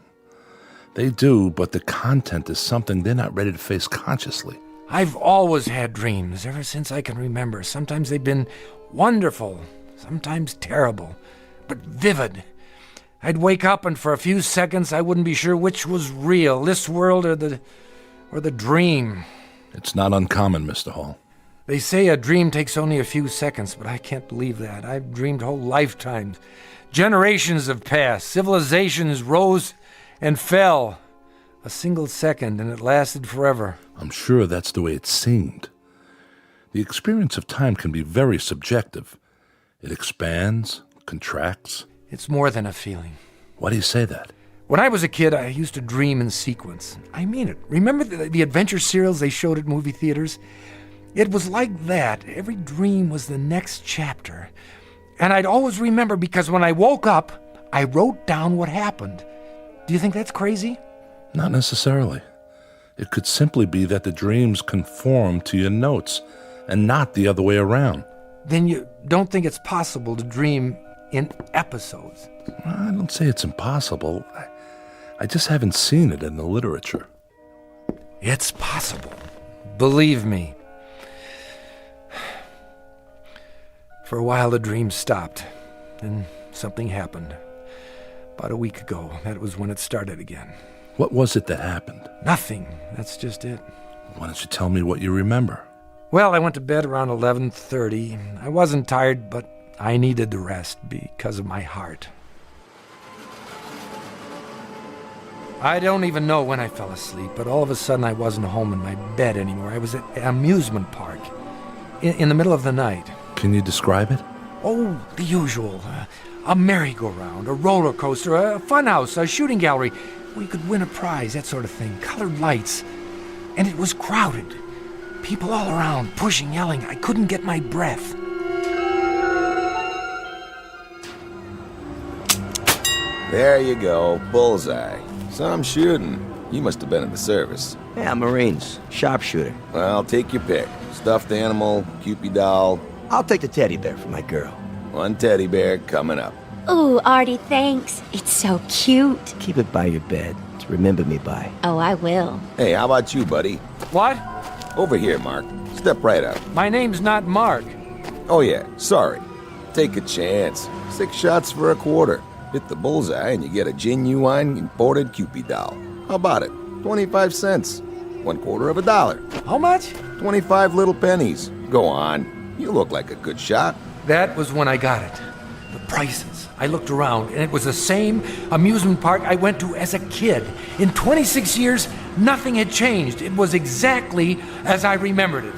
They do, but the content is something they're not ready to face consciously. I've always had dreams, ever since I can remember. Sometimes they've been wonderful, sometimes terrible, but vivid. I'd wake up and for a few seconds I wouldn't be sure which was real, this world or the dream. It's not uncommon, Mr. Hall. They say a dream takes only a few seconds, but I can't believe that. I've dreamed whole lifetimes. Generations have passed. Civilizations rose and fell. A single second, and it lasted forever. I'm sure that's the way it seemed. The experience of time can be very subjective. It expands, contracts. It's more than a feeling. Why do you say that? When I was a kid, I used to dream in sequence. I mean it. Remember the adventure serials they showed at movie theaters? It was like that. Every dream was the next chapter. And I'd always remember because when I woke up, I wrote down what happened. Do you think that's crazy? Not necessarily. It could simply be that the dreams conform to your notes and not the other way around. Then you don't think it's possible to dream in episodes? I don't say it's impossible. I just haven't seen it in the literature. It's possible. Believe me. For a while, the dream stopped. Then something happened. About a week ago, that was when it started again. What was it that happened? Nothing. That's just it. Why don't you tell me what you remember? Well, I went to bed around 11:30. I wasn't tired, but I needed the rest because of my heart. I don't even know when I fell asleep, but all of a sudden I wasn't home in my bed anymore. I was at an amusement park in the middle of the night. Can you describe it? Oh, the usual. A merry-go-round, a roller coaster, a funhouse, a shooting gallery. We could win a prize, that sort of thing. Colored lights. And it was crowded. People all around, pushing, yelling. I couldn't get my breath. There you go, bullseye. Some shooting. You must have been in the service. Yeah, Marines. Sharpshooter. Well, take your pick. Stuffed animal, Cupid doll. I'll take the teddy bear for my girl. One teddy bear coming up. Ooh, Artie, thanks. It's so cute. Keep it by your bed to remember me by. Oh, I will. Hey, how about you, buddy? What? Over here, Mark. Step right up. My name's not Mark. Oh, yeah, sorry. Take a chance. 6 shots for a quarter. Hit the bullseye and you get a genuine imported Cupid doll. How about it? 25 cents. 1/4 of a dollar. How much? 25 little pennies. Go on. You look like a good shot. That was when I got it. The prices. I looked around, and it was the same amusement park I went to as a kid. In 26 years, nothing had changed. It was exactly as I remembered it.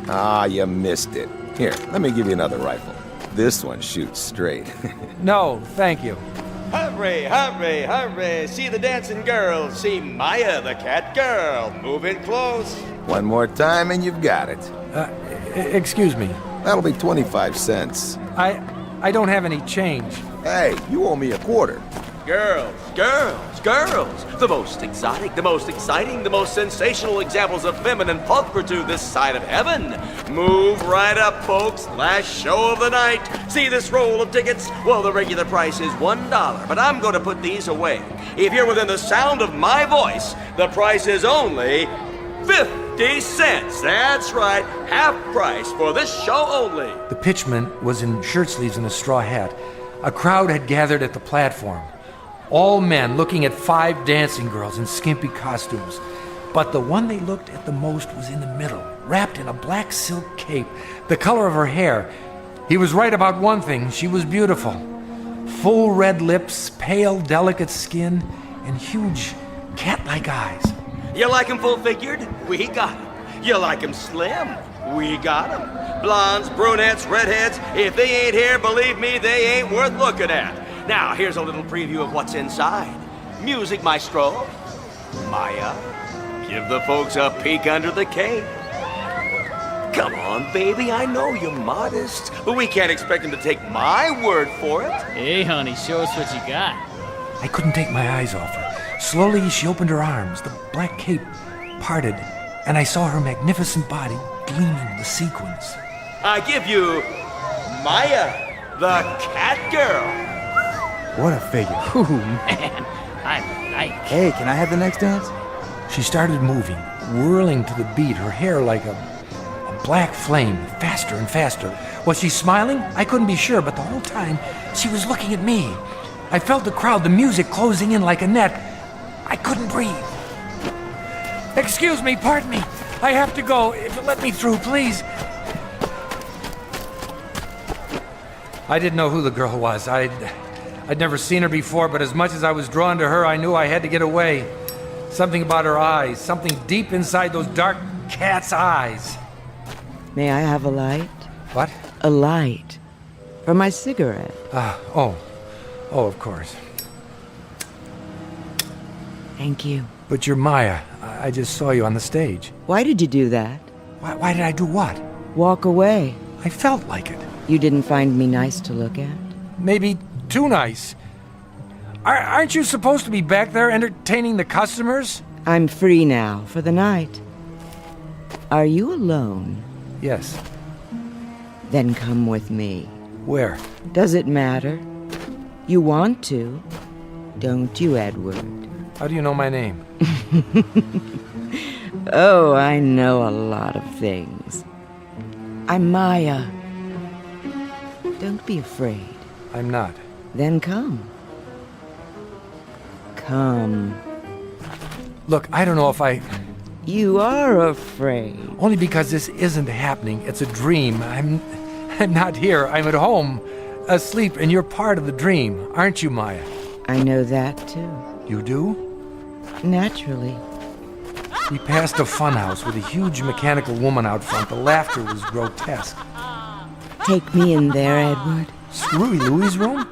Ah, you missed it. Here, let me give you another rifle. This one shoots straight. No, thank you. Hurry, hurry, hurry. See the dancing girls. See Maya, the cat girl. Move in close. One more time and you've got it. Excuse me. That'll be 25 cents. I don't have any change. Hey, you owe me a quarter. Girls, girls, girls. The most exotic, the most exciting, the most sensational examples of feminine pulchritude this side of heaven. Move right up, folks. Last show of the night. See this roll of tickets? Well, the regular price is $1, but I'm going to put these away. If you're within the sound of my voice, the price is only 50 cents. That's right, half price for this show only. The pitchman was in shirt sleeves and a straw hat. A crowd had gathered at the platform. All men looking at 5 dancing girls in skimpy costumes. But the one they looked at the most was in the middle, wrapped in a black silk cape, the color of her hair. He was right about one thing. She was beautiful. Full red lips, pale, delicate skin, and huge cat-like eyes. You like him full-figured? We got him. You like him slim? We got him. Blondes, brunettes, redheads, if they ain't here, believe me, they ain't worth looking at. Now, here's a little preview of what's inside. Music maestro, Maya, give the folks a peek under the cape. Come on, baby, I know you're modest, but we can't expect him to take my word for it. Hey, honey, show us what you got. I couldn't take my eyes off her. Slowly, she opened her arms. The black cape parted, and I saw her magnificent body gleaming with sequins. I give you Maya, the cat girl. What a figure. Ooh, man, I like. Hey, can I have the next dance? She started moving, whirling to the beat, her hair like a black flame, faster and faster. Was she smiling? I couldn't be sure, but the whole time, she was looking at me. I felt the crowd, the music closing in like a net. I couldn't breathe. Excuse me, pardon me. I have to go. If you'll let me through, please. I didn't know who the girl was. I'd never seen her before, but as much as I was drawn to her, I knew I had to get away. Something about her eyes, something deep inside those dark cat's eyes. May I have a light? What? A light. For my cigarette. Oh, of course. Thank you. But you're Maya. I just saw you on the stage. Why did you do that? Why did I do what? Walk away. I felt like it. You didn't find me nice to look at? Maybe too nice. Aren't you supposed to be back there entertaining the customers? I'm free now for the night. Are you alone? Yes. Then come with me. Where? Does it matter? You want to, don't you, Edward? How do you know my name? Oh, I know a lot of things. I'm Maya. Don't be afraid. I'm not. Then come. Come. Look, I don't know if I... You are afraid. Only because this isn't happening. It's a dream. I'm not here. I'm at home, asleep, and you're part of the dream, aren't you, Maya? I know that, too. You do? Naturally. We passed a funhouse with a huge mechanical woman out front. The laughter was grotesque. Take me in there, Edward. Screwy Louie's room?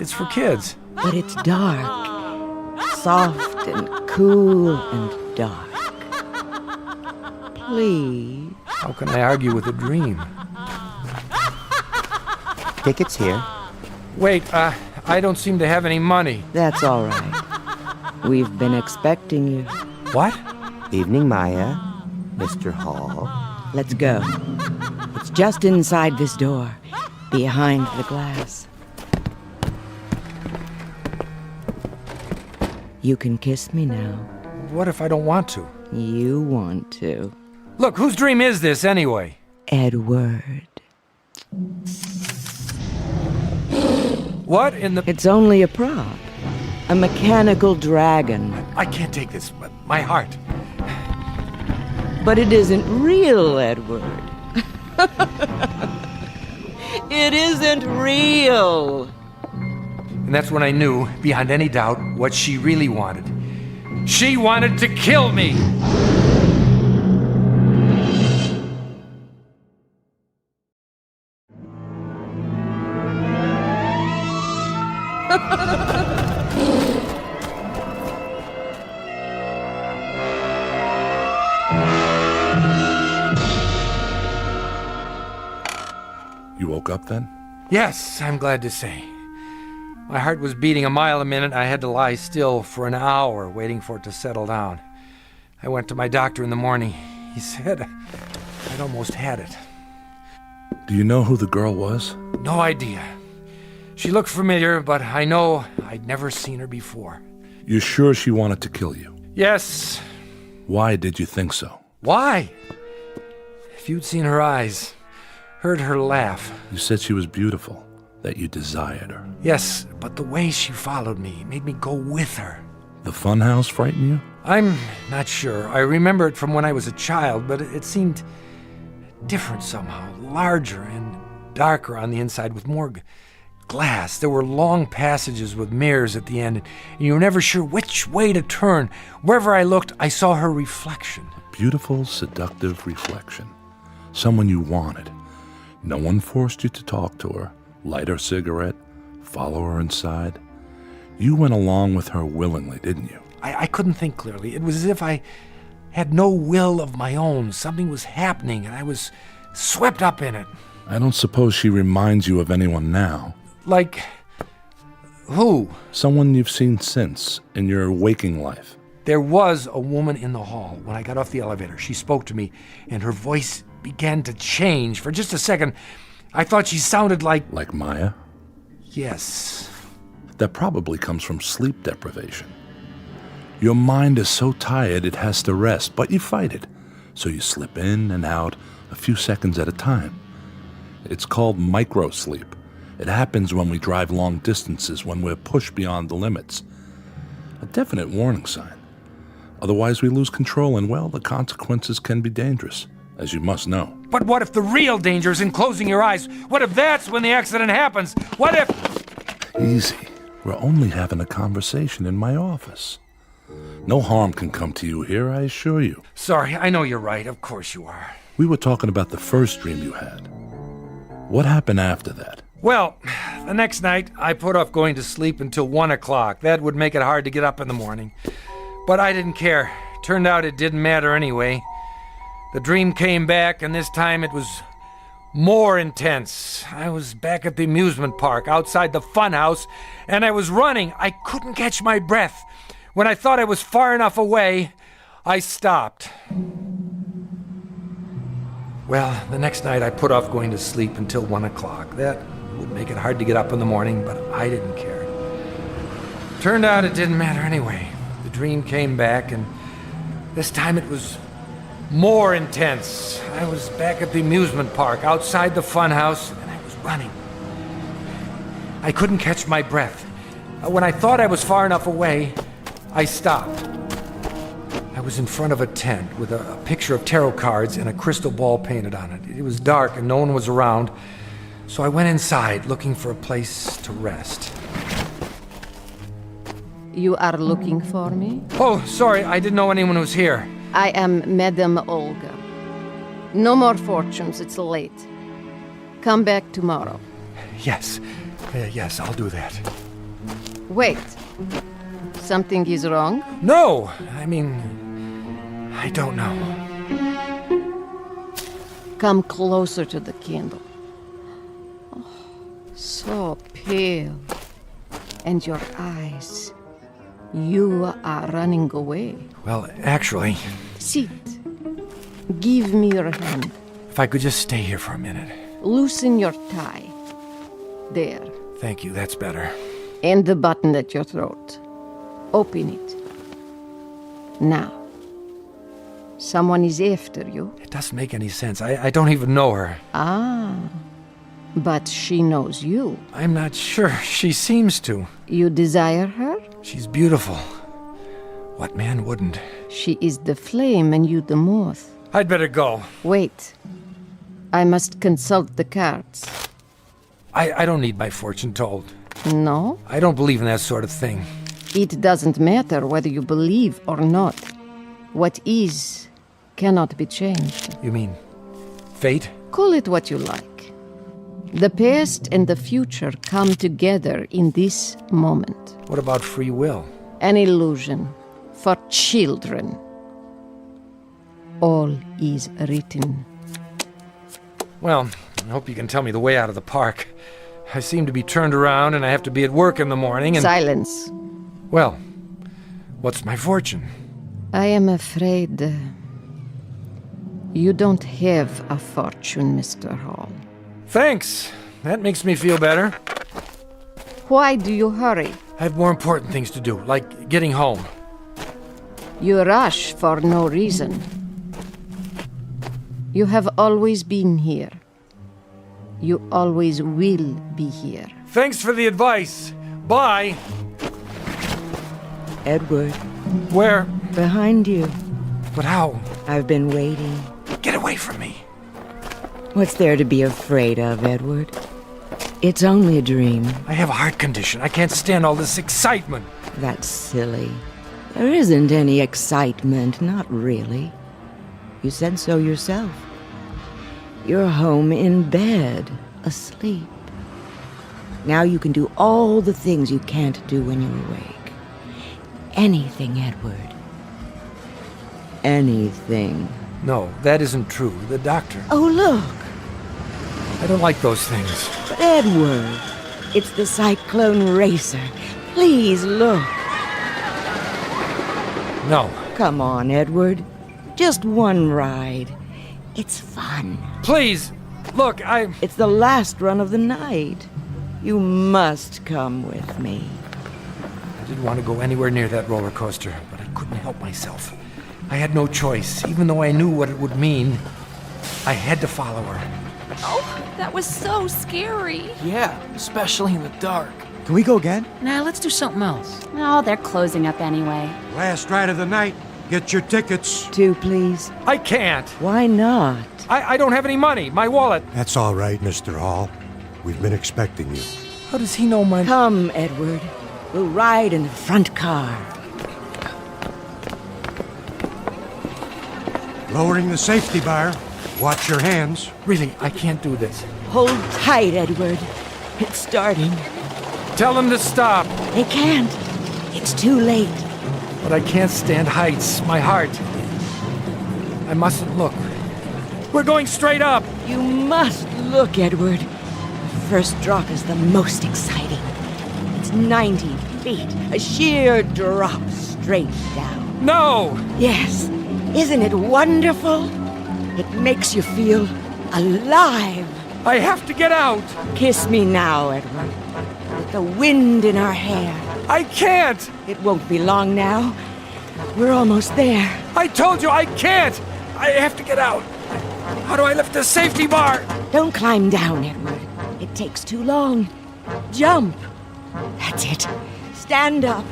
It's for kids. But it's dark. Soft and cool and dark. Please. How can I argue with a dream? Tickets here. Wait, I don't seem to have any money. That's all right. We've been expecting you. What? Evening, Maya. Mr. Hall. Let's go. It's just inside this door, behind the glass. You can kiss me now. What if I don't want to? You want to. Look, whose dream is this anyway? Edward. What in the... It's only a prop. A mechanical dragon. I can't take this, but my heart. But it isn't real, Edward. It isn't real. And that's when I knew, beyond any doubt, what she really wanted. She wanted to kill me! You woke up then? Yes, I'm glad to say. My heart was beating a mile a minute. I had to lie still for an hour, waiting for it to settle down. I went to my doctor in the morning. He said I'd almost had it. Do you know who the girl was? No idea. She looked familiar, but I know I'd never seen her before. You sure she wanted to kill you? Yes. Why did you think so? Why? If you'd seen her eyes, heard her laugh. You said she was beautiful, that you desired her. Yes, but the way she followed me made me go with her. The funhouse frightened you? I'm not sure. I remember it from when I was a child, but it seemed different somehow, larger and darker on the inside with more glass. There were long passages with mirrors at the end, and you were never sure which way to turn. Wherever I looked, I saw her reflection. A beautiful, seductive reflection. Someone you wanted. No one forced you to talk to her, light her cigarette, follow her inside. You went along with her willingly, didn't you? I couldn't think clearly. It was as if I had no will of my own. Something was happening, and I was swept up in it. I don't suppose she reminds you of anyone now. Like who? Someone you've seen since, in your waking life. There was a woman in the hall. When I got off the elevator, she spoke to me, and her voice began to change. For just a second, I thought she sounded like... Like Maya? Yes. That probably comes from sleep deprivation. Your mind is so tired it has to rest, but you fight it. So you slip in and out a few seconds at a time. It's called microsleep. It happens when we drive long distances, when we're pushed beyond the limits. A definite warning sign. Otherwise we lose control, and, well, the consequences can be dangerous, as you must know. But what if the real danger is in closing your eyes? What if that's when the accident happens? What if... Easy. We're only having a conversation in my office. No harm can come to you here, I assure you. Sorry, I know you're right. Of course you are. We were talking about the first dream you had. What happened after that? Well, the next night, I put off going to sleep until 1 o'clock. That would make it hard to get up in the morning. But I didn't care. Turned out it didn't matter anyway. The dream came back, and this time it was more intense. I was back at the amusement park outside the funhouse, and I was running. I couldn't catch my breath. When I thought I was far enough away, I stopped. Well, the next night I put off going to sleep until 1 o'clock. That would make it hard to get up in the morning, but I didn't care. Turned out it didn't matter anyway. The dream came back, and this time it was more intense. I was back at the amusement park outside the funhouse, and I was running. I couldn't catch my breath. When I thought I was far enough away, I stopped. I was in front of a tent with a picture of tarot cards and a crystal ball painted on it. It was dark and no one was around, so I went inside looking for a place to rest. You are looking for me? Oh, sorry, I didn't know anyone was here. I am Madame Olga. No more fortunes, it's late. Come back tomorrow. Yes, yes, I'll do that. Wait. Something is wrong? No, I mean, I don't know. Come closer to the candle. Oh, so pale. And your eyes. You are running away. Well, actually, Sit. Give me your hand. if I could just stay here for a minute. Loosen your tie. There. Thank you, that's better. And the button at your throat. Open it. Now. Someone is after you. It doesn't make any sense. I don't even know her. Ah. But she knows you. I'm not sure. She seems to. You desire her? She's beautiful. What man wouldn't? She is the flame and you the moth. I'd better go. Wait. I must consult the cards. I don't need my fortune told. No? I don't believe in that sort of thing. It doesn't matter whether you believe or not. What is cannot be changed. You mean fate? Call it what you like. The past and the future come together in this moment. What about free will? An illusion for children. All is written. Well, I hope you can tell me the way out of the park. I seem to be turned around and I have to be at work in the morning and... Silence. Well, what's my fortune? I am afraid you don't have a fortune, Mr. Hall. Thanks. That makes me feel better. Why do you hurry? I have more important things to do, like getting home. You rush for no reason. You have always been here. You always will be here. Thanks for the advice. Bye. Edward. Where? Behind you. But how? I've been waiting. Get away from me. What's there to be afraid of, Edward? It's only a dream. I have a heart condition. I can't stand all this excitement. That's silly. There isn't any excitement, not really. You said so yourself. You're home in bed, asleep. Now you can do all the things you can't do when you're awake. Anything, Edward. Anything. No, that isn't true. The doctor... Oh, look! I don't like those things. But Edward, it's the Cyclone Racer. Please look. No. Come on, Edward. Just one ride. It's fun. Please! Look, It's the last run of the night. You must come with me. I didn't want to go anywhere near that roller coaster, but I couldn't help myself. I had no choice, even though I knew what it would mean. I had to follow her. Oh, that was so scary. Yeah, especially in the dark. Can we go again? Nah, let's do something else. No, they're closing up anyway. Last ride of the night. Get your tickets. 2, please. I can't. Why not? I don't have any money. My wallet. That's all right, Mr. Hall. We've been expecting you. How does he know my... Come, Edward. We'll ride in the front car. Lowering the safety bar. Watch your hands. Really, I can't do this. Hold tight, Edward. It's starting. Tell them to stop. They can't. It's too late. But I can't stand heights. My heart. I mustn't look. We're going straight up. You must look, Edward. The first drop is the most exciting. It's 90 feet. A sheer drop straight down. No! Yes. Isn't it wonderful? It makes you feel alive. I have to get out. Kiss me now, Edward. With the wind in our hair. I can't. It won't be long now. We're almost there. I told you I can't. I have to get out. How do I lift the safety bar? Don't climb down, Edward. It takes too long. Jump. That's it. Stand up.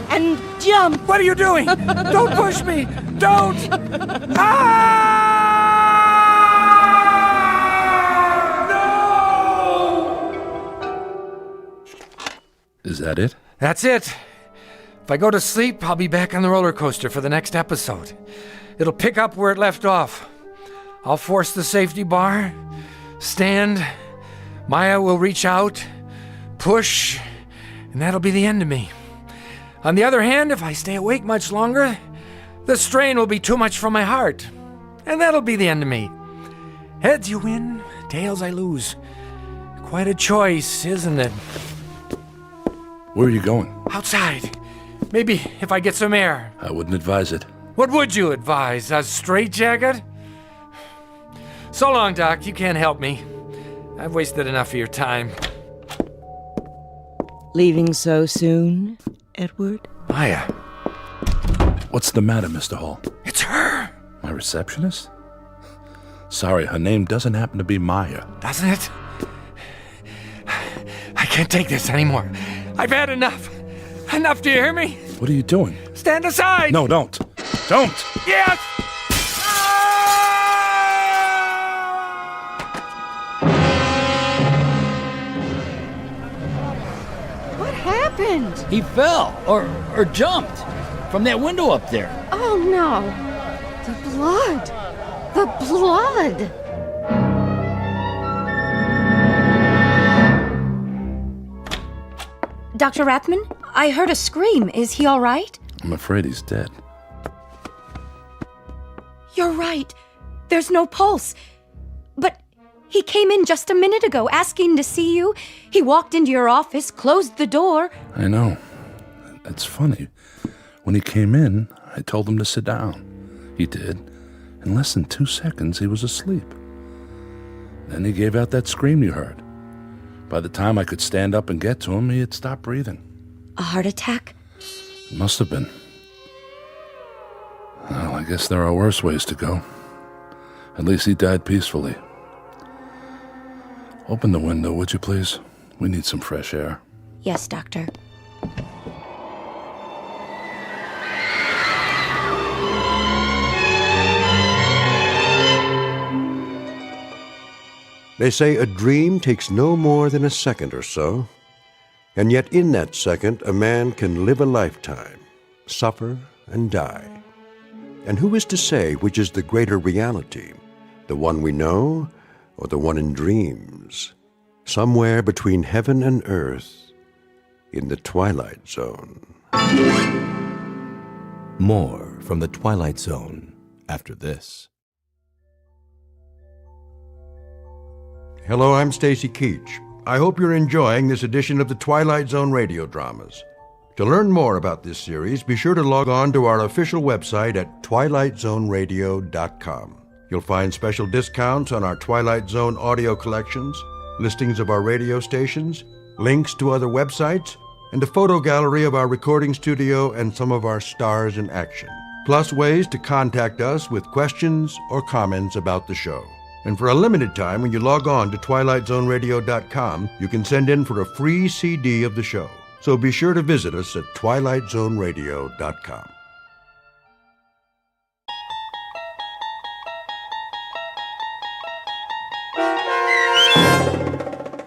And jump. What are you doing? Don't push me. Don't. Is that it? That's it. If I go to sleep, I'll be back on the roller coaster for the next episode. It'll pick up where it left off. I'll force the safety bar, stand, Maya will reach out, push, and that'll be the end of me. On the other hand, if I stay awake much longer, the strain will be too much for my heart, and that'll be the end of me. Heads you win, tails I lose. Quite a choice, isn't it? Where are you going? Outside. Maybe if I get some air. I wouldn't advise it. What would you advise? A straitjacket? So long, Doc. You can't help me. I've wasted enough of your time. Leaving so soon, Edward? Maya. What's the matter, Mr. Hall? It's her. My receptionist? Sorry, her name doesn't happen to be Maya. Doesn't it? I can't take this anymore. I've had enough. Enough, do you hear me? What are you doing? Stand aside! No, don't. Don't! Yes! What happened? He fell or jumped from that window up there. Oh no! The blood! The blood! Dr. Rathman, I heard a scream. Is he all right? I'm afraid he's dead. You're right. There's no pulse. But he came in just a minute ago asking to see you. He walked into your office, closed the door. I know. It's funny. When he came in, I told him to sit down. He did. In less than 2 seconds, he was asleep. Then he gave out that scream you heard. By the time I could stand up and get to him, he had stopped breathing. A heart attack? It must have been. Well, I guess there are worse ways to go. At least he died peacefully. Open the window, would you please? We need some fresh air. Yes, Doctor. They say a dream takes no more than a second or so, and yet in that second a man can live a lifetime, suffer and die. And who is to say which is the greater reality, the one we know or the one in dreams, somewhere between heaven and earth, in the Twilight Zone? More from the Twilight Zone after this. Hello, I'm Stacy Keach. I hope you're enjoying this edition of the Twilight Zone Radio Dramas. To learn more about this series, be sure to log on to our official website at twilightzoneradio.com. You'll find special discounts on our Twilight Zone audio collections, listings of our radio stations, links to other websites, and a photo gallery of our recording studio and some of our stars in action. Plus ways to contact us with questions or comments about the show. And for a limited time, when you log on to twilightzoneradio.com, you can send in for a free CD of the show. So be sure to visit us at twilightzoneradio.com.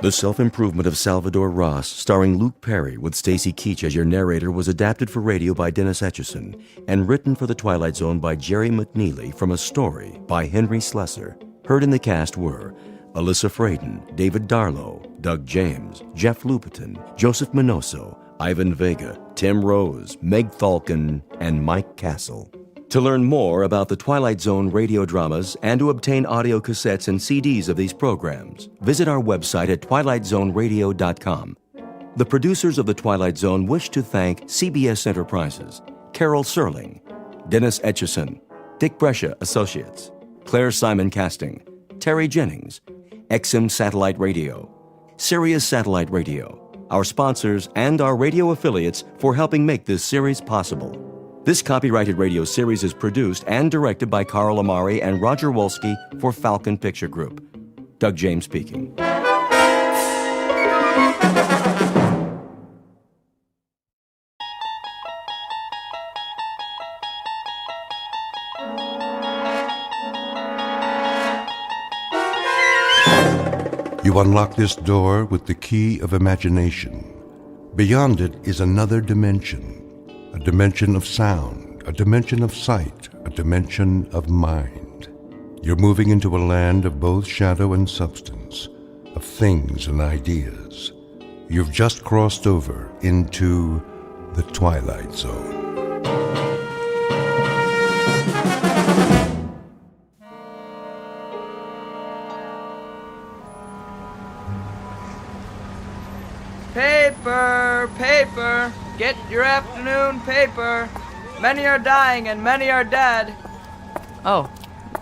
The Self-Improvement of Salvadore Ross, starring Luke Perry with Stacy Keach as your narrator, was adapted for radio by Dennis Etchison and written for The Twilight Zone by Jerry McNeely from a story by Henry Slesser. Heard in the cast were Alyssa Fraden, David Darlow, Doug James, Jeff Lupetin, Joseph Minoso, Ivan Vega, Tim Rose, Meg Thalken, and Mike Castle. To learn more about the Twilight Zone radio dramas and to obtain audio cassettes and CDs of these programs, visit our website at twilightzoneradio.com. The producers of The Twilight Zone wish to thank CBS Enterprises, Carol Serling, Dennis Etchison, Dick Brescia Associates, Claire Simon Casting, Terry Jennings, XM Satellite Radio, Sirius Satellite Radio, our sponsors, and our radio affiliates for helping make this series possible. This copyrighted radio series is produced and directed by Carl Amari and Roger Wolski for Falcon Picture Group. Doug James speaking. You unlock this door with the key of imagination. Beyond it is another dimension, a dimension of sound, a dimension of sight, a dimension of mind. You're moving into a land of both shadow and substance, of things and ideas. You've just crossed over into the Twilight Zone. Paper, paper. get your afternoon paper. Many are dying and many are dead. Oh,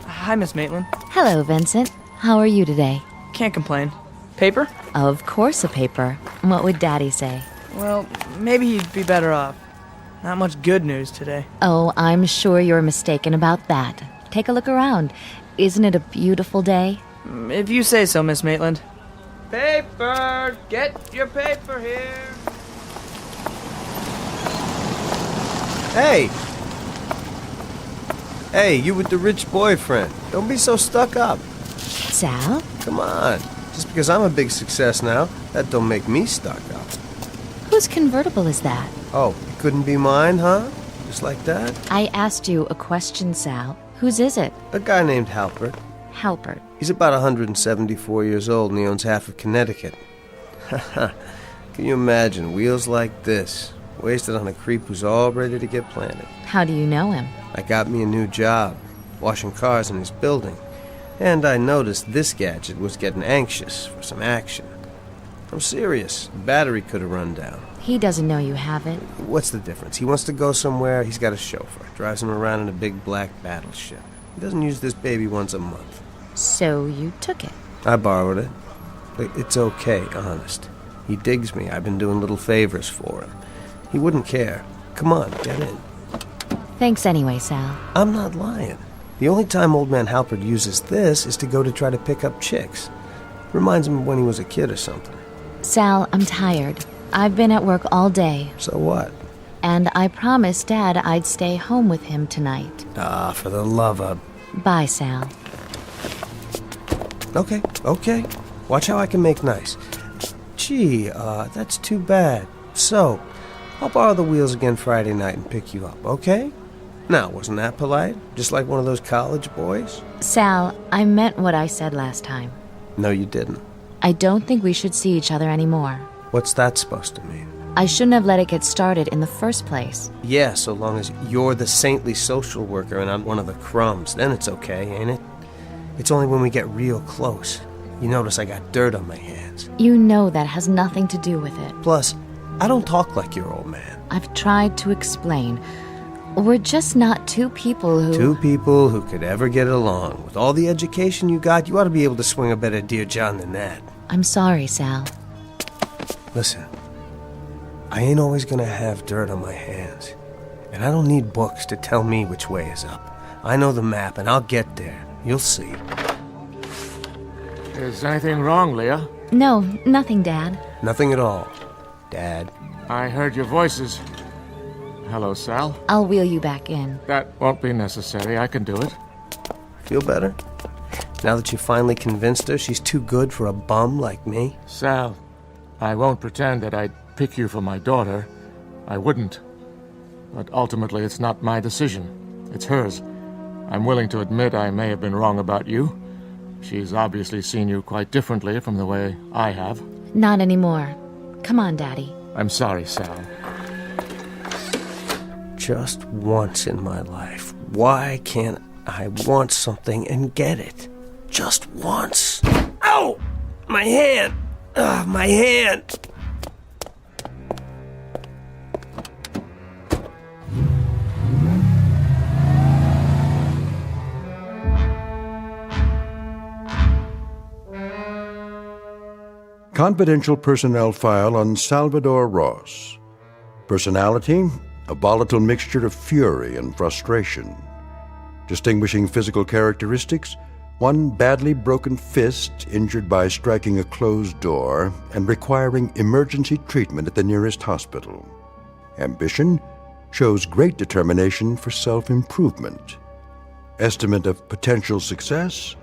hi, Miss Maitland. Hello, Vincent. How are you today? Can't complain. Paper? Of course a paper. What would Daddy say? Well, maybe he'd be better off. Not much good news today. Oh, I'm sure you're mistaken about that. Take a look around. Isn't it a beautiful day? If you say so, Miss Maitland. Paper! Get your paper here! Hey! Hey, you with the rich boyfriend. Don't be so stuck up. Sal? Come on. Just because I'm a big success now, that don't make me stuck up. Whose convertible is that? Oh, it couldn't be mine, huh? Just like that? I asked you a question, Sal. Whose is it? A guy named Halpert. Halpert. He's about 174 years old and he owns half of Connecticut. Can you imagine wheels like this, wasted on a creep who's all ready to get planted? How do you know him? I got me a new job, washing cars in his building. And I noticed this gadget was getting anxious for some action. I'm serious. The battery could have run down. He doesn't know you have it. What's the difference? He wants to go somewhere, he's got a chauffeur. Drives him around in a big black battleship. He doesn't use this baby once a month. So you took it? I borrowed it. It's okay, honest. He digs me. I've been doing little favors for him. He wouldn't care. Come on, get in. Thanks anyway, Sal. I'm not lying. The only time old man Halpert uses this is to go to try to pick up chicks. Reminds him of when he was a kid or something. Sal, I'm tired. I've been at work all day. So what? And I promised Dad I'd stay home with him tonight. Ah, for the love of... Bye, Sal. Okay. Watch how I can make nice. Gee, that's too bad. So, I'll borrow the wheels again Friday night and pick you up, okay? Now, wasn't that polite? Just like one of those college boys? Sal, I meant what I said last time. No, you didn't. I don't think we should see each other anymore. What's that supposed to mean? I shouldn't have let it get started in the first place. Yeah, so long as you're the saintly social worker and I'm one of the crumbs, then it's okay, ain't it? It's only when we get real close. You notice I got dirt on my hands. You know that has nothing to do with it. Plus, I don't talk like your old man. I've tried to explain. We're just not two people who... Two people who could ever get along. With all the education you got, you ought to be able to swing a better Dear John than that. I'm sorry, Sal. Listen, I ain't always gonna have dirt on my hands. And I don't need books to tell me which way is up. I know the map, and I'll get there. You'll see. Is anything wrong, Leah? No, nothing, Dad. Nothing at all, Dad. I heard your voices. Hello, Sal. I'll wheel you back in. That won't be necessary. I can do it. Feel better? Now that you finally convinced her she's too good for a bum like me? Sal, I won't pretend that I'd pick you for my daughter. I wouldn't. But ultimately, it's not my decision. It's hers. I'm willing to admit I may have been wrong about you. She's obviously seen you quite differently from the way I have. Not anymore. Come on, Daddy. I'm sorry, Sal. Just once in my life, why can't I want something and get it? Just once. Ow! My hand! Ugh, my hand! Confidential personnel file on Salvadore Ross. Personality, a volatile mixture of fury and frustration. Distinguishing physical characteristics, one badly broken fist injured by striking a closed door and requiring emergency treatment at the nearest hospital. Ambition shows great determination for self-improvement. Estimate of potential success,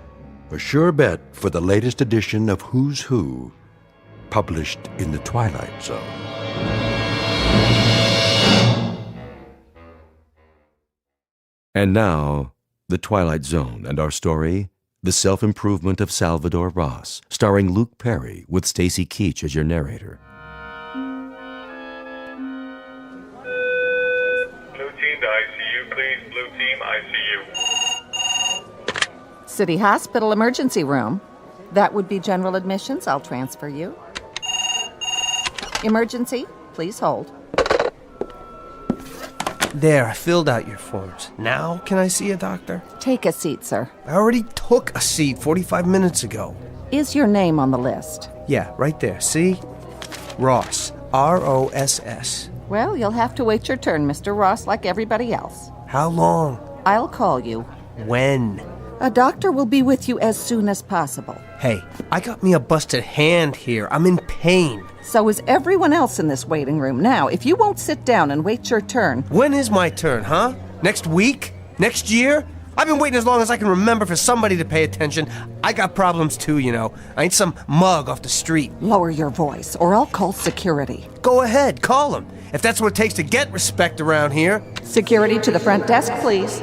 a sure bet for the latest edition of Who's Who, published in the Twilight Zone. And now, The Twilight Zone and our story, The Self-Improvement of Salvadore Ross, starring Luke Perry with Stacy Keach as your narrator. Blue team to ICU, please. Blue team, ICU. City Hospital emergency room. That would be general admissions. I'll transfer you. Emergency, please hold. There, I filled out your forms. Now can I see a doctor? Take a seat, sir. I already took a seat 45 minutes ago. Is your name on the list? Yeah, right there. See? Ross. R-O-S-S. Well, you'll have to wait your turn, Mr. Ross, like everybody else. How long? I'll call you. When? A doctor will be with you as soon as possible. Hey, I got me a busted hand here. I'm in pain. So is everyone else in this waiting room. Now, if you won't sit down and wait your turn... When is my turn, huh? Next week? Next year? I've been waiting as long as I can remember for somebody to pay attention. I got problems too, you know. I ain't some mug off the street. Lower your voice, or I'll call security. Go ahead, call them. If that's what it takes to get respect around here. Security to the front desk, please.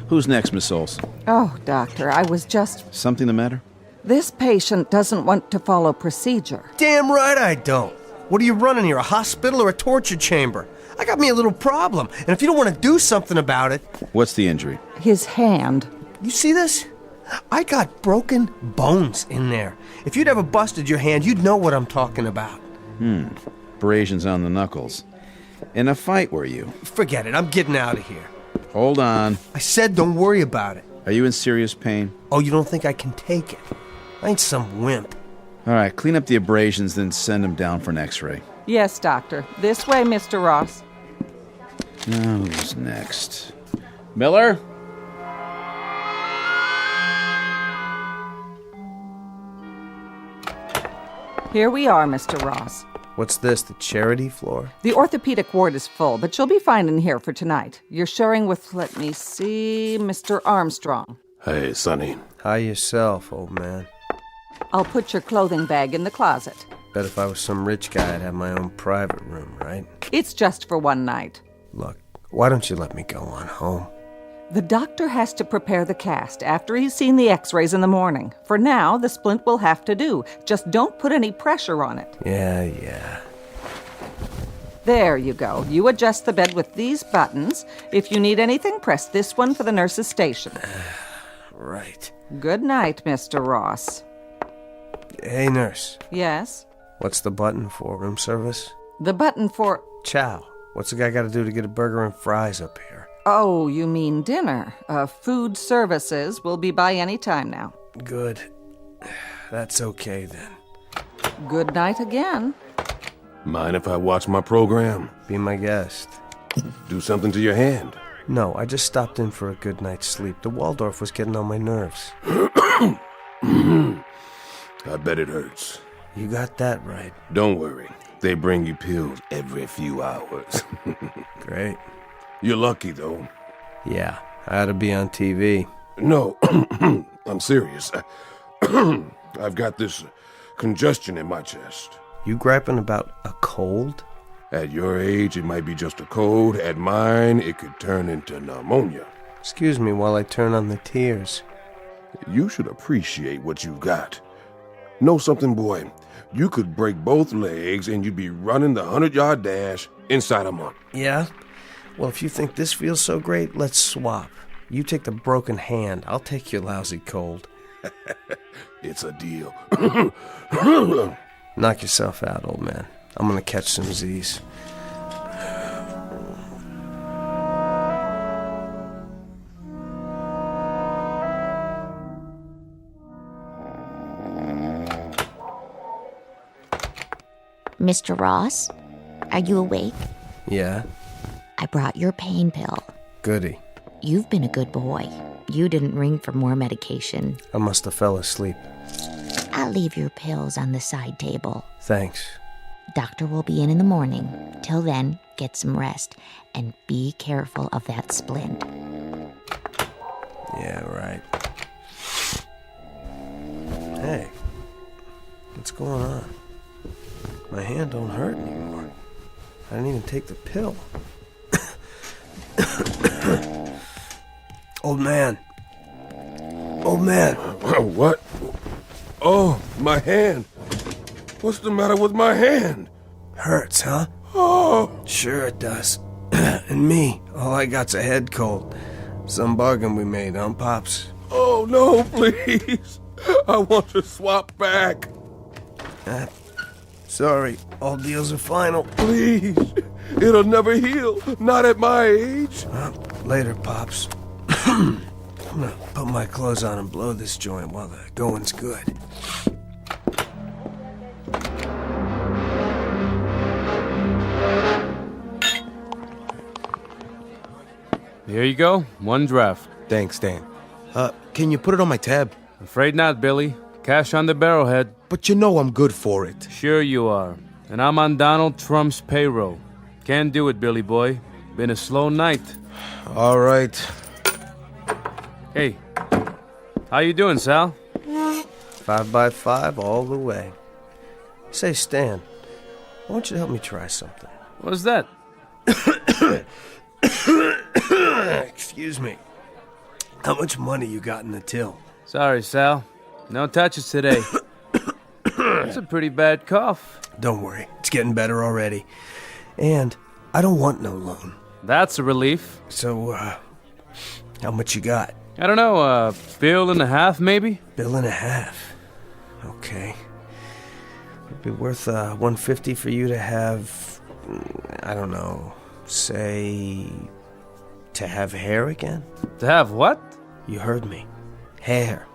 Who's next, Miss Souls? Oh, doctor, I was just... Something the matter? This patient doesn't want to follow procedure. Damn right I don't. What are you running here, a hospital or a torture chamber? I got me a little problem, and if you don't want to do something about it... What's the injury? His hand. You see this? I got broken bones in there. If you'd ever busted your hand, you'd know what I'm talking about. Abrasions on the knuckles. In a fight, were you? Forget it, I'm getting out of here. Hold on. I said don't worry about it. Are you in serious pain? Oh, you don't think I can take it? I ain't some wimp. All right, clean up the abrasions, then send him down for an x-ray. Yes, doctor. This way, Mr. Ross. Now, who's next? Miller? Here we are, Mr. Ross. What's this, the charity floor? The orthopedic ward is full, but you'll be fine in here for tonight. You're sharing with, let me see, Mr. Armstrong. Hey, Sonny. Hi yourself, old man. I'll put your clothing bag in the closet. Bet if I was some rich guy, I'd have my own private room, right? It's just for one night. Look, why don't you let me go on home? The doctor has to prepare the cast after he's seen the x-rays in the morning. For now, the splint will have to do. Just don't put any pressure on it. Yeah. There you go. You adjust the bed with these buttons. If you need anything, press this one for the nurse's station. Right. Good night, Mr. Ross. Hey, nurse. Yes? What's the button for? Room service? The button for... Chow. What's the guy got to do to get a burger and fries up here? Oh, you mean dinner. Food services will be by any time now. Good. That's okay, then. Good night again. Mind if I watch my program? Be my guest. Do something to your hand? No, I just stopped in for a good night's sleep. The Waldorf was getting on my nerves. I bet it hurts. You got that right. Don't worry. They bring you pills every few hours. Great. You're lucky, though. Yeah, I ought to be on TV. No, I'm serious. I've got this congestion in my chest. You griping about a cold? At your age, it might be just a cold. At mine, it could turn into pneumonia. Excuse me while I turn on the tears. You should appreciate what you got. Know something, boy? You could break both legs and you'd be running the 100-yard dash inside a month. Yeah? Well, if you think this feels so great, let's swap. You take the broken hand. I'll take your lousy cold. It's a deal. Knock yourself out, old man. I'm gonna catch some Z's. Mr. Ross, are you awake? Yeah? I brought your pain pill. Goody. You've been a good boy. You didn't ring for more medication. I must have fell asleep. I'll leave your pills on the side table. Thanks. Doctor will be in the morning. Till then, get some rest. And be careful of that splint. Yeah, right. Hey, what's going on? My hand don't hurt anymore. I didn't even take the pill. Old man. Old man. What? Oh, my hand. What's the matter with my hand? Hurts, huh? Oh. Sure it does. And me, all I got's a head cold. Some bargain we made, huh, Pops? Oh, no, please. I want to swap back. Sorry, all deals are final. Please. It'll never heal. Not at my age. Later, Pops. I'm gonna put my clothes on and blow this joint while the going's good. Here you go. One draft. Thanks, Dan. Can you put it on my tab? Afraid not, Billy. Cash on the barrelhead. But you know I'm good for it. Sure you are. And I'm on Donald Trump's payroll. Can't do it, Billy boy. Been a slow night. All right. Hey, how you doing, Sal? 5x5 all the way. Say, Stan, I want you to help me try something. What's that? Excuse me. How much money you got in the till? Sorry, Sal. No touches today. That's a pretty bad cough. Don't worry. It's getting better already. And I don't want no loan. That's a relief. So, how much you got? I don't know, $1.50 million, maybe? $1.50 million. Okay. It'd be worth $150 for you to have, I don't know, say, to have hair again? To have what? You heard me. Hair.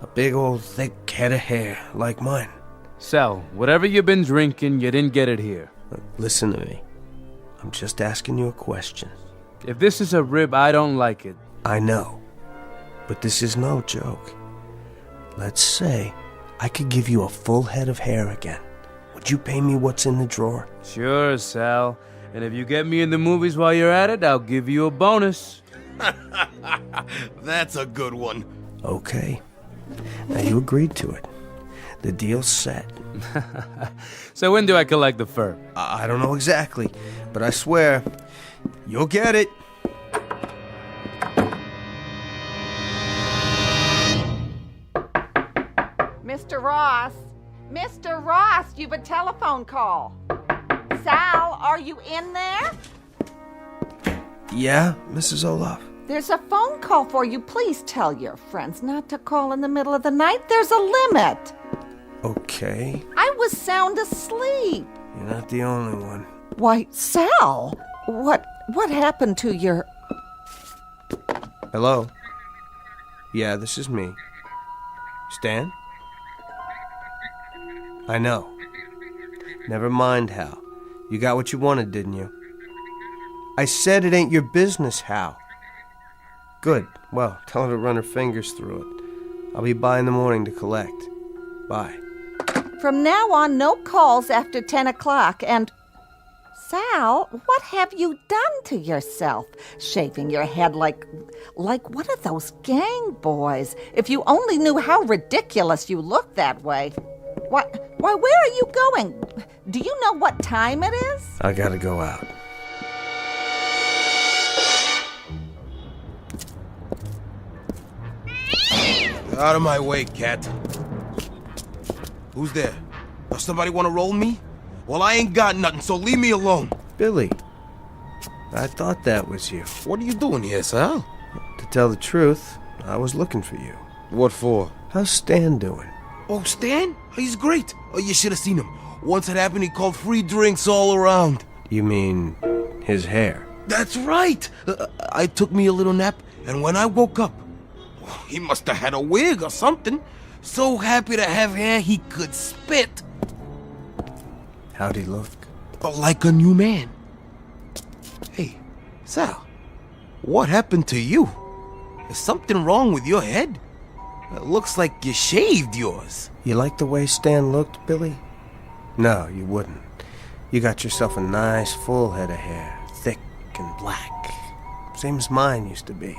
A big old thick head of hair, like mine. Sal, whatever you've been drinking, you didn't get it here. Listen to me. I'm just asking you a question. If this is a rib, I don't like it. I know. But this is no joke. Let's say I could give you a full head of hair again. Would you pay me what's in the drawer? Sure, Sal. And if you get me in the movies while you're at it, I'll give you a bonus. That's a good one. Okay. Now you agreed to it. The deal's set. So when do I collect the fur? I don't know exactly, but I swear, you'll get it. Mr. Ross! Mr. Ross, you've a telephone call. Sal, are you in there? Yeah, Mrs. Olaf? There's a phone call for you. Please tell your friends not to call in the middle of the night. There's a limit. Okay. I was sound asleep. You're not the only one. Why, Sal, what happened to your... Hello? Yeah, this is me. Stan? I know. Never mind, Hal. You got what you wanted, didn't you? I said it ain't your business, Hal. Good. Well, tell her to run her fingers through it. I'll be by in the morning to collect. Bye. From now on, no calls after 10 o'clock, and... Sal, what have you done to yourself? Shaving your head like one of those gang boys. If you only knew how ridiculous you look that way. Why, where are you going? Do you know what time it is? I gotta go out. Out of my way, cat. Who's there? Does somebody want to roll me? Well, I ain't got nothing, so leave me alone. Billy, I thought that was you. What are you doing here, Sal? To tell the truth, I was looking for you. What for? How's Stan doing? Oh, Stan? He's great. Oh, you should have seen him. Once it happened, he called free drinks all around. You mean his hair? That's right. I took me a little nap, and when I woke up, he must have had a wig or something. So happy to have hair he could spit. How'd he look? Like a new man. Hey, Sal, what happened to you? Is something wrong with your head? It looks like you shaved yours. You like the way Stan looked, Billy? No, you wouldn't. You got yourself a nice full head of hair, thick and black. Same as mine used to be.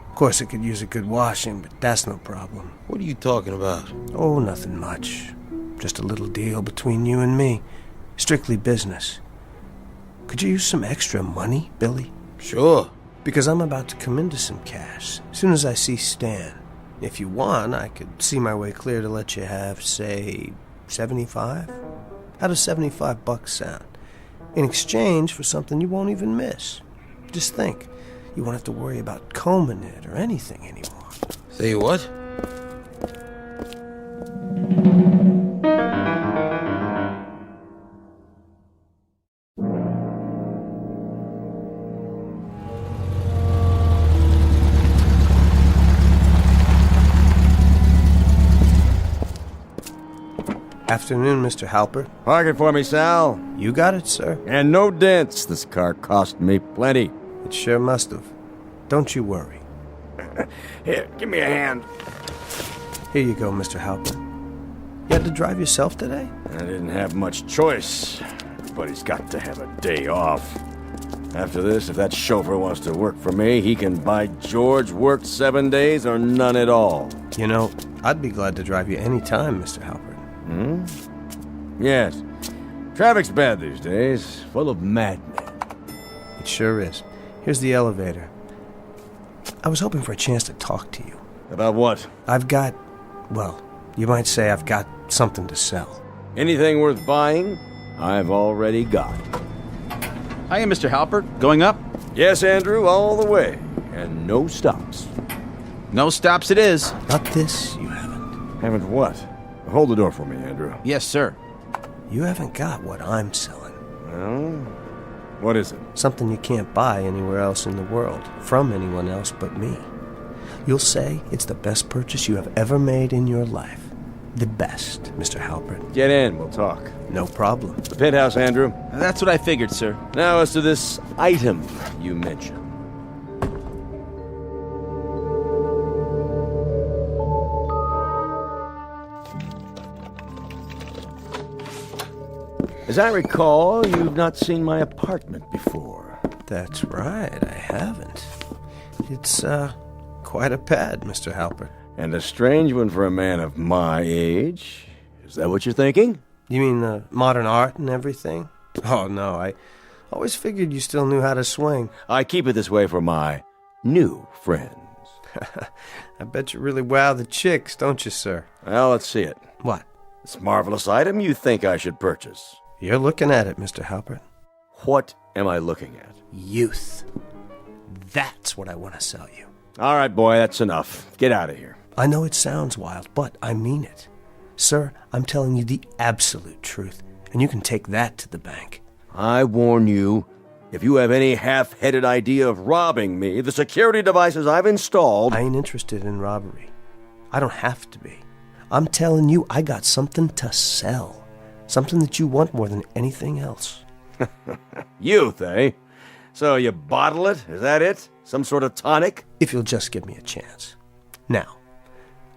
Of course, it could use a good washing, but that's no problem. What are you talking about? Oh, nothing much. Just a little deal between you and me. Strictly business. Could you use some extra money, Billy? Sure. Because I'm about to come into some cash as soon as I see Stan. If you want, I could see my way clear to let you have, say, 75? How does $75 sound? In exchange for something you won't even miss. Just think. You won't have to worry about combing it or anything anymore. Say what? Afternoon, Mr. Halpert. Park it for me, Sal. You got it, sir. And no dents. This car cost me plenty. It sure must have. Don't you worry. Here, give me a hand. Here you go, Mr. Halpert. You had to drive yourself today? I didn't have much choice. But he's got to have a day off. After this, if that chauffeur wants to work for me, he can, by George, work 7 days or none at all. You know, I'd be glad to drive you any time, Mr. Halpert. Yes. Traffic's bad these days, full of madmen. It sure is. Here's the elevator. I was hoping for a chance to talk to you. About what? I've got, well, you might say I've got something to sell. Anything worth buying, I've already got. Hiya, Mr. Halpert. Going up? Yes, Andrew, all the way. And no stops. No stops it is. Not this, you haven't. Haven't what? Hold the door for me, Andrew. Yes, sir. You haven't got what I'm selling. Well, what is it? Something you can't buy anywhere else in the world, from anyone else but me. You'll say it's the best purchase you have ever made in your life. The best, Mr. Halpert. Get in, we'll talk. No problem. The penthouse, Andrew. That's what I figured, sir. Now as to this item you mentioned. As I recall, you've not seen my apartment before. That's right, I haven't. It's, quite a pad, Mr. Halpert. And a strange one for a man of my age. Is that what you're thinking? You mean the modern art and everything? Oh, no, I always figured you still knew how to swing. I keep it this way for my new friends. I bet you really wow the chicks, don't you, sir? Well, let's see it. What? This marvelous item you think I should purchase. You're looking at it, Mr. Halpert. What am I looking at? Youth. That's what I want to sell you. All right, boy, that's enough. Get out of here. I know it sounds wild, but I mean it. Sir, I'm telling you the absolute truth, and you can take that to the bank. I warn you, if you have any half-headed idea of robbing me, the security devices I've installed... I ain't interested in robbery. I don't have to be. I'm telling you, I got something to sell. Something that you want more than anything else. Youth, eh? So you bottle it? Is that it? Some sort of tonic? If you'll just give me a chance. Now,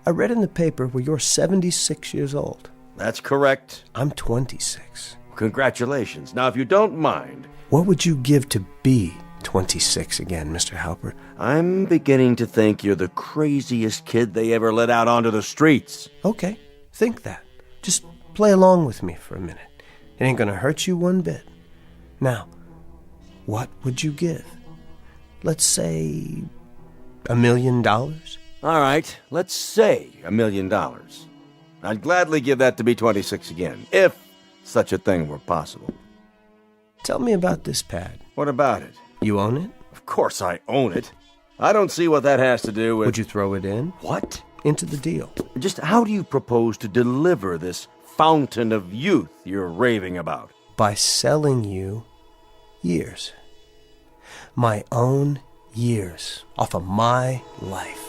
I read in the paper where you're 76 years old. That's correct. I'm 26. Congratulations. Now, if you don't mind... What would you give to be 26 again, Mr. Halpert? I'm beginning to think you're the craziest kid they ever let out onto the streets. Okay, think that. Just play along with me for a minute. It ain't gonna hurt you one bit. Now, what would you give? Let's say $1 million? All right, let's say $1 million. I'd gladly give that to be 26 again, if such a thing were possible. Tell me about this pad. What about it? You own it? Of course I own it. I don't see what that has to do with... Would you throw it in? What? Into the deal. Just how do you propose to deliver this fountain of youth you're raving about? By selling you years. My own years. Off of my life.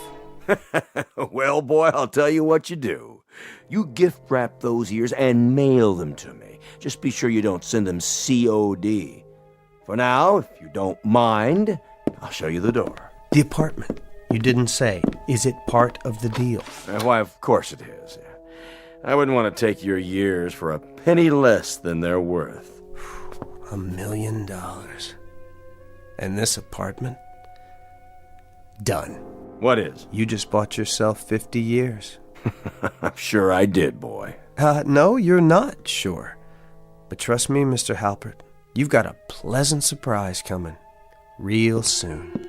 Well, boy, I'll tell you what you do. You gift wrap those years and mail them to me. Just be sure you don't send them COD. For now, if you don't mind, I'll show you the door. The apartment. You didn't say. Is it part of the deal? Why, of course it is. I wouldn't want to take your years for a penny less than they're worth. $1 million. And this apartment? Done. What is? You just bought yourself 50 years. I'm sure I did, boy. No, you're not sure. But trust me, Mr. Halpert, you've got a pleasant surprise coming real soon.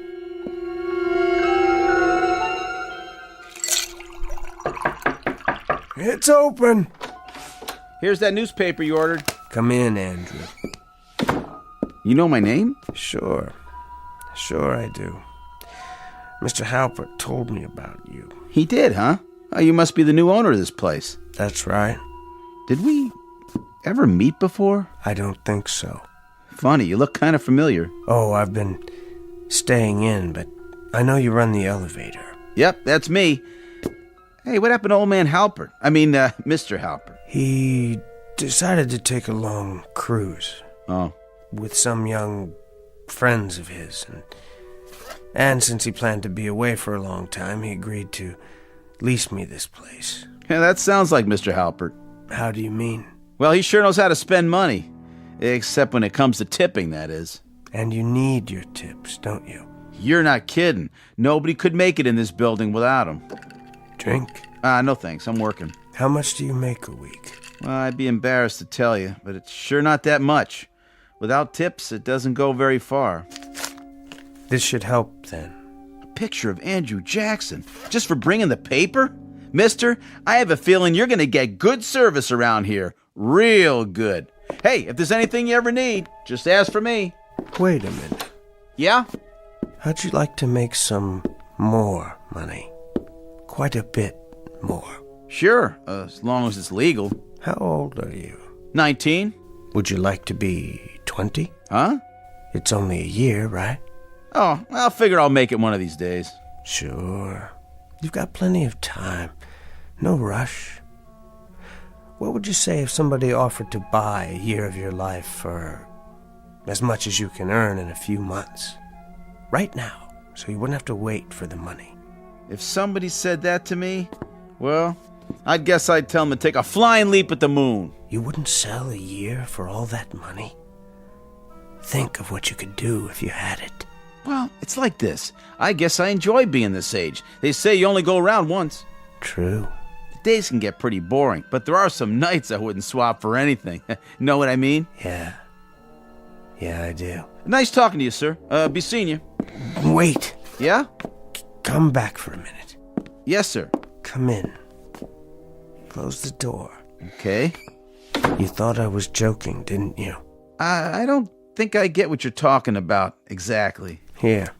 It's open. Here's that newspaper you ordered. Come in, Andrew. You know my name? Sure I do. Mr. Halpert told me about you. He did, huh? Oh, you must be the new owner of this place. That's right. Did we ever meet before? I don't think so. Funny, you look kind of familiar. Oh, I've been staying in, but I know you run the elevator. Yep, that's me. Hey, what happened to old man Halpert? I mean, Mr. Halpert. He decided to take a long cruise. Oh. With some young friends of his. And since he planned to be away for a long time, he agreed to lease me this place. Yeah, that sounds like Mr. Halpert. How do you mean? Well, he sure knows how to spend money. Except when it comes to tipping, that is. And you need your tips, don't you? You're not kidding. Nobody could make it in this building without them. Drink? No thanks. I'm working. How much do you make a week? Well, I'd be embarrassed to tell you, but it's sure not that much. Without tips, it doesn't go very far. This should help, then. A picture of Andrew Jackson, just for bringing the paper? Mister, I have a feeling you're going to get good service around here. Real good. Hey, if there's anything you ever need, just ask for me. Wait a minute. Yeah? How'd you like to make some more money? Quite a bit more. Sure, as long as it's legal. How old are you? 19. Would you like to be 20? Huh? It's only a year, right? Oh, I'll figure I'll make it one of these days. Sure. You've got plenty of time. No rush. What would you say if somebody offered to buy a year of your life for as much as you can earn in a few months? Right now, so you wouldn't have to wait for the money. If somebody said that to me, well, I guess I'd tell them to take a flying leap at the moon. You wouldn't sell a year for all that money? Think of what you could do if you had it. Well, it's like this. I guess I enjoy being this age. They say you only go around once. True. The days can get pretty boring, but there are some nights I wouldn't swap for anything. Know what I mean? Yeah. Yeah, I do. Nice talking to you, sir. Be seeing you. Wait. Yeah? Come back for a minute. Yes, sir. Come in. Close the door. Okay. You thought I was joking, didn't you? I don't think I get what you're talking about exactly. Here.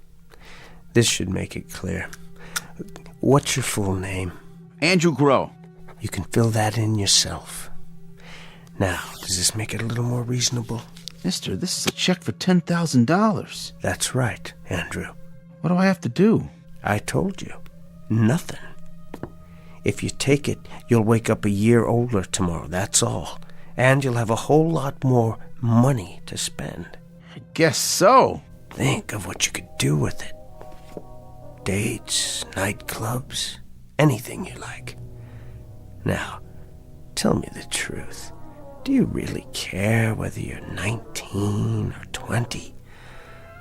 This should make it clear. What's your full name? Andrew Grow. You can fill that in yourself. Now, does this make it a little more reasonable? Mister, this is a check for $10,000. That's right, Andrew. What do I have to do? I told you. Nothing. If you take it, you'll wake up a year older tomorrow, that's all. And you'll have a whole lot more money to spend. I guess so. Think of what you could do with it. Dates, nightclubs, anything you like. Now, tell me the truth. Do you really care whether you're 19 or 20?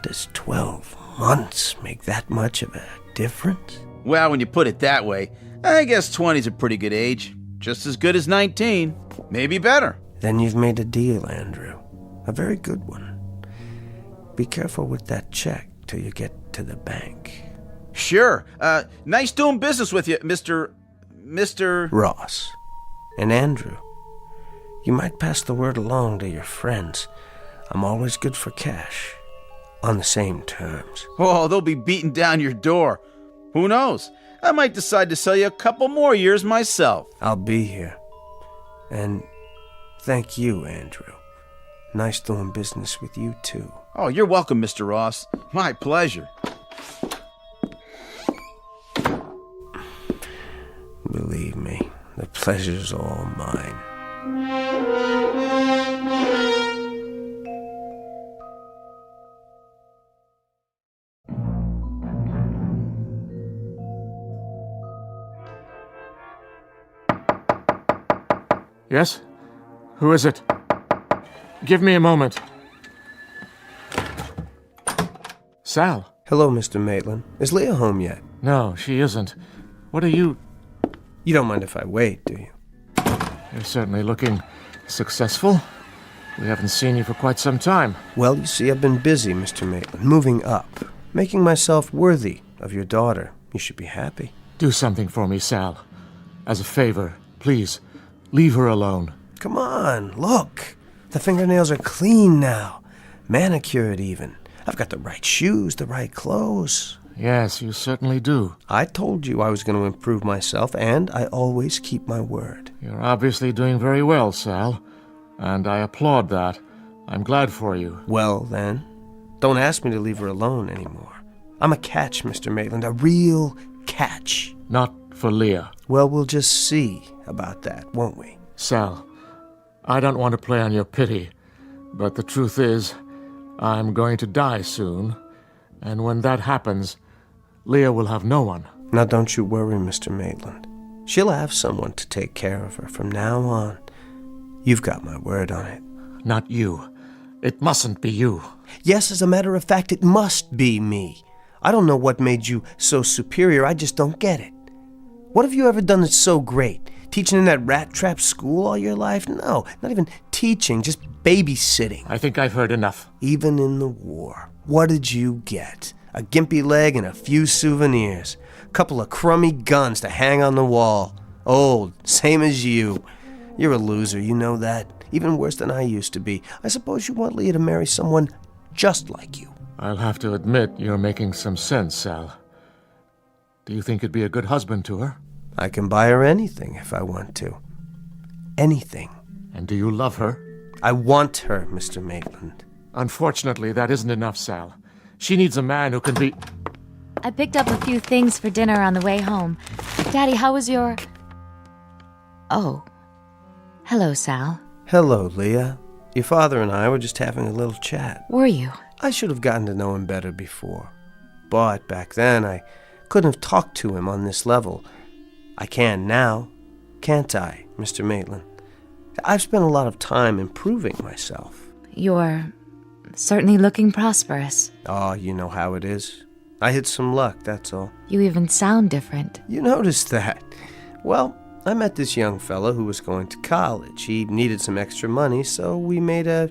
Does 12 months make that much of a difference? Well, when you put it that way, I guess 20's a pretty good age. Just as good as 19. Maybe better. Then you've made a deal, Andrew. A very good one. Be careful with that check till you get to the bank. Sure. Nice doing business with you, Mr. Ross. And Andrew, you might pass the word along to your friends. I'm always good for cash. On the same terms. Oh, they'll be beating down your door. Who knows? I might decide to sell you a couple more years myself. I'll be here. And thank you, Andrew. Nice doing business with you, too. Oh, you're welcome, Mr. Ross. My pleasure. Believe me, the pleasure's all mine. Yes? Who is it? Give me a moment. Sal. Hello, Mr. Maitland. Is Leah home yet? No, she isn't. What are you... You don't mind if I wait, do you? You're certainly looking successful. We haven't seen you for quite some time. Well, you see, I've been busy, Mr. Maitland, moving up, making myself worthy of your daughter. You should be happy. Do something for me, Sal. As a favor, please, leave her alone. Come on, look. The fingernails are clean now. Manicured, even. I've got the right shoes, the right clothes. Yes, you certainly do. I told you I was going to improve myself, and I always keep my word. You're obviously doing very well, Sal, and I applaud that. I'm glad for you. Well, then, don't ask me to leave her alone anymore. I'm a catch, Mr. Maitland, a real catch. Not for Leah. Well, we'll just see about that, won't we? Sal, I don't want to play on your pity, but the truth is, I'm going to die soon, and when that happens, Leah will have no one. Now don't you worry, Mr. Maitland. She'll have someone to take care of her from now on. You've got my word on it. Not you. It mustn't be you. Yes, as a matter of fact, it must be me. I don't know what made you so superior, I just don't get it. What have you ever done that's so great? Teaching in that rat trap school all your life? No, not even teaching, just babysitting. I think I've heard enough. Even in the war, what did you get? A gimpy leg and a few souvenirs. A couple of crummy guns to hang on the wall. Old, same as you. You're a loser, you know that. Even worse than I used to be. I suppose you want Leah to marry someone just like you. I'll have to admit you're making some sense, Sal. Do you think you'd be a good husband to her? I can buy her anything if I want to. Anything. And do you love her? I want her, Mr. Maitland. Unfortunately, that isn't enough, Sal. She needs a man who can be... I picked up a few things for dinner on the way home. Daddy, how was your... Oh. Hello, Sal. Hello, Leah. Your father and I were just having a little chat. Were you? I should have gotten to know him better before. But back then, I couldn't have talked to him on this level. I can now, can't I, Mr. Maitland? I've spent a lot of time improving myself. You're certainly looking prosperous. Oh, you know how it is. I hit some luck, that's all. You even sound different. You noticed that. Well, I met this young fellow who was going to college. He needed some extra money, so we made a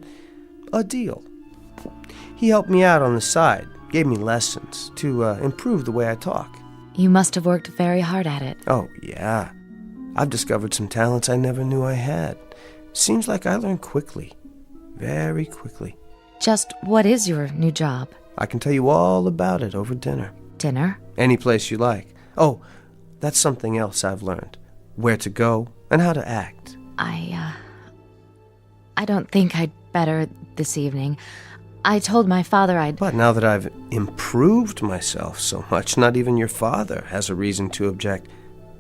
deal. He helped me out on the side, gave me lessons to improve the way I talk. You must have worked very hard at it. Oh, yeah. I've discovered some talents I never knew I had. Seems like I learn quickly. Very quickly. Just what is your new job? I can tell you all about it over dinner. Dinner? Any place you like. Oh, that's something else I've learned. Where to go and how to act. I don't think I'd better this evening. I told my father I'd... But now that I've improved myself so much, not even your father has a reason to object.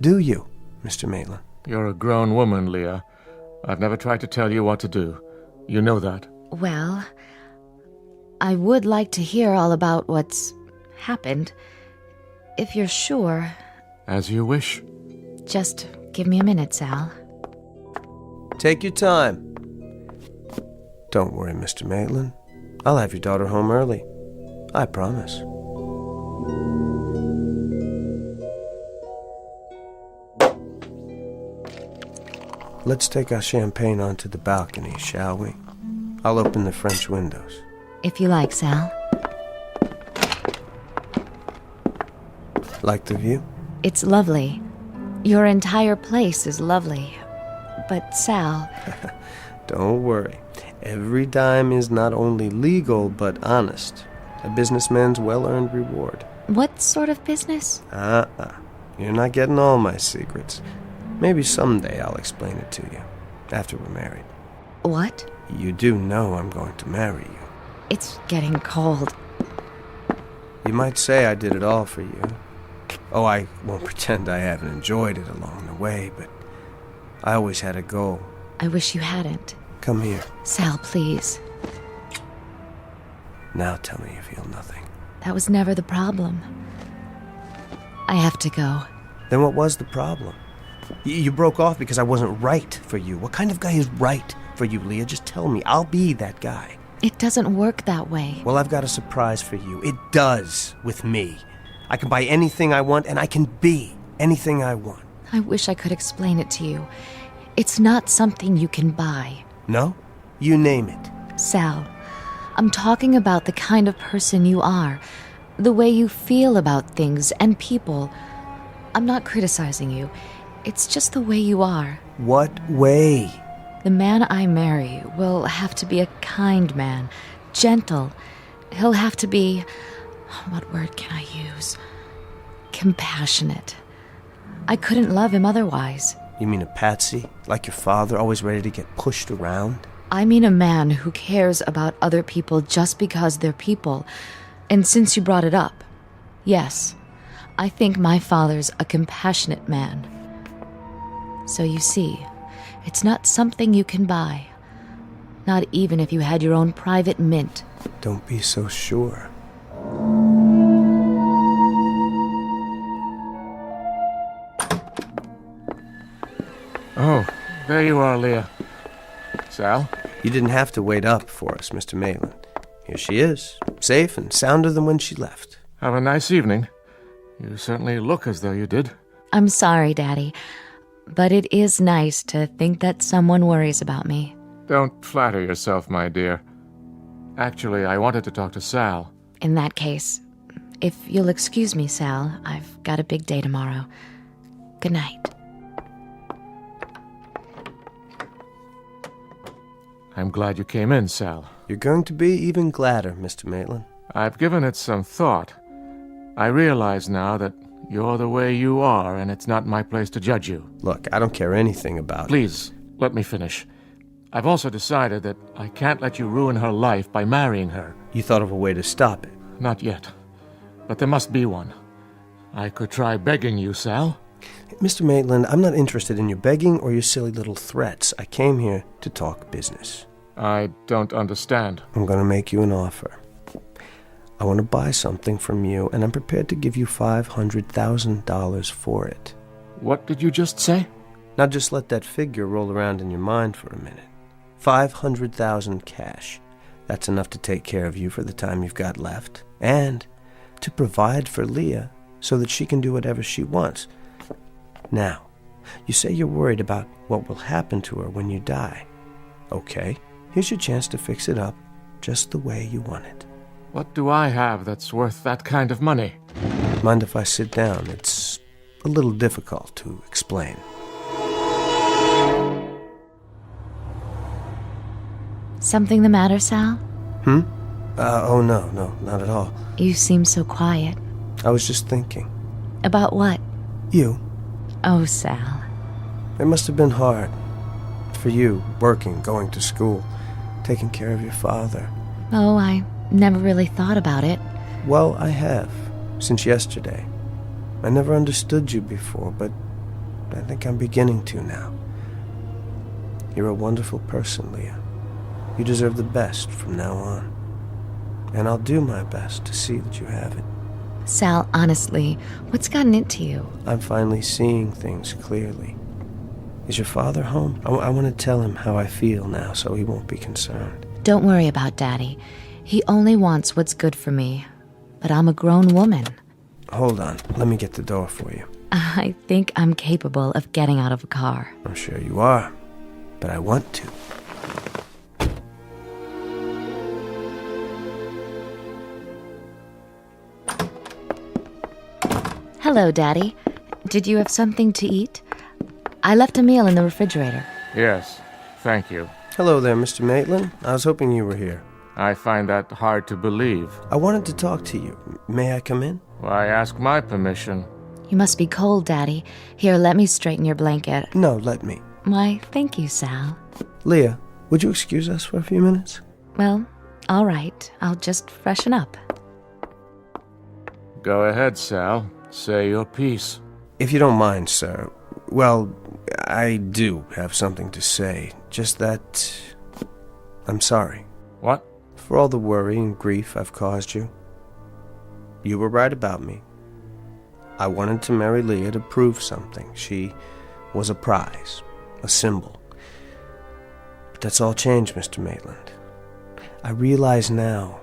Do you, Mr. Maitland? You're a grown woman, Leah. I've never tried to tell you what to do. You know that. Well, I would like to hear all about what's happened. If you're sure. As you wish. Just give me a minute, Sal. Take your time. Don't worry, Mr. Maitland. I'll have your daughter home early. I promise. Let's take our champagne onto the balcony, shall we? I'll open the French windows. If you like, Sal. Like the view? It's lovely. Your entire place is lovely. But, Sal... Don't worry. Every dime is not only legal, but honest. A businessman's well-earned reward. What sort of business? You're not getting all my secrets. Maybe someday I'll explain it to you, after we're married. What? You do know I'm going to marry you. It's getting cold. You might say I did it all for you. Oh, I won't pretend I haven't enjoyed it along the way, but I always had a goal. I wish you hadn't. Come here. Sal, please. Now tell me you feel nothing. That was never the problem. I have to go. Then what was the problem? You broke off because I wasn't right for you. What kind of guy is right for you, Leah? Just tell me. I'll be that guy. It doesn't work that way. Well, I've got a surprise for you. It does with me. I can buy anything I want, and I can be anything I want. I wish I could explain it to you. It's not something you can buy. No? You name it. Sal, I'm talking about the kind of person you are. The way you feel about things and people. I'm not criticizing you. It's just the way you are. What way? The man I marry will have to be a kind man, gentle. He'll have to be... what word can I use? Compassionate. I couldn't love him otherwise. You mean a patsy? Like your father, always ready to get pushed around? I mean a man who cares about other people just because they're people. And since you brought it up, yes, I think my father's a compassionate man. So you see, It's not something you can buy. Not even if you had your own private mint. Don't be so sure. Oh, there you are, Leah. Sal? You didn't have to wait up for us, Mr. Maitland. Here she is, safe and sounder than when she left. Have a nice evening. You certainly look as though you did. I'm sorry, Daddy, but it is nice to think that someone worries about me. Don't flatter yourself, my dear. Actually, I wanted to talk to Sal. In that case, if you'll excuse me, Sal, I've got a big day tomorrow. Good night. I'm glad you came in, Sal. You're going to be even gladder, Mr. Maitland. I've given it some thought. I realize now that you're the way you are, and it's not my place to judge you. Look, I don't care anything about it. Please, let me finish. I've also decided that I can't let you ruin her life by marrying her. You thought of a way to stop it? Not yet. But there must be one. I could try begging you, Sal. Mr. Maitland, I'm not interested in your begging or your silly little threats. I came here to talk business. I don't understand. I'm going to make you an offer. I want to buy something from you, and I'm prepared to give you $500,000 for it. What did you just say? Now just let that figure roll around in your mind for a minute. $500,000 cash. That's enough to take care of you for the time you've got left, and to provide for Leah so that she can do whatever she wants. Now, you say you're worried about what will happen to her when you die. Okay, here's your chance to fix it up just the way you want it. What do I have that's worth that kind of money? Mind if I sit down? It's a little difficult to explain. Something the matter, Sal? Oh, no, not at all. You seem so quiet. I was just thinking. About what? You. Oh, Sal. It must have been hard. For you, working, going to school, taking care of your father. Oh, I never really thought about it. Well, I have, since yesterday. I never understood you before, but I think I'm beginning to now. You're a wonderful person, Leah. You deserve the best from now on. And I'll do my best to see that you have it. Sal, honestly, what's gotten into you? I'm finally seeing things clearly. Is your father home? I want to tell him how I feel now so he won't be concerned. Don't worry about Daddy. He only wants what's good for me. But I'm a grown woman. Hold on. Let me get the door for you. I think I'm capable of getting out of a car. I'm sure you are. But I want to. Hello, Daddy. Did you have something to eat? I left a meal in the refrigerator. Yes, thank you. Hello there, Mr. Maitland. I was hoping you were here. I find that hard to believe. I wanted to talk to you. May I come in? Why ask my permission? You must be cold, Daddy. Here, let me straighten your blanket. No, let me. Why, thank you, Sal. Leah, would you excuse us for a few minutes? Well, all right. I'll just freshen up. Go ahead, Sal. Say your piece. If you don't mind, sir. Well, I do have something to say. Just that I'm sorry. What? For all the worry and grief I've caused you. You were right about me. I wanted to marry Leah to prove something. She was a prize, a symbol. But that's all changed, Mr. Maitland. I realize now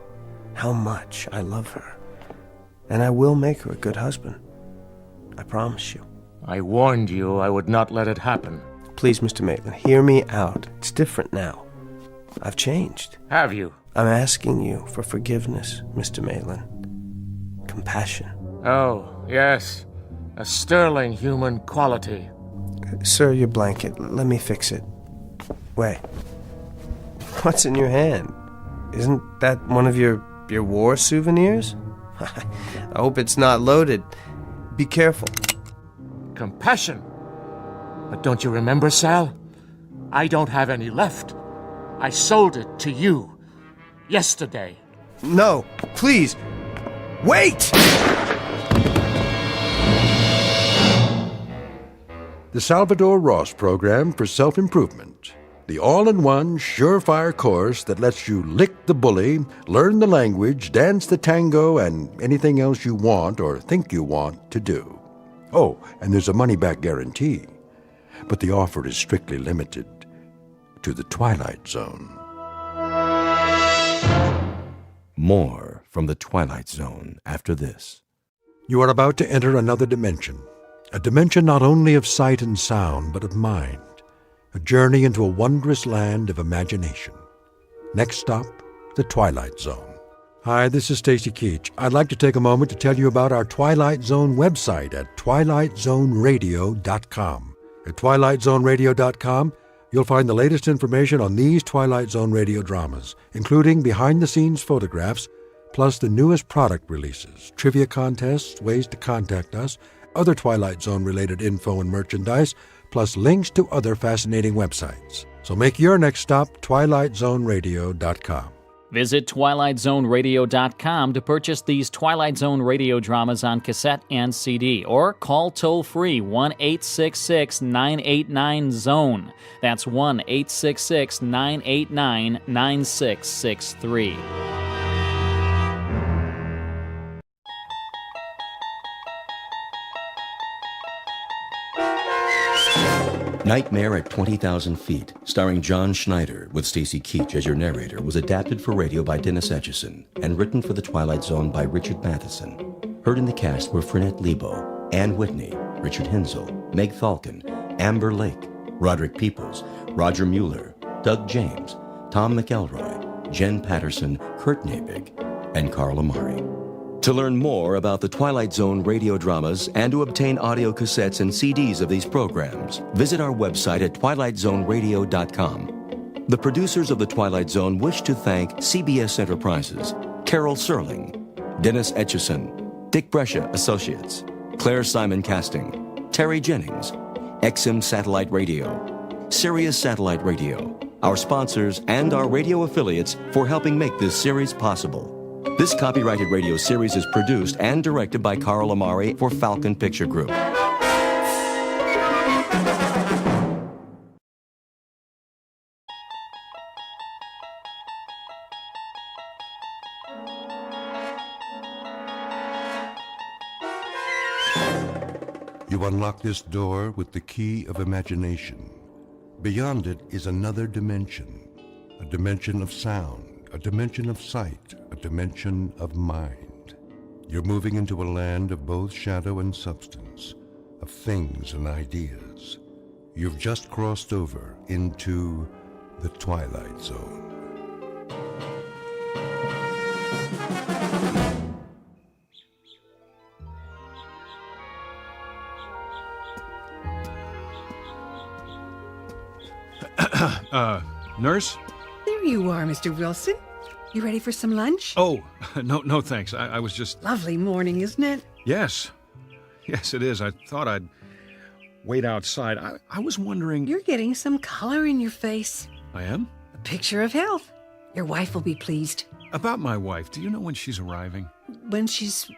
how much I love her. And I will make her a good husband. I promise you. I warned you I would not let it happen. Please, Mr. Maitland, hear me out. It's different now. I've changed. Have you? I'm asking you for forgiveness, Mr. Maitland. Compassion. Oh, yes. A sterling human quality. Sir, your blanket. Let me fix it. Wait. What's in your hand? Isn't that one of your war souvenirs? I hope it's not loaded. Be careful. Compassion. But don't you remember, Sal? I don't have any left. I sold it to you yesterday. No, please. Wait! the Salvadore Ross program for self-improvement. The all-in-one, surefire course that lets you lick the bully, learn the language, dance the tango, and anything else you want or think you want to do. Oh, and there's a money-back guarantee. But the offer is strictly limited to the Twilight Zone. More from the Twilight Zone after this. You are about to enter another dimension. A dimension not only of sight and sound, but of mind. A journey into a wondrous land of imagination. Next stop, the Twilight Zone. Hi, this is Stacy Keach. I'd like to take a moment to tell you about our Twilight Zone website at twilightzoneradio.com. At twilightzoneradio.com, you'll find the latest information on these Twilight Zone radio dramas, including behind-the-scenes photographs, plus the newest product releases, trivia contests, ways to contact us, other Twilight Zone-related info and merchandise, plus links to other fascinating websites. So make your next stop twilightzoneradio.com. Visit twilightzoneradio.com to purchase these Twilight Zone radio dramas on cassette and CD, or call toll-free 1-866-989-ZONE. That's 1-866-989-9663. Nightmare at 20,000 Feet, starring John Schneider with Stacy Keach as your narrator, was adapted for radio by Dennis Etchison and written for The Twilight Zone by Richard Matheson. Heard in the cast were Frenette Lebo, Ann Whitney, Richard Hensel, Meg Falcon, Amber Lake, Roderick Peoples, Roger Mueller, Doug James, Tom McElroy, Jen Patterson, Kurt Nabig, and Carl Amari. To learn more about the Twilight Zone radio dramas and to obtain audio cassettes and CDs of these programs, visit our website at twilightzoneradio.com. The producers of The Twilight Zone wish to thank CBS Enterprises, Carol Serling, Dennis Etchison, Dick Brescia Associates, Claire Simon Casting, Terry Jennings, XM Satellite Radio, Sirius Satellite Radio, our sponsors, and our radio affiliates for helping make this series possible. This copyrighted radio series is produced and directed by Carl Amari for Falcon Picture Group. You unlock this door with the key of imagination. Beyond it is another dimension, a dimension of sound, a dimension of sight, a dimension of mind. You're moving into a land of both shadow and substance, of things and ideas. You've just crossed over into the Twilight Zone. Nurse? There you are, Mr. Wilson. You ready for some lunch? Oh, no, thanks. I was just... Lovely morning, isn't it? Yes, it is. I thought I'd wait outside. I was wondering... You're getting some color in your face. I am? A picture of health. Your wife will be pleased. About my wife, do you know when she's arriving? When she's...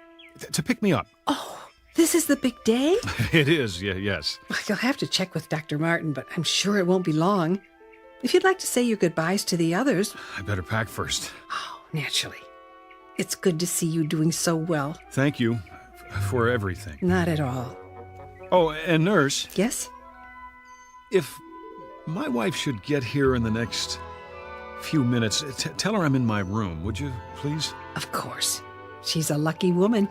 To pick me up. Oh, this is the big day? It is, yes. You'll have to check with Dr. Martin, but I'm sure it won't be long. If you'd like to say your goodbyes to the others... I better pack first. Oh, naturally. It's good to see you doing so well. Thank you for everything. Not at all. Oh, and nurse... Yes? If my wife should get here in the next few minutes, tell her I'm in my room, would you, please? Of course. She's a lucky woman.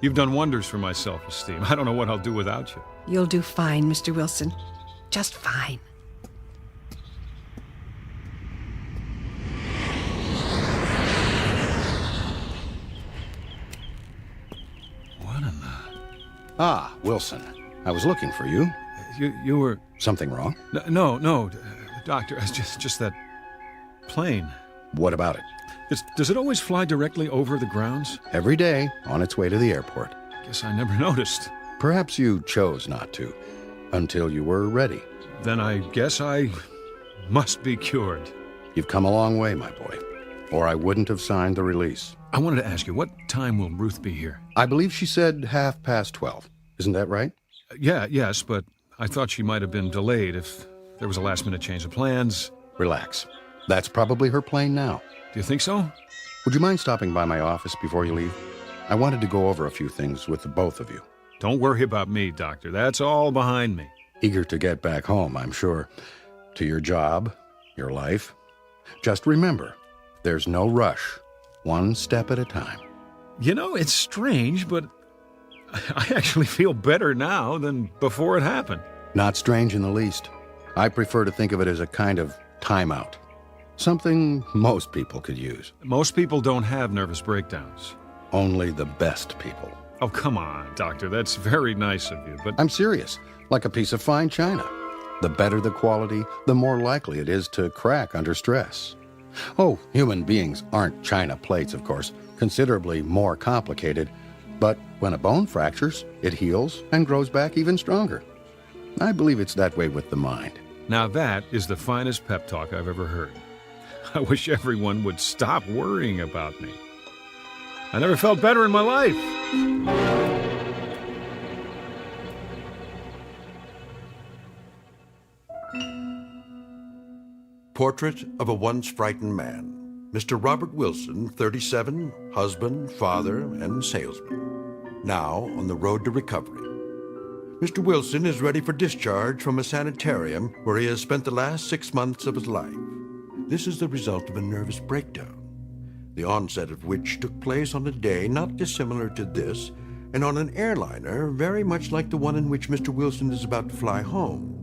You've done wonders for my self-esteem. I don't know what I'll do without you. You'll do fine, Mr. Wilson. Just fine. Ah, Wilson. I was looking for you. You were... Something wrong? No, Doctor, it's just that plane. What about it? Does it always fly directly over the grounds? Every day, on its way to the airport. Guess I never noticed. Perhaps you chose not to, until you were ready. Then I guess I must be cured. You've come a long way, my boy, or I wouldn't have signed the release. I wanted to ask you, what time will Ruth be here? I believe she said 12:30. Isn't that right? Yes, but I thought she might have been delayed if there was a last-minute change of plans. Relax. That's probably her plane now. Do you think so? Would you mind stopping by my office before you leave? I wanted to go over a few things with the both of you. Don't worry about me, Doctor. That's all behind me. Eager to get back home, I'm sure. To your job, your life. Just remember, there's no rush. One step at a time. You know, it's strange, but I actually feel better now than before it happened. Not strange in the least. I prefer to think of it as a kind of timeout. Something most people could use. Most people don't have nervous breakdowns. Only the best people. Oh, come on, Doctor. That's very nice of you, but... I'm serious. Like a piece of fine china. The better the quality, the more likely it is to crack under stress. Oh, human beings aren't china plates, of course. Considerably more complicated. But when a bone fractures, it heals and grows back even stronger. I believe it's that way with the mind. Now that is the finest pep talk I've ever heard. I wish everyone would stop worrying about me. I never felt better in my life. Portrait of a Once Frightened Man. Mr. Robert Wilson, 37, husband, father, and salesman. Now on the road to recovery. Mr. Wilson is ready for discharge from a sanitarium where he has spent the last 6 months of his life. This is the result of a nervous breakdown, the onset of which took place on a day not dissimilar to this, and on an airliner very much like the one in which Mr. Wilson is about to fly home.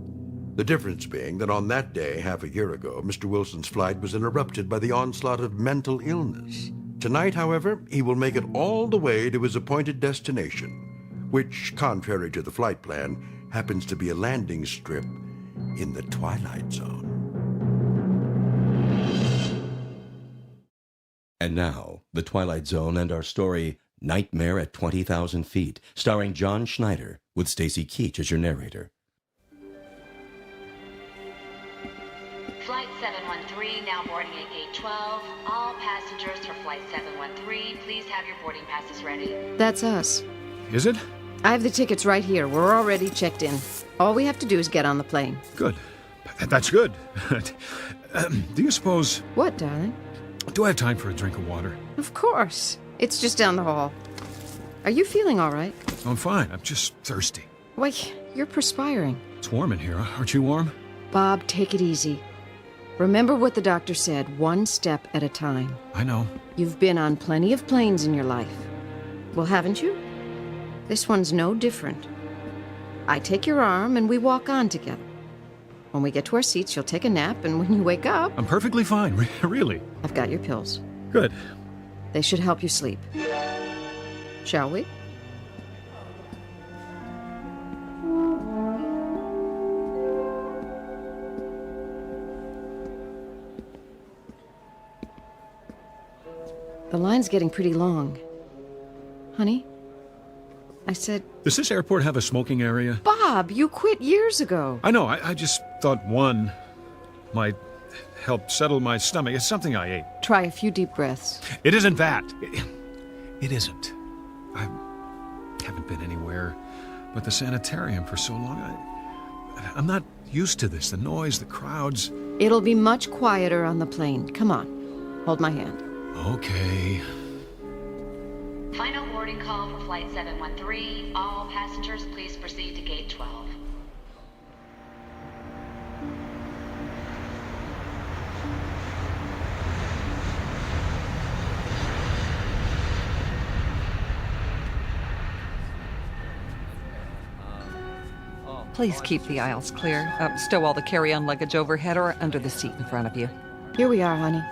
The difference being that on that day, half a year ago, Mr. Wilson's flight was interrupted by the onslaught of mental illness. Tonight, however, he will make it all the way to his appointed destination, which, contrary to the flight plan, happens to be a landing strip in the Twilight Zone. And now, The Twilight Zone and our story, Nightmare at 20,000 Feet, starring John Schneider, with Stacy Keach as your narrator. Flight 713, now boarding at gate 12. All passengers for Flight 713, please have your boarding passes ready. That's us. Is it? I have the tickets right here. We're already checked in. All we have to do is get on the plane. Good. That's good. Do you suppose... What, darling? Do I have time for a drink of water? Of course. It's just down the hall. Are you feeling all right? I'm fine. I'm just thirsty. Why, you're perspiring. It's warm in here. Aren't you warm? Bob, take it easy. Remember what the doctor said, one step at a time. I know. You've been on plenty of planes in your life. Well, haven't you? This one's no different. I take your arm and we walk on together. When we get to our seats, you'll take a nap, and when you wake up... I'm perfectly fine, really. I've got your pills. Good. They should help you sleep. Shall we? The line's getting pretty long. Honey? I said... Does this airport have a smoking area? Bob, you quit years ago. I know. I just thought one might help settle my stomach. It's something I ate. Try a few deep breaths. It isn't that. It isn't. I haven't been anywhere but the sanitarium for so long. I'm not used to this. The noise, the crowds. It'll be much quieter on the plane. Come on. Hold my hand. Okay. Final boarding call for Flight 713. All passengers, please proceed to gate 12. Please keep the aisles clear. Stow all the carry-on luggage overhead or under the seat in front of you. Here we are, honey.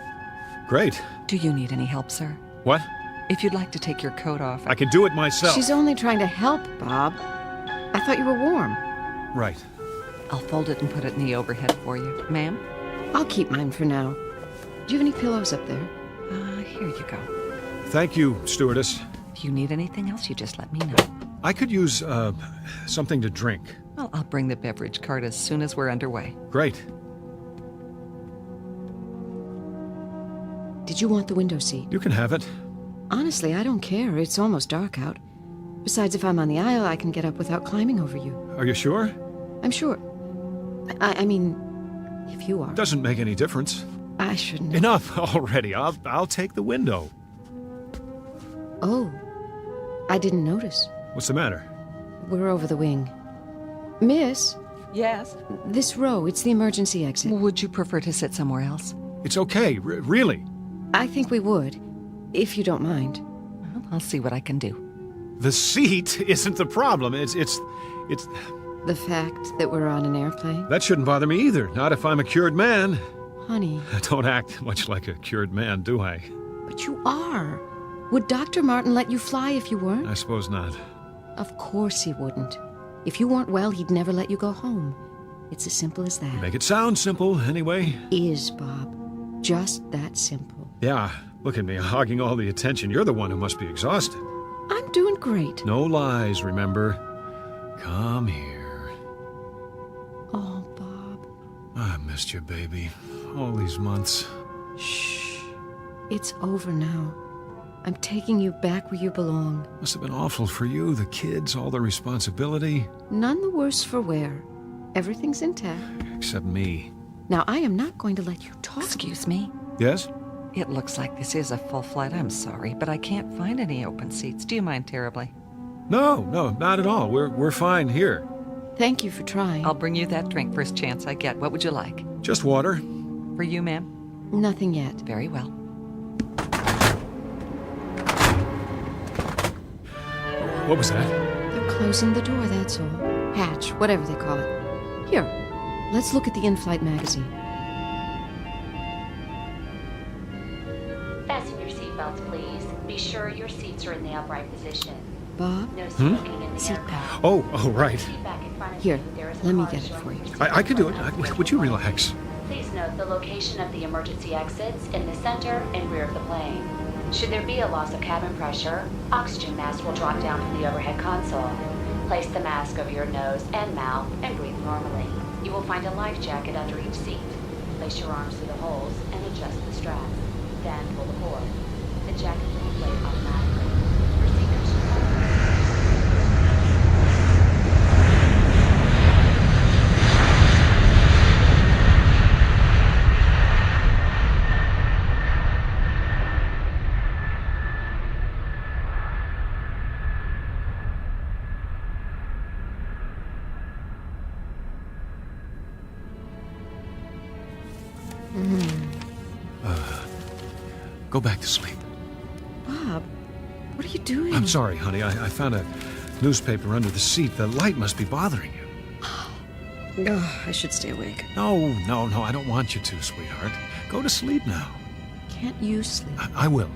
Great. Do you need any help, sir? What? If you'd like to take your coat off... I can do it myself. She's only trying to help, Bob. I thought you were warm. Right. I'll fold it and put it in the overhead for you. Ma'am? I'll keep mine for now. Do you have any pillows up there? Here you go. Thank you, stewardess. If you need anything else, you just let me know. I could use, something to drink. Well, I'll bring the beverage cart as soon as we're underway. Great. Did you want the window seat? You can have it. Honestly, I don't care. It's almost dark out. Besides, if I'm on the aisle, I can get up without climbing over you. Are you sure? I'm sure. I mean, if you are. Doesn't make any difference. I shouldn't have. Enough already. I'll take the window. Oh, I didn't notice. What's the matter? We're over the wing. Miss? Yes? This row, it's the emergency exit. Would you prefer to sit somewhere else? It's okay, really. I think we would, if you don't mind. Well, I'll see what I can do. The seat isn't the problem. It's... The fact that we're on an airplane? That shouldn't bother me either. Not if I'm a cured man. Honey. I don't act much like a cured man, do I? But you are. Would Dr. Martin let you fly if you weren't? I suppose not. Of course he wouldn't. If you weren't well, he'd never let you go home. It's as simple as that. You make it sound simple, anyway. Is, Bob. Just that simple. Yeah, look at me, hogging all the attention. You're the one who must be exhausted. I'm doing great. No lies, remember? Come here. Oh, Bob. I missed you, baby. All these months. Shh. It's over now. I'm taking you back where you belong. Must have been awful for you, the kids, all the responsibility. None the worse for wear. Everything's intact. Except me. Now, I am not going to let you talk. Excuse me? Yes? It looks like this is a full flight. I'm sorry, but I can't find any open seats. Do you mind terribly? No, not at all. We're fine here. Thank you for trying. I'll bring you that drink first chance I get. What would you like? Just water. For you, ma'am? Nothing yet. Very well. What was that? They're closing the door, that's all. Hatch, whatever they call it. Here, let's look at the in-flight magazine. Fasten your seatbelts, please. Be sure your seats are in the upright position. Bob? No smoking in the aircraft. Oh, right. Seat back in front of Here, you. There is a let me card get it showing for you. your seat I could do it. number. Would you relax? Please note the location of the emergency exits in the center and rear of the plane. Should there be a loss of cabin pressure, oxygen mask will drop down from the overhead console. Place the mask over your nose and mouth and breathe normally. You will find a life jacket under each seat. Place your arms through the holes and adjust the straps. Then pull the cord. The jacket will inflate automatically. Your seat cushions Go back to sleep. Bob, what are you doing? I'm sorry, honey. I found a newspaper under the seat. The light must be bothering you. Oh, I should stay awake. No. I don't want you to, sweetheart. Go to sleep now. Can't you sleep? I will.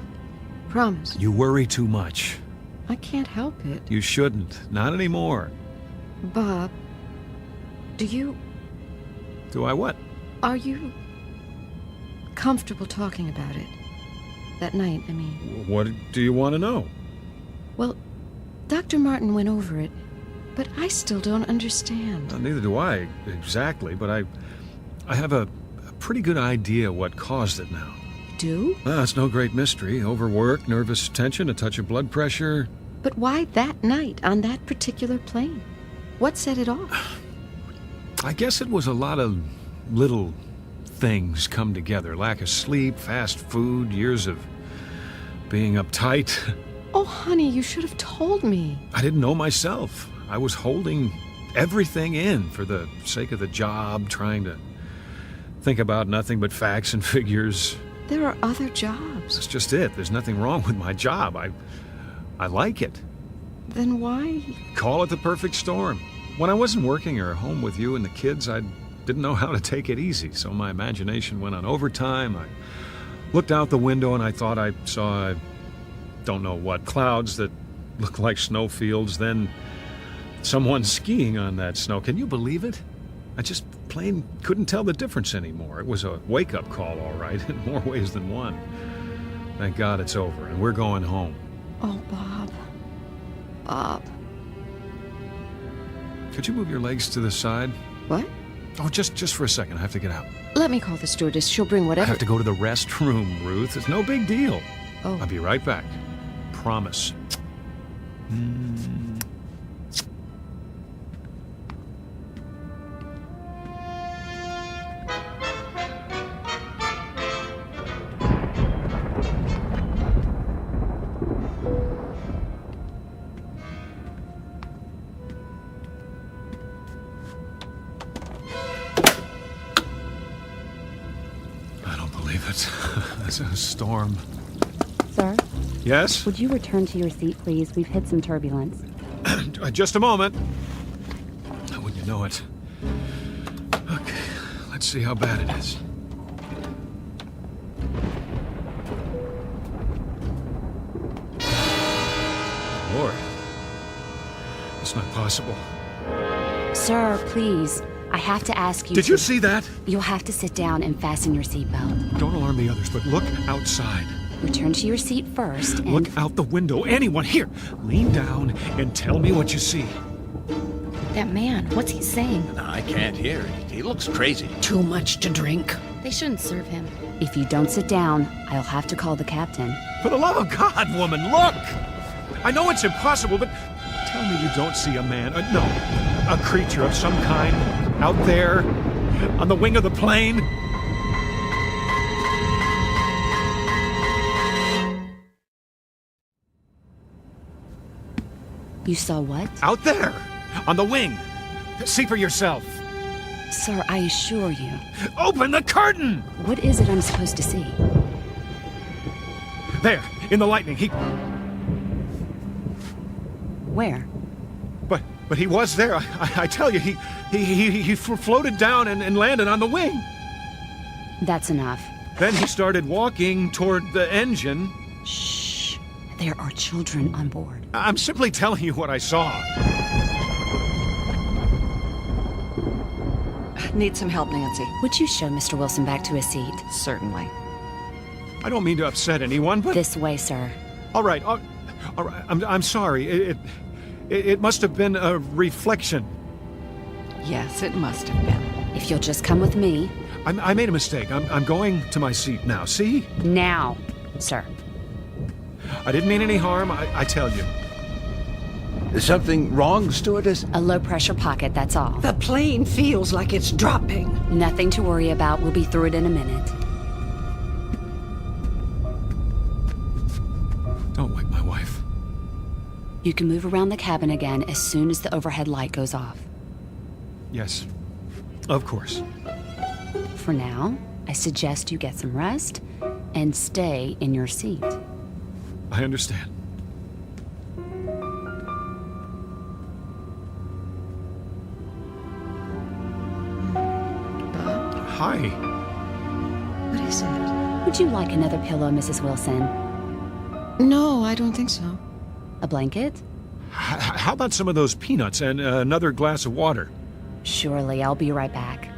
Promise. You worry too much. I can't help it. You shouldn't. Not anymore. Bob, do I what? are you comfortable talking about it? That night, I mean. What do you want to know? Well, Dr. Martin went over it, but I still don't understand. Well, neither do I, exactly, but I have a pretty good idea what caused it now. You do? Well, it's no great mystery. Overwork, nervous tension, a touch of blood pressure. But why that night, on that particular plane? What set it off? I guess it was a lot of little things come together. Lack of sleep, fast food, years of being uptight. Oh, honey, you should have told me. I didn't know myself. I was holding everything in for the sake of the job, trying to think about nothing but facts and figures. There are other jobs. That's just it. There's nothing wrong with my job. I like it. Then why? Call it the perfect storm. When I wasn't working or home with you and the kids, I didn't know how to take it easy, so my imagination went on overtime. I looked out the window and I thought I saw, I don't know what, clouds that looked like snowfields, then someone skiing on that snow. Can you believe it? I just plain couldn't tell the difference anymore. It was a wake-up call, all right, in more ways than one. Thank God it's over, and we're going home. Oh, Bob. Bob. Could you move your legs to the side? What? Oh, just for a second. I have to get out. Let me call the stewardess. She'll bring I whatever. have to go to the restroom, Ruth. It's no big deal. Oh. I'll be right back. Promise. believe it. It's a storm. Sir? Yes? Would you return to your seat, please? We've hit some turbulence. Just a moment. Wouldn't you know it? Okay, let's see how bad it is. Lord. It's not possible. Sir, please. I have to ask you. Did you see that? You'll have to sit down and fasten your seatbelt. Don't alarm the others, but look outside. Return to your seat first and... Look out the window. Anyone here. Lean down and tell me what you see. That man, what's he saying? I can't hear. He looks crazy. Too much to drink. They shouldn't serve him. If you don't sit down, I'll have to call the captain. For the love of God, woman, look! I know it's impossible, but tell me you don't see a man, a creature of some kind out there on the wing of the plane. You saw what? Out there, on the wing. See for yourself. Sir, I assure you. Open the curtain! What is it I'm supposed to see? There, in the lightning, Where? But he was there. I tell you, he floated down and landed on the wing. That's enough. Then he started walking toward the engine. Shh. There are children on board. I'm simply telling you what I saw. Need some help, Nancy? Would you show Mr. Wilson back to his seat? Certainly. I don't mean to upset anyone, but... This way, sir. All right. I'm sorry. It must have been a reflection. Yes, it must have been. If you'll just come with me. I made a mistake. I'm going to my seat now. See? Now, sir. I didn't mean any harm, I tell you. Is something wrong, stewardess? A low-pressure pocket, that's all. The plane feels like it's dropping. Nothing to worry about. We'll be through it in a minute. Don't wake my wife. You can move around the cabin again as soon as the overhead light goes off. Yes, of course. For now, I suggest you get some rest and stay in your seat. I understand. Bob? Hi. What is it? Would you like another pillow, Mrs. Wilson? No, I don't think so. A blanket? How about some of those peanuts and another glass of water? Surely, I'll be right back.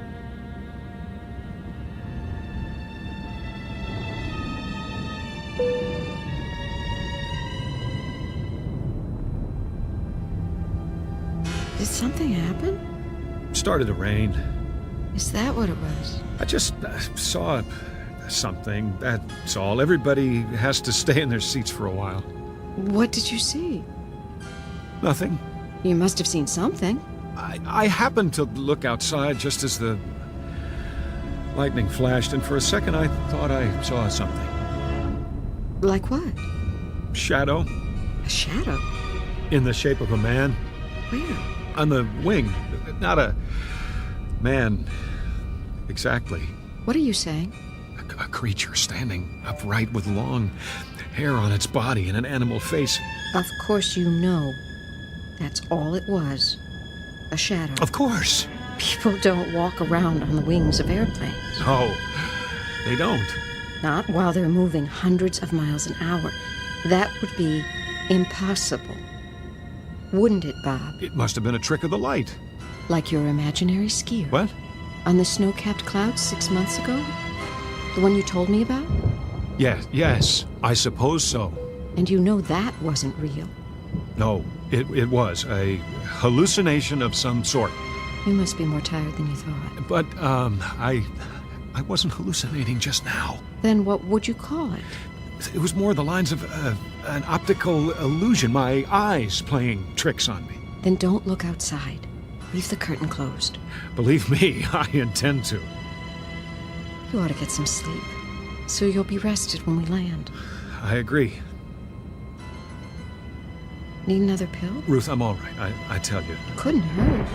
Did something happen? Started to rain. Is that what it was? I just saw something, that's all. Everybody has to stay in their seats for a while. What did you see? Nothing. You must have seen something. I happened to look outside just as the lightning flashed, and for a second I thought I saw something. Like what? Shadow. A shadow? In the shape of a man. Where? On the wing. Not a man exactly. What are you saying? A creature standing upright with long hair on its body and an animal face. Of course you know. That's all it was. A shadow. Of course. People don't walk around on the wings of airplanes. No, they don't. Not while they're moving hundreds of miles an hour. That would be impossible. Wouldn't it, Bob? It must have been a trick of the light. Like your imaginary skier. What? On the snow-capped clouds 6 months ago? The one you told me about? Yes, I suppose so. And you know that wasn't real. No, it was a hallucination of some sort. You must be more tired than you thought. But, I wasn't hallucinating just now. Then what would you call it? It was more the lines of an optical illusion, my eyes playing tricks on me. Then don't look outside. Leave the curtain closed. Believe me, I intend to. You ought to get some sleep, so you'll be rested when we land. I agree. Need another pill? Ruth, I'm all right, I tell you. Couldn't hurt.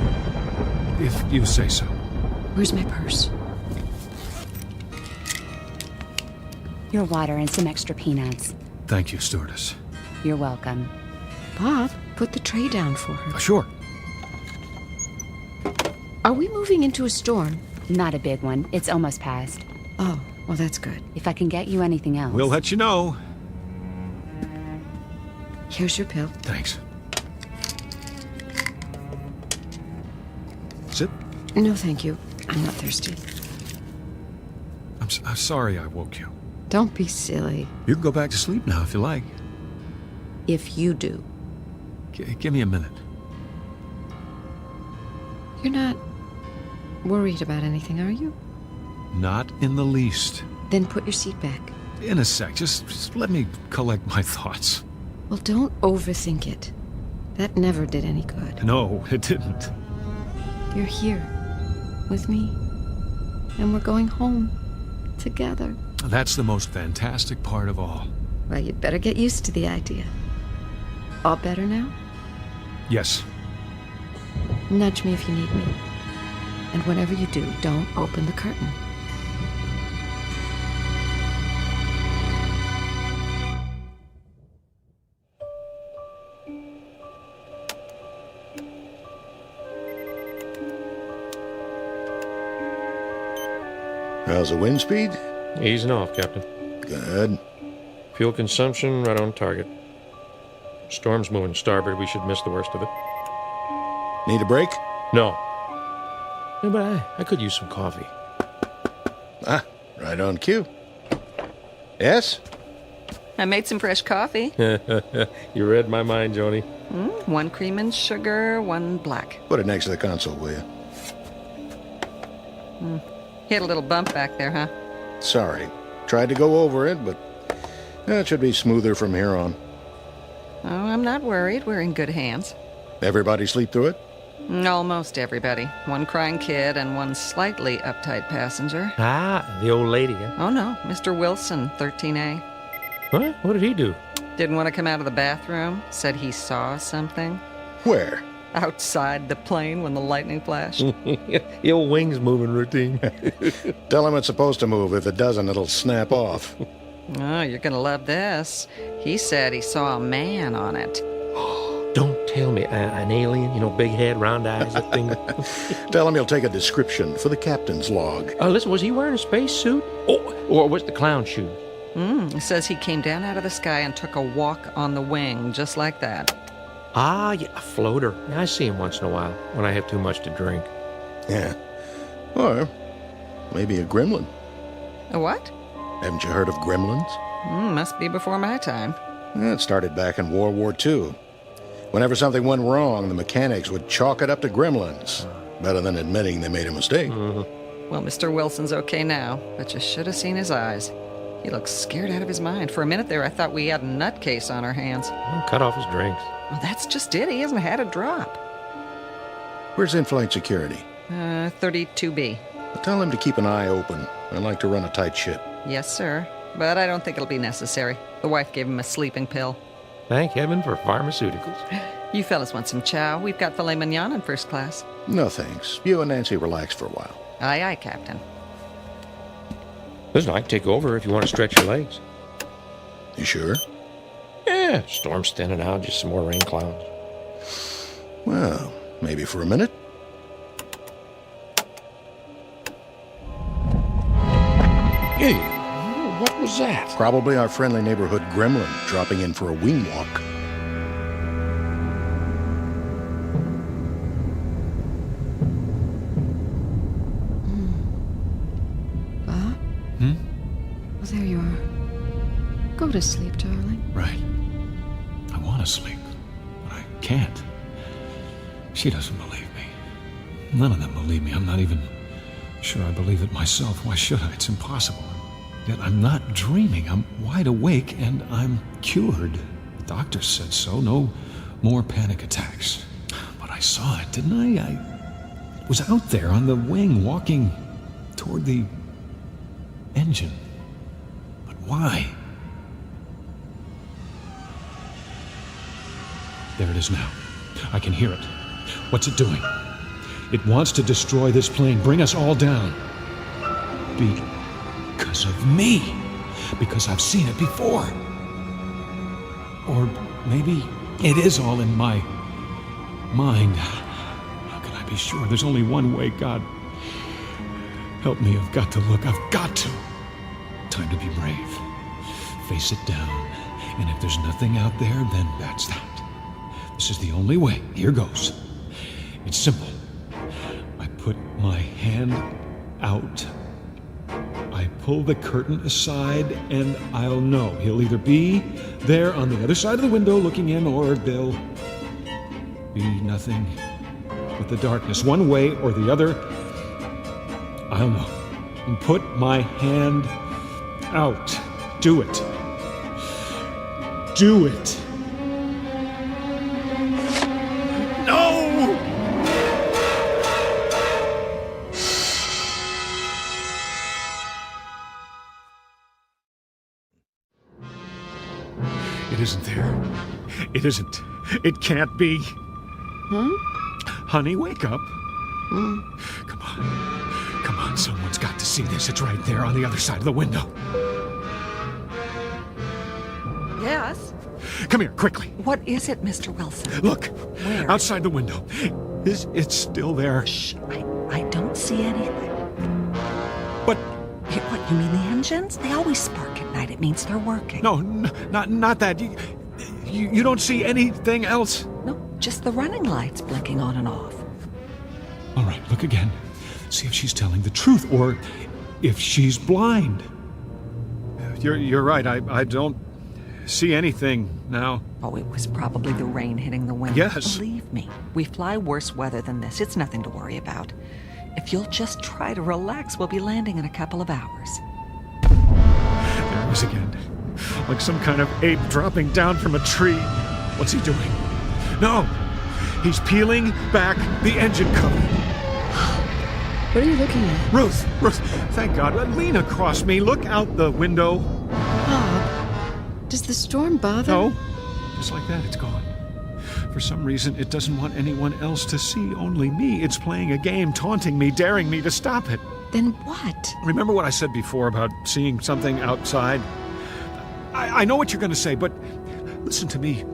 If you say so. Where's my purse? Your water and some extra peanuts. Thank you, stewardess. You're welcome. Bob, put the tray down for her. Sure. Are we moving into a storm? Not a big one. It's almost past. Oh, well, that's good. If I can get you anything else. We'll let you know. Here's your pill. Thanks. Sit. No, thank you. I'm not thirsty. I'm sorry I woke you. Don't be silly. You can go back to sleep now if you like. If you do. Give me a minute. You're not worried about anything, are you? Not in the least. Then put your seat back. In a sec. Just let me collect my thoughts. Well, don't overthink it. That never did any good. No, it didn't. You're here with me, and we're going home together. That's the most fantastic part of all. Well, you'd better get used to the idea. All better now? Yes. Nudge me if you need me. And whenever you do, don't open the curtain. How's the wind speed? Easing off, Captain. Good. Fuel consumption right on target. Storm's moving starboard. We should miss the worst of it. Need a break? No. Yeah, but I could use some coffee. Ah, right on cue. Yes? I made some fresh coffee. You read my mind, Joni. One cream and sugar, one black. Put it next to the console, will you? Hit a little bump back there, huh? Sorry. Tried to go over it, but it should be smoother from here on. Oh, I'm not worried. We're in good hands. Everybody sleep through it? Almost everybody. One crying kid and one slightly uptight passenger. Ah, the old lady, huh? Oh, no. Mr. Wilson, 13A. What? What did he do? Didn't want to come out of the bathroom. Said he saw something. Where? Outside the plane when the lightning flashed. The old wings moving routine. Tell him it's supposed to move. If it doesn't, it'll snap off. Oh, you're going to love this. He said he saw a man on it. Don't tell me. An alien, big head, round eyes, that thing. Tell him he'll take a description for the captain's log. Listen, was he wearing a spacesuit? Oh, or was it the clown shoe? It says he came down out of the sky and took a walk on the wing, just like that. Ah, yeah, a floater. I see him once in a while when I have too much to drink. Yeah. Or maybe a gremlin. A what? Haven't you heard of gremlins? Must be before my time. It started back in World War II. Whenever something went wrong, the mechanics would chalk it up to gremlins. Better than admitting they made a mistake. Well, Mr. Wilson's okay now, but you should have seen his eyes. He looks scared out of his mind. For a minute there, I thought we had a nutcase on our hands. Cut off his drinks. Well, that's just it. He hasn't had a drop. Where's in-flight security? 32B. Tell him to keep an eye open. I like to run a tight ship. Yes, sir. But I don't think it'll be necessary. The wife gave him a sleeping pill. Thank heaven for pharmaceuticals. You fellas want some chow? We've got filet mignon in first class. No, thanks. You and Nancy relax for a while. Aye, aye, Captain. Listen, I can take over if you want to stretch your legs. You sure? Yeah, storm's thinning out, just some more rain clouds. Well, maybe for a minute. Hey, what was that? Probably our friendly neighborhood gremlin dropping in for a wing walk. Bob? Well, there you are. Go to sleep, darling. Right. I want to sleep, but I can't. She doesn't believe me. None of them believe me. I'm not even sure I believe it myself. Why should I? It's impossible. Yet I'm not dreaming. I'm wide awake and I'm cured. The doctor said so. No more panic attacks. But I saw it, didn't I? I was out there on the wing walking toward the engine. But why? There it is now. I can hear it. What's it doing? It wants to destroy this plane, bring us all down. Because of me. because I've seen it before. Or maybe it is all in my mind. How can I be sure? There's only one way. God, help me. I've got to look. I've got to. Time to be brave. Face it down. And if there's nothing out there, then that's that. This is the only way. Here goes. It's simple. I put my hand out. I pull the curtain aside, and I'll know. He'll either be there on the other side of the window looking in, or there'll be nothing but the darkness. One way or the other, I'll know. And put my hand out. Do it. Do it. No! It isn't there. It isn't. It can't be. Honey, wake up. Come on. Come on, someone's got to see this. It's right there on the other side of the window. Yes? Come here, quickly. What is it, Mr. Wilson? Look. Where? Outside the window. It's still there. Shh. I don't see anything. But... What, you mean the engines? They always spark at night. It means they're working. No, not that. You don't see anything else? No, just the running lights blinking on and off. All right, look again. See if she's telling the truth, or if she's blind. You're right. I don't see anything now. Oh, it was probably the rain hitting the window. Yes. Believe me, we fly worse weather than this. It's nothing to worry about. If you'll just try to relax, we'll be landing in a couple of hours. There he is again. Like some kind of ape dropping down from a tree. What's he doing? No! He's peeling back the engine cover. What are you looking at? Ruth, thank God. Lean across me. Look out the window. Bob, does the storm bother? No. Just like that, it's gone. For some reason, it doesn't want anyone else to see, only me. It's playing a game, taunting me, daring me to stop it. Then what? Remember what I said before about seeing something outside? I know what you're going to say, but listen to me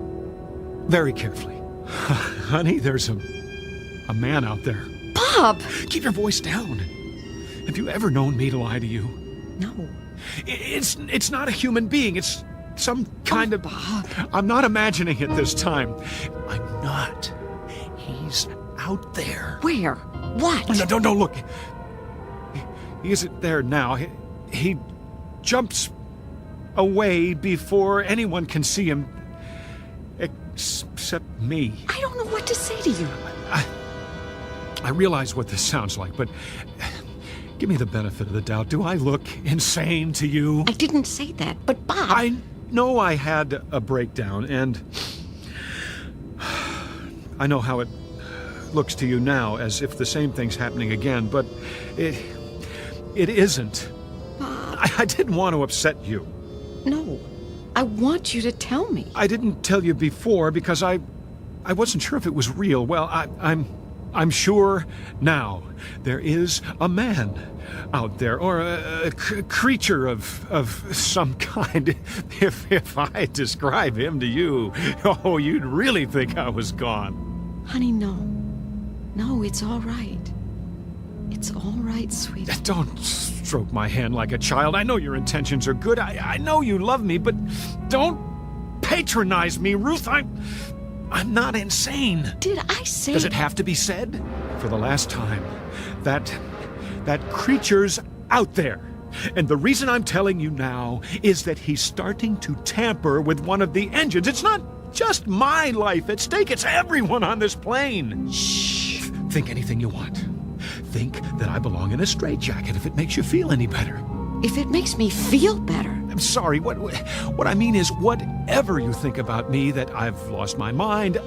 very carefully. Honey, there's a man out there. Bob! Keep your voice down. Have you ever known me to lie to you? No. It's not a human being. It's some kind of... Bob. I'm not imagining it this time. I'm not. He's out there. Where? What? No, don't look. He isn't there now. He jumps away before anyone can see him. Except me. I don't know what to say to you. I realize what this sounds like, but give me the benefit of the doubt. Do I look insane to you? I didn't say that, but Bob... I know I had a breakdown, and I know how it looks to you now, as if the same thing's happening again, but it isn't. Bob. I didn't want to upset you. No, I want you to tell me. I didn't tell you before because I wasn't sure if it was real. Well, I'm sure now. There is a man out there, or a creature of some kind. If I describe him to you, oh, you'd really think I was gone. Honey, no. No, it's all right. It's all right, sweetie. Don't stroke my hand like a child. I know your intentions are good. I know you love me, but don't patronize me, Ruth. I'm not insane. Did I say... Does it have to be said? For the last time, that creature's out there. And the reason I'm telling you now is that he's starting to tamper with one of the engines. It's not just my life at stake. It's everyone on this plane. Shh. Think anything you want. Think that I belong in a straitjacket if it makes you feel any better. If it makes me feel better. I'm sorry. What I mean is, whatever you think about me, that I've lost my mind,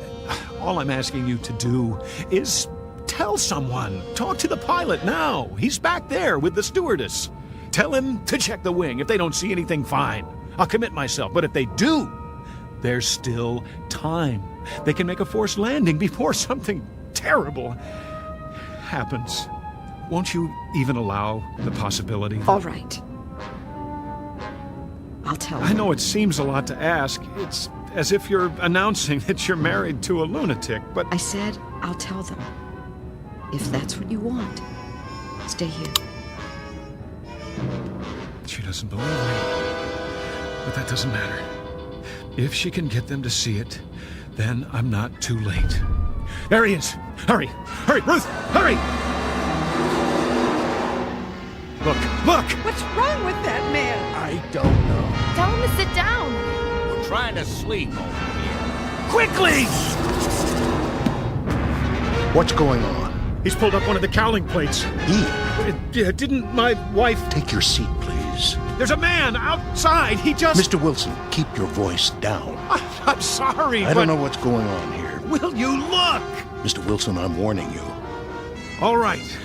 all I'm asking you to do is tell someone. Talk to the pilot now. He's back there with the stewardess. Tell him to check the wing. If they don't see anything, fine. I'll commit myself. But if they do, there's still time. They can make a forced landing before something terrible happens. Won't you even allow the possibility? All right. I'll tell I them. know it seems a lot to ask. It's as if you're announcing that you're married to a lunatic, but... I said I'll tell them. If that's what you want. Stay here. She doesn't believe me. But that doesn't matter. If she can get them to see it, then I'm not too late. There he is! Hurry! Hurry, Ruth! Hurry! Look! What's wrong with that man? I don't know. Tell him to sit down. We're trying to sleep over here. Quickly! What's going on? He's pulled up one of the cowling plates. Didn't my wife... Take your seat, please. There's a man outside. He just... Mr. Wilson, keep your voice down. I'm sorry, I don't know what's going on here. Will you look? Mr. Wilson, I'm warning you. All right.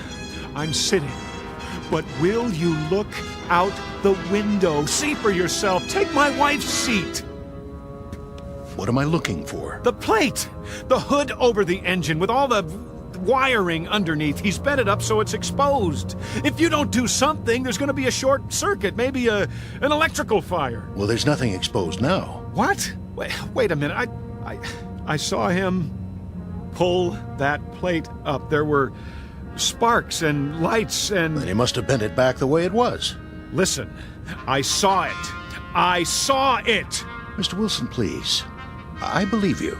I'm sitting. But will you look out the window? See for yourself. Take my wife's seat. What am I looking for? The plate. The hood over the engine with all the wiring underneath. He's bent it up so it's exposed. If you don't do something, there's going to be a short circuit, maybe an electrical fire. Well, there's nothing exposed now. What? Wait a minute. I saw him pull that plate up. There were sparks and lights and... Then he must have bent it back the way it was. Listen, I saw it. I saw it! Mr. Wilson, please. I believe you.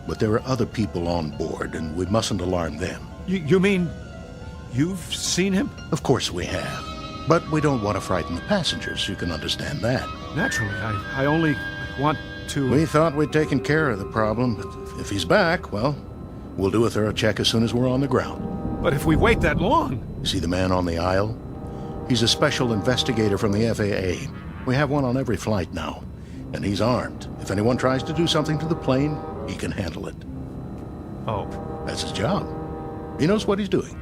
But there are other people on board, and we mustn't alarm them. You mean you've seen him? Of course we have. But we don't want to frighten the passengers. You can understand that. Naturally, I only want to... We thought we'd taken care of the problem, but if he's back, well, we'll do a thorough check as soon as we're on the ground. But if we wait that long... See the man on the aisle? He's a special investigator from the FAA. We have one on every flight now, and he's armed. If anyone tries to do something to the plane, he can handle it. Oh. That's his job. He knows what he's doing.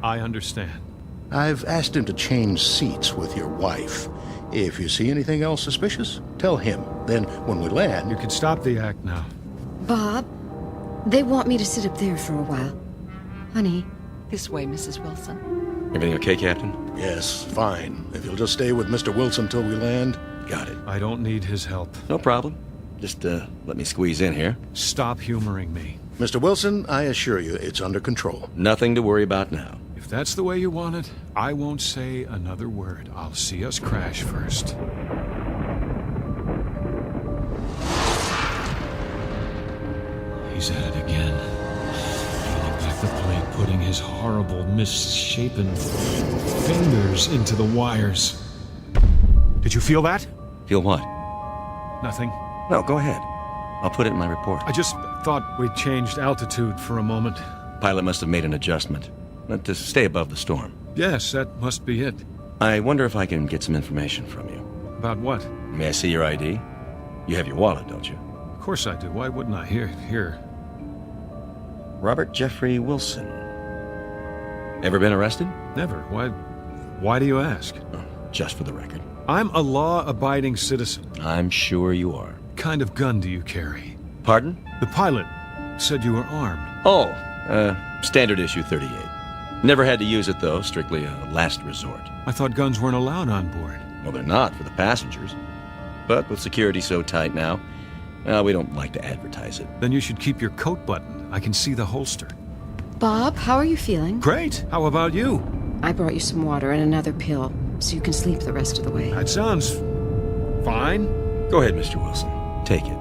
I understand. I've asked him to change seats with your wife. If you see anything else suspicious, tell him. Then, when we land... You can stop the act now. Bob, they want me to sit up there for a while. Honey. This way, Mrs. Wilson. Everything okay, Captain? Yes, fine. If you'll just stay with Mr. Wilson till we land. Got it. I don't need his help. No problem. Just, let me squeeze in here. Stop humoring me. Mr. Wilson, I assure you, it's under control. Nothing to worry about now. If that's the way you want it, I won't say another word. I'll see us crash first. He's at it again. Peeling back the plate, putting his horrible, misshapen fingers into the wires. Did you feel that? Feel what? Nothing. No, go ahead. I'll put it in my report. I just thought we'd changed altitude for a moment. Pilot must have made an adjustment. Meant to stay above the storm. Yes, that must be it. I wonder if I can get some information from you. About what? May I see your ID? You have your wallet, don't you? Of course I do. Why wouldn't I? Here. Robert Jeffrey Wilson. Ever been arrested? Never. Why do you ask? Oh, just for the record. I'm a law-abiding citizen. I'm sure you are. What kind of gun do you carry? Pardon? The pilot said you were armed. Oh, standard issue 38. Never had to use it, though. Strictly a last resort. I thought guns weren't allowed on board. Well, they're not for the passengers. But with security so tight now, we don't like to advertise it. Then you should keep your coat buttoned. I can see the holster. Bob, how are you feeling? Great. How about you? I brought you some water and another pill, so you can sleep the rest of the way. That sounds fine. Go ahead, Mr. Wilson. Take it.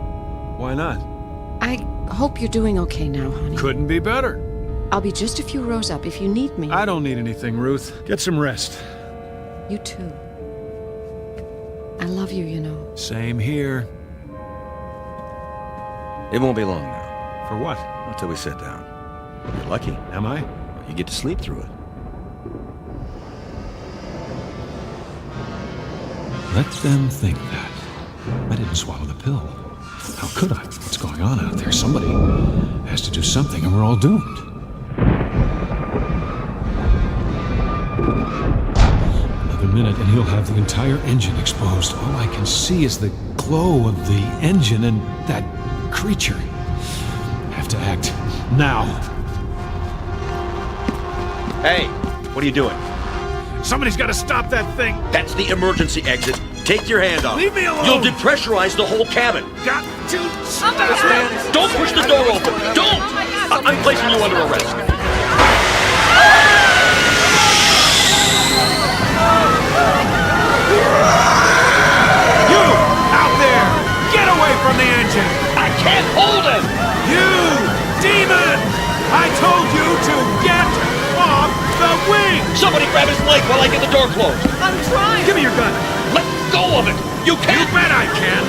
Why not? I hope you're doing okay now, honey. Couldn't be better. I'll be just a few rows up if you need me. I don't need anything, Ruth. Get some rest. You too. I love you, you know. Same here. It won't be long now. For what? Until we sit down. You're lucky. Am I? You get to sleep through it. Let them think that. I didn't swallow the pill. How could I? What's going on out there? Somebody has to do something and we're all doomed. Another minute and he'll have the entire engine exposed. All I can see is the glow of the engine and that creature. I have to act now. Hey, what are you doing? Somebody's got to stop that thing. That's the emergency exit. Take your hand off. Leave me alone. You'll depressurize the whole cabin. Got to stop. Don't push the door open. Don't! I'm placing you under arrest. You! Out there! Get away from the engine! I can't hold him! You! Demon! I told you to get off the wing! Somebody grab his leg while I get the door closed. I'm trying. Give me your gun. Let go of it! You can't! You bet I can!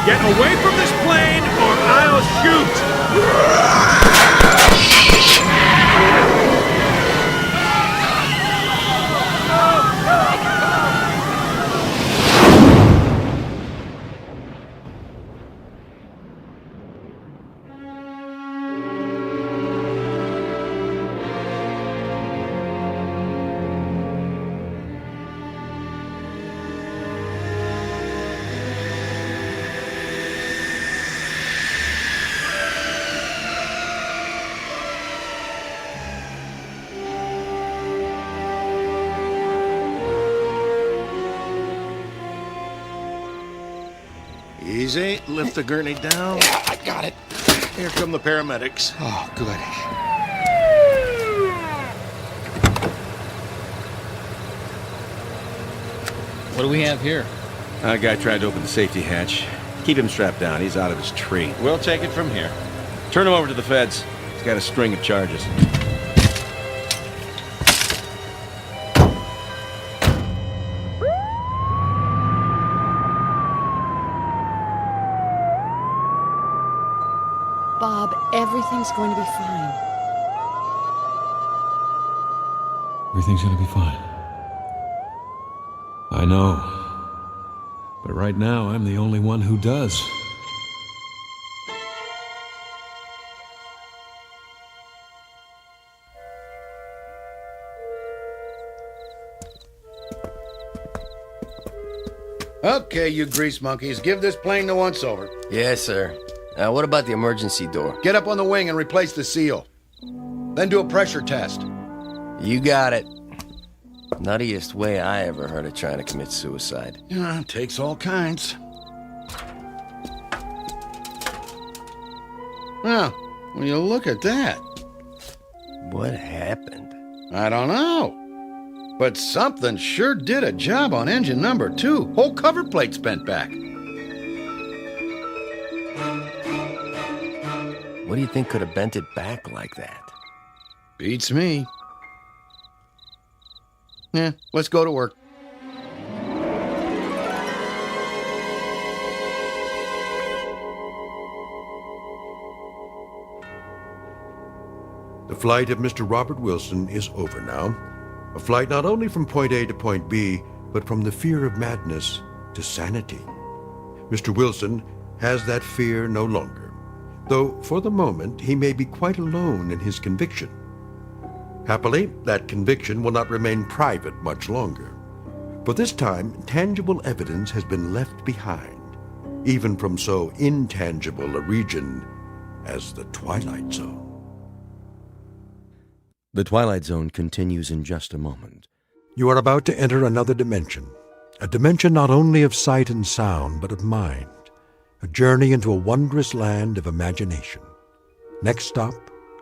Get away from this plane or I'll shoot! Easy. Lift the gurney down. Yeah, I got it. Here come the paramedics. Oh, good. What do we have here? A guy tried to open the safety hatch. Keep him strapped down. He's out of his tree. We'll take it from here. Turn him over to the feds. He's got a string of charges. Bob, everything's going to be fine. Everything's gonna be fine. I know. But right now, I'm the only one who does. Okay, you grease monkeys, give this plane the once-over. Yes, sir. What about the emergency door? Get up on the wing and replace the seal. Then do a pressure test. You got it. Nuttiest way I ever heard of trying to commit suicide. Yeah, takes all kinds. Well, when you look at that. What happened? I don't know. But something sure did a job on engine number 2. Whole cover plate's bent back. What do you think could have bent it back like that? Beats me. Yeah, let's go to work. The flight of Mr. Robert Wilson is over now. A flight not only from point A to point B, but from the fear of madness to sanity. Mr. Wilson has that fear no longer, though for the moment he may be quite alone in his conviction. Happily, that conviction will not remain private much longer. For this time, tangible evidence has been left behind, even from so intangible a region as the Twilight Zone. The Twilight Zone continues in just a moment. You are about to enter another dimension, a dimension not only of sight and sound, but of mind, a journey into a wondrous land of imagination. Next stop,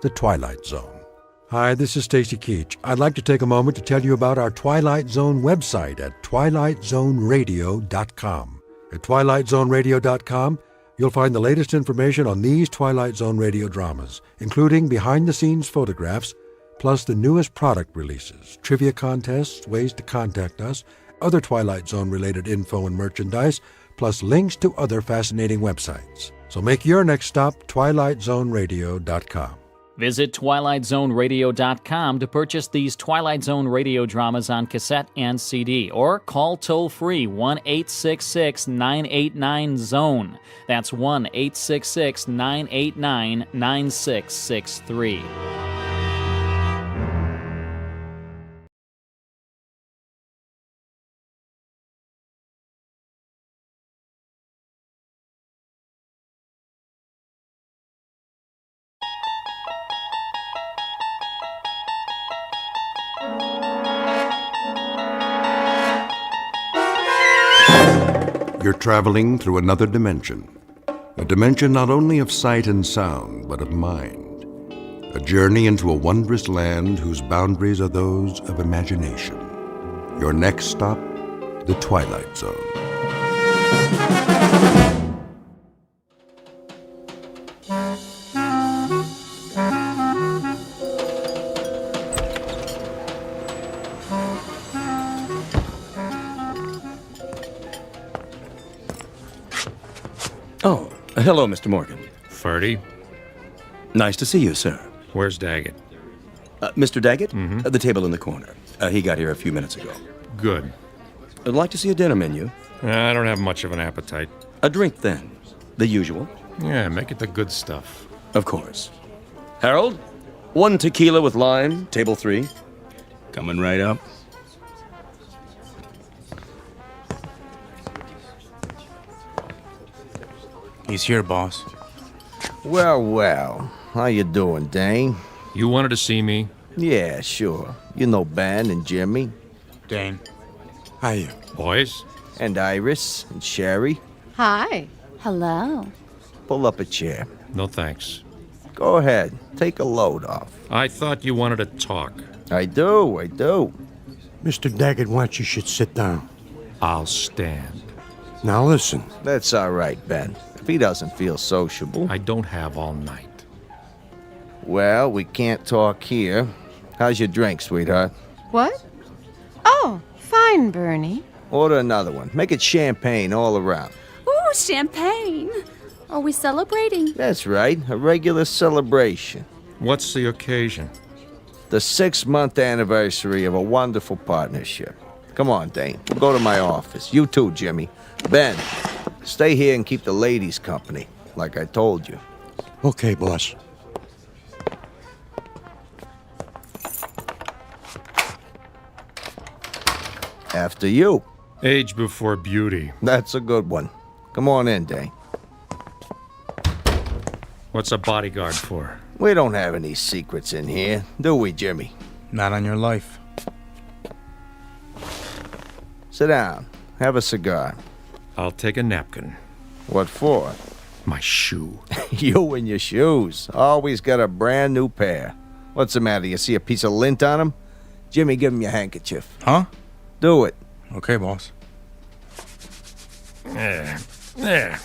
the Twilight Zone. Hi, this is Stacy Keach. I'd like to take a moment to tell you about our Twilight Zone website at twilightzoneradio.com. At twilightzoneradio.com, you'll find the latest information on these Twilight Zone radio dramas, including behind-the-scenes photographs, plus the newest product releases, trivia contests, ways to contact us, other Twilight Zone-related info and merchandise, plus links to other fascinating websites. So make your next stop twilightzoneradio.com. Visit twilightzoneradio.com to purchase these Twilight Zone radio dramas on cassette and CD, or call toll-free 1-866-989-ZONE. That's 1-866-989-9663. you're traveling through another dimension. A dimension not only of sight and sound, but of mind. A journey into a wondrous land whose boundaries are those of imagination. Your next stop, the Twilight Zone. Oh, hello, Mr. Morgan. Ferdy? Nice to see you, sir. Where's Daggett? Mr. Daggett? The table in the corner. He got here a few minutes ago. Good. I'd like to see a dinner menu. I don't have much of an appetite. A drink, then. The usual. Yeah, make it the good stuff. Of course. Harold, 1 tequila with lime, table 3. Coming right up. He's here, boss. Well, well. How you doing, Dane? You wanted to see me? Yeah, sure. You know Ben and Jimmy. Dane. Hiya. Boys? And Iris and Sherry. Hi. Hello. Pull up a chair. No thanks. Go ahead. Take a load off. I thought you wanted to talk. I do. Mr. Daggett wants you should sit down. I'll stand. Now listen. That's all right, Ben. If he doesn't feel sociable. I don't have all night. Well, we can't talk here. How's your drink, sweetheart? What? Oh, fine, Bernie. Order another one. Make it champagne all around. Ooh, champagne. Are we celebrating? That's right. A regular celebration. What's the occasion? The 6-month anniversary of a wonderful partnership. Come on, Dane. We'll go to my office. You too, Jimmy. Ben, stay here and keep the ladies company, like I told you. Okay, boss. After you. Age before beauty. That's a good one. Come on in, Dane. What's a bodyguard for? We don't have any secrets in here, do we, Jimmy? Not on your life. Sit down. Have a cigar. I'll take a napkin. What for? My shoe. You and your shoes. Always got a brand new pair. What's the matter? You see a piece of lint on them? Jimmy, give him your handkerchief. Huh? Do it. Okay, boss. There.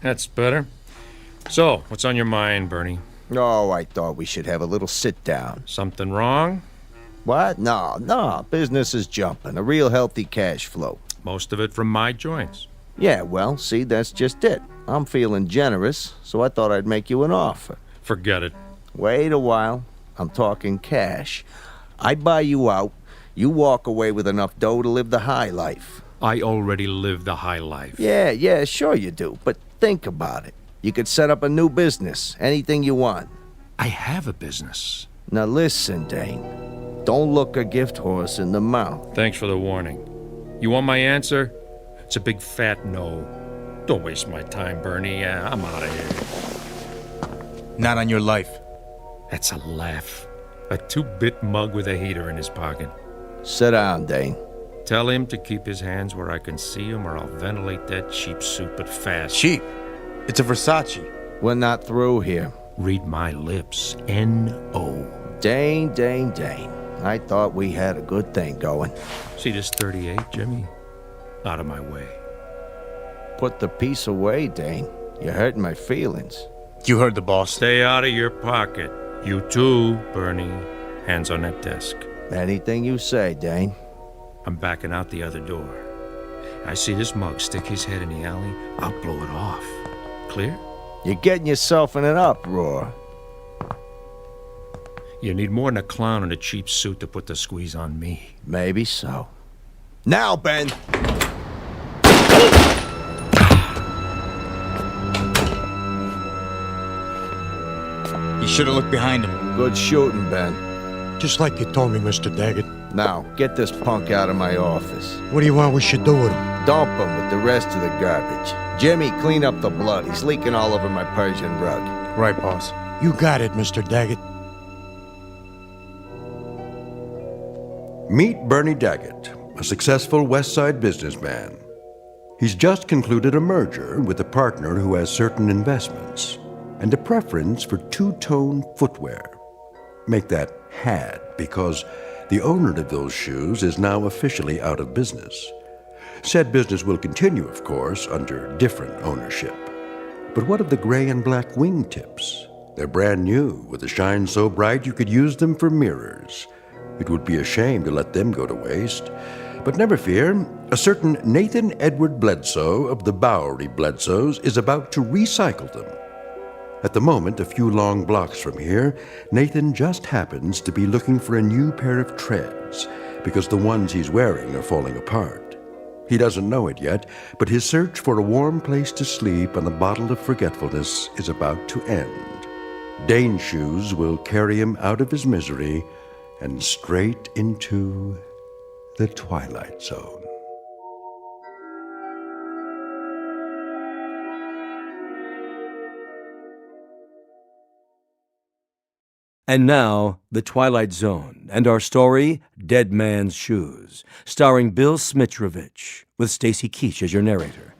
That's better. So, what's on your mind, Bernie? Oh, I thought we should have a little sit-down. Something wrong? What? No. Business is jumping. A real healthy cash flow. Most of it from my joints. Yeah, well, see, that's just it. I'm feeling generous, so I thought I'd make you an offer. Forget it. Wait a while. I'm talking cash. I buy you out. You walk away with enough dough to live the high life. I already live the high life. Yeah, sure you do. But think about it. You could set up a new business. Anything you want. I have a business. Now listen, Dane. Don't look a gift horse in the mouth. Thanks for the warning. You want my answer? It's a big fat no. Don't waste my time, Bernie. I'm out of here. Not on your life. That's a laugh. A 2-bit mug with a heater in his pocket. Sit down, Dane. Tell him to keep his hands where I can see him, or I'll ventilate that cheap suit, but fast. Cheap? It's a Versace. We're not through here. Read my lips. N-O. Dane. I thought we had a good thing going. See this 38, Jimmy? Out of my way. Put the piece away, Dane. You're hurting my feelings. You heard the boss. Stay out of your pocket. You too, Bernie. Hands on that desk. Anything you say, Dane. I'm backing out the other door. I see this mug stick his head in the alley. I'll blow it off. Clear? You're getting yourself in an uproar. You need more than a clown in a cheap suit to put the squeeze on me. Maybe so. Now, Ben! You should have looked behind him. Good shooting, Ben. Just like you told me, Mr. Daggett. Now, get this punk out of my office. What do you want we should do with him? Dump him with the rest of the garbage. Jimmy, clean up the blood. He's leaking all over my Persian rug. Right, boss. You got it, Mr. Daggett. Meet Bernie Daggett, a successful West Side businessman. He's just concluded a merger with a partner who has certain investments and a preference for two-tone footwear. Make that had, because the owner of those shoes is now officially out of business. Said business will continue, of course, under different ownership. But what of the gray and black wingtips? They're brand new, with a shine so bright you could use them for mirrors. It would be a shame to let them go to waste. But never fear, a certain Nathan Edward Bledsoe of the Bowery Bledsoes is about to recycle them. At the moment, a few long blocks from here, Nathan just happens to be looking for a new pair of treads because the ones he's wearing are falling apart. He doesn't know it yet, but his search for a warm place to sleep and a bottle of forgetfulness is about to end. Dane's shoes will carry him out of his misery and straight into the Twilight Zone. And now, The Twilight Zone, and our story, Dead Man's Shoes, starring Bill Smitrovich, with Stacy Keach as your narrator.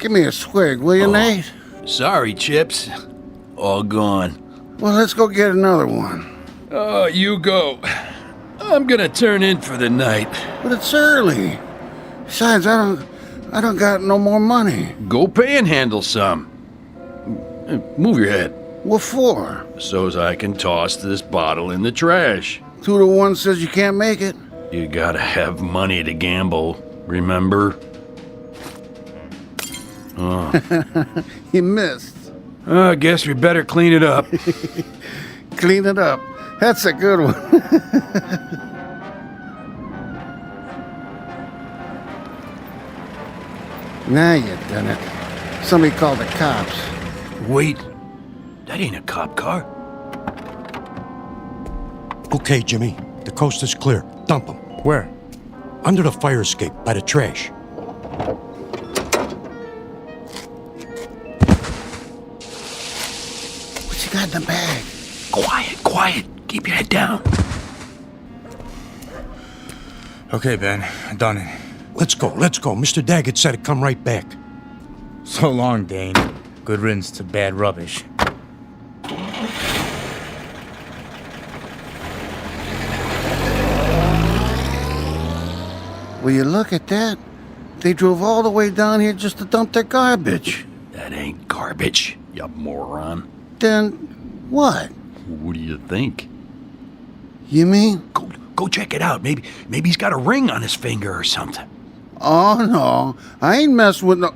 Give me a swig, will you, Nate? Sorry, Chips. All gone. Well, let's go get another one. Oh, you go. I'm gonna turn in for the night. But it's early. Besides, I don't got no more money. Go panhandle some. Move your head. What for? So's I can toss this bottle in the trash. 2 to 1 says you can't make it. You gotta have money to gamble, remember? Oh. You missed. I guess we better clean it up. Clean it up. That's a good one. Now you done it. Somebody called the cops. Wait. That ain't a cop car. Okay, Jimmy. The coast is clear. Dump them. Where? Under the fire escape, by the trash. What you got in the bag? Quiet. Keep your head down. Okay, Ben. Done it. Let's go. Mr. Daggett said to come right back. So long, Dane. Good riddance to bad rubbish. Will you look at that? They drove all the way down here just to dump their garbage. That ain't garbage, you moron. Then what? What do you think? You mean? Go check it out. Maybe he's got a ring on his finger or something. Oh, no. I ain't messing with no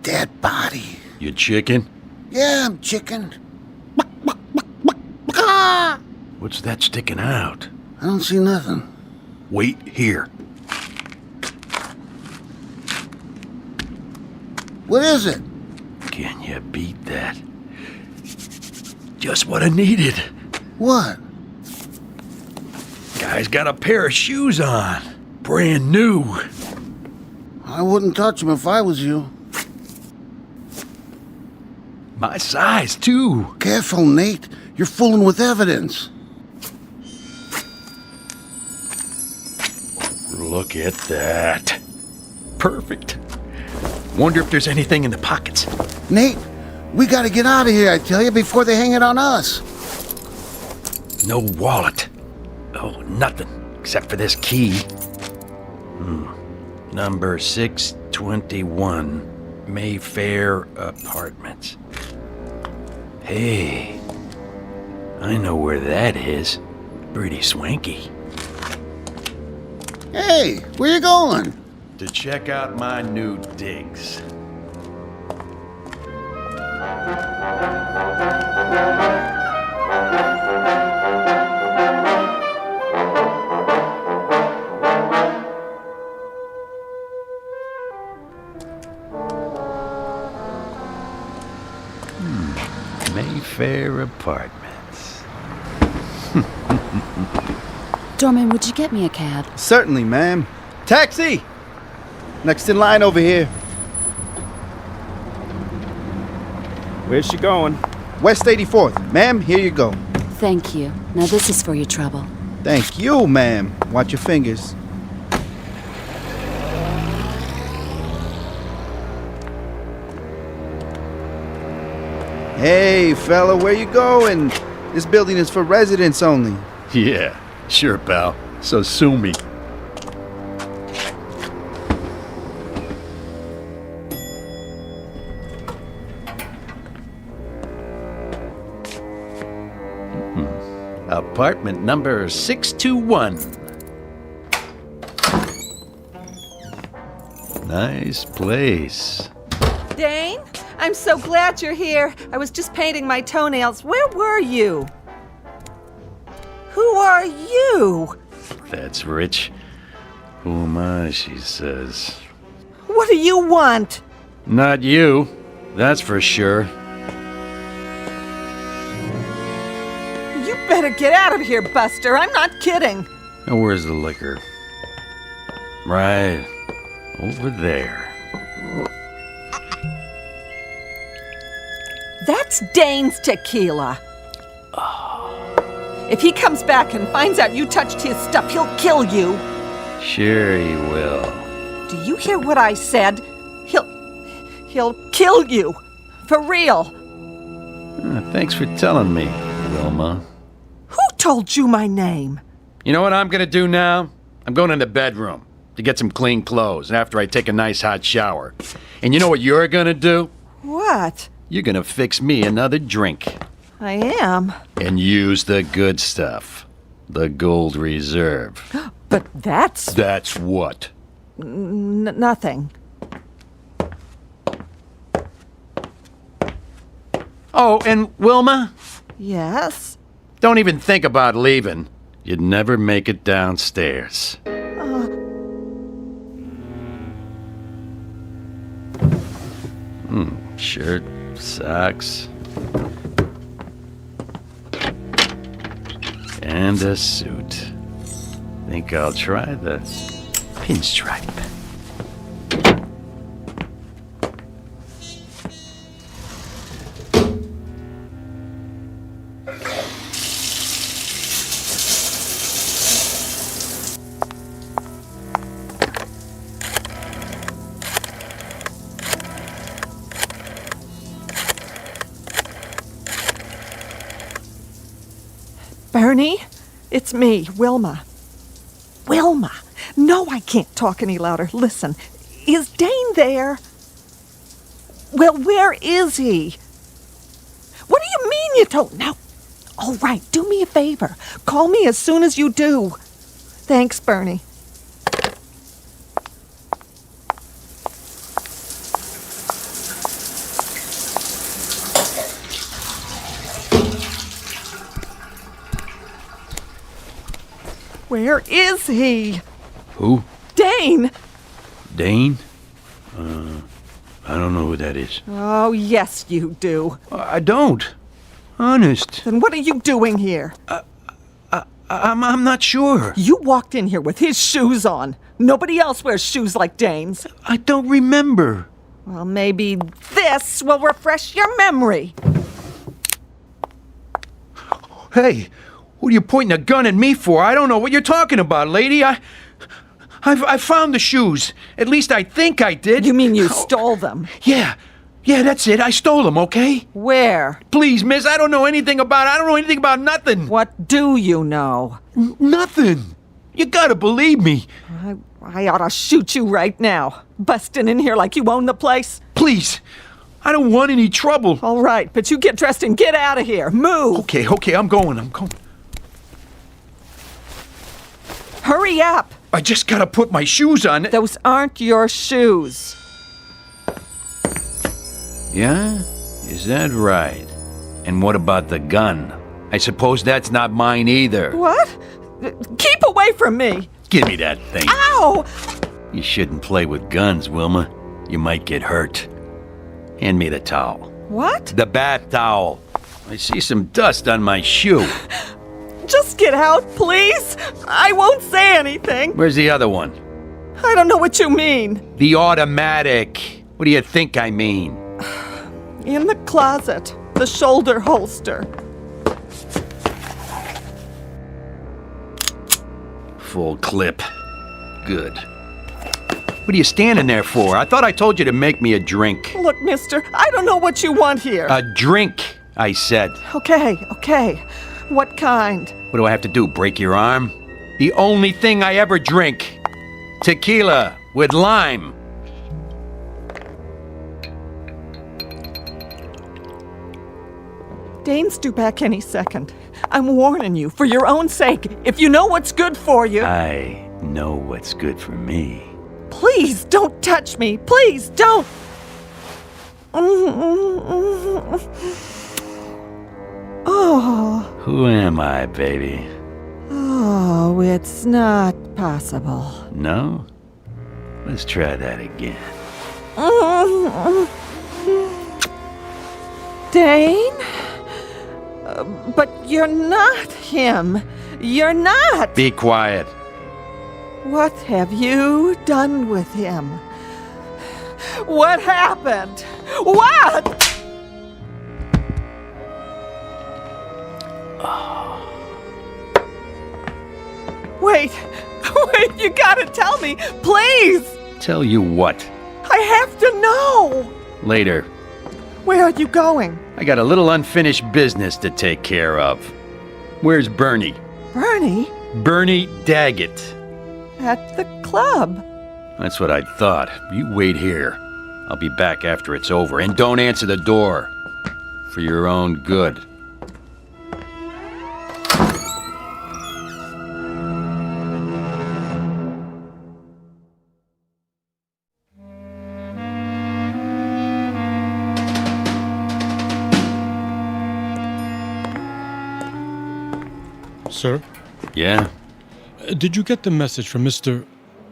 dead body. You chicken? Yeah, I'm chicken. What's that sticking out? I don't see nothing. Wait here. What is it? Can you beat that? Just what I needed. What? Guy's got a pair of shoes on. Brand new. I wouldn't touch them if I was you. My size, too. Careful, Nate. You're fooling with evidence. Look at that. Perfect. Wonder if there's anything in the pockets. Nate, we gotta get out of here, I tell you, before they hang it on us. No wallet. Oh, nothing. Except for this key. Number 621. Mayfair Apartments. Hey. I know where that is. Pretty swanky. Hey, where you going? To check out my new digs. Mayfair Apartments. Dorman, would you get me a cab? Certainly, ma'am. Taxi! Next in line over here. Where's she going? West 84th. Ma'am, here you go. Thank you. Now this is for your trouble. Thank you, ma'am. Watch your fingers. Hey, fella, where you going? This building is for residents only. Yeah, sure, pal. So sue me. Apartment number 621. Nice place. Dane, I'm so glad you're here. I was just painting my toenails. Where were you? Who are you? That's rich. Who am I, she says. What do you want? Not you, that's for sure. You better get out of here, Buster. I'm not kidding. Now, where's the liquor? Right over there. That's Dane's tequila. If he comes back and finds out you touched his stuff, he'll kill you. Sure he will. Do you hear what I said? He'll kill you. For real. Thanks for telling me, Wilma. Who told you my name? You know what I'm gonna do now? I'm going in the bedroom to get some clean clothes after I take a nice hot shower. And you know what you're gonna do? What? You're gonna fix me another drink. I am. And use the good stuff. The Gold Reserve. But that's... That's what? Nothing. Oh, and Wilma? Yes? Don't even think about leaving. You'd never make it downstairs. Shirt, socks, and a suit. Think I'll try the pinstripe. Bernie, it's me, Wilma. Wilma! No, I can't talk any louder. Listen, is Dane there? Well, where is he? What do you mean you don't know? All right, do me a favor. Call me as soon as you do. Thanks, Bernie. Where is he? Who? Dane! Dane? I don't know who that is. Oh, yes, you do. I don't. Honest. Then what are you doing here? I'm not sure. You walked in here with his shoes on. Nobody else wears shoes like Dane's. I don't remember. Well, maybe this will refresh your memory. Hey, what are you pointing a gun at me for? I don't know what you're talking about, lady. I found the shoes. At least I think I did. You mean you stole them? Yeah, that's it. I stole them, okay? Where? Please, miss, I don't know anything about nothing. What do you know? Nothing. You gotta believe me. I ought to shoot you right now. Busting in here like you own the place. Please, I don't want any trouble. All right, but you get dressed and get out of here. Move. Okay, I'm going. Hurry up. I just gotta put my shoes on. Those aren't your shoes. Yeah? Is that right? And what about the gun? I suppose that's not mine either. What? Keep away from me. Give me that thing. Ow! You shouldn't play with guns, Wilma. You might get hurt. Hand me the towel. What? The bath towel. I see some dust on my shoe. Just get out, please. I won't say anything. Where's the other one? I don't know what you mean. The automatic. What do you think I mean? In the closet. The shoulder holster. Full clip. Good. What are you standing there for? I thought I told you to make me a drink. Look, mister, I don't know what you want here. A drink, I said. Okay. What kind? What do I have to do, break your arm? The only thing I ever drink. Tequila with lime. Dane's due back any second. I'm warning you, for your own sake. If you know what's good for you... I know what's good for me. Please don't touch me. Please don't. Oh. Who am I, baby? Oh, it's not possible. No? Let's try that again. Dane? But you're not him. You're not. Be quiet. What have you done with him? What happened? What? Wait, you gotta tell me, please! Tell you what? I have to know! Later. Where are you going? I got a little unfinished business to take care of. Where's Bernie? Bernie? Bernie Daggett. At the club. That's what I thought. You wait here. I'll be back after it's over. And don't answer the door. For your own good. Sir? Yeah? Did you get the message from Mr...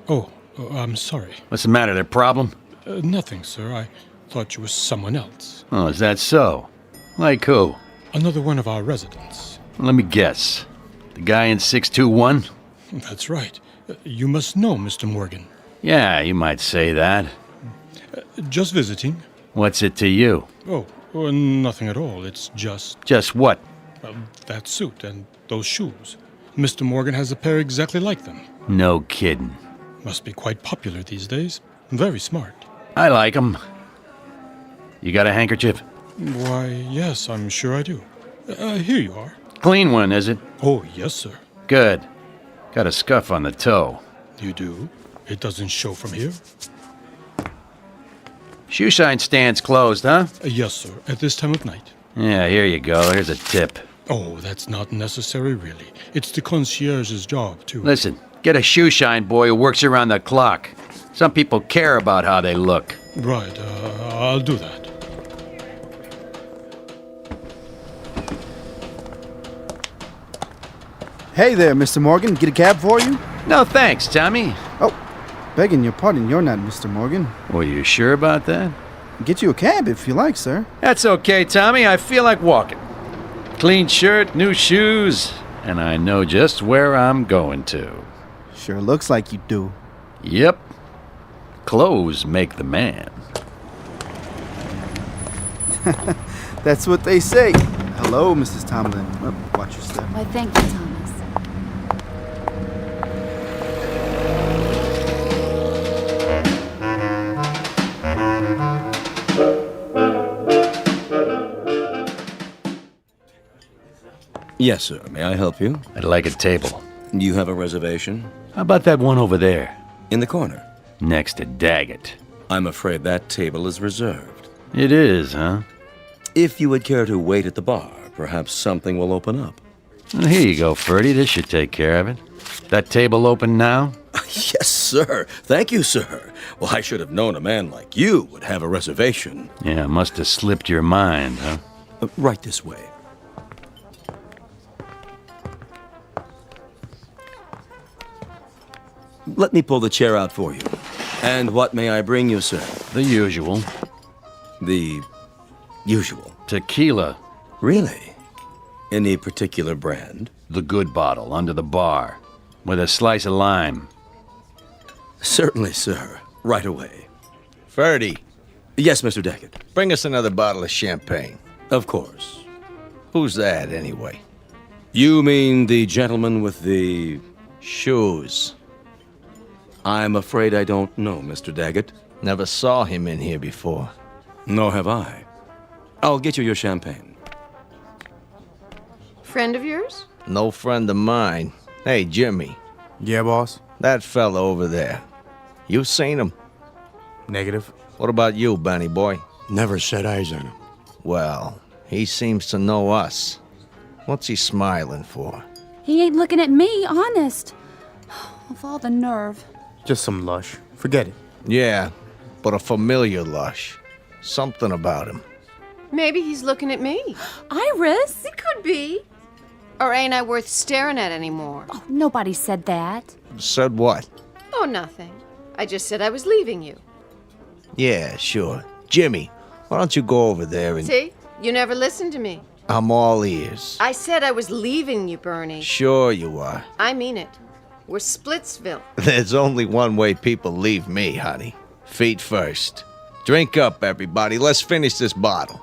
Oh, I'm sorry. What's the matter? There problem? Nothing, sir. I thought you were someone else. Oh, is that so? Like who? Another one of our residents. Let me guess. The guy in 621? That's right. You must know Mr. Morgan. Yeah, you might say that. Just visiting. What's it to you? Oh, nothing at all. It's just... Just what? That suit and those shoes. Mr. Morgan has a pair exactly like them. No kidding. Must be quite popular these days. Very smart. I like 'em. You got a handkerchief? Why, yes, I'm sure I do. Here you are. Clean one, is it? Oh, yes, sir. Good. Got a scuff on the toe. You do? It doesn't show from here? Shoe shine stand's closed, huh? Yes, sir. At this time of night. Yeah, here you go. Here's a tip. Oh, that's not necessary, really. It's the concierge's job, too. Listen, get a shoe shine boy who works around the clock. Some people care about how they look. Right, I'll do that. Hey there, Mr. Morgan. Get a cab for you? No thanks, Tommy. Oh, begging your pardon, you're not Mr. Morgan. Well, you sure about that? Get you a cab if you like, sir. That's okay, Tommy. I feel like walking. Clean shirt, new shoes, and I know just where I'm going to. Sure looks like you do. Yep. Clothes make the man. That's what they say. Hello, Mrs. Tomlin. Oh, watch your step. Why, thank you, Thomas. Yes, sir. May I help you? I'd like a table. You have a reservation? How about that one over there? In the corner. Next to Daggett. I'm afraid that table is reserved. It is, huh? If you would care to wait at the bar, perhaps something will open up. Well, here you go, Ferdy. This should take care of it. That table open now? Yes, sir. Thank you, sir. Well, I should have known a man like you would have a reservation. Yeah, must have slipped your mind, huh? Right this way. Let me pull the chair out for you. And what may I bring you, sir? The usual. The usual? Tequila. Really? Any particular brand? The good bottle, under the bar. With a slice of lime. Certainly, sir. Right away. Ferdy. Yes, Mr. Daggett. Bring us another bottle of champagne. Of course. Who's that, anyway? You mean the gentleman with the... shoes? I'm afraid I don't know, Mr. Daggett. Never saw him in here before. Nor have I. I'll get you your champagne. Friend of yours? No friend of mine. Hey, Jimmy. Yeah, boss? That fella over there. You seen him? Negative. What about you, Benny boy? Never set eyes on him. Well, he seems to know us. What's he smiling for? He ain't looking at me, honest. Of all the nerve. Just some lush. Forget it. Yeah, but a familiar lush. Something about him. Maybe he's looking at me. Iris? It could be. Or ain't I worth staring at anymore? Oh, nobody said that. Said what? Oh, nothing. I just said I was leaving you. Yeah, sure. Jimmy, why don't you go over there and... See? You never listened to me. I'm all ears. I said I was leaving you, Bernie. Sure you are. I mean it. We're Splitsville. There's only one way people leave me, honey. Feet first. Drink up, everybody. Let's finish this bottle.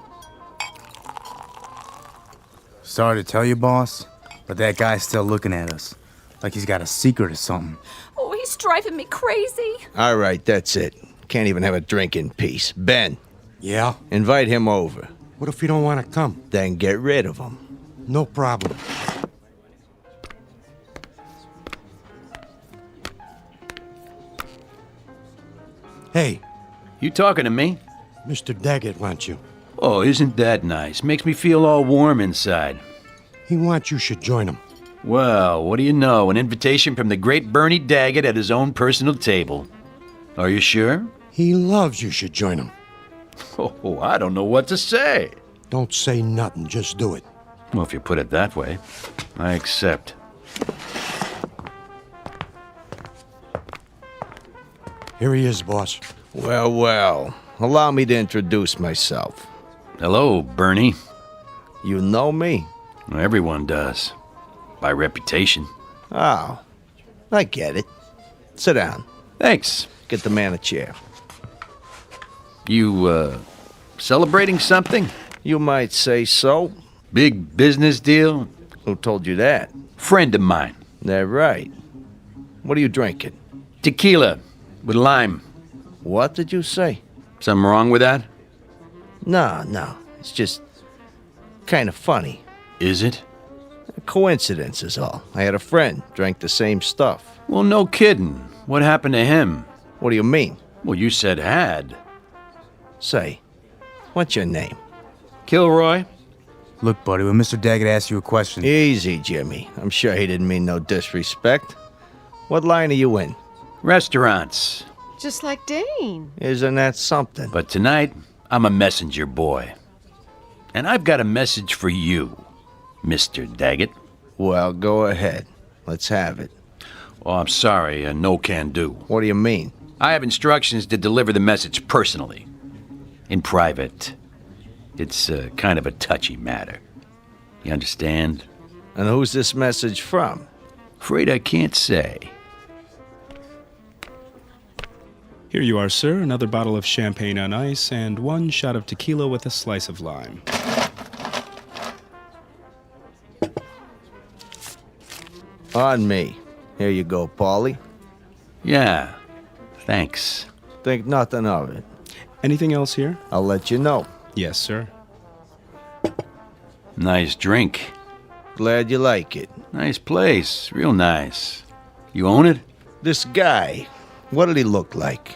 Sorry to tell you, boss, but that guy's still looking at us. Like he's got a secret or something. Oh, he's driving me crazy. All right, that's it. Can't even have a drink in peace. Ben. Yeah? Invite him over. What if you don't want to come? Then get rid of him. No problem. Hey. You talking to me? Mr. Daggett wants you. Oh, isn't that nice? Makes me feel all warm inside. He wants you should join him. Well, what do you know? An invitation from the great Bernie Daggett at his own personal table. Are you sure? He loves you should join him. Oh, I don't know what to say. Don't say nothing, just do it. Well, if you put it that way, I accept. Here he is, boss. Well, well. Allow me to introduce myself. Hello, Bernie. You know me? Everyone does. By reputation. Oh, I get it. Sit down. Thanks. Get the man a chair. You, celebrating something? You might say so. Big business deal? Who told you that? Friend of mine. That right. What are you drinking? Tequila with lime. What did you say? Something wrong with that? No. It's just kind of funny. Is it? A coincidence is all. I had a friend drank the same stuff. Well, no kidding. What happened to him? What do you mean? Well, you said had. Say, what's your name? Kilroy? Look, buddy, when Mr. Daggett asks you a question... Easy, Jimmy. I'm sure he didn't mean no disrespect. What line are you in? Restaurants. Just like Dane. Isn't that something? But tonight, I'm a messenger boy. And I've got a message for you, Mr. Daggett. Well, go ahead. Let's have it. Oh, I'm sorry, no can do. What do you mean? I have instructions to deliver the message personally. In private. It's kind of a touchy matter. You understand? And who's this message from? Afraid I can't say. Here you are, sir. Another bottle of champagne on ice and 1 shot of tequila with a slice of lime. On me. Here you go, Paulie. Yeah, thanks. Think nothing of it. Anything else here? I'll let you know. Yes, sir. Nice drink. Glad you like it. Nice place. Real nice. You own it? This guy, what did he look like?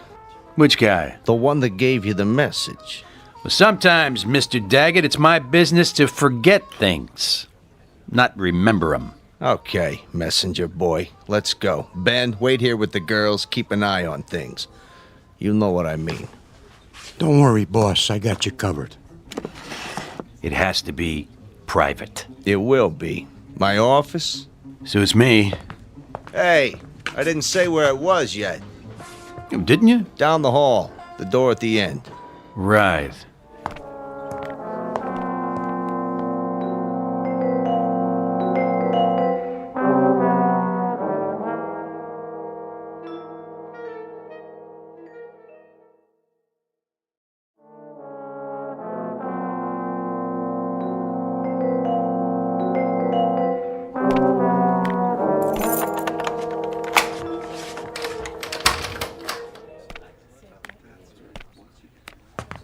Which guy? The one that gave you the message. Well, sometimes, Mr. Daggett, it's my business to forget things, not remember them. Okay, messenger boy. Let's go. Ben, wait here with the girls. Keep an eye on things. You know what I mean. Don't worry, boss. I got you covered. It has to be private. It will be. My office? Suits me. Hey, I didn't say where it was yet. Didn't you? Down the hall. The door at the end. Right.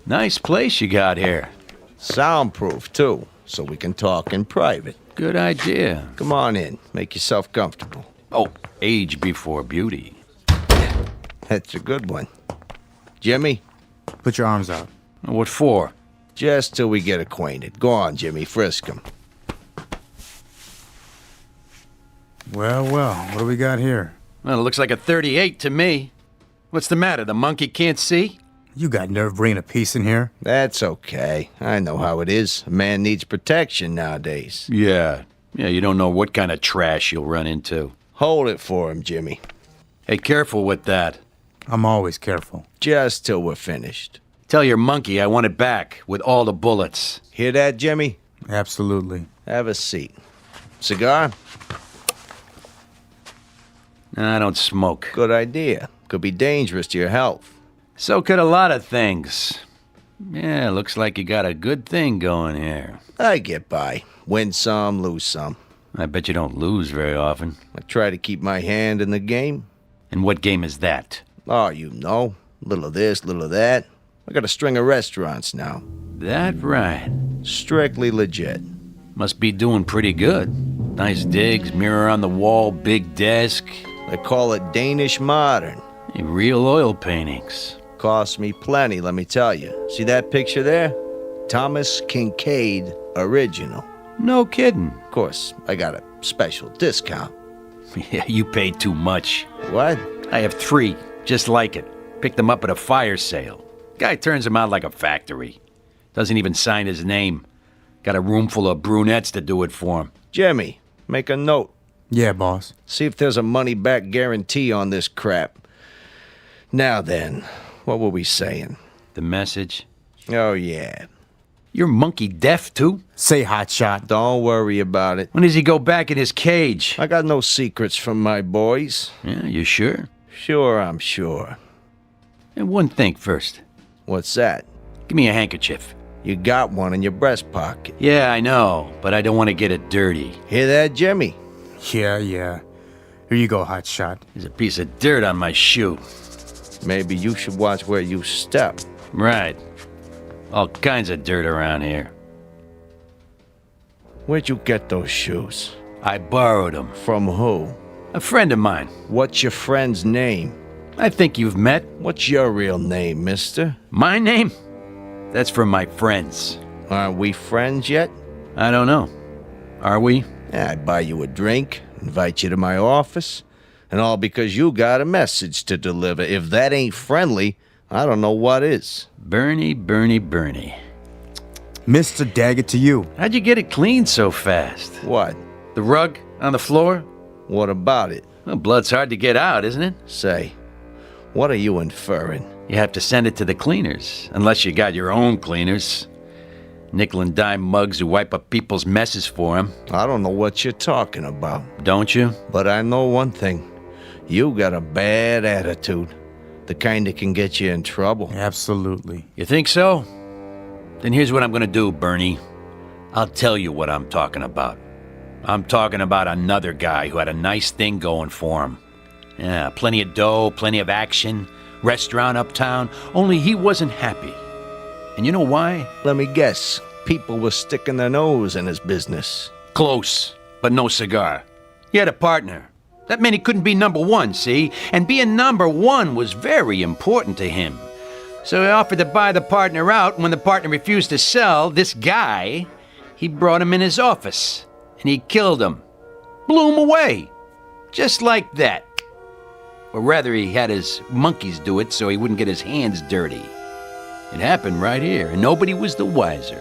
Nice place you got here. Soundproof, too, so we can talk in private. Good idea. Come on in. Make yourself comfortable. Oh, age before beauty. That's a good one. Jimmy? Put your arms out. What for? Just till we get acquainted. Go on, Jimmy. Frisk him. Well, what do we got here? Well, it looks like a 38 to me. What's the matter? The monkey can't see? You got nerve bringing a piece in here? That's okay. I know how it is. A man needs protection nowadays. Yeah, you don't know what kind of trash you'll run into. Hold it for him, Jimmy. Hey, careful with that. I'm always careful. Just till we're finished. Tell your monkey I want it back, with all the bullets. Hear that, Jimmy? Absolutely. Have a seat. Cigar? I don't smoke. Good idea. Could be dangerous to your health. So could a lot of things. Yeah, looks like you got a good thing going here. I get by. Win some, lose some. I bet you don't lose very often. I try to keep my hand in the game. And what game is that? Oh, you know. Little of this, little of that. I got a string of restaurants now. That right. Strictly legit. Must be doing pretty good. Nice digs, mirror on the wall, big desk. They call it Danish modern. Real oil paintings. Cost me plenty, let me tell you. See that picture there? Thomas Kincaid original. No kidding. Of course, I got a special discount. Yeah, you paid too much. What? I have 3, just like it. Picked them up at a fire sale. Guy turns them out like a factory. Doesn't even sign his name. Got a room full of brunettes to do it for him. Jimmy, make a note. Yeah, boss. See if there's a money-back guarantee on this crap. Now then, what were we saying? The message? Oh, yeah. You're monkey deaf, too? Say, hotshot. Don't worry about it. When does he go back in his cage? I got no secrets from my boys. Yeah, you sure? Sure, I'm sure. And one thing first. What's that? Give me a handkerchief. You got one in your breast pocket. Yeah, I know, but I don't want to get it dirty. Hear that, Jimmy? Yeah. Here you go, hotshot. There's a piece of dirt on my shoe. Maybe you should watch where you step. Right. All kinds of dirt around here. Where'd you get those shoes? I borrowed them. From who? A friend of mine. What's your friend's name? I think you've met. What's your real name, mister? My name? That's from my friends. Aren't we friends yet? I don't know. Are we? Yeah, I'd buy you a drink, invite you to my office, and all because you got a message to deliver. If that ain't friendly, I don't know what is. Bernie. Mr. Daggett to you. How'd you get it cleaned so fast? What? The rug on the floor? What about it? Well, blood's hard to get out, isn't it? Say, what are you inferring? You have to send it to the cleaners, unless you got your own cleaners. Nickel and dime mugs who wipe up people's messes for them. I don't know what you're talking about. Don't you? But I know one thing. You got a bad attitude. The kind that can get you in trouble. Absolutely. You think so? Then here's what I'm gonna do, Bernie. I'll tell you what I'm talking about. I'm talking about another guy who had a nice thing going for him. Yeah, plenty of dough, plenty of action, restaurant uptown, only he wasn't happy. And you know why? Let me guess. People were sticking their nose in his business. Close, but no cigar. He had a partner. That meant he couldn't be number one, see? And being number one was very important to him. So he offered to buy the partner out, and when the partner refused to sell, this guy, he brought him in his office, and he killed him. Blew him away. Just like that. Or rather, he had his monkeys do it so he wouldn't get his hands dirty. It happened right here, and nobody was the wiser.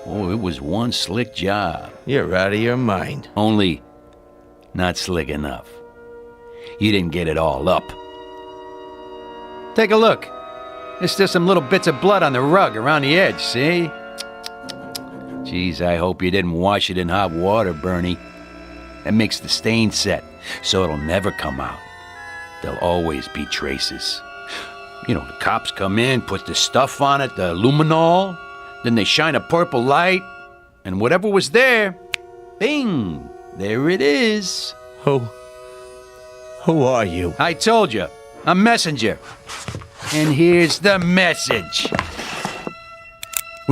Oh, it was one slick job. You're out of your mind. Only not slick enough. You didn't get it all up. Take a look. There's still some little bits of blood on the rug around the edge, see? Geez, I hope you didn't wash it in hot water, Bernie. That makes the stain set, so it'll never come out. There'll always be traces. You know, the cops come in, put the stuff on it, the luminol, then they shine a purple light, and whatever was there, bing, there it is. Who are you? I told you, a messenger. And here's the message.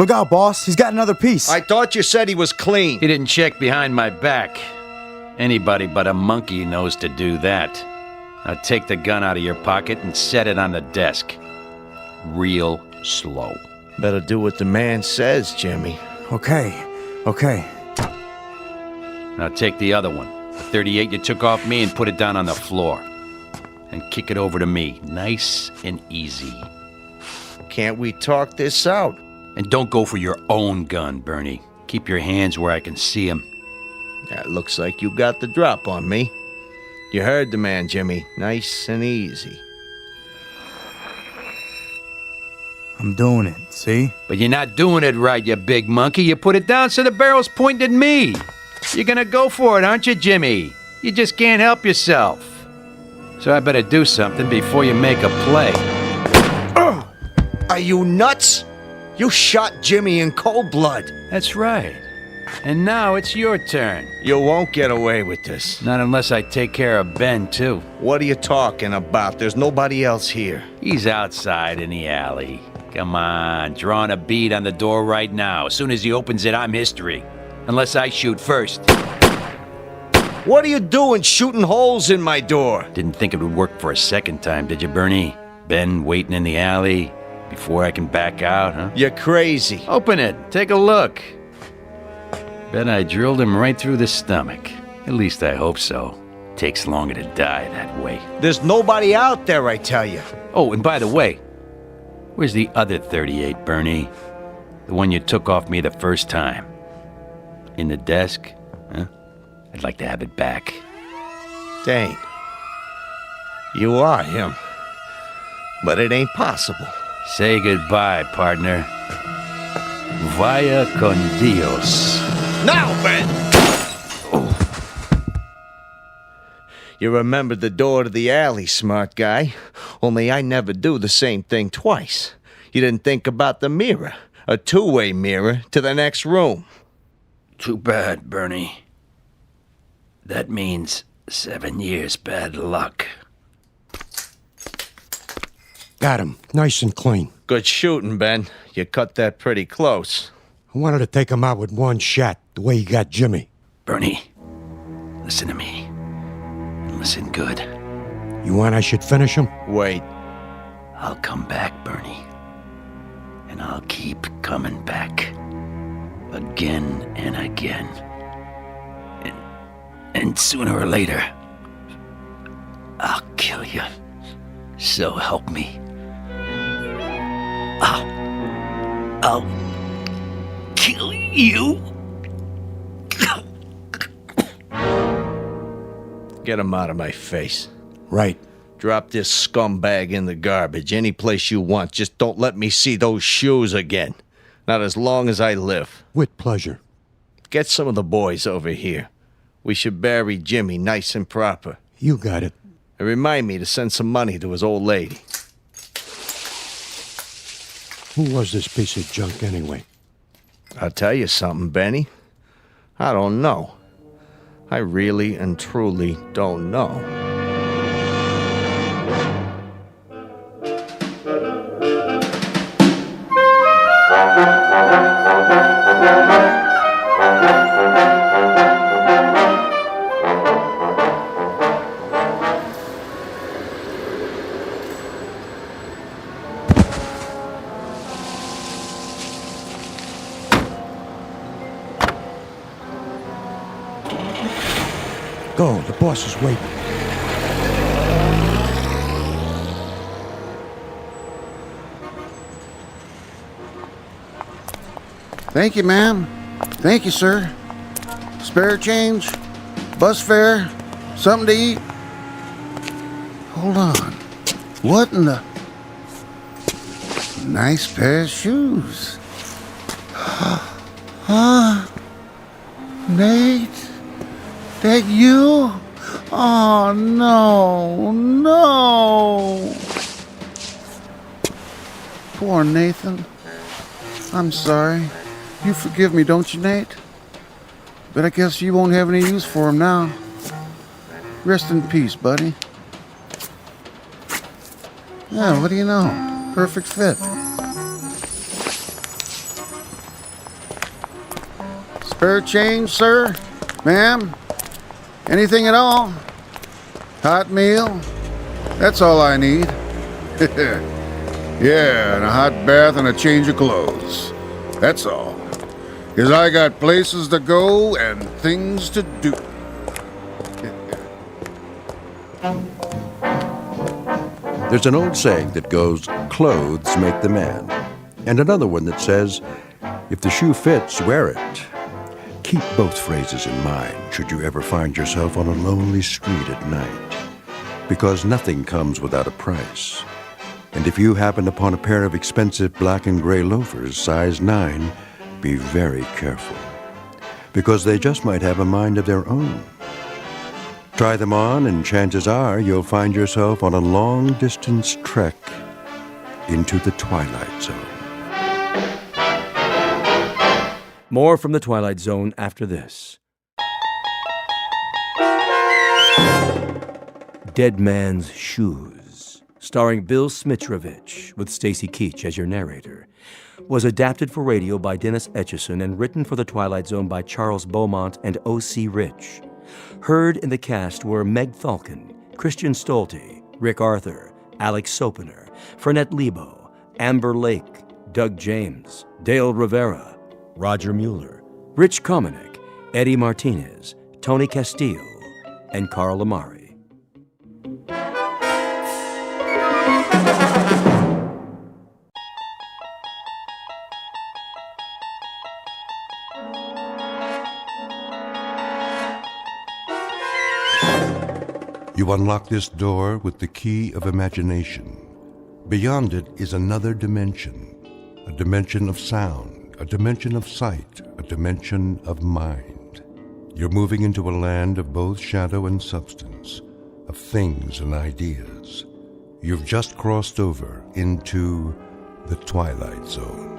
Look out, boss. He's got another piece. I thought you said he was clean. He didn't check behind my back. Anybody but a monkey knows to do that. Now take the gun out of your pocket and set it on the desk. Real slow. Better do what the man says, Jimmy. Okay. Now take the other one, the .38 you took off me, and put it down on the floor. And kick it over to me, nice and easy. Can't we talk this out? And don't go for your own gun, Bernie. Keep your hands where I can see them. That looks like you got the drop on me. You heard the man, Jimmy. Nice and easy. I'm doing it, see? But you're not doing it right, you big monkey. You put it down so the barrel's pointed at me. You're gonna go for it, aren't you, Jimmy? You just can't help yourself. So I better do something before you make a play. Are you nuts? You shot Jimmy in cold blood. That's right. And now it's your turn. You won't get away with this. Not unless I take care of Ben, too. What are you talking about? There's nobody else here. He's outside in the alley. Come on, drawing a bead on the door right now. As soon as he opens it, I'm history. Unless I shoot first. What are you doing shooting holes in my door? Didn't think it would work for a second time, did you, Bernie? Ben waiting in the alley before I can back out, huh? You're crazy. Open it. Take a look. Bet I drilled him right through the stomach. At least I hope so. Takes longer to die that way. There's nobody out there, I tell you. Oh, and by the way, where's the other .38, Bernie? The one you took off me the first time. In the desk? Huh? I'd like to have it back. Dane, you are him. But it ain't possible. Say goodbye, partner. Vaya con Dios. Now, Ben! Oh. You remember the door to the alley, smart guy. Only I never do the same thing twice. You didn't think about the mirror. A two-way mirror to the next room. Too bad, Bernie. That means 7 years bad luck. Got him. Nice and clean. Good shooting, Ben. You cut that pretty close. I wanted to take him out with one shot, the way you got Jimmy. Bernie, listen to me. Listen good. You want I should finish him? Wait. I'll come back, Bernie. And I'll keep coming back. Again and again. And sooner or later, I'll kill you. So help me. I'll kill you. Get him out of my face. Right. Drop this scumbag in the garbage. Any place you want. Just don't let me see those shoes again. Not as long as I live. With pleasure. Get some of the boys over here. We should bury Jimmy nice and proper. You got it. And remind me to send some money to his old lady. Who was this piece of junk anyway? I'll tell you something, Benny. I don't know. I really and truly don't know. Go, the boss is waiting. Thank you, ma'am. Thank you, sir. Spare change? Bus fare? Something to eat? Hold on. What in the... Nice pair of shoes. Huh? Nate? That you? Oh, no, no. Poor Nathan. I'm sorry. You forgive me, don't you, Nate? But I guess you won't have any use for him now. Rest in peace, buddy. Yeah, what do you know? Perfect fit. Spare change, sir? Ma'am? Anything at all? Hot meal? That's all I need. Yeah, and a hot bath and a change of clothes. That's all. 'Cause I got places to go and things to do. There's an old saying that goes, clothes make the man. And another one that says, if the shoe fits, wear it. Keep both phrases in mind should you ever find yourself on a lonely street at night. Because nothing comes without a price. And if you happen upon a pair of expensive black and gray loafers, size 9, be very careful. Because they just might have a mind of their own. Try them on, and chances are you'll find yourself on a long-distance trek into the Twilight Zone. More from the Twilight Zone after this. Dead Man's Shoes, starring Bill Smitrovich with Stacy Keach as your narrator, was adapted for radio by Dennis Etchison and written for the Twilight Zone by Charles Beaumont and O.C. Rich. Heard in the cast were Meg Thalken, Christian Stolte, Rick Arthur, Alex Sopener, Fernette Lebo, Amber Lake, Doug James, Dale Rivera, Roger Mueller, Rich Komanek, Eddie Martinez, Tony Castillo, and Carl Amari. You unlock this door with the key of imagination. Beyond it is another dimension, a dimension of sound, a dimension of sight, a dimension of mind. You're moving into a land of both shadow and substance, of things and ideas. You've just crossed over into the Twilight Zone.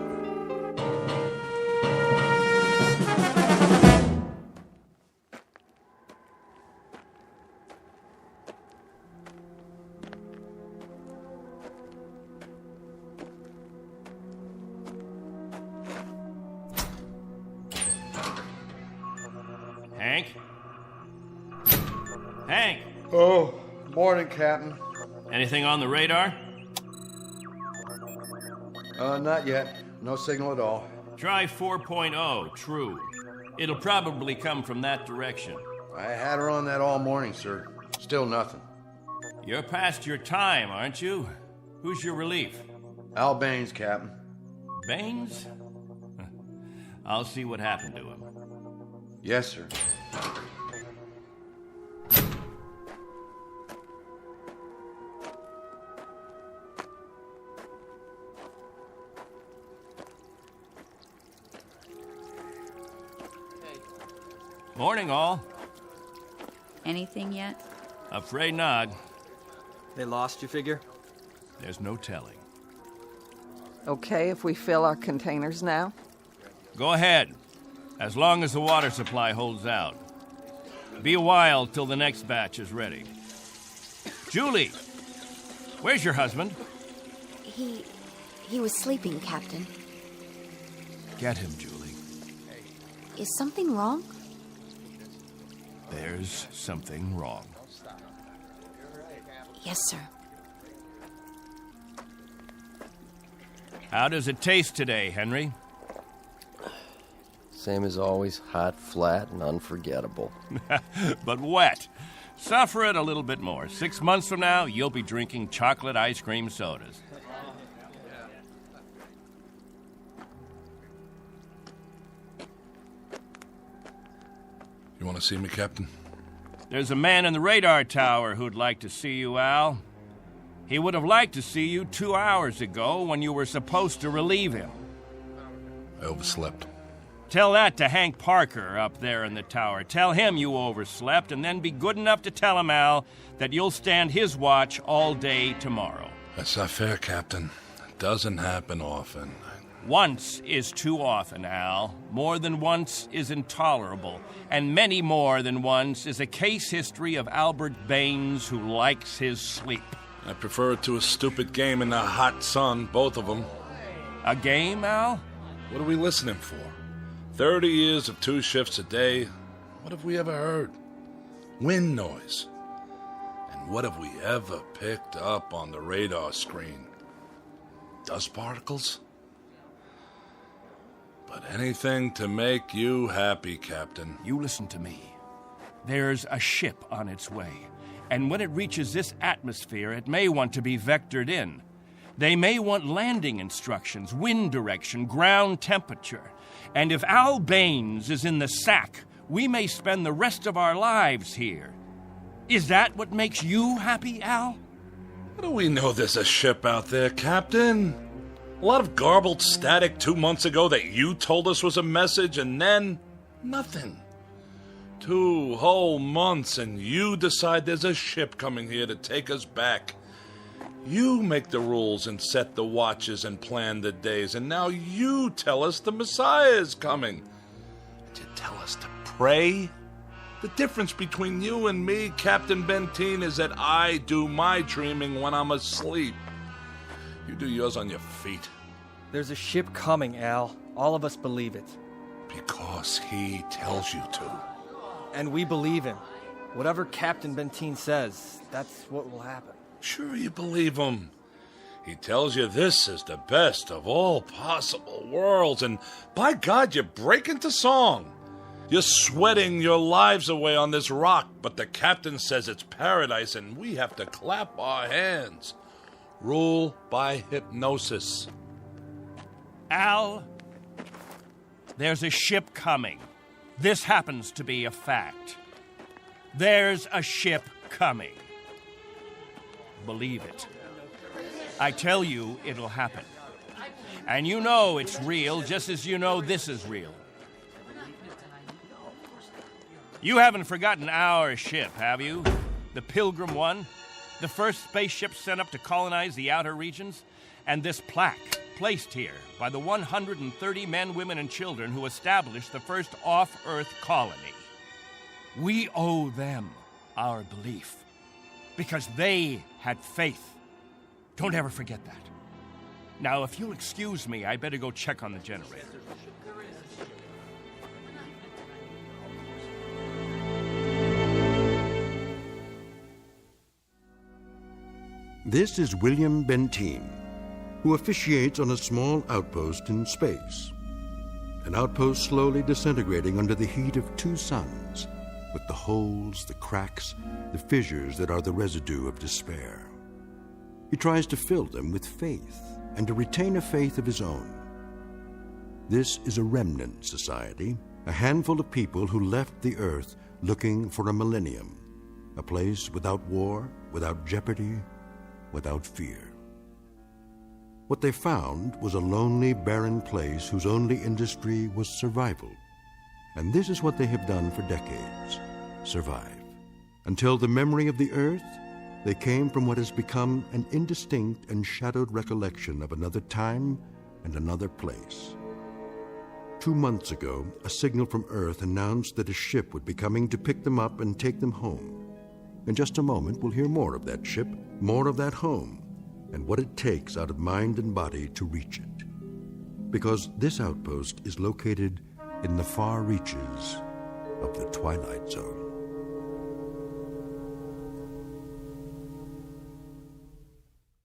Hank! Oh, morning, Captain. Anything on the radar? Not yet. No signal at all. Try 4.0, true. It'll probably come from that direction. I had her on that all morning, sir. Still nothing. You're past your time, aren't you? Who's your relief? Al Baines, Captain. Baines? I'll see what happened to him. Yes, sir. Morning, all. Anything yet? Afraid not. They lost, you figure? There's no telling. Okay if we fill our containers now? Go ahead, as long as the water supply holds out. Be a while till the next batch is ready. Julie, where's your husband? He was sleeping, Captain. Get him, Julie. Is something wrong? There's something wrong. Yes, sir. How does it taste today, Henry? Same as always, hot, flat, and unforgettable. But wet. Suffer it a little bit more. 6 months from now, you'll be drinking chocolate ice cream sodas. You want to see me, Captain? There's a man in the radar tower who'd like to see you, Al. He would have liked to see you 2 hours ago when you were supposed to relieve him. I overslept. Tell that to Hank Parker up there in the tower. Tell him you overslept, and then be good enough to tell him, Al, that you'll stand his watch all day tomorrow. That's not fair, Captain. It doesn't happen often. Once is too often, Al. More than once is intolerable. And many more than once is a case history of Albert Baines who likes his sleep. I prefer it to a stupid game in the hot sun, both of them. A game, Al? What are we listening for? 30 years of 2 shifts a day, what have we ever heard? Wind noise. And what have we ever picked up on the radar screen? Dust particles? But anything to make you happy, Captain. You listen to me. There's a ship on its way, and when it reaches this atmosphere, it may want to be vectored in. They may want landing instructions, wind direction, ground temperature. And if Al Baines is in the sack, we may spend the rest of our lives here. Is that what makes you happy, Al? How do we know there's a ship out there, Captain? A lot of garbled static 2 months ago that you told us was a message, and then nothing. 2 whole months, and you decide there's a ship coming here to take us back. You make the rules and set the watches and plan the days, and now you tell us the Messiah is coming. And you tell us to pray? The difference between you and me, Captain Benteen, is that I do my dreaming when I'm asleep. You do yours on your feet. There's a ship coming, Al. All of us believe it. Because he tells you to. And we believe him. Whatever Captain Benteen says, that's what will happen. Sure you believe him. He tells you this is the best of all possible worlds, and by God, you break into song. You're sweating your lives away on this rock, but the captain says it's paradise, and we have to clap our hands. Rule by hypnosis. Al, there's a ship coming. This happens to be a fact. There's a ship coming. Believe it. I tell you, it'll happen. And you know it's real, just as you know this is real. You haven't forgotten our ship, have you? The Pilgrim 1? The first spaceship sent up to colonize the outer regions? And this plaque, placed here by the 130 men, women, and children who established the first off-Earth colony. We owe them our belief, because they had faith. Don't ever forget that. Now, if you'll excuse me, I better go check on the generator. This is William Benteen, who officiates on a small outpost in space. An outpost slowly disintegrating under the heat of 2 suns, with the holes, the cracks, the fissures that are the residue of despair. He tries to fill them with faith and to retain a faith of his own. This is a remnant society, a handful of people who left the earth looking for a millennium, a place without war, without jeopardy, without fear. What they found was a lonely, barren place whose only industry was survival. And this is what they have done for decades, survive. Until the memory of the earth, they came from what has become an indistinct and shadowed recollection of another time and another place. 2 months ago, a signal from Earth announced that a ship would be coming to pick them up and take them home. In just a moment, we'll hear more of that ship, more of that home, and what it takes out of mind and body to reach it. Because this outpost is located in the far reaches of the Twilight Zone.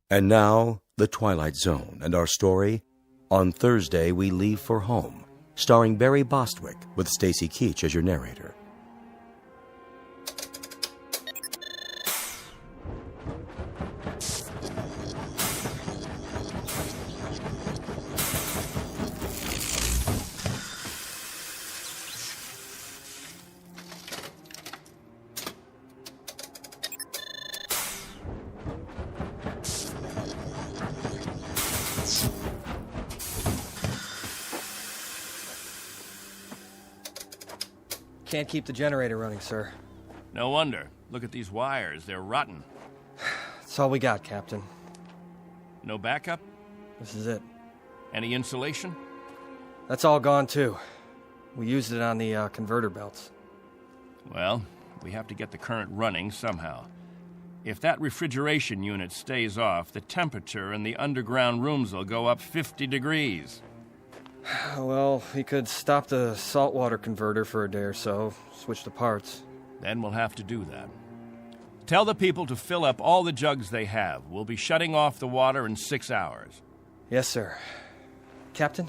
And now, The Twilight Zone and our story, On Thursday We Leave for Home, starring Barry Bostwick with Stacy Keach as your narrator. Can't keep the generator running, sir. No wonder. Look at these wires. They're rotten. That's all we got, Captain. No backup? This is it. Any insulation? That's all gone, too. We used it on the converter belts. Well, we have to get the current running somehow. If that refrigeration unit stays off, the temperature in the underground rooms will go up 50 degrees. Well, we could stop the saltwater converter for a day or so, switch the parts. Then we'll have to do that. Tell the people to fill up all the jugs they have. We'll be shutting off the water in 6 hours. Yes, sir. Captain,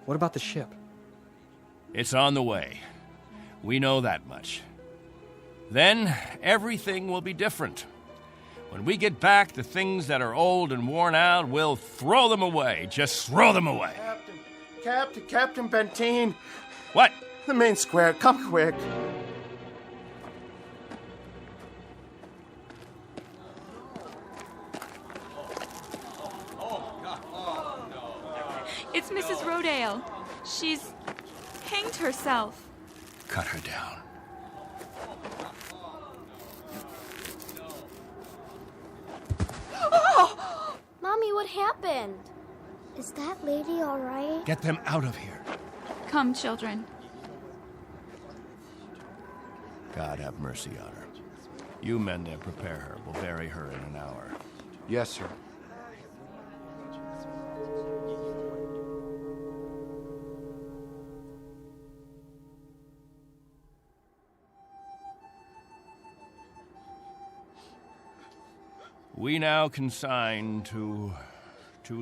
what about the ship? It's on the way. We know that much. Then everything will be different. When we get back, the things that are old and worn out, we'll throw them away. Just throw them away. Captain Benteen. What? The main square. Come quick. It's Mrs. Rodale. She's hanged herself. Cut her down. Oh! Mommy, what happened? Is that lady all right? Get them out of here. Come, children. God have mercy on her. You men there, prepare her. We'll bury her in an hour. Yes, sir. We now consign to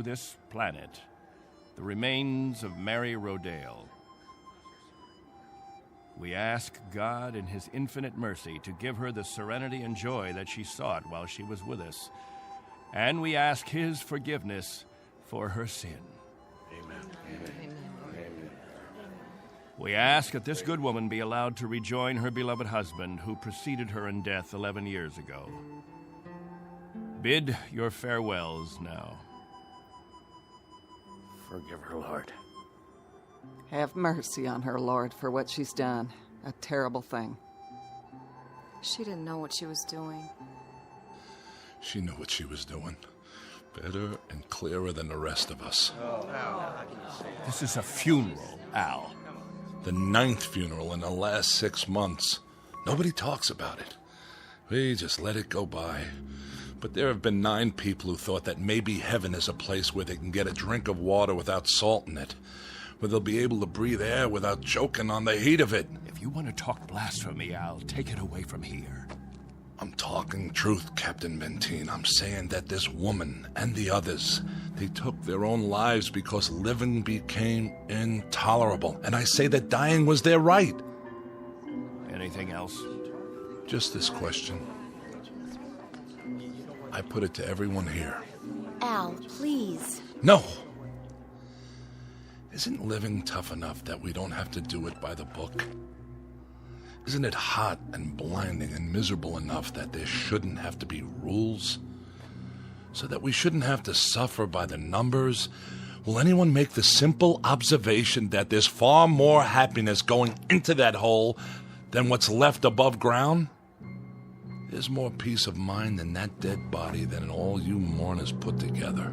this planet the remains of Mary Rodale. We ask God in His infinite mercy to give her the serenity and joy that she sought while she was with us. And we ask His forgiveness for her sin. Amen. Amen. We ask that this good woman be allowed to rejoin her beloved husband who preceded her in death 11 years ago. Bid your farewells now. Forgive her, Lord. Have mercy on her, Lord, for what she's done. A terrible thing. She didn't know what she was doing. She knew what she was doing. Better and clearer than the rest of us. This is a funeral, Al. The 9th funeral in the last 6 months. Nobody talks about it. We just let it go by. But there have been 9 people who thought that maybe heaven is a place where they can get a drink of water without salt in it, where they'll be able to breathe air without choking on the heat of it. If you want to talk blasphemy, Al, take it away from here. I'm talking truth, Captain Benteen. I'm saying that this woman and the others, they took their own lives because living became intolerable. And I say that dying was their right. Anything else? Just this question. I put it to everyone here. Al, please. No! Isn't living tough enough that we don't have to do it by the book? Isn't it hot and blinding and miserable enough that there shouldn't have to be rules? So that we shouldn't have to suffer by the numbers? Will anyone make the simple observation that there's far more happiness going into that hole than what's left above ground? There's more peace of mind in that dead body than all you mourners put together.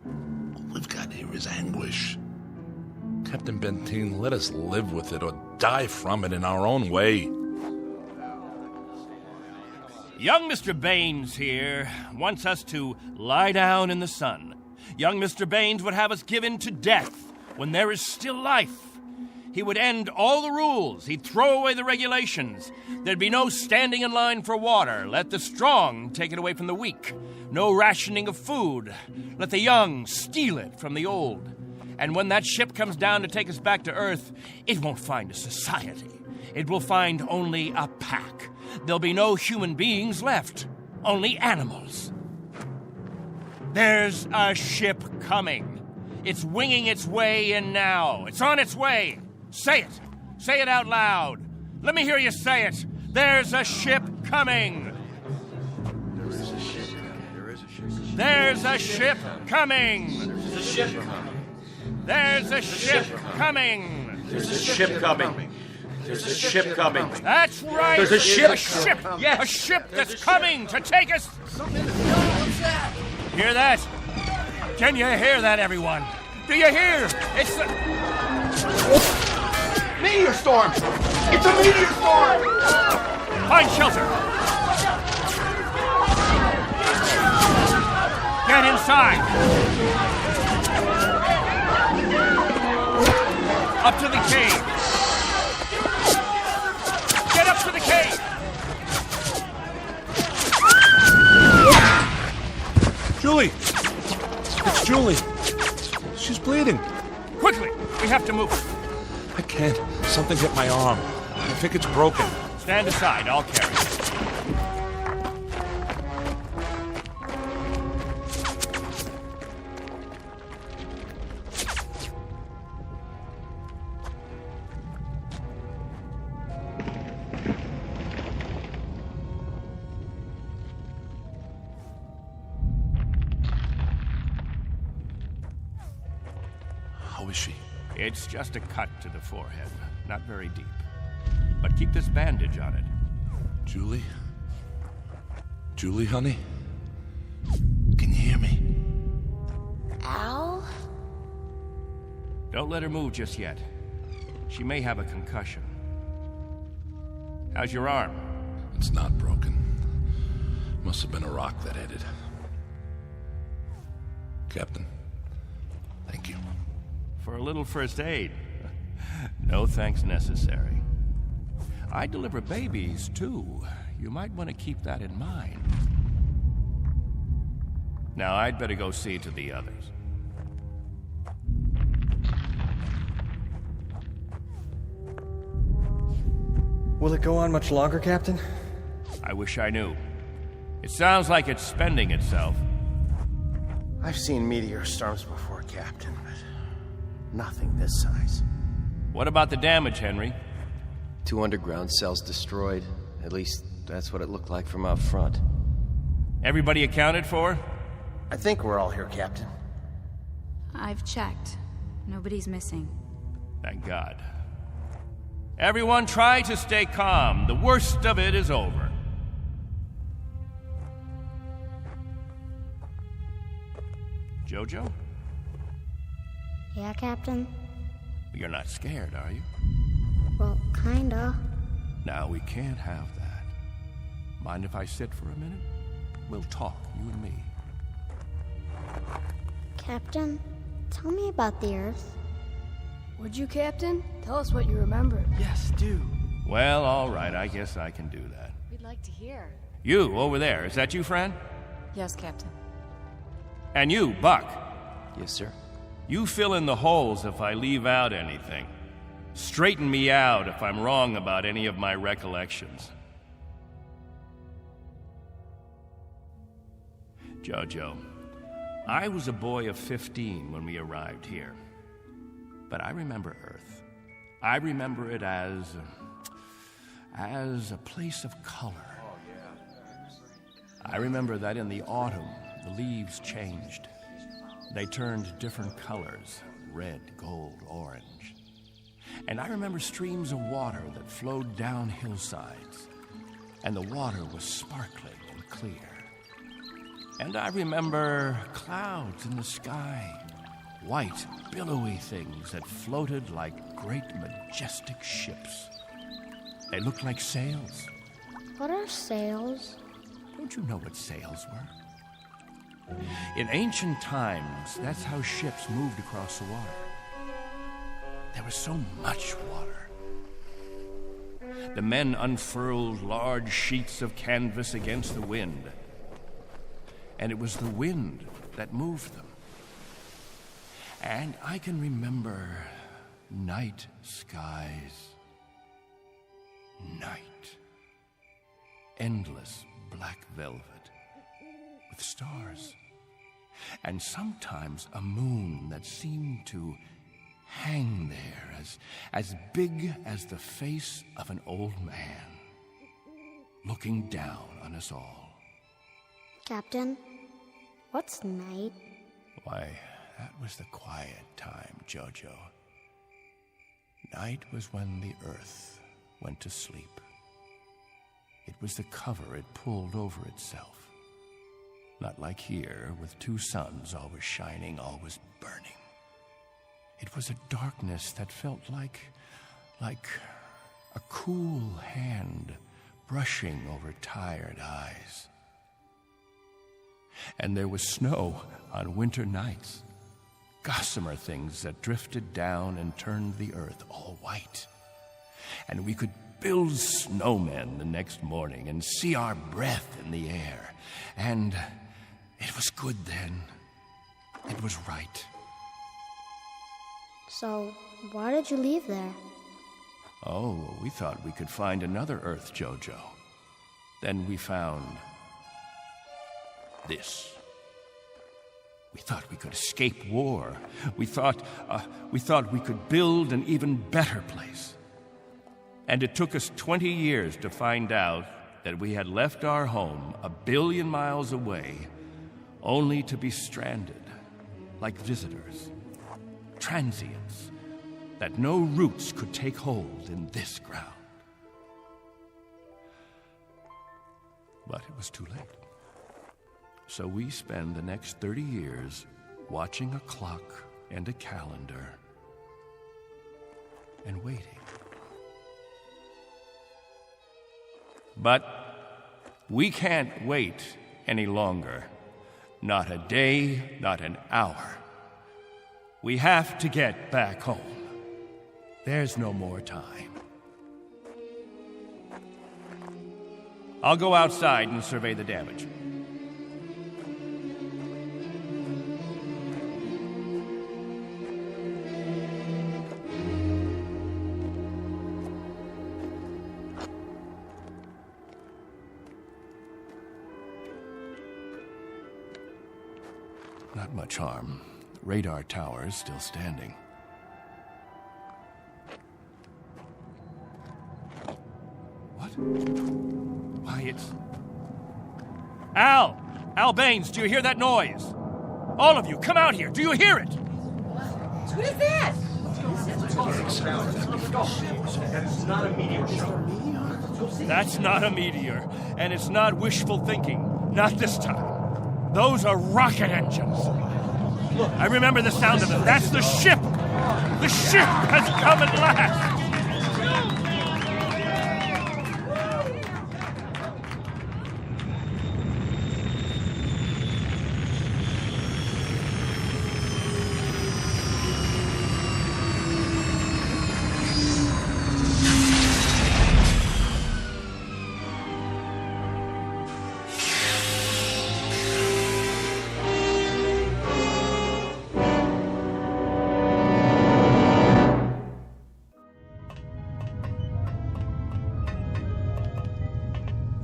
All we've got here is anguish. Captain Benteen, let us live with it or die from it in our own way. Young Mr. Baines here wants us to lie down in the sun. Young Mr. Baines would have us given to death when there is still life. He would end all the rules. He'd throw away the regulations. There'd be no standing in line for water. Let the strong take it away from the weak. No rationing of food. Let the young steal it from the old. And when that ship comes down to take us back to Earth, it won't find a society. It will find only a pack. There'll be no human beings left. Only animals. There's a ship coming. It's winging its way in now. It's on its way. Say it. Say it out loud. Let me hear you say it. There's a ship coming. There is a ship coming. There's a ship coming. There's a ship coming. There's a ship coming. There's a ship coming. There's a ship coming. That's right. There's a ship. A ship. Yes. A ship that's coming to take us. Hear that? Can you hear that, everyone? Do you hear? It's the... Meteor storm! It's a meteor storm! Find shelter! Get inside! Up to the cave! Get up to the cave! Julie! It's Julie. She's bleeding. Quickly! We have to move. I can't. Something hit my arm. I think it's broken. Stand aside. I'll carry it. How is she? It's just a cut to the forehead. Not very deep. But keep this bandage on it. Julie? Julie, honey? Can you hear me? Al? Don't let her move just yet. She may have a concussion. How's your arm? It's not broken. Must have been a rock that hit it. Captain, thank you. For a little first aid. No thanks necessary. I deliver babies, too. You might want to keep that in mind. Now, I'd better go see to the others. Will it go on much longer, Captain? I wish I knew. It sounds like it's spending itself. I've seen meteor storms before, Captain, but nothing this size. What about the damage, Henry? 2 underground cells destroyed. At least, that's what it looked like from out front. Everybody accounted for? I think we're all here, Captain. I've checked. Nobody's missing. Thank God. Everyone try to stay calm. The worst of it is over. Jojo? Yeah, Captain? You're not scared, are you? Well, kinda. Now, we can't have that. Mind if I sit for a minute? We'll talk, you and me. Captain, tell me about the Earth. Would you, Captain? Tell us what you remember. Yes, do. Well, all right, I guess I can do that. We'd like to hear. You, over there, is that you, Fran? Yes, Captain. And you, Buck. Yes, sir. You fill in the holes if I leave out anything. Straighten me out if I'm wrong about any of my recollections. Jojo, I was a boy of 15 when we arrived here. But I remember Earth. I remember it as a place of color. I remember that in the autumn, the leaves changed. They turned different colors, red, gold, orange. And I remember streams of water that flowed down hillsides, and the water was sparkling and clear. And I remember clouds in the sky, white, billowy things that floated like great, majestic ships. They looked like sails. What are sails? Don't you know what sails were? In ancient times, that's how ships moved across the water. There was so much water. The men unfurled large sheets of canvas against the wind, and it was the wind that moved them. And I can remember night skies. Night. Endless black velvet with stars. And sometimes a moon that seemed to hang there as big as the face of an old man, looking down on us all. Captain, what's night? Why, that was the quiet time, Jojo. Night was when the earth went to sleep. It was the cover it pulled over itself. Not like here, with 2 suns always shining, always burning. It was a darkness that felt like a cool hand brushing over tired eyes. And there was snow on winter nights, gossamer things that drifted down and turned the earth all white. And we could build snowmen the next morning and see our breath in the air. And it was good then. It was right. So, why did you leave there? Oh, we thought we could find another Earth, Jojo. Then we found this. We thought we could escape war. We thought we could build an even better place. And it took us 20 years to find out that we had left our home 1 billion miles away, only to be stranded, like visitors, transients, that no roots could take hold in this ground. But it was too late. So we spend the next 30 years watching a clock and a calendar and waiting. But we can't wait any longer. Not a day, not an hour. We have to get back home. There's no more time. I'll go outside and survey the damage. Not much harm. Radar tower is still standing. What? Why, it's... Al! Al Baines, do you hear that noise? All of you, come out here. Do you hear it? What is that? That's not a meteor shower. That's not a meteor, and it's not wishful thinking. Not this time. Those are rocket engines. I remember the sound of them. That's the ship. The ship has come at last.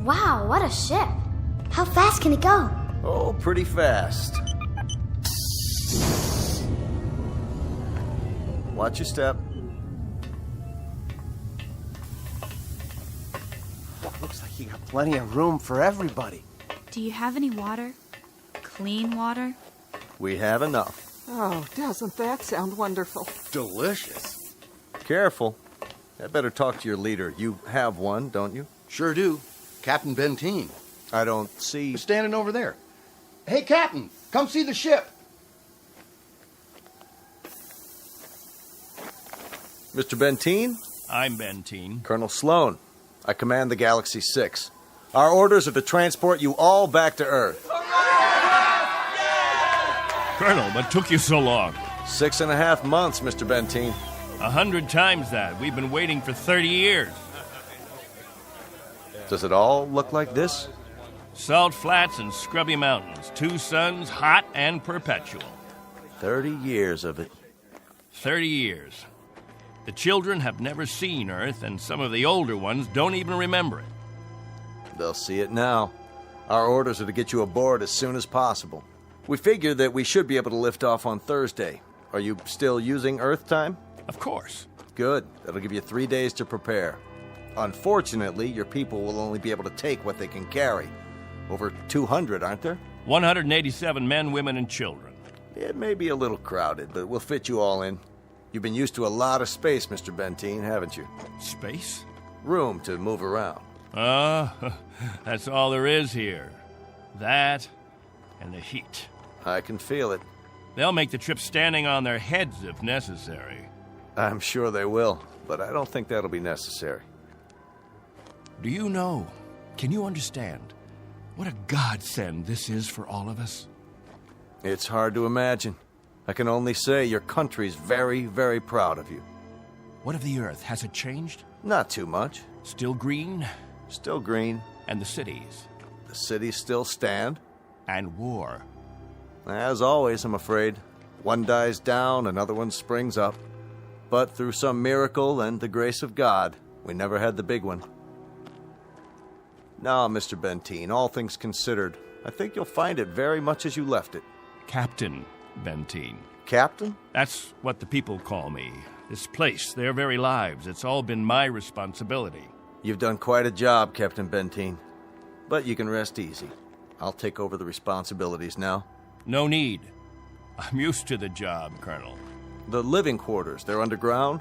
Wow, what a ship. How fast can it go? Oh, pretty fast. Watch your step. Looks like you got plenty of room for everybody. Do you have any water? Clean water? We have enough. Oh, doesn't that sound wonderful? Delicious. Careful. I better talk to your leader. You have one, don't you? Sure do. Captain Benteen. I don't see... He's standing over there. Hey, Captain, come see the ship. Mr. Benteen? I'm Benteen. Colonel Sloan. I command the Galaxy 6. Our orders are to transport you all back to Earth. Colonel, what took you so long? 6.5 months, Mr. Benteen. 100 times that. We've been waiting for 30 years. Does it all look like this? Salt flats and scrubby mountains. 2 suns, hot and perpetual. 30 years of it. 30 years. The children have never seen Earth, and some of the older ones don't even remember it. They'll see it now. Our orders are to get you aboard as soon as possible. We figure that we should be able to lift off on Thursday. Are you still using Earth time? Of course. Good. That'll give you 3 days to prepare. Unfortunately, your people will only be able to take what they can carry. Over 200, aren't there? 187 men, women, and children. It may be a little crowded, but we'll fit you all in. You've been used to a lot of space, Mr. Benteen, haven't you? Space? Room to move around. That's all there is here. That and the heat. I can feel it. They'll make the trip standing on their heads if necessary. I'm sure they will, but I don't think that'll be necessary. Do you know, can you understand what a godsend this is for all of us? It's hard to imagine. I can only say your country's very, very proud of you. What of the Earth? Has it changed? Not too much. Still green? Still green. And the cities? The cities still stand. And war? As always, I'm afraid. One dies down, another one springs up. But through some miracle and the grace of God, we never had the big one. Now, Mr. Benteen, all things considered, I think you'll find it very much as you left it. Captain Benteen. Captain? That's what the people call me. This place, their very lives, it's all been my responsibility. You've done quite a job, Captain Benteen. But you can rest easy. I'll take over the responsibilities now. No need. I'm used to the job, Colonel. The living quarters, they're underground?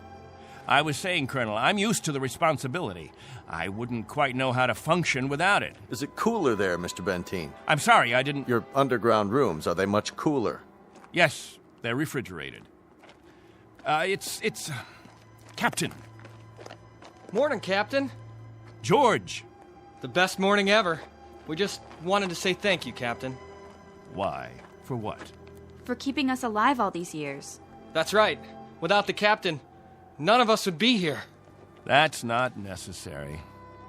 I was saying, Colonel, I'm used to the responsibility. I wouldn't quite know how to function without it. Is it cooler there, Mr. Benteen? I'm sorry, I didn't... Your underground rooms, are they much cooler? Yes, they're refrigerated. It's... Captain. Morning, Captain. George. The best morning ever. We just wanted to say thank you, Captain. Why? For what? For keeping us alive all these years. That's right. Without the captain, none of us would be here. That's not necessary.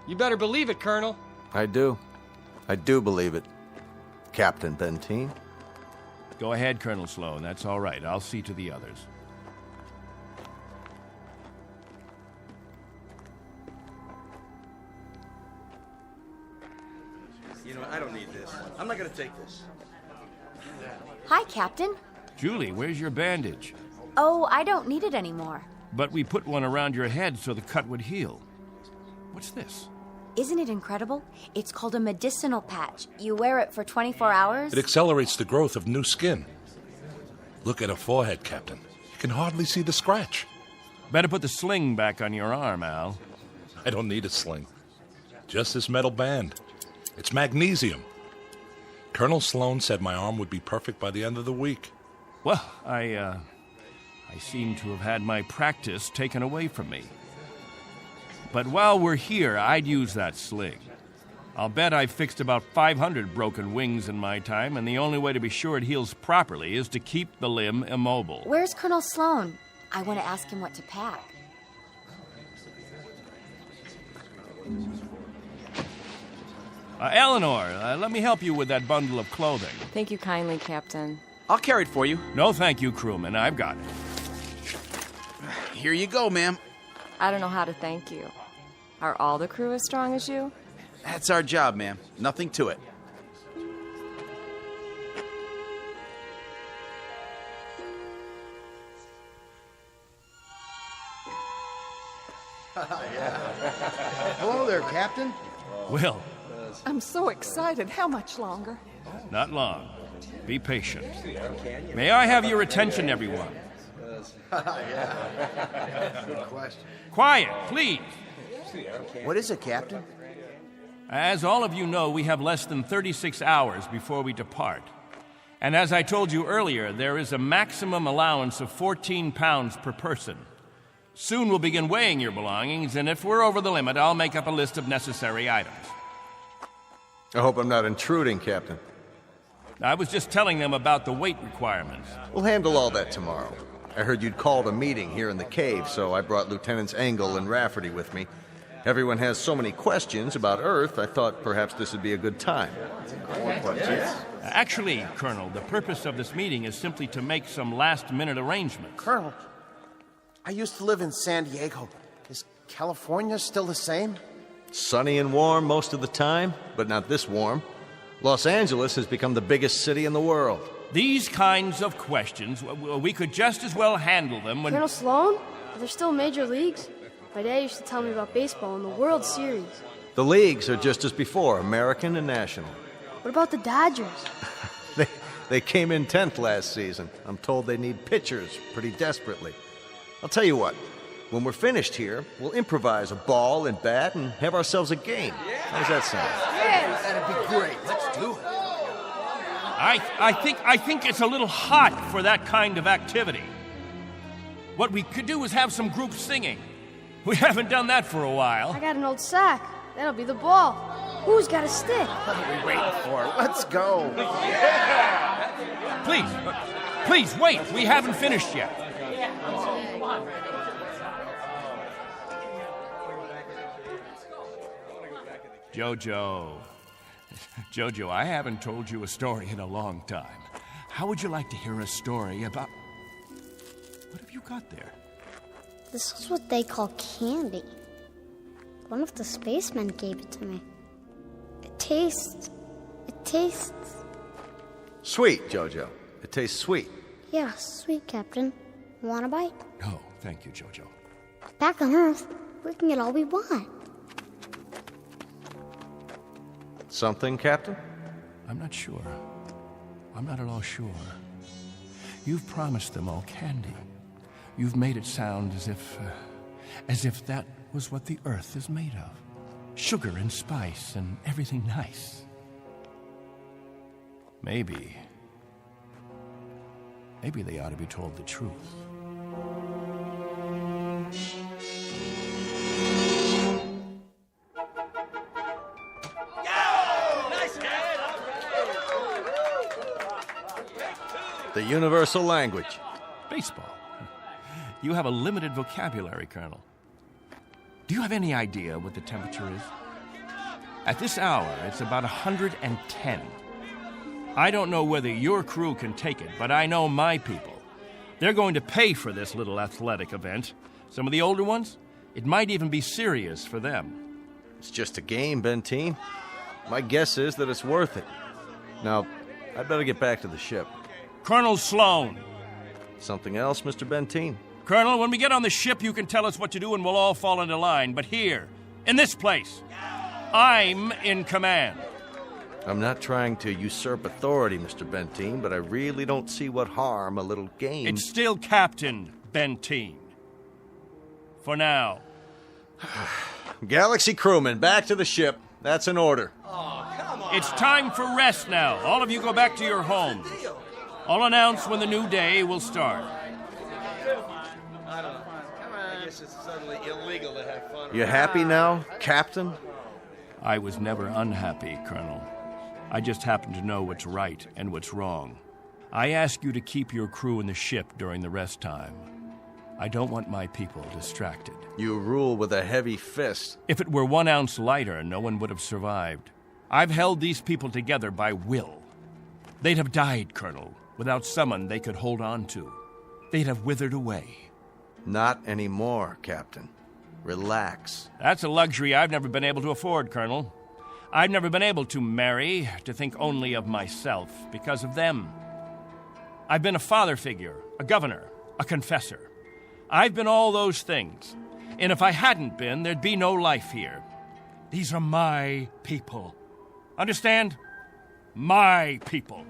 You better believe it, Colonel. I do. I do believe it. Captain Benteen. Go ahead, Colonel Sloan. That's all right. I'll see to the others. You know, I don't need this. I'm not gonna take this. Hi, Captain. Julie, where's your bandage? Oh, I don't need it anymore. But we put one around your head so the cut would heal. What's this? Isn't it incredible? It's called a medicinal patch. You wear it for 24 hours. It accelerates the growth of new skin. Look at her forehead, Captain. You can hardly see the scratch. Better put the sling back on your arm, Al. I don't need a sling. Just this metal band. It's magnesium. Colonel Sloan said my arm would be perfect by the end of the week. Well, I seem to have had my practice taken away from me. But while we're here, I'd use that sling. I'll bet I've fixed about 500 broken wings in my time, and the only way to be sure it heals properly is to keep the limb immobile. Where's Colonel Sloan? I want to ask him what to pack. Eleanor, let me help you with that bundle of clothing. Thank you kindly, Captain. I'll carry it for you. No, thank you, crewman. I've got it. Here you go, ma'am. I don't know how to thank you. Are all the crew as strong as you? That's our job, ma'am. Nothing to it. Hello there, Captain. Will. I'm so excited. How much longer? Not long. Be patient. May I have your attention, everyone? Good question. Quiet, please. What is it, Captain? As all of you know, we have less than 36 hours before we depart. And as I told you earlier, there is a maximum allowance of 14 pounds per person. Soon we'll begin weighing your belongings, and if we're over the limit, I'll make up a list of necessary items. I hope I'm not intruding, Captain. I was just telling them about the weight requirements. We'll handle all that tomorrow. I heard you'd called a meeting here in the cave, so I brought Lieutenants Engel and Rafferty with me. Everyone has so many questions about Earth, I thought perhaps this would be a good time. More questions? Actually, Colonel, the purpose of this meeting is simply to make some last-minute arrangements. Colonel, I used to live in San Diego. Is California still the same? Sunny and warm most of the time, but not this warm. Los Angeles has become the biggest city in the world. These kinds of questions, we could just as well handle them when... Colonel Sloan? Are there still major leagues? My dad used to tell me about baseball and the World Series. The leagues are just as before, American and national. What about the Dodgers? They came in 10th last season. I'm told they need pitchers pretty desperately. I'll tell you what, when we're finished here, we'll improvise a ball and bat and have ourselves a game. How's that sound? Yeah, that'd be great. Let's do it. I think it's a little hot for that kind of activity. What we could do is have some group singing. We haven't done that for a while. I got an old sack. That'll be the ball. Who's got a stick? What are we waiting for? Let's go. Please, Please, wait! We haven't finished yet. Jojo. Jojo, I haven't told you a story in a long time. How would you like to hear a story about... What have you got there? This is what they call candy. One of the spacemen gave it to me. It tastes... Sweet, Jojo. It tastes sweet. Yeah, sweet, Captain. Want a bite? No, thank you, Jojo. Back on Earth, we can get all we want. Something, Captain? I'm not sure. I'm not at all sure. You've promised them all candy. You've made it sound as if that was what the Earth is made of. Sugar and spice and everything nice. Maybe they ought to be told the truth. The universal language. Baseball. You have a limited vocabulary, Colonel. Do you have any idea what the temperature is? At this hour, it's about 110. I don't know whether your crew can take it, but I know my people. They're going to pay for this little athletic event. Some of the older ones, it might even be serious for them. It's just a game, Benteen. My guess is that it's worth it. Now, I'd better get back to the ship. Colonel Sloan. Something else, Mr. Benteen? Colonel, when we get on the ship, you can tell us what to do and we'll all fall into line. But here, in this place, I'm in command. I'm not trying to usurp authority, Mr. Benteen, but I really don't see what harm a little game... It's still Captain Benteen. For now. Galaxy crewmen, back to the ship. That's an order. Oh, come on. It's time for rest now. All of you go back to your homes. I'll announce when the new day will start. I don't know. I guess it's suddenly illegal to have fun. You happy now, Captain? I was never unhappy, Colonel. I just happen to know what's right and what's wrong. I ask you to keep your crew in the ship during the rest time. I don't want my people distracted. You rule with a heavy fist. If it were 1 ounce lighter, no one would have survived. I've held these people together by will. They'd have died, Colonel, without someone they could hold on to. They'd have withered away. Not anymore, Captain. Relax. That's a luxury I've never been able to afford, Colonel. I've never been able to marry, to think only of myself, because of them. I've been a father figure, a governor, a confessor. I've been all those things. And if I hadn't been, there'd be no life here. These are my people. Understand? My people.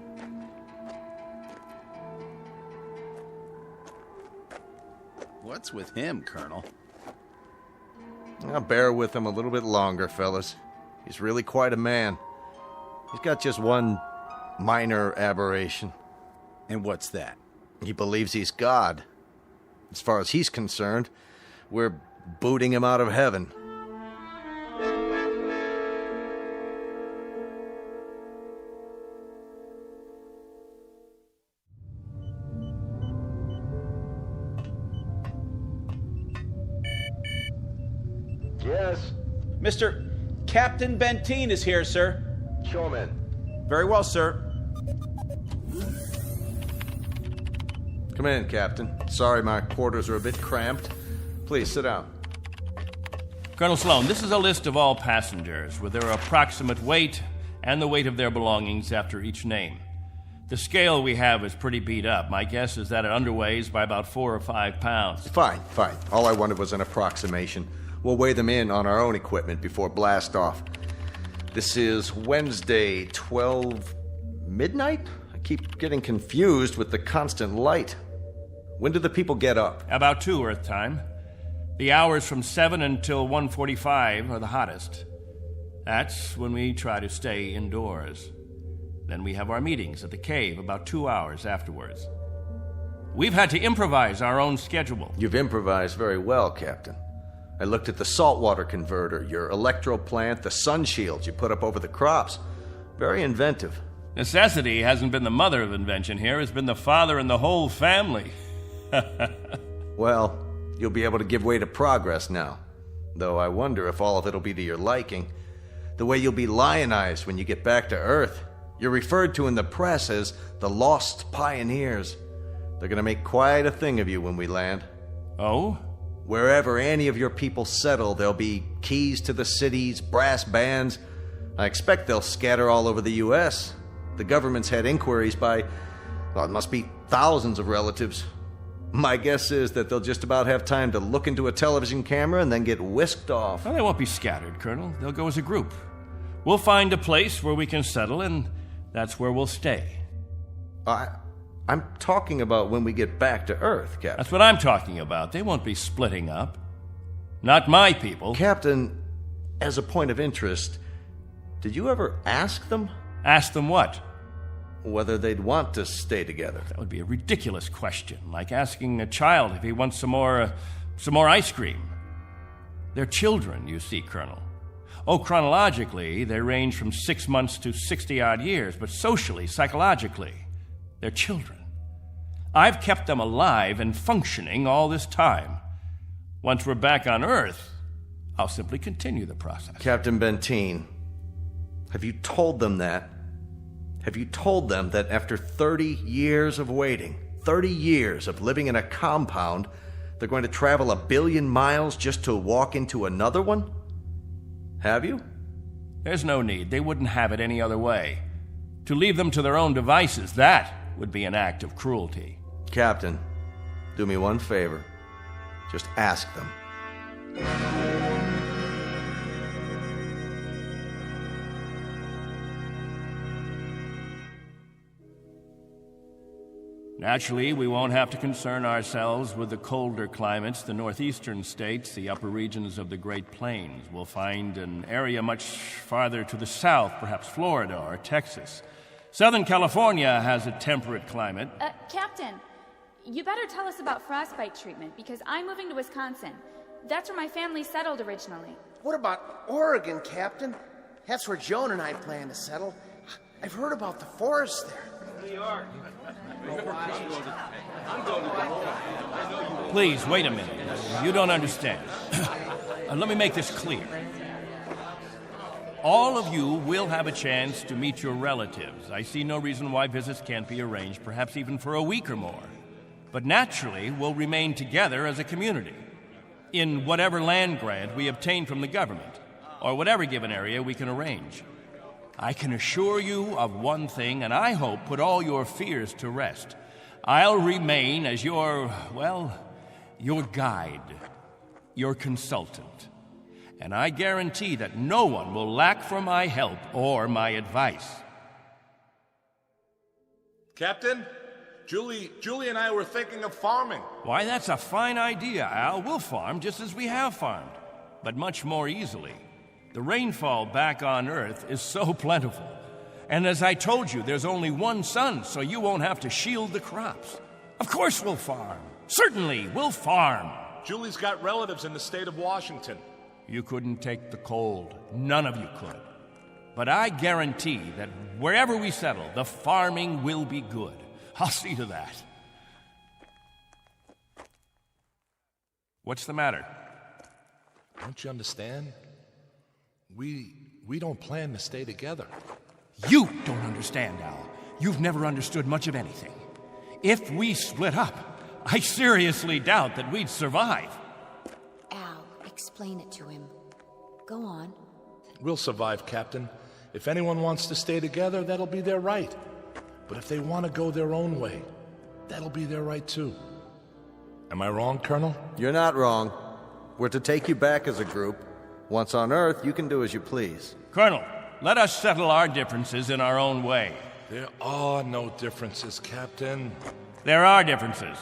What's with him, Colonel? I'll bear with him a little bit longer, fellas. He's really quite a man. He's got just one minor aberration. And what's that? He believes he's God. As far as he's concerned, we're booting him out of heaven. Yes? Mr. Captain Benteen is here, sir. Show him in. Very well, sir. Come in, Captain. Sorry my quarters are a bit cramped. Please, sit down. Colonel Sloan, this is a list of all passengers with their approximate weight and the weight of their belongings after each name. The scale we have is pretty beat up. My guess is that it underweighs by about 4 or 5 pounds. Fine. All I wanted was an approximation. We'll weigh them in on our own equipment before blast off. This is Wednesday, 12 midnight? I keep getting confused with the constant light. When do the people get up? About 2 Earth time. The hours from 7 until 1:45 are the hottest. That's when we try to stay indoors. Then we have our meetings at the cave about 2 hours afterwards. We've had to improvise our own schedule. You've improvised very well, Captain. I looked at the saltwater converter, your electro plant, the sun shields you put up over the crops. Very inventive. Necessity hasn't been the mother of invention here, it's been the father and the whole family. Well, you'll be able to give way to progress now. Though I wonder if all of it'll be to your liking. The way you'll be lionized when you get back to Earth. You're referred to in the press as the Lost Pioneers. They're gonna make quite a thing of you when we land. Oh? Wherever any of your people settle, there'll be keys to the cities, brass bands. I expect they'll scatter all over the U.S. The government's had inquiries by, well, it must be thousands of relatives. My guess is that they'll just about have time to look into a television camera and then get whisked off. Well, they won't be scattered, Colonel. They'll go as a group. We'll find a place where we can settle, and that's where we'll stay. I'm talking about when we get back to Earth, Captain. That's what I'm talking about. They won't be splitting up. Not my people. Captain, as a point of interest, did you ever ask them? Ask them what? Whether they'd want to stay together. That would be a ridiculous question, like asking a child if he wants some more ice cream. They're children, you see, Colonel. Oh, chronologically, they range from 6 months to 60-odd years, but socially, psychologically, they're children. I've kept them alive and functioning all this time. Once we're back on Earth, I'll simply continue the process. Captain Benteen, have you told them that? Have you told them that after 30 years of waiting, 30 years of living in a compound, they're going to travel 1 billion miles just to walk into another one? Have you? There's no need. They wouldn't have it any other way. To leave them to their own devices, that would be an act of cruelty. Captain, do me one favor. Just ask them. Naturally, we won't have to concern ourselves with the colder climates, the northeastern states, the upper regions of the Great Plains. We'll find an area much farther to the south, perhaps Florida or Texas. Southern California has a temperate climate. Captain, you better tell us about frostbite treatment, because I'm moving to Wisconsin. That's where my family settled originally. What about Oregon, Captain? That's where Joan and I plan to settle. I've heard about the forest there. New York. Please, wait a minute. You don't understand. Let me make this clear. All of you will have a chance to meet your relatives. I see no reason why visits can't be arranged, perhaps even for a week or more. But naturally, we'll remain together as a community in whatever land grant we obtain from the government, or whatever given area we can arrange. I can assure you of one thing, and I hope put all your fears to rest. I'll remain as your guide, your consultant. And I guarantee that no one will lack for my help or my advice. Captain, Julie and I were thinking of farming. Why, that's a fine idea, Al. We'll farm just as we have farmed, but much more easily. The rainfall back on Earth is so plentiful. And as I told you, there's only one sun, so you won't have to shield the crops. Of course we'll farm. Certainly, we'll farm. Julie's got relatives in the state of Washington. You couldn't take the cold. None of you could. But I guarantee that wherever we settle, the farming will be good. I'll see to that. What's the matter? Don't you understand? We don't plan to stay together. You don't understand, Al. You've never understood much of anything. If we split up, I seriously doubt that we'd survive. Al, explain it to him. Go on. We'll survive, Captain. If anyone wants to stay together, that'll be their right. But if they want to go their own way, that'll be their right too. Am I wrong, Colonel? You're not wrong. We're to take you back as a group. Once on Earth, you can do as you please. Colonel, let us settle our differences in our own way. There are no differences, Captain. There are differences.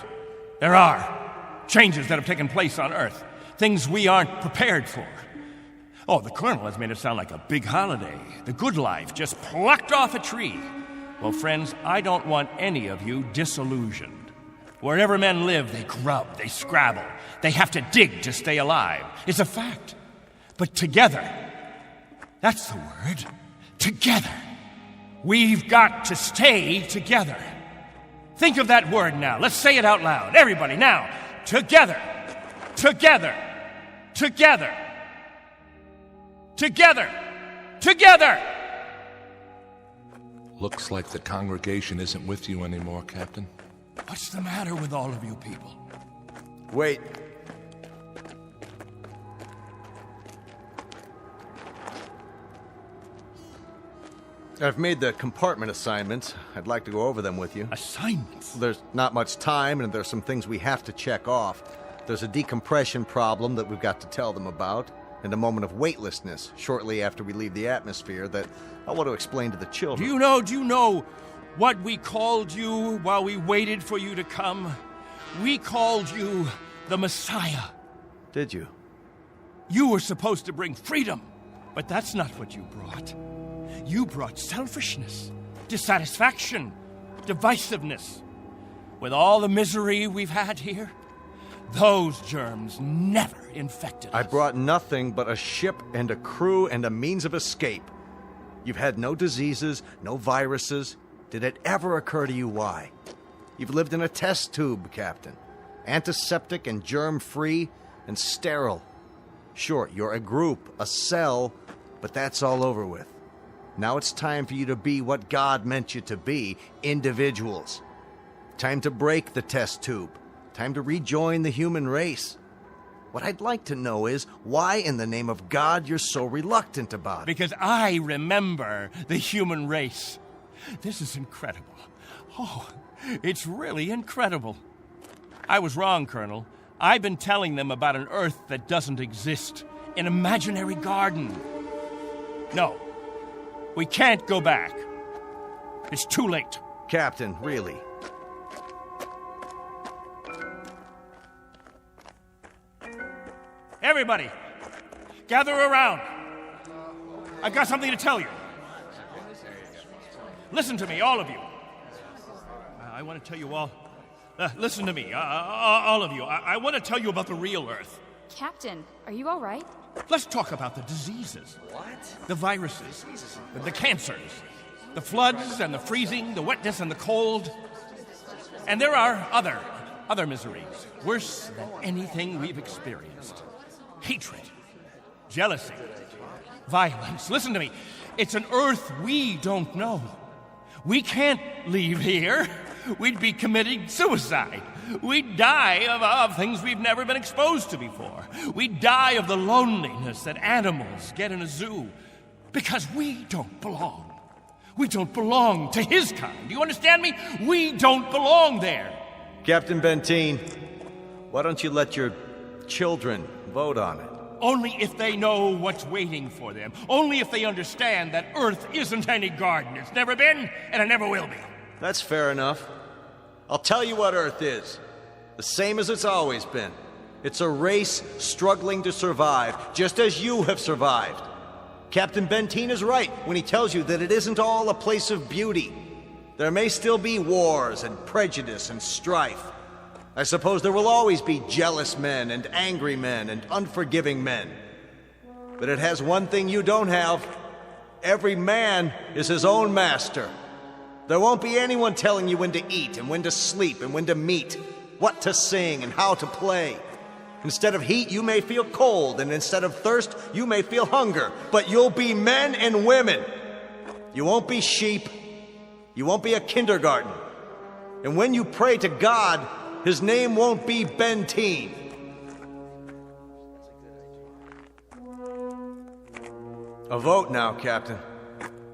There are. Changes that have taken place on Earth. Things we aren't prepared for. Oh, the Colonel has made it sound like a big holiday. The good life just plucked off a tree. Well, friends, I don't want any of you disillusioned. Wherever men live, they grub, they scrabble. They have to dig to stay alive. It's a fact. But together, that's the word, together, We've got to stay together. Think of that word now. Let's say it out loud. Everybody, now. Together. Together. Together. Together. Together. Looks like the congregation isn't with you anymore, Captain. What's the matter with all of you people? Wait. I've made the compartment assignments. I'd like to go over them with you. Assignments? There's not much time, and there's some things we have to check off. There's a decompression problem that we've got to tell them about, and a moment of weightlessness shortly after we leave the atmosphere that I want to explain to the children. Do you know what we called you while we waited for you to come? We called you the Messiah. Did you? You were supposed to bring freedom, but that's not what you brought. You brought selfishness, dissatisfaction, divisiveness. With all the misery we've had here, those germs never infected us. I brought nothing but a ship and a crew and a means of escape. You've had no diseases, no viruses. Did it ever occur to you why? You've lived in a test tube, Captain. Antiseptic and germ-free and sterile. Sure, you're a group, a cell, but that's all over with. Now it's time for you to be what God meant you to be, individuals. Time to break the test tube. Time to rejoin the human race. What I'd like to know is why in the name of God you're so reluctant about it. Because I remember the human race. This is incredible. Oh, it's really incredible. I was wrong, Colonel. I've been telling them about an Earth that doesn't exist. An imaginary garden. No. We can't go back. It's too late. Captain, really? Everybody, gather around. I've got something to tell you. Listen to me, all of you. I want to tell you all. Listen to me, all of you. I want to tell you about the real Earth. Captain, are you all right? Let's talk about the diseases. What? The viruses, the cancers, the floods and the freezing, the wetness and the cold. And there are other miseries, worse than anything we've experienced. Hatred, jealousy, violence. Listen to me. It's an Earth we don't know. We can't leave here. We'd be committing suicide. We'd die of things we've never been exposed to before. We'd die of the loneliness that animals get in a zoo. Because we don't belong. We don't belong to his kind. Do you understand me? We don't belong there. Captain Benteen, why don't you let your children vote on it? Only if they know what's waiting for them. Only if they understand that Earth isn't any garden. It's never been, and it never will be. That's fair enough. I'll tell you what Earth is. The same as it's always been. It's a race struggling to survive, just as you have survived. Captain Benteen is right when he tells you that it isn't all a place of beauty. There may still be wars and prejudice and strife. I suppose there will always be jealous men and angry men and unforgiving men. But it has one thing you don't have. Every man is his own master. There won't be anyone telling you when to eat and when to sleep and when to meet, what to sing and how to play. Instead of heat, you may feel cold, and instead of thirst, you may feel hunger. But you'll be men and women. You won't be sheep. You won't be a kindergarten. And when you pray to God, his name won't be Benteen. A vote now, Captain,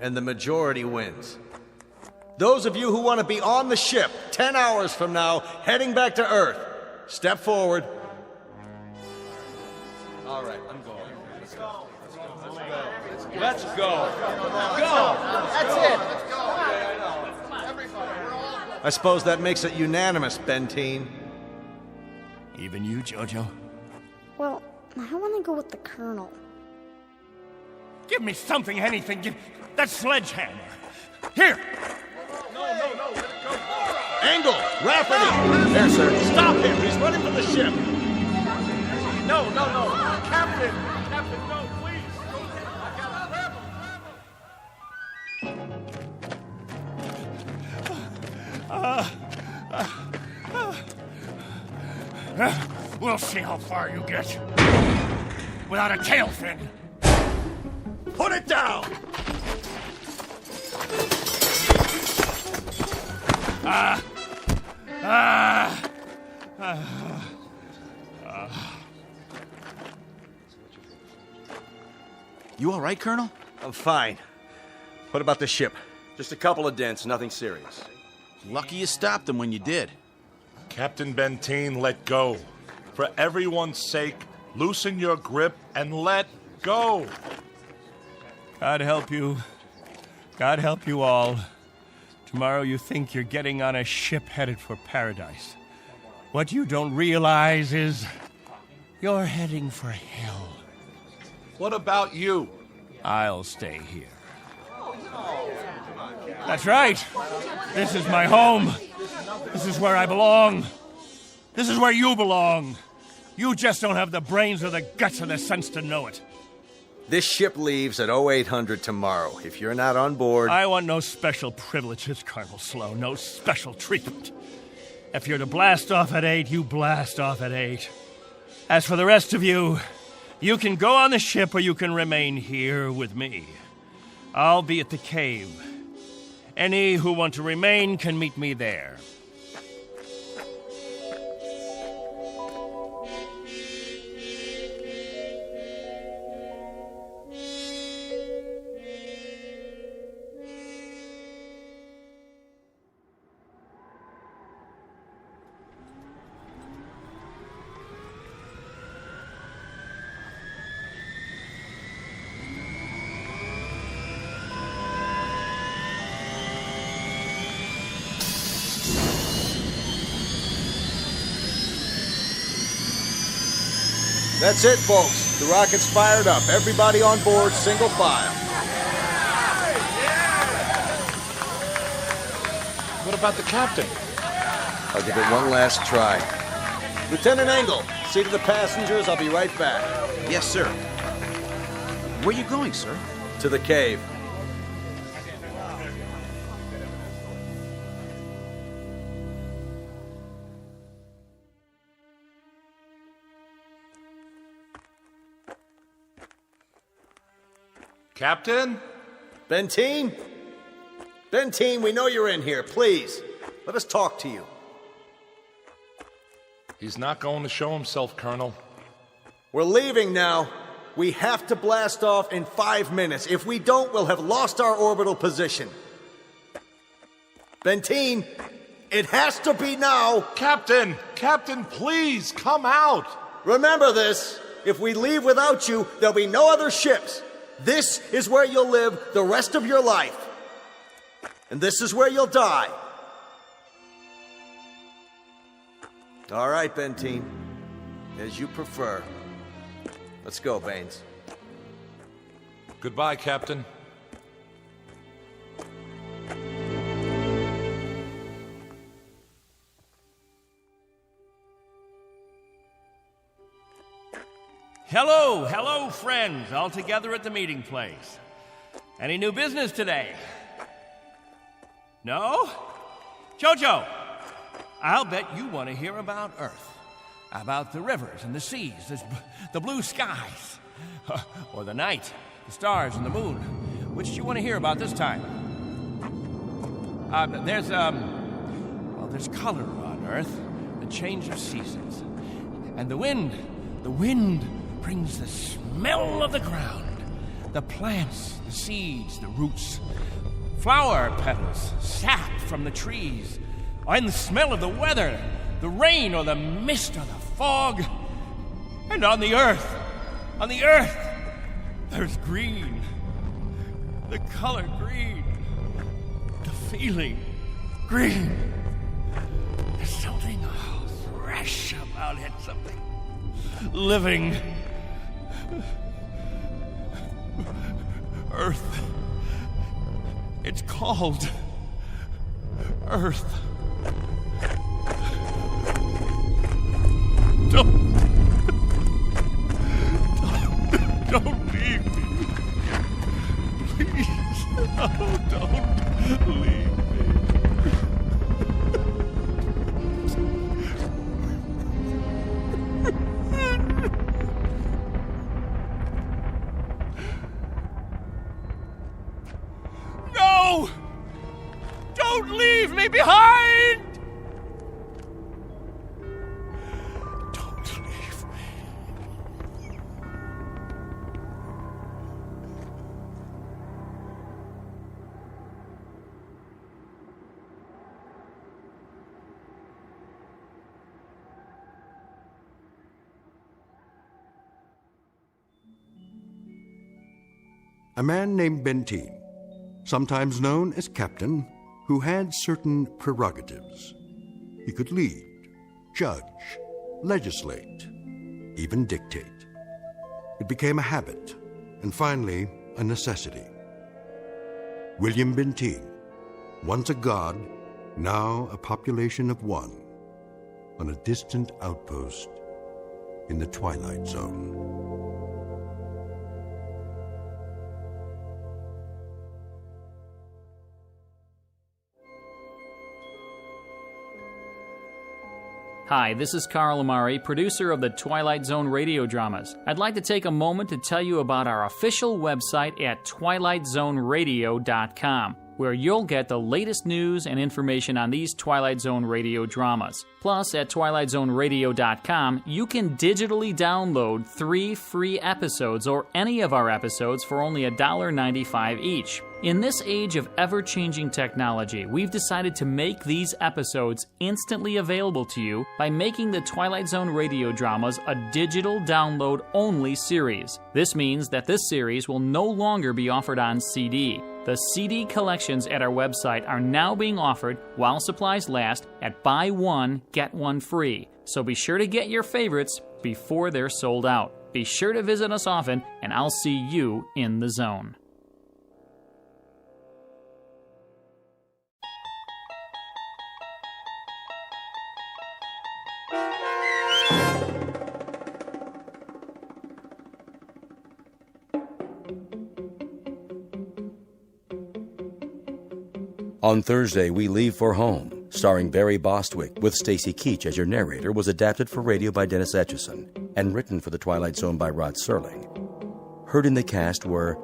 and the majority wins. Those of you who want to be on the ship 10 hours from now, heading back to Earth, step forward. All right, I'm going. Let's go. Let's go. Go. That's it. I suppose that makes it unanimous, Benteen. Even you, Jojo? Well, I want to go with the Colonel. Give me something, anything. Give that sledgehammer. Here. No, let it go. Angle, rapidly. There, sir. Stop him. He's running from the ship. No. Captain, no, please. see how far you get without a tail fin. Put it down! You all right, Colonel? I'm fine. What about the ship? Just a couple of dents, nothing serious. Lucky you stopped them when you did. Captain Benteen, let go. For everyone's sake, loosen your grip and let go. God help you. God help you all. Tomorrow you think you're getting on a ship headed for paradise. What you don't realize is you're heading for hell. What about you? I'll stay here. That's right. This is my home. This is where I belong. This is where you belong. You just don't have the brains or the guts or the sense to know it. This ship leaves at 0800 tomorrow. If you're not on board... I want no special privileges, Colonel Slow. No special treatment. If you're to blast off at 8, you blast off at 8. As for the rest of you, you can go on the ship or you can remain here with me. I'll be at the cave. Any who want to remain can meet me there. That's it, folks. The rocket's fired up. Everybody on board, single file. What about the captain? I'll give it one last try. Lieutenant Engel, see to the passengers. I'll be right back. Yes, sir. Where are you going, sir? To the cave. Captain? Benteen? Benteen, we know you're in here. Please, let us talk to you. He's not going to show himself, Colonel. We're leaving now. We have to blast off in 5 minutes. If we don't, we'll have lost our orbital position. Benteen, it has to be now. Captain, please, come out. Remember this. If we leave without you, there'll be no other ships. This is where you'll live the rest of your life. And this is where you'll die. All right, Benteen. As you prefer. Let's go, Baines. Goodbye, Captain. Hello, friends, all together at the meeting place. Any new business today? No? Jojo, I'll bet you want to hear about Earth. About the rivers and the seas, the blue skies, or the night, the stars and the moon. Which do you want to hear about this time? There's color on Earth, the change of seasons. And the wind brings the smell of the ground, the plants, the seeds, the roots, flower petals, sap from the trees, and the smell of the weather, the rain or the mist or the fog. And on the earth, there's green, the color green, the feeling green. There's something fresh about it, something living. Earth. It's called Earth. Don't leave me. Please. Oh, don't leave me. me behind! A man named Benteen, sometimes known as Captain, who had certain prerogatives. He could lead, judge, legislate, even dictate. It became a habit, and finally, a necessity. William Benteen, once a god, now a population of one, on a distant outpost in the Twilight Zone. Hi, this is Carl Amari, producer of the Twilight Zone Radio Dramas. I'd like to take a moment to tell you about our official website at twilightzoneradio.com, where you'll get the latest news and information on these Twilight Zone Radio dramas. Plus, at twilightzoneradio.com, you can digitally download 3 free episodes or any of our episodes for only $1.95 each. In this age of ever-changing technology, we've decided to make these episodes instantly available to you by making the Twilight Zone Radio Dramas a digital download-only series. This means that this series will no longer be offered on CD. The CD collections at our website are now being offered while supplies last at buy one, get one free. So be sure to get your favorites before they're sold out. Be sure to visit us often, and I'll see you in the zone. On Thursday, We Leave for Home, starring Barry Bostwick with Stacy Keach as your narrator, was adapted for radio by Dennis Etchison and written for The Twilight Zone by Rod Serling. Heard in the cast were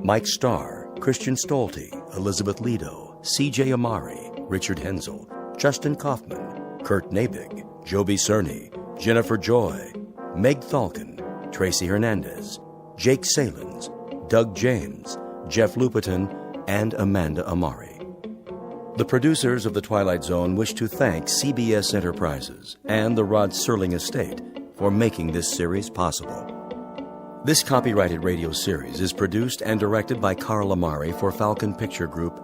Mike Starr, Christian Stolte, Elizabeth Lido, C.J. Amari, Richard Hensel, Justin Kaufman, Kurt Nabig, Joby Cerny, Jennifer Joy, Meg Thalken, Tracy Hernandez, Jake Salins, Doug James, Jeff Lupetin, and Amanda Amari. The producers of The Twilight Zone wish to thank CBS Enterprises and the Rod Serling Estate for making this series possible. This copyrighted radio series is produced and directed by Carl Amari for Falcon Picture Group.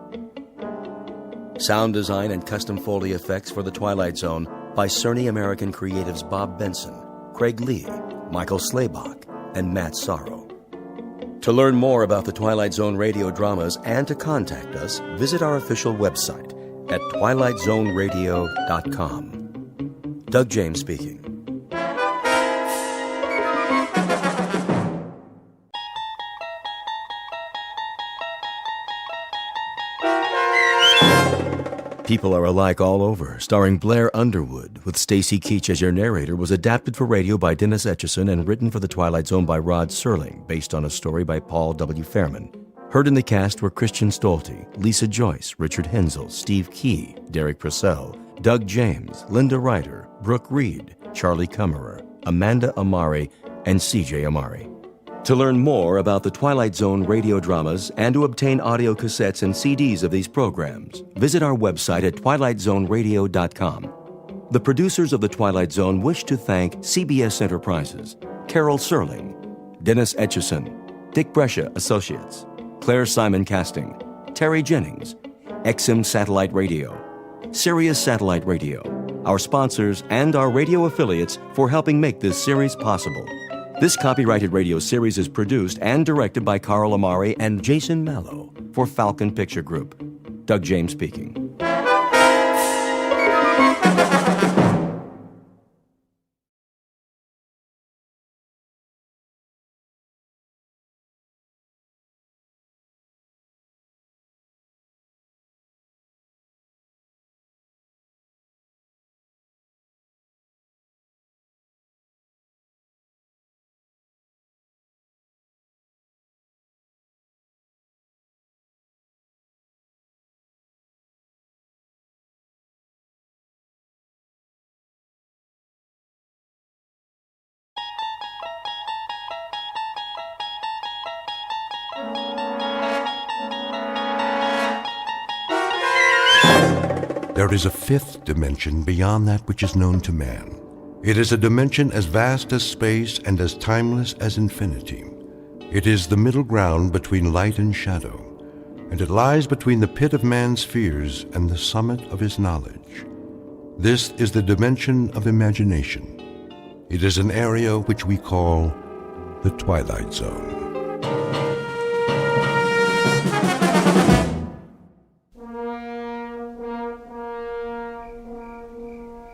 Sound design and custom Foley effects for The Twilight Zone by Cerny American Creatives Bob Benson, Craig Lee, Michael Slaybach, and Matt Sorrow. To learn more about the Twilight Zone radio dramas and to contact us, visit our official website at twilightzoneradio.com. Doug James speaking. People Are Alike All Over, starring Blair Underwood, with Stacy Keach as your narrator, was adapted for radio by Dennis Etchison and written for The Twilight Zone by Rod Serling, based on a story by Paul W. Fairman. Heard in the cast were Christian Stolte, Lisa Joyce, Richard Hensel, Steve Key, Derek Purcell, Doug James, Linda Ryder, Brooke Reed, Charlie Kummerer, Amanda Amari, and C.J. Amari. To learn more about the Twilight Zone radio dramas and to obtain audio cassettes and CDs of these programs, visit our website at twilightzoneradio.com. The producers of The Twilight Zone wish to thank CBS Enterprises, Carol Serling, Dennis Etchison, Dick Brescia Associates, Claire Simon Casting, Terry Jennings, XM Satellite Radio, Sirius Satellite Radio, our sponsors, and our radio affiliates for helping make this series possible. This copyrighted radio series is produced and directed by Carl Amari and Jason Mallow for Falcon Picture Group. Doug James speaking. there is a fifth dimension beyond that which is known to man. It is a dimension as vast as space and as timeless as infinity. It is the middle ground between light and shadow, and it lies between the pit of man's fears and the summit of his knowledge. This is the dimension of imagination. It is an area which we call the Twilight Zone.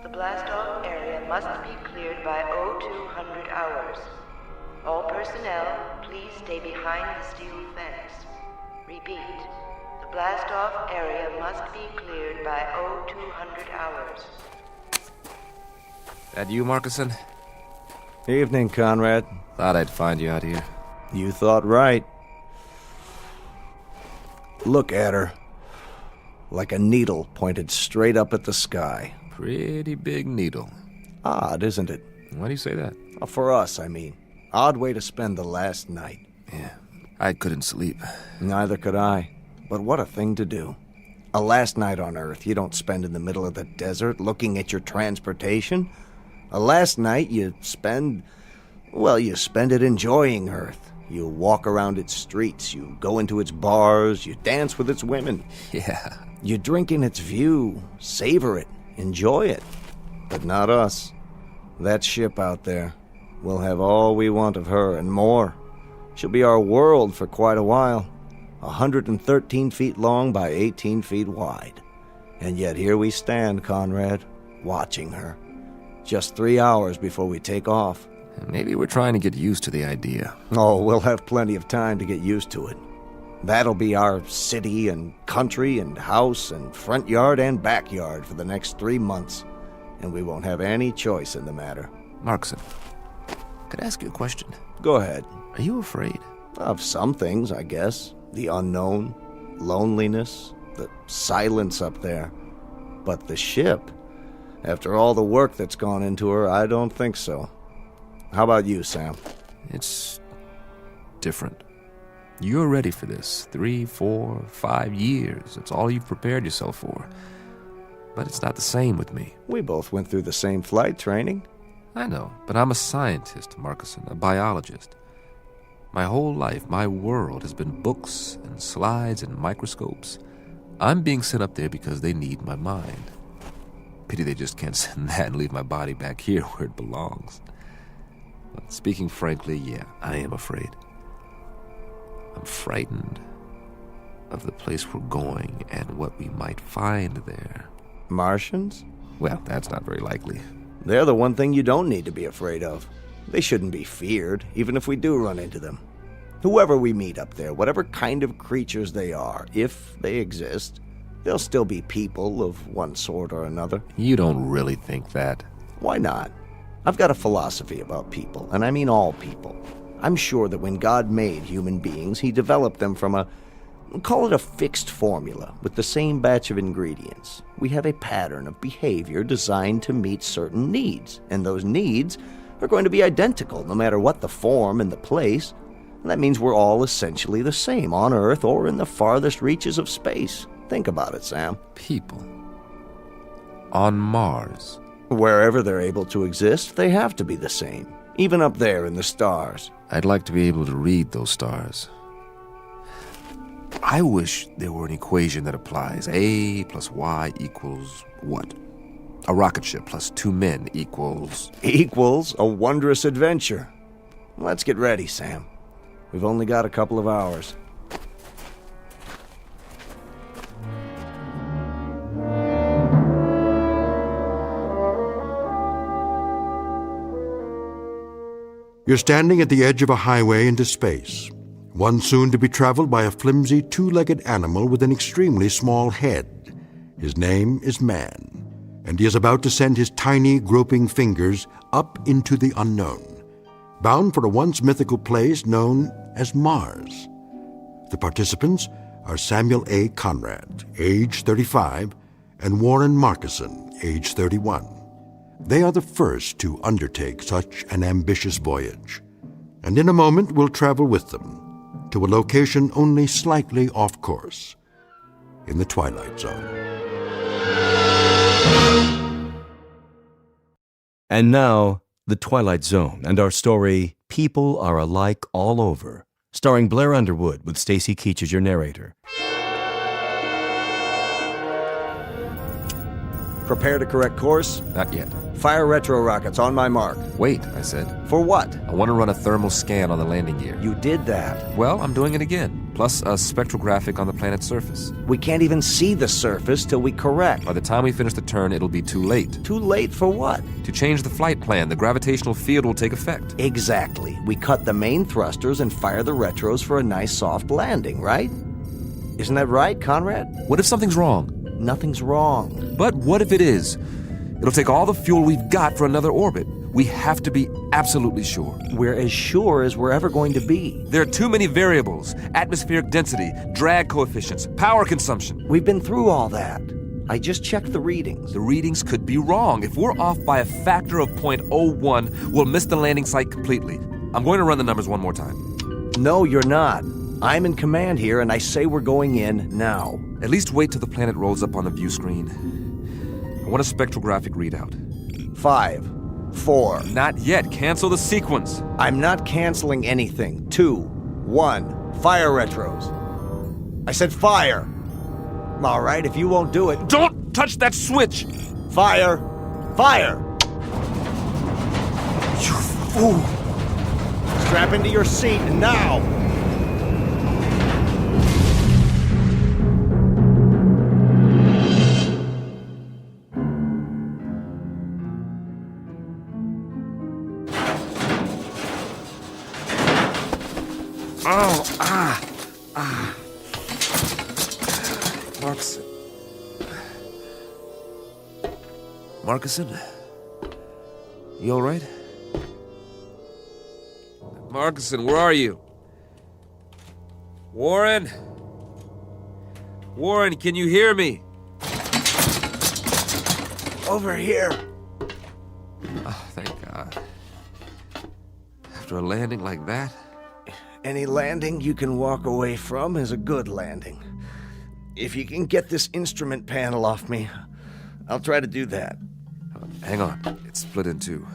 The blast-off area must be cleared by 0200 hours. All personnel, please stay behind the steel fence. Repeat, the blast-off area must be cleared by 0200 hours. That you, Marcuson? Evening, Conrad. Thought I'd find you out here. You thought right. Look at her. Like a needle pointed straight up at the sky. Pretty big needle. Odd, isn't it? Why do you say that? For us, I mean. Odd way to spend the last night. Yeah, I couldn't sleep. Neither could I. But what a thing to do. A last night on Earth you don't spend in the middle of the desert looking at your transportation. A last night you spend it enjoying Earth. You walk around its streets, you go into its bars, you dance with its women. Yeah. You drink in its view, savor it, enjoy it. But not us. That ship out there. We'll have all we want of her and more. She'll be our world for quite a while. 113 feet long by 18 feet wide. And yet here we stand, Conrad, watching her. Just 3 hours before we take off. Maybe we're trying to get used to the idea. Oh, we'll have plenty of time to get used to it. That'll be our city and country and house and front yard and backyard for the next 3 months. And we won't have any choice in the matter. Markson, could I ask you a question? Go ahead. Are you afraid? Of some things, I guess. The unknown, loneliness, the silence up there. But the ship, after all the work that's gone into her, I don't think so. How about you, Sam? It's different. You're ready for this. 3, 4, 5 years. It's all you've prepared yourself for. But it's not the same with me. We both went through the same flight training. I know, but I'm a scientist, Marcuson, a biologist. My whole life, my world has been books and slides and microscopes. I'm being sent up there because they need my mind. Pity they just can't send that and leave my body back here where it belongs. But speaking frankly, yeah, I am afraid. I'm frightened of the place we're going and what we might find there. Martians? Well, that's not very likely. They're the one thing you don't need to be afraid of. They shouldn't be feared, even if we do run into them. Whoever we meet up there, whatever kind of creatures they are, if they exist, they'll still be people of one sort or another. You don't really think that? Why not? I've got a philosophy about people, and I mean all people. I'm sure that when God made human beings, he developed them from call it a fixed formula with the same batch of ingredients. We have a pattern of behavior designed to meet certain needs, and those needs are going to be identical no matter what the form and the place. And that means we're all essentially the same on Earth or in the farthest reaches of space. Think about it, Sam. People. On Mars. Wherever they're able to exist, they have to be the same. Even up there in the stars. I'd like to be able to read those stars. I wish there were an equation that applies. A plus Y equals what? A rocket ship plus 2 men equals... Equals a wondrous adventure. Let's get ready, Sam. We've only got a couple of hours. You're standing at the edge of a highway into space, one soon to be traveled by a flimsy, 2-legged animal with an extremely small head. His name is Man, and he is about to send his tiny, groping fingers up into the unknown, bound for a once mythical place known as Mars. The participants are Samuel A. Conrad, age 35, and Warren Marcuson, age 31. They are the first to undertake such an ambitious voyage, and in a moment we'll travel with them to a location only slightly off course, in the Twilight Zone. And now, The Twilight Zone and our story, People Are Alike All Over, starring Blair Underwood with Stacy Keach as your narrator. Prepare to correct course? Not yet. Fire retro rockets on my mark. Wait, I said. For what? I want to run a thermal scan on the landing gear. You did that. Well, I'm doing it again. Plus a spectrographic on the planet's surface. We can't even see the surface till we correct. By the time we finish the turn, it'll be too late. Too late for what? To change the flight plan, the gravitational field will take effect. Exactly. We cut the main thrusters and fire the retros for a nice soft landing, right? Isn't that right, Conrad? What if something's wrong? Nothing's wrong. But what if it is? It'll take all the fuel we've got for another orbit. We have to be absolutely sure. We're as sure as we're ever going to be. There are too many variables. Atmospheric density, drag coefficients, power consumption. We've been through all that. I just checked the readings. The readings could be wrong. If we're off by a factor of 0.01, we'll miss the landing site completely. I'm going to run the numbers one more time. No, you're not. I'm in command here, and I say we're going in now. At least wait till the planet rolls up on the view screen. I want a spectrographic readout. 5, 4. Not yet. Cancel the sequence. I'm not canceling anything. 2, 1. Fire retros. I said fire. All right, if you won't do it... Don't touch that switch! Fire! Fire! You fool! Strap into your seat now! Marcuson? You all right? Marcuson, where are you? Warren? Warren, can you hear me? Over here. Oh, thank God. After a landing like that? Any landing you can walk away from is a good landing. If you can get this instrument panel off me, I'll try to do that. Hang on. It's split in two.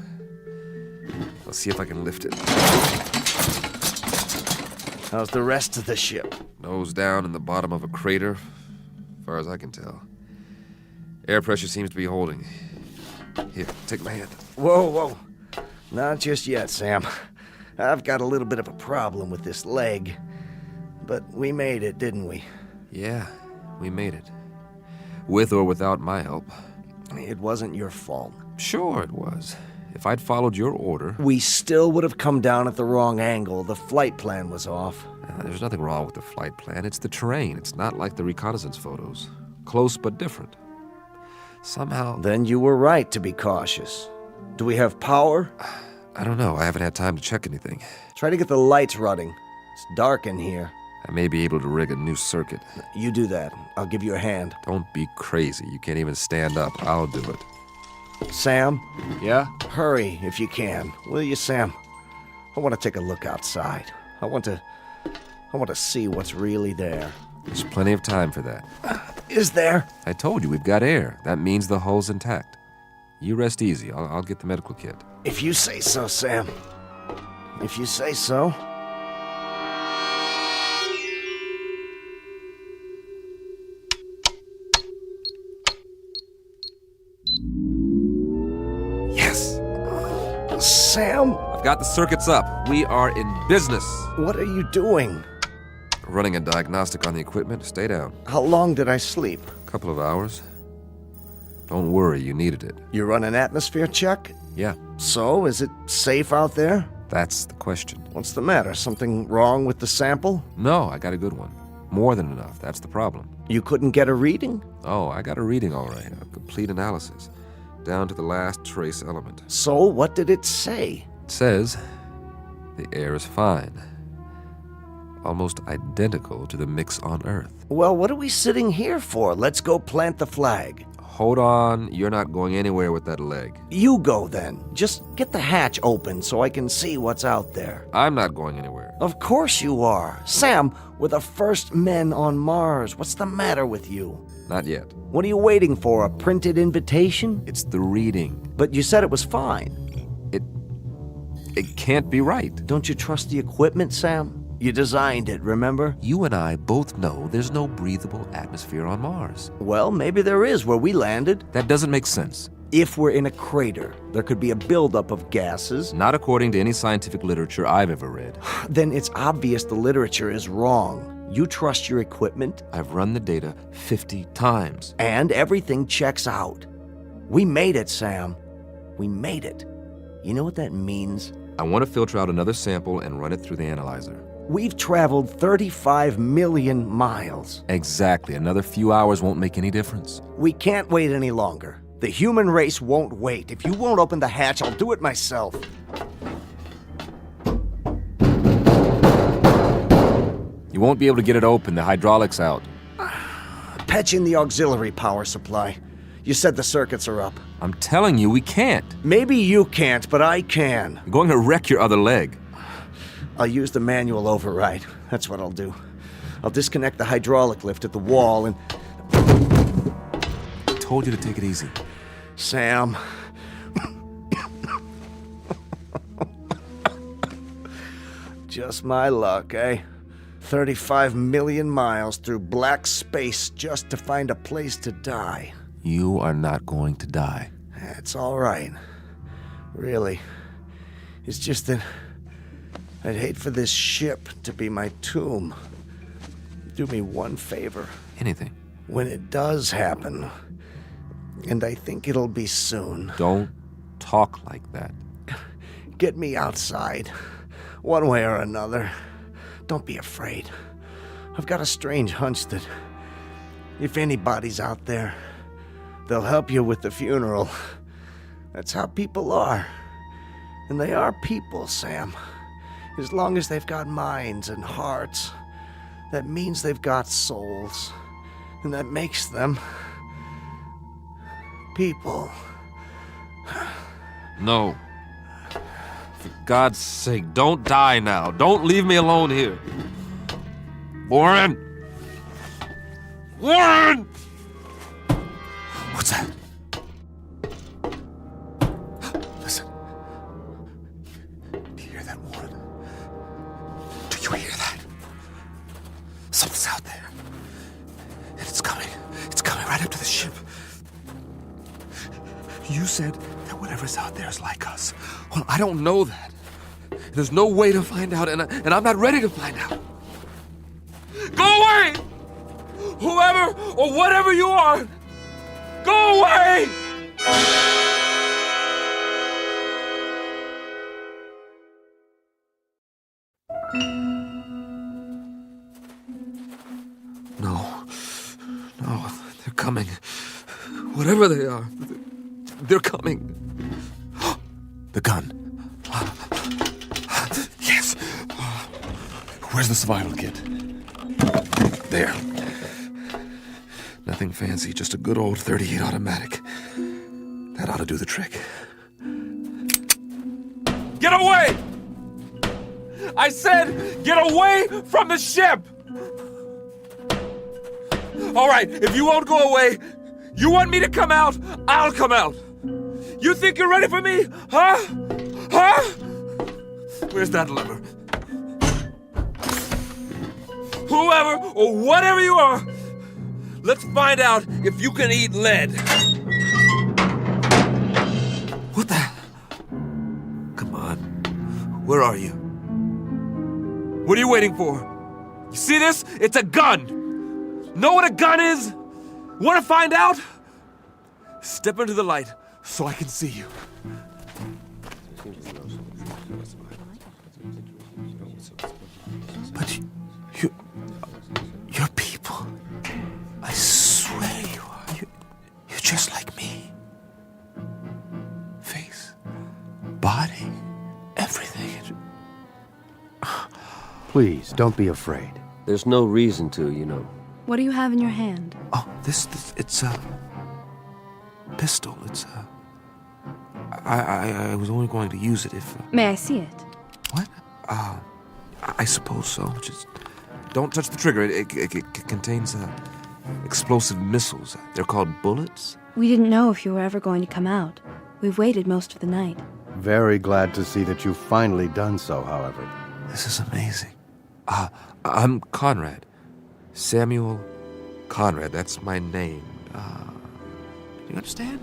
I'll see if I can lift it. How's the rest of the ship? Nose down in the bottom of a crater, as far as I can tell. Air pressure seems to be holding. Here, take my hand. Whoa. Not just yet, Sam. I've got a little bit of a problem with this leg. But we made it, didn't we? Yeah, we made it. With or without my help. It wasn't your fault. Sure it was. If I'd followed your order... We still would have come down at the wrong angle. The flight plan was off. There's nothing wrong with the flight plan. It's the terrain. It's not like the reconnaissance photos. Close but different. Somehow... Then you were right to be cautious. Do we have power? I don't know. I haven't had time to check anything. Try to get the lights running. It's dark in here. I may be able to rig a new circuit. You do that. I'll give you a hand. Don't be crazy. You can't even stand up. I'll do it. Sam? Yeah? Hurry if you can. Will you, Sam? I want to take a look outside. I want to see what's really there. There's plenty of time for that. Is there? I told you, we've got air. That means the hull's intact. You rest easy. I'll get the medical kit. If you say so, Sam. If you say so. Yes! Sam? I've got the circuits up. We are in business. What are you doing? Running a diagnostic on the equipment. Stay down. How long did I sleep? A couple of hours. Don't worry, you needed it. You run an atmosphere check? Yeah. So, is it safe out there? That's the question. What's the matter? Something wrong with the sample? No, I got a good one. More than enough. That's the problem. You couldn't get a reading? Oh, I got a reading all right. A complete analysis. Down to the last trace element. So, what did it say? It says the air is fine. Almost identical to the mix on Earth. Well, what are we sitting here for? Let's go plant the flag. Hold on. You're not going anywhere with that leg. You go then. Just get the hatch open so I can see what's out there. I'm not going anywhere. Of course you are. Sam, we're the first men on Mars. What's the matter with you? Not yet. What are you waiting for, a printed invitation? It's the reading. But you said it was fine. It can't be right. Don't you trust the equipment, Sam? You designed it, remember? You and I both know there's no breathable atmosphere on Mars. Well, maybe there is where we landed. That doesn't make sense. If we're in a crater, there could be a buildup of gases. Not according to any scientific literature I've ever read. Then it's obvious the literature is wrong. You trust your equipment? I've run the data 50 times. And everything checks out. We made it, Sam. We made it. You know what that means? I want to filter out another sample and run it through the analyzer. We've traveled 35 million miles. Exactly. Another few hours won't make any difference. We can't wait any longer. The human race won't wait. If you won't open the hatch, I'll do it myself. You won't be able to get it open. The hydraulic's out. Patch in the auxiliary power supply. You said the circuits are up. I'm telling you, we can't. Maybe you can't, but I can. You're going to wreck your other leg. I'll use the manual override. That's what I'll do. I'll disconnect the hydraulic lift at the wall and... I told you to take it easy. Sam. Just my luck, eh? 35 million miles through black space just to find a place to die. You are not going to die. It's all right. Really. It's just that I'd hate for this ship to be my tomb. Do me one favor. Anything. When it does happen, and I think it'll be soon. Don't talk like that. Get me outside, one way or another. Don't be afraid. I've got a strange hunch that if anybody's out there, they'll help you with the funeral. That's how people are. And they are people, Sam. As long as they've got minds and hearts, that means they've got souls. And that makes them people. No. For God's sake, don't die now. Don't leave me alone here. Warren! Warren! What's that? Listen. Do you hear that, Warren? Do you hear that? Something's out there. And it's coming. It's coming right up to the ship. You said that whatever's out there is like us. Well, I don't know that. There's no way to find out, and I'm not ready to find out. Go away! Whoever or whatever you are, go away! No, they're coming. Whatever they are, they're coming. The gun. Yes. Where's the survival kit? There. Nothing fancy, just a good old .38 automatic. That ought to do the trick. Get away! I said, get away from the ship! All right, if you won't go away, you want me to come out, I'll come out. You think you're ready for me? Huh? Huh? Where's that lever? Whoever or whatever you are, let's find out if you can eat lead. What the? Come on. Where are you? What are you waiting for? You see this? It's a gun. Know what a gun is? Want to find out? Step into the light so I can see you. But you're people. I swear you are. You're just like me. Face, body, everything. Please, don't be afraid. There's no reason to, you know. What do you have in your hand? Oh, it's pistol. It's, I was only going to use it if... May I see it? What? I suppose so. Just don't touch the trigger. It contains explosive missiles. They're called bullets. We didn't know if you were ever going to come out. We've waited most of the night. Very glad to see that you've finally done so, however. This is amazing. I'm Conrad. Samuel Conrad. That's my name. Do you understand?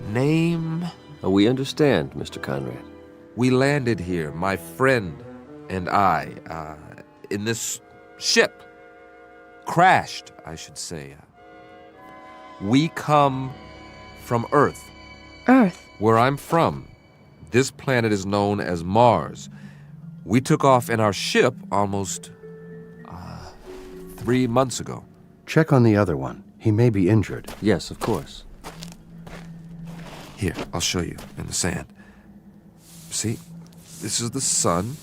Name? We understand, Mr. Conrad. We landed here, my friend and I, in this ship. Crashed, I should say. We come from Earth. Earth? Where I'm from. This planet is known as Mars. We took off in our ship almost 3 months ago. Check on the other one. He may be injured. Yes, of course. Here, I'll show you in the sand. See, this is the sun.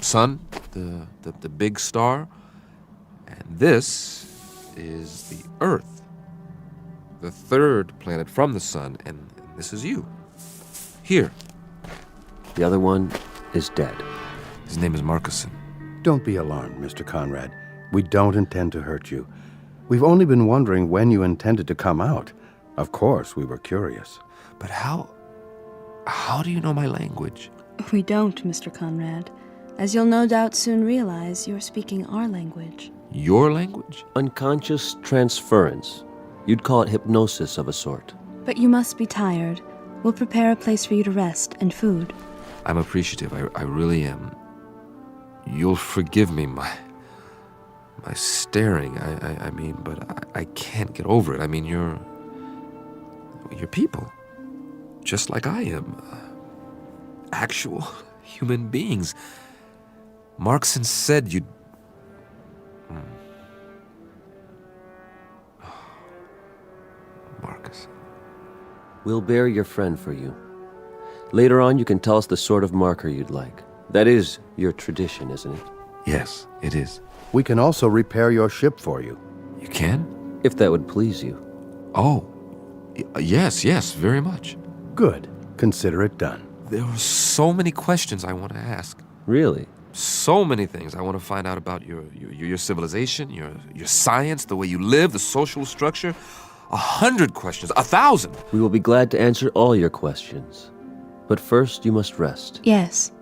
Sun, the big star. And this is the Earth, the third planet from the sun, and this is you. Here. The other one is dead. His name is Marcuson. Don't be alarmed, Mr. Conrad. We don't intend to hurt you. We've only been wondering when you intended to come out. Of course, we were curious. But how do you know my language? We don't, Mr. Conrad. As you'll no doubt soon realize, you're speaking our language. Your language? Unconscious transference. You'd call it hypnosis of a sort. But you must be tired. We'll prepare a place for you to rest and food. I'm appreciative. I really am. You'll forgive me my staring. I mean, but I can't get over it. I mean, you're people. Just like I am. Actual human beings. Marcuson said you'd... Marcus. We'll bear your friend for you. Later on, you can tell us the sort of marker you'd like. That is your tradition, isn't it? Yes, it is. We can also repair your ship for you. You can? If that would please you. Oh, yes, very much. Good. Consider it done. There are so many questions I want to ask. Really? So many things I want to find out about your civilization, your science, the way you live, the social structure. 100 questions, 1,000. We will be glad to answer all your questions. But first, you must rest. Yes.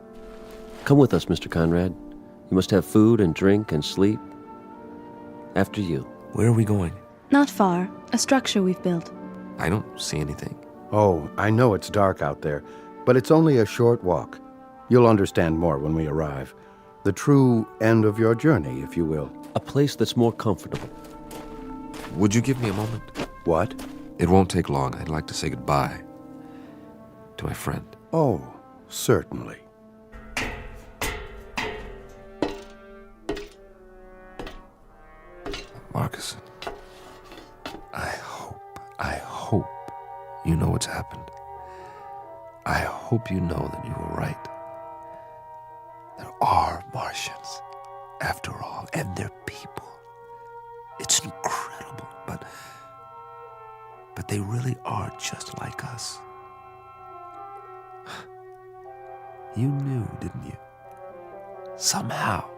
Come with us, Mr. Conrad. You must have food and drink and sleep. After you. Where are we going? Not far. A structure we've built. I don't see anything. Oh, I know it's dark out there, but it's only a short walk. You'll understand more when we arrive. The true end of your journey, if you will. A place that's more comfortable. Would you give me a moment? What? It won't take long. I'd like to say goodbye to my friend. Oh, certainly. Marcuson, I hope you know what's happened. I hope you know that you were right. There are Martians, after all, and they're people. It's incredible, but they really are just like us. You knew, didn't you? Somehow,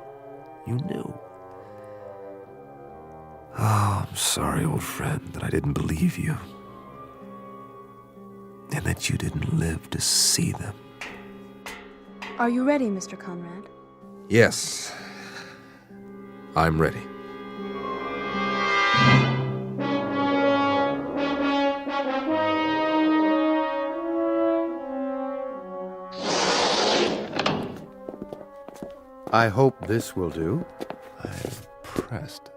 you knew. Oh, I'm sorry, old friend, that I didn't believe you. And that you didn't live to see them. Are you ready, Mr. Conrad? Yes, I'm ready. I hope this will do. I'm impressed.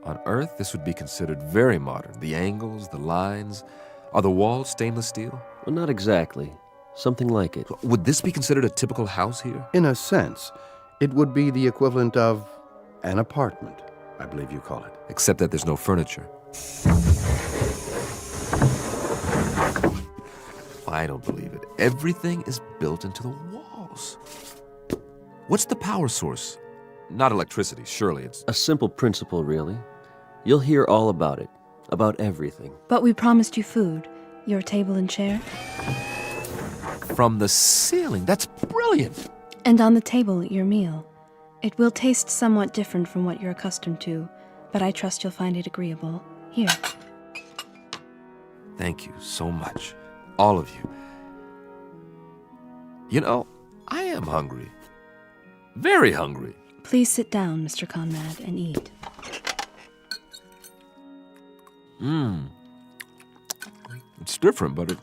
On Earth, this would be considered very modern. The angles, the lines. Are the walls stainless steel? Well, not exactly. Something like it. Would this be considered a typical house here? In a sense, it would be the equivalent of an apartment, I believe you call it. Except that there's no furniture. I don't believe it. Everything is built into the walls. What's the power source? Not electricity, surely it's... A simple principle, really. You'll hear all about it. About everything. But we promised you food. Your table and chair. From the ceiling. That's brilliant. And on the table, your meal. It will taste somewhat different from what you're accustomed to, but I trust you'll find it agreeable. Here. Thank you so much. All of you. You know, I am hungry. Very hungry. Please sit down, Mr. Conrad, and eat. It's different, but